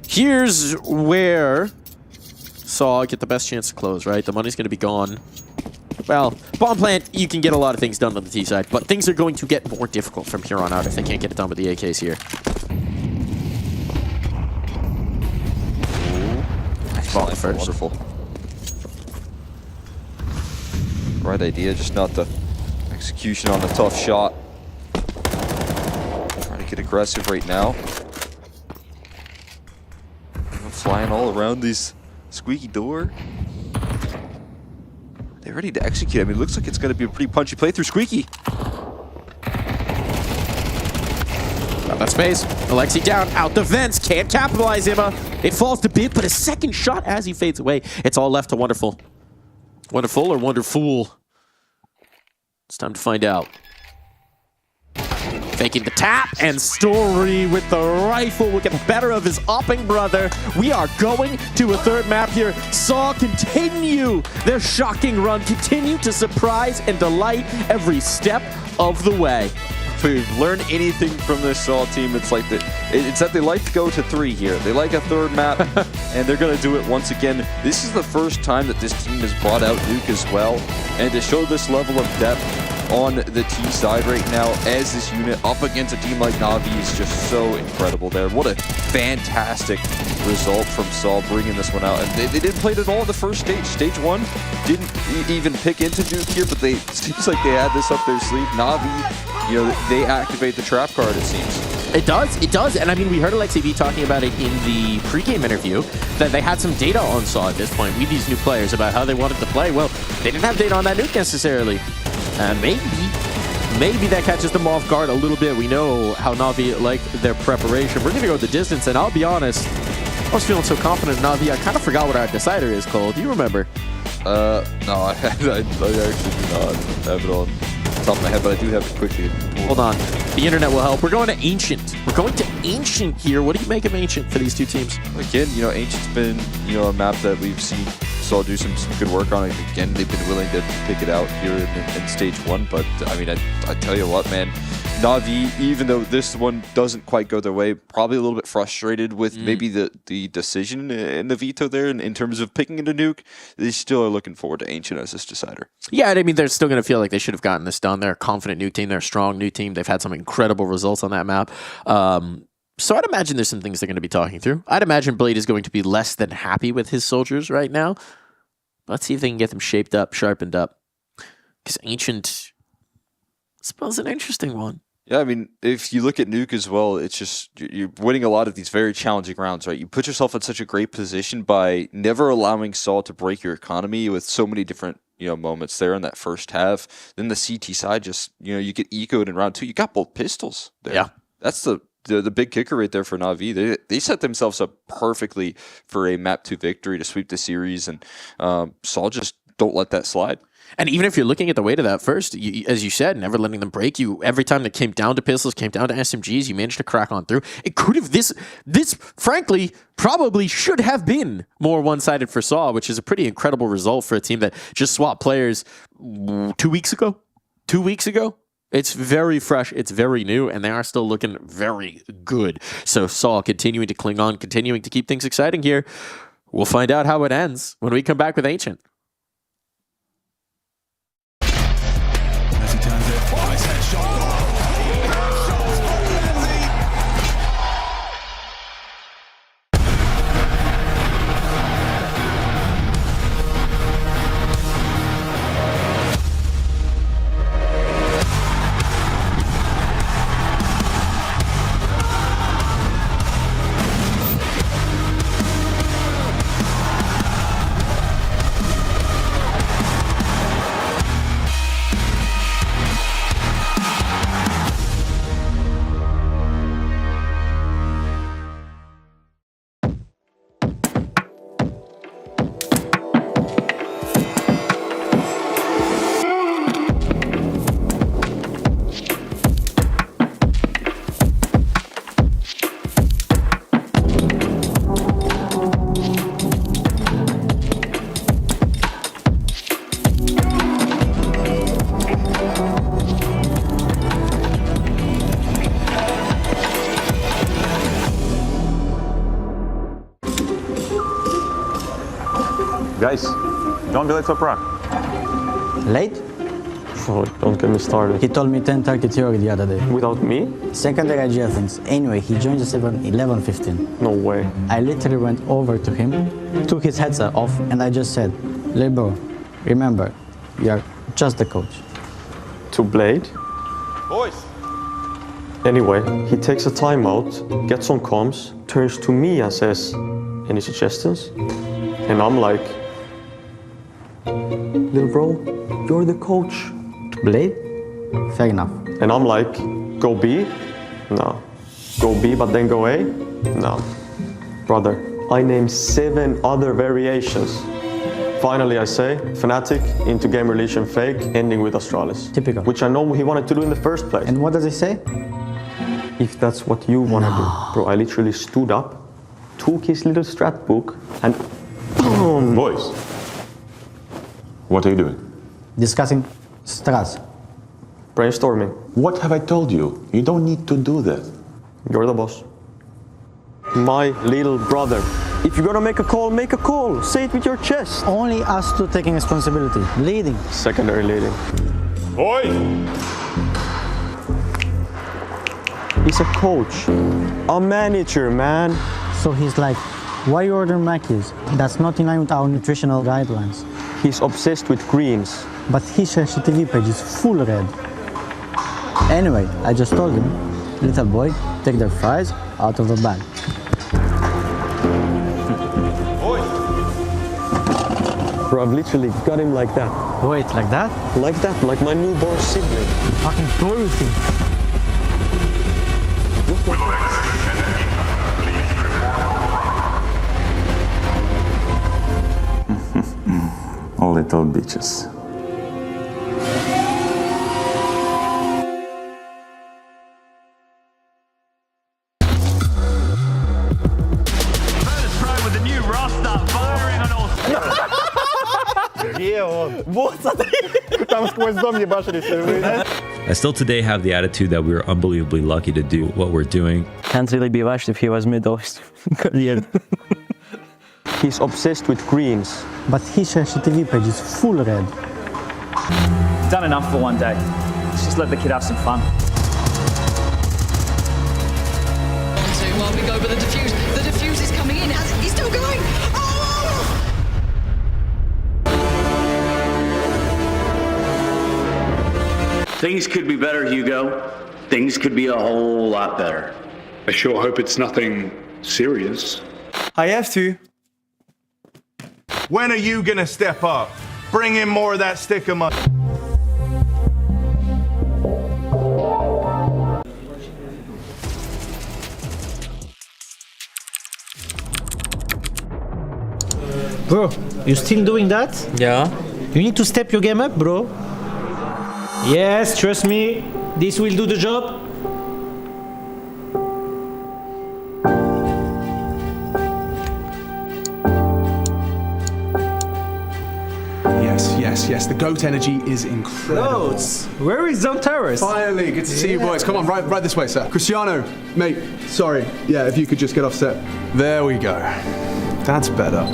[SPEAKER 7] Here's where Saw get the best chance to close, right? The money's going to be gone. Well, bomb plant, you can get a lot of things done on the T side, but things are going to get more difficult from here on out if they can't get it done with the AKs here. Bomb first.
[SPEAKER 1] Wonderful. Right idea, just not the execution on the tough shot. Trying to get aggressive right now. Flying all around this squeaky door. They're ready to execute. I mean, it looks like it's going to be a pretty punchy playthrough. Squeaky.
[SPEAKER 7] Got that space. Alexi down, out the vents. Can't capitalize Imma. It falls to bit, but a second shot as he fades away. It's all left to Wonderful. Wonderful or Wonderful? It's time to find out. Faking the tap, and Story with the rifle will get the better of his upping brother. We are going to a third map here. Saw continue their shocking run, continue to surprise and delight every step of the way.
[SPEAKER 1] If we've learned anything from this Saw team, it's like it's that they like to go to 3 here. They like a third map, and they're going to do it once again. This is the first time that this team has brought out Nuke as well, and to show this level of depth on the T side right now as this unit up against a team like Na'Vi is just so incredible there. What a fantastic result from Saul bringing this one out. And they didn't play it at all in the first stage. Stage 1 didn't even pick into Nuke here, but it seems like they had this up their sleeve. Na'Vi, they activate the trap card, it seems.
[SPEAKER 7] It does. And I mean, we heard Alexi V talking about it in the pregame interview, that they had some data on Saw at this point with these new players about how they wanted to play. Well, they didn't have data on that Nuke necessarily. Maybe that catches them off guard a little bit. We know how Na'Vi like their preparation. We're going to go the distance, and I'll be honest, I was feeling so confident in Na'Vi, I kind of forgot what our decider is, Cole. Do you remember?
[SPEAKER 1] No, I actually do not have it on the top of my head, but I do have it quickly.
[SPEAKER 7] Hold on. The internet will help. We're going to Ancient. We're going to Ancient here. What do you make of Ancient for these two teams?
[SPEAKER 1] Again, Ancient's been, a map that we've seen Saw do some good work on it. Again, they've been willing to pick it out here in stage 1, but I mean, I tell you what, man, Na'Vi, even though this one doesn't quite go their way, probably a little bit frustrated with maybe the decision in the veto there in terms of picking into Nuke. They still are looking forward to Ancient as this decider.
[SPEAKER 7] Yeah, I mean, they're still going to feel like they should have gotten this done. They're a confident Nuke team. They're a strong Nuke team. They've had some incredible results on that map. So I'd imagine there's some things they're going to be talking through. I'd imagine Blade is going to be less than happy with his soldiers right now. Let's see if they can get them shaped up, sharpened up. Because Ancient, I suppose, an interesting one.
[SPEAKER 1] Yeah, I mean, if you look at Nuke as well, it's just you're winning a lot of these very challenging rounds, right? You put yourself in such a great position by never allowing Saul to break your economy with so many different moments there in that first half. Then the CT side just you get ecoed in round 2. You got both pistols there.
[SPEAKER 7] Yeah,
[SPEAKER 1] that's the big kicker right there for Na'Vi. They set themselves up perfectly for a map 2 victory to sweep the series, and Saul just don't let that slide.
[SPEAKER 7] And even if you're looking at the weight of that first, as you said, never letting them break you, every time that came down to pistols, came down to SMGs, you managed to crack on through. It could have, this frankly, probably should have been more one-sided for Saw, which is a pretty incredible result for a team that just swapped players 2 weeks ago. 2 weeks ago. It's very fresh, it's very new, and they are still looking very good. So Saw continuing to cling on, continuing to keep things exciting here. We'll find out how it ends when we come back with Ancient.
[SPEAKER 2] Guys, don't be late for prac.
[SPEAKER 3] Late?
[SPEAKER 2] Oh, don't get me started.
[SPEAKER 3] He told me 10:30 theory the other day.
[SPEAKER 2] Without me?
[SPEAKER 3] Secondary IGL things. Anyway, he joined us at 11:15.
[SPEAKER 2] No way.
[SPEAKER 3] I literally went over to him, took his headset off, and I just said, "Little bro, remember, you are just the coach."
[SPEAKER 2] To Blade?
[SPEAKER 4] Boys!
[SPEAKER 2] Anyway, he takes a timeout, gets on comms, turns to me and says, "Any suggestions?" And I'm like, "Little bro, you're the coach."
[SPEAKER 3] To Blade? Fair enough.
[SPEAKER 2] And I'm like, "Go B? No. Go B but then go A? No. Brother, I named 7 other variations. Finally, I say, Fnatic into Game Relation Fake, ending with Astralis.
[SPEAKER 3] Typical.
[SPEAKER 2] Which I know he wanted to do in the first place.
[SPEAKER 3] And what does he say?
[SPEAKER 2] If that's what you want to do. Bro, I literally stood up, took his little strat book, and boom!
[SPEAKER 23] Boys, what are you doing?
[SPEAKER 3] Discussing strats.
[SPEAKER 2] Brainstorming.
[SPEAKER 23] What have I told you? You don't need to do that.
[SPEAKER 2] You're the boss. My little brother. If you're gonna make a call, make a call. Say it with your chest.
[SPEAKER 3] Only us two taking responsibility. Leading.
[SPEAKER 2] Secondary leading.
[SPEAKER 23] Boy!
[SPEAKER 2] He's a coach. A manager, man.
[SPEAKER 3] So he's like, why you order Mackies? That's not in line with our nutritional guidelines.
[SPEAKER 2] He's obsessed with greens.
[SPEAKER 3] But his TV page is full red. Anyway, I just told him, little boy, take their fries out of the bag.
[SPEAKER 2] Bro, I've literally got him like that.
[SPEAKER 3] Wait, like that?
[SPEAKER 2] Like that, like my newborn sibling.
[SPEAKER 3] Fucking Dorothy.
[SPEAKER 23] Little bitches.
[SPEAKER 5] I still today have the attitude that we were unbelievably lucky to do what we're doing.
[SPEAKER 3] Can't really be rushed if he was mid-August.
[SPEAKER 2] He's obsessed with greens.
[SPEAKER 3] But his TV page is full red.
[SPEAKER 6] Done enough for one day. Let's just let the kid have some fun.
[SPEAKER 9] While we go, but the diffuse is coming in. He's still going. Oh!
[SPEAKER 11] Things could be better, Hugo. Things could be a whole lot better.
[SPEAKER 12] I sure hope it's nothing serious.
[SPEAKER 19] I have to.
[SPEAKER 13] When are you gonna step up? Bring in more of that sticker money.
[SPEAKER 3] Bro, you still doing that?
[SPEAKER 17] Yeah.
[SPEAKER 4] You need to step your game up, bro. Yes, trust me. This will do the job.
[SPEAKER 10] Yes. The GOAT energy is incredible.
[SPEAKER 4] Goats. Where is Zone Terrace?
[SPEAKER 10] Finally, good to see you boys. Come on, right this way, sir. Cristiano, mate, sorry. Yeah, if you could just get off set. There we go. That's better.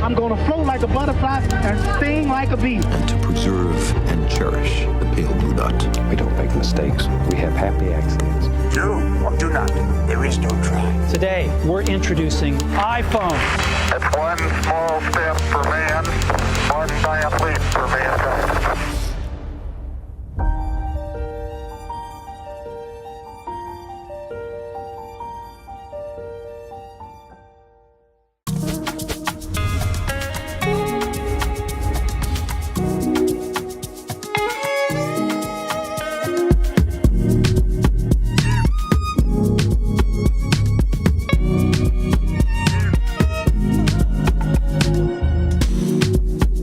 [SPEAKER 8] I'm going to float like a butterfly and sting like a bee.
[SPEAKER 14] And to preserve and cherish the pale blue dot.
[SPEAKER 15] We don't make mistakes. We have happy accidents.
[SPEAKER 8] Do or do not. There is no try.
[SPEAKER 6] Today, we're introducing iPhone.
[SPEAKER 8] It's one small step for man, one giant leap for mankind.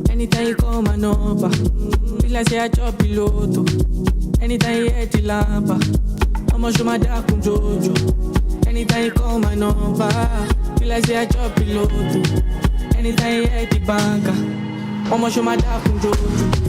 [SPEAKER 16] Anytime you call my number, feel like say I chop piloto. Anytime you hit the lampa, I'ma show my dark Jojo. Anytime you call my number, feel like say I chop piloto. Anytime you hit the banker, I'ma show my dark Jojo.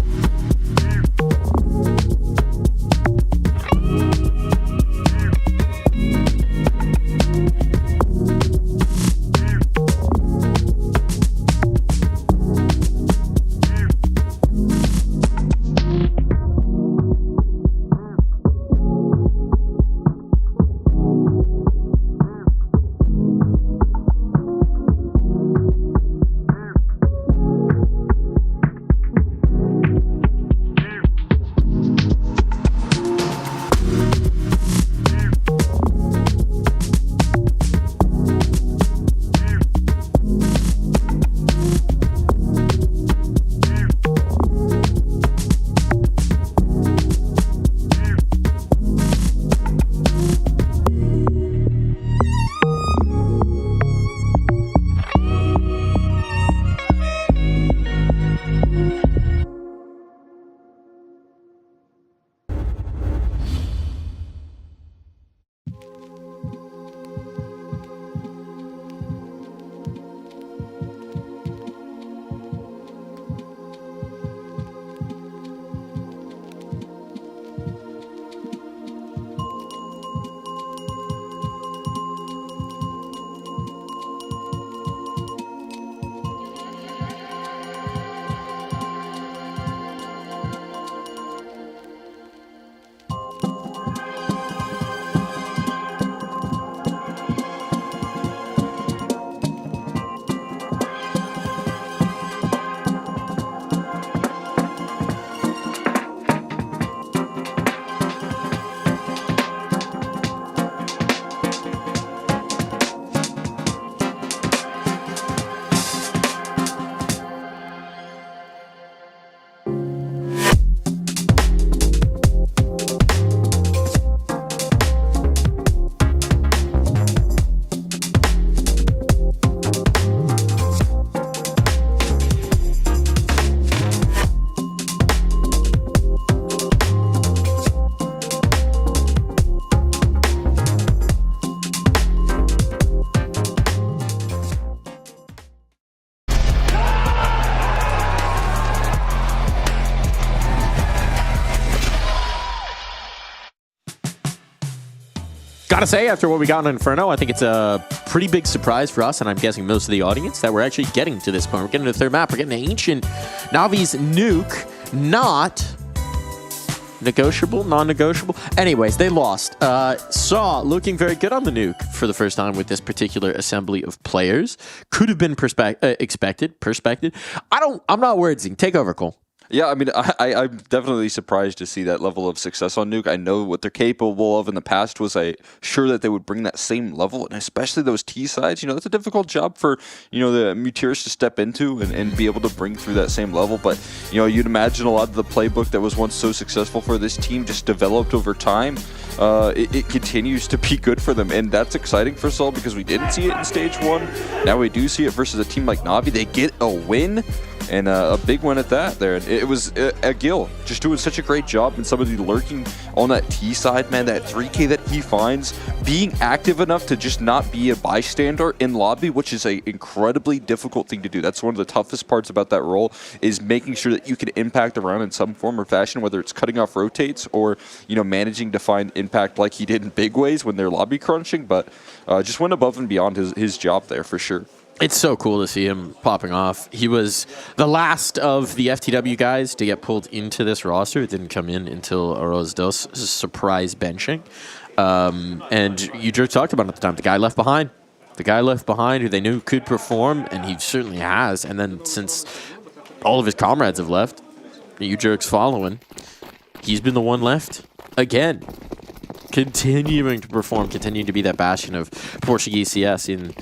[SPEAKER 7] Gotta say, after what we got on Inferno, I think it's a pretty big surprise for us, and I'm guessing most of the audience, that we're actually getting to this point. We're getting to the third map. We're getting to Ancient Navi's nuke. Not negotiable, non-negotiable. Anyways, they lost. Saw looking very good on the nuke for the first time with this particular assembly of players. Could have been expected. I'm not wordsing. Take over, Cole.
[SPEAKER 1] Yeah, I mean, I'm definitely surprised to see that level of success on Nuke. I know what they're capable of in the past. Was I sure that they would bring that same level, and especially those T sides? You know, that's a difficult job for, you know, the Muteers to step into and be able to bring through that same level. But, you know, you'd imagine a lot of the playbook that was once so successful for this team just developed over time. It continues to be good for them, and that's exciting for Seoul because we didn't see it in Stage 1. Now we do see it versus a team like Na'Vi. They get a win. And a big one at that there. And it was Agil just doing such a great job, and somebody lurking on that T side, man, that 3K that he finds, being active enough to just not be a bystander in lobby, which is an incredibly difficult thing to do. That's one of the toughest parts about that role, is making sure that you can impact around in some form or fashion, whether it's cutting off rotates or, you know, managing to find impact like he did in big ways when they're lobby crunching. But just went above and beyond his job there for sure.
[SPEAKER 7] It's so cool to see him popping off. He was the last of the FTW guys to get pulled into this roster. It didn't come in until Arroz Dos surprise benching. And you just talked about it at the time. The guy left behind. The guy left behind who they knew could perform, and he certainly has. And then since all of his comrades have left, you jerks following, he's been the one left again. Continuing to perform, continuing to be that bastion of Portuguese CS in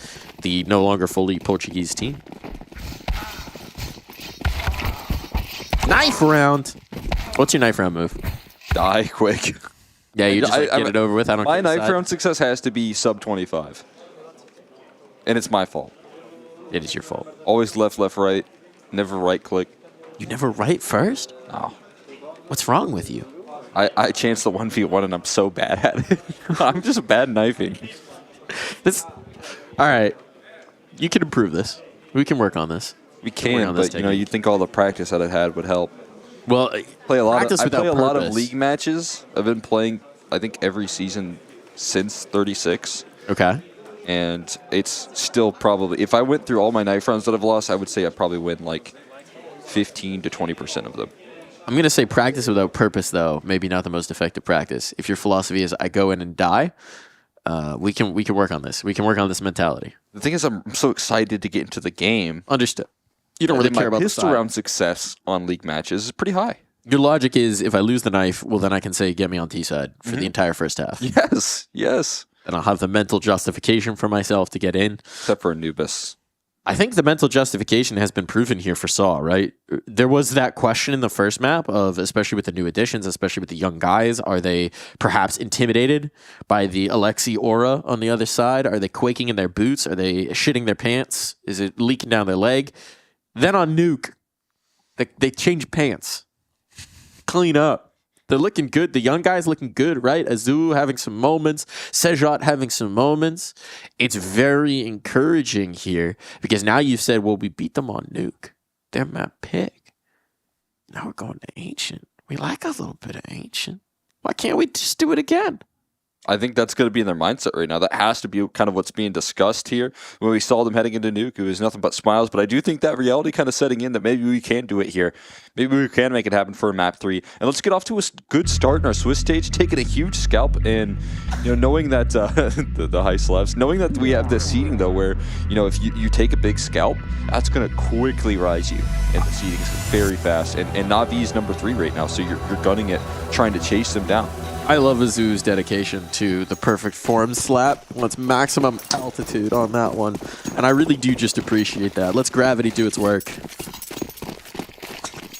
[SPEAKER 7] the no longer fully Portuguese team. Knife round. What's your knife round move?
[SPEAKER 1] Die quick.
[SPEAKER 7] Yeah, you just get it over with. I don't.
[SPEAKER 1] My knife round success has to be sub 25, and it's my fault.
[SPEAKER 7] It is your fault.
[SPEAKER 1] Always left, right. Never right click.
[SPEAKER 7] You never right first?
[SPEAKER 1] No.
[SPEAKER 7] What's wrong with you?
[SPEAKER 1] I chanced the 1v1 and I'm so bad at it. I'm just bad knifing.
[SPEAKER 7] All right. You can improve this. We can work on this.
[SPEAKER 1] We can, but you know, you'd think all the practice that I had would help.
[SPEAKER 7] Well,
[SPEAKER 1] I play a lot of league matches. I've been playing, I think, every season since 36.
[SPEAKER 7] Okay.
[SPEAKER 1] And it's still probably, if I went through all my knife rounds that I've lost, I would say I probably win like 15 to 20% of them.
[SPEAKER 7] I'm going to say practice without purpose, though, maybe not the most effective practice. If your philosophy is I go in and die, we can work on this. We can work on this mentality.
[SPEAKER 1] The thing is, I'm so excited to get into the game.
[SPEAKER 7] Understood. You don't really care about the
[SPEAKER 1] pistol round success on league matches is pretty high.
[SPEAKER 7] Your logic is if I lose the knife, well, then I can say get me on T side for the entire first half.
[SPEAKER 1] Yes, yes.
[SPEAKER 7] And I'll have the mental justification for myself to get in.
[SPEAKER 1] Except for Anubis.
[SPEAKER 7] I think the mental justification has been proven here for Saw, right? There was that question in the first map of, especially with the new additions, especially with the young guys, are they perhaps intimidated by the Alexi aura on the other side? Are they quaking in their boots? Are they shitting their pants? Is it leaking down their leg? Then on Nuke, they change pants. Clean up. They're looking good. The young guys looking good, right? Azu having some moments. Sejot having some moments. It's very encouraging here because now you've said, well, we beat them on Nuke. They're map pick. Now we're going to Ancient. We like a little bit of Ancient. Why can't we just do it again?
[SPEAKER 1] I think that's going to be in their mindset right now. That has to be kind of what's being discussed here. When we saw them heading into Nuke, it was nothing but smiles. But I do think that reality kind of setting in that maybe we can do it here. Maybe we can make it happen for map 3. And let's get off to a good start in our Swiss stage, taking a huge scalp and, you know, knowing that the high slaps, knowing that we have this seeding though, where, you know, if you take a big scalp, that's going to quickly rise you. And the seeding is very fast. And Na'Vi is number 3 right now, so you're gunning it, trying to chase them down.
[SPEAKER 7] I love Azu's dedication to the perfect form slap. Wants maximum altitude on that one. And I really do just appreciate that. Let's gravity do its work.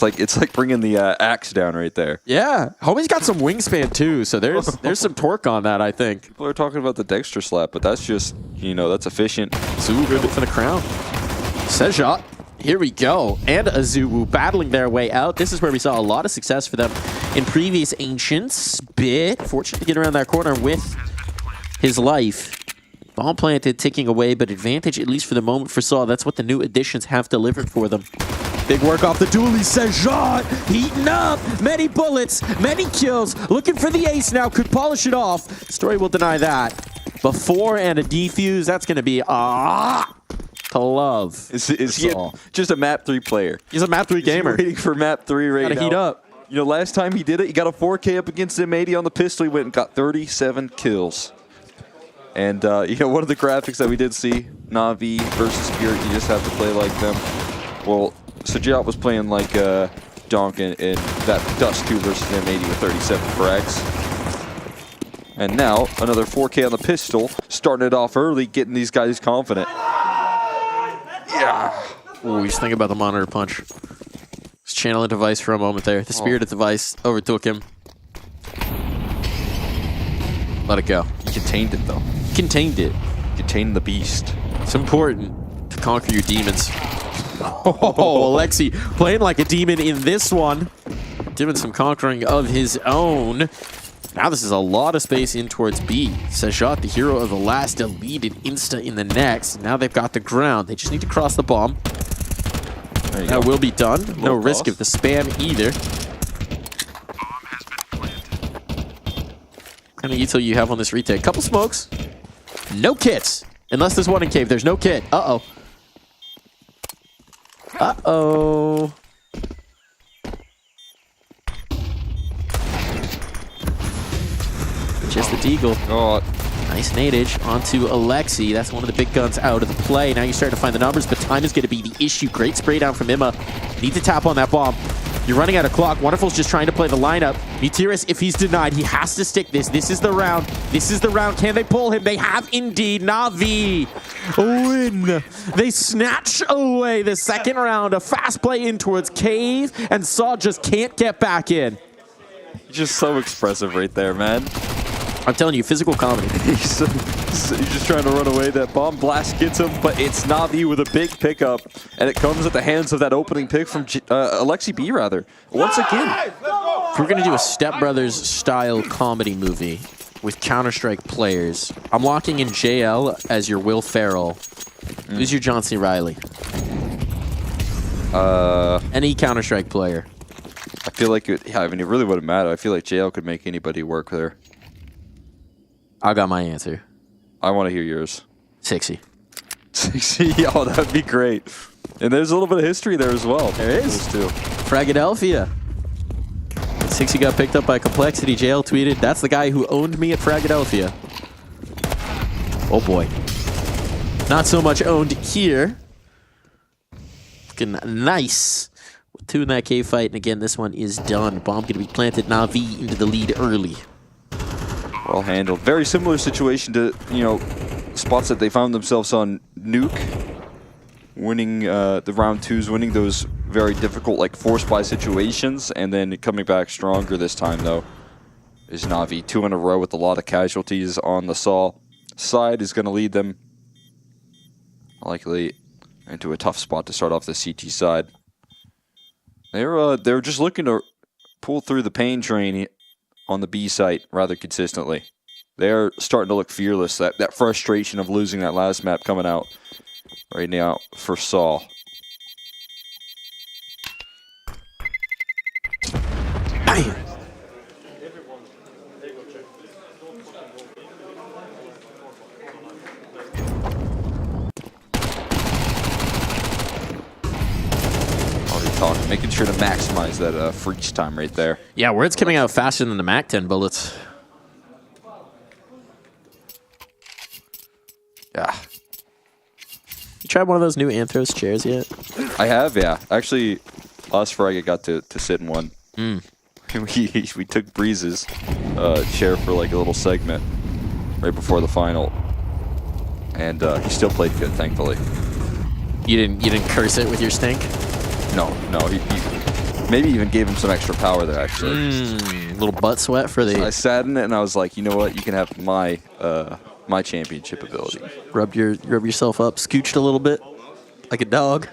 [SPEAKER 1] It's like bringing the axe down right there.
[SPEAKER 7] Yeah. Homie's got some wingspan too, so there's some torque on that, I think.
[SPEAKER 1] People are talking about the Dexter slap, but that's just, you know, that's efficient.
[SPEAKER 7] Azu good for the crown. Sejot. Here we go. And Azuwu battling their way out. This is where we saw a lot of success for them in previous Ancients. Bit fortunate to get around that corner with his life. Bomb planted, ticking away, but advantage, at least for the moment, for Saw. That's what the new additions have delivered for them. Big work off the dually. Sejot heating up. Many bullets, many kills. Looking for the ace now. Could polish it off. Story will deny that. Before and a defuse, that's going to be to love.
[SPEAKER 1] Is he just a map 3 player?
[SPEAKER 7] He's a map 3 gamer.
[SPEAKER 1] He's waiting for map 3 right now.
[SPEAKER 7] Gotta heat up.
[SPEAKER 1] You know, last time he did it, he got a 4K up against M80 on the pistol. He went and got 37 kills. And, you know, one of the graphics that we did see, Na'Vi versus Spirit, you just have to play like them. Well, Sejot was playing like donk in that Dust 2 versus M80 with 37 frags. And now, another 4K on the pistol, starting it off early, getting these guys confident. Yeah.
[SPEAKER 7] Ooh, he's thinking about the monitor punch. He's channeling device for a moment there. The spirit of device overtook him. Let it go.
[SPEAKER 1] He contained it, though.
[SPEAKER 7] Contained it.
[SPEAKER 1] Contained the beast.
[SPEAKER 7] It's important to conquer your demons. Oh, Alexi playing like a demon in this one. Doing some conquering of his own. Now this is a lot of space in towards B. Sajat, the hero of the last, deleted insta in the next. Now they've got the ground. They just need to cross the bomb. That will be done. No risk of the spam either. What kind of util you have on this retake? Couple smokes. No kits. Unless there's one in cave. There's no kit. Uh-oh. Uh-oh. Just the deagle.
[SPEAKER 1] Oh.
[SPEAKER 7] Nice nadage onto Alexi. That's one of the big guns out of the play. Now you're starting to find the numbers, but time is going to be the issue. Great spray down from Imma. Need to tap on that bomb. You're running out of clock. Wonderful's just trying to play the lineup. Mutiris, if he's denied, he has to stick this. This is the round. This is the round. Can they pull him? They have indeed. Na'Vi win. They snatch away the second round. A fast play in towards Cave, and Saw just can't get back in.
[SPEAKER 1] Just so expressive right there, man.
[SPEAKER 7] I'm telling you, physical comedy.
[SPEAKER 1] He's just trying to run away. That bomb blast gets him, but it's Na'Vi with a big pickup, and it comes at the hands of that opening pick from Alexi B, rather. Once again.
[SPEAKER 7] If we're going to do a Step Brothers style comedy movie with Counter-Strike players, I'm locking in JL as your Will Ferrell. Who's your John C. Reilly? Any Counter-Strike player.
[SPEAKER 1] I feel like it really wouldn't matter. I feel like JL could make anybody work there.
[SPEAKER 7] I got my answer.
[SPEAKER 1] I want to hear yours.
[SPEAKER 7] 60.
[SPEAKER 1] 60? Oh, that would be great. And there's a little bit of history there as well.
[SPEAKER 7] There is.
[SPEAKER 1] Too.
[SPEAKER 7] Fragadelphia. 60 got picked up by Complexity. JL tweeted, that's the guy who owned me at Fragadelphia. Oh boy. Not so much owned here. Looking nice. With 2 in that cave fight. And again, this one is done. Bomb going to be planted. Na'Vi into the lead early.
[SPEAKER 1] Well handled. Very similar situation to, spots that they found themselves on Nuke. Winning the round 2s, winning those very difficult, like, force buy situations, and then coming back stronger this time, though, is Na'Vi. 2 in a row with a lot of casualties on the Saw side is going to lead them likely into a tough spot to start off the CT side. They're just looking to pull through the pain train on the B site rather consistently. They're starting to look fearless. That frustration of losing that last map coming out right now for Saw.
[SPEAKER 7] Bam!
[SPEAKER 1] Making sure to maximize that freeze time right there.
[SPEAKER 7] Yeah, word's coming out faster than the MAC-10 bullets.
[SPEAKER 1] Yeah.
[SPEAKER 7] You tried one of those new Anthros chairs yet?
[SPEAKER 1] I have, yeah. Actually, last Friday I got to sit in one. We took Breeze's chair for like a little segment right before the final. And he still played good, thankfully.
[SPEAKER 7] You didn't curse it with your stink?
[SPEAKER 1] No, he maybe even gave him some extra power there, actually.
[SPEAKER 7] Little butt sweat for the...
[SPEAKER 1] I sat in it and I was like, you know what? You can have my my championship ability.
[SPEAKER 7] Rub yourself up, scooched a little bit, like a dog.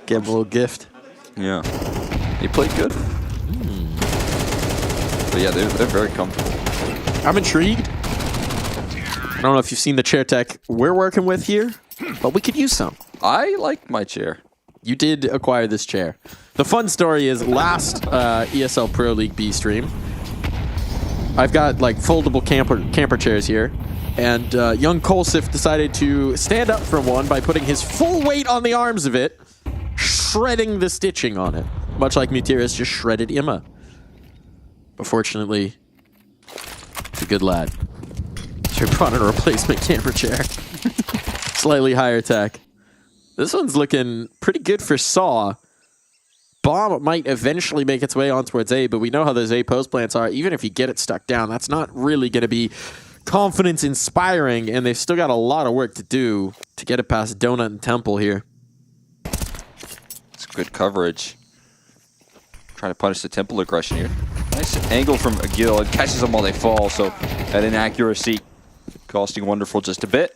[SPEAKER 7] Give him a little gift.
[SPEAKER 1] Yeah. He played good. But yeah, they're very comfortable.
[SPEAKER 7] I'm intrigued. I don't know if you've seen the chair tech we're working with here, but we could use some.
[SPEAKER 1] I like my chair.
[SPEAKER 7] You did acquire this chair. The fun story is last ESL Pro League B stream, I've got like foldable camper chairs here, and young Kolsif decided to stand up from one by putting his full weight on the arms of it, shredding the stitching on it, much like Mutiris just shredded Imma. But fortunately, it's a good lad. So he brought in a replacement camper chair. Slightly higher tech. This one's looking pretty good for Saw. bomb might eventually make its way on towards A, but we know how those A post plants are. Even if you get it stuck down, that's not really going to be confidence inspiring, and they've still got a lot of work to do to get it past Donut and Temple here.
[SPEAKER 1] It's good coverage. Trying to punish the Temple aggression here. Nice angle from Agil. It catches them while they fall, so that inaccuracy costing Wonderful just a bit.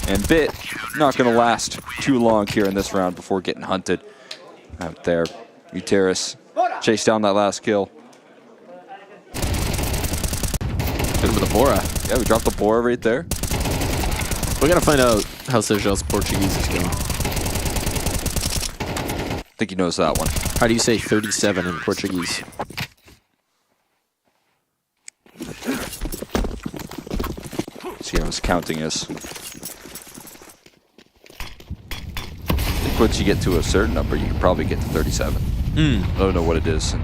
[SPEAKER 1] And Bit not going to last too long here in this round before getting hunted out there. Uteris chased down that last kill.
[SPEAKER 7] Good with the Bora.
[SPEAKER 1] Yeah, we dropped the Bora right there.
[SPEAKER 7] We got to find out how Sergio's Portuguese is going.
[SPEAKER 1] I think he knows that one.
[SPEAKER 7] How do you say 37 in Portuguese?
[SPEAKER 1] See how his counting is. I think once you get to a certain number, you can probably get to 37. I don't know what it is in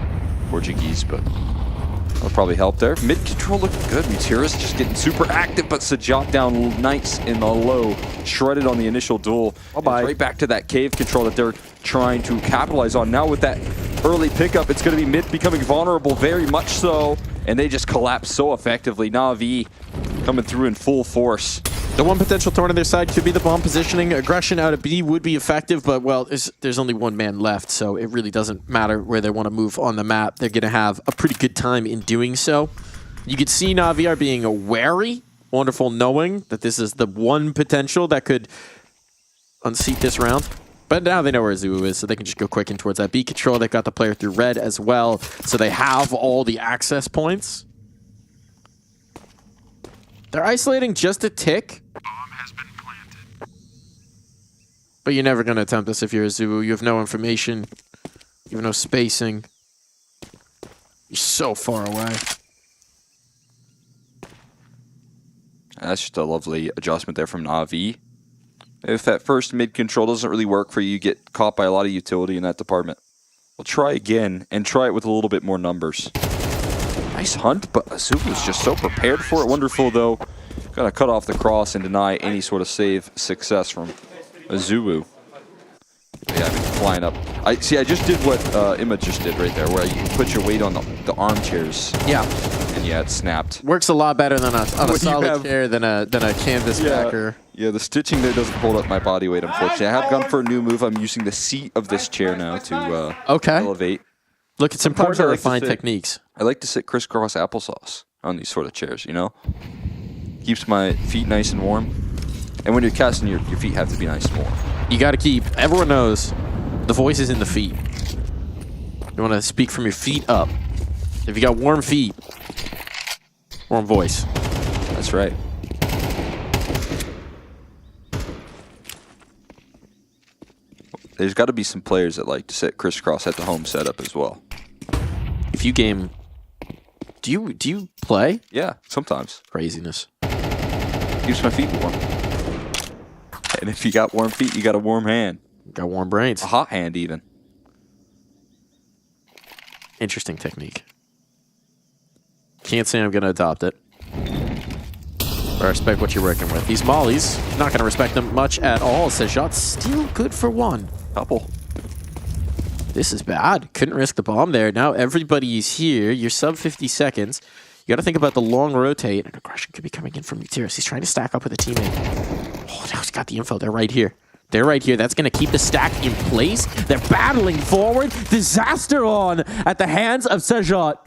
[SPEAKER 1] Portuguese, but that'll probably help there. Mid control looking good. Mutiris just getting super active, but Sajat down nice in the low. Shredded on the initial duel. Right back to that cave control that they're trying to capitalize on. Now with that early pickup, it's going to be Mid becoming vulnerable, very much so. And they just collapse so effectively. Na'Vi coming through in full force.
[SPEAKER 7] The one potential thorn on their side could be the bomb positioning. Aggression out of B would be effective, but, well, there's only one man left, so it really doesn't matter where they want to move on the map. They're going to have a pretty good time in doing so. You could see Na'Vi are being wary. Wonderful knowing that this is the one potential that could unseat this round. But now they know where Zuu is, so they can just go quick in towards that B control. They got the player through red as well, so they have all the access points. They're isolating just a tick. Bomb has been planted. But you're never going to attempt this if you're a Zuu. You have no information. You have no spacing. You're so far away.
[SPEAKER 1] That's just a lovely adjustment there from Na'Vi. If that first mid control doesn't really work for you, you get caught by a lot of utility in that department. We'll try again and try it with a little bit more numbers. Nice hunt, but Azubu was just so prepared for it. Wonderful, though. Gonna cut off the cross and deny any sort of save success from Azubu. Yeah, I mean, flying up. I just did what Emma just did right there, where you put your weight on the armchairs.
[SPEAKER 7] Yeah.
[SPEAKER 1] And yeah, it snapped.
[SPEAKER 7] Works a lot better than on a solid chair than a canvas backer.
[SPEAKER 1] Yeah, the stitching there doesn't hold up my body weight, unfortunately. I have gone for a new move. I'm using the seat of this chair now to elevate.
[SPEAKER 7] Look, it's important to refine techniques.
[SPEAKER 1] I like to sit crisscross applesauce on these sort of chairs, you know? Keeps my feet nice and warm. And when you're casting, your feet have to be nice and warm.
[SPEAKER 7] You got to keep, everyone knows, the voice is in the feet. You want to speak from your feet up. If you got warm feet, warm voice.
[SPEAKER 1] That's right. There's got to be some players that like to sit crisscross at the home setup as well.
[SPEAKER 7] If you game, do you play?
[SPEAKER 1] Yeah, sometimes.
[SPEAKER 7] Craziness.
[SPEAKER 1] Keeps my feet warm. And if you got warm feet, you got a warm hand.
[SPEAKER 7] Got warm brains.
[SPEAKER 1] A hot hand, even.
[SPEAKER 7] Interesting technique. Can't say I'm going to adopt it. But I respect what you're working with. These mollies, not going to respect them much at all. Sejat's still good for one.
[SPEAKER 1] Couple.
[SPEAKER 7] This is bad. Couldn't risk the bomb there. Now everybody's here. You're sub 50 seconds. You got to think about the long rotate. And aggression could be coming in from Mutiris. He's trying to stack up with a teammate. Oh, now he's got the info. They're right here. They're right here. That's going to keep the stack in place. They're battling forward. Disaster on at the hands of Sejat.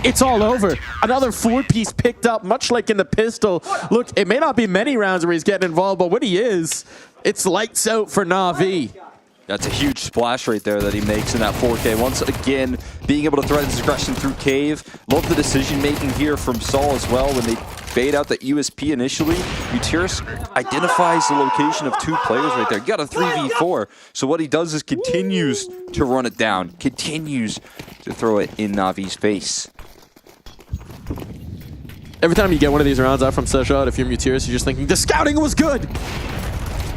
[SPEAKER 7] It's all over. Another 4-piece picked up, much like in the pistol. Look, it may not be many rounds where he's getting involved, but when he is, it's lights out for Na'Vi.
[SPEAKER 1] That's a huge splash right there that he makes in that 4K. Once again, being able to thread his aggression through Cave. Love the decision-making here from Saul as well when they bait out the USP initially. Mutiris identifies the location of two players right there. You got a 3v4. So what he does is continues to run it down. Continues to throw it in Navi's face.
[SPEAKER 7] Every time you get one of these rounds out from Sejat, if you're Mutiris, you're just thinking, the scouting was good!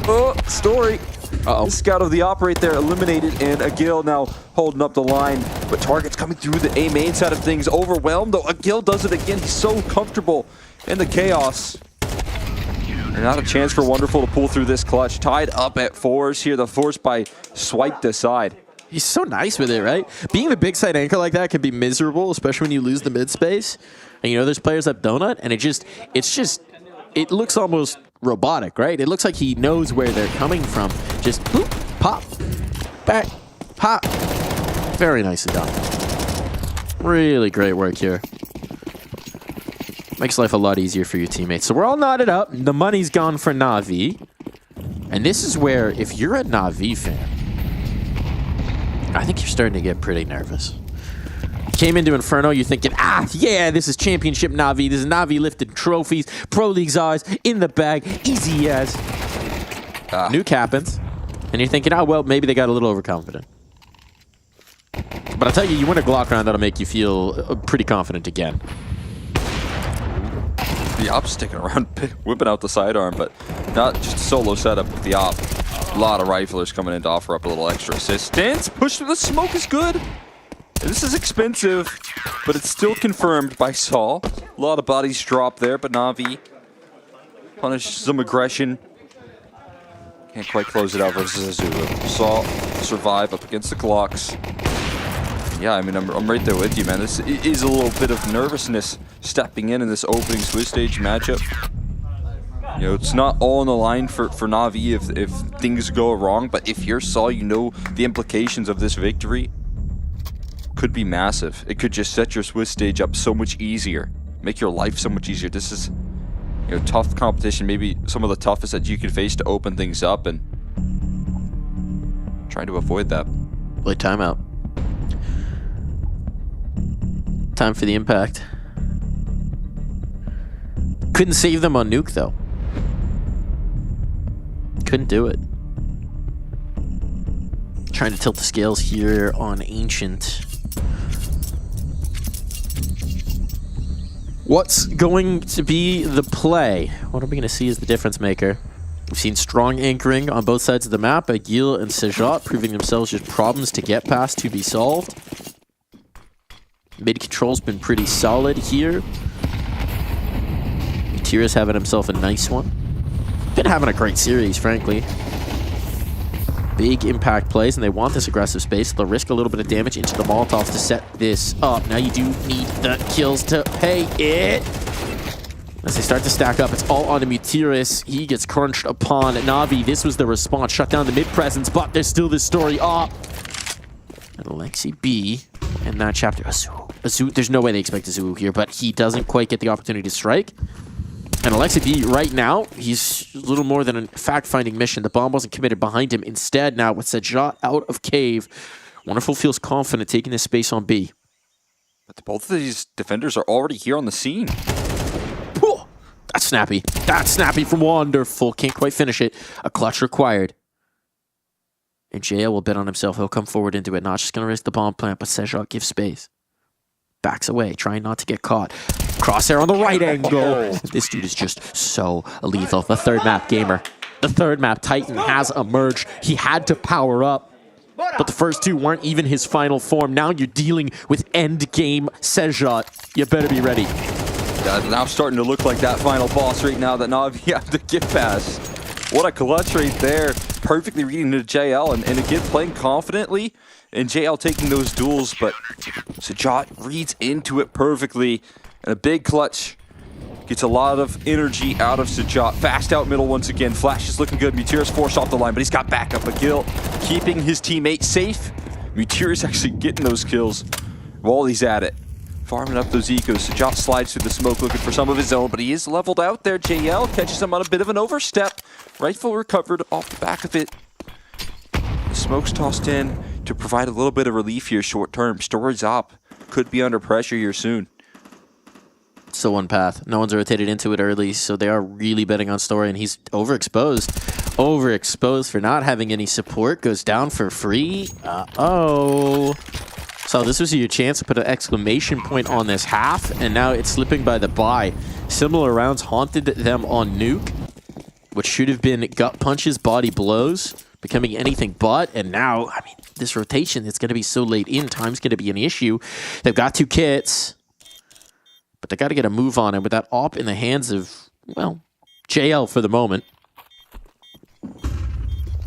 [SPEAKER 1] Oh, story. The scout of the op right there eliminated, and Agil now holding up the line. But targets coming through the A main side of things. Overwhelmed, though. Agil does it again. He's so comfortable in the chaos. And not a chance for Wonderful to pull through this clutch. Tied up at 4s here. The force by swiped aside.
[SPEAKER 7] He's so nice with it, right? Being the big side anchor like that can be miserable, especially when you lose the mid space. And you know there's players that donut, and it looks almost robotic, right? It looks like he knows where they're coming from. Just boop, pop, back, pop. Very nicely done. Really great work here. Makes life a lot easier for your teammates. So we're all knotted up. The money's gone for Na'Vi. And this is where, if you're a Na'Vi fan, I think you're starting to get pretty nervous. Came into Inferno, you're thinking, yeah, this is Championship Na'Vi. This is Na'Vi lifting trophies, Pro League's eyes, in the bag, easy as. Nuke happens, and you're thinking, well, maybe they got a little overconfident. But I'll tell you, you win a Glock round, that'll make you feel pretty confident again.
[SPEAKER 1] The op sticking around, whipping out the sidearm, but not just a solo setup with the op. A lot of riflers coming in to offer up a little extra assistance. Push through the smoke is good. This is expensive, but it's still confirmed by Saul. A lot of bodies drop there, but Na'Vi punishes some aggression. Can't quite close it out versus Azulu. Saul survive up against the Glocks. Yeah, I mean, I'm right there with you, man. This is a little bit of nervousness stepping in this opening Swiss stage matchup. You know, it's not all on the line for Na'Vi if things go wrong, but if you're Saul, you know the implications of this victory could be massive. It could just set your Swiss stage up so much easier, make your life so much easier. This is, you know, tough competition, maybe some of the toughest that you can face to open things up, and trying to avoid that.
[SPEAKER 7] Play timeout. Time for the impact. Couldn't save them on Nuke, though. Couldn't do it. Trying to tilt the scales here on Ancient. What's going to be the play? What are we going to see as the difference maker? We've seen strong anchoring on both sides of the map. Agil and Sejat proving themselves just problems to get past, to be solved. Mid control's been pretty solid here. Tira's having himself a nice one. Been having a great series, frankly. Big impact plays, and they want this aggressive space. They'll risk a little bit of damage into the Molotovs to set this up. Now you do need the kills to pay it. As they start to stack up, it's all on to Mutiris. He gets crunched upon Na'Vi. This was the response. Shut down the mid-presence, but there's still this story up. And Alexi B in that chapter. Azu, there's no way they expect Azu here, but he doesn't quite get the opportunity to strike. And Alexi B right now, he's a little more than a fact-finding mission. The bomb wasn't committed behind him. Instead, now with Sejat out of cave, Wonderful feels confident taking this space on B.
[SPEAKER 1] But both of these defenders are already here on the scene.
[SPEAKER 7] Whew. That's snappy. That's snappy from Wonderful. Can't quite finish it. A clutch required. And JL will bet on himself. He'll come forward into it. Not just going to risk the bomb plant, but Sejat gives space. Backs away, trying not to get caught. Crosshair on the right angle. This dude is just so lethal. The third map gamer. The third map Titan has emerged. He had to power up. But the first two weren't even his final form. Now you're dealing with end game Sejat. You better be ready.
[SPEAKER 1] Yeah, now starting to look like that final boss right now that Na'Vi have to get past. What a clutch right there. Perfectly reading to JL and again playing confidently. And JL taking those duels, but Sejat reads into it perfectly. And a big clutch. Gets a lot of energy out of Sejat. Fast out middle once again. Flash is looking good. Mutiris forced off the line, but he's got backup. Agil keeping his teammate safe. Mutiris actually getting those kills while he's at it. Farming up those ecos. Sejat slides through the smoke looking for some of his own, but he is leveled out there. JL catches him on a bit of an overstep. Rifle recovered off the back of it. The smoke's tossed in to provide a little bit of relief here short term. Storage up. Could be under pressure here soon.
[SPEAKER 7] Still one path. No one's rotated into it early, so they are really betting on Story, and he's overexposed. Overexposed for not having any support. Goes down for free. Uh-oh. So this was your chance to put an exclamation point on this half, and now it's slipping by the by. Similar rounds haunted them on Nuke, which should have been gut punches, body blows, becoming anything but. And now, I mean, this rotation is going to be so late in. Time's going to be an issue. They've got 2 kits, but they got to get a move on it with that op in the hands of, well, JL for the moment.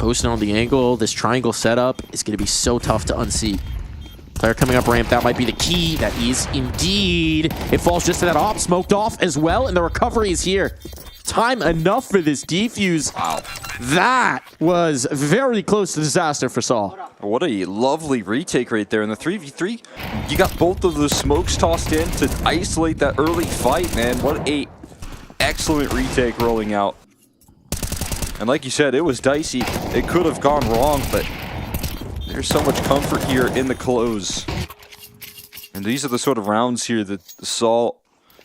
[SPEAKER 7] Posting on the angle, this triangle setup is going to be so tough to unseat. Player coming up ramp, that might be the key. That is indeed. It falls just to that op, smoked off as well, and the recovery is here. Time enough for this defuse.
[SPEAKER 1] Wow.
[SPEAKER 7] That was very close to disaster for Saul.
[SPEAKER 1] What a lovely retake right there in the 3v3. You got both of those smokes tossed in to isolate that early fight, man. What a excellent retake rolling out. And like you said, it was dicey. It could have gone wrong, but there's so much comfort here in the close. And these are the sort of rounds here that Saul,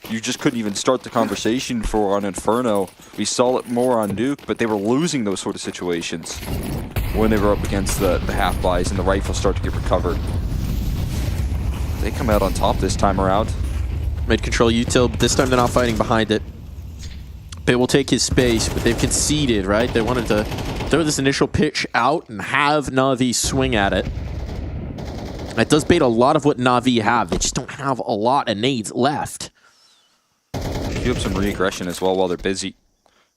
[SPEAKER 1] you just couldn't even start the conversation for on Inferno. We saw it more on Nuke, but they were losing those sort of situations when they were up against the half-buys and the rifles start to get recovered. They come out on top this time around.
[SPEAKER 7] Mid-control util, but this time they're not fighting behind it. Bit will take his space, but they've conceded, right? They wanted to throw this initial pitch out and have Na'Vi swing at it. That does bait a lot of what Na'Vi have. They just don't have a lot of nades left.
[SPEAKER 1] Queue up some re-aggression as well while they're busy.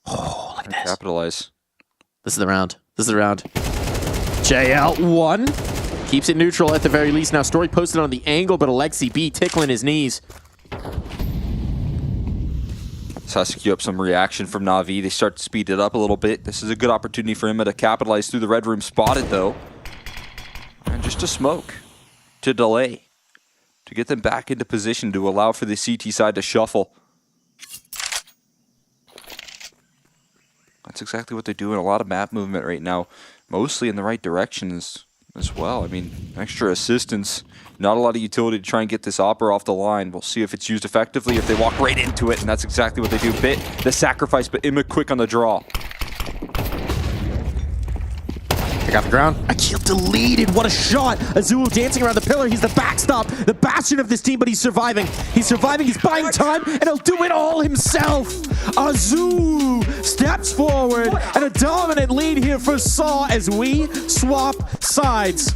[SPEAKER 7] Oh, look at this.
[SPEAKER 1] Capitalize.
[SPEAKER 7] This is the round. This is the round. JL1 keeps it neutral at the very least. Now Story posted on the angle, but Alexi B tickling his knees.
[SPEAKER 1] This has to queue up some reaction from Na'Vi. They start to speed it up a little bit. This is a good opportunity for him to capitalize through the red room. Spotted though. And just a smoke to delay. To get them back into position to allow for the CT side to shuffle. That's exactly what they're doing. A lot of map movement right now. Mostly in the right directions as well. I mean, extra assistance. Not a lot of utility to try and get this Opera off the line. We'll see if it's used effectively, if they walk right into it, and that's exactly what they do. Bit the sacrifice, but Imma quick on the draw.
[SPEAKER 7] Pick off the ground. Akil deleted. What a shot. Azul dancing around the pillar. He's the backstop, the bastion of this team, but he's surviving. He's surviving. He's buying time, and he'll do it all himself. Azul steps forward, and a dominant lead here for Saw as we swap sides.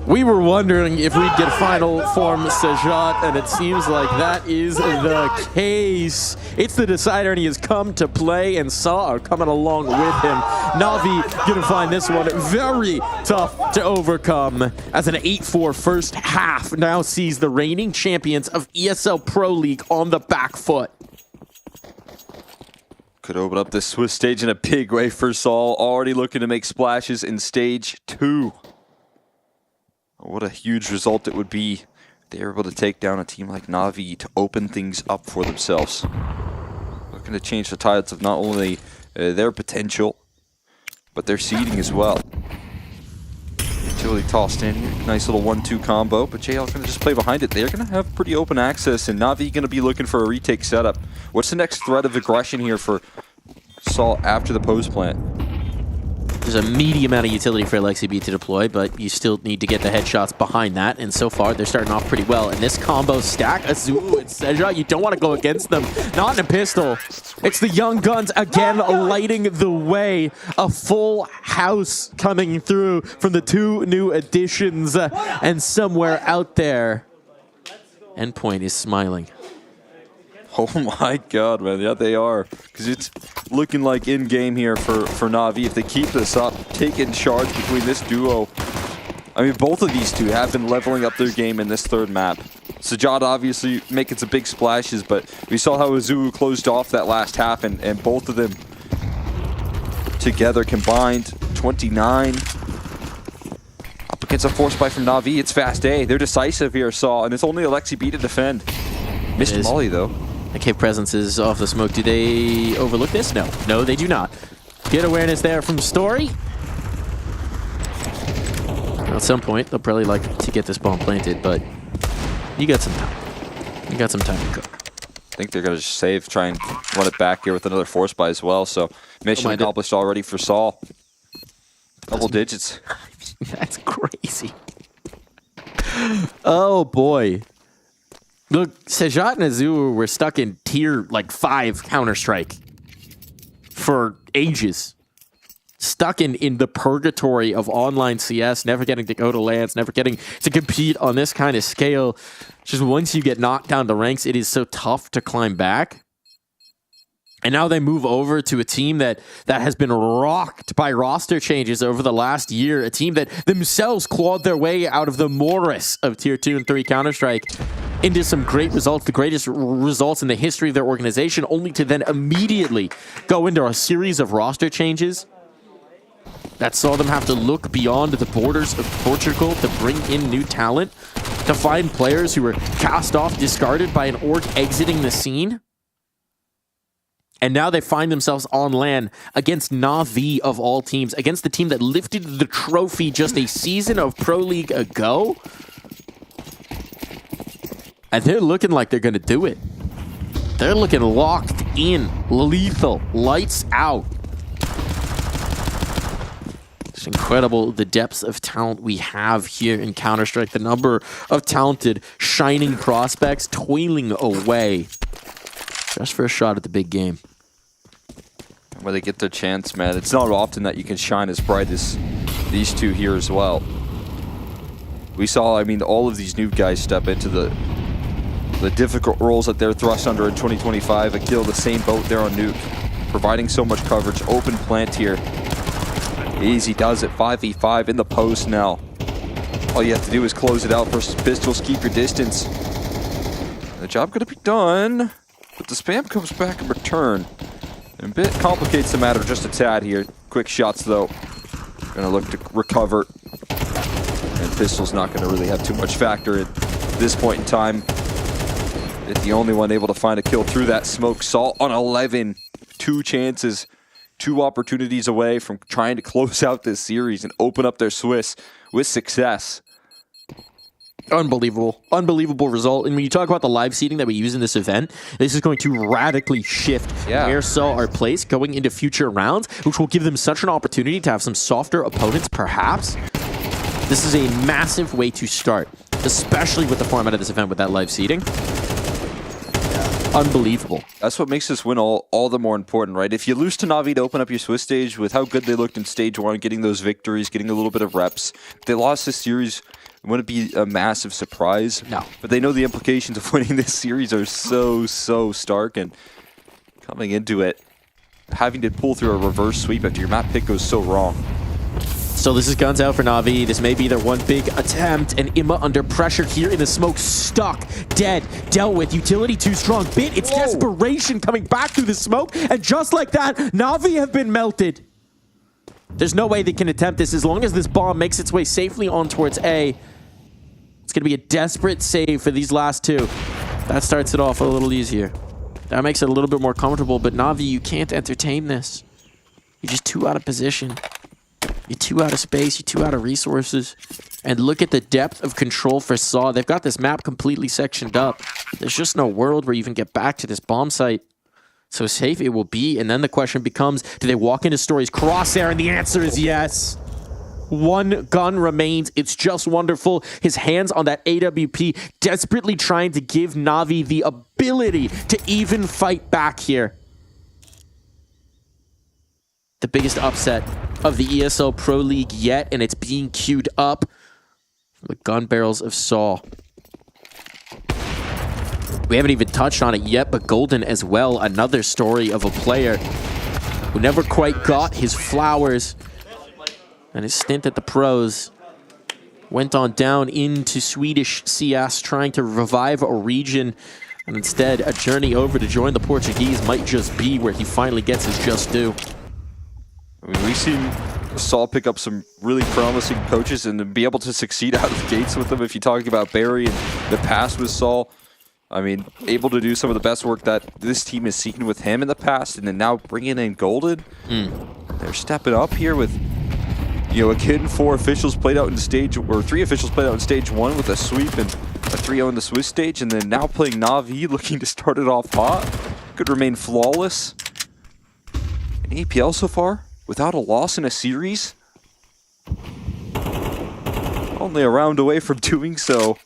[SPEAKER 7] We were wondering if we'd get final form Sejat, and it seems like that is the case. It's the decider, and he has come to play, and Saw are coming along with him. Na'Vi gonna find this one very tough to overcome, as an 8-4 first half now sees the reigning champions of ESL Pro League on the back foot.
[SPEAKER 1] Could open up this Swiss stage in a big way for Saul, already looking to make splashes in stage 2. What a huge result it would be if they were able to take down a team like Na'Vi to open things up for themselves. Looking to change the tides of not only their potential, but their seeding as well. Utility tossed in here. Nice little 1-2 combo, but JL going to just play behind it. They're going to have pretty open access, and Na'Vi going to be looking for a retake setup. What's the next threat of aggression here for Saul after the post plant?
[SPEAKER 7] There's a medium amount of utility for Alexi B to deploy, but you still need to get the headshots behind that, and so far they're starting off pretty well. And this combo stack, Azul and Seja, you don't want to go against them. Not in a pistol. It's the Young Guns again lighting the way. A full house coming through from the 2 new additions, and somewhere out there, Endpoint is smiling.
[SPEAKER 1] Oh my god, man. Yeah, they are. Because it's looking like in-game here for Na'Vi. If they keep this up, taking charge between this duo. I mean, both of these two have been leveling up their game in this third map. Sajad obviously making some big splashes, but we saw how Azuu closed off that last half, and both of them together combined, 29. Up against a force buy from Na'Vi. It's fast A. They're decisive here, Saw, and it's only Alexi B to defend. Missed Molly, though.
[SPEAKER 7] The cave presence is off the smoke. Do they overlook this? No. No, they do not. Good awareness there from Story. At some point, they'll probably like to get this bomb planted, but you got some time. You got some time to cook.
[SPEAKER 1] I think they're going to just save, try and run it back here with another force buy as well. So mission accomplished already for Saul. Double digits.
[SPEAKER 7] That's crazy. Oh, boy. Look, Sejat and Azul were stuck in tier, 5 Counter-Strike for ages. Stuck in the purgatory of online CS, never getting to go to LANs, never getting to compete on this kind of scale. Just once you get knocked down the ranks, it is so tough to climb back. And now they move over to a team that has been rocked by roster changes over the last year. A team that themselves clawed their way out of the morass of Tier 2 and 3 Counter-Strike into some great results, the greatest results in the history of their organization, only to then immediately go into a series of roster changes that saw them have to look beyond the borders of Portugal to bring in new talent, to find players who were cast off, discarded by an org exiting the scene. And now they find themselves on LAN against Na'Vi of all teams, against the team that lifted the trophy just a season of Pro League ago. And they're looking like they're going to do it. They're looking locked in, lethal, lights out. It's incredible the depths of talent we have here in Counter-Strike, the number of talented, shining prospects toiling away just for a shot at the big game.
[SPEAKER 1] When they get their chance, man, it's not often that you can shine as bright as these two here as well. We saw, I mean, all of these new guys step into the difficult roles that they're thrust under in 2025. Akil, the same boat there on Nuke, providing so much coverage. Open plant here. Easy does it, 5v5 in the post now. All you have to do is close it out versus pistols, keep your distance. The job gonna be done, but the spam comes back in return. And a bit complicates the matter just a tad here. Quick shots though. Gonna look to recover. And pistol's not gonna really have too much factor at this point in time. It's the only one able to find a kill through that smoke. Salt on 11. 2 chances. 2 opportunities away from trying to close out this series and open up their Swiss with success.
[SPEAKER 7] Unbelievable. Unbelievable result. And when you talk about the live seeding that we use in this event, this is going to radically shift where Saw are placed going into future rounds, which will give them such an opportunity to have some softer opponents, perhaps. This is a massive way to start, especially with the format of this event with that live seeding. Unbelievable.
[SPEAKER 1] That's what makes this win all the more important, right? If you lose to Na'Vi to open up your Swiss stage with how good they looked in stage 1, getting those victories, getting a little bit of reps, they lost this series It wouldn't be a massive surprise.
[SPEAKER 7] No.
[SPEAKER 1] But they know the implications of winning this series are so stark, and coming into it, having to pull through a reverse sweep after your map pick goes so wrong.
[SPEAKER 7] So this is guns out for Na'Vi. This may be their one big attempt, and Imma under pressure here in the smoke, stuck, dead, dealt with. Utility too strong. Bit, it's desperation coming back through the smoke, and just like that, Na'Vi have been melted. There's no way they can attempt this as long as this bomb makes its way safely on towards A. It's going to be a desperate save for these last two. That starts it off a little easier. That makes it a little bit more comfortable, but Na'Vi, you can't entertain this. You're just too out of position. You're too out of space, you're too out of resources. And look at the depth of control for Saw. They've got this map completely sectioned up. There's just no world where you even get back to this bomb site. So safe it will be, and then the question becomes, do they walk into Story's crosshair? And the answer is yes. One gun remains. It's just wonderful. His hands on that AWP, desperately trying to give Na'Vi the ability to even fight back here. The biggest upset of the ESL Pro League yet, and it's being queued up from the gun barrels of Saw. We haven't even touched on it yet, but Golden as well, another story of a player who never quite got his flowers, and his stint at the pros went on down into Swedish CS, trying to revive a region, and instead a journey over to join the Portuguese might just be where he finally gets his just due.
[SPEAKER 1] I mean, we've seen Saul pick up some really promising coaches and to be able to succeed out of the gates with them. If you're talking about Barry and the past with Saul, I mean, able to do some of the best work that this team has seen with him in the past, and then now bringing in Golden. They're stepping up here with, you know, again, 4 officials played out in stage, or 3 officials played out in stage 1 with a sweep and a 3-0 in the Swiss stage, and then now playing Na'Vi, looking to start it off hot. Could remain flawless. In EPL so far, without a loss in a series. Only a round away from doing so.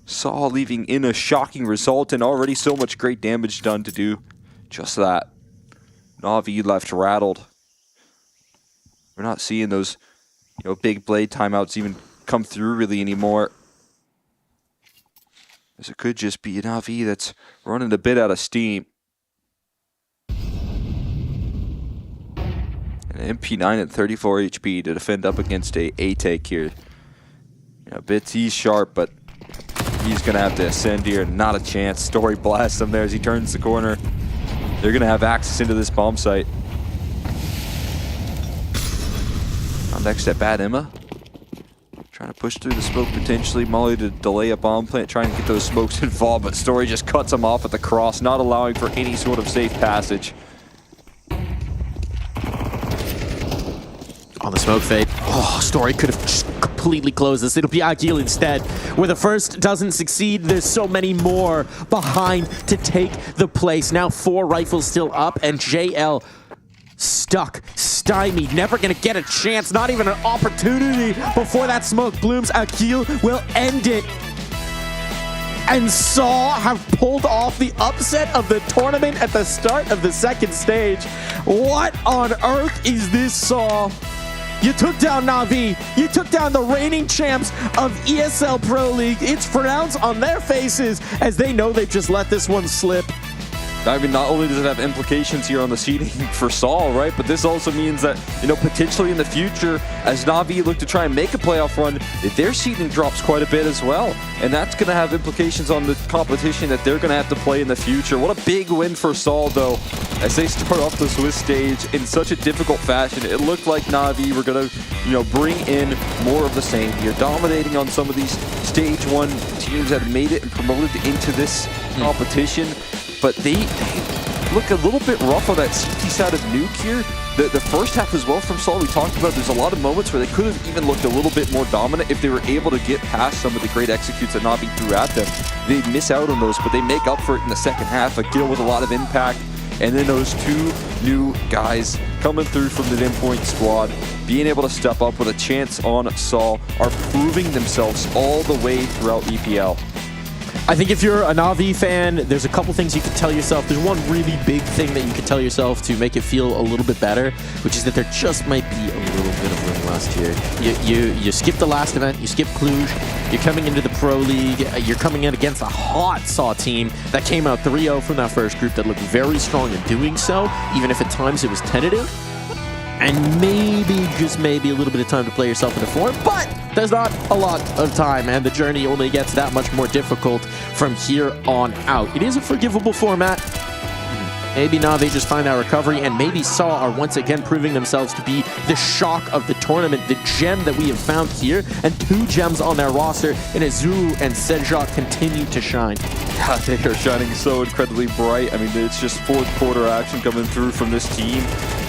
[SPEAKER 1] Saw leaving in a shocking result, and already so much great damage done to do just that. Na'Vi left rattled. We're not seeing those, you know, big blade timeouts even come through really anymore. As it could just be an Na'Vi that's running a bit out of steam. MP9 at 34 HP to defend up against a take here. You know, Bitsy's sharp, but he's going to have to ascend here. Not a chance. Story blasts him there as he turns the corner. They're going to have access into this bomb site. On next at Bad Emma. Trying to push through the smoke potentially. Molly to delay a bomb plant, trying to get those smokes involved, but Story just cuts him off at the cross, not allowing for any sort of safe passage.
[SPEAKER 7] On the smoke fade. Oh, Story could have just completely closed this. It'll be Agil instead. Where the first doesn't succeed, there's so many more behind to take the place. Now 4 rifles still up, and JL stuck, stymied, never gonna get a chance, not even an opportunity before that smoke blooms. Agil will end it. And Saw have pulled off the upset of the tournament at the start of the second stage. What on earth is this, Saw? You took down Na'Vi. You took down the reigning champs of ESL Pro League. It's pronounced on their faces as they know they've just let this one slip.
[SPEAKER 1] I mean, not only does it have implications here on the seeding for Saul, right? But this also means that, you know, potentially in the future, as Na'Vi look to try and make a playoff run, their seeding drops quite a bit as well. And that's going to have implications on the competition that they're going to have to play in the future. What a big win for Saul, though, as they start off the Swiss stage in such a difficult fashion. It looked like Na'Vi were going to, you know, bring in more of the same here, dominating on some of these stage 1 teams that made it and promoted into this competition. But they look a little bit rough on that CT side of Nuke here. The first half as well from Saul, we talked about, there's a lot of moments where they could have even looked a little bit more dominant if they were able to get past some of the great executes that Na'Vi threw at them. They miss out on those, but they make up for it in the second half. A kill with a lot of impact, and then those 2 new guys coming through from the Endpoint squad, being able to step up with a chance on Saul, are proving themselves all the way throughout EPL.
[SPEAKER 7] I think if you're a Na'Vi fan, there's a couple things you can tell yourself. There's one really big thing that you can tell yourself to make it feel a little bit better, which is that there just might be a little been of winning last year. You skip the last event, you skip Cluj, you're coming into the Pro League, you're coming in against a hot SAW team that came out 3-0 from that first group that looked very strong in doing so, even if at times it was tentative. And maybe, just maybe, a little bit of time to play yourself into form, but there's not a lot of time, and the journey only gets that much more difficult from here on out. It is a forgivable format. Maybe Na'Vi just find that recovery, and maybe SAW are once again proving themselves to be the shock of the tournament, the gem that we have found here, and 2 gems on their roster, and Azul and Sejak continue to shine.
[SPEAKER 1] God, they are shining so incredibly bright. I mean, it's just fourth quarter action coming through from this team,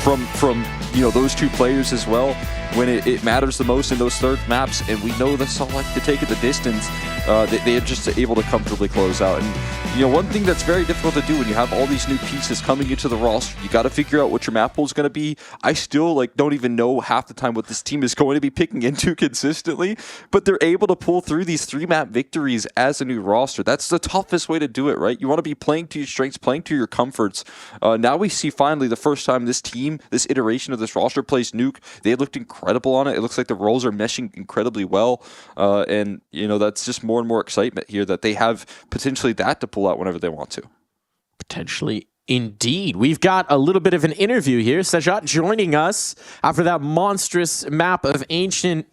[SPEAKER 1] from you know, those 2 players as well, when it matters the most in those third maps, and we know that SAW like to take it the distance. They are just able to comfortably close out. And you know, one thing that's very difficult to do when you have all these new pieces coming into the roster, you got to figure out what your map pool is going to be. I still don't even know half the time what this team is going to be picking into consistently, but they're able to pull through these 3-map victories as a new roster. That's the toughest way to do it, right? You want to be playing to your strengths, playing to your comforts. Now we see finally the first time this team, this iteration of this roster plays Nuke. They looked incredible on it. It looks like the roles are meshing incredibly well, and you know, that's just more and more excitement here that they have potentially that to pull out whenever they want to.
[SPEAKER 7] Potentially, indeed. We've got a little bit of an interview here. Sejak joining us after that monstrous map of Ancient.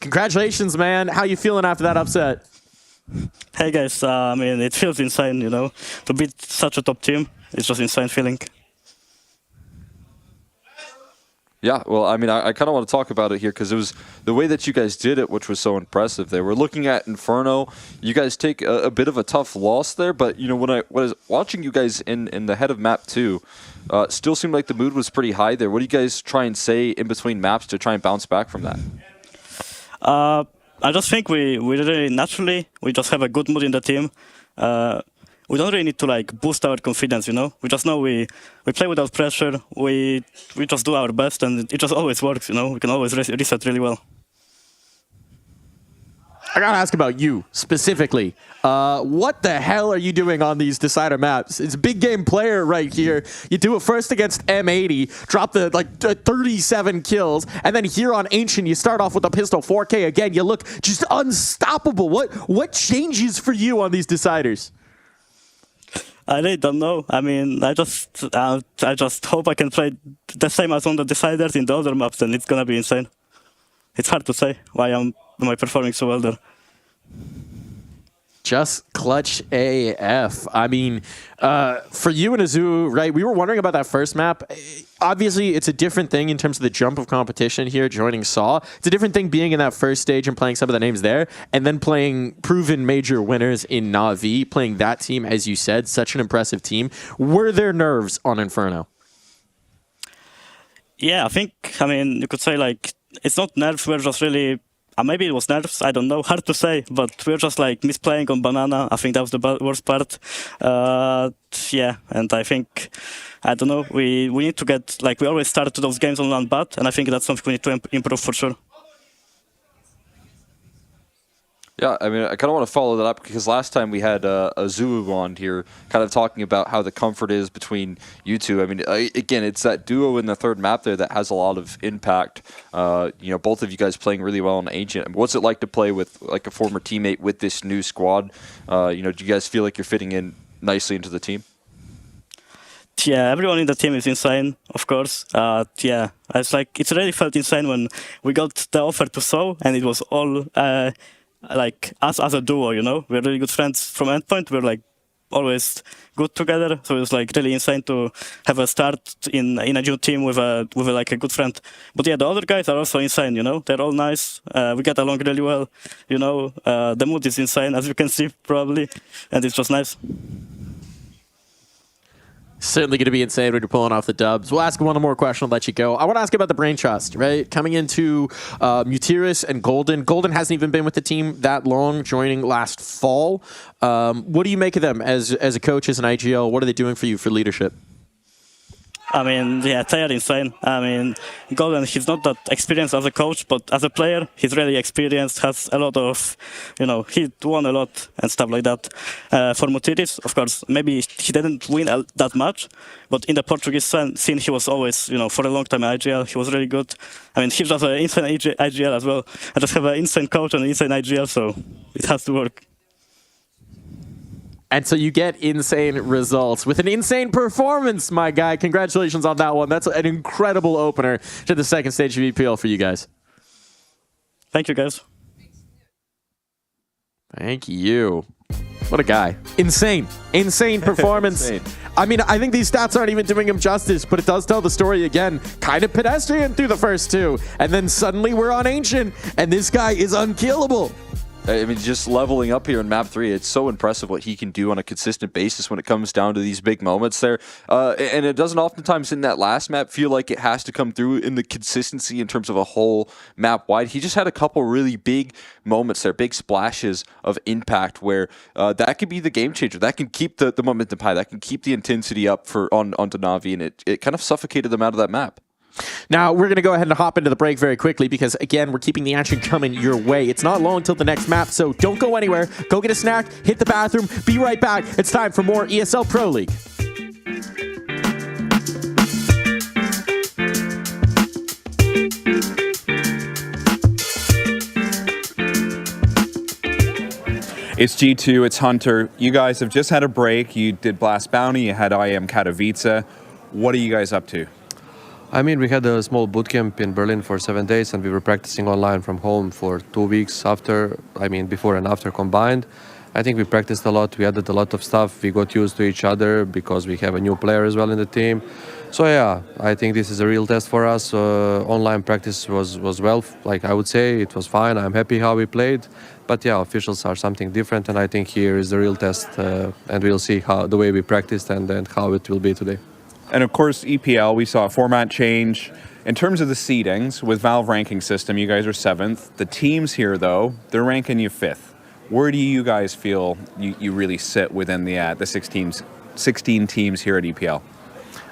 [SPEAKER 7] Congratulations, man. How you feeling after that upset?
[SPEAKER 18] Hey guys, I mean, it feels insane, you know, to beat such a top team. It's just insane feeling.
[SPEAKER 1] Yeah, well, I mean, I kind of want to talk about it here because it was the way that you guys did it, which was so impressive. They were looking at Inferno. You guys take a bit of a tough loss there, but you know, when I was watching you guys in the head of map 2, still seemed like the mood was pretty high there. What do you guys try and say in between maps to try and bounce back from that?
[SPEAKER 18] I just think we really naturally, we just have a good mood in the team. We don't really need to boost our confidence, you know. We just know we play without pressure. We just do our best, and it just always works, you know. We can always reset really well.
[SPEAKER 7] I gotta ask about you specifically. What the hell are you doing on these decider maps? It's a big game player right here. You do it first against M80, drop the 37 kills, and then here on Ancient, you start off with a pistol 4K again. You look just unstoppable. What changes for you on these deciders?
[SPEAKER 18] I really don't know. I mean, I just hope I can play the same as on the deciders in the other maps, and it's gonna be insane. It's hard to say why am I performing so well there.
[SPEAKER 7] Just clutch AF. I mean, for you and Azu, right, we were wondering about that first map. Obviously, it's a different thing in terms of the jump of competition here, joining SAW. It's a different thing being in that first stage and playing some of the names there, and then playing proven major winners in Na'Vi, playing that team, as you said, such an impressive team. Were there nerves on Inferno?
[SPEAKER 18] Yeah, I mean, you could say, it's not nerves, we're just really... maybe it was nerves, I don't know, hard to say, but we were just misplaying on Banana. I think that was the worst part. Yeah, and I think, I don't know, we need to get, we always start those games on one bat, and I think that's something we need to improve for sure.
[SPEAKER 1] Yeah, I mean, I kind of want to follow that up because last time we had Azu on here kind of talking about how the comfort is between you two. I mean, again, it's that duo in the third map there that has a lot of impact. You know, both of you guys playing really well in Ancient. I mean, what's it like to play with a former teammate with this new squad? You know, do you guys feel like you're fitting in nicely into the team?
[SPEAKER 18] Yeah, everyone in the team is insane, of course. Yeah, it really felt insane when we got the offer to SAW, and it was all... us as a duo, you know, we're really good friends from Endpoint. We're always good together, so it was really insane to have a start in a new team with a good friend. But yeah, the other guys are also insane, you know. They're all nice. We get along really well, you know. The mood is insane, as you can see probably, and it's just nice.
[SPEAKER 7] Certainly going to be insane when you're pulling off the dubs. We'll ask one more question. I'll let you go. I want to ask about the brain trust, right? Coming into Mutiris and Golden. Golden hasn't even been with the team that long, joining last fall. What do you make of them as a coach, as an IGL? What are they doing for you for leadership?
[SPEAKER 18] I mean, yeah, they are insane. I mean, Golden, he's not that experienced as a coach, but as a player, he's really experienced, has a lot of, he won a lot and stuff like that. For Mutiris, of course, maybe he didn't win that much, but in the Portuguese scene, he was always, for a long time in IGL, he was really good. I mean, he's just an insane IGL as well. I just have an insane coach and an insane IGL, so it has to work.
[SPEAKER 7] And so you get insane results with an insane performance, my guy. Congratulations on that one. That's an incredible opener to the second stage of EPL for you guys.
[SPEAKER 18] Thank you, guys.
[SPEAKER 7] Thank you. What a guy. Insane. Insane performance. Insane. I mean, I think these stats aren't even doing him justice, but it does tell the story again. Kind of pedestrian through the first two. And then suddenly we're on Ancient, and this guy is unkillable.
[SPEAKER 1] I mean, just leveling up here in Map 3, it's so impressive what he can do on a consistent basis when it comes down to these big moments there. And it doesn't oftentimes in that last map feel like it has to come through in the consistency in terms of a whole map wide. He just had a couple really big moments there, big splashes of impact where that could be the game changer. That can keep the momentum high. That can keep the intensity up onto Na'Vi, and it kind of suffocated them out of that map.
[SPEAKER 7] Now, we're going to go ahead and hop into the break very quickly because, again, we're keeping the action coming your way. It's not long until the next map, so don't go anywhere. Go get a snack, hit the bathroom, be right back. It's time for more ESL Pro League.
[SPEAKER 20] It's G2, it's Hunter. You guys have just had a break. You did Blast Bounty, you had IM Katowice. What are you guys up to?
[SPEAKER 21] I mean, we had a small boot camp in Berlin for 7 days, and we were practicing online from home for 2 weeks before and after combined. I think we practiced a lot, we added a lot of stuff, we got used to each other because we have a new player as well in the team. So yeah, I think this is a real test for us. Online practice was well, like I would say, it was fine. I'm happy how we played. But yeah, officials are something different, and I think here is the real test, and we'll see how the way we practiced and how it will be today.
[SPEAKER 20] And of course, EPL, we saw a format change. In terms of the seedings, with Valve ranking system, you guys are 7th. The teams here, though, they're ranking you 5th. Where do you guys feel you really sit within the 16 teams here at EPL?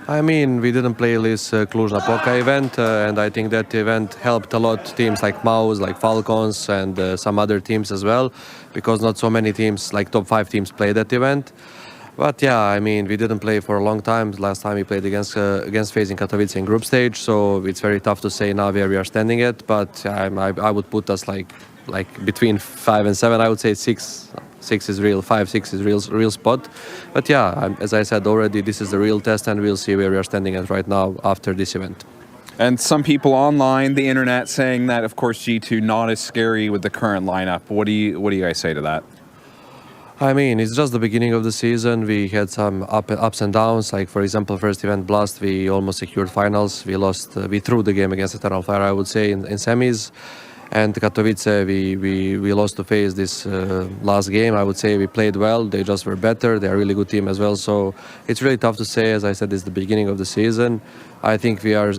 [SPEAKER 21] I mean, we didn't play this Cluj-Napoca event, and I think that event helped a lot teams like Maus, like Falcons, and some other teams as well, because not so many teams, like top 5 teams, play that event. But yeah, I mean, we didn't play for a long time. Last time we played against FaZe in Katowice in group stage, so it's very tough to say now where we are standing at. But I would put us like between 5 and 7. I would say 6 is real, 5, 6 is real spot. But yeah, as I said already, this is the real test, and we'll see where we are standing at right now after this event.
[SPEAKER 20] And some people online, the internet, saying that, of course, G2 not as scary with the current lineup. What do you guys say to that?
[SPEAKER 21] I mean, it's just the beginning of the season. We had some ups and downs. Like, for example, first event Blast, we almost secured finals. We lost. We threw the game against Eternal Fire, I would say, in semis. And Katowice, we lost to FaZe this last game. I would say we played well. They just were better. They're a really good team as well. So it's really tough to say. As I said, it's the beginning of the season. I think we are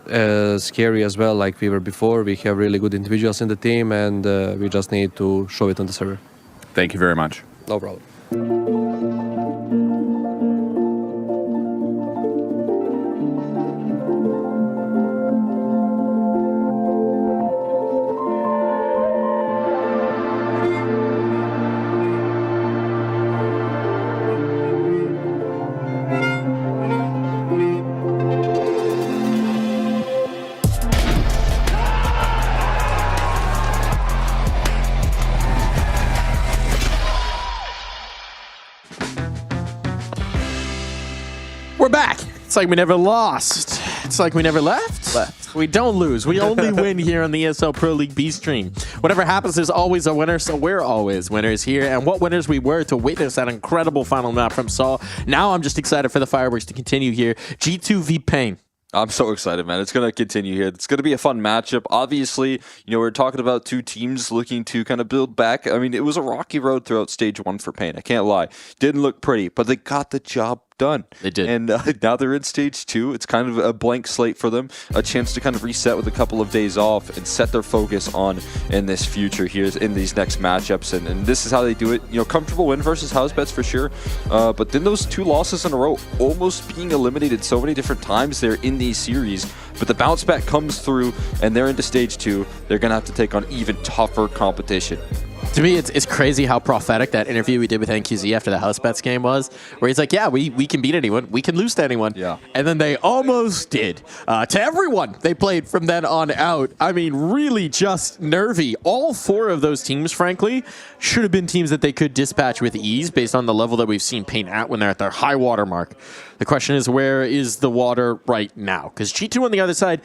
[SPEAKER 21] scary as well, like we were before. We have really good individuals in the team, and we just need to show it on the server.
[SPEAKER 20] Thank you very much.
[SPEAKER 21] No problem.
[SPEAKER 7] We're back. It's like we never lost. It's like we never left. We don't lose. We only win here on the ESL Pro League B stream. Whatever happens, there's always a winner, so we're always winners here. And what winners we were to witness that incredible final map from Saul. Now I'm just excited for the fireworks to continue here. G2 v Pain.
[SPEAKER 1] I'm so excited, man. It's going to continue here. It's going to be a fun matchup. Obviously, we're talking about two teams looking to kind of build back. I mean, it was a rocky road throughout stage 1 for Pain. I can't lie. Didn't look pretty, but they got the job done.
[SPEAKER 7] They did.
[SPEAKER 1] And now they're in stage 2. It's kind of a blank slate for them, a chance to kind of reset with a couple of days off and set their focus on in this future here in these next matchups. And this is how they do it. You know, comfortable win versus house bets for sure. But then those 2 losses in a row, almost being eliminated so many different times there in these series. But the bounce back comes through, and they're into stage 2. They're going to have to take on even tougher competition.
[SPEAKER 7] To me, it's crazy how prophetic that interview we did with NQZ after the house bets game was, where he's like, yeah, we can beat anyone. We can lose to anyone.
[SPEAKER 1] Yeah.
[SPEAKER 7] And then they almost did. To everyone they played from then on out. I mean, really just nervy. All 4 of those teams, frankly, should have been teams that they could dispatch with ease based on the level that we've seen Pain at when they're at their high water mark. The question is, where is the water right now? Because G2 on the other side,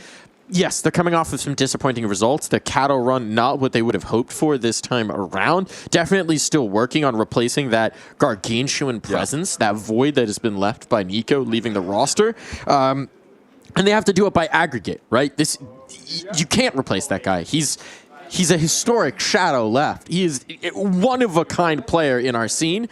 [SPEAKER 7] yes, they're coming off of some disappointing results. The cattle run, not what they would have hoped for this time around. Definitely still working on replacing that gargantuan presence, that void that has been left by Nico leaving the roster. And they have to do it by aggregate, right? You can't replace that guy. He's a historic shadow left. He is one of a kind player in our scene.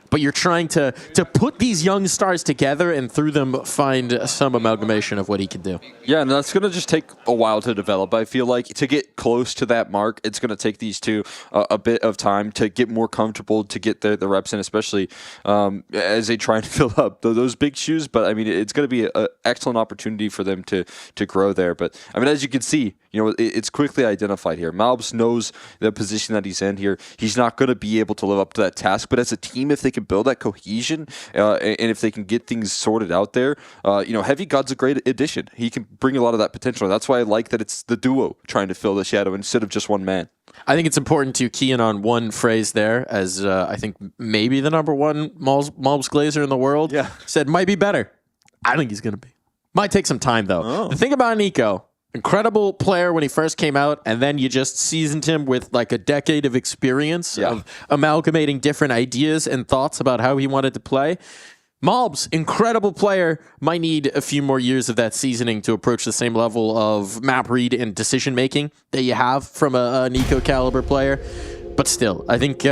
[SPEAKER 7] But you're trying to put these young stars together and through them find some amalgamation of what he can do.
[SPEAKER 1] Yeah, and that's going to just take a while to develop. I feel like to get close to that mark, it's going to take these 2 a bit of time to get more comfortable, to get the reps in, especially as they try and fill up those big shoes. But, I mean, it's going to be an excellent opportunity for them to grow there. But, I mean, as you can see, you know, it's quickly identified here. Malbs knows the position that he's in here. He's not going to be able to live up to that task. But as a team, if they can build that cohesion and if they can get things sorted out there, you know, Heavy God's a great addition. He can bring a lot of that potential. That's why I like that it's the duo trying to fill the shadow instead of just one man.
[SPEAKER 7] I think it's important to key in on one phrase there, as I think maybe the #1 Malbs Glazer in the world said might be better. I think he's going to be. Might take some time, though. The thing about Nico, incredible player when he first came out, and then you just seasoned him with like a decade of experience of amalgamating different ideas and thoughts about how he wanted to play. Malbs, incredible player, might need a few more years of that seasoning to approach the same level of map read and decision making that you have from a Nico caliber player. But still, I think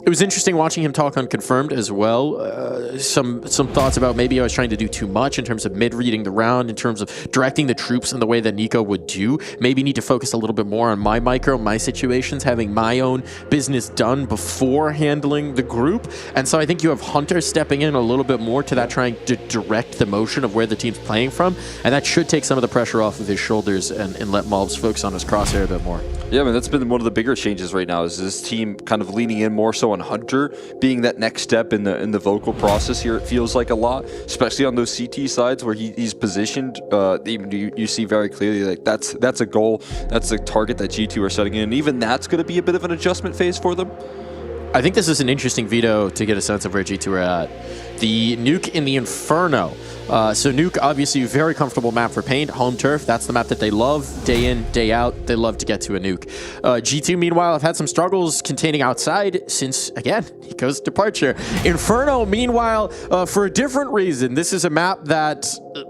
[SPEAKER 7] it was interesting watching him talk unconfirmed as well. Some thoughts about maybe I was trying to do too much in terms of mid-reading the round, in terms of directing the troops in the way that Nico would do. Maybe need to focus a little bit more on my micro, my situations, having my own business done before handling the group. And so I think you have Hunter stepping in a little bit more to that, trying to direct the motion of where the team's playing from. And that should take some of the pressure off of his shoulders and let Malbs focus on his crosshair a bit more.
[SPEAKER 1] Yeah, I mean, that's been one of the bigger changes right now, is this team kind of leaning in more so on Hunter being that next step in the vocal process here. It feels like a lot, especially on those CT sides where he's positioned. You see very clearly like that's a goal, that's a target that G2 are setting in. And even that's going to be a bit of an adjustment phase for them.
[SPEAKER 7] I think this is an interesting veto to get a sense of where G2 are at. The nuke in the Inferno. So nuke, obviously, very comfortable map for Paint. Home turf, that's the map that they love. Day in, day out, they love to get to a nuke. G2, meanwhile, have had some struggles containing outside since, again, Nico's departure. Inferno, meanwhile, for a different reason. This is a map that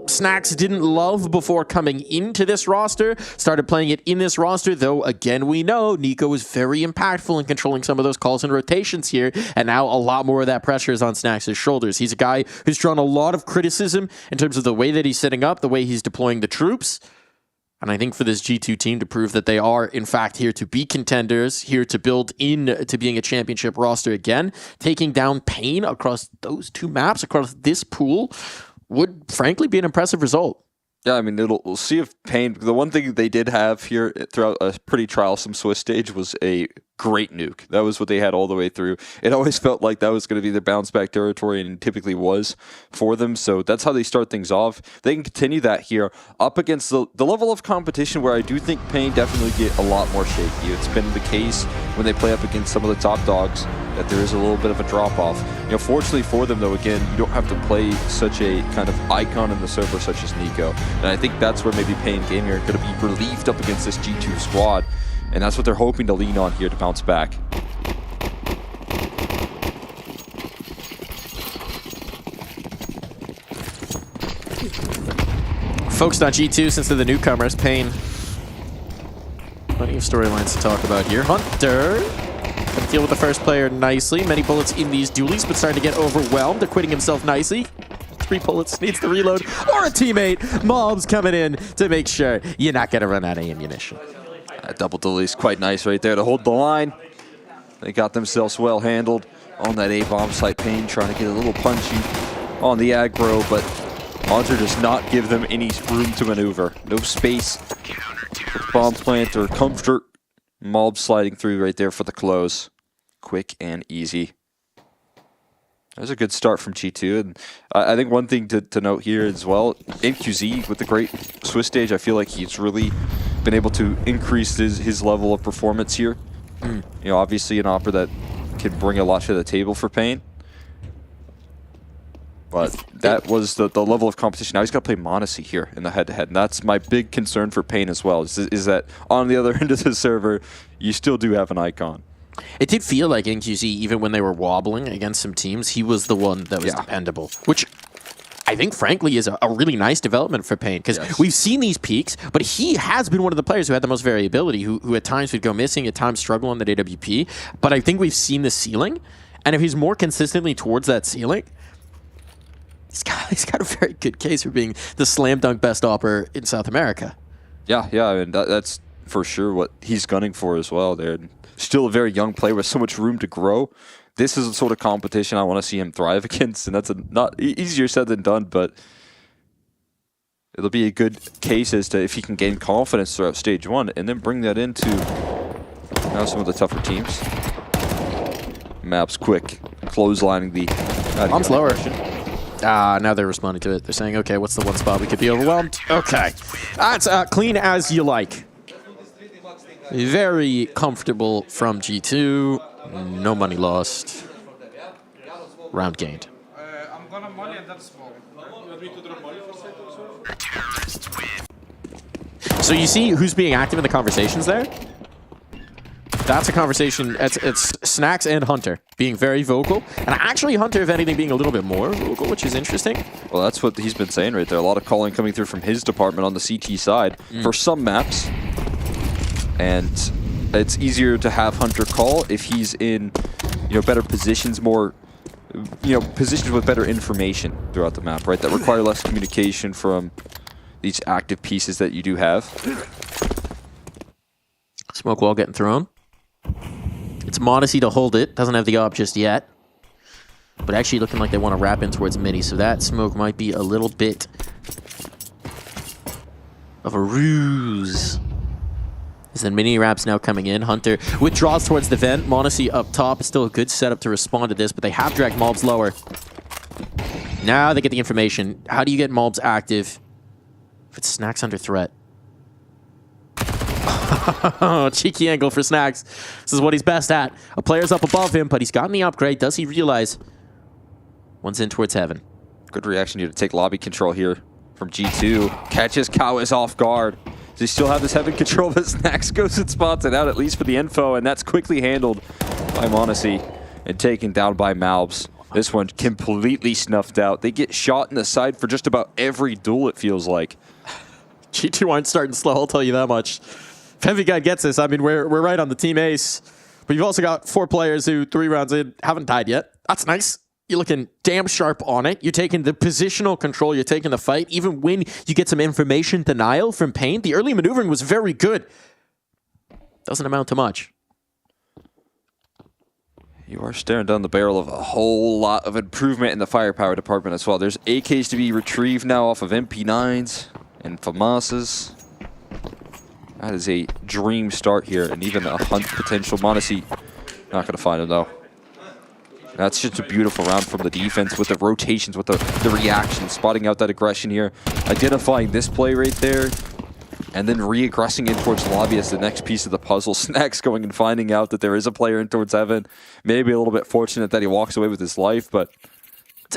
[SPEAKER 7] Snacks didn't love before coming into this roster. Started playing it in this roster, though, again, we know Nico was very impactful in controlling some of those calls and rotations here, and now a lot more of that pressure is on Snacks' shoulders. He's a guy who's drawn a lot of criticism in terms of the way that he's setting up, the way he's deploying the troops. And I think for this G2 team to prove that they are, in fact, here to be contenders, here to build into being a championship roster again, taking down Pain across those 2 maps, across this pool, would frankly be an impressive result.
[SPEAKER 1] Yeah, I mean, we'll see if Pain... The one thing they did have here throughout a pretty trialsome Swiss stage was a great nuke. That was what they had all the way through. It always felt like that was going to be their bounce back territory, and typically was for them. So that's how they start things off. They can continue that here up against the level of competition where I do think Pain definitely get a lot more shaky. It's been the case when they play up against some of the top dogs that there is a little bit of a drop-off. You know, fortunately for them, though, again, you don't have to play such a kind of icon in the server such as Nico. And I think that's where maybe Pain Gaming are going to be relieved up against this G2 squad. And that's what they're hoping to lean on here to bounce back.
[SPEAKER 7] Focused on G2 since they're the newcomers. Pain. Plenty of storylines to talk about here. Hunter can deal with the first player nicely. Many bullets in these dualies, but starting to get overwhelmed. Acquitting himself nicely. 3 bullets, needs to reload, or a teammate. Mobs coming in to make sure you're not going to run out of ammunition.
[SPEAKER 1] That double delay is quite nice right there to hold the line. They got themselves well handled on that A-bomb site. Pain trying to get a little punchy on the aggro, but Monster does not give them any room to maneuver. No space. Bomb plant or comfort. Mob sliding through right there for the close. Quick and easy. That was a good start from G2. And I think one thing to note here as well, NQZ with the great Swiss stage, I feel like he's really been able to increase his level of performance here. You know, obviously an opera that can bring a lot to the table for Pain. But that was the level of competition. Now he's got to play Monacy here in the head-to-head. And that's my big concern for Pain as well, is that on the other end of the server, you still do have an icon.
[SPEAKER 7] It did feel like NQZ, even when they were wobbling against some teams, he was the one that was dependable. Which I think, frankly, is a really nice development for Pain. Because we've seen these peaks, but he has been one of the players who had the most variability, who at times would go missing, at times struggle on the AWP. But I think we've seen the ceiling. And if he's more consistently towards that ceiling, he's got a very good case for being the slam dunk best opper in South America.
[SPEAKER 1] Yeah, I mean, that's for sure what he's gunning for as well. They're still a very young player with so much room to grow. This is the sort of competition I want to see him thrive against, and that's not easier said than done, but it'll be a good case as to if he can gain confidence throughout stage 1 and then bring that into now some of the tougher teams. Maps quick, clotheslining the...
[SPEAKER 7] I'm slower. Now they're responding to it. They're saying, okay, what's the one spot we could be overwhelmed? Okay. That's clean as you like. Very comfortable from G2. No money lost. Round gained.
[SPEAKER 8] I'm gonna molly and that's small.
[SPEAKER 7] So you see who's being active in the conversations there? That's a conversation. It's Snacks and Hunter being very vocal. And actually Hunter, if anything, being a little bit more vocal, which is interesting.
[SPEAKER 1] Well, that's what he's been saying right there. A lot of calling coming through from his department on the CT side for some maps. And it's easier to have Hunter call if he's in, better positions, more, positions with better information throughout the map, right? That require less communication from these active pieces that you do have.
[SPEAKER 7] Smoke wall getting thrown. It's Modesty to hold it. Doesn't have the op just yet. But actually looking like they want to wrap in towards midi, so that smoke might be a little bit of a ruse. As then mini wraps now coming in. Hunter withdraws towards the vent. Monacy up top is still a good setup to respond to this, but they have dragged mobs lower. Now they get the information. How do you get mobs active if it's Snacks under threat? Cheeky angle for Snacks. This is what he's best at. A player's up above him, but he's gotten the upgrade. Does he realize? One's in towards heaven.
[SPEAKER 1] Good reaction here to take lobby control here from G2. Catches Kawis off guard. Does he still have this heaven control, but Snacks goes and spots it out, at least for the info, and that's quickly handled by Monacy and taken down by Malbs. This one completely snuffed out. They get shot in the side for just about every duel, it feels like.
[SPEAKER 7] G2 aren't starting slow, I'll tell you that much. If Heavy Guy gets this, I mean, we're right on the team ace. But you've also got 4 players who 3 rounds in haven't died yet. That's nice. You're looking damn sharp on it. You're taking the positional control. You're taking the fight. Even when you get some information denial from Pain, the early maneuvering was very good. Doesn't amount to much.
[SPEAKER 1] You are staring down the barrel of a whole lot of improvement in the firepower department as well. There's AKs to be retrieved now off of MP9s and FAMASas. That is a dream start here, and even a hunt potential. Monacy not going to find him, though. That's just a beautiful round from the defense with the rotations, with the reaction, spotting out that aggression here, identifying this play right there, and then re-aggressing in towards lobby as the next piece of the puzzle. Snacks going and finding out that there is a player in towards heaven. Maybe a little bit fortunate that he walks away with his life, but...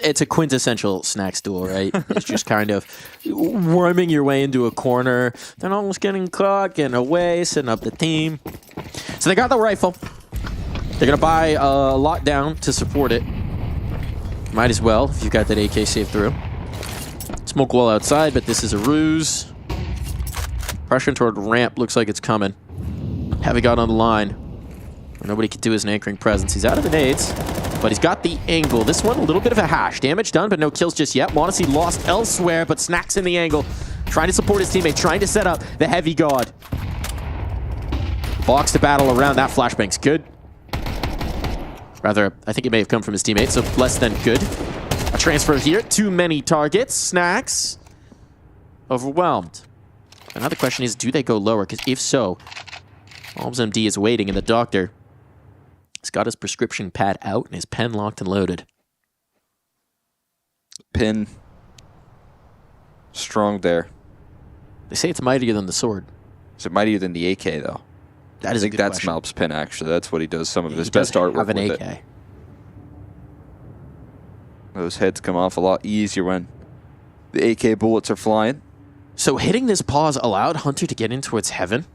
[SPEAKER 7] It's a quintessential Snacks duel, right? It's just kind of worming your way into a corner, then almost getting caught, getting away, setting up the team. So they got the rifle. They're going to buy a lockdown to support it. Might as well, if you've got that AK saved through. Smoke wall outside, but this is a ruse. Pressure toward ramp looks like it's coming. Heavy got on the line. Nobody can do his anchoring presence. He's out of the nades. But he's got the angle. This one, a little bit of a hash. Damage done, but no kills just yet. Monacy lost elsewhere, but Snacks in the angle. Trying to support his teammate, trying to set up the heavy god. Box to battle around that flashbang's good. Rather, I think it may have come from his teammate, so less than good. A transfer here, too many targets. Snacks, overwhelmed. Another question is, do they go lower? Because if so, Alms MD is waiting, and the doctor has got his prescription pad out and his pen locked and loaded.
[SPEAKER 1] Pin. Strong there.
[SPEAKER 7] They say it's mightier than the sword.
[SPEAKER 1] Is it mightier than the AK, though?
[SPEAKER 7] That is a good question.
[SPEAKER 1] I think that's Malp's pin, actually. That's what he does some of his
[SPEAKER 7] He does
[SPEAKER 1] best artwork
[SPEAKER 7] have an
[SPEAKER 1] with
[SPEAKER 7] AK.
[SPEAKER 1] it. Those heads come off a lot easier when the AK bullets are flying.
[SPEAKER 7] So hitting this pause allowed Hunter to get in towards heaven.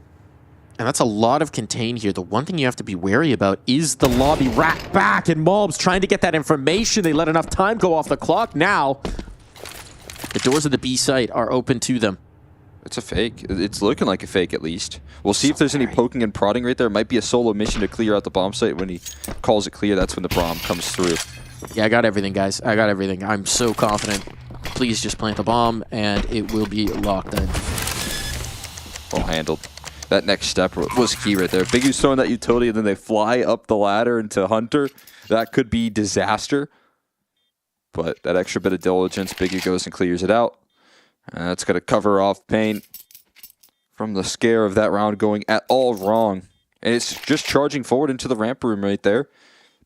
[SPEAKER 7] And that's a lot of contain here. The one thing you have to be wary about is the lobby rat back, and Mobs trying to get that information. They let enough time go off the clock. Now, the doors of the B site are open to them.
[SPEAKER 1] It's a fake. It's looking like a fake, at least. We'll see if there's any poking and prodding right there. It might be a solo mission to clear out the bomb site. When he calls it clear, that's when the bomb comes through.
[SPEAKER 7] Yeah, I got everything, guys. I got everything. I'm so confident. Please just plant the bomb, and it will be locked in.
[SPEAKER 1] Well handled. That next step was key right there. Bigu's throwing that utility, and then they fly up the ladder into Hunter. That could be disaster. But that extra bit of diligence, Bigu goes and clears it out. And that's going to cover off Pain from the scare of that round going at all wrong. And it's just charging forward into the ramp room right there.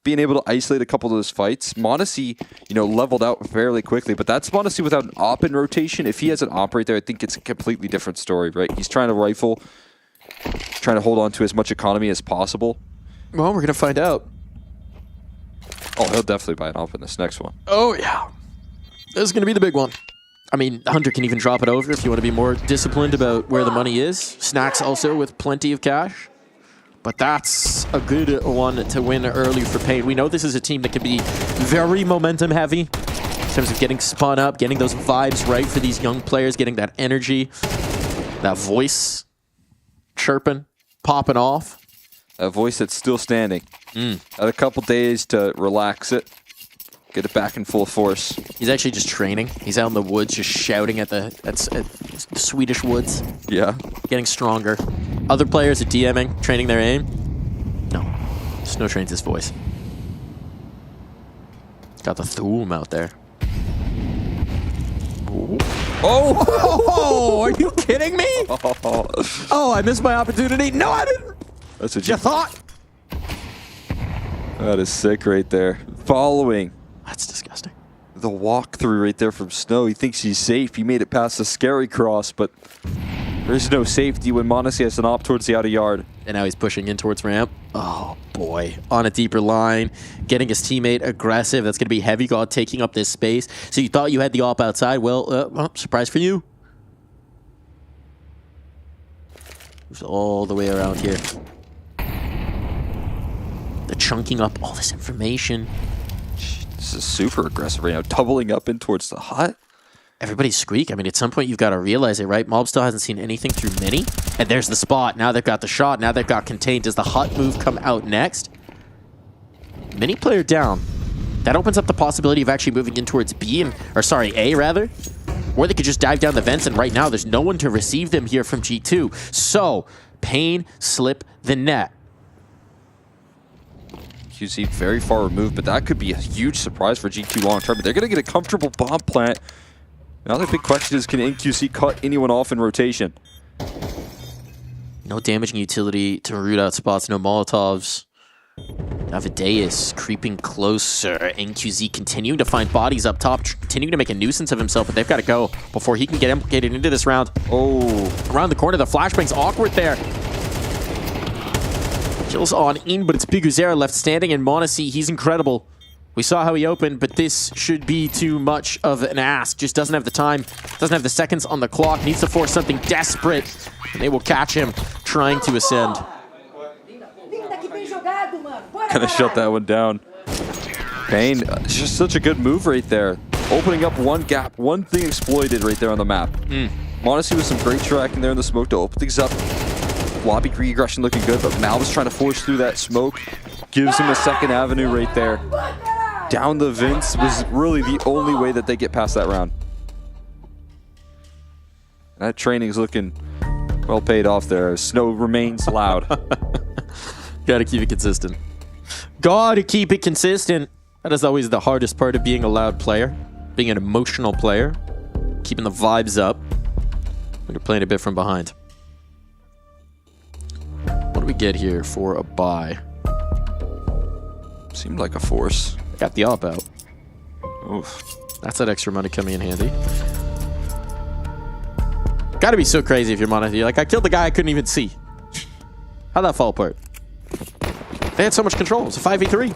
[SPEAKER 1] Being able to isolate a couple of those fights. Monacy, leveled out fairly quickly, but that's Monacy without an op in rotation. If he has an op right there, I think it's a completely different story, right? He's trying to rifle, trying to hold on to as much economy as possible.
[SPEAKER 7] Well, we're going to find out.
[SPEAKER 1] Oh, he'll definitely buy an op in this next one.
[SPEAKER 7] Oh, yeah. This is going to be the big one. I mean, Hunter can even drop it over if you want to be more disciplined about where the money is. Snacks also with plenty of cash. But that's a good one to win early for Pain. We know this is a team that can be very momentum heavy in terms of getting spun up, getting those vibes right for these young players, getting that energy, that voice chirping, popping off.
[SPEAKER 1] A voice that's still standing. Had a couple days to relax it. Get it back in full force.
[SPEAKER 7] He's actually just training. He's out in the woods just shouting at the Swedish woods.
[SPEAKER 1] Yeah.
[SPEAKER 7] Getting stronger. Other players are DMing, training their aim. No. Snow trains his voice. Got the Thum out there. Oh, are you kidding me? Oh, I missed my opportunity. No, I didn't.
[SPEAKER 1] That's what
[SPEAKER 7] you thought.
[SPEAKER 1] That is sick right there. Following.
[SPEAKER 7] That's disgusting.
[SPEAKER 1] The walkthrough right there from Snow. He thinks he's safe. He made it past the scary cross, but there's no safety when Monacy has an op towards the outer yard.
[SPEAKER 7] And now he's pushing in towards ramp. Oh, boy. On a deeper line, getting his teammate aggressive. That's going to be Heavy God taking up this space. So you thought you had the op outside. Well, surprise for you. Moves all the way around here. They're chunking up all this information.
[SPEAKER 1] This is super aggressive right now. Doubling up in towards the hut.
[SPEAKER 7] Everybody's squeak. I mean, at some point, you've got to realize it, right? Mob still hasn't seen anything through Mini. And there's the spot. Now they've got the shot. Now they've got contained. Does the hut move come out next? Mini player down. That opens up the possibility of actually moving in towards A rather. Or they could just dive down the vents, and right now there's no one to receive them here from G2. So, Pain slip the net.
[SPEAKER 1] QC very far removed, but that could be a huge surprise for G2 long term. But they're going to get a comfortable bomb plant. Now the big question is, can NQC cut anyone off in rotation?
[SPEAKER 7] No damaging utility to root out spots, no Molotovs. Navideus creeping closer. NQZ continuing to find bodies up top, continuing to make a nuisance of himself, but they've got to go before he can get implicated into this round.
[SPEAKER 1] Oh,
[SPEAKER 7] around the corner, the flashbang's awkward there. Kills on in, but it's Biguzera left standing, and Monacy, he's incredible. We saw how he opened, but this should be too much of an ask. Just doesn't have the time, doesn't have the seconds on the clock, needs to force something desperate, and they will catch him trying to ascend.
[SPEAKER 1] Kind of shut that one down. Pain, it's just such a good move right there. Opening up one gap, one thing exploited right there on the map. Monacy with some great tracking there in the smoke to open things up. Lobby regression looking good, but Mal was trying to force through that smoke. Gives him a second avenue right there. down the vents was really the only way that they get past that round. That training's looking well paid off there. Snow remains loud.
[SPEAKER 7] Gotta keep it consistent. Gotta keep it consistent. That is always the hardest part of being a loud player. Being an emotional player. Keeping the vibes up when you're playing a bit from behind. What do we get here for a buy?
[SPEAKER 1] Seemed like a force.
[SPEAKER 7] Got the op out.
[SPEAKER 1] Oof.
[SPEAKER 7] That's that extra money coming in handy. Gotta be so crazy if you're Monty. You're like, I killed the guy I couldn't even see. How'd that fall apart? They had so much control. It's a 5v3.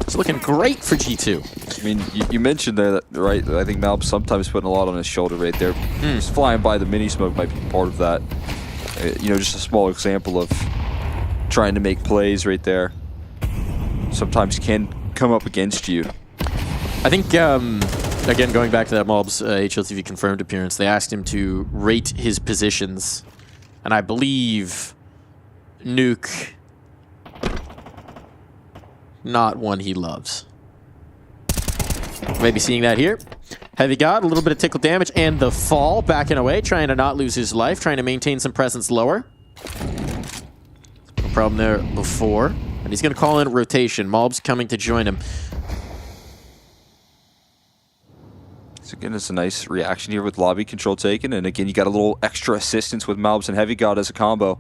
[SPEAKER 7] It's looking great for G2.
[SPEAKER 1] I mean, you mentioned there, that, right? I think Malb's sometimes putting a lot on his shoulder right there. Just flying by the mini smoke might be part of that. You know, just a small example of trying to make plays right there. Sometimes can come up against you.
[SPEAKER 7] I think, again, going back to that Mob's HLTV confirmed appearance, they asked him to rate his positions. And I believe Nuke, not one he loves. Maybe seeing that here. Heavy God, a little bit of tickle damage, and the fall, backing away, trying to not lose his life, trying to maintain some presence lower. No problem there before. And he's going to call in rotation. Mob's coming to join him.
[SPEAKER 1] So again, it's a nice reaction here with lobby control taken. And again, you got a little extra assistance with Malbs and Heavy God as a combo.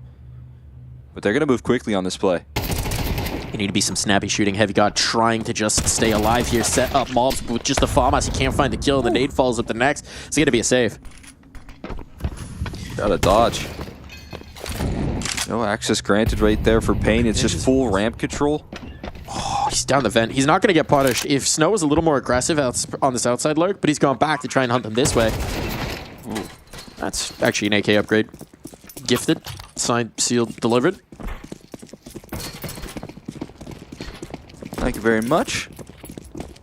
[SPEAKER 1] But they're going to move quickly on this play.
[SPEAKER 7] You need to be some snappy shooting. Heavy God trying to just stay alive here. Set up Mobs with just the FAMAS. He can't find the kill. The nade falls up the next. It's going to be a save.
[SPEAKER 1] Got a dodge. No access granted right there for Pain. It's just full ramp control.
[SPEAKER 7] Oh, he's down the vent. He's not going to get punished. If Snow was a little more aggressive on this outside lurk, but he's gone back to try and hunt him this way. Ooh, that's actually an AK upgrade. Gifted. Signed, sealed, delivered.
[SPEAKER 1] Thank you very much.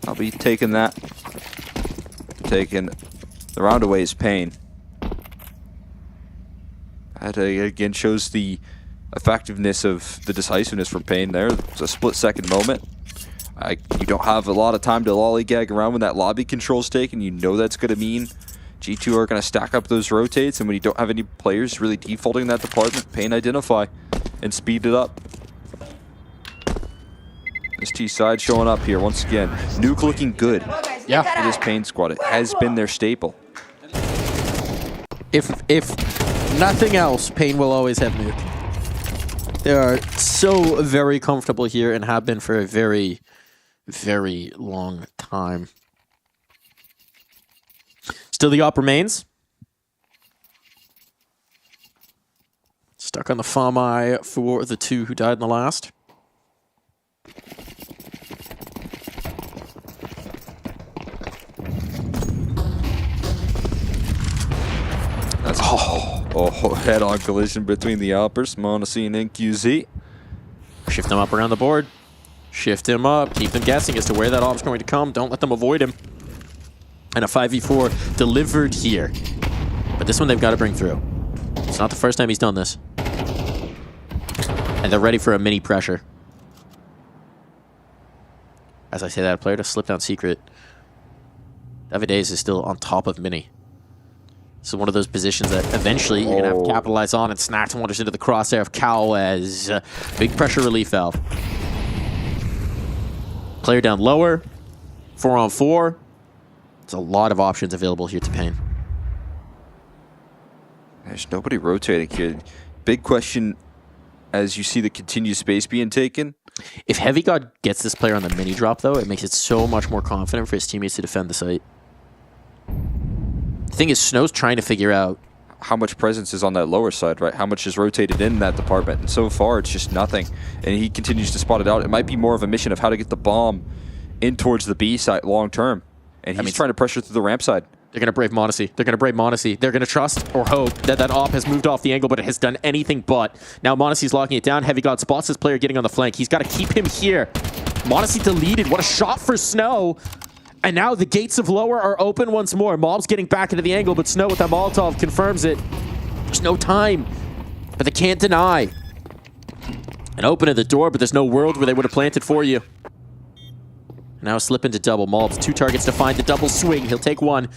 [SPEAKER 1] I'll be taking that. Taking the round away is Pain. That again shows the effectiveness of the decisiveness from Pain there. It's a split-second moment. You don't have a lot of time to lollygag around when that lobby control's taken. You know that's going to mean G2 are going to stack up those rotates, and when you don't have any players really defaulting that department, Pain identify and speed it up. This T side showing up here once again. Nuke looking good.
[SPEAKER 7] Yeah.
[SPEAKER 1] For this Pain squad. It has been their staple.
[SPEAKER 7] If nothing else, Pain will always have Nuke. They are so very comfortable here and have been for a very, very long time. Still the op remains. Stuck on the FAMI for the two who died in the last.
[SPEAKER 1] That's head-on collision between the Alpers, Monacy and NQZ.
[SPEAKER 7] Shift him up around the board. Shift him up. Keep them guessing as to where that op's going to come. Don't let them avoid him. And a 5v4 delivered here. But this one they've got to bring through. It's not the first time he's done this. And they're ready for a mini pressure. As I say that, a player to slip down secret. Davides is still on top of mini. So one of those positions that eventually you're going to have to capitalize on, and Snack wanders into the crosshair of Cow as big pressure relief valve. Player down lower, 4-on-4. There's a lot of options available here to Pain.
[SPEAKER 1] There's nobody rotating here. Big question as you see the continued space being taken.
[SPEAKER 7] If Heavy God gets this player on the mini drop, though, it makes it so much more confident for his teammates to defend the site. The thing is, Snow's trying to figure out
[SPEAKER 1] how much presence is on that lower side, right? How much is rotated in that department. And so far, it's just nothing. And he continues to spot it out. It might be more of a mission of how to get the bomb in towards the B side long term. And he's trying to pressure through the ramp side.
[SPEAKER 7] They're going to brave Monacy. They're going to brave Monacy. They're going to trust or hope that that op has moved off the angle, but it has done anything but. Now Monacy's locking it down. Heavy God spots this player getting on the flank. He's got to keep him here. Monacy deleted. What a shot for Snow. And now the gates of lower are open once more. Mob's getting back into the angle, but Snow with that Molotov confirms it. There's no time, but they can't deny. And open at the door, but there's no world where they would have planted for you. Now slip into double. Malbs, 2 targets to find the double swing. He'll take 1,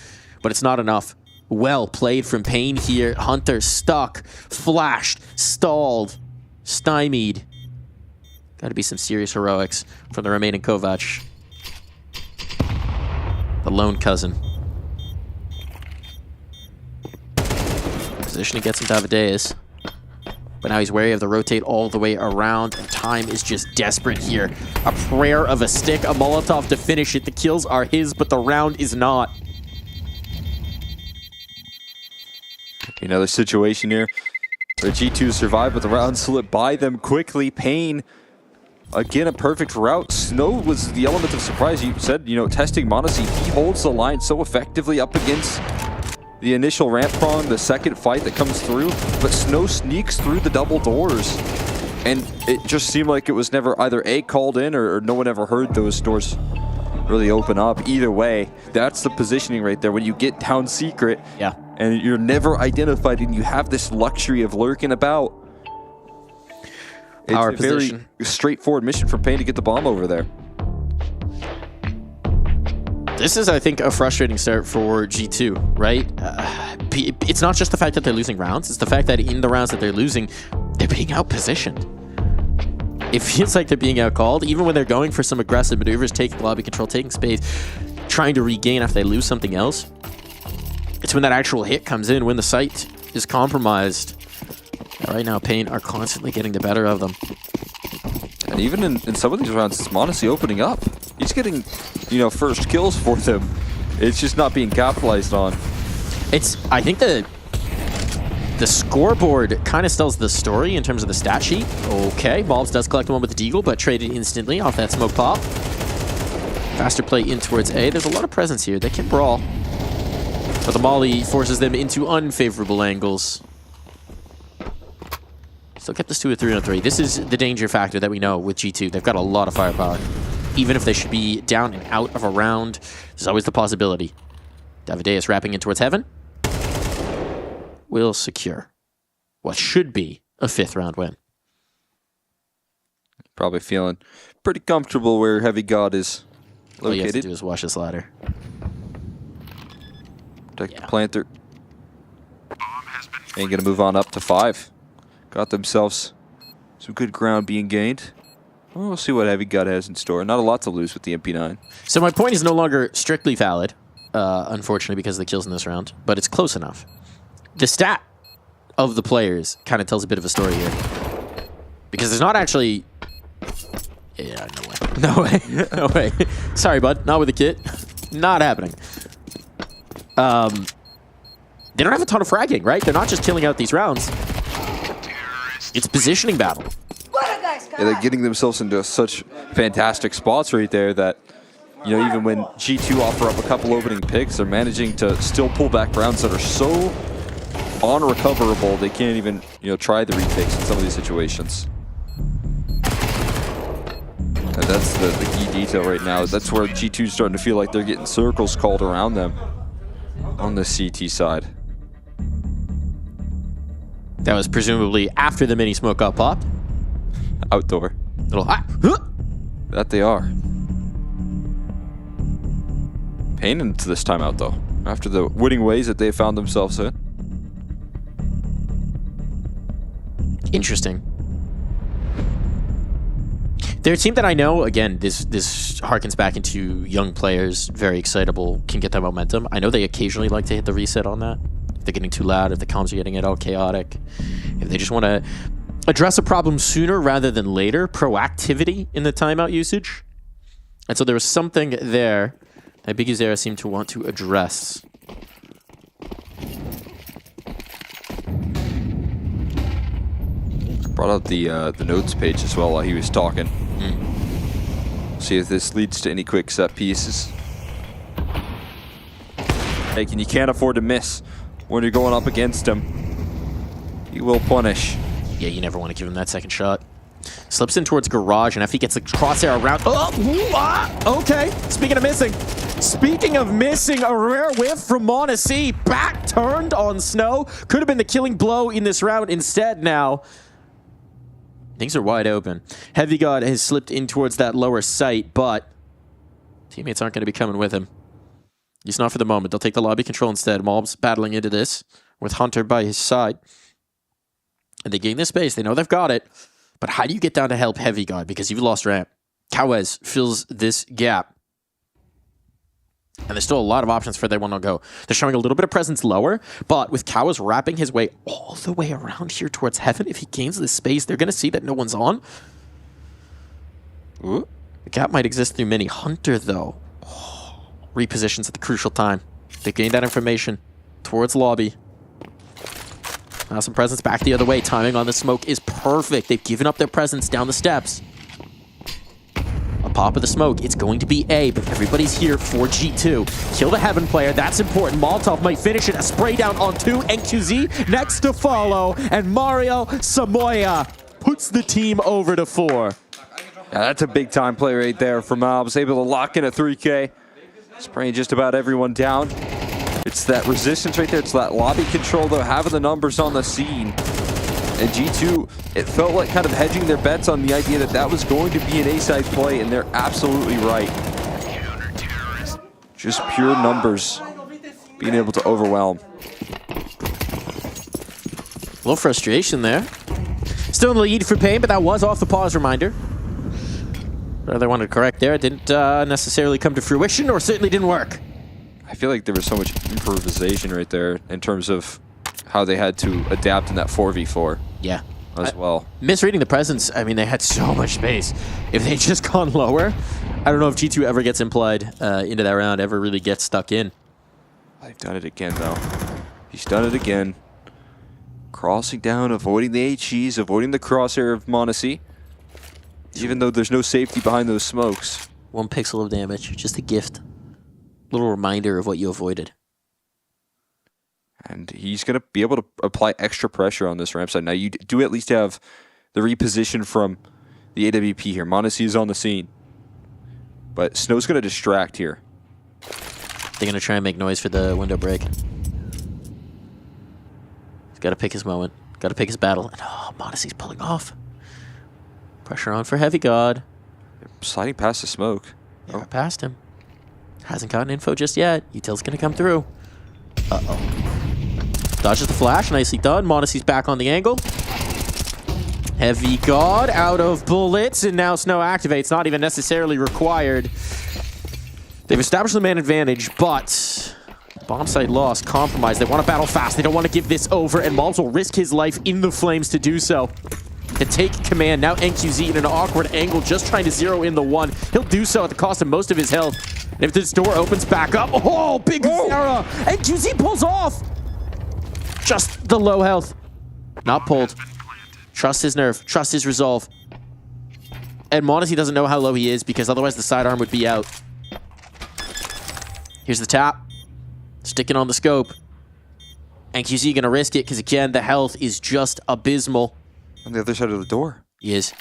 [SPEAKER 7] but it's not enough. Well played from Payne here. Hunter stuck, flashed, stalled, stymied. Got to be some serious heroics from the remaining Kovac. The lone cousin. Positioning gets him Davideus. But now he's wary of the rotate all the way around, and time is just desperate here. A prayer of a stick, a Molotov to finish it. The kills are his, but the round is not.
[SPEAKER 1] Another situation here where G2 survived, but the round slipped by them quickly. Payne, again, a perfect route. Snow was the element of surprise. You said, testing Monacy. He holds the line so effectively up against the initial ramp prong, the second fight that comes through, but Snow sneaks through the double doors. And it just seemed like it was never either A, called in, or no one ever heard those doors really open up. Either way, that's the positioning right there. When you get down secret,
[SPEAKER 7] yeah,
[SPEAKER 1] and you're never identified, and you have this luxury of lurking about. It's
[SPEAKER 7] Our
[SPEAKER 1] a
[SPEAKER 7] position.
[SPEAKER 1] very straightforward mission for Payne to get the bomb over there.
[SPEAKER 7] This is, I think, a frustrating start for G2, right? It's not just the fact that they're losing rounds, it's the fact that in the rounds that they're losing, they're being outpositioned. It feels like they're being outcalled, even when they're going for some aggressive maneuvers, taking lobby control, taking space, trying to regain after they lose something else. It's when that actual hit comes in, when the sight is compromised. Right now, Payne are constantly getting the better of them.
[SPEAKER 1] And even in some of these rounds, it's Monacy opening up. He's getting, first kills for them. It's just not being capitalized on.
[SPEAKER 7] I think the scoreboard kind of tells the story in terms of the stat sheet. Okay, Malbs does collect one with the Deagle, but traded instantly off that smoke pop. Faster play in towards A. There's a lot of presence here. They can brawl. But the Molly forces them into unfavorable angles. Still kept this to a 3-on-3. This is the danger factor that we know with G2. They've got a lot of firepower. Even if they should be down and out of a round, there's always the possibility. Davideus wrapping in towards heaven. Will secure what should be a 5th round win.
[SPEAKER 1] Probably feeling pretty comfortable where Heavy God is located.
[SPEAKER 7] All you have to do is watch this ladder.
[SPEAKER 1] Protect the planter. Ain't gonna move on up to 5. Got themselves some good ground being gained. Well, we'll see what Heavy God has in store. Not a lot to lose with the MP9.
[SPEAKER 7] So my point is no longer strictly valid, unfortunately, because of the kills in this round, but it's close enough. The stat of the players kind of tells a bit of a story here. Because there's not actually... Yeah, no way. No way. No way. Sorry, bud. Not with the kit. Not happening. They don't have a ton of fragging, right? They're not just killing out these rounds. It's positioning battle.
[SPEAKER 1] Yeah, they're getting themselves into such fantastic spots right there that, even when G2 offer up a couple opening picks, they're managing to still pull back rounds that are so unrecoverable they can't even, try the retakes in some of these situations. And that's the key detail right now. That's where G2's starting to feel like they're getting circles called around them on the CT side.
[SPEAKER 7] That was presumably after the mini smoke got popped.
[SPEAKER 1] Outdoor.
[SPEAKER 7] Little
[SPEAKER 1] That they are. Payne into this timeout though, after the winning ways that they found themselves in.
[SPEAKER 7] Interesting. They're a team that I know, again, this harkens back into young players, very excitable, can get that momentum. I know they occasionally like to hit the reset on that. If they're getting too loud, if the comms are getting it all chaotic. If they just want to address a problem sooner rather than later, proactivity in the timeout usage. And so there was something there that Big Uzera seemed to want to address.
[SPEAKER 1] Brought out the notes page as well while he was talking. See if this leads to any quick set pieces. Hey, you can't afford to miss when you're going up against him. He will punish.
[SPEAKER 7] Yeah, you never want to give him that second shot. Slips in towards garage, and if he gets the crosshair around... Okay, speaking of missing, a rare whiff from Monacy. Back turned on Snow. Could have been the killing blow in this round. Instead now, things are wide open. Heavy God has slipped in towards that lower site, but Teammates aren't going to be coming with him. At least not for the moment. They'll take the lobby control instead. Mob's battling into this with Hunter by his side. And they gain this space. They know they've got it. But how do you get down to help Heavy God? Because you've lost ramp. Kawez fills this gap. And there's still a lot of options for where they want to go. They're showing a little bit of presence lower, but with Kawez wrapping his way all the way around here towards Heaven, if he gains this space, they're going to see that no one's on. Ooh. The gap might exist through mini. Hunter, though, repositions at the crucial time. They gained that information towards lobby. Now some presence back the other way. Timing on the smoke is perfect. They've given up their presence down the steps. A pop of the smoke. It's going to be A, but everybody's here for G2. Kill the Heaven player. That's important. Molotov might finish it. A spray down on 2. NQZ next to follow. And Mario Samoya puts the team over to 4.
[SPEAKER 1] Yeah, that's a big time play right there from Mobs. Able to lock in a 3K. Spraying just about everyone down. It's that resistance right there. It's that lobby control, though, having the numbers on the scene. And G2, it felt like kind of hedging their bets on the idea that that was going to be an A-side play, and they're absolutely right. Just pure numbers being able to overwhelm.
[SPEAKER 7] A little frustration there. Still in the lead for Pain, but that was off the pause reminder. Whether I wanted to correct there, it didn't necessarily come to fruition, or certainly didn't work.
[SPEAKER 1] I feel like there was so much improvisation right there in terms of how they had to adapt in that 4v4.
[SPEAKER 7] Yeah.
[SPEAKER 1] As well.
[SPEAKER 7] Misreading the presence, I mean, they had so much space. If they just gone lower, I don't know if G2 ever gets implied into that round, ever really gets stuck in.
[SPEAKER 1] They've done it again, though. He's done it again. Crossing down, avoiding the HEs, avoiding the crosshair of Monacy. Even though there's no safety behind those smokes.
[SPEAKER 7] 1 pixel of damage, just a gift. Little reminder of what you avoided.
[SPEAKER 1] And he's going to be able to apply extra pressure on this ramp side. Now, you do at least have the reposition from the AWP here. Monacy is on the scene. But Snow's going to distract here.
[SPEAKER 7] They're going to try and make noise for the window break. He's got to pick his moment. Got to pick his battle. And Monacy's pulling off. Pressure on for Heavy God.
[SPEAKER 1] Sliding past the smoke.
[SPEAKER 7] Yeah, past him. Hasn't gotten info just yet. Util's going to come through. Dodges the flash. Nicely done. Monacy's back on the angle. Heavy God out of bullets. And now Snow activates. Not even necessarily required. They've established the man advantage, but bomb site loss, compromised. They want to battle fast. They don't want to give this over. And Mobs will risk his life in the flames to do so. To take command. Now NQZ in an awkward angle, just trying to zero in the 1. He'll do so at the cost of most of his health. And if this door opens back up, big Zara! NQZ pulls off! Just the low health. Not pulled. Trust his nerve. Trust his resolve. And Monacy doesn't know how low he is, because otherwise the sidearm would be out. Here's the tap. Sticking on the scope. NQZ gonna risk it, because again, the health is just abysmal.
[SPEAKER 1] On the other side of the door.
[SPEAKER 7] He is.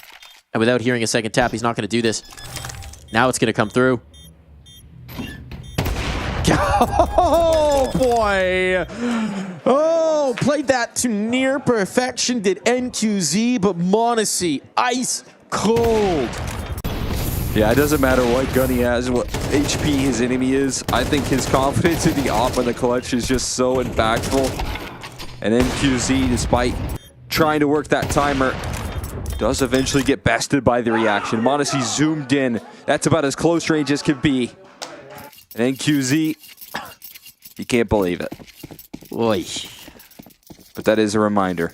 [SPEAKER 7] And without hearing a second tap, he's not going to do this. Now it's going to come through. Oh, boy. Oh, played that to near perfection. Did NQZ, but Monacy, ice cold.
[SPEAKER 1] Yeah, it doesn't matter what gun he has, what HP his enemy is. I think his confidence in the op and the clutch is just so impactful. And NQZ, despite trying to work that timer, does eventually get bested by the reaction. Monacy zoomed in. That's about as close range as can be. And NQZ, you can't believe it.
[SPEAKER 7] Oy.
[SPEAKER 1] But that is a reminder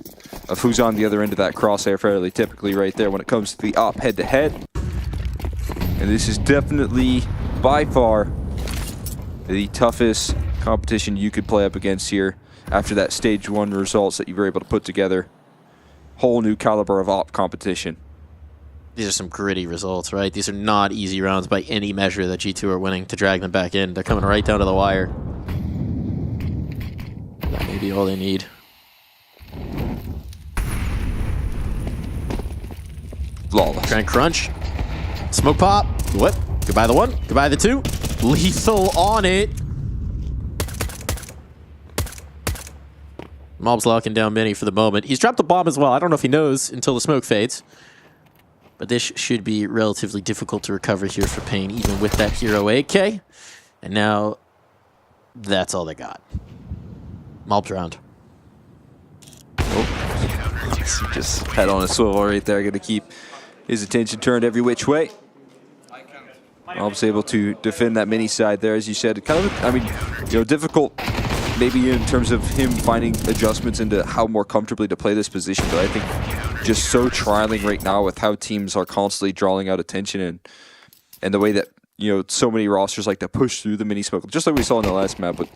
[SPEAKER 1] of who's on the other end of that crosshair fairly typically right there when it comes to the op head-to-head. And this is definitely, by far, the toughest competition you could play up against here after that stage 1 results that you were able to put together. Whole new caliber of op competition.
[SPEAKER 7] These are some gritty results, right? These are not easy rounds by any measure that G2 are winning to drag them back in. They're coming right down to the wire. That may be all they need.
[SPEAKER 1] Flawless.
[SPEAKER 7] Try and crunch. Smoke pop. What? Goodbye the 1. Goodbye the 2. Lethal on it. Mob's locking down Mini for the moment. He's dropped the bomb as well. I don't know if he knows until the smoke fades. But this should be relatively difficult to recover here for Pain, even with that hero AK. And now, that's all they got. Mob round.
[SPEAKER 1] Oh, just head on a swivel right there. Going to keep his attention turned every which way. Mob's able to defend that mini side there, as you said. Kind of, I mean, you know, difficult maybe in terms of him finding adjustments into how more comfortably to play this position, but I think just so trialing right now with how teams are constantly drawing out attention and the way that, you know, so many rosters like to push through the mini smoke, just like we saw in the last map with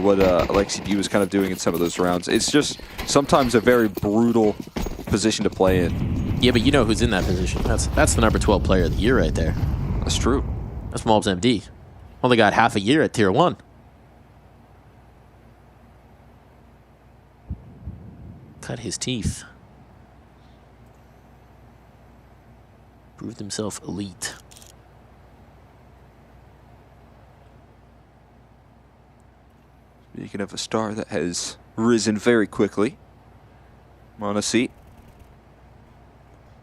[SPEAKER 1] what Alexi D was kind of doing in some of those rounds. It's just sometimes a very brutal position to play in.
[SPEAKER 7] Yeah, but you know who's in that position. That's the number 12 player of the year right there.
[SPEAKER 1] That's true.
[SPEAKER 7] That's Mob's MD. Only got half a year at tier 1. Cut his teeth. Proved himself elite.
[SPEAKER 1] Speaking of a star that has risen very quickly. Monacy.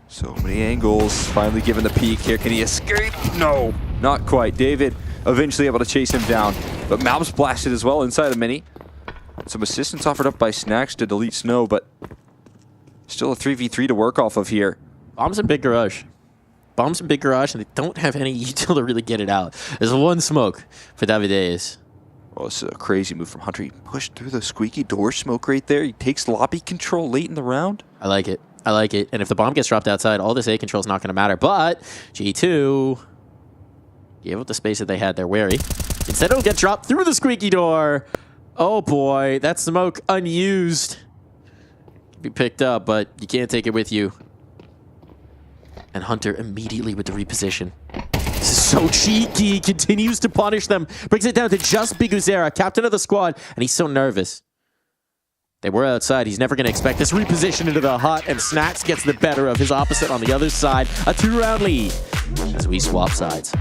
[SPEAKER 1] So many angles. Finally given the peek here. Can he escape? No, not quite. David eventually able to chase him down. But Malb's blasted as well inside a mini. Some assistance offered up by Snacks to delete Snow, but still a 3v3 to work off of here.
[SPEAKER 7] Bombs in big garage. Bombs in big garage, and they don't have any util to really get it out. There's one smoke for Davideus.
[SPEAKER 1] Oh, this is a crazy move from Hunter. He pushed through the squeaky door smoke right there. He takes lobby control late in the round.
[SPEAKER 7] I like it. I like it. And if the bomb gets dropped outside, all this A control is not going to matter. But G2 gave up the space that they had there. Wary. Instead, it'll get dropped through the squeaky door. Oh boy, that smoke unused. Can be picked up, but you can't take it with you. And Hunter immediately with the reposition. This is so cheeky. Continues to punish them. Brings it down to just Biguzera, captain of the squad, and he's so nervous. They were outside. He's never going to expect this reposition into the hut, and Snacks gets the better of his opposite on the other side. A 2-round lead as we swap sides.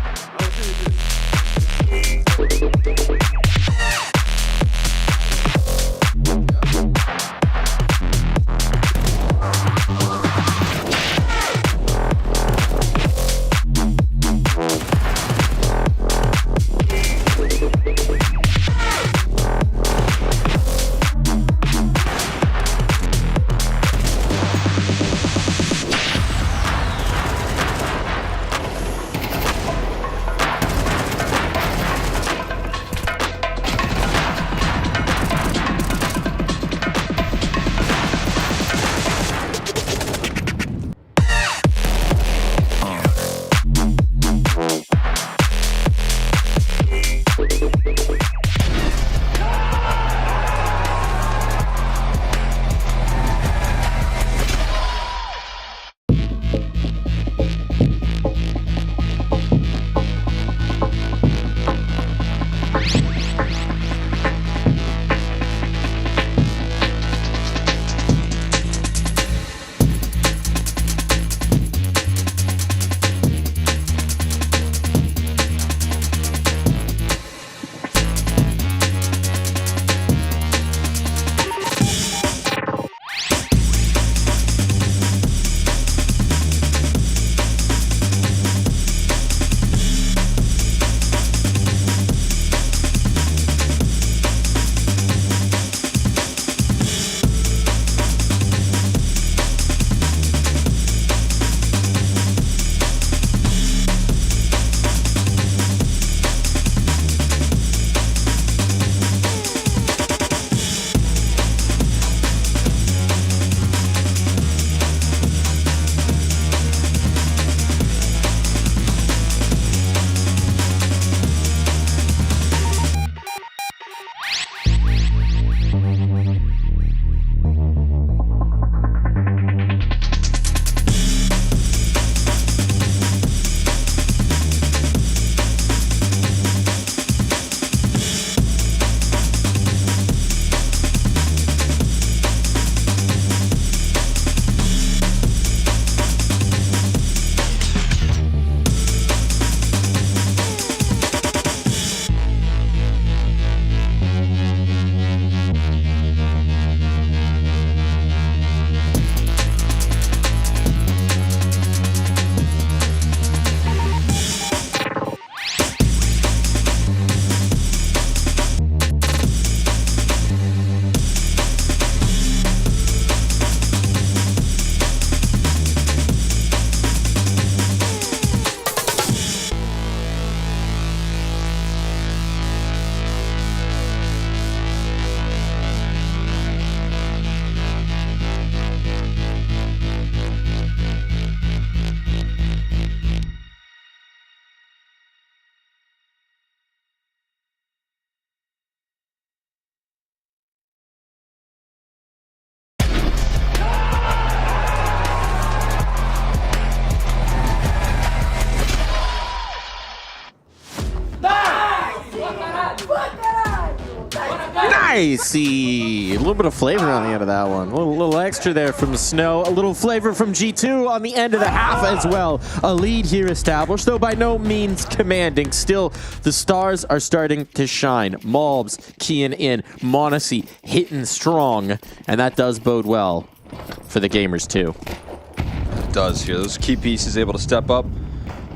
[SPEAKER 7] Spicy! A little bit of flavor on the end of that one. A little extra there from Snow. A little flavor from G2 on the end of the half as well. A lead here established, though by no means commanding. Still, the stars are starting to shine. Malbs keying in. Monacy hitting strong. And that does bode well for the gamers, too.
[SPEAKER 1] It does here. Those key pieces able to step up.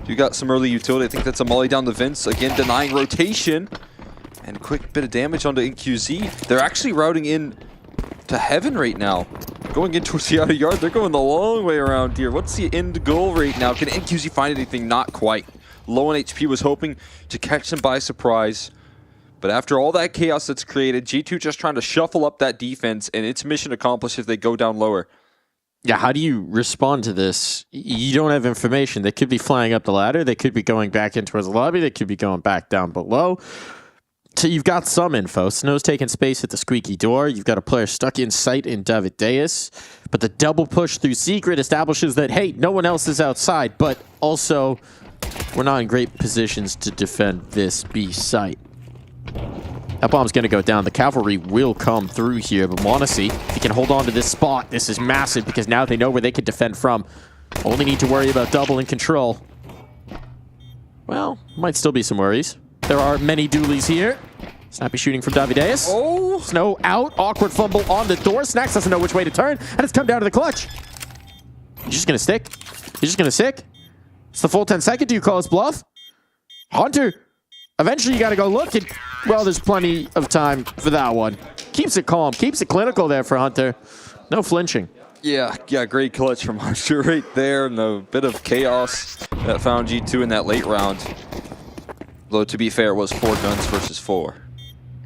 [SPEAKER 1] You got some early utility. I think that's a molly down the Vince. Again, denying rotation. And a quick bit of damage onto NQZ. They're actually routing in to Heaven right now. Going in towards the outer yard. They're going the long way around here. What's the end goal right now? Can NQZ find anything? Not quite. Low on HP, was hoping to catch them by surprise. But after all that chaos that's created, G2 just trying to shuffle up that defense, and it's mission accomplished if they go down lower.
[SPEAKER 7] Yeah, how do you respond to this? You don't have information. They could be flying up the ladder. They could be going back in towards the lobby. They could be going back down below. So you've got some info. Snow's taking space at the squeaky door. You've got a player stuck in sight in David Deus. But the double push through Secret establishes that, hey, no one else is outside. But also, we're not in great positions to defend this B site. That bomb's going to go down. The cavalry will come through here. But Monacy, if he can hold on to this spot, this is massive because now they know where they can defend from. Only need to worry about double and control. Well, might still be some worries. There are many dualies here. Snappy shooting from Davideus.
[SPEAKER 1] Oh!
[SPEAKER 7] Snow out. Awkward fumble on the door. Snacks doesn't know which way to turn. And it's come down to the clutch. He's just going to stick. He's just going to stick. It's the full 10 second. Do you call his bluff? Hunter. Eventually you got to go look. And, well, there's plenty of time for that one. Keeps it calm. Keeps it clinical there for Hunter. No flinching.
[SPEAKER 1] Yeah, great clutch from Hunter right there. And a bit of chaos that found G2 in that late round. Though, to be fair, it was 4 guns versus 4.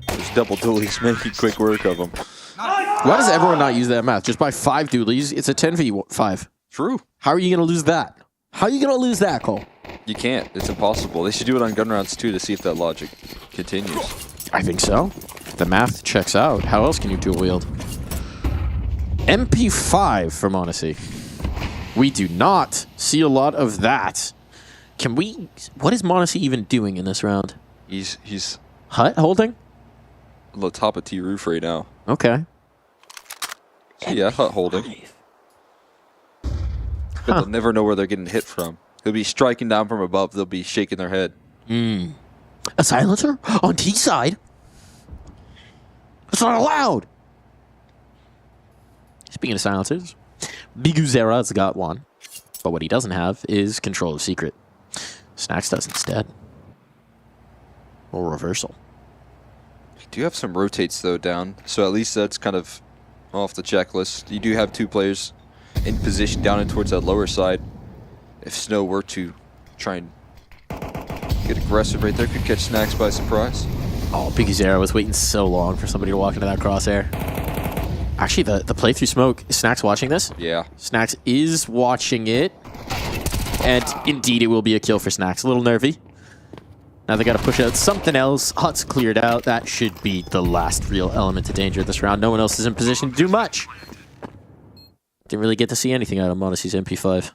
[SPEAKER 1] There's double dualies making quick work of them.
[SPEAKER 7] Why does everyone not use that math? Just buy 5 dualies, it's a 10v5.
[SPEAKER 1] True.
[SPEAKER 7] How are you going to lose that? How are you going to lose that, Cole?
[SPEAKER 1] You can't. It's impossible. They should do it on gun rounds, too, to see if that logic continues.
[SPEAKER 7] I think so. The math checks out. How else can you dual wield? MP5 for Monacy. We do not see a lot of that. Can we... What is Monacy even doing in this round?
[SPEAKER 1] He's
[SPEAKER 7] Hut holding?
[SPEAKER 1] On the top of T roof right now.
[SPEAKER 7] Okay.
[SPEAKER 1] So yeah, Hut holding. But they'll never know where they're getting hit from. They'll be striking down from above. They'll be shaking their head.
[SPEAKER 7] A silencer on T side? That's not allowed! Speaking of silencers, Biguzera's got one. But what he doesn't have is control of Secret. Snacks does instead. Or reversal.
[SPEAKER 1] You do have some rotates, though, down. So at least that's kind of off the checklist. You do have 2 players in position down and towards that lower side. If Snow were to try and get aggressive right there, could catch Snacks by surprise.
[SPEAKER 7] Oh, Biguzera was waiting so long for somebody to walk into that crosshair. Actually, the playthrough smoke, is Snacks watching this?
[SPEAKER 1] Yeah.
[SPEAKER 7] Snacks is watching it. And indeed, it will be a kill for Snacks. A little nervy. Now they got to push out something else. Hut's cleared out. That should be the last real element of danger this round. No one else is in position to do much. Didn't really get to see anything out of Monacy's MP5.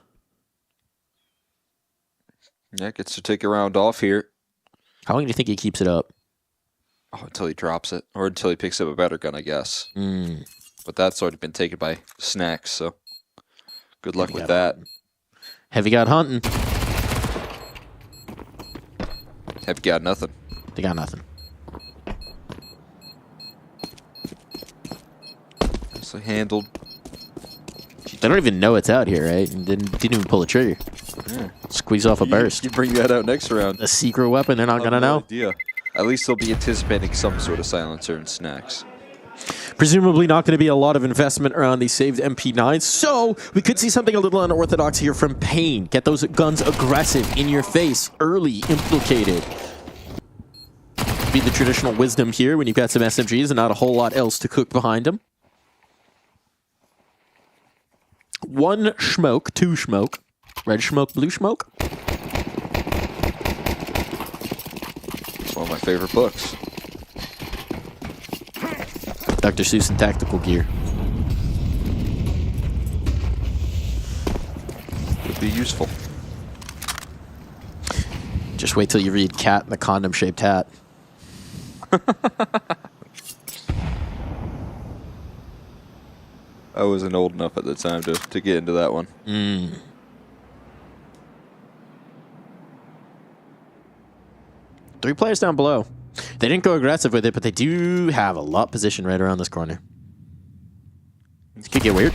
[SPEAKER 1] Yeah, gets to take a round off here.
[SPEAKER 7] How long do you think he keeps it up?
[SPEAKER 1] Oh, until he drops it. Or until he picks up a better gun, I guess. But that's already been taken by Snacks, so good luck with that.
[SPEAKER 7] Heavy got hunting.
[SPEAKER 1] Heavy got nothing.
[SPEAKER 7] They got nothing.
[SPEAKER 1] Nicely handled.
[SPEAKER 7] They don't even know it's out here, right? And didn't even pull the trigger.
[SPEAKER 1] Yeah.
[SPEAKER 7] Squeeze off a burst.
[SPEAKER 1] You bring that out next round.
[SPEAKER 7] A secret weapon, they're not going to know.
[SPEAKER 1] Idea. At least they'll be anticipating some sort of silencer and Snacks.
[SPEAKER 7] Presumably not going to be a lot of investment around these saved MP9s, so we could see something a little unorthodox here from Pain. Get those guns aggressive, in your face, early, implicated. Be the traditional wisdom here when you've got some SMGs and not a whole lot else to cook behind them. 1 smoke, 2 smoke. Red smoke, blue smoke.
[SPEAKER 1] It's one of my favorite books.
[SPEAKER 7] Dr. Seuss in tactical gear.
[SPEAKER 1] Would be useful.
[SPEAKER 7] Just wait till you read Cat in the condom-shaped hat.
[SPEAKER 1] I wasn't old enough at the time to get into that one.
[SPEAKER 7] Three players down below. They didn't go aggressive with it, but they do have a lot position right around this corner. This could get weird.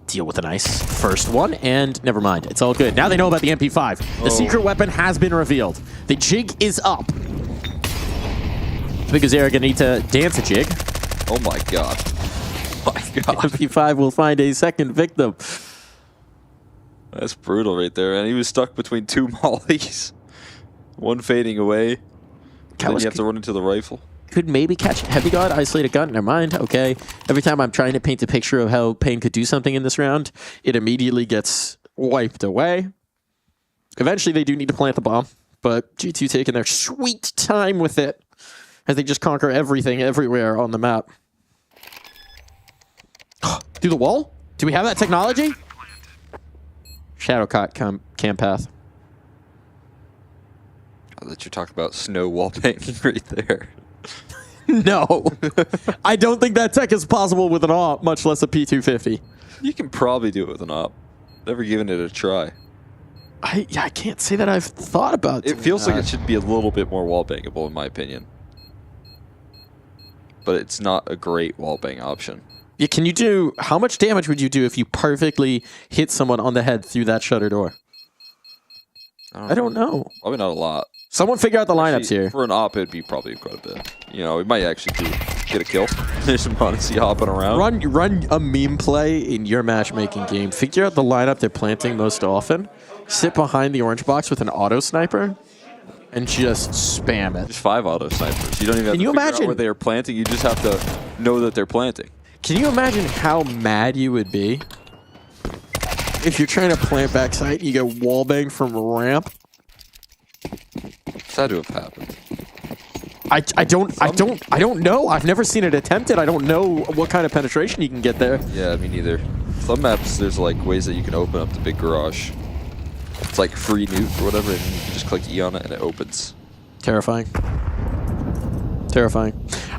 [SPEAKER 7] Deal with a nice first one, and never mind. It's all good. Now they know about the MP5. The secret weapon has been revealed. The jig is up. Because they're going to need to dance a jig.
[SPEAKER 1] Oh my god. Oh my god.
[SPEAKER 7] MP5 will find a second victim.
[SPEAKER 1] That's brutal right there, and he was stuck between two mollies. One fading away. Then you have to run into the rifle.
[SPEAKER 7] Could maybe catch Heavy God, isolate a gun. Never mind. Okay. Every time I'm trying to paint a picture of how Pain could do something in this round, it immediately gets wiped away. Eventually, they do need to plant the bomb, but G2 taking their sweet time with it as they just conquer everything everywhere on the map. Through the wall? Do we have that technology? Shadowcot cam path.
[SPEAKER 1] Oh, that you're talking about snow wall painting right there.
[SPEAKER 7] No. I don't think that tech is possible with an AWP, much less a P250.
[SPEAKER 1] You can probably do it with an AWP. Never given it a try.
[SPEAKER 7] I can't say that I've thought about it.
[SPEAKER 1] It feels like it should be a little bit more wall bangable, in my opinion. But it's not a great wall bang option.
[SPEAKER 7] Yeah, can you do... How much damage would you do if you perfectly hit someone on the head through that shutter door? I don't know.
[SPEAKER 1] Probably not a lot.
[SPEAKER 7] Someone figure out the lineups here.
[SPEAKER 1] For an AWP, it'd be probably quite a bit. You know, it might actually get a kill. There's some honesty hopping around.
[SPEAKER 7] Run a meme play in your matchmaking game. Figure out the lineup they're planting most often. Sit behind the orange box with an auto sniper and just spam it.
[SPEAKER 1] There's 5 auto snipers. You don't even have
[SPEAKER 7] Can
[SPEAKER 1] to
[SPEAKER 7] you
[SPEAKER 1] figure
[SPEAKER 7] imagine
[SPEAKER 1] out where they are planting. You just have to know that they're planting.
[SPEAKER 7] Can you imagine how mad you would be if you're trying to plant backside, you get wallbanged from a ramp?
[SPEAKER 1] It's had to have happened.
[SPEAKER 7] I don't know. I've never seen it attempted. I don't know what kind of penetration you can get there.
[SPEAKER 1] Yeah, me neither. Some maps, there's like ways that you can open up the big garage. It's like free nuke or whatever, and you can just click E on it and it opens.
[SPEAKER 7] Terrifying. Terrifying.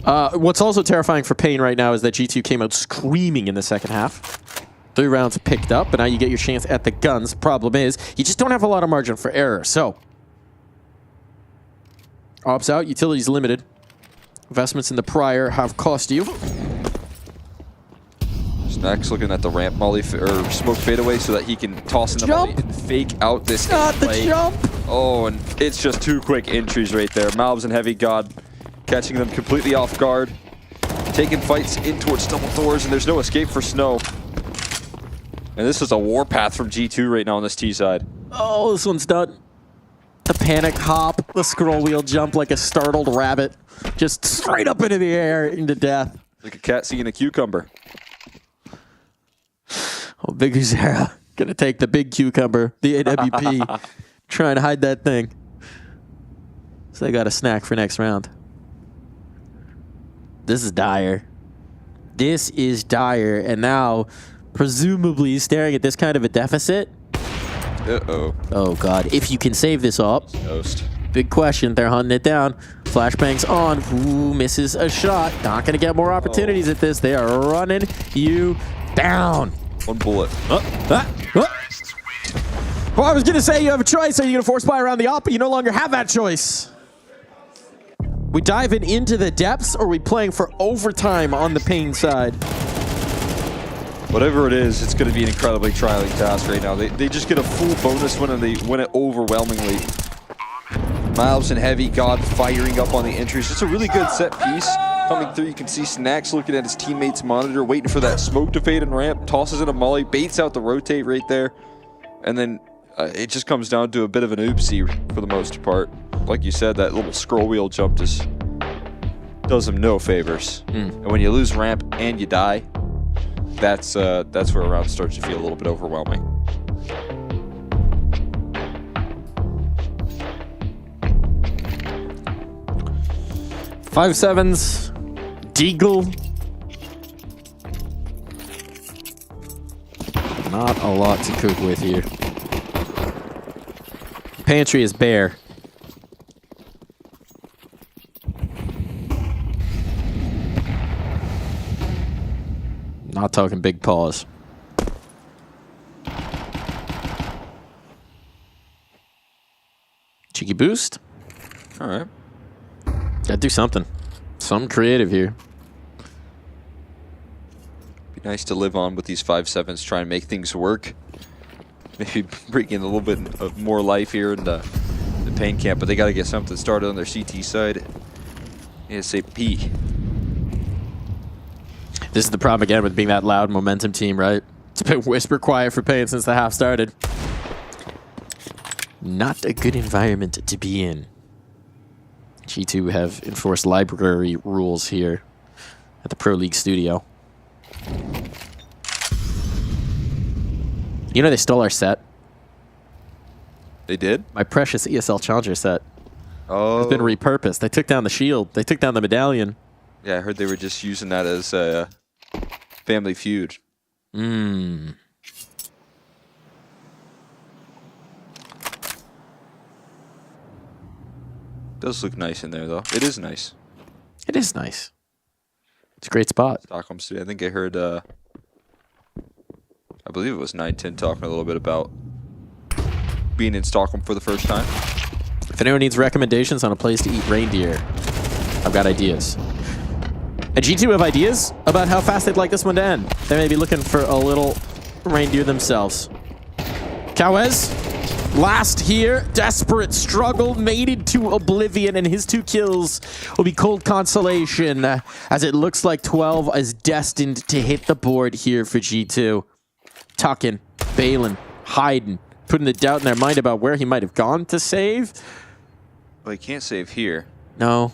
[SPEAKER 7] What's also terrifying for Pain right now is that G2 came out screaming in the second half. 3 rounds picked up, but now you get your chance at the guns. Problem is, you just don't have a lot of margin for error. So, ops out, utilities limited. Investments in the prior have cost you.
[SPEAKER 1] Snack's looking at the ramp molly or smoke fadeaway so that he can toss in the molly and fake out this
[SPEAKER 7] Not the jump.
[SPEAKER 1] Oh, and it's just 2 quick entries right there. Malbs and Heavy God catching them completely off guard. Taking fights in towards double doors, and there's no escape for Snow. And this is a warpath from G2 right now on this T side.
[SPEAKER 7] Oh, this one's done. The panic hop, the scroll wheel jump like a startled rabbit. Just straight up into the air, into death.
[SPEAKER 1] Like a cat seeing a cucumber.
[SPEAKER 7] Oh, Big Uzera gonna take the big cucumber, the AWP, trying to hide that thing. So they got a snack for next round. This is dire. This is dire, and now, presumably, staring at this kind of a deficit.
[SPEAKER 1] Uh-oh.
[SPEAKER 7] Oh, God. If you can save this up.
[SPEAKER 1] Ghost.
[SPEAKER 7] Big question. They're hunting it down. Flashbang's on. Ooh, misses a shot. Not going to get more opportunities at this. They are running you down.
[SPEAKER 1] 1 bullet.
[SPEAKER 7] Well, I was going to say you have a choice. Are you going to force buy around the op? But you no longer have that choice. We diving into the depths, or are we playing for overtime on the Pain side?
[SPEAKER 1] Whatever it is, it's going to be an incredibly trying task right now. They just get a full bonus win, and they win it overwhelmingly. Malbs and Heavy God firing up on the entries. It's a really good set piece coming through. You can see Snacks looking at his teammate's monitor, waiting for that smoke to fade and ramp, tosses in a molly, baits out the rotate right there. And then it just comes down to a bit of an oopsie for the most part. Like you said, that little scroll wheel jump just does him no favors. And when you lose ramp and you die, that's where a round starts to feel a little bit overwhelming.
[SPEAKER 7] Five sevens, Deagle. Not a lot to cook with here. Pantry is bare. Not talking big paws. Cheeky boost.
[SPEAKER 1] All right.
[SPEAKER 7] Gotta do something. Something creative here.
[SPEAKER 1] Be nice to live on with these 5-7s, try and make things work. Maybe bring in a little bit of more life here in the paint camp, but they got to get something started on their CT side. ASAP.
[SPEAKER 7] This is the problem again with being that loud momentum team, right? It's been whisper quiet for paint since the half started. Not a good environment to be in. G2 have enforced library rules here at the Pro League studio. You know they stole our set.
[SPEAKER 1] They did?
[SPEAKER 7] My precious ESL Challenger set.
[SPEAKER 1] Oh.
[SPEAKER 7] It's been repurposed. They took down the shield. They took down the medallion.
[SPEAKER 1] Yeah, I heard they were just using that as a Family Feud.
[SPEAKER 7] Mmm.
[SPEAKER 1] Does look nice in there, though. It is nice.
[SPEAKER 7] It is nice. It's a great spot.
[SPEAKER 1] Stockholm City. I think I heard, I believe it was 910 talking a little bit about being in Stockholm for the first time.
[SPEAKER 7] If anyone needs recommendations on a place to eat reindeer, I've got ideas. And G2 have ideas about how fast they'd like this one to end. They may be looking for a little reindeer themselves. Cowes, last here, desperate struggle, made it to oblivion, and his 2 kills will be cold consolation as it looks like 12 is destined to hit the board here for G2. Tucking, bailing, hiding, putting the doubt in their mind about where he might have gone to save.
[SPEAKER 1] Well, he can't save here.
[SPEAKER 7] No.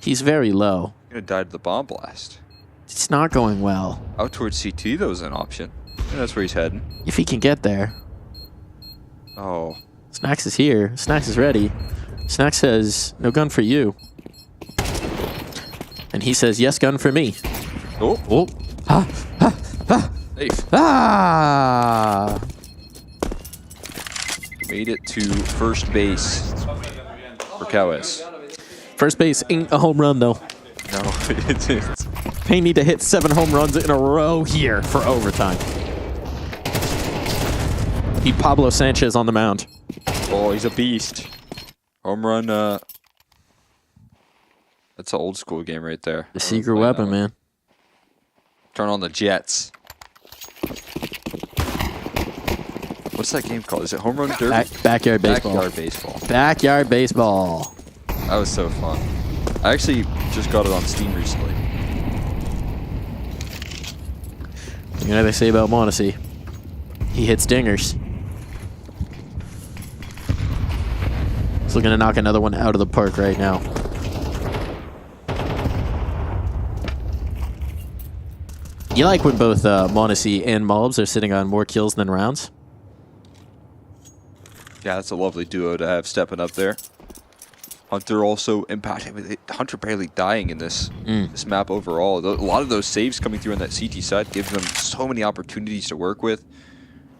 [SPEAKER 7] He's very low.
[SPEAKER 1] He's gonna die to the bomb blast.
[SPEAKER 7] It's not going well.
[SPEAKER 1] Out towards CT, though, is an option. And that's where he's heading.
[SPEAKER 7] If he can get there.
[SPEAKER 1] Oh.
[SPEAKER 7] Snacks is here. Snacks is ready. Snacks says, no gun for you. And he says, yes, gun for me.
[SPEAKER 1] Oh.
[SPEAKER 7] Oh. Ah. Ah. Ah.
[SPEAKER 1] Safe.
[SPEAKER 7] Ah.
[SPEAKER 1] Made it to first base for Cowes.
[SPEAKER 7] First base ain't a home run, though.
[SPEAKER 1] No, it is.
[SPEAKER 7] They need to hit 7 home runs in a row here for overtime. Need Pablo Sanchez on the mound.
[SPEAKER 1] Oh, he's a beast. Home run, that's an old school game right there.
[SPEAKER 7] The secret weapon, man.
[SPEAKER 1] Turn on the Jets. What's that game called? Is it Home Run Derby?
[SPEAKER 7] Backyard baseball.
[SPEAKER 1] Backyard baseball.
[SPEAKER 7] Backyard baseball.
[SPEAKER 1] That was so fun. I actually just got it on Steam recently.
[SPEAKER 7] You know what they say about Mondesi? He hits dingers. He's looking to knock another one out of the park right now. You like when both Mondesi and Mulbs are sitting on more kills than rounds?
[SPEAKER 1] Yeah, that's a lovely duo to have stepping up there. Hunter also impacted. Hunter barely dying in this map overall. A lot of those saves coming through on that CT side give them so many opportunities to work with.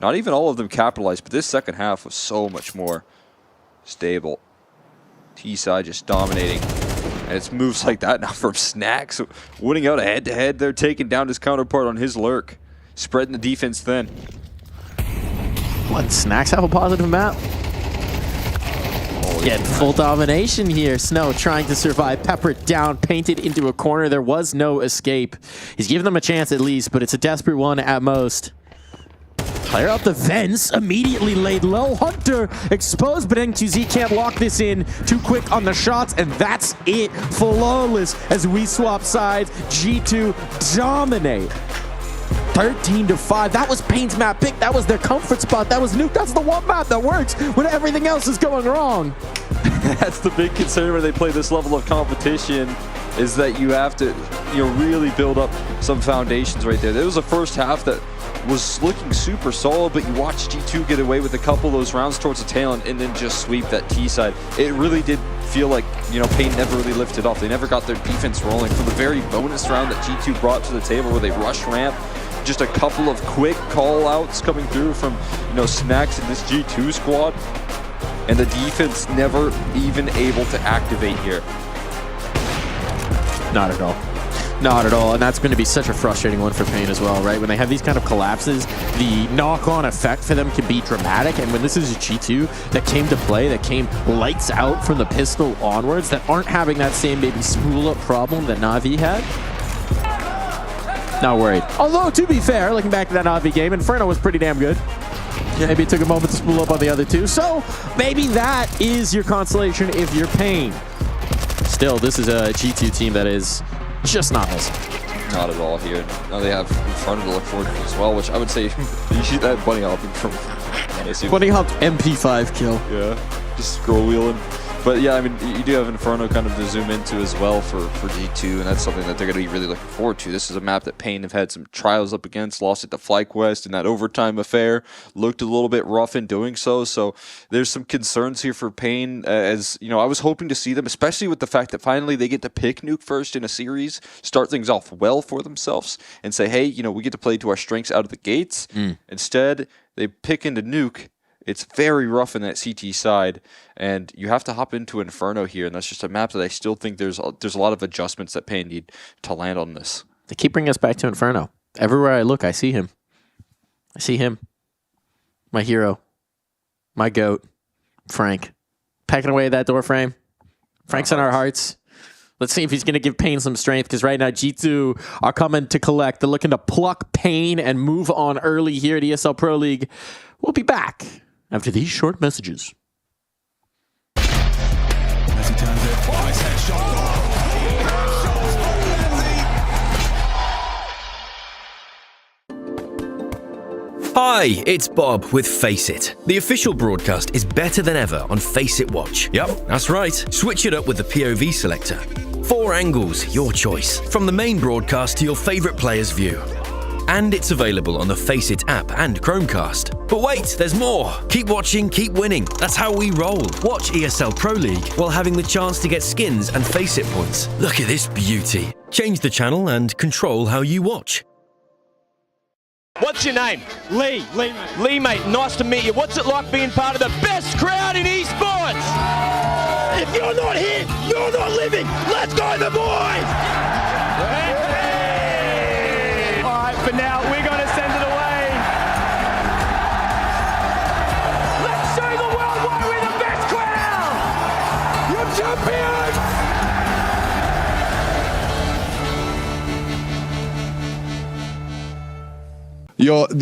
[SPEAKER 1] Not even all of them capitalized, but this second half was so much more stable. T side just dominating. And it's moves like that now from Snacks. Winning out a head-to-head. They're taking down his counterpart on his lurk. Spreading the defense thin.
[SPEAKER 7] What, Snacks have a positive map? Getting full domination here. Snow trying to survive. Peppered down, painted into a corner. There was no escape. He's giving them a chance at least, but it's a desperate one at most. Clear out the vents. Immediately laid low. Hunter exposed, but NQZ can't lock this in. Too quick on the shots, and that's it. Flawless as we swap sides. G2 dominate. 13-5. That was Pain's map pick. That was their comfort spot. That was Nuke. That's the one map that works when everything else is going wrong.
[SPEAKER 1] That's the big concern when they play this level of competition, is that you have to, really build up some foundations right there. There was a first half that was looking super solid, but you watch G2 get away with a couple of those rounds towards the tail and then just sweep that T side. It really did feel like, Pain never really lifted off. They never got their defense rolling. From the very bonus round that G2 brought to the table where they rush ramp, just a couple of quick call-outs coming through from, Snacks in this G2 squad, and the defense never even able to activate here.
[SPEAKER 7] Not at all. Not at all, and that's going to be such a frustrating one for Pain as well, right? When they have these kind of collapses, the knock-on effect for them can be dramatic, and when this is a G2 that came to play, that came lights out from the pistol onwards, that aren't having that same maybe spool-up problem that Na'Vi had, not worried. Although, to be fair, looking back at that Na'Vi game, Inferno was pretty damn good. Maybe it took a moment to spool up on the other two, so maybe that is your consolation if you're Pain. Still, this is a G2 team that is just not missing.
[SPEAKER 1] Not at all here. Now they have Inferno to look forward to as well, which I would say you see that bunny hopping from...
[SPEAKER 7] Bunny hopped MP5 kill.
[SPEAKER 1] Yeah, just scroll wheeling. But yeah, I mean, you do have Inferno kind of to zoom into as well for G2, and that's something that they're going to be really looking forward to. This is a map that Pain have had some trials up against, lost it to FlyQuest in that overtime affair, looked a little bit rough in doing so. So there's some concerns here for Pain, as you know, I was hoping to see them, especially with the fact that finally they get to pick Nuke first in a series, start things off well for themselves, and say, hey, you know, we get to play to our strengths out of the gates. Instead, they pick into Nuke. It's very rough in that CT side, and you have to hop into Inferno here, and that's just a map that I still think there's a lot of adjustments that Pain need to land on this.
[SPEAKER 7] They keep bringing us back to Inferno. Everywhere I look, I see him. I see him. My hero. My GOAT. Frank. Pecking away at that door frame. Frank's in our hearts. Let's see if he's going to give Pain some strength, because right now G2 are coming to collect. They're looking to pluck Pain and move on early here at ESL Pro League. We'll be back after these short messages.
[SPEAKER 8] As he turns it, nice headshot.
[SPEAKER 5] Hi, it's Bob with Face It. The official broadcast is better than ever on Face It Watch. Yep, that's right. Switch it up with the POV selector. 4 angles, your choice. From the main broadcast to your favourite player's view. And it's available on the Face It app and Chromecast. But wait, there's more. Keep watching, keep winning. That's how we roll. Watch ESL Pro League while having the chance to get skins and Face It points. Look at this beauty. Change the channel and control how you watch.
[SPEAKER 22] What's your name? Lee. Lee, mate, nice to meet you. What's it like being part of the best crowd in esports? If you're not here, you're not living. Let's go, the boys! All right, for now, we're going to send it away. Let's show the world why we're the best crowd! You're champions!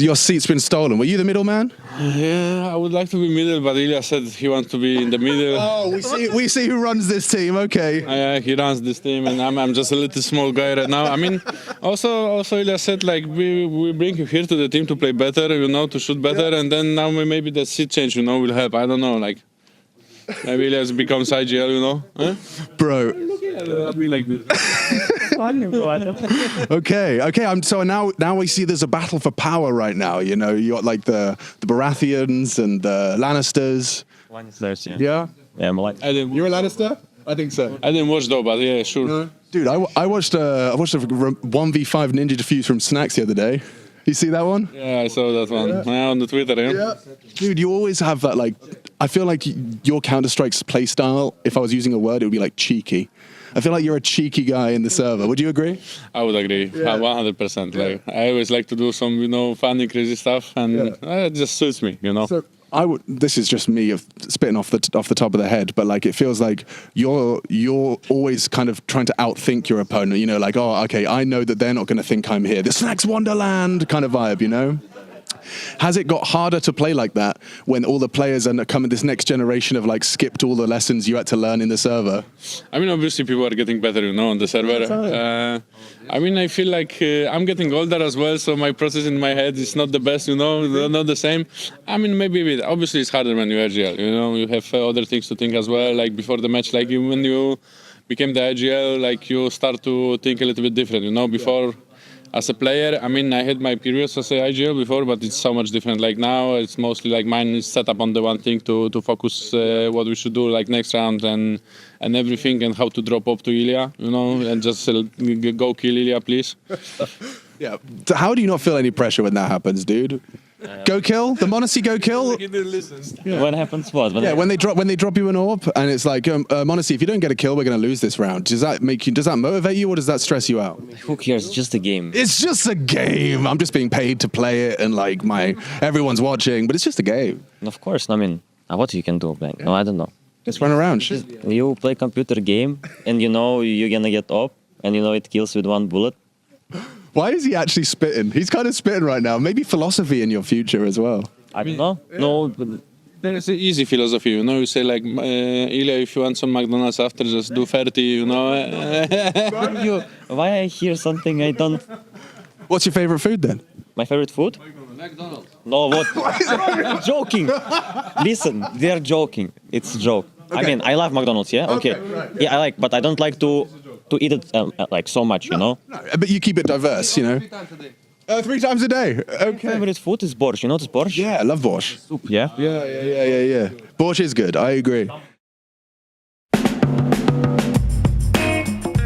[SPEAKER 10] Your seat's been stolen. Were you the middleman?
[SPEAKER 23] Yeah, I would like to be middle, but Ilya said he wants to be in the middle.
[SPEAKER 10] Oh, we see who runs this team. Okay.
[SPEAKER 23] Yeah, he runs this team, and I'm just a little small guy right now. I mean, also Ilya said like we bring you here to the team to play better, you know, to shoot better, and then now maybe the seat change, you know, will help. I don't know, like maybe Ilya becomes IGL, you know, huh?
[SPEAKER 10] Bro.
[SPEAKER 23] I'll be like this.
[SPEAKER 10] Okay. So now we see there's a battle for power right now. You know, you got like the Baratheons and the Lannisters.
[SPEAKER 23] Lannisters, yeah.
[SPEAKER 10] Yeah.
[SPEAKER 23] Yeah,
[SPEAKER 10] you're a Lannister? I think so.
[SPEAKER 23] I didn't watch though, but yeah, sure.
[SPEAKER 10] No. Dude, I watched a 1v5 Ninja Diffuse from Snacks the other day. You see that one?
[SPEAKER 23] Yeah, I saw that one. Yeah, on the Twitter. Yeah.
[SPEAKER 10] Dude, you always have that like. I feel like your Counter-Strike's play style, if I was using a word, it would be like cheeky. I feel like you're a cheeky guy in the server. Would you agree?
[SPEAKER 23] I would agree, 100%. Like I always like to do some, you know, funny, crazy stuff, and it just suits me, you know.
[SPEAKER 10] So this is just me spitting off the top of the head, but like it feels like you're always kind of trying to outthink your opponent. You know, like okay, I know that they're not going to think I'm here. The Snacks Wonderland kind of vibe, you know. Has it got harder to play like that when all the players are coming, this next generation of like skipped all the lessons you had to learn in the server?
[SPEAKER 23] I mean, obviously people are getting better, you know, on the server. I mean, I feel like I'm getting older as well, so my process in my head is not the best, you know, not the same. I mean, maybe obviously it's harder when you're IGL, you know, you have other things to think as well, like before the match, like when you became the IGL, like you start to think a little bit different, you know, before... As a player, I mean, I had my periods as a IGL before, but it's so much different. Like now, it's mostly like mine is set up on the one thing to focus what we should do like next round and everything, and how to drop up to Ilya, you know, and just go kill Ilya, please.
[SPEAKER 10] Yeah. So how do you not feel any pressure when that happens, dude? Go kill? The Monacy go kill?
[SPEAKER 2] Yeah. What happens? What?
[SPEAKER 10] When they drop you an orb, and it's like, Monacy, if you don't get a kill, we're going to lose this round. Does that motivate you, or does that stress you out?
[SPEAKER 2] Who cares? It's just a game.
[SPEAKER 10] It's just a game. I'm just being paid to play it, and like everyone's watching, but it's just a game.
[SPEAKER 2] Of course. I mean, what you can do, man? No, I don't know.
[SPEAKER 10] Just run around.
[SPEAKER 2] You play computer game, and you know you're gonna get up, and you know it kills with one bullet.
[SPEAKER 10] Why is he actually spitting? He's kind of spitting right now. Maybe philosophy in your future as well.
[SPEAKER 2] I don't know. No.
[SPEAKER 23] There's an easy philosophy, you know. You say like, Ilya, if you want some McDonald's after, just do 30, you know.
[SPEAKER 2] Why I hear something I don't...
[SPEAKER 10] What's your favorite food then?
[SPEAKER 2] My favorite food?
[SPEAKER 23] McDonald's.
[SPEAKER 2] No, what? I'm joking. Listen, they're joking. It's a joke. Okay. I mean, I love McDonald's, yeah? Okay. Right. Yeah, I like, but I don't like to eat it like so much, you know?
[SPEAKER 10] No, but you keep it diverse, you know? 3 times a day. 3 times a day. Okay.
[SPEAKER 2] My favorite food is borscht. You know this borscht?
[SPEAKER 10] Yeah, I love borscht.
[SPEAKER 2] Soup, yeah?
[SPEAKER 10] Yeah. Borscht is good. I agree.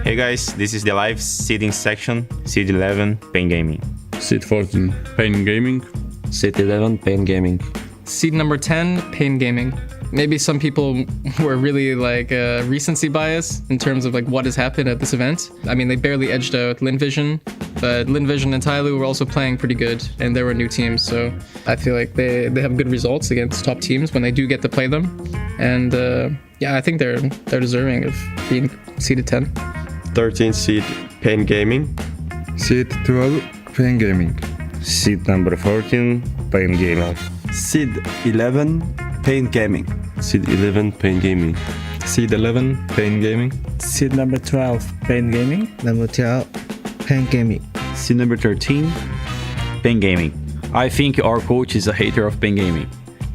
[SPEAKER 9] Hey guys, this is the live seeding section. Seed 11, Pain Gaming.
[SPEAKER 23] Seed 14, Pain Gaming.
[SPEAKER 17] Seed 11, Pain Gaming.
[SPEAKER 11] Seed number 10, Pain Gaming. Maybe some people were really like recency bias in terms of like what has happened at this event. I mean, they barely edged out Linvision, but Linvision and Tyloo were also playing pretty good, and there were new teams. So I feel like they have good results against top teams when they do get to play them. And yeah, I think they're deserving of being seeded 10.
[SPEAKER 24] 13 seed Pain Gaming.
[SPEAKER 25] Seed 12 Pain Gaming.
[SPEAKER 9] Seed number 14 Pain Gaming.
[SPEAKER 19] Seed 11 Pain Gaming.
[SPEAKER 24] Seed 11 Pain Gaming.
[SPEAKER 25] Seed 11 Pain Gaming.
[SPEAKER 26] Seed number 12 Pain Gaming. Number 12 Pain Gaming.
[SPEAKER 27] Seed number 13 Pain Gaming. I think our coach is a hater of Pain Gaming.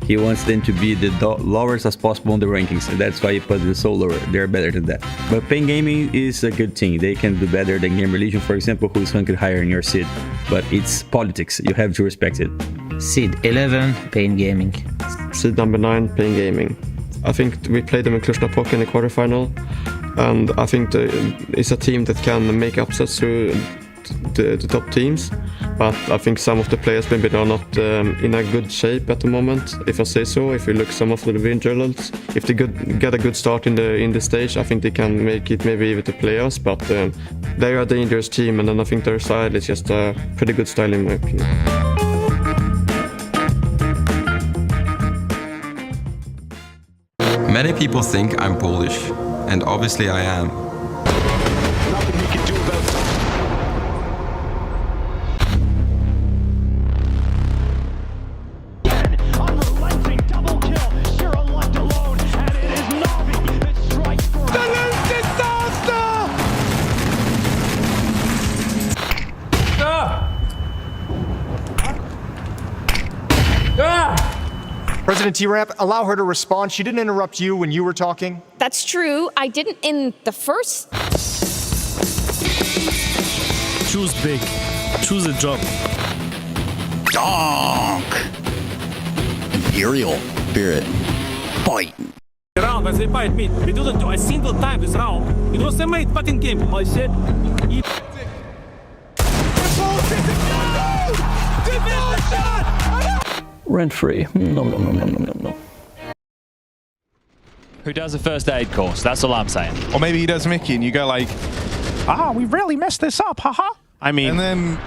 [SPEAKER 27] He wants them to be the lowest as possible on the rankings, and that's why he put it so lower. They're better than that. But Pain Gaming is a good team. They can do better than Game Religion, for example, who is ranked higher in your seed. But it's politics. You have to respect it.
[SPEAKER 17] Seed 11, Pain Gaming.
[SPEAKER 24] Seed number 9, Pain Gaming. I think we played them in Cluj-Napoca in the quarterfinal, and I think it's a team that can make upsets to the top teams. But I think some of the players maybe are not in a good shape at the moment, if I say so. If you look some of the individuals, if they get a good start in the stage, I think they can make it maybe even to playoffs. But they are a dangerous team, and then I think their style is just a pretty good style in my opinion.
[SPEAKER 28] Many people think I'm Polish, and obviously I am.
[SPEAKER 8] Nothing we can do about that. Unrelenting double kill. Shiro left alone, and it is Navi that strikes for the
[SPEAKER 29] disaster! President T-Ramp, allow her to respond. She didn't interrupt you when you were talking.
[SPEAKER 30] That's true. I didn't in the first.
[SPEAKER 31] Choose big. Choose a job.
[SPEAKER 14] Donk! Imperial spirit. Fight!
[SPEAKER 31] Round, I said fight me. We didn't do a single time this round. It was a made fucking game. I said...
[SPEAKER 17] Rent-free. No.
[SPEAKER 6] Who does a first aid course? That's all I'm saying.
[SPEAKER 13] Or maybe he does Mickey and you go like, we really messed this up, haha.
[SPEAKER 29] I mean...
[SPEAKER 13] And then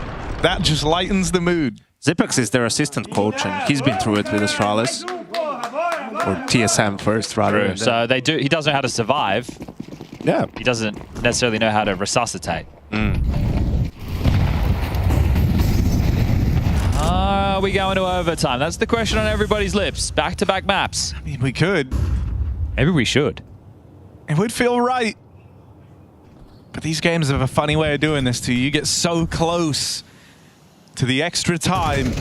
[SPEAKER 13] that just lightens the mood.
[SPEAKER 29] Zipex is their assistant coach, and he's been through it with Astralis. Or TSM first, rather.
[SPEAKER 6] True. So they do. He does know how to survive.
[SPEAKER 13] Yeah.
[SPEAKER 6] He doesn't necessarily know how to resuscitate. Are we going to overtime? That's the question on everybody's lips. Back-to-back maps.
[SPEAKER 13] I mean, we could.
[SPEAKER 6] Maybe we should.
[SPEAKER 13] It would feel right. But these games have a funny way of doing this to you. You get so close to the extra time,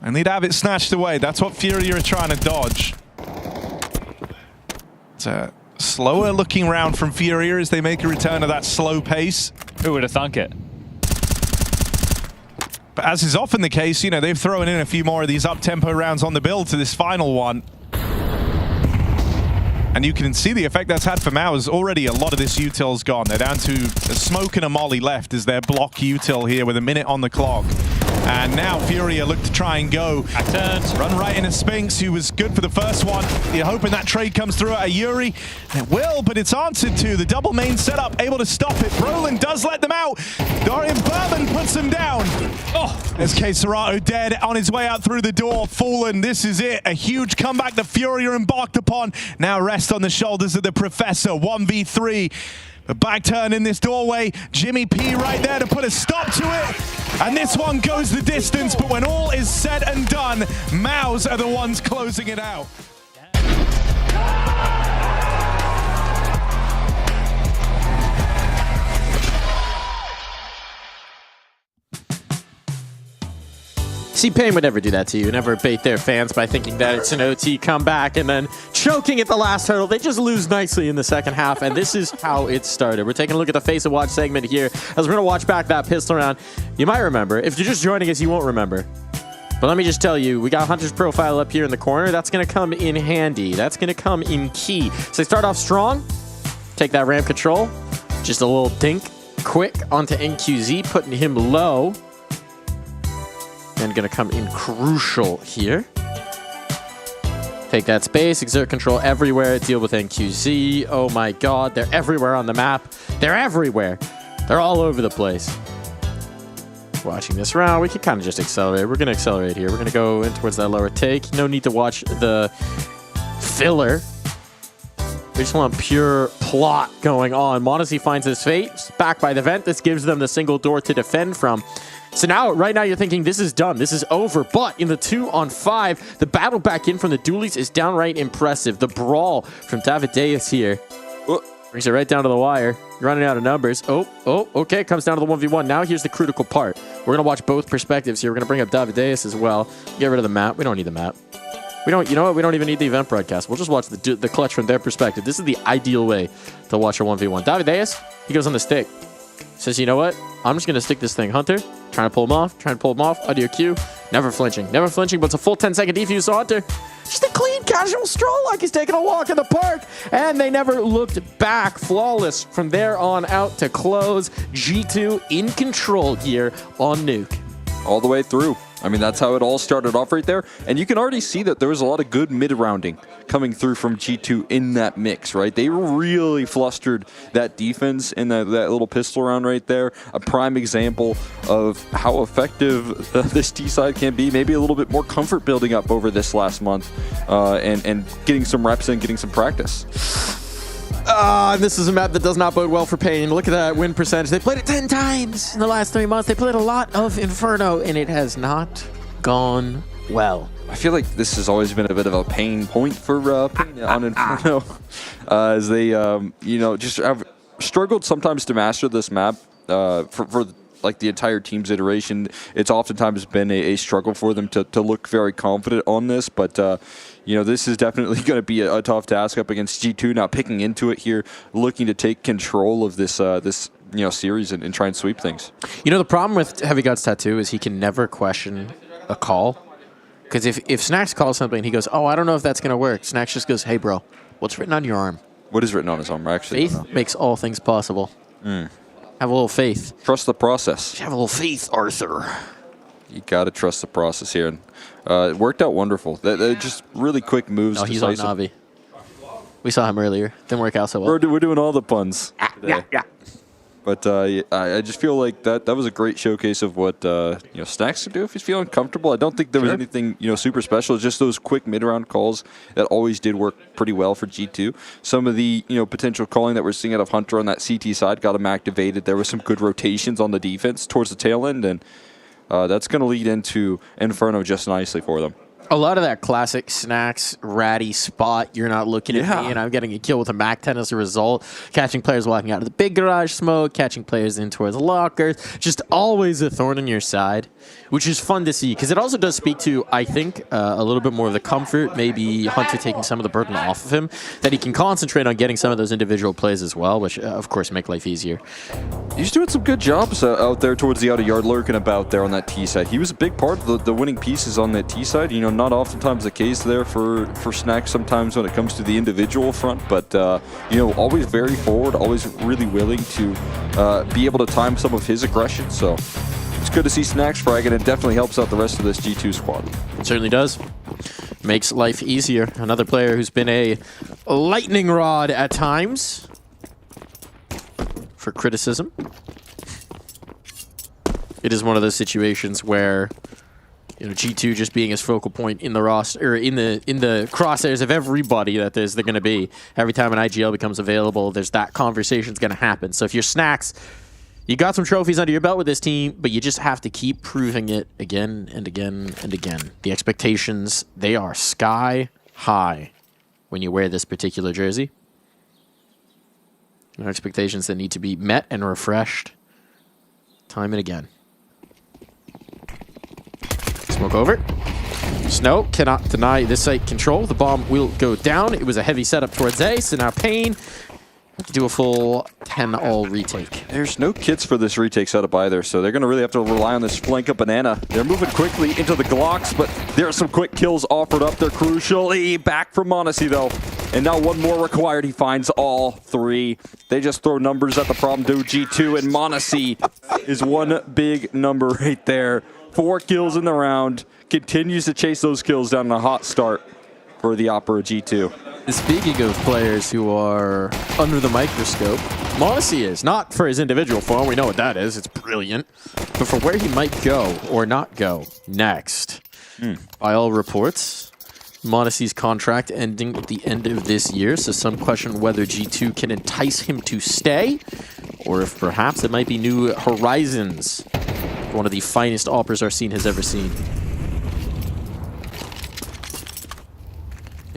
[SPEAKER 13] and they'd have it snatched away. That's what Fury are trying to dodge. It's a slower looking round from Fury as they make a return of that slow pace.
[SPEAKER 6] Who would have thunk it?
[SPEAKER 13] But as is often the case, you know, they've thrown in a few more of these up-tempo rounds on the build to this final one. And you can see the effect that's had for Mao is already a lot of this util's gone. They're down to a smoke and a molly left as their block util here with a minute on the clock. And now Furia look to try and go. Run right into Spinks, who was good for the first one. You're hoping that trade comes through at a Yuri. And it will, but it's answered to. The double main setup, able to stop it. Brolin does let them out. Dorian Berman puts them down. SK Serato dead on his way out through the door. Fallen, this is it. A huge comeback that Furia embarked upon. Now rest on the shoulders of the Professor. 1v3. The back turn in this doorway. Jimmy P right there to put a stop to it. And this one goes the distance, but when all is said and done, Maus are the ones closing it out.
[SPEAKER 22] See, Pain would never do that to you, never bait their fans by thinking that it's an OT comeback and then choking at the last hurdle. They just lose nicely in the second half, and this is how it started. We're taking a look at the Face of Watch segment here as we're going to watch back that pistol round. You might remember. If you're just joining us, you won't remember. But let me just tell you, we got Hunter's profile up here in the corner. That's going to come in handy. That's going to come in key. So they start off strong. Take that ramp control. Just a little dink quick onto NQZ, putting him low. And going to come in crucial here. Take that space, exert control everywhere, deal with NQZ. Oh my god, they're everywhere on the map. They're everywhere. They're all over the place. Watching this round, we can kind of just accelerate. We're going to accelerate here. We're going to go in towards that lower take. No need to watch the filler. We just want pure plot going on. Modesty finds his fate. Back by the vent. This gives them the single door to defend from. So now, right now, you're thinking this is done. This is over. But in the 2-on-5, the battle back in from the dualies is downright impressive. The brawl from Davideus here brings it right down to the wire. You're running out of numbers. Okay. Comes down to the 1v1. Now here's the critical part. We're going to watch both perspectives here. We're going to bring up Davideus as well. Get rid of the map. We don't need the map. You know what? We don't even need the event broadcast. We'll just watch the clutch from their perspective. This is the ideal way to watch a 1v1. Davideus, he goes on the stick. Says, you know what? I'm just going to stick this thing. Hunter, trying to pull him off. Audio cue. Never flinching, but it's a full 10-second defuse. So Hunter, just a clean, casual stroll like he's taking a walk in the park. And they never looked back. Flawless from there on out to close. G2 in control here on Nuke.
[SPEAKER 1] All the way through. I mean, that's how it all started off right there. And you can already see that there was a lot of good mid-rounding coming through from G2 in that mix, right? They really flustered that defense in that little pistol round right there. A prime example of how effective this T-side can be. Maybe a little bit more comfort building up over this last month and getting some reps in, getting some practice.
[SPEAKER 22] And this is a map that does not bode well for Pain. Look at that win percentage. They played it 10 times in the last 3 months. They played a lot of Inferno, and it has not gone well.
[SPEAKER 1] I feel like this has always been a bit of a pain point for Pain on Inferno, as they, just have struggled sometimes to master this map for like the entire team's iteration. It's oftentimes been a struggle for them to look very confident on this, but this is definitely going to be a tough task up against G2 now, picking into it here, looking to take control of this series and try and sweep things.
[SPEAKER 22] The problem with Heavy Guts Tattoo is he can never question a call. Because if Snacks calls something, he goes, oh, I don't know if that's going to work. Snacks just goes, hey, bro, what's written on your arm?
[SPEAKER 1] What is written on his arm? Actually,
[SPEAKER 22] faith makes all things possible. Have a little faith.
[SPEAKER 1] Trust the process.
[SPEAKER 22] Have a little faith, Arthur.
[SPEAKER 1] You got to trust the process here. And it worked out wonderful. Just really quick moves.
[SPEAKER 22] No, he's on Navi. We saw him earlier. Didn't work out so well.
[SPEAKER 1] We're doing all the puns today. Yeah. But I just feel like that was a great showcase of what Snacks can do if he's feeling comfortable. I don't think there was anything super special. It's just those quick mid-round calls that always did work pretty well for G2. Some of the potential calling that we're seeing out of Hunter on that CT side got him activated. There was some good rotations on the defense towards the tail end, and that's going to lead into Inferno just nicely for them.
[SPEAKER 22] A lot of that classic Snacks ratty spot. You're not looking at me, and I'm getting a kill with a MAC-10 as a result. Catching players walking out of the big garage smoke, catching players in towards the lockers. Just always a thorn in your side, which is fun to see because it also does speak to, I think, a little bit more of the comfort. Maybe Hunter taking some of the burden off of him, that he can concentrate on getting some of those individual plays as well, which of course make life easier.
[SPEAKER 1] He's doing some good jobs out there towards the outer yard, lurking about there on that T side. He was a big part of the winning pieces on that T side. Not oftentimes the case there for Snacks sometimes when it comes to the individual front, but always very forward, always really willing to be able to time some of his aggression. So it's good to see Snacks frag, and it definitely helps out the rest of this G2 squad.
[SPEAKER 2] It certainly does. Makes life easier. Another player who's been a lightning rod at times for criticism. It is one of those situations where, you know, G2 just being his focal point in the roster, or in the crosshairs of everybody that they're going to be. Every time an IGL becomes available, there's that conversation's going to happen. So if you're Snacks, you got some trophies under your belt with this team, but you just have to keep proving it again and again and again. The expectations, they are sky high when you wear this particular jersey. There are expectations that need to be met and refreshed time and again. Smoke over. Snow cannot deny this site control. The bomb will go down. It was a heavy setup towards A, so now Pain have to do a full 10-all retake.
[SPEAKER 1] There's no kits for this retake setup either, so they're going to really have to rely on this flank of Banana. They're moving quickly into the Glocks, but there are some quick kills offered up there crucially. Back from m0NESY though, and now one more required. He finds all three. They just throw numbers at the problem to G2, and m0NESY is one big number right there. 4 kills in the round, continues to chase those kills down in a hot start for the Opera G2.
[SPEAKER 2] Speaking of players who are under the microscope, m0NESY is. Not for his individual form, we know what that is, it's brilliant, but for where he might go or not go next. By all reports, m0NESY's contract ending at the end of this year, so some question whether G2 can entice him to stay, or if perhaps it might be new horizons. One of the finest operas our scene has ever seen.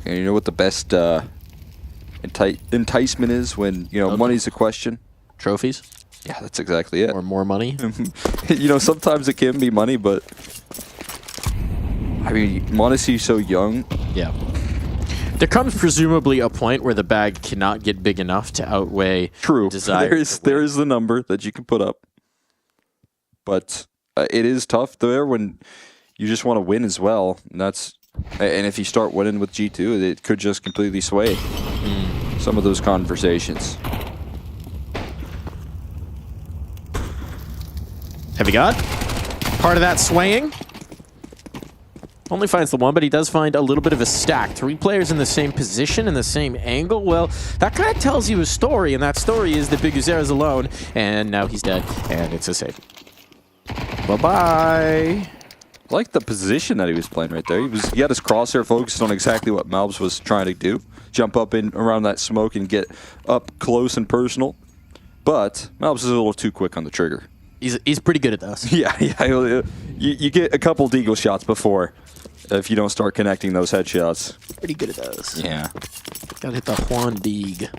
[SPEAKER 1] And you know what the best enticement is when, you know, money's a question?
[SPEAKER 2] Trophies?
[SPEAKER 1] Yeah, that's exactly it.
[SPEAKER 2] Or more money?
[SPEAKER 1] You know, sometimes it can be money, but I mean, m0NESY's so young.
[SPEAKER 2] Yeah. There comes presumably a point where the bag cannot get big enough to outweigh desire.
[SPEAKER 1] There is the number that you can put up. But it is tough there when you just want to win as well. And if you start winning with G2, it could just completely sway some of those conversations.
[SPEAKER 2] Heavy God. Part of that swaying. Only finds the one, but he does find a little bit of a stack. 3 players in the same position, in the same angle. Well, that kind of tells you a story, and that story is that Biguzera's alone, and now he's dead, and it's a save. Bye-bye.
[SPEAKER 1] I like the position that he was playing right there. He had his crosshair focused on exactly what Malbs was trying to do. Jump up in around that smoke and get up close and personal. But Malbs is a little too quick on the trigger.
[SPEAKER 2] He's pretty good at those.
[SPEAKER 1] Yeah. You get a couple deagle shots before if you don't start connecting those headshots.
[SPEAKER 2] Pretty good at those.
[SPEAKER 1] Yeah.
[SPEAKER 2] Gotta hit the Juan Deeg.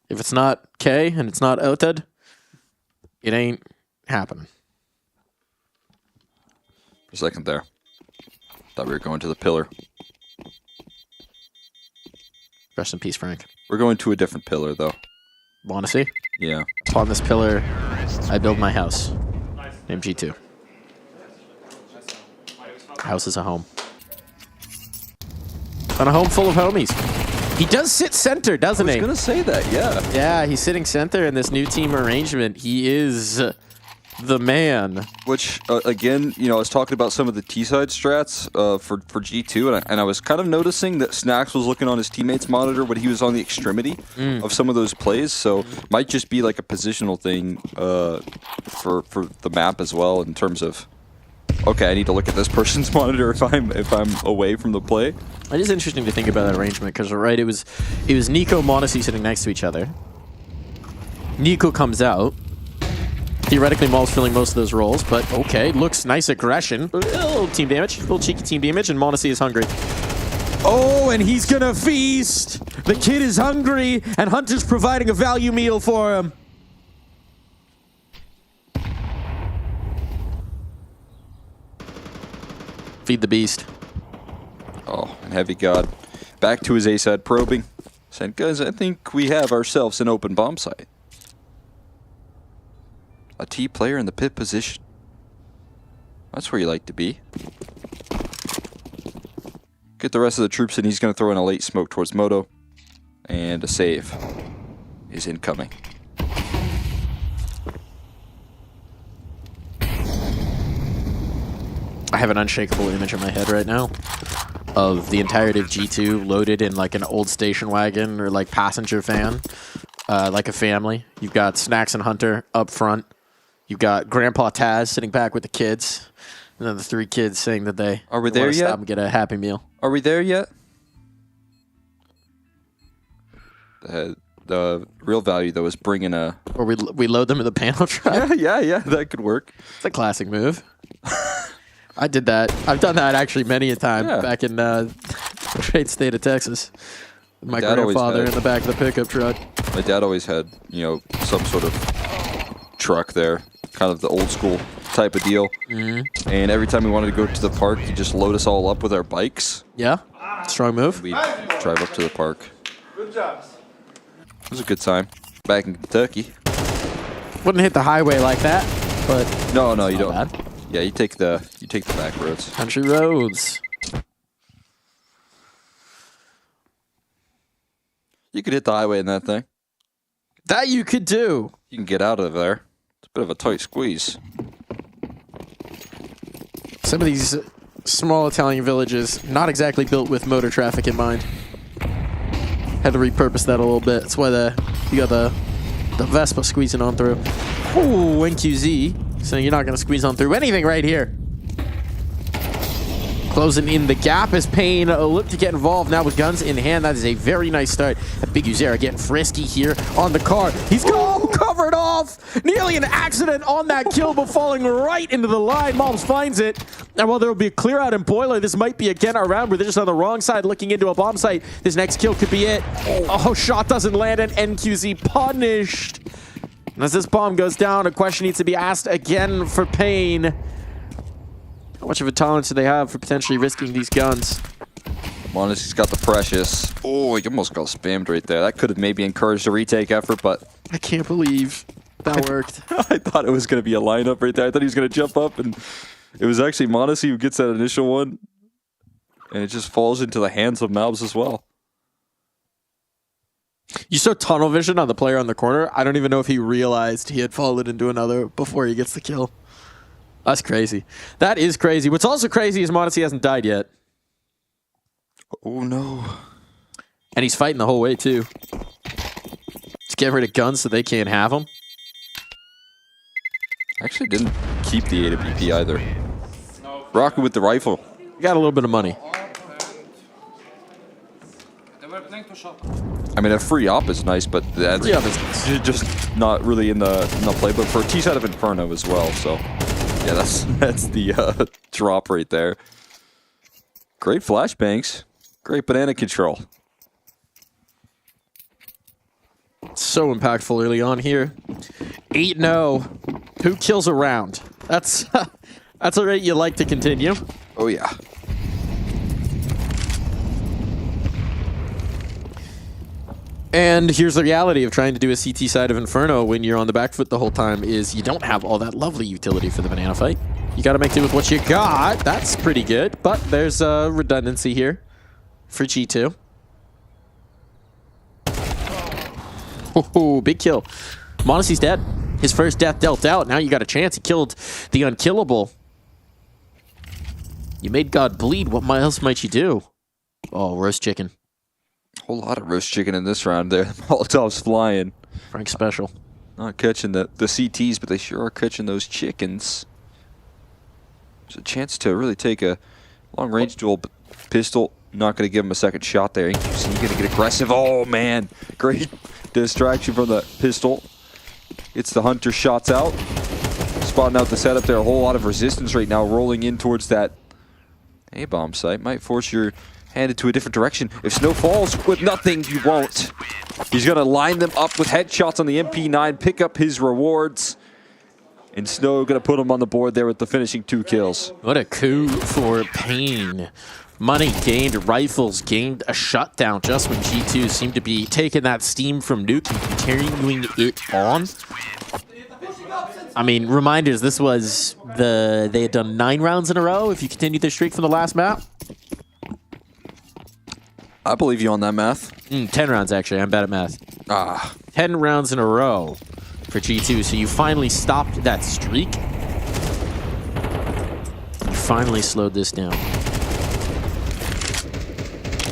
[SPEAKER 2] If it's not K and it's not Oted, it ain't happening.
[SPEAKER 1] For a second there. Thought we were going to the pillar.
[SPEAKER 2] Rest in peace, Frank.
[SPEAKER 1] We're going to a different pillar, though.
[SPEAKER 2] m0NESY?
[SPEAKER 1] Yeah.
[SPEAKER 2] Upon this pillar, I build my house. Named G2. House is a home. And a home full of homies. He does sit center, doesn't he?
[SPEAKER 1] I was going to say that, yeah.
[SPEAKER 2] Yeah, he's sitting center in this new team arrangement. He is the man.
[SPEAKER 1] Which, again, you know, I was talking about some of the T-side strats for G2, and I was kind of noticing that Snacks was looking on his teammate's monitor when he was on the extremity of some of those plays, so might just be like a positional thing for the map as well in terms of, okay, I need to look at this person's monitor if I'm away from the play.
[SPEAKER 2] It is interesting to think about that arrangement because, right, it was Nico, m0NESY sitting next to each other. Nico comes out. Theoretically, Maul's filling most of those roles, but okay, looks nice aggression. A little team damage, a little cheeky team damage, and m0NESY is hungry. Oh, and he's gonna feast! The kid is hungry, and Hunter's providing a value meal for him. Feed the beast.
[SPEAKER 1] Oh, and Heavy God back to his A-side probing. Saying, guys, I think we have ourselves an open bomb site. A T player in the pit position. That's where you like to be. Get the rest of the troops in. He's going to throw in a late smoke towards Moto. And a save is incoming.
[SPEAKER 2] I have an unshakable image in my head right now of the entirety of G2 loaded in like an old station wagon or like passenger van, like a family. You've got Snacks and Hunter up front. You've got Grandpa Taz sitting back with the kids. And then the 3 kids saying that they
[SPEAKER 1] Are we there yet?
[SPEAKER 2] Stop and get a Happy Meal.
[SPEAKER 1] Are we there yet? The real value, though, is bringing a...
[SPEAKER 2] Or we load them in the panel truck.
[SPEAKER 1] Yeah, that could work.
[SPEAKER 2] It's a classic move. I did that. I've done that actually many a time back in the great state of Texas. My grandfather in the back of the pickup truck.
[SPEAKER 1] My dad always had, some sort of truck there, kind of the old school type of deal.
[SPEAKER 2] Mm-hmm.
[SPEAKER 1] And every time we wanted to go to the park, he'd just load us all up with our bikes.
[SPEAKER 2] Yeah, strong move.
[SPEAKER 1] We'd drive up to the park.
[SPEAKER 8] Good job.
[SPEAKER 1] It was a good time back in Kentucky.
[SPEAKER 2] Wouldn't hit the highway like that, but
[SPEAKER 1] no, you don't.
[SPEAKER 2] Bad.
[SPEAKER 1] Yeah, you take the back roads.
[SPEAKER 2] Country roads.
[SPEAKER 1] You could hit the highway in that thing.
[SPEAKER 2] That you could do.
[SPEAKER 1] You can get out of there. It's a bit of a tight squeeze.
[SPEAKER 2] Some of these small Italian villages, not exactly built with motor traffic in mind. Had to repurpose that a little bit. That's why you got the Vespa squeezing on through. Ooh, NQZ. So you're not going to squeeze on through anything right here. Closing in the gap as Payne look to get involved now with guns in hand. That is a very nice start. Big Uzera getting frisky here on the car. He's covered off. Nearly an accident on that kill, but falling right into the line. Moms finds it. And while there will be a clear out in Boiler, this might be again a round where they're just on the wrong side looking into a bomb site. This next kill could be it. Oh, shot doesn't land and NQZ punished. And as this bomb goes down, a question needs to be asked again for Payne. How much of a tolerance do they have for potentially risking these guns?
[SPEAKER 1] Monacy's got the Precious. Oh, he almost got spammed right there. That could have maybe encouraged a retake effort, but...
[SPEAKER 2] I can't believe that worked.
[SPEAKER 1] I thought it was going to be a lineup right there. I thought he was going to jump up, and it was actually Monacy who gets that initial one. And it just falls into the hands of Malbs as well.
[SPEAKER 2] You saw tunnel vision on the player on the corner. I don't even know if he realized he had fallen into another before he gets the kill. That's crazy. That is crazy. What's also crazy is Monacy hasn't died yet.
[SPEAKER 1] Oh, no.
[SPEAKER 2] And he's fighting the whole way, too. Just get rid of guns so they can't have them.
[SPEAKER 1] Actually didn't keep the AWP either. Rocket with the rifle.
[SPEAKER 2] Got a little bit of money.
[SPEAKER 1] I mean, a free op is nice, but that's just not really in the playbook for T side of Inferno as well. So, yeah, that's the drop right there. Great flashbangs, great banana control.
[SPEAKER 2] So impactful early on here. 8-0. 2 kills a round. That's a rate you like to continue.
[SPEAKER 1] Oh yeah.
[SPEAKER 2] And here's the reality of trying to do a CT side of Inferno when you're on the back foot the whole time is you don't have all that lovely utility for the banana fight. You got to make do with what you got. That's pretty good, but there's a redundancy here for G2. Oh, big kill. Monacy's dead. His first death dealt out. Now you got a chance. He killed the unkillable. You made God bleed. What else might you do? Oh, roast chicken.
[SPEAKER 1] Whole lot of roast chicken in this round there. Molotov's flying.
[SPEAKER 2] Frank special.
[SPEAKER 1] Not catching the CTs, but they sure are catching those chickens. There's a chance to really take a long-range duel, but pistol not going to give him a second shot there. He's going to get aggressive. Oh, man. Great distraction from the pistol. Gets the Hunter shots out. Spotting out the setup there. A whole lot of resistance right now rolling in towards that A-bomb site. Might force your hand into a different direction. If Snow falls with nothing, you won't. He's going to line them up with headshots on the MP9, pick up his rewards. And Snow going to put him on the board there with the finishing 2 kills.
[SPEAKER 2] What a coup for Payne. Money gained, rifles gained, a shutdown just when G2 seemed to be taking that steam from Nuke and continuing it on. I mean, reminders, this was they had done 9 rounds in a row if you continue their streak from the last map.
[SPEAKER 1] I believe you on that math.
[SPEAKER 2] 10 rounds, actually. I'm bad at math. 10 rounds in a row for G2. So you finally stopped that streak. You finally slowed this down.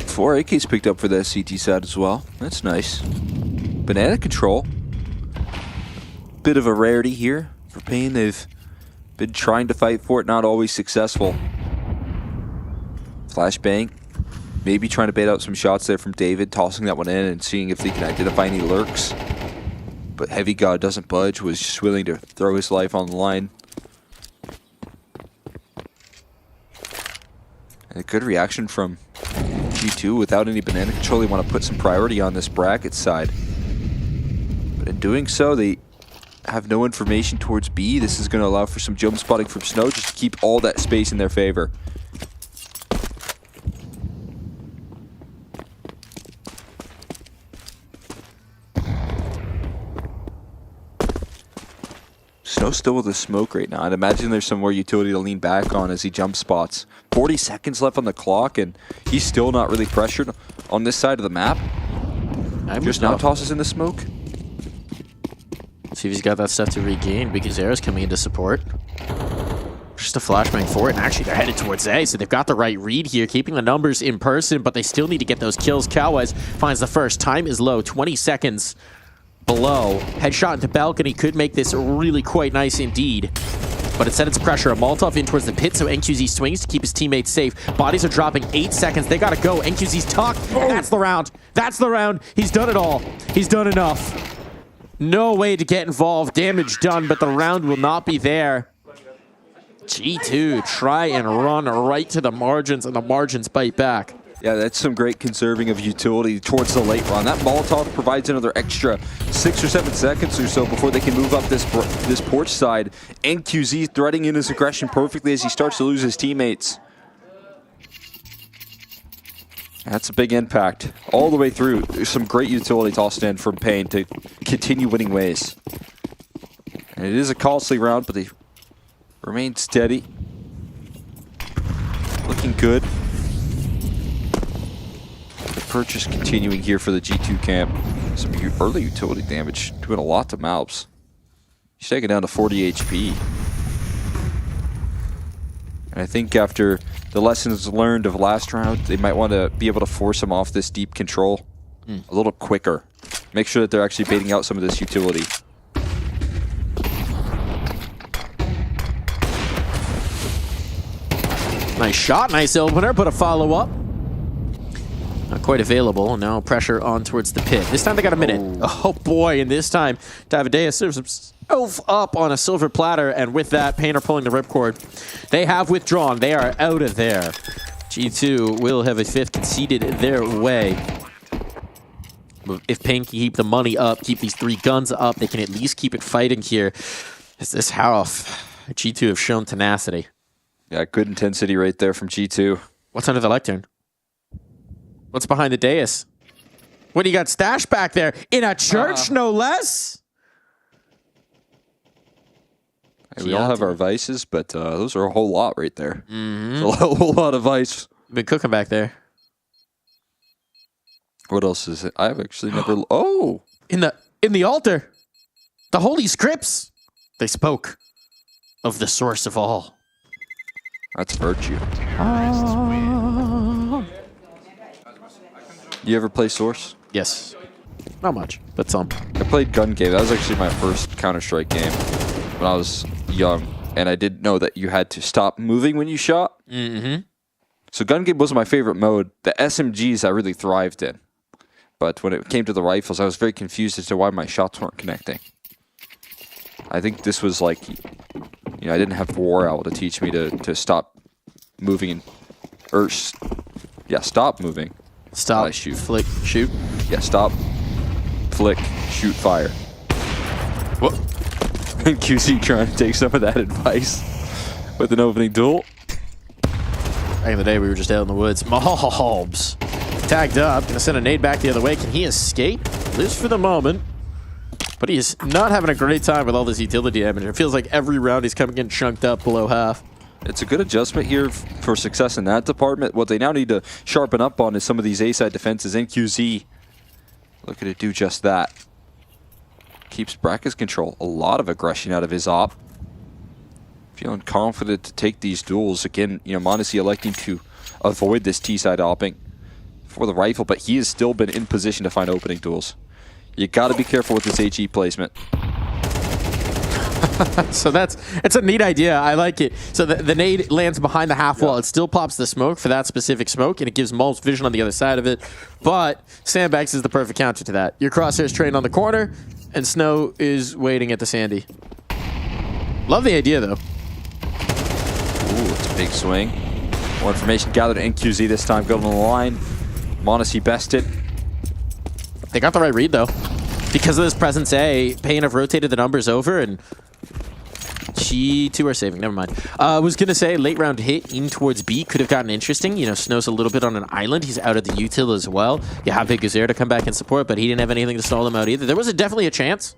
[SPEAKER 1] 4 AKs picked up for the SCT side as well. That's nice. Banana control. Bit of a rarity here for Pain. They've been trying to fight for it, not always successful. Flashbang. Maybe trying to bait out some shots there from David, tossing that one in and seeing if they can identify any lurks. But Heavy God doesn't budge, was just willing to throw his life on the line. And a good reaction from G2 without any banana control. They want to put some priority on this bracket side. But in doing so, they have no information towards B. This is going to allow for some jump spotting from Snow just to keep all that space in their favor. Snow's still with the smoke right now. I'd imagine there's some more utility to lean back on as he jump spots. 40 seconds left on the clock, and he's still not really pressured on this side of the map. Just now tosses in the smoke.
[SPEAKER 2] See if he's got that stuff to regain, because Era's coming into support. Just a flashbang for it, and actually they're headed towards A, so they've got the right read here, keeping the numbers in person, but they still need to get those kills. Cowwes finds the first. Time is low, 20 seconds below. Headshot into balcony could make this really quite nice indeed. But instead it's pressure. A Molotov in towards the pit, so NQZ swings to keep his teammates safe. Bodies are dropping, 8 seconds. They gotta go. NQZ's tucked. That's the round. That's the round. He's done it all. He's done enough. No way to get involved. Damage done, but the round will not be there. G2 try and run right to the margins, and the margins bite back.
[SPEAKER 1] Yeah, that's some great conserving of utility towards the late run. That Molotov provides another extra 6 or 7 seconds or so before they can move up this porch side. NQZ threading in his aggression perfectly as he starts to lose his teammates. That's a big impact. All the way through, there's some great utility tossed in from Pain to continue winning ways. And it is a costly round, but they remain steady. Looking good. Purchase continuing here for the G2 camp. Some early utility damage, doing a lot to Malps. He's taken down to 40 HP. And I think after the lessons learned of last round, they might want to be able to force him off this deep control a little quicker. Make sure that they're actually baiting out some of this utility.
[SPEAKER 2] Nice shot, nice opener, but a follow-up. Not quite available. Now pressure on towards the pit. This time they got a minute. Oh boy, and this time Davidea serves himself up on a silver platter, and with that, Pain are pulling the ripcord. They have withdrawn. They are out of there. G2 will have a 5th conceded their way. If Pain can keep the money up, keep these 3 guns up, they can at least keep it fighting here. Is this how G2 have shown tenacity?
[SPEAKER 1] Yeah, good intensity right there from G2.
[SPEAKER 2] What's under the lectern? What's behind the dais? What do you got stashed back there? In a church, no less?
[SPEAKER 1] Hey, we all have our vices, but those are a whole lot right there. It's a whole lot of vice.
[SPEAKER 2] Been cooking back there.
[SPEAKER 1] What else is it? I've actually never... Oh!
[SPEAKER 2] In the altar. The holy scripts. They spoke of the source of all.
[SPEAKER 1] That's virtue. You ever play Source?
[SPEAKER 2] Yes. Not much, but some.
[SPEAKER 1] I played Gun Game. That was actually my first Counter-Strike game when I was young. And I didn't know that you had to stop moving when you shot. So Gun Game was my favorite mode. The SMGs I really thrived in. But when it came to the rifles, I was very confused as to why my shots weren't connecting. I think this was like, you know, I didn't have War Owl to teach me to stop moving stop moving.
[SPEAKER 2] Stop,
[SPEAKER 1] shoot.
[SPEAKER 2] Flick, shoot.
[SPEAKER 1] Yeah, stop, flick, shoot, fire. What? QC trying to take some of that advice with an opening duel.
[SPEAKER 2] Back in the day, we were just out in the woods. Mahomes tagged up, gonna send a nade back the other way. Can he escape? Lives for the moment, but he's not having a great time with all this utility damage. It feels like every round he's coming in chunked up below half.
[SPEAKER 1] It's a good adjustment here for success in that department. What they now need to sharpen up on is some of these A-side defenses. NQZ looking to do just that. Keeps Brackett's control. A lot of aggression out of his op. feeling confident to take these duels. Again, you know, Modesty electing to avoid this T-side opping for the rifle, but he has still been in position to find opening duels. You got to be careful with this HE placement.
[SPEAKER 2] So it's a neat idea. I like it. So the nade lands behind the half wall. It still pops the smoke for that specific smoke, and it gives Mulbs vision on the other side of it. But Sandbags is the perfect counter to that. Your crosshairs trained on the corner, and Snow is waiting at the Sandy. Love the idea, though.
[SPEAKER 1] Ooh, it's a big swing. More information gathered in QZ this time. Going on the line. Modesty bested.
[SPEAKER 2] They got the right read, though. Because of this presence A, Pain have rotated the numbers over, and G2 are saving. Never mind. I was going to say, late round hit in towards B could have gotten interesting. You know, Snow's a little bit on an island. He's out at the util as well. You have Big Gazer to come back and support, but he didn't have anything to stall them out either. There was definitely a chance.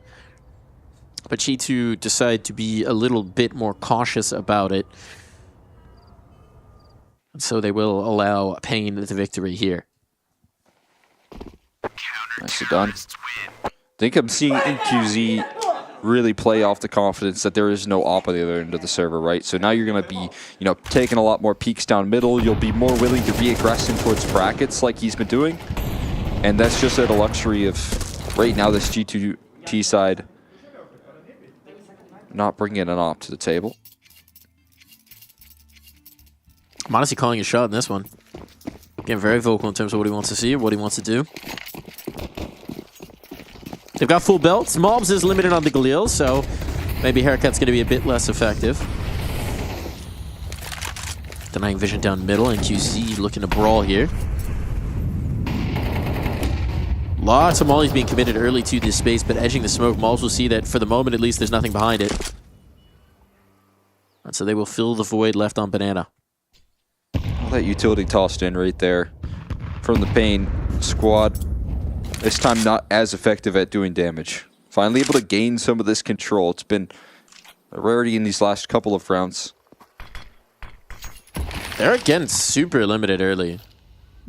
[SPEAKER 2] But G2 decided to be a little bit more cautious about it. So they will allow Pain the victory here.
[SPEAKER 1] Nicely done. I think I'm seeing NQZ really play off the confidence that there is no op on the other end of the server, right? So now you're going to be, you know, taking a lot more peeks down middle. You'll be more willing to re-aggress in towards brackets like he's been doing. And that's just at a luxury of, right now, this G2T side not bringing an op to the table.
[SPEAKER 2] I'm honestly calling a shot in this one. Getting very vocal in terms of what he wants to see, what he wants to do. They've got full belts. Mobs is limited on the Galil, so maybe Haircut's going to be a bit less effective. Denying vision down middle, and QZ looking to brawl here. Lots of mollies being committed early to this space, but edging the smoke. Mobs will see that for the moment, at least, there's nothing behind it. And so they will fill the void left on Banana.
[SPEAKER 1] That utility tossed in right there from the Pain squad. This time not as effective at doing damage. Finally able to gain some of this control. It's been a rarity in these last couple of rounds.
[SPEAKER 2] They're again super limited early.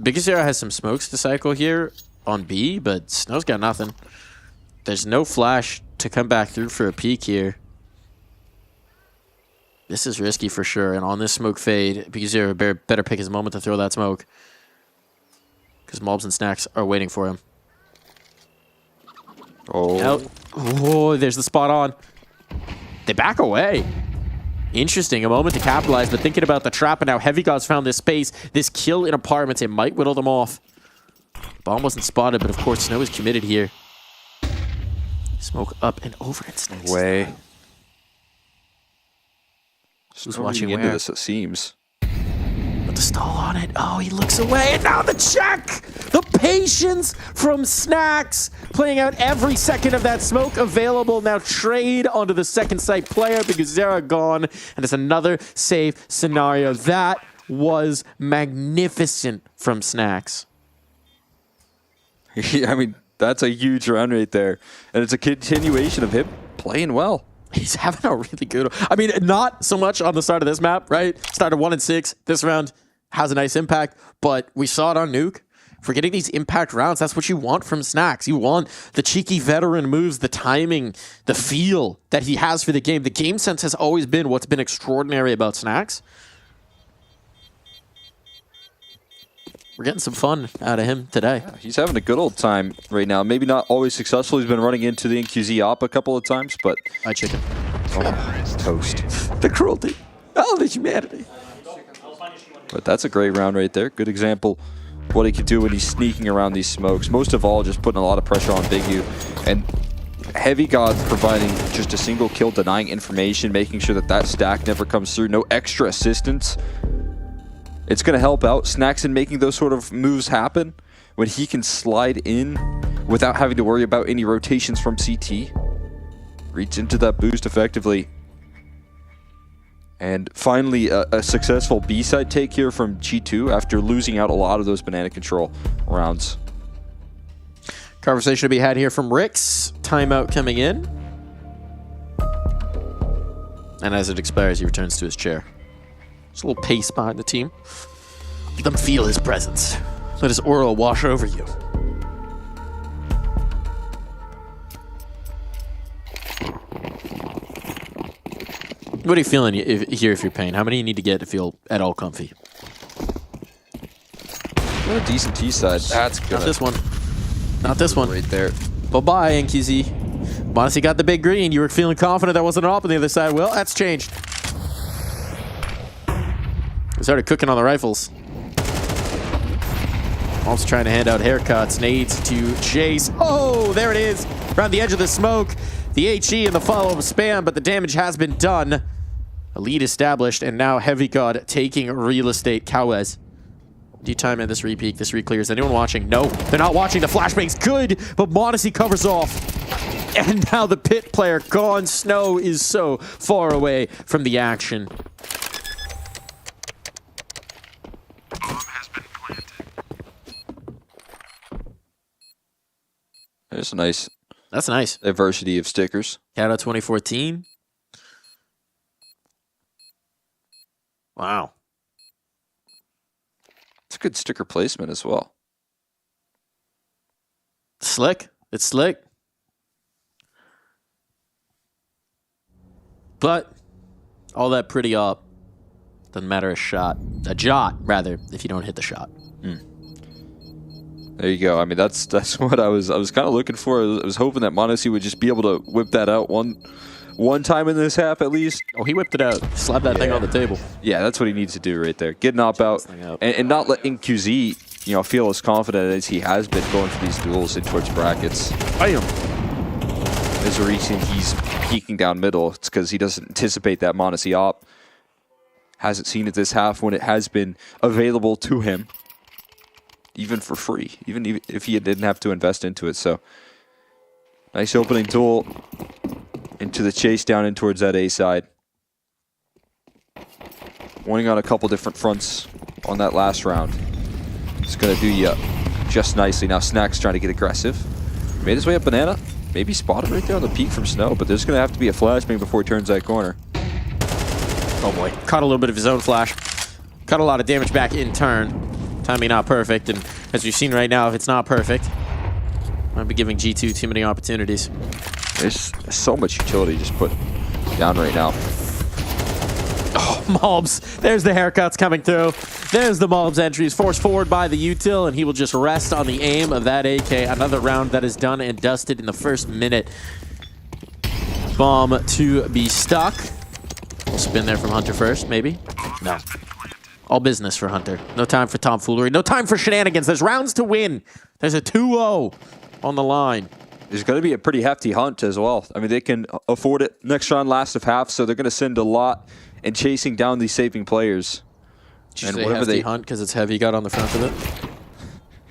[SPEAKER 2] Big Zero has some smokes to cycle here on B, but Snow's got nothing. There's no flash to come back through for a peek here. This is risky for sure, and on this smoke fade, Big Zero better pick his moment to throw that smoke. Because Mobs and Snacks are waiting for him. Oh, there's the spot on. They back away. Interesting, a moment to capitalize, but thinking about the trap and how Heavy God's found this space, this kill in apartments, it might whittle them off. Bomb wasn't spotted, but of course Snow is committed here. Smoke up and over it. Snacks.
[SPEAKER 1] Way.
[SPEAKER 2] Who's watching
[SPEAKER 1] into
[SPEAKER 2] where?
[SPEAKER 1] this, it seems.
[SPEAKER 2] But the stall on it. Oh, he looks away, and now the check! The patience from Snacks, playing out every second of that smoke available. Now trade onto the second site player because Zera gone, and it's another safe scenario. That was magnificent from Snacks.
[SPEAKER 1] I mean, that's a huge round right there, and it's a continuation of him playing well.
[SPEAKER 2] He's having a really good... I mean, not so much on the start of this map, right? Started 1-6. This round has a nice impact, but we saw it on Nuke. For getting these impact rounds, that's what you want from Snacks. You want the cheeky veteran moves, the timing, the feel that he has for the game. The game sense has always been what's been extraordinary about Snacks. We're getting some fun out of him today.
[SPEAKER 1] Yeah, he's having a good old time right now. Maybe not always successful. He's been running into the NQZ op a couple of times, but...
[SPEAKER 2] Hi, chicken.
[SPEAKER 1] Oh, toast.
[SPEAKER 2] The cruelty. Oh, the humanity.
[SPEAKER 1] But that's a great round right there. Good example of what he can do when he's sneaking around these smokes. Most of all, just putting a lot of pressure on Big U. And Heavy God providing just a single kill, denying information, making sure that that stack never comes through. No extra assistance. It's going to help out Snacks in making those sort of moves happen when he can slide in without having to worry about any rotations from CT. Reach into that boost effectively. And finally, a successful B-side take here from G2 after losing out a lot of those banana control rounds.
[SPEAKER 2] Conversation to be had here from Rix. Timeout coming in. And as it expires, he returns to his chair. Just a little pace behind the team. Let them feel his presence. Let his aura wash over you. What are you feeling here if you're paying? How many do you need to get to feel at all comfy?
[SPEAKER 1] A decent T side. That's good.
[SPEAKER 2] Not this one. Not this one.
[SPEAKER 1] Right there.
[SPEAKER 2] Bye-bye, NQZ. Monacy got the big green. You were feeling confident there wasn't an op on the other side. Well, that's changed. We started cooking on the rifles. Also trying to hand out haircuts. Nades to chase. Oh, there it is. Around the edge of the smoke. The HE and the follow-up spam, but the damage has been done. A lead established, and now Heavy God taking real estate. Cowes. Do you time in this repeat? This re-clears. Anyone watching? No, they're not watching. The flashbang's good, but Monacy covers off. And now the pit player gone. Snow is so far away from the action.
[SPEAKER 1] That's nice.
[SPEAKER 2] That's nice.
[SPEAKER 1] Diversity of stickers.
[SPEAKER 2] Canada 2014. Wow.
[SPEAKER 1] It's a good sticker placement as well.
[SPEAKER 2] Slick. It's slick. But all that pretty up doesn't matter a shot. A jot, rather, if you don't hit the shot.
[SPEAKER 1] There you go. I mean, that's what I was kind of looking for. I was hoping that Monacy would just be able to whip that out one time in this half at least.
[SPEAKER 2] Oh, he whipped it out. Slapped that thing on the table.
[SPEAKER 1] Yeah, that's what he needs to do right there. Get an op out and not let NQZ, feel as confident as he has been going for these duels in towards brackets.
[SPEAKER 2] Bam.
[SPEAKER 1] There's a reason he's peeking down middle. It's because he doesn't anticipate that Monacy op. Hasn't seen it this half when it has been available to him. Even for free, even if he didn't have to invest into it. So, nice opening duel into the chase down in towards that A side. Winning on a couple different fronts on that last round. It's going to do you just nicely. Now, Snack's trying to get aggressive. Made his way up Banana. Maybe spotted right there on the peak from Snow, but there's going to have to be a flashbang before he turns that corner.
[SPEAKER 2] Oh boy, caught a little bit of his own flash. Cut a lot of damage back in turn. Timing not perfect, and as we've seen right now, if it's not perfect, I'll be giving G2 too many opportunities.
[SPEAKER 1] There's so much utility just put down right now.
[SPEAKER 2] Oh, Mobs. There's the haircuts coming through. There's the Mobs entries. Forced forward by the util, and he will just rest on the aim of that AK. Another round that is done and dusted in the first minute. Bomb to be stuck. We'll spin there from Hunter first, maybe. No. All business for Hunter. No time for tomfoolery. No time for shenanigans. There's rounds to win. There's a 2-0 on the line.
[SPEAKER 1] There's going to be a pretty hefty hunt as well. I mean, they can afford it. Next round, last of half, so they're going to send a lot in chasing down these saving players.
[SPEAKER 2] And whatever they hunt because it's Heavy God on the front of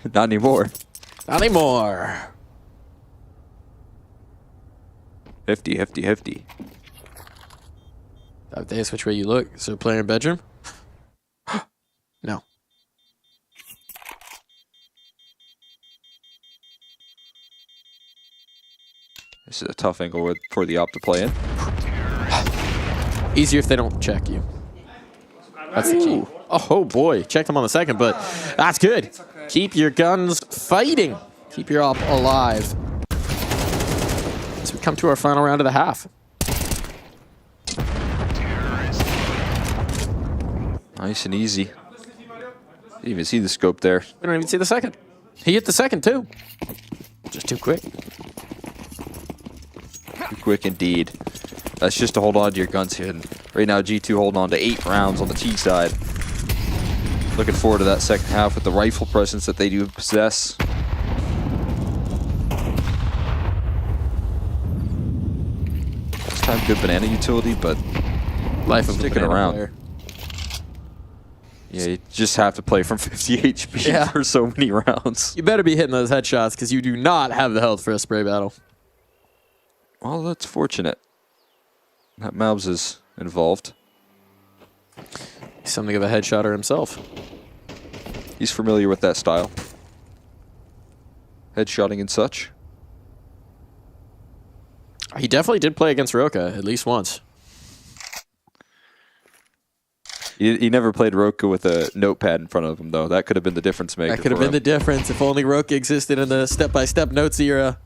[SPEAKER 2] it.
[SPEAKER 1] Not anymore.
[SPEAKER 2] Not anymore.
[SPEAKER 1] Hefty, hefty, hefty.
[SPEAKER 2] That's which way you look. So player in bedroom? No.
[SPEAKER 1] This is a tough angle for the op to play in.
[SPEAKER 2] Easier if they don't check you. That's the key. Oh boy, checked him on the second, but that's good. Keep your guns fighting. Keep your op alive. As we come to our final round of the half.
[SPEAKER 1] Nice and easy. Didn't even see the scope there.
[SPEAKER 2] We don't even see the second. He hit the second too. Just too quick.
[SPEAKER 1] Too quick indeed. That's just to hold on to your guns here. And right now, G2 holding on to 8 rounds on the T side. Looking forward to that second half with the rifle presence that they do possess. This time, good banana utility, but
[SPEAKER 2] life of
[SPEAKER 1] sticking around. Player. Yeah, you just have to play from 50 HP for so many rounds.
[SPEAKER 2] You better be hitting those headshots because you do not have the health for a spray battle.
[SPEAKER 1] Well, that's fortunate. That Mabs is involved.
[SPEAKER 2] He's something of a headshotter himself.
[SPEAKER 1] He's familiar with that style. Headshotting and such.
[SPEAKER 2] He definitely did play against Roka at least once.
[SPEAKER 1] He never played Roka with a notepad in front of him, though. That could have been the difference maker.
[SPEAKER 2] That could have been the difference if only Roka existed in the step-by-step notes era.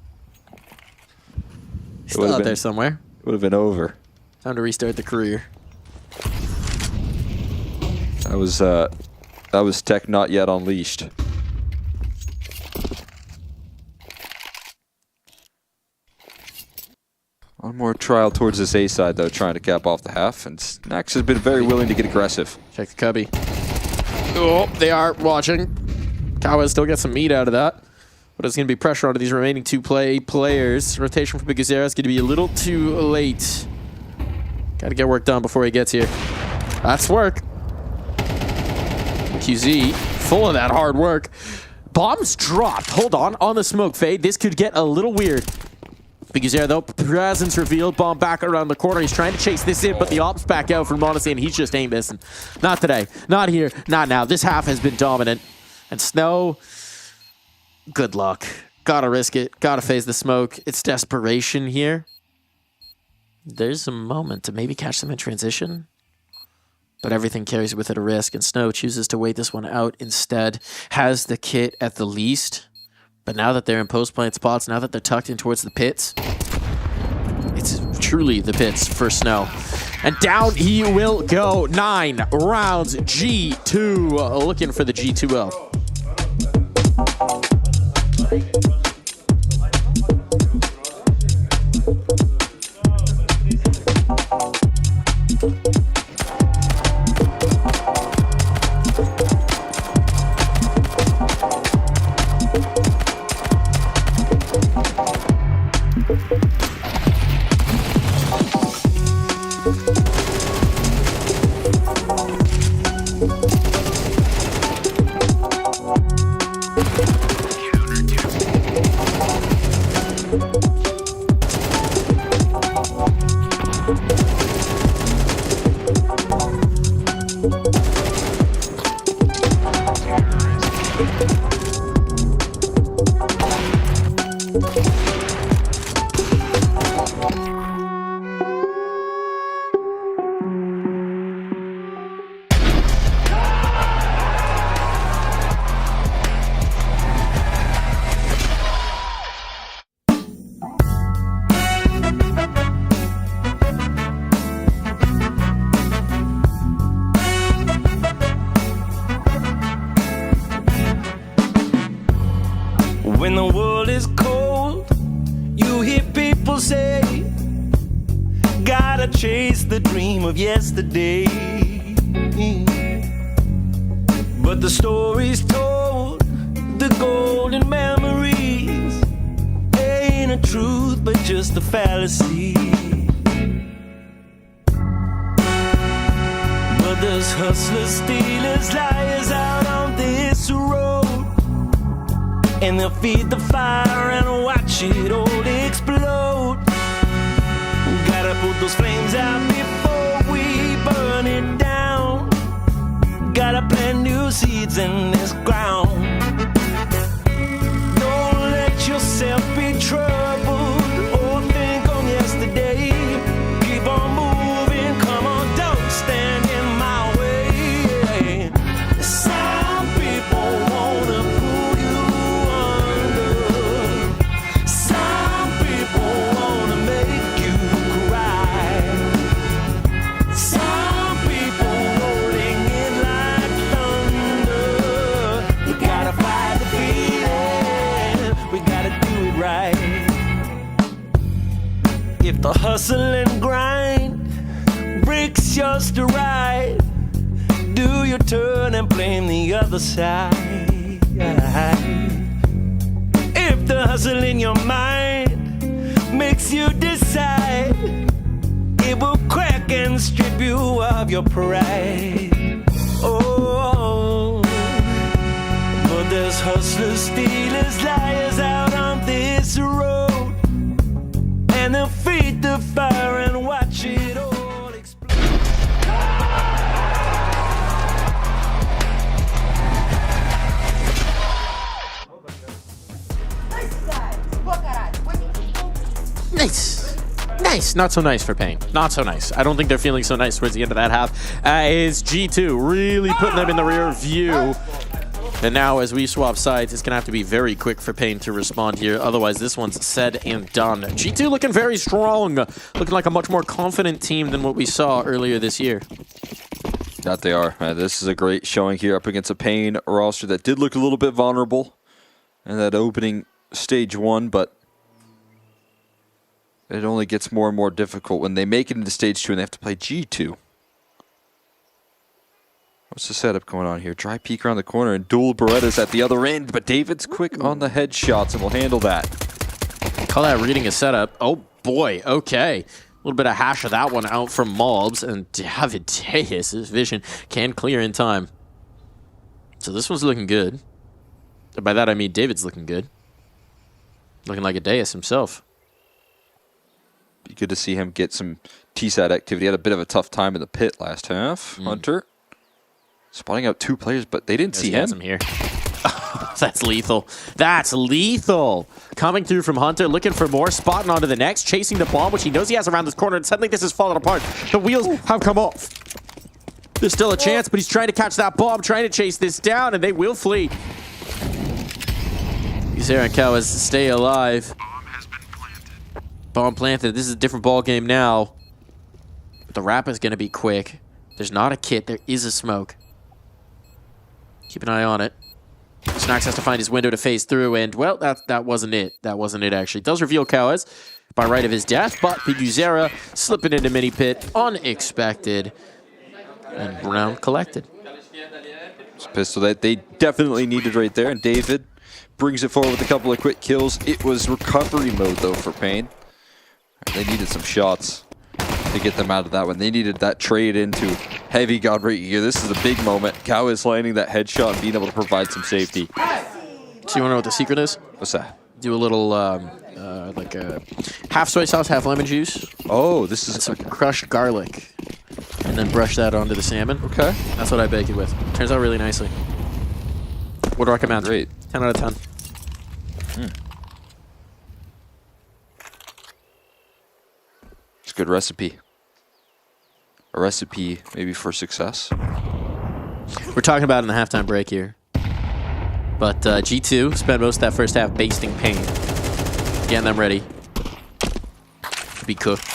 [SPEAKER 2] He's still out there somewhere.
[SPEAKER 1] Would have been over.
[SPEAKER 2] Time to restart the career.
[SPEAKER 1] That was tech not yet unleashed. One more trial towards this A side, though, trying to cap off the half. And Snax has been very willing to get aggressive.
[SPEAKER 2] Check the cubby. Oh, they are watching. Kawa still gets some meat out of that. But it's going to be pressure onto these remaining two players. Rotation for Bigazera is going to be a little too late. Got to get work done before he gets here. That's work. QZ, full of that hard work. Bombs dropped. Hold on the smoke fade. This could get a little weird. Bigazera, though, presence revealed. Bomb back around the corner. He's trying to chase this in, but the ops back out from Monacy, and he just ain't missing. Not today. Not here. Not now. This half has been dominant. And Snow, good luck. Gotta risk it. Gotta phase the smoke. It's desperation here. There's a moment to maybe catch them in transition. But everything carries with it a risk, and Snow chooses to wait this one out instead. Has the kit at the least. But now that they're in post-plant spots, now that they're tucked in towards the pits, it's truly the pits for Snow. And down he will go. 9 rounds. G2 looking for the G2L.
[SPEAKER 22] When the world is cold, you hear people say, gotta chase the dream of yesterday. But the stories told, the golden memories, ain't a truth but just a fallacy. But there's hustlers, stealers, liars out on this road, and they'll feed the fire and watch it all explode. Gotta put those flames out before we burn it down. Gotta plant new seeds in this ground. Don't let yourself be troubled or think on yesterday. Keep on moving, come on, don't stand in my way. Some people wanna pull you under. Some people wanna make you cry. Some people rolling in like thunder. We gotta fight the feeling, we gotta do it right. If the hustle and grind breaks your stride, do your turn and blame the other side. If the hustle in your mind makes you decide, it will crack and strip you of your pride. Oh, but there's hustlers, stealers, liars out on this road, and they'll feed the fire and watch it all explode.
[SPEAKER 2] Nice. Nice. Not so nice for Pain. Not so nice. I don't think they're feeling so nice towards the end of that half. Is G2 really putting them in the rear view. And now as we swap sides, it's going to have to be very quick for Pain to respond here. Otherwise, this one's said and done. G2 looking very strong. Looking like a much more confident team than what we saw earlier this year.
[SPEAKER 1] That they are. Man, this is a great showing here up against a Pain roster that did look a little bit vulnerable in that opening stage 1, but it only gets more and more difficult when they make it into stage 2 and they have to play G2. What's the setup going on here? Dry peek around the corner and dual Berettas at the other end, but David's quick on the headshots and will handle that.
[SPEAKER 2] Call that reading a setup. Oh boy, okay. A little bit of hash of that one out from Mobs, and David Deus, his vision can clear in time. So this one's looking good. And by that I mean David's looking good. Looking like a Deus himself.
[SPEAKER 1] Be good to see him get some T-side activity. Had a bit of a tough time in the pit last half. Hunter spotting out 2 players, but they didn't see him.
[SPEAKER 2] Him here. That's lethal. That's lethal. Coming through from Hunter, looking for more, spotting onto the next, chasing the bomb, which he knows he has around this corner, and suddenly this is falling apart. The wheels have come off. There's still a chance, but he's trying to catch that bomb, trying to chase this down, and they will flee. These Aaron Cowards stay alive. Bomb planted. This is a different ball game now. But the wrap is going to be quick. There's not a kit. There is a smoke. Keep an eye on it. Snax has to find his window to phase through, and, well, that wasn't it. That wasn't it, actually. Does reveal Cowards by right of his death, but Piguzera slipping into mini pit. Unexpected. And Brown collected.
[SPEAKER 1] It's a pistol that they definitely needed right there, and David brings it forward with a couple of quick kills. It was recovery mode, though, for Pain. They needed some shots to get them out of that one. They needed that trade into heavy God right here. This is a big moment. Cow is landing that headshot and being able to provide some safety.
[SPEAKER 2] So you want to know what the secret is?
[SPEAKER 1] What's that?
[SPEAKER 2] Do a little, like a half soy sauce, half lemon juice.
[SPEAKER 1] Oh, this is...
[SPEAKER 2] And some crushed garlic. And then brush that onto the salmon.
[SPEAKER 1] Okay.
[SPEAKER 2] That's what I bake it with. Turns out really nicely. Would recommend.
[SPEAKER 1] Great.
[SPEAKER 2] 10 out of 10.
[SPEAKER 1] It's a good recipe. A recipe maybe for success.
[SPEAKER 2] We're talking about in the halftime break here. But G2 spent most of that first half basting Pain. Getting them ready to be cooked.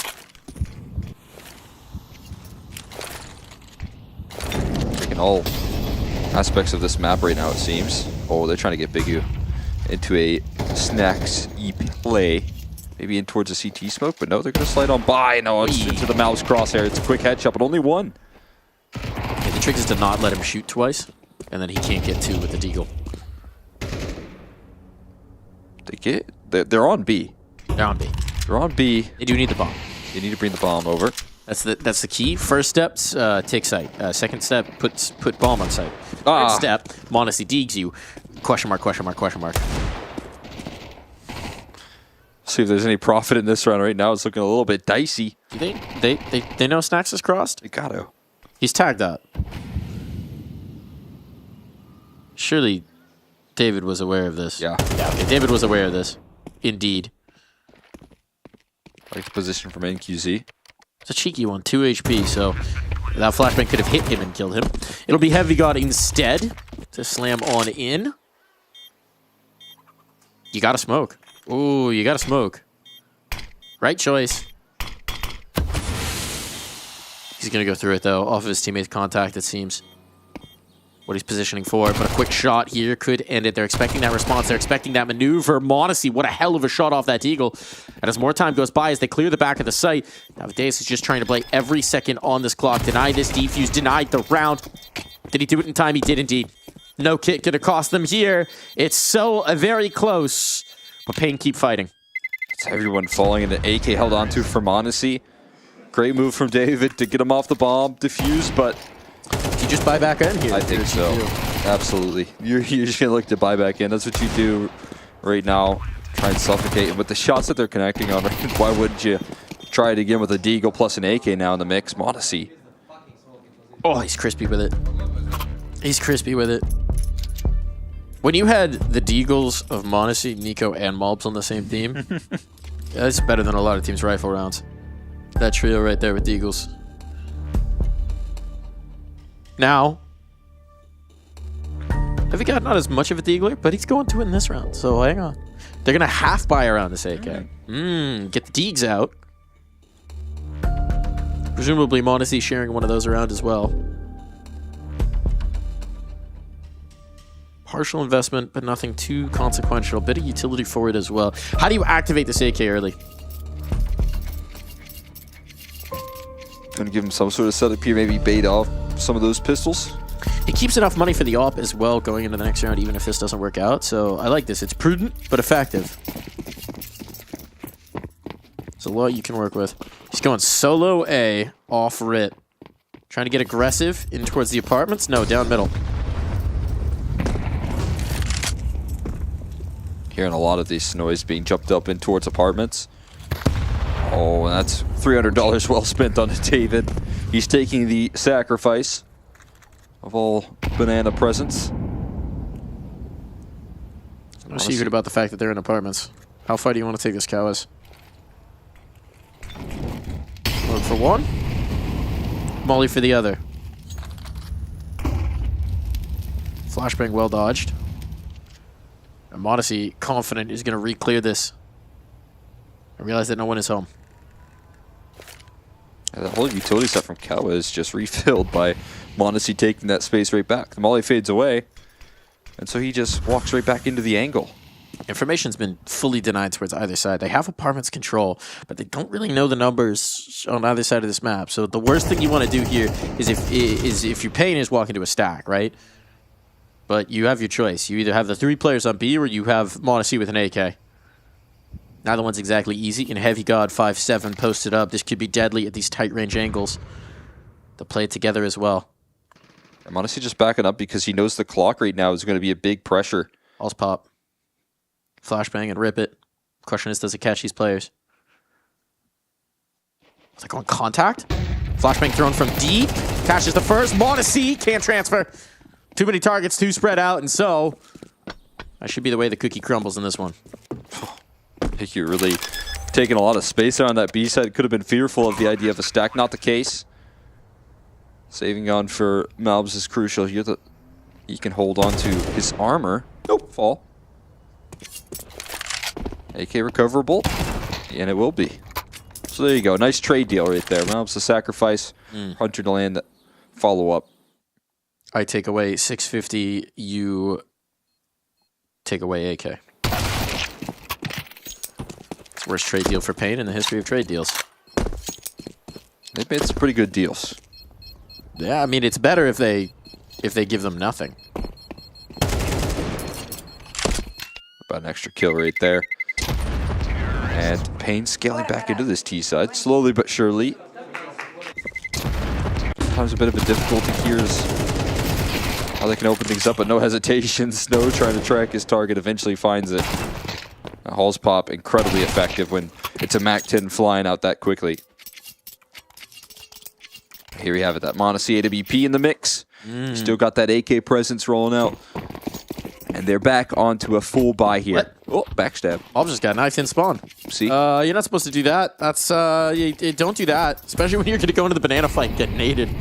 [SPEAKER 1] Taking all aspects of this map right now, it seems. Oh, they're trying to get Bigu into a Snax-y play. Maybe in towards a CT smoke, but no, they're going to slide on by. No, it's into the mouse crosshair. It's a quick headshot, but only one.
[SPEAKER 2] Yeah, the trick is to not let him shoot twice, and then he can't get 2 with the deagle.
[SPEAKER 1] They're on B.
[SPEAKER 2] They're on B.
[SPEAKER 1] They're on B.
[SPEAKER 2] They do need the bomb.
[SPEAKER 1] They need to bring the bomb over.
[SPEAKER 2] That's the key. First steps, take site. Second step, put bomb on site. Third step, Monacy deegs you. Question mark, question mark, question mark.
[SPEAKER 1] See if there's any profit in this round right now. It's looking a little bit dicey.
[SPEAKER 2] Do they know Snax is crossed?
[SPEAKER 1] They got to.
[SPEAKER 2] He's tagged up. Surely David was aware of this.
[SPEAKER 1] Yeah.
[SPEAKER 2] Yeah, okay. David was aware of this. Indeed.
[SPEAKER 1] Like the position from NQZ.
[SPEAKER 2] It's a cheeky one. 2 HP, so that flashbang could have hit him and killed him. It'll be Heavy God instead to slam on in. You gotta smoke. Ooh, you gotta smoke. Right choice. He's gonna go through it though, off of his teammate's contact, it seems. What he's positioning for, but a quick shot here could end it. They're expecting that response. They're expecting that maneuver. Monacy, what a hell of a shot off that Deagle. And as more time goes by, as they clear the back of the site, Davideus is just trying to play every second on this clock. Denied this defuse, denied the round. Did he do it in time? He did indeed. No kick could have cost them here. It's so very close. But Pain keep fighting.
[SPEAKER 1] It's everyone falling into AK held onto for Monacy. Great move from David to get him off the bomb, defuse, but...
[SPEAKER 2] Did you just buy back in here?
[SPEAKER 1] I think so. Absolutely. You're just going to look to buy back in. That's what you do right now. Try and suffocate him. But the shots that they're connecting on, why wouldn't you try it again with a Deagle plus an AK now in the mix? Monacy.
[SPEAKER 2] Oh, he's crispy with it. He's crispy with it. When you had the Deagles of Monacy, Nico, and Malbs on the same team, that's better than a lot of teams' rifle rounds. That trio right there with Deagles. Now, Heavy God not as much of a Deagler, but he's going to it in this round, so hang on. They're going to half buy around this AK. Get the Deegs out. Presumably Monacy sharing one of those around as well. Partial investment, but nothing too consequential. Bit of utility for it as well. How do you activate this AK early?
[SPEAKER 1] Gonna give him some sort of setup here, maybe bait off some of those pistols.
[SPEAKER 2] It keeps enough money for the op as well going into the next round, even if this doesn't work out. So I like this. It's prudent, but effective. There's a lot you can work with. He's going solo A, off rip. Trying to get aggressive in towards the apartments. No, down middle.
[SPEAKER 1] Hearing a lot of this noise being jumped up in towards apartments. Oh, that's $300 well spent on David. He's taking the sacrifice of all banana presents.
[SPEAKER 2] No secret about the fact that they're in apartments. How far do you want to take this, Cowas? Look for one. Molly for the other. Flashbang well dodged. And Modesty confident is going to re-clear this. I realize that no one is home.
[SPEAKER 1] The whole utility set from Kawa is just refilled by Modesty taking that space right back. The Molly fades away, and so he just walks right back into the angle.
[SPEAKER 2] Information's been fully denied towards either side. They have apartments control, but they don't really know the numbers on either side of this map. So the worst thing you want to do here is if your pain is walk into a stack, right? But you have your choice. You either have the 3 players on B or you have Modesty with an AK. Neither one's exactly easy. And Heavy God 5-7 posted up. This could be deadly at these tight range angles. They'll play it together as well.
[SPEAKER 1] I'm honestly just backing up because he knows the clock right now is going to be a big pressure.
[SPEAKER 2] All's pop. Flashbang and rip it. Question is, does it catch these players? Is it going contact? Flashbang thrown from D. Catches the first. Modesty can't transfer. Too many targets, too spread out, and so that should be the way the cookie crumbles in this one.
[SPEAKER 1] I think you're really taking a lot of space on that B side. Could have been fearful of the idea of a stack. Not the case. Saving on for Malbs is crucial. He can hold on to his armor. Nope, fall. AK recoverable, and it will be. So there you go. Nice trade deal right there. Malbs the sacrifice. Hunter to land that follow-up.
[SPEAKER 2] I take away 650, you take away AK. It's the worst trade deal for Pain in the history of trade deals.
[SPEAKER 1] They've made some pretty good deals.
[SPEAKER 2] Yeah, I mean, it's better if they give them nothing.
[SPEAKER 1] About an extra kill right there. And Pain scaling back into this T side, slowly but surely. Sometimes a bit of a difficulty here is how they can open things up, but no hesitation. Snow trying to track his target, eventually finds it. Hall's pop, incredibly effective when it's a MAC-10 flying out that quickly. Here we have it, that Modesty AWP in the mix. Still got that AK presence rolling out. And they're back onto a full buy here.
[SPEAKER 2] What?
[SPEAKER 1] Oh, backstab.
[SPEAKER 2] Bob just got knifed in spawn.
[SPEAKER 1] See?
[SPEAKER 2] You're not supposed to do that. That's, you don't do that. Especially when you're going to go into the banana fight and get naded.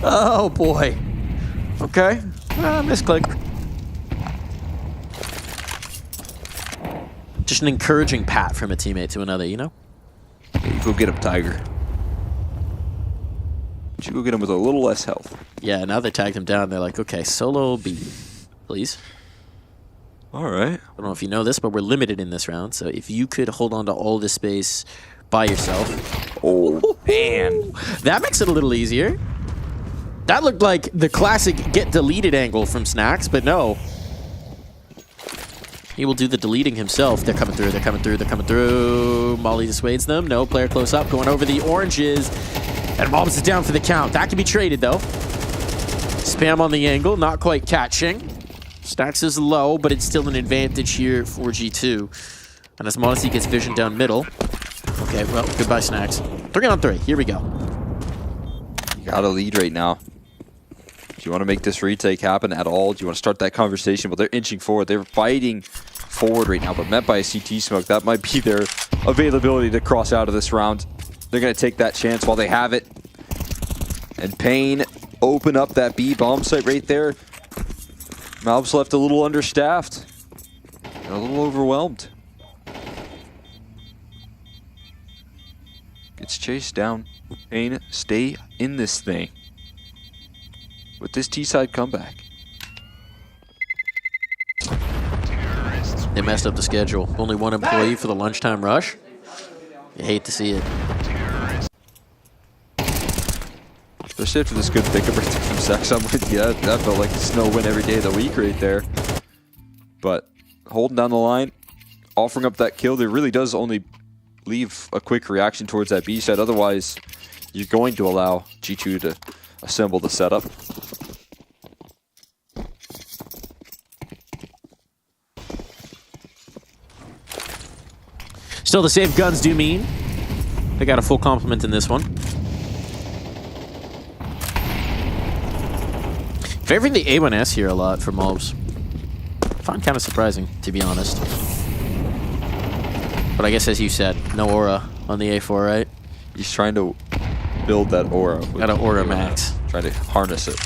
[SPEAKER 2] Oh, boy. Okay. Misclick. Just an encouraging pat from a teammate to another, you know?
[SPEAKER 1] Yeah, you go get him, Tiger. But you go get him with a little less health.
[SPEAKER 2] Yeah, now they tagged him down. They're like, okay, solo B, please.
[SPEAKER 1] All right.
[SPEAKER 2] I don't know if you know this, but we're limited in this round. So if you could hold on to all this space by yourself.
[SPEAKER 1] Oh, man.
[SPEAKER 2] That makes it a little easier. That looked like the classic get deleted angle from Snacks, but no. He will do the deleting himself. They're coming through, they're coming through, they're coming through. Molly dissuades them. No, player close up, going over the oranges. And Mobs is down for the count. That can be traded, though. Spam on the angle, not quite catching. Stacks is low, but it's still an advantage here for G2. And as Modesty gets vision down middle. Okay, well, goodbye, Snacks. 3-on-3, here we go.
[SPEAKER 1] You got a lead right now. Do you want to make this retake happen at all? Do you want to start that conversation? Well, they're inching forward. They're fighting forward right now, but met by a CT smoke. That might be their availability to cross out of this round. They're going to take that chance while they have it. And Pain open up that B bomb site right there. Malbs left a little understaffed. And a little overwhelmed. Gets chased down. Pain, stay in this thing. With this T-side comeback.
[SPEAKER 2] They messed up the schedule. Only one employee for the lunchtime rush. You hate to see it.
[SPEAKER 1] Especially after this good pickup right there from Sex, I'm with you. That felt like a snow win every day of the week right there. But holding down the line, offering up that kill, there really does only leave a quick reaction towards that B side. Otherwise, you're going to allow G2 to assemble the setup.
[SPEAKER 2] Still, the safe guns do mean they got a full complement in this one. Favoring the A1S here a lot for mobs. I find kind of surprising, to be honest. But I guess, as you said, no aura on the A4, right?
[SPEAKER 1] He's trying to build that aura.
[SPEAKER 2] Got an aura max.
[SPEAKER 1] Trying to harness it.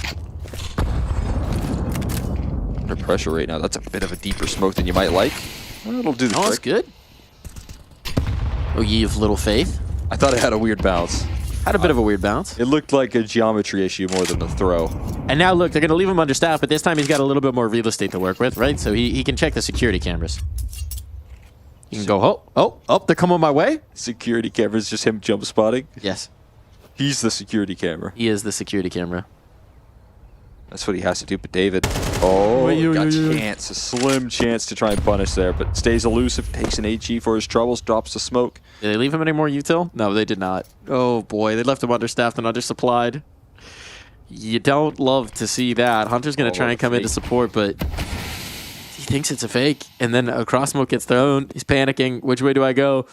[SPEAKER 1] Under pressure right now. That's a bit of a deeper smoke than you might like. Well, it'll do the trick.
[SPEAKER 2] That's good. Oh, ye of little faith.
[SPEAKER 1] I thought it had a weird bounce.
[SPEAKER 2] Had a bit of a weird bounce.
[SPEAKER 1] It looked like a geometry issue more than a throw.
[SPEAKER 2] And now look, they're going to leave him understaffed, but this time he's got a little bit more real estate to work with, right? So he can check the security cameras. You can go, oh, they're coming my way.
[SPEAKER 1] Security cameras, just him jump spotting?
[SPEAKER 2] Yes.
[SPEAKER 1] He's the security camera.
[SPEAKER 2] He is the security camera.
[SPEAKER 1] That's what he has to do, but David, got a chance, a slim chance to try and punish there, but stays elusive, takes an HE for his troubles, drops the smoke.
[SPEAKER 2] Did they leave him any more util? No, they did not. Oh boy, they left him understaffed and undersupplied. You don't love to see that. Hunter's going to try and come in to support, but he thinks it's a fake, and then a cross smoke gets thrown. He's panicking. Which way do I go?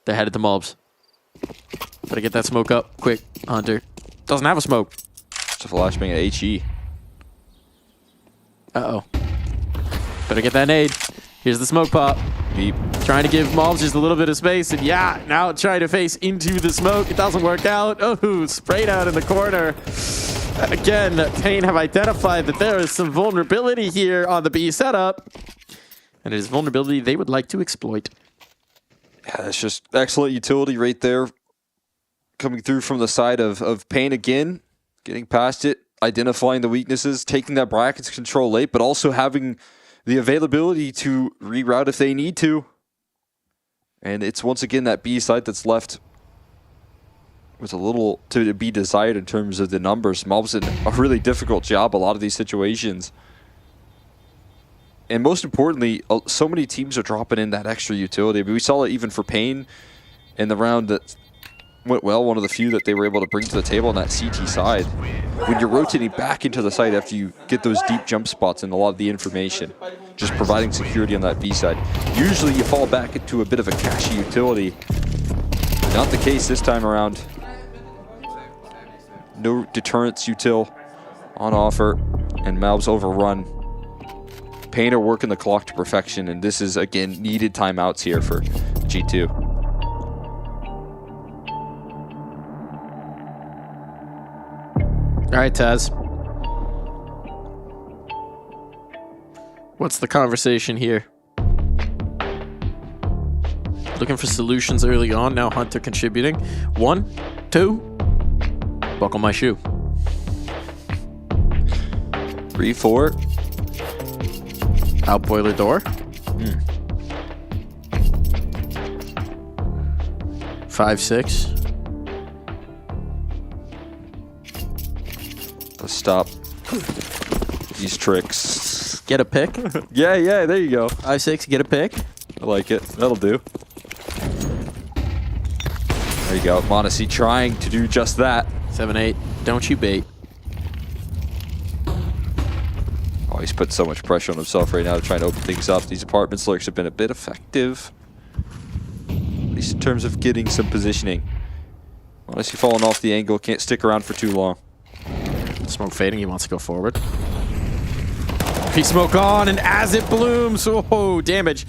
[SPEAKER 2] They're headed to mobs. Better get that smoke up quick, Hunter. Doesn't have a smoke.
[SPEAKER 1] It's a flashbang at HE.
[SPEAKER 2] Uh-oh. Better get that nade. Here's the smoke pop.
[SPEAKER 1] Beep.
[SPEAKER 2] Trying to give mobs just a little bit of space, and yeah, now trying to face into the smoke. It doesn't work out. Oh, sprayed out in the corner. Again, Pain have identified that there is some vulnerability here on the B setup, and it is vulnerability they would like to exploit.
[SPEAKER 1] Yeah, that's just excellent utility right there. Coming through from the side of Pain again. Getting past it, identifying the weaknesses, taking that brackets control late, but also having the availability to reroute if they need to. And it's once again that B side that's left with a little to be desired in terms of the numbers. Mob's in a really difficult job a lot of these situations. And most importantly, so many teams are dropping in that extra utility. I mean, we saw it even for Pain in the round that went well, one of the few that they were able to bring to the table on that CT side. When you're rotating back into the site after you get those deep jump spots and a lot of the information, just providing security on that B side. Usually you fall back into a bit of a cachy utility. Not the case this time around. No deterrence util on offer, and Malb's overrun. Pain are working the clock to perfection, and this is, again, needed timeouts here for G2.
[SPEAKER 2] All right, Taz. What's the conversation here? Looking for solutions early on. Now Hunter contributing. 1, 2. Buckle my shoe.
[SPEAKER 1] 3, 4.
[SPEAKER 2] Out boiler door. 5, 6.
[SPEAKER 1] Let's stop these tricks.
[SPEAKER 2] Get a pick.
[SPEAKER 1] yeah, there you go.
[SPEAKER 2] 5, 6, get a pick.
[SPEAKER 1] I like it. That'll do. There you go. Monacy trying to do just that.
[SPEAKER 2] 7, 8. Don't you bait.
[SPEAKER 1] Oh, he's put so much pressure on himself right now to try and open things up. These apartment lurks have been a bit effective. At least in terms of getting some positioning. Monacy falling off the angle. Can't stick around for too long.
[SPEAKER 2] Smoke fading. He wants to go forward. He smoke on, and as it blooms, oh, damage.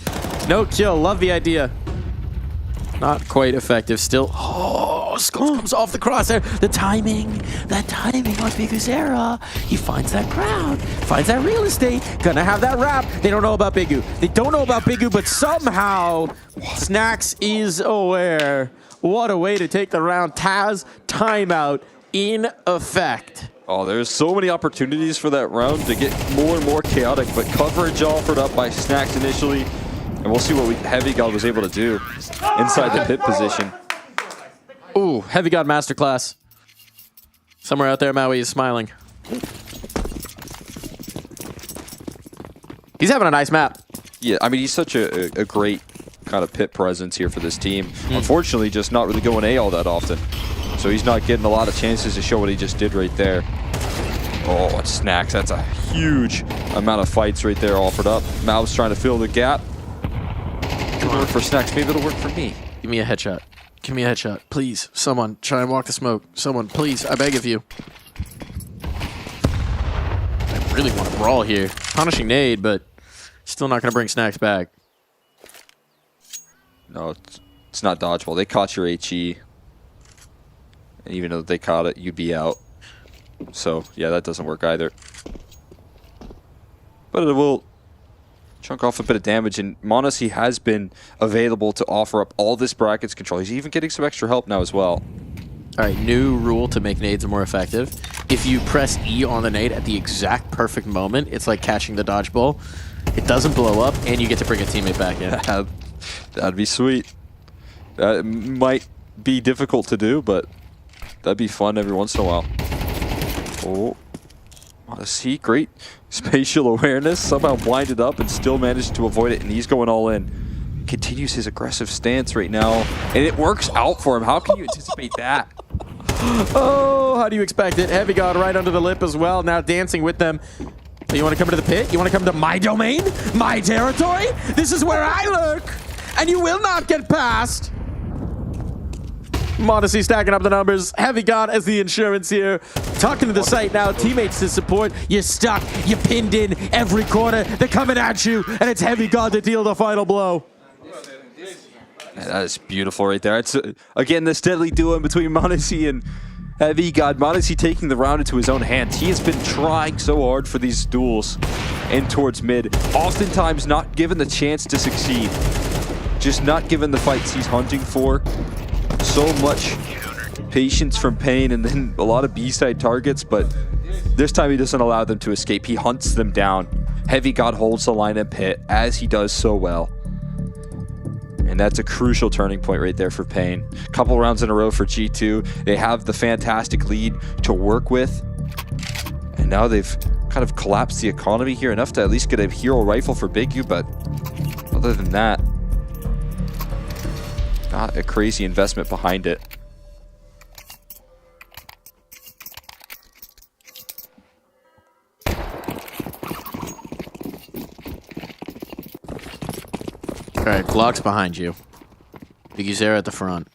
[SPEAKER 2] No kill. Love the idea. Not quite effective still. Oh, Skulls comes off the crosshair. The timing on Bigoo's He finds that crowd, finds that real estate. Gonna have that wrap. They don't know about Bigoo. They don't know about Bigoo, but somehow Snacks is aware. What a way to take the round. Taz, timeout in effect.
[SPEAKER 1] Oh, there's so many opportunities for that round to get more and more chaotic, but coverage offered up by Snacks initially, and we'll see what Heavy God was able to do inside the pit position.
[SPEAKER 2] Ooh, Heavy God masterclass. Somewhere out there, Maui is smiling. He's having a nice map.
[SPEAKER 1] Yeah, I mean, he's such a great kind of pit presence here for this team. Unfortunately, just not really going A all that often. So he's not getting a lot of chances to show what he just did right there. Oh, it's Snacks. That's a huge amount of fights right there offered up. Mau's trying to fill the gap. Good work for Snacks. Maybe it'll work for me.
[SPEAKER 2] Give me a headshot. Give me a headshot. Please, someone, try and walk the smoke. Someone, please, I beg of you. I really want to brawl here. Punishing nade, but still not going to bring Snacks back.
[SPEAKER 1] No, it's not dodgeball. They caught your HE. And even though they caught it, you'd be out. So, yeah, that doesn't work either. But it will chunk off a bit of damage, and m0NESY has been available to offer up all this brackets control. He's even getting some extra help now as well.
[SPEAKER 2] All right, new rule to make nades more effective. If you press E on the nade at the exact perfect moment, it's like catching the dodgeball. It doesn't blow up, and you get to bring a teammate back in.
[SPEAKER 1] That'd be sweet. That might be difficult to do, but that'd be fun every once in a while. Oh, m0NESY, great spatial awareness. Somehow blinded up and still managed to avoid it, and he's going all in. Continues his aggressive stance right now, and it works out for him. How can you anticipate that?
[SPEAKER 2] Oh, how do you expect it? Heavy God right under the lip as well, now dancing with them. So you want to come to the pit? You want to come to my domain? My territory? This is where I lurk, and you will not get past. m0NESY stacking up the numbers. Heavy God as the insurance here. Tucking to the site now. Teammates to support. You're stuck. You're pinned in every corner. They're coming at you, and it's Heavy God to deal the final blow.
[SPEAKER 1] That is beautiful right there. It's, again, this deadly duo in between m0NESY and Heavy God. m0NESY taking the round into his own hands. He has been trying so hard for these duels in towards mid. Oftentimes not given the chance to succeed. Just not given the fights he's hunting for. So much patience from Pain, and then a lot of B-side targets, but this time he doesn't allow them to escape. He hunts them down. Heavy God holds the line in pit, as he does so well. And that's a crucial turning point right there for Pain. Couple rounds in a row for G2. They have the fantastic lead to work with. And now they've kind of collapsed the economy here enough to at least get a hero rifle for Big U, but other than that, not a crazy investment behind it.
[SPEAKER 2] All right, Glock's behind you. Big Uzera at the front.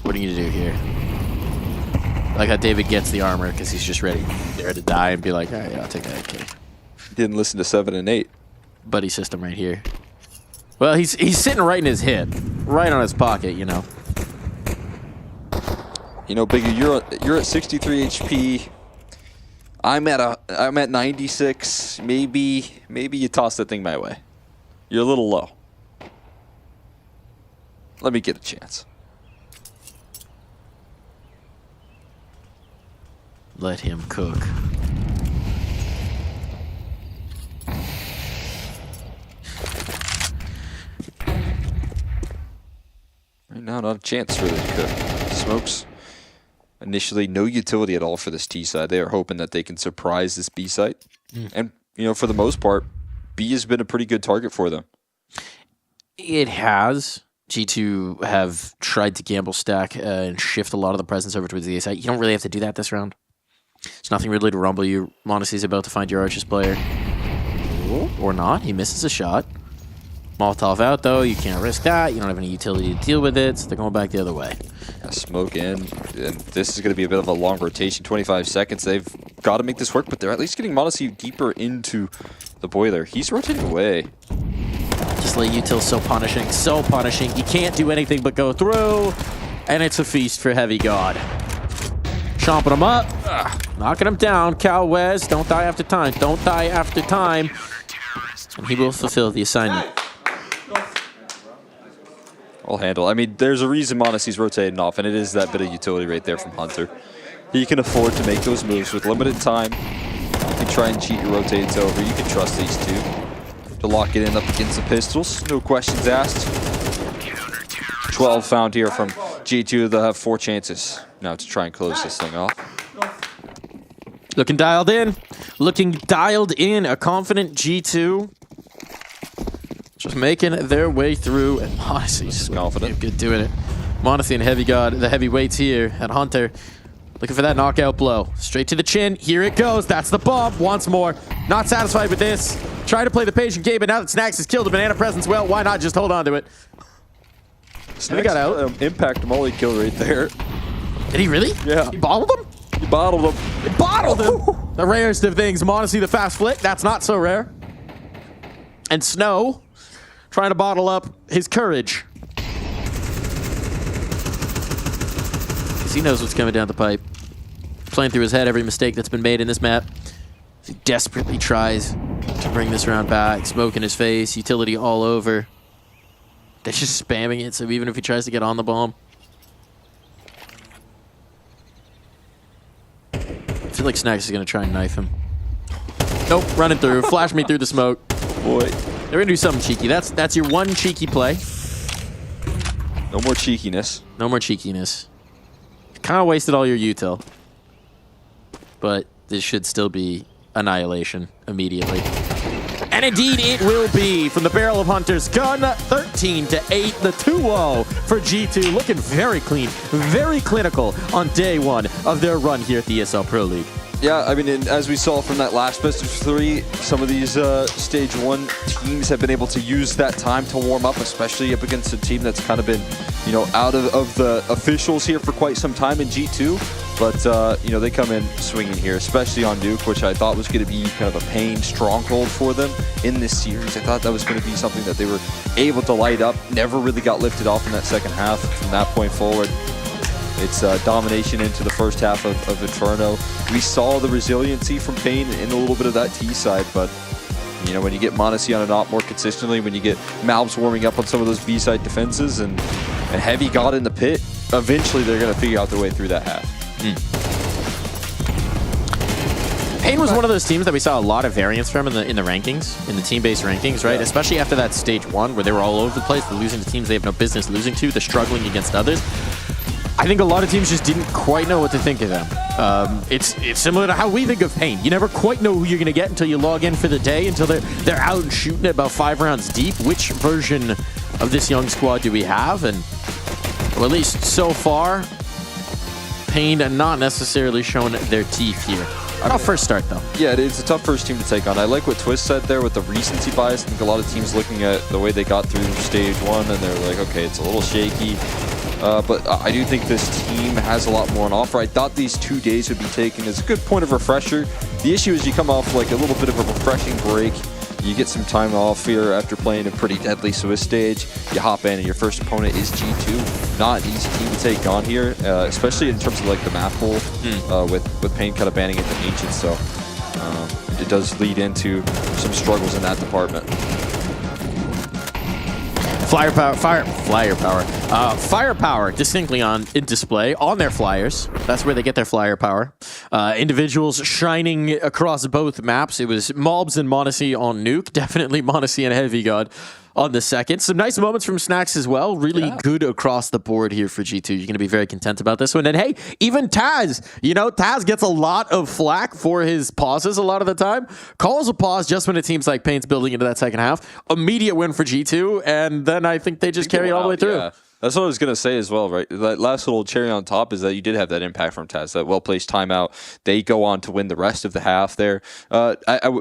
[SPEAKER 2] What are you gonna do here? Like how David gets the armor because he's just ready there to die and be like, all right, yeah, I'll take that. Okay.
[SPEAKER 1] Didn't listen to 7 and 8.
[SPEAKER 2] Buddy system right here. Well, he's sitting right in his hip, right on his pocket, you know.
[SPEAKER 1] You know, Biggie, you're at 63 HP. I'm at 96. Maybe you toss that thing my way. You're a little low. Let me get a chance.
[SPEAKER 2] Let him cook.
[SPEAKER 1] Right now, not a chance for this cook. Smokes. Initially, no utility at all for this T side. They are hoping that they can surprise this B side. And, you know, for the most part, B has been a pretty good target for them.
[SPEAKER 2] It has. G2 have tried to gamble stack and shift a lot of the presence over towards the A side. You don't really have to do that this round. There's nothing really to rumble you. m0NESY's about to find your Archers player. Or not. He misses a shot. Molotov out, though. You can't risk that. You don't have any utility to deal with it, so they're going back the other way.
[SPEAKER 1] Smoke in. And this is going to be a bit of a long rotation. 25 seconds. They've got to make this work, but they're at least getting m0NESY deeper into the boiler. He's rotating away.
[SPEAKER 2] Just lay util so punishing. So punishing. You can't do anything but go through. And it's a feast for Heavy God. Chomping him up. Knocking him down. Cal Wes, don't die after time. Don't die after time. And he will fulfill the assignment.
[SPEAKER 1] I'll handle. I mean, there's a reason m0NESY's rotating off, and it is that bit of utility right there from Hunter. he can afford to make those moves with limited time. You can try and cheat your rotates over. You can trust these two to lock it in up against the pistols. No questions asked. 12 found here from G2. They'll have 4 chances now to try and close this thing off.
[SPEAKER 2] Looking dialed in. Looking dialed in. A confident G2. Just making their way through. And Monacy's confident. Good doing it. Monacy and Heavy God, the heavyweights here at Hunter. Looking for that knockout blow. Straight to the chin. Here it goes. That's the bomb. Once more. Not satisfied with this. Trying to play the patient game, but now that Snacks has killed a banana presence, well, why not just hold on to it?
[SPEAKER 1] Snacks got out. Impact molly kill right there.
[SPEAKER 2] Did he really?
[SPEAKER 1] Yeah.
[SPEAKER 2] He bottled him?
[SPEAKER 1] He bottled him.
[SPEAKER 2] He bottled him. The rarest of things. Monacy the fast flick. That's not so rare. And Snow trying to bottle up his courage. He knows what's coming down the pipe. Playing through his head every mistake that's been made in this map. He desperately tries to bring this round back. Smoke in his face, utility all over. They're just spamming it, so even if he tries to get on the bomb. I feel like Snacks is going to try and knife him. Nope, running through. Flash me through the smoke.
[SPEAKER 1] Boy.
[SPEAKER 2] They're going to do something cheeky. That's your one cheeky play.
[SPEAKER 1] No more cheekiness.
[SPEAKER 2] No more cheekiness. Kind of wasted all your util. But this should still be annihilation immediately. And indeed it will be from the barrel of Hunter's gun. 13-8, the 2-0 for G2. Looking very clean, very clinical on day one of their run here at the ESL Pro League.
[SPEAKER 1] Yeah, I mean, as we saw from that last best of 3, some of these Stage 1 teams have been able to use that time to warm up, especially up against a team that's kind of been, you know, out of the officials here for quite some time in G2. But, you know, they come in swinging here, especially on Nuke, which I thought was going to be kind of a pain stronghold for them in this series. I thought that was going to be something that they were able to light up. Never really got lifted off in that second half. From that point forward, it's domination into the first half of Inferno. We saw the resiliency from Pain in a little bit of that T side, but you know, when you get Monacy on an op more consistently, when you get Malbs warming up on some of those B side defenses, and Heavy God in the pit, eventually they're going to figure out their way through that half.
[SPEAKER 2] Pain was one of those teams that we saw a lot of variance from in the rankings, in the team-based rankings, right? Yeah. Especially after that Stage 1 where they were all over the place. They're losing to teams they have no business losing to. They're struggling against others. I think a lot of teams just didn't quite know what to think of them. It's similar to how we think of Pain. You never quite know who you're going to get until you log in for the day, until they're out and shooting at about 5 rounds deep. Which version of this young squad do we have? And well, at least so far, Pain not necessarily showing their teeth here. Tough first start, though.
[SPEAKER 1] Yeah, it's a tough first team to take on. I like what Twist said there with the recency bias. I think a lot of teams looking at the way they got through Stage 1, and they're like, okay, it's a little shaky. But I do think this team has a lot more on offer. I thought these 2 days would be taken as a good point of refresher. The issue is you come off like a little bit of a refreshing break. You get some time off here after playing a pretty deadly Swiss stage. You hop in and your first opponent is G2. Not an easy team to take on here, especially in terms of like the map pool, with Pain kind of banning it to Ancients. So it does lead into some struggles in that department.
[SPEAKER 2] Firepower distinctly in display on their flyers. That's where they get their flyer power. Individuals shining across both maps. It was Malbs and Monacy on Nuke. Definitely Monacy and Heavy God on the second. Some nice moments from Snacks as well. Really good across the board here for G2. You're going to be very content about this one. And hey, even Taz, you know, Taz gets a lot of flack for his pauses a lot of the time. Calls a pause just when it seems like Pain's building into that second half. Immediate win for G2, and then I think they just carry it all the way through.
[SPEAKER 1] Yeah. That's what I was going to say as well, right? That last little cherry on top is that you did have that impact from Taz, that well-placed timeout. They go on to win the rest of the half there. I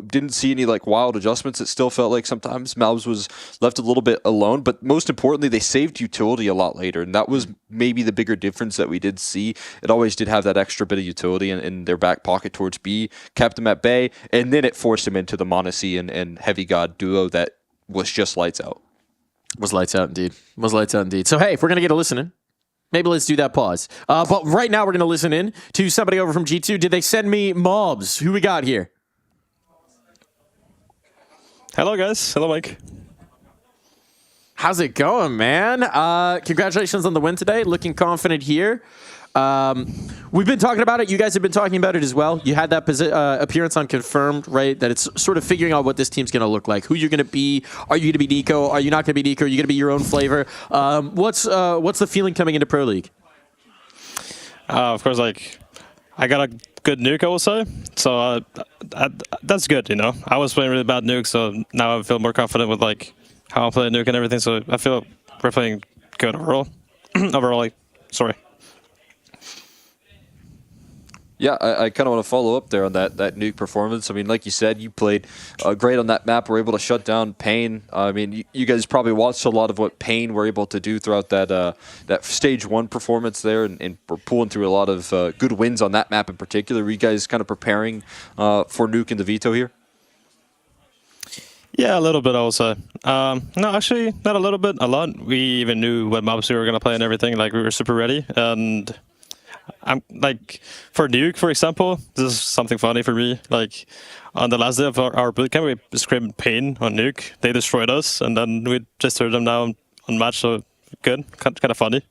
[SPEAKER 1] didn't see any like wild adjustments. It still felt like sometimes Malbs was left a little bit alone, but most importantly, they saved utility a lot later, and that was maybe the bigger difference that we did see. It always did have that extra bit of utility in their back pocket towards B, kept them at bay, and then it forced them into the Monacy and Heavy God duo that was just lights out.
[SPEAKER 2] Was lights out indeed. Was lights out indeed. So hey, if we're going to get a listen in, maybe let's do that pause. But right now we're going to listen in to somebody over from G2. Did they send me mobs? Who we got here?
[SPEAKER 3] Hello guys. Hello Mike.
[SPEAKER 2] How's it going, man? Congratulations on the win today. Looking confident here. We've been talking about it. You guys have been talking about it as well. You had that appearance on Confirmed, right? That it's sort of figuring out what this team's going to look like. Who you're going to be. Are you going to be Nico? Are you not going to be Nico? Are you going to be your own flavor? What's the feeling coming into Pro League?
[SPEAKER 3] Of course, like, I got a good nuke, I will say. So that's good, you know. I was playing really bad nuke, so now I feel more confident with like how I'm playing nuke and everything. So I feel we're playing good overall. Sorry.
[SPEAKER 1] Yeah, I kind of want to follow up there on that nuke performance. I mean, like you said, you played great on that map. Were able to shut down Pain. I mean, you guys probably watched a lot of what Pain were able to do throughout that stage 1 performance there, and we're pulling through a lot of good wins on that map in particular. Were you guys kind of preparing for nuke in the veto here?
[SPEAKER 3] Yeah, a little bit, I will say. No, actually, not a little bit, a lot. We even knew what maps we were going to play and everything. Like, we were super ready. And I'm like, for nuke, for example, this is something funny for me. Like, on the last day of our bootcamp, we screamed Pain on nuke. They destroyed us, and then we just heard them now on match. So good, kind of funny.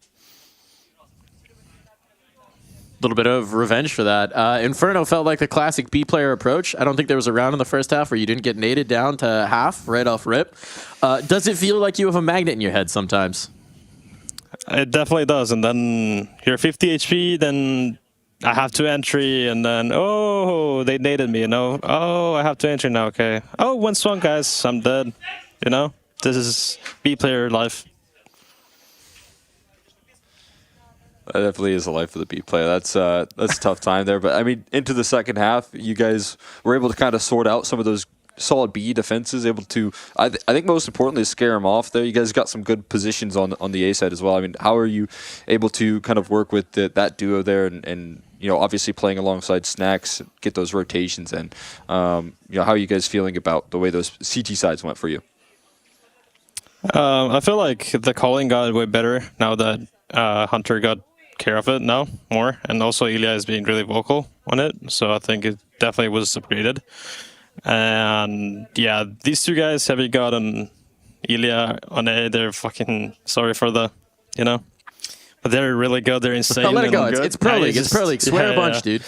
[SPEAKER 2] Little bit of revenge for that. Inferno felt like the classic B player approach. I don't think there was a round in the first half where you didn't get naded down to half right off rip. Does it feel like you have a magnet in your head sometimes?
[SPEAKER 3] It definitely does. And then you're 50 HP, then I have 2 entry, and then, oh, they naded me, you know? Oh, I have 2 entry now, okay. Oh, 1 swung, guys, I'm dead. You know? This is B player life.
[SPEAKER 1] That definitely is the life of the B player. That's a tough time there. But I mean, into the second half, you guys were able to kind of sort out some of those solid B defenses, able to, I think most importantly, scare them off there. You guys got some good positions on the A side as well. I mean, how are you able to kind of work with that duo there and you know, obviously playing alongside Snacks, get those rotations in? You know, how are you guys feeling about the way those CT sides went for you?
[SPEAKER 3] I feel like the calling got way better now that Hunter got care of it now more, and also Ilya is being really vocal on it, so I think it definitely was upgraded. And yeah, these 2 guys, Heavy God and Ilya on A, they're fucking sorry for the, you know, but they're really good. They're insane.
[SPEAKER 2] Let it go. It's Pro League. It's Pro League. Swear a bunch, dude.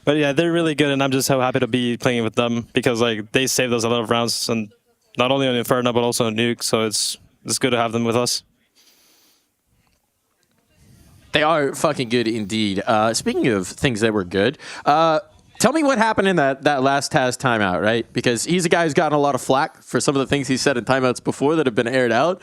[SPEAKER 3] But yeah, they're really good, and I'm just so happy to be playing with them because like they saved us a lot of rounds, and not only on Inferno but also on Nuke. So it's good to have them with us.
[SPEAKER 2] They are fucking good indeed. Speaking of things that were good, tell me what happened in that last Taz timeout, right? Because he's a guy who's gotten a lot of flack for some of the things he said in timeouts before that have been aired out.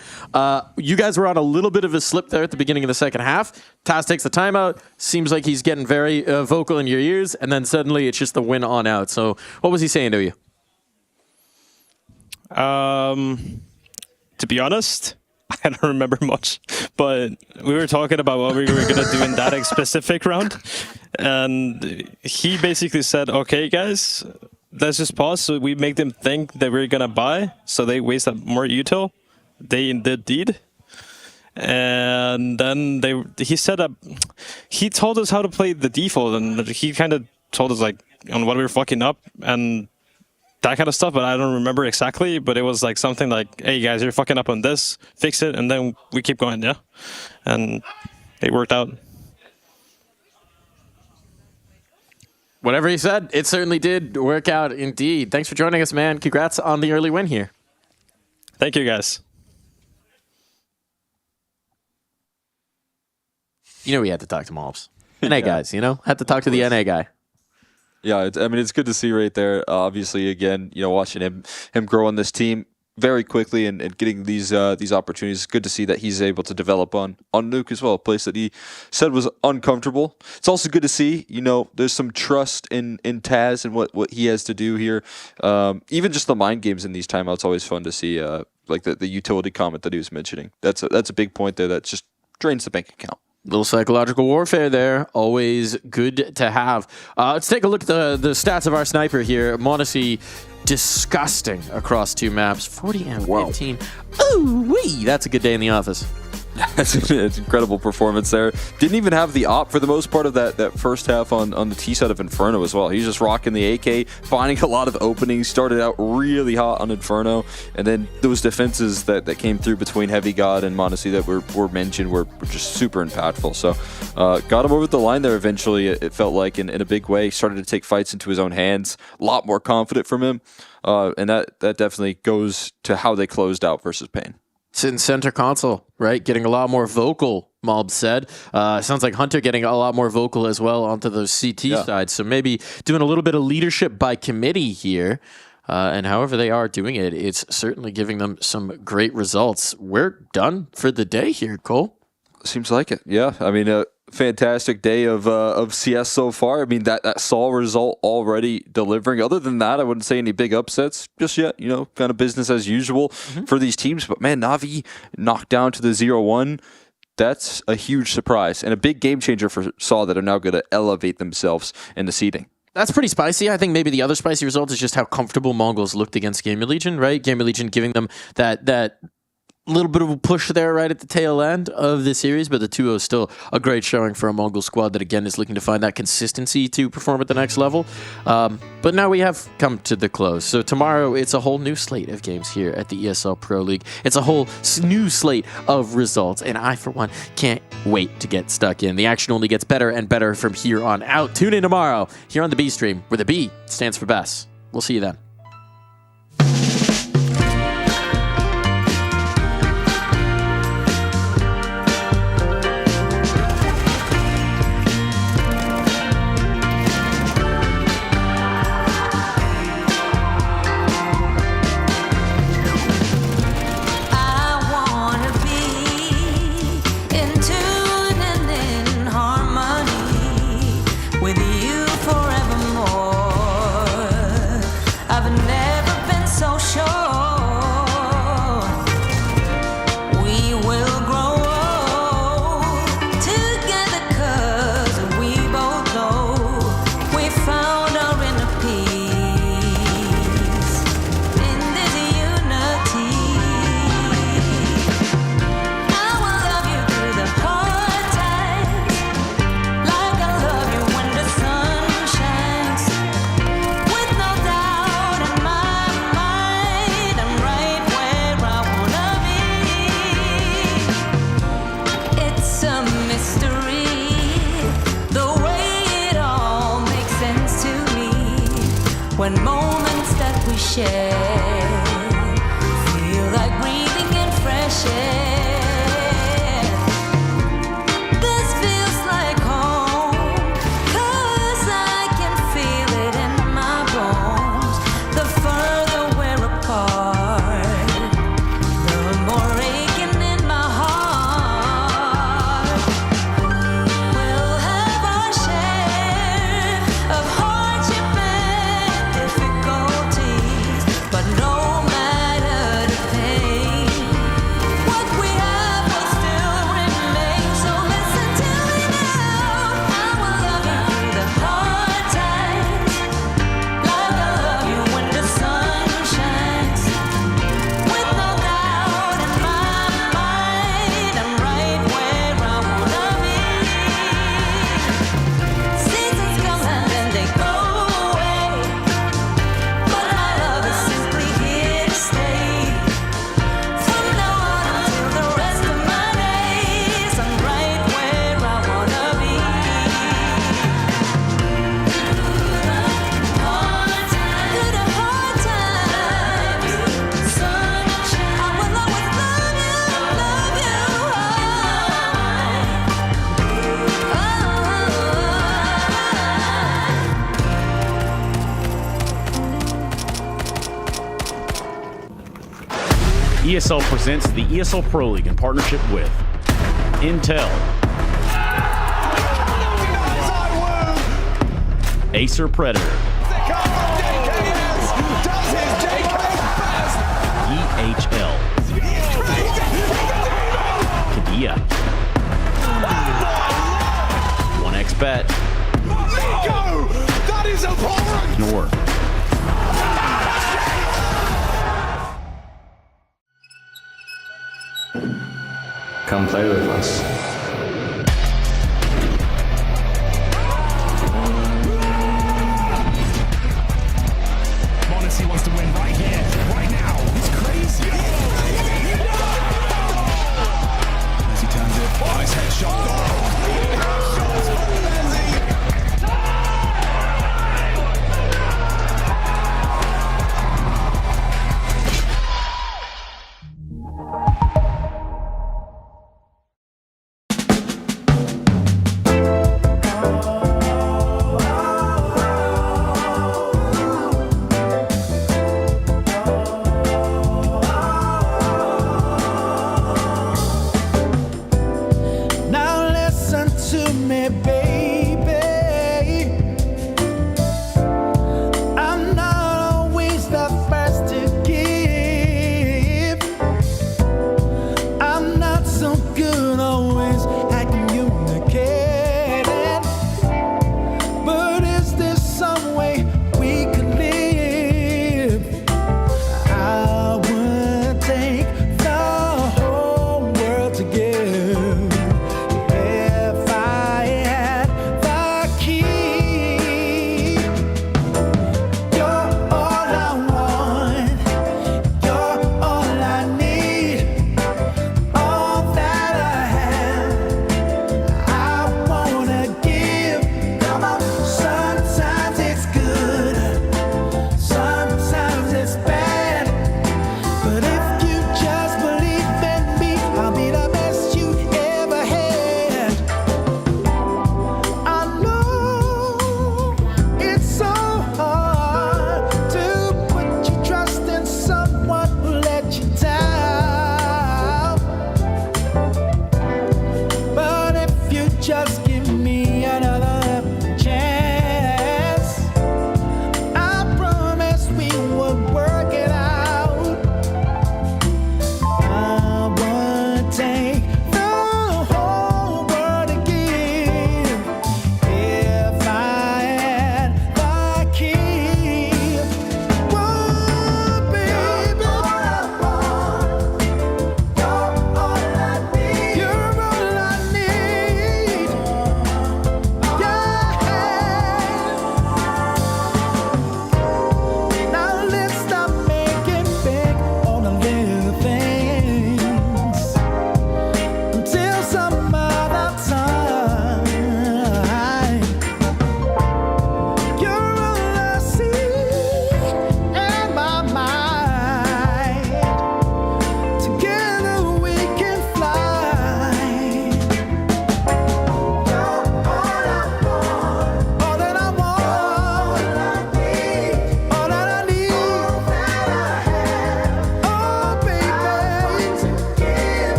[SPEAKER 2] You guys were on a little bit of a slip there at the beginning of the second half. Taz takes the timeout. Seems like he's getting very vocal in your ears, and then suddenly it's just the win on out. So what was he saying to you?
[SPEAKER 3] To be honest, I don't remember much, but we were talking about what we were going to do in that specific round, and he basically said, okay, guys, let's just pause so we make them think that we're going to buy, so they waste up more util. They indeed. And then he said he told us how to play the default, and he kind of told us like on what we were fucking up, and that kind of stuff, but I don't remember exactly, but it was like something like, hey guys, you're fucking up on this, fix it, and then we keep going, yeah? And it worked out.
[SPEAKER 2] Whatever he said, it certainly did work out indeed. Thanks for joining us, man. Congrats on the early win here.
[SPEAKER 3] Thank you, guys.
[SPEAKER 2] You know we had to talk to Mobs. NA guys, you know? Had to talk to the NA guy.
[SPEAKER 1] Yeah, I mean, it's good to see right there. Obviously, again, you know, watching him grow on this team very quickly and getting these opportunities. It's good to see that he's able to develop on Nuke as well, a place that he said was uncomfortable. It's also good to see, you know, there's some trust in Taz and what he has to do here. Even just the mind games in these timeouts, always fun to see. Like the utility comment that he was mentioning. That's a big point there that just drains the bank account.
[SPEAKER 2] Little psychological warfare there. Always good to have. Let's take a look at the stats of our sniper here. m0NESY, disgusting across 2 maps. 40 and 15. Ooh wee! That's a good day in the office.
[SPEAKER 1] It's an incredible performance there. Didn't even have the op for the most part of that first half on the T side of Inferno as well. He's just rocking the AK, finding a lot of openings, started out really hot on Inferno, and then those defenses that came through between Heavy God and m0NESY that were mentioned were just super impactful. So got him over the line there eventually, it felt like, in a big way. Started to take fights into his own hands. A lot more confident from him. And that definitely goes to how they closed out versus Pain.
[SPEAKER 2] Sitting center console, right? Getting a lot more vocal, Mob said. Sounds like Hunter getting a lot more vocal as well onto those CT sides. So maybe doing a little bit of leadership by committee here. And however they are doing it, it's certainly giving them some great results. We're done for the day here, Cole.
[SPEAKER 1] Seems like it. Yeah. I mean, fantastic day of CS so far. I mean, that Saul result already delivering. Other than that, I wouldn't say any big upsets just yet. You know, kind of business as usual for these teams. But man, Na'Vi knocked down to the 0-1. That's a huge surprise and a big game changer for Saul that are now going to elevate themselves in the seeding.
[SPEAKER 2] That's pretty spicy. I think maybe the other spicy result is just how comfortable Mongols looked against Gamer Legion, right? Gamer Legion giving them that little bit of a push there right at the tail end of the series, but the 2-0 is still a great showing for a Mongol squad that, again, is looking to find that consistency to perform at the next level. But now we have come to the close. So tomorrow, it's a whole new slate of games here at the ESL Pro League. It's a whole new slate of results, and I, for one, can't wait to get stuck in. The action only gets better and better from here on out. Tune in tomorrow here on the B Stream, where the B stands for Bess. We'll see you then.
[SPEAKER 4] When moments that we share feel like breathing in fresh air. This feels like home, 'cause I can feel it in my bones. The further we're apart, the more aching in my heart. We'll have our share of hardship and difficulties, but no matter the pain, what we have will still remain. So listen to me now. I will love you through the hard times, like I love you when the sun shines. With no doubt in my mind, I'm right where I wanna be. Seasons come and then they go away, but my love is simply here to stay. From now on until the rest of my days, I'm right where I wanna be. Through the hard times, sunshine, I will always love you, love you.
[SPEAKER 5] ESL presents the ESL Pro League in partnership with Intel, Acer Predator, EHL, Kadia, 1xBet,
[SPEAKER 8] That is abhorrent!
[SPEAKER 5] Nor.
[SPEAKER 7] come play with us.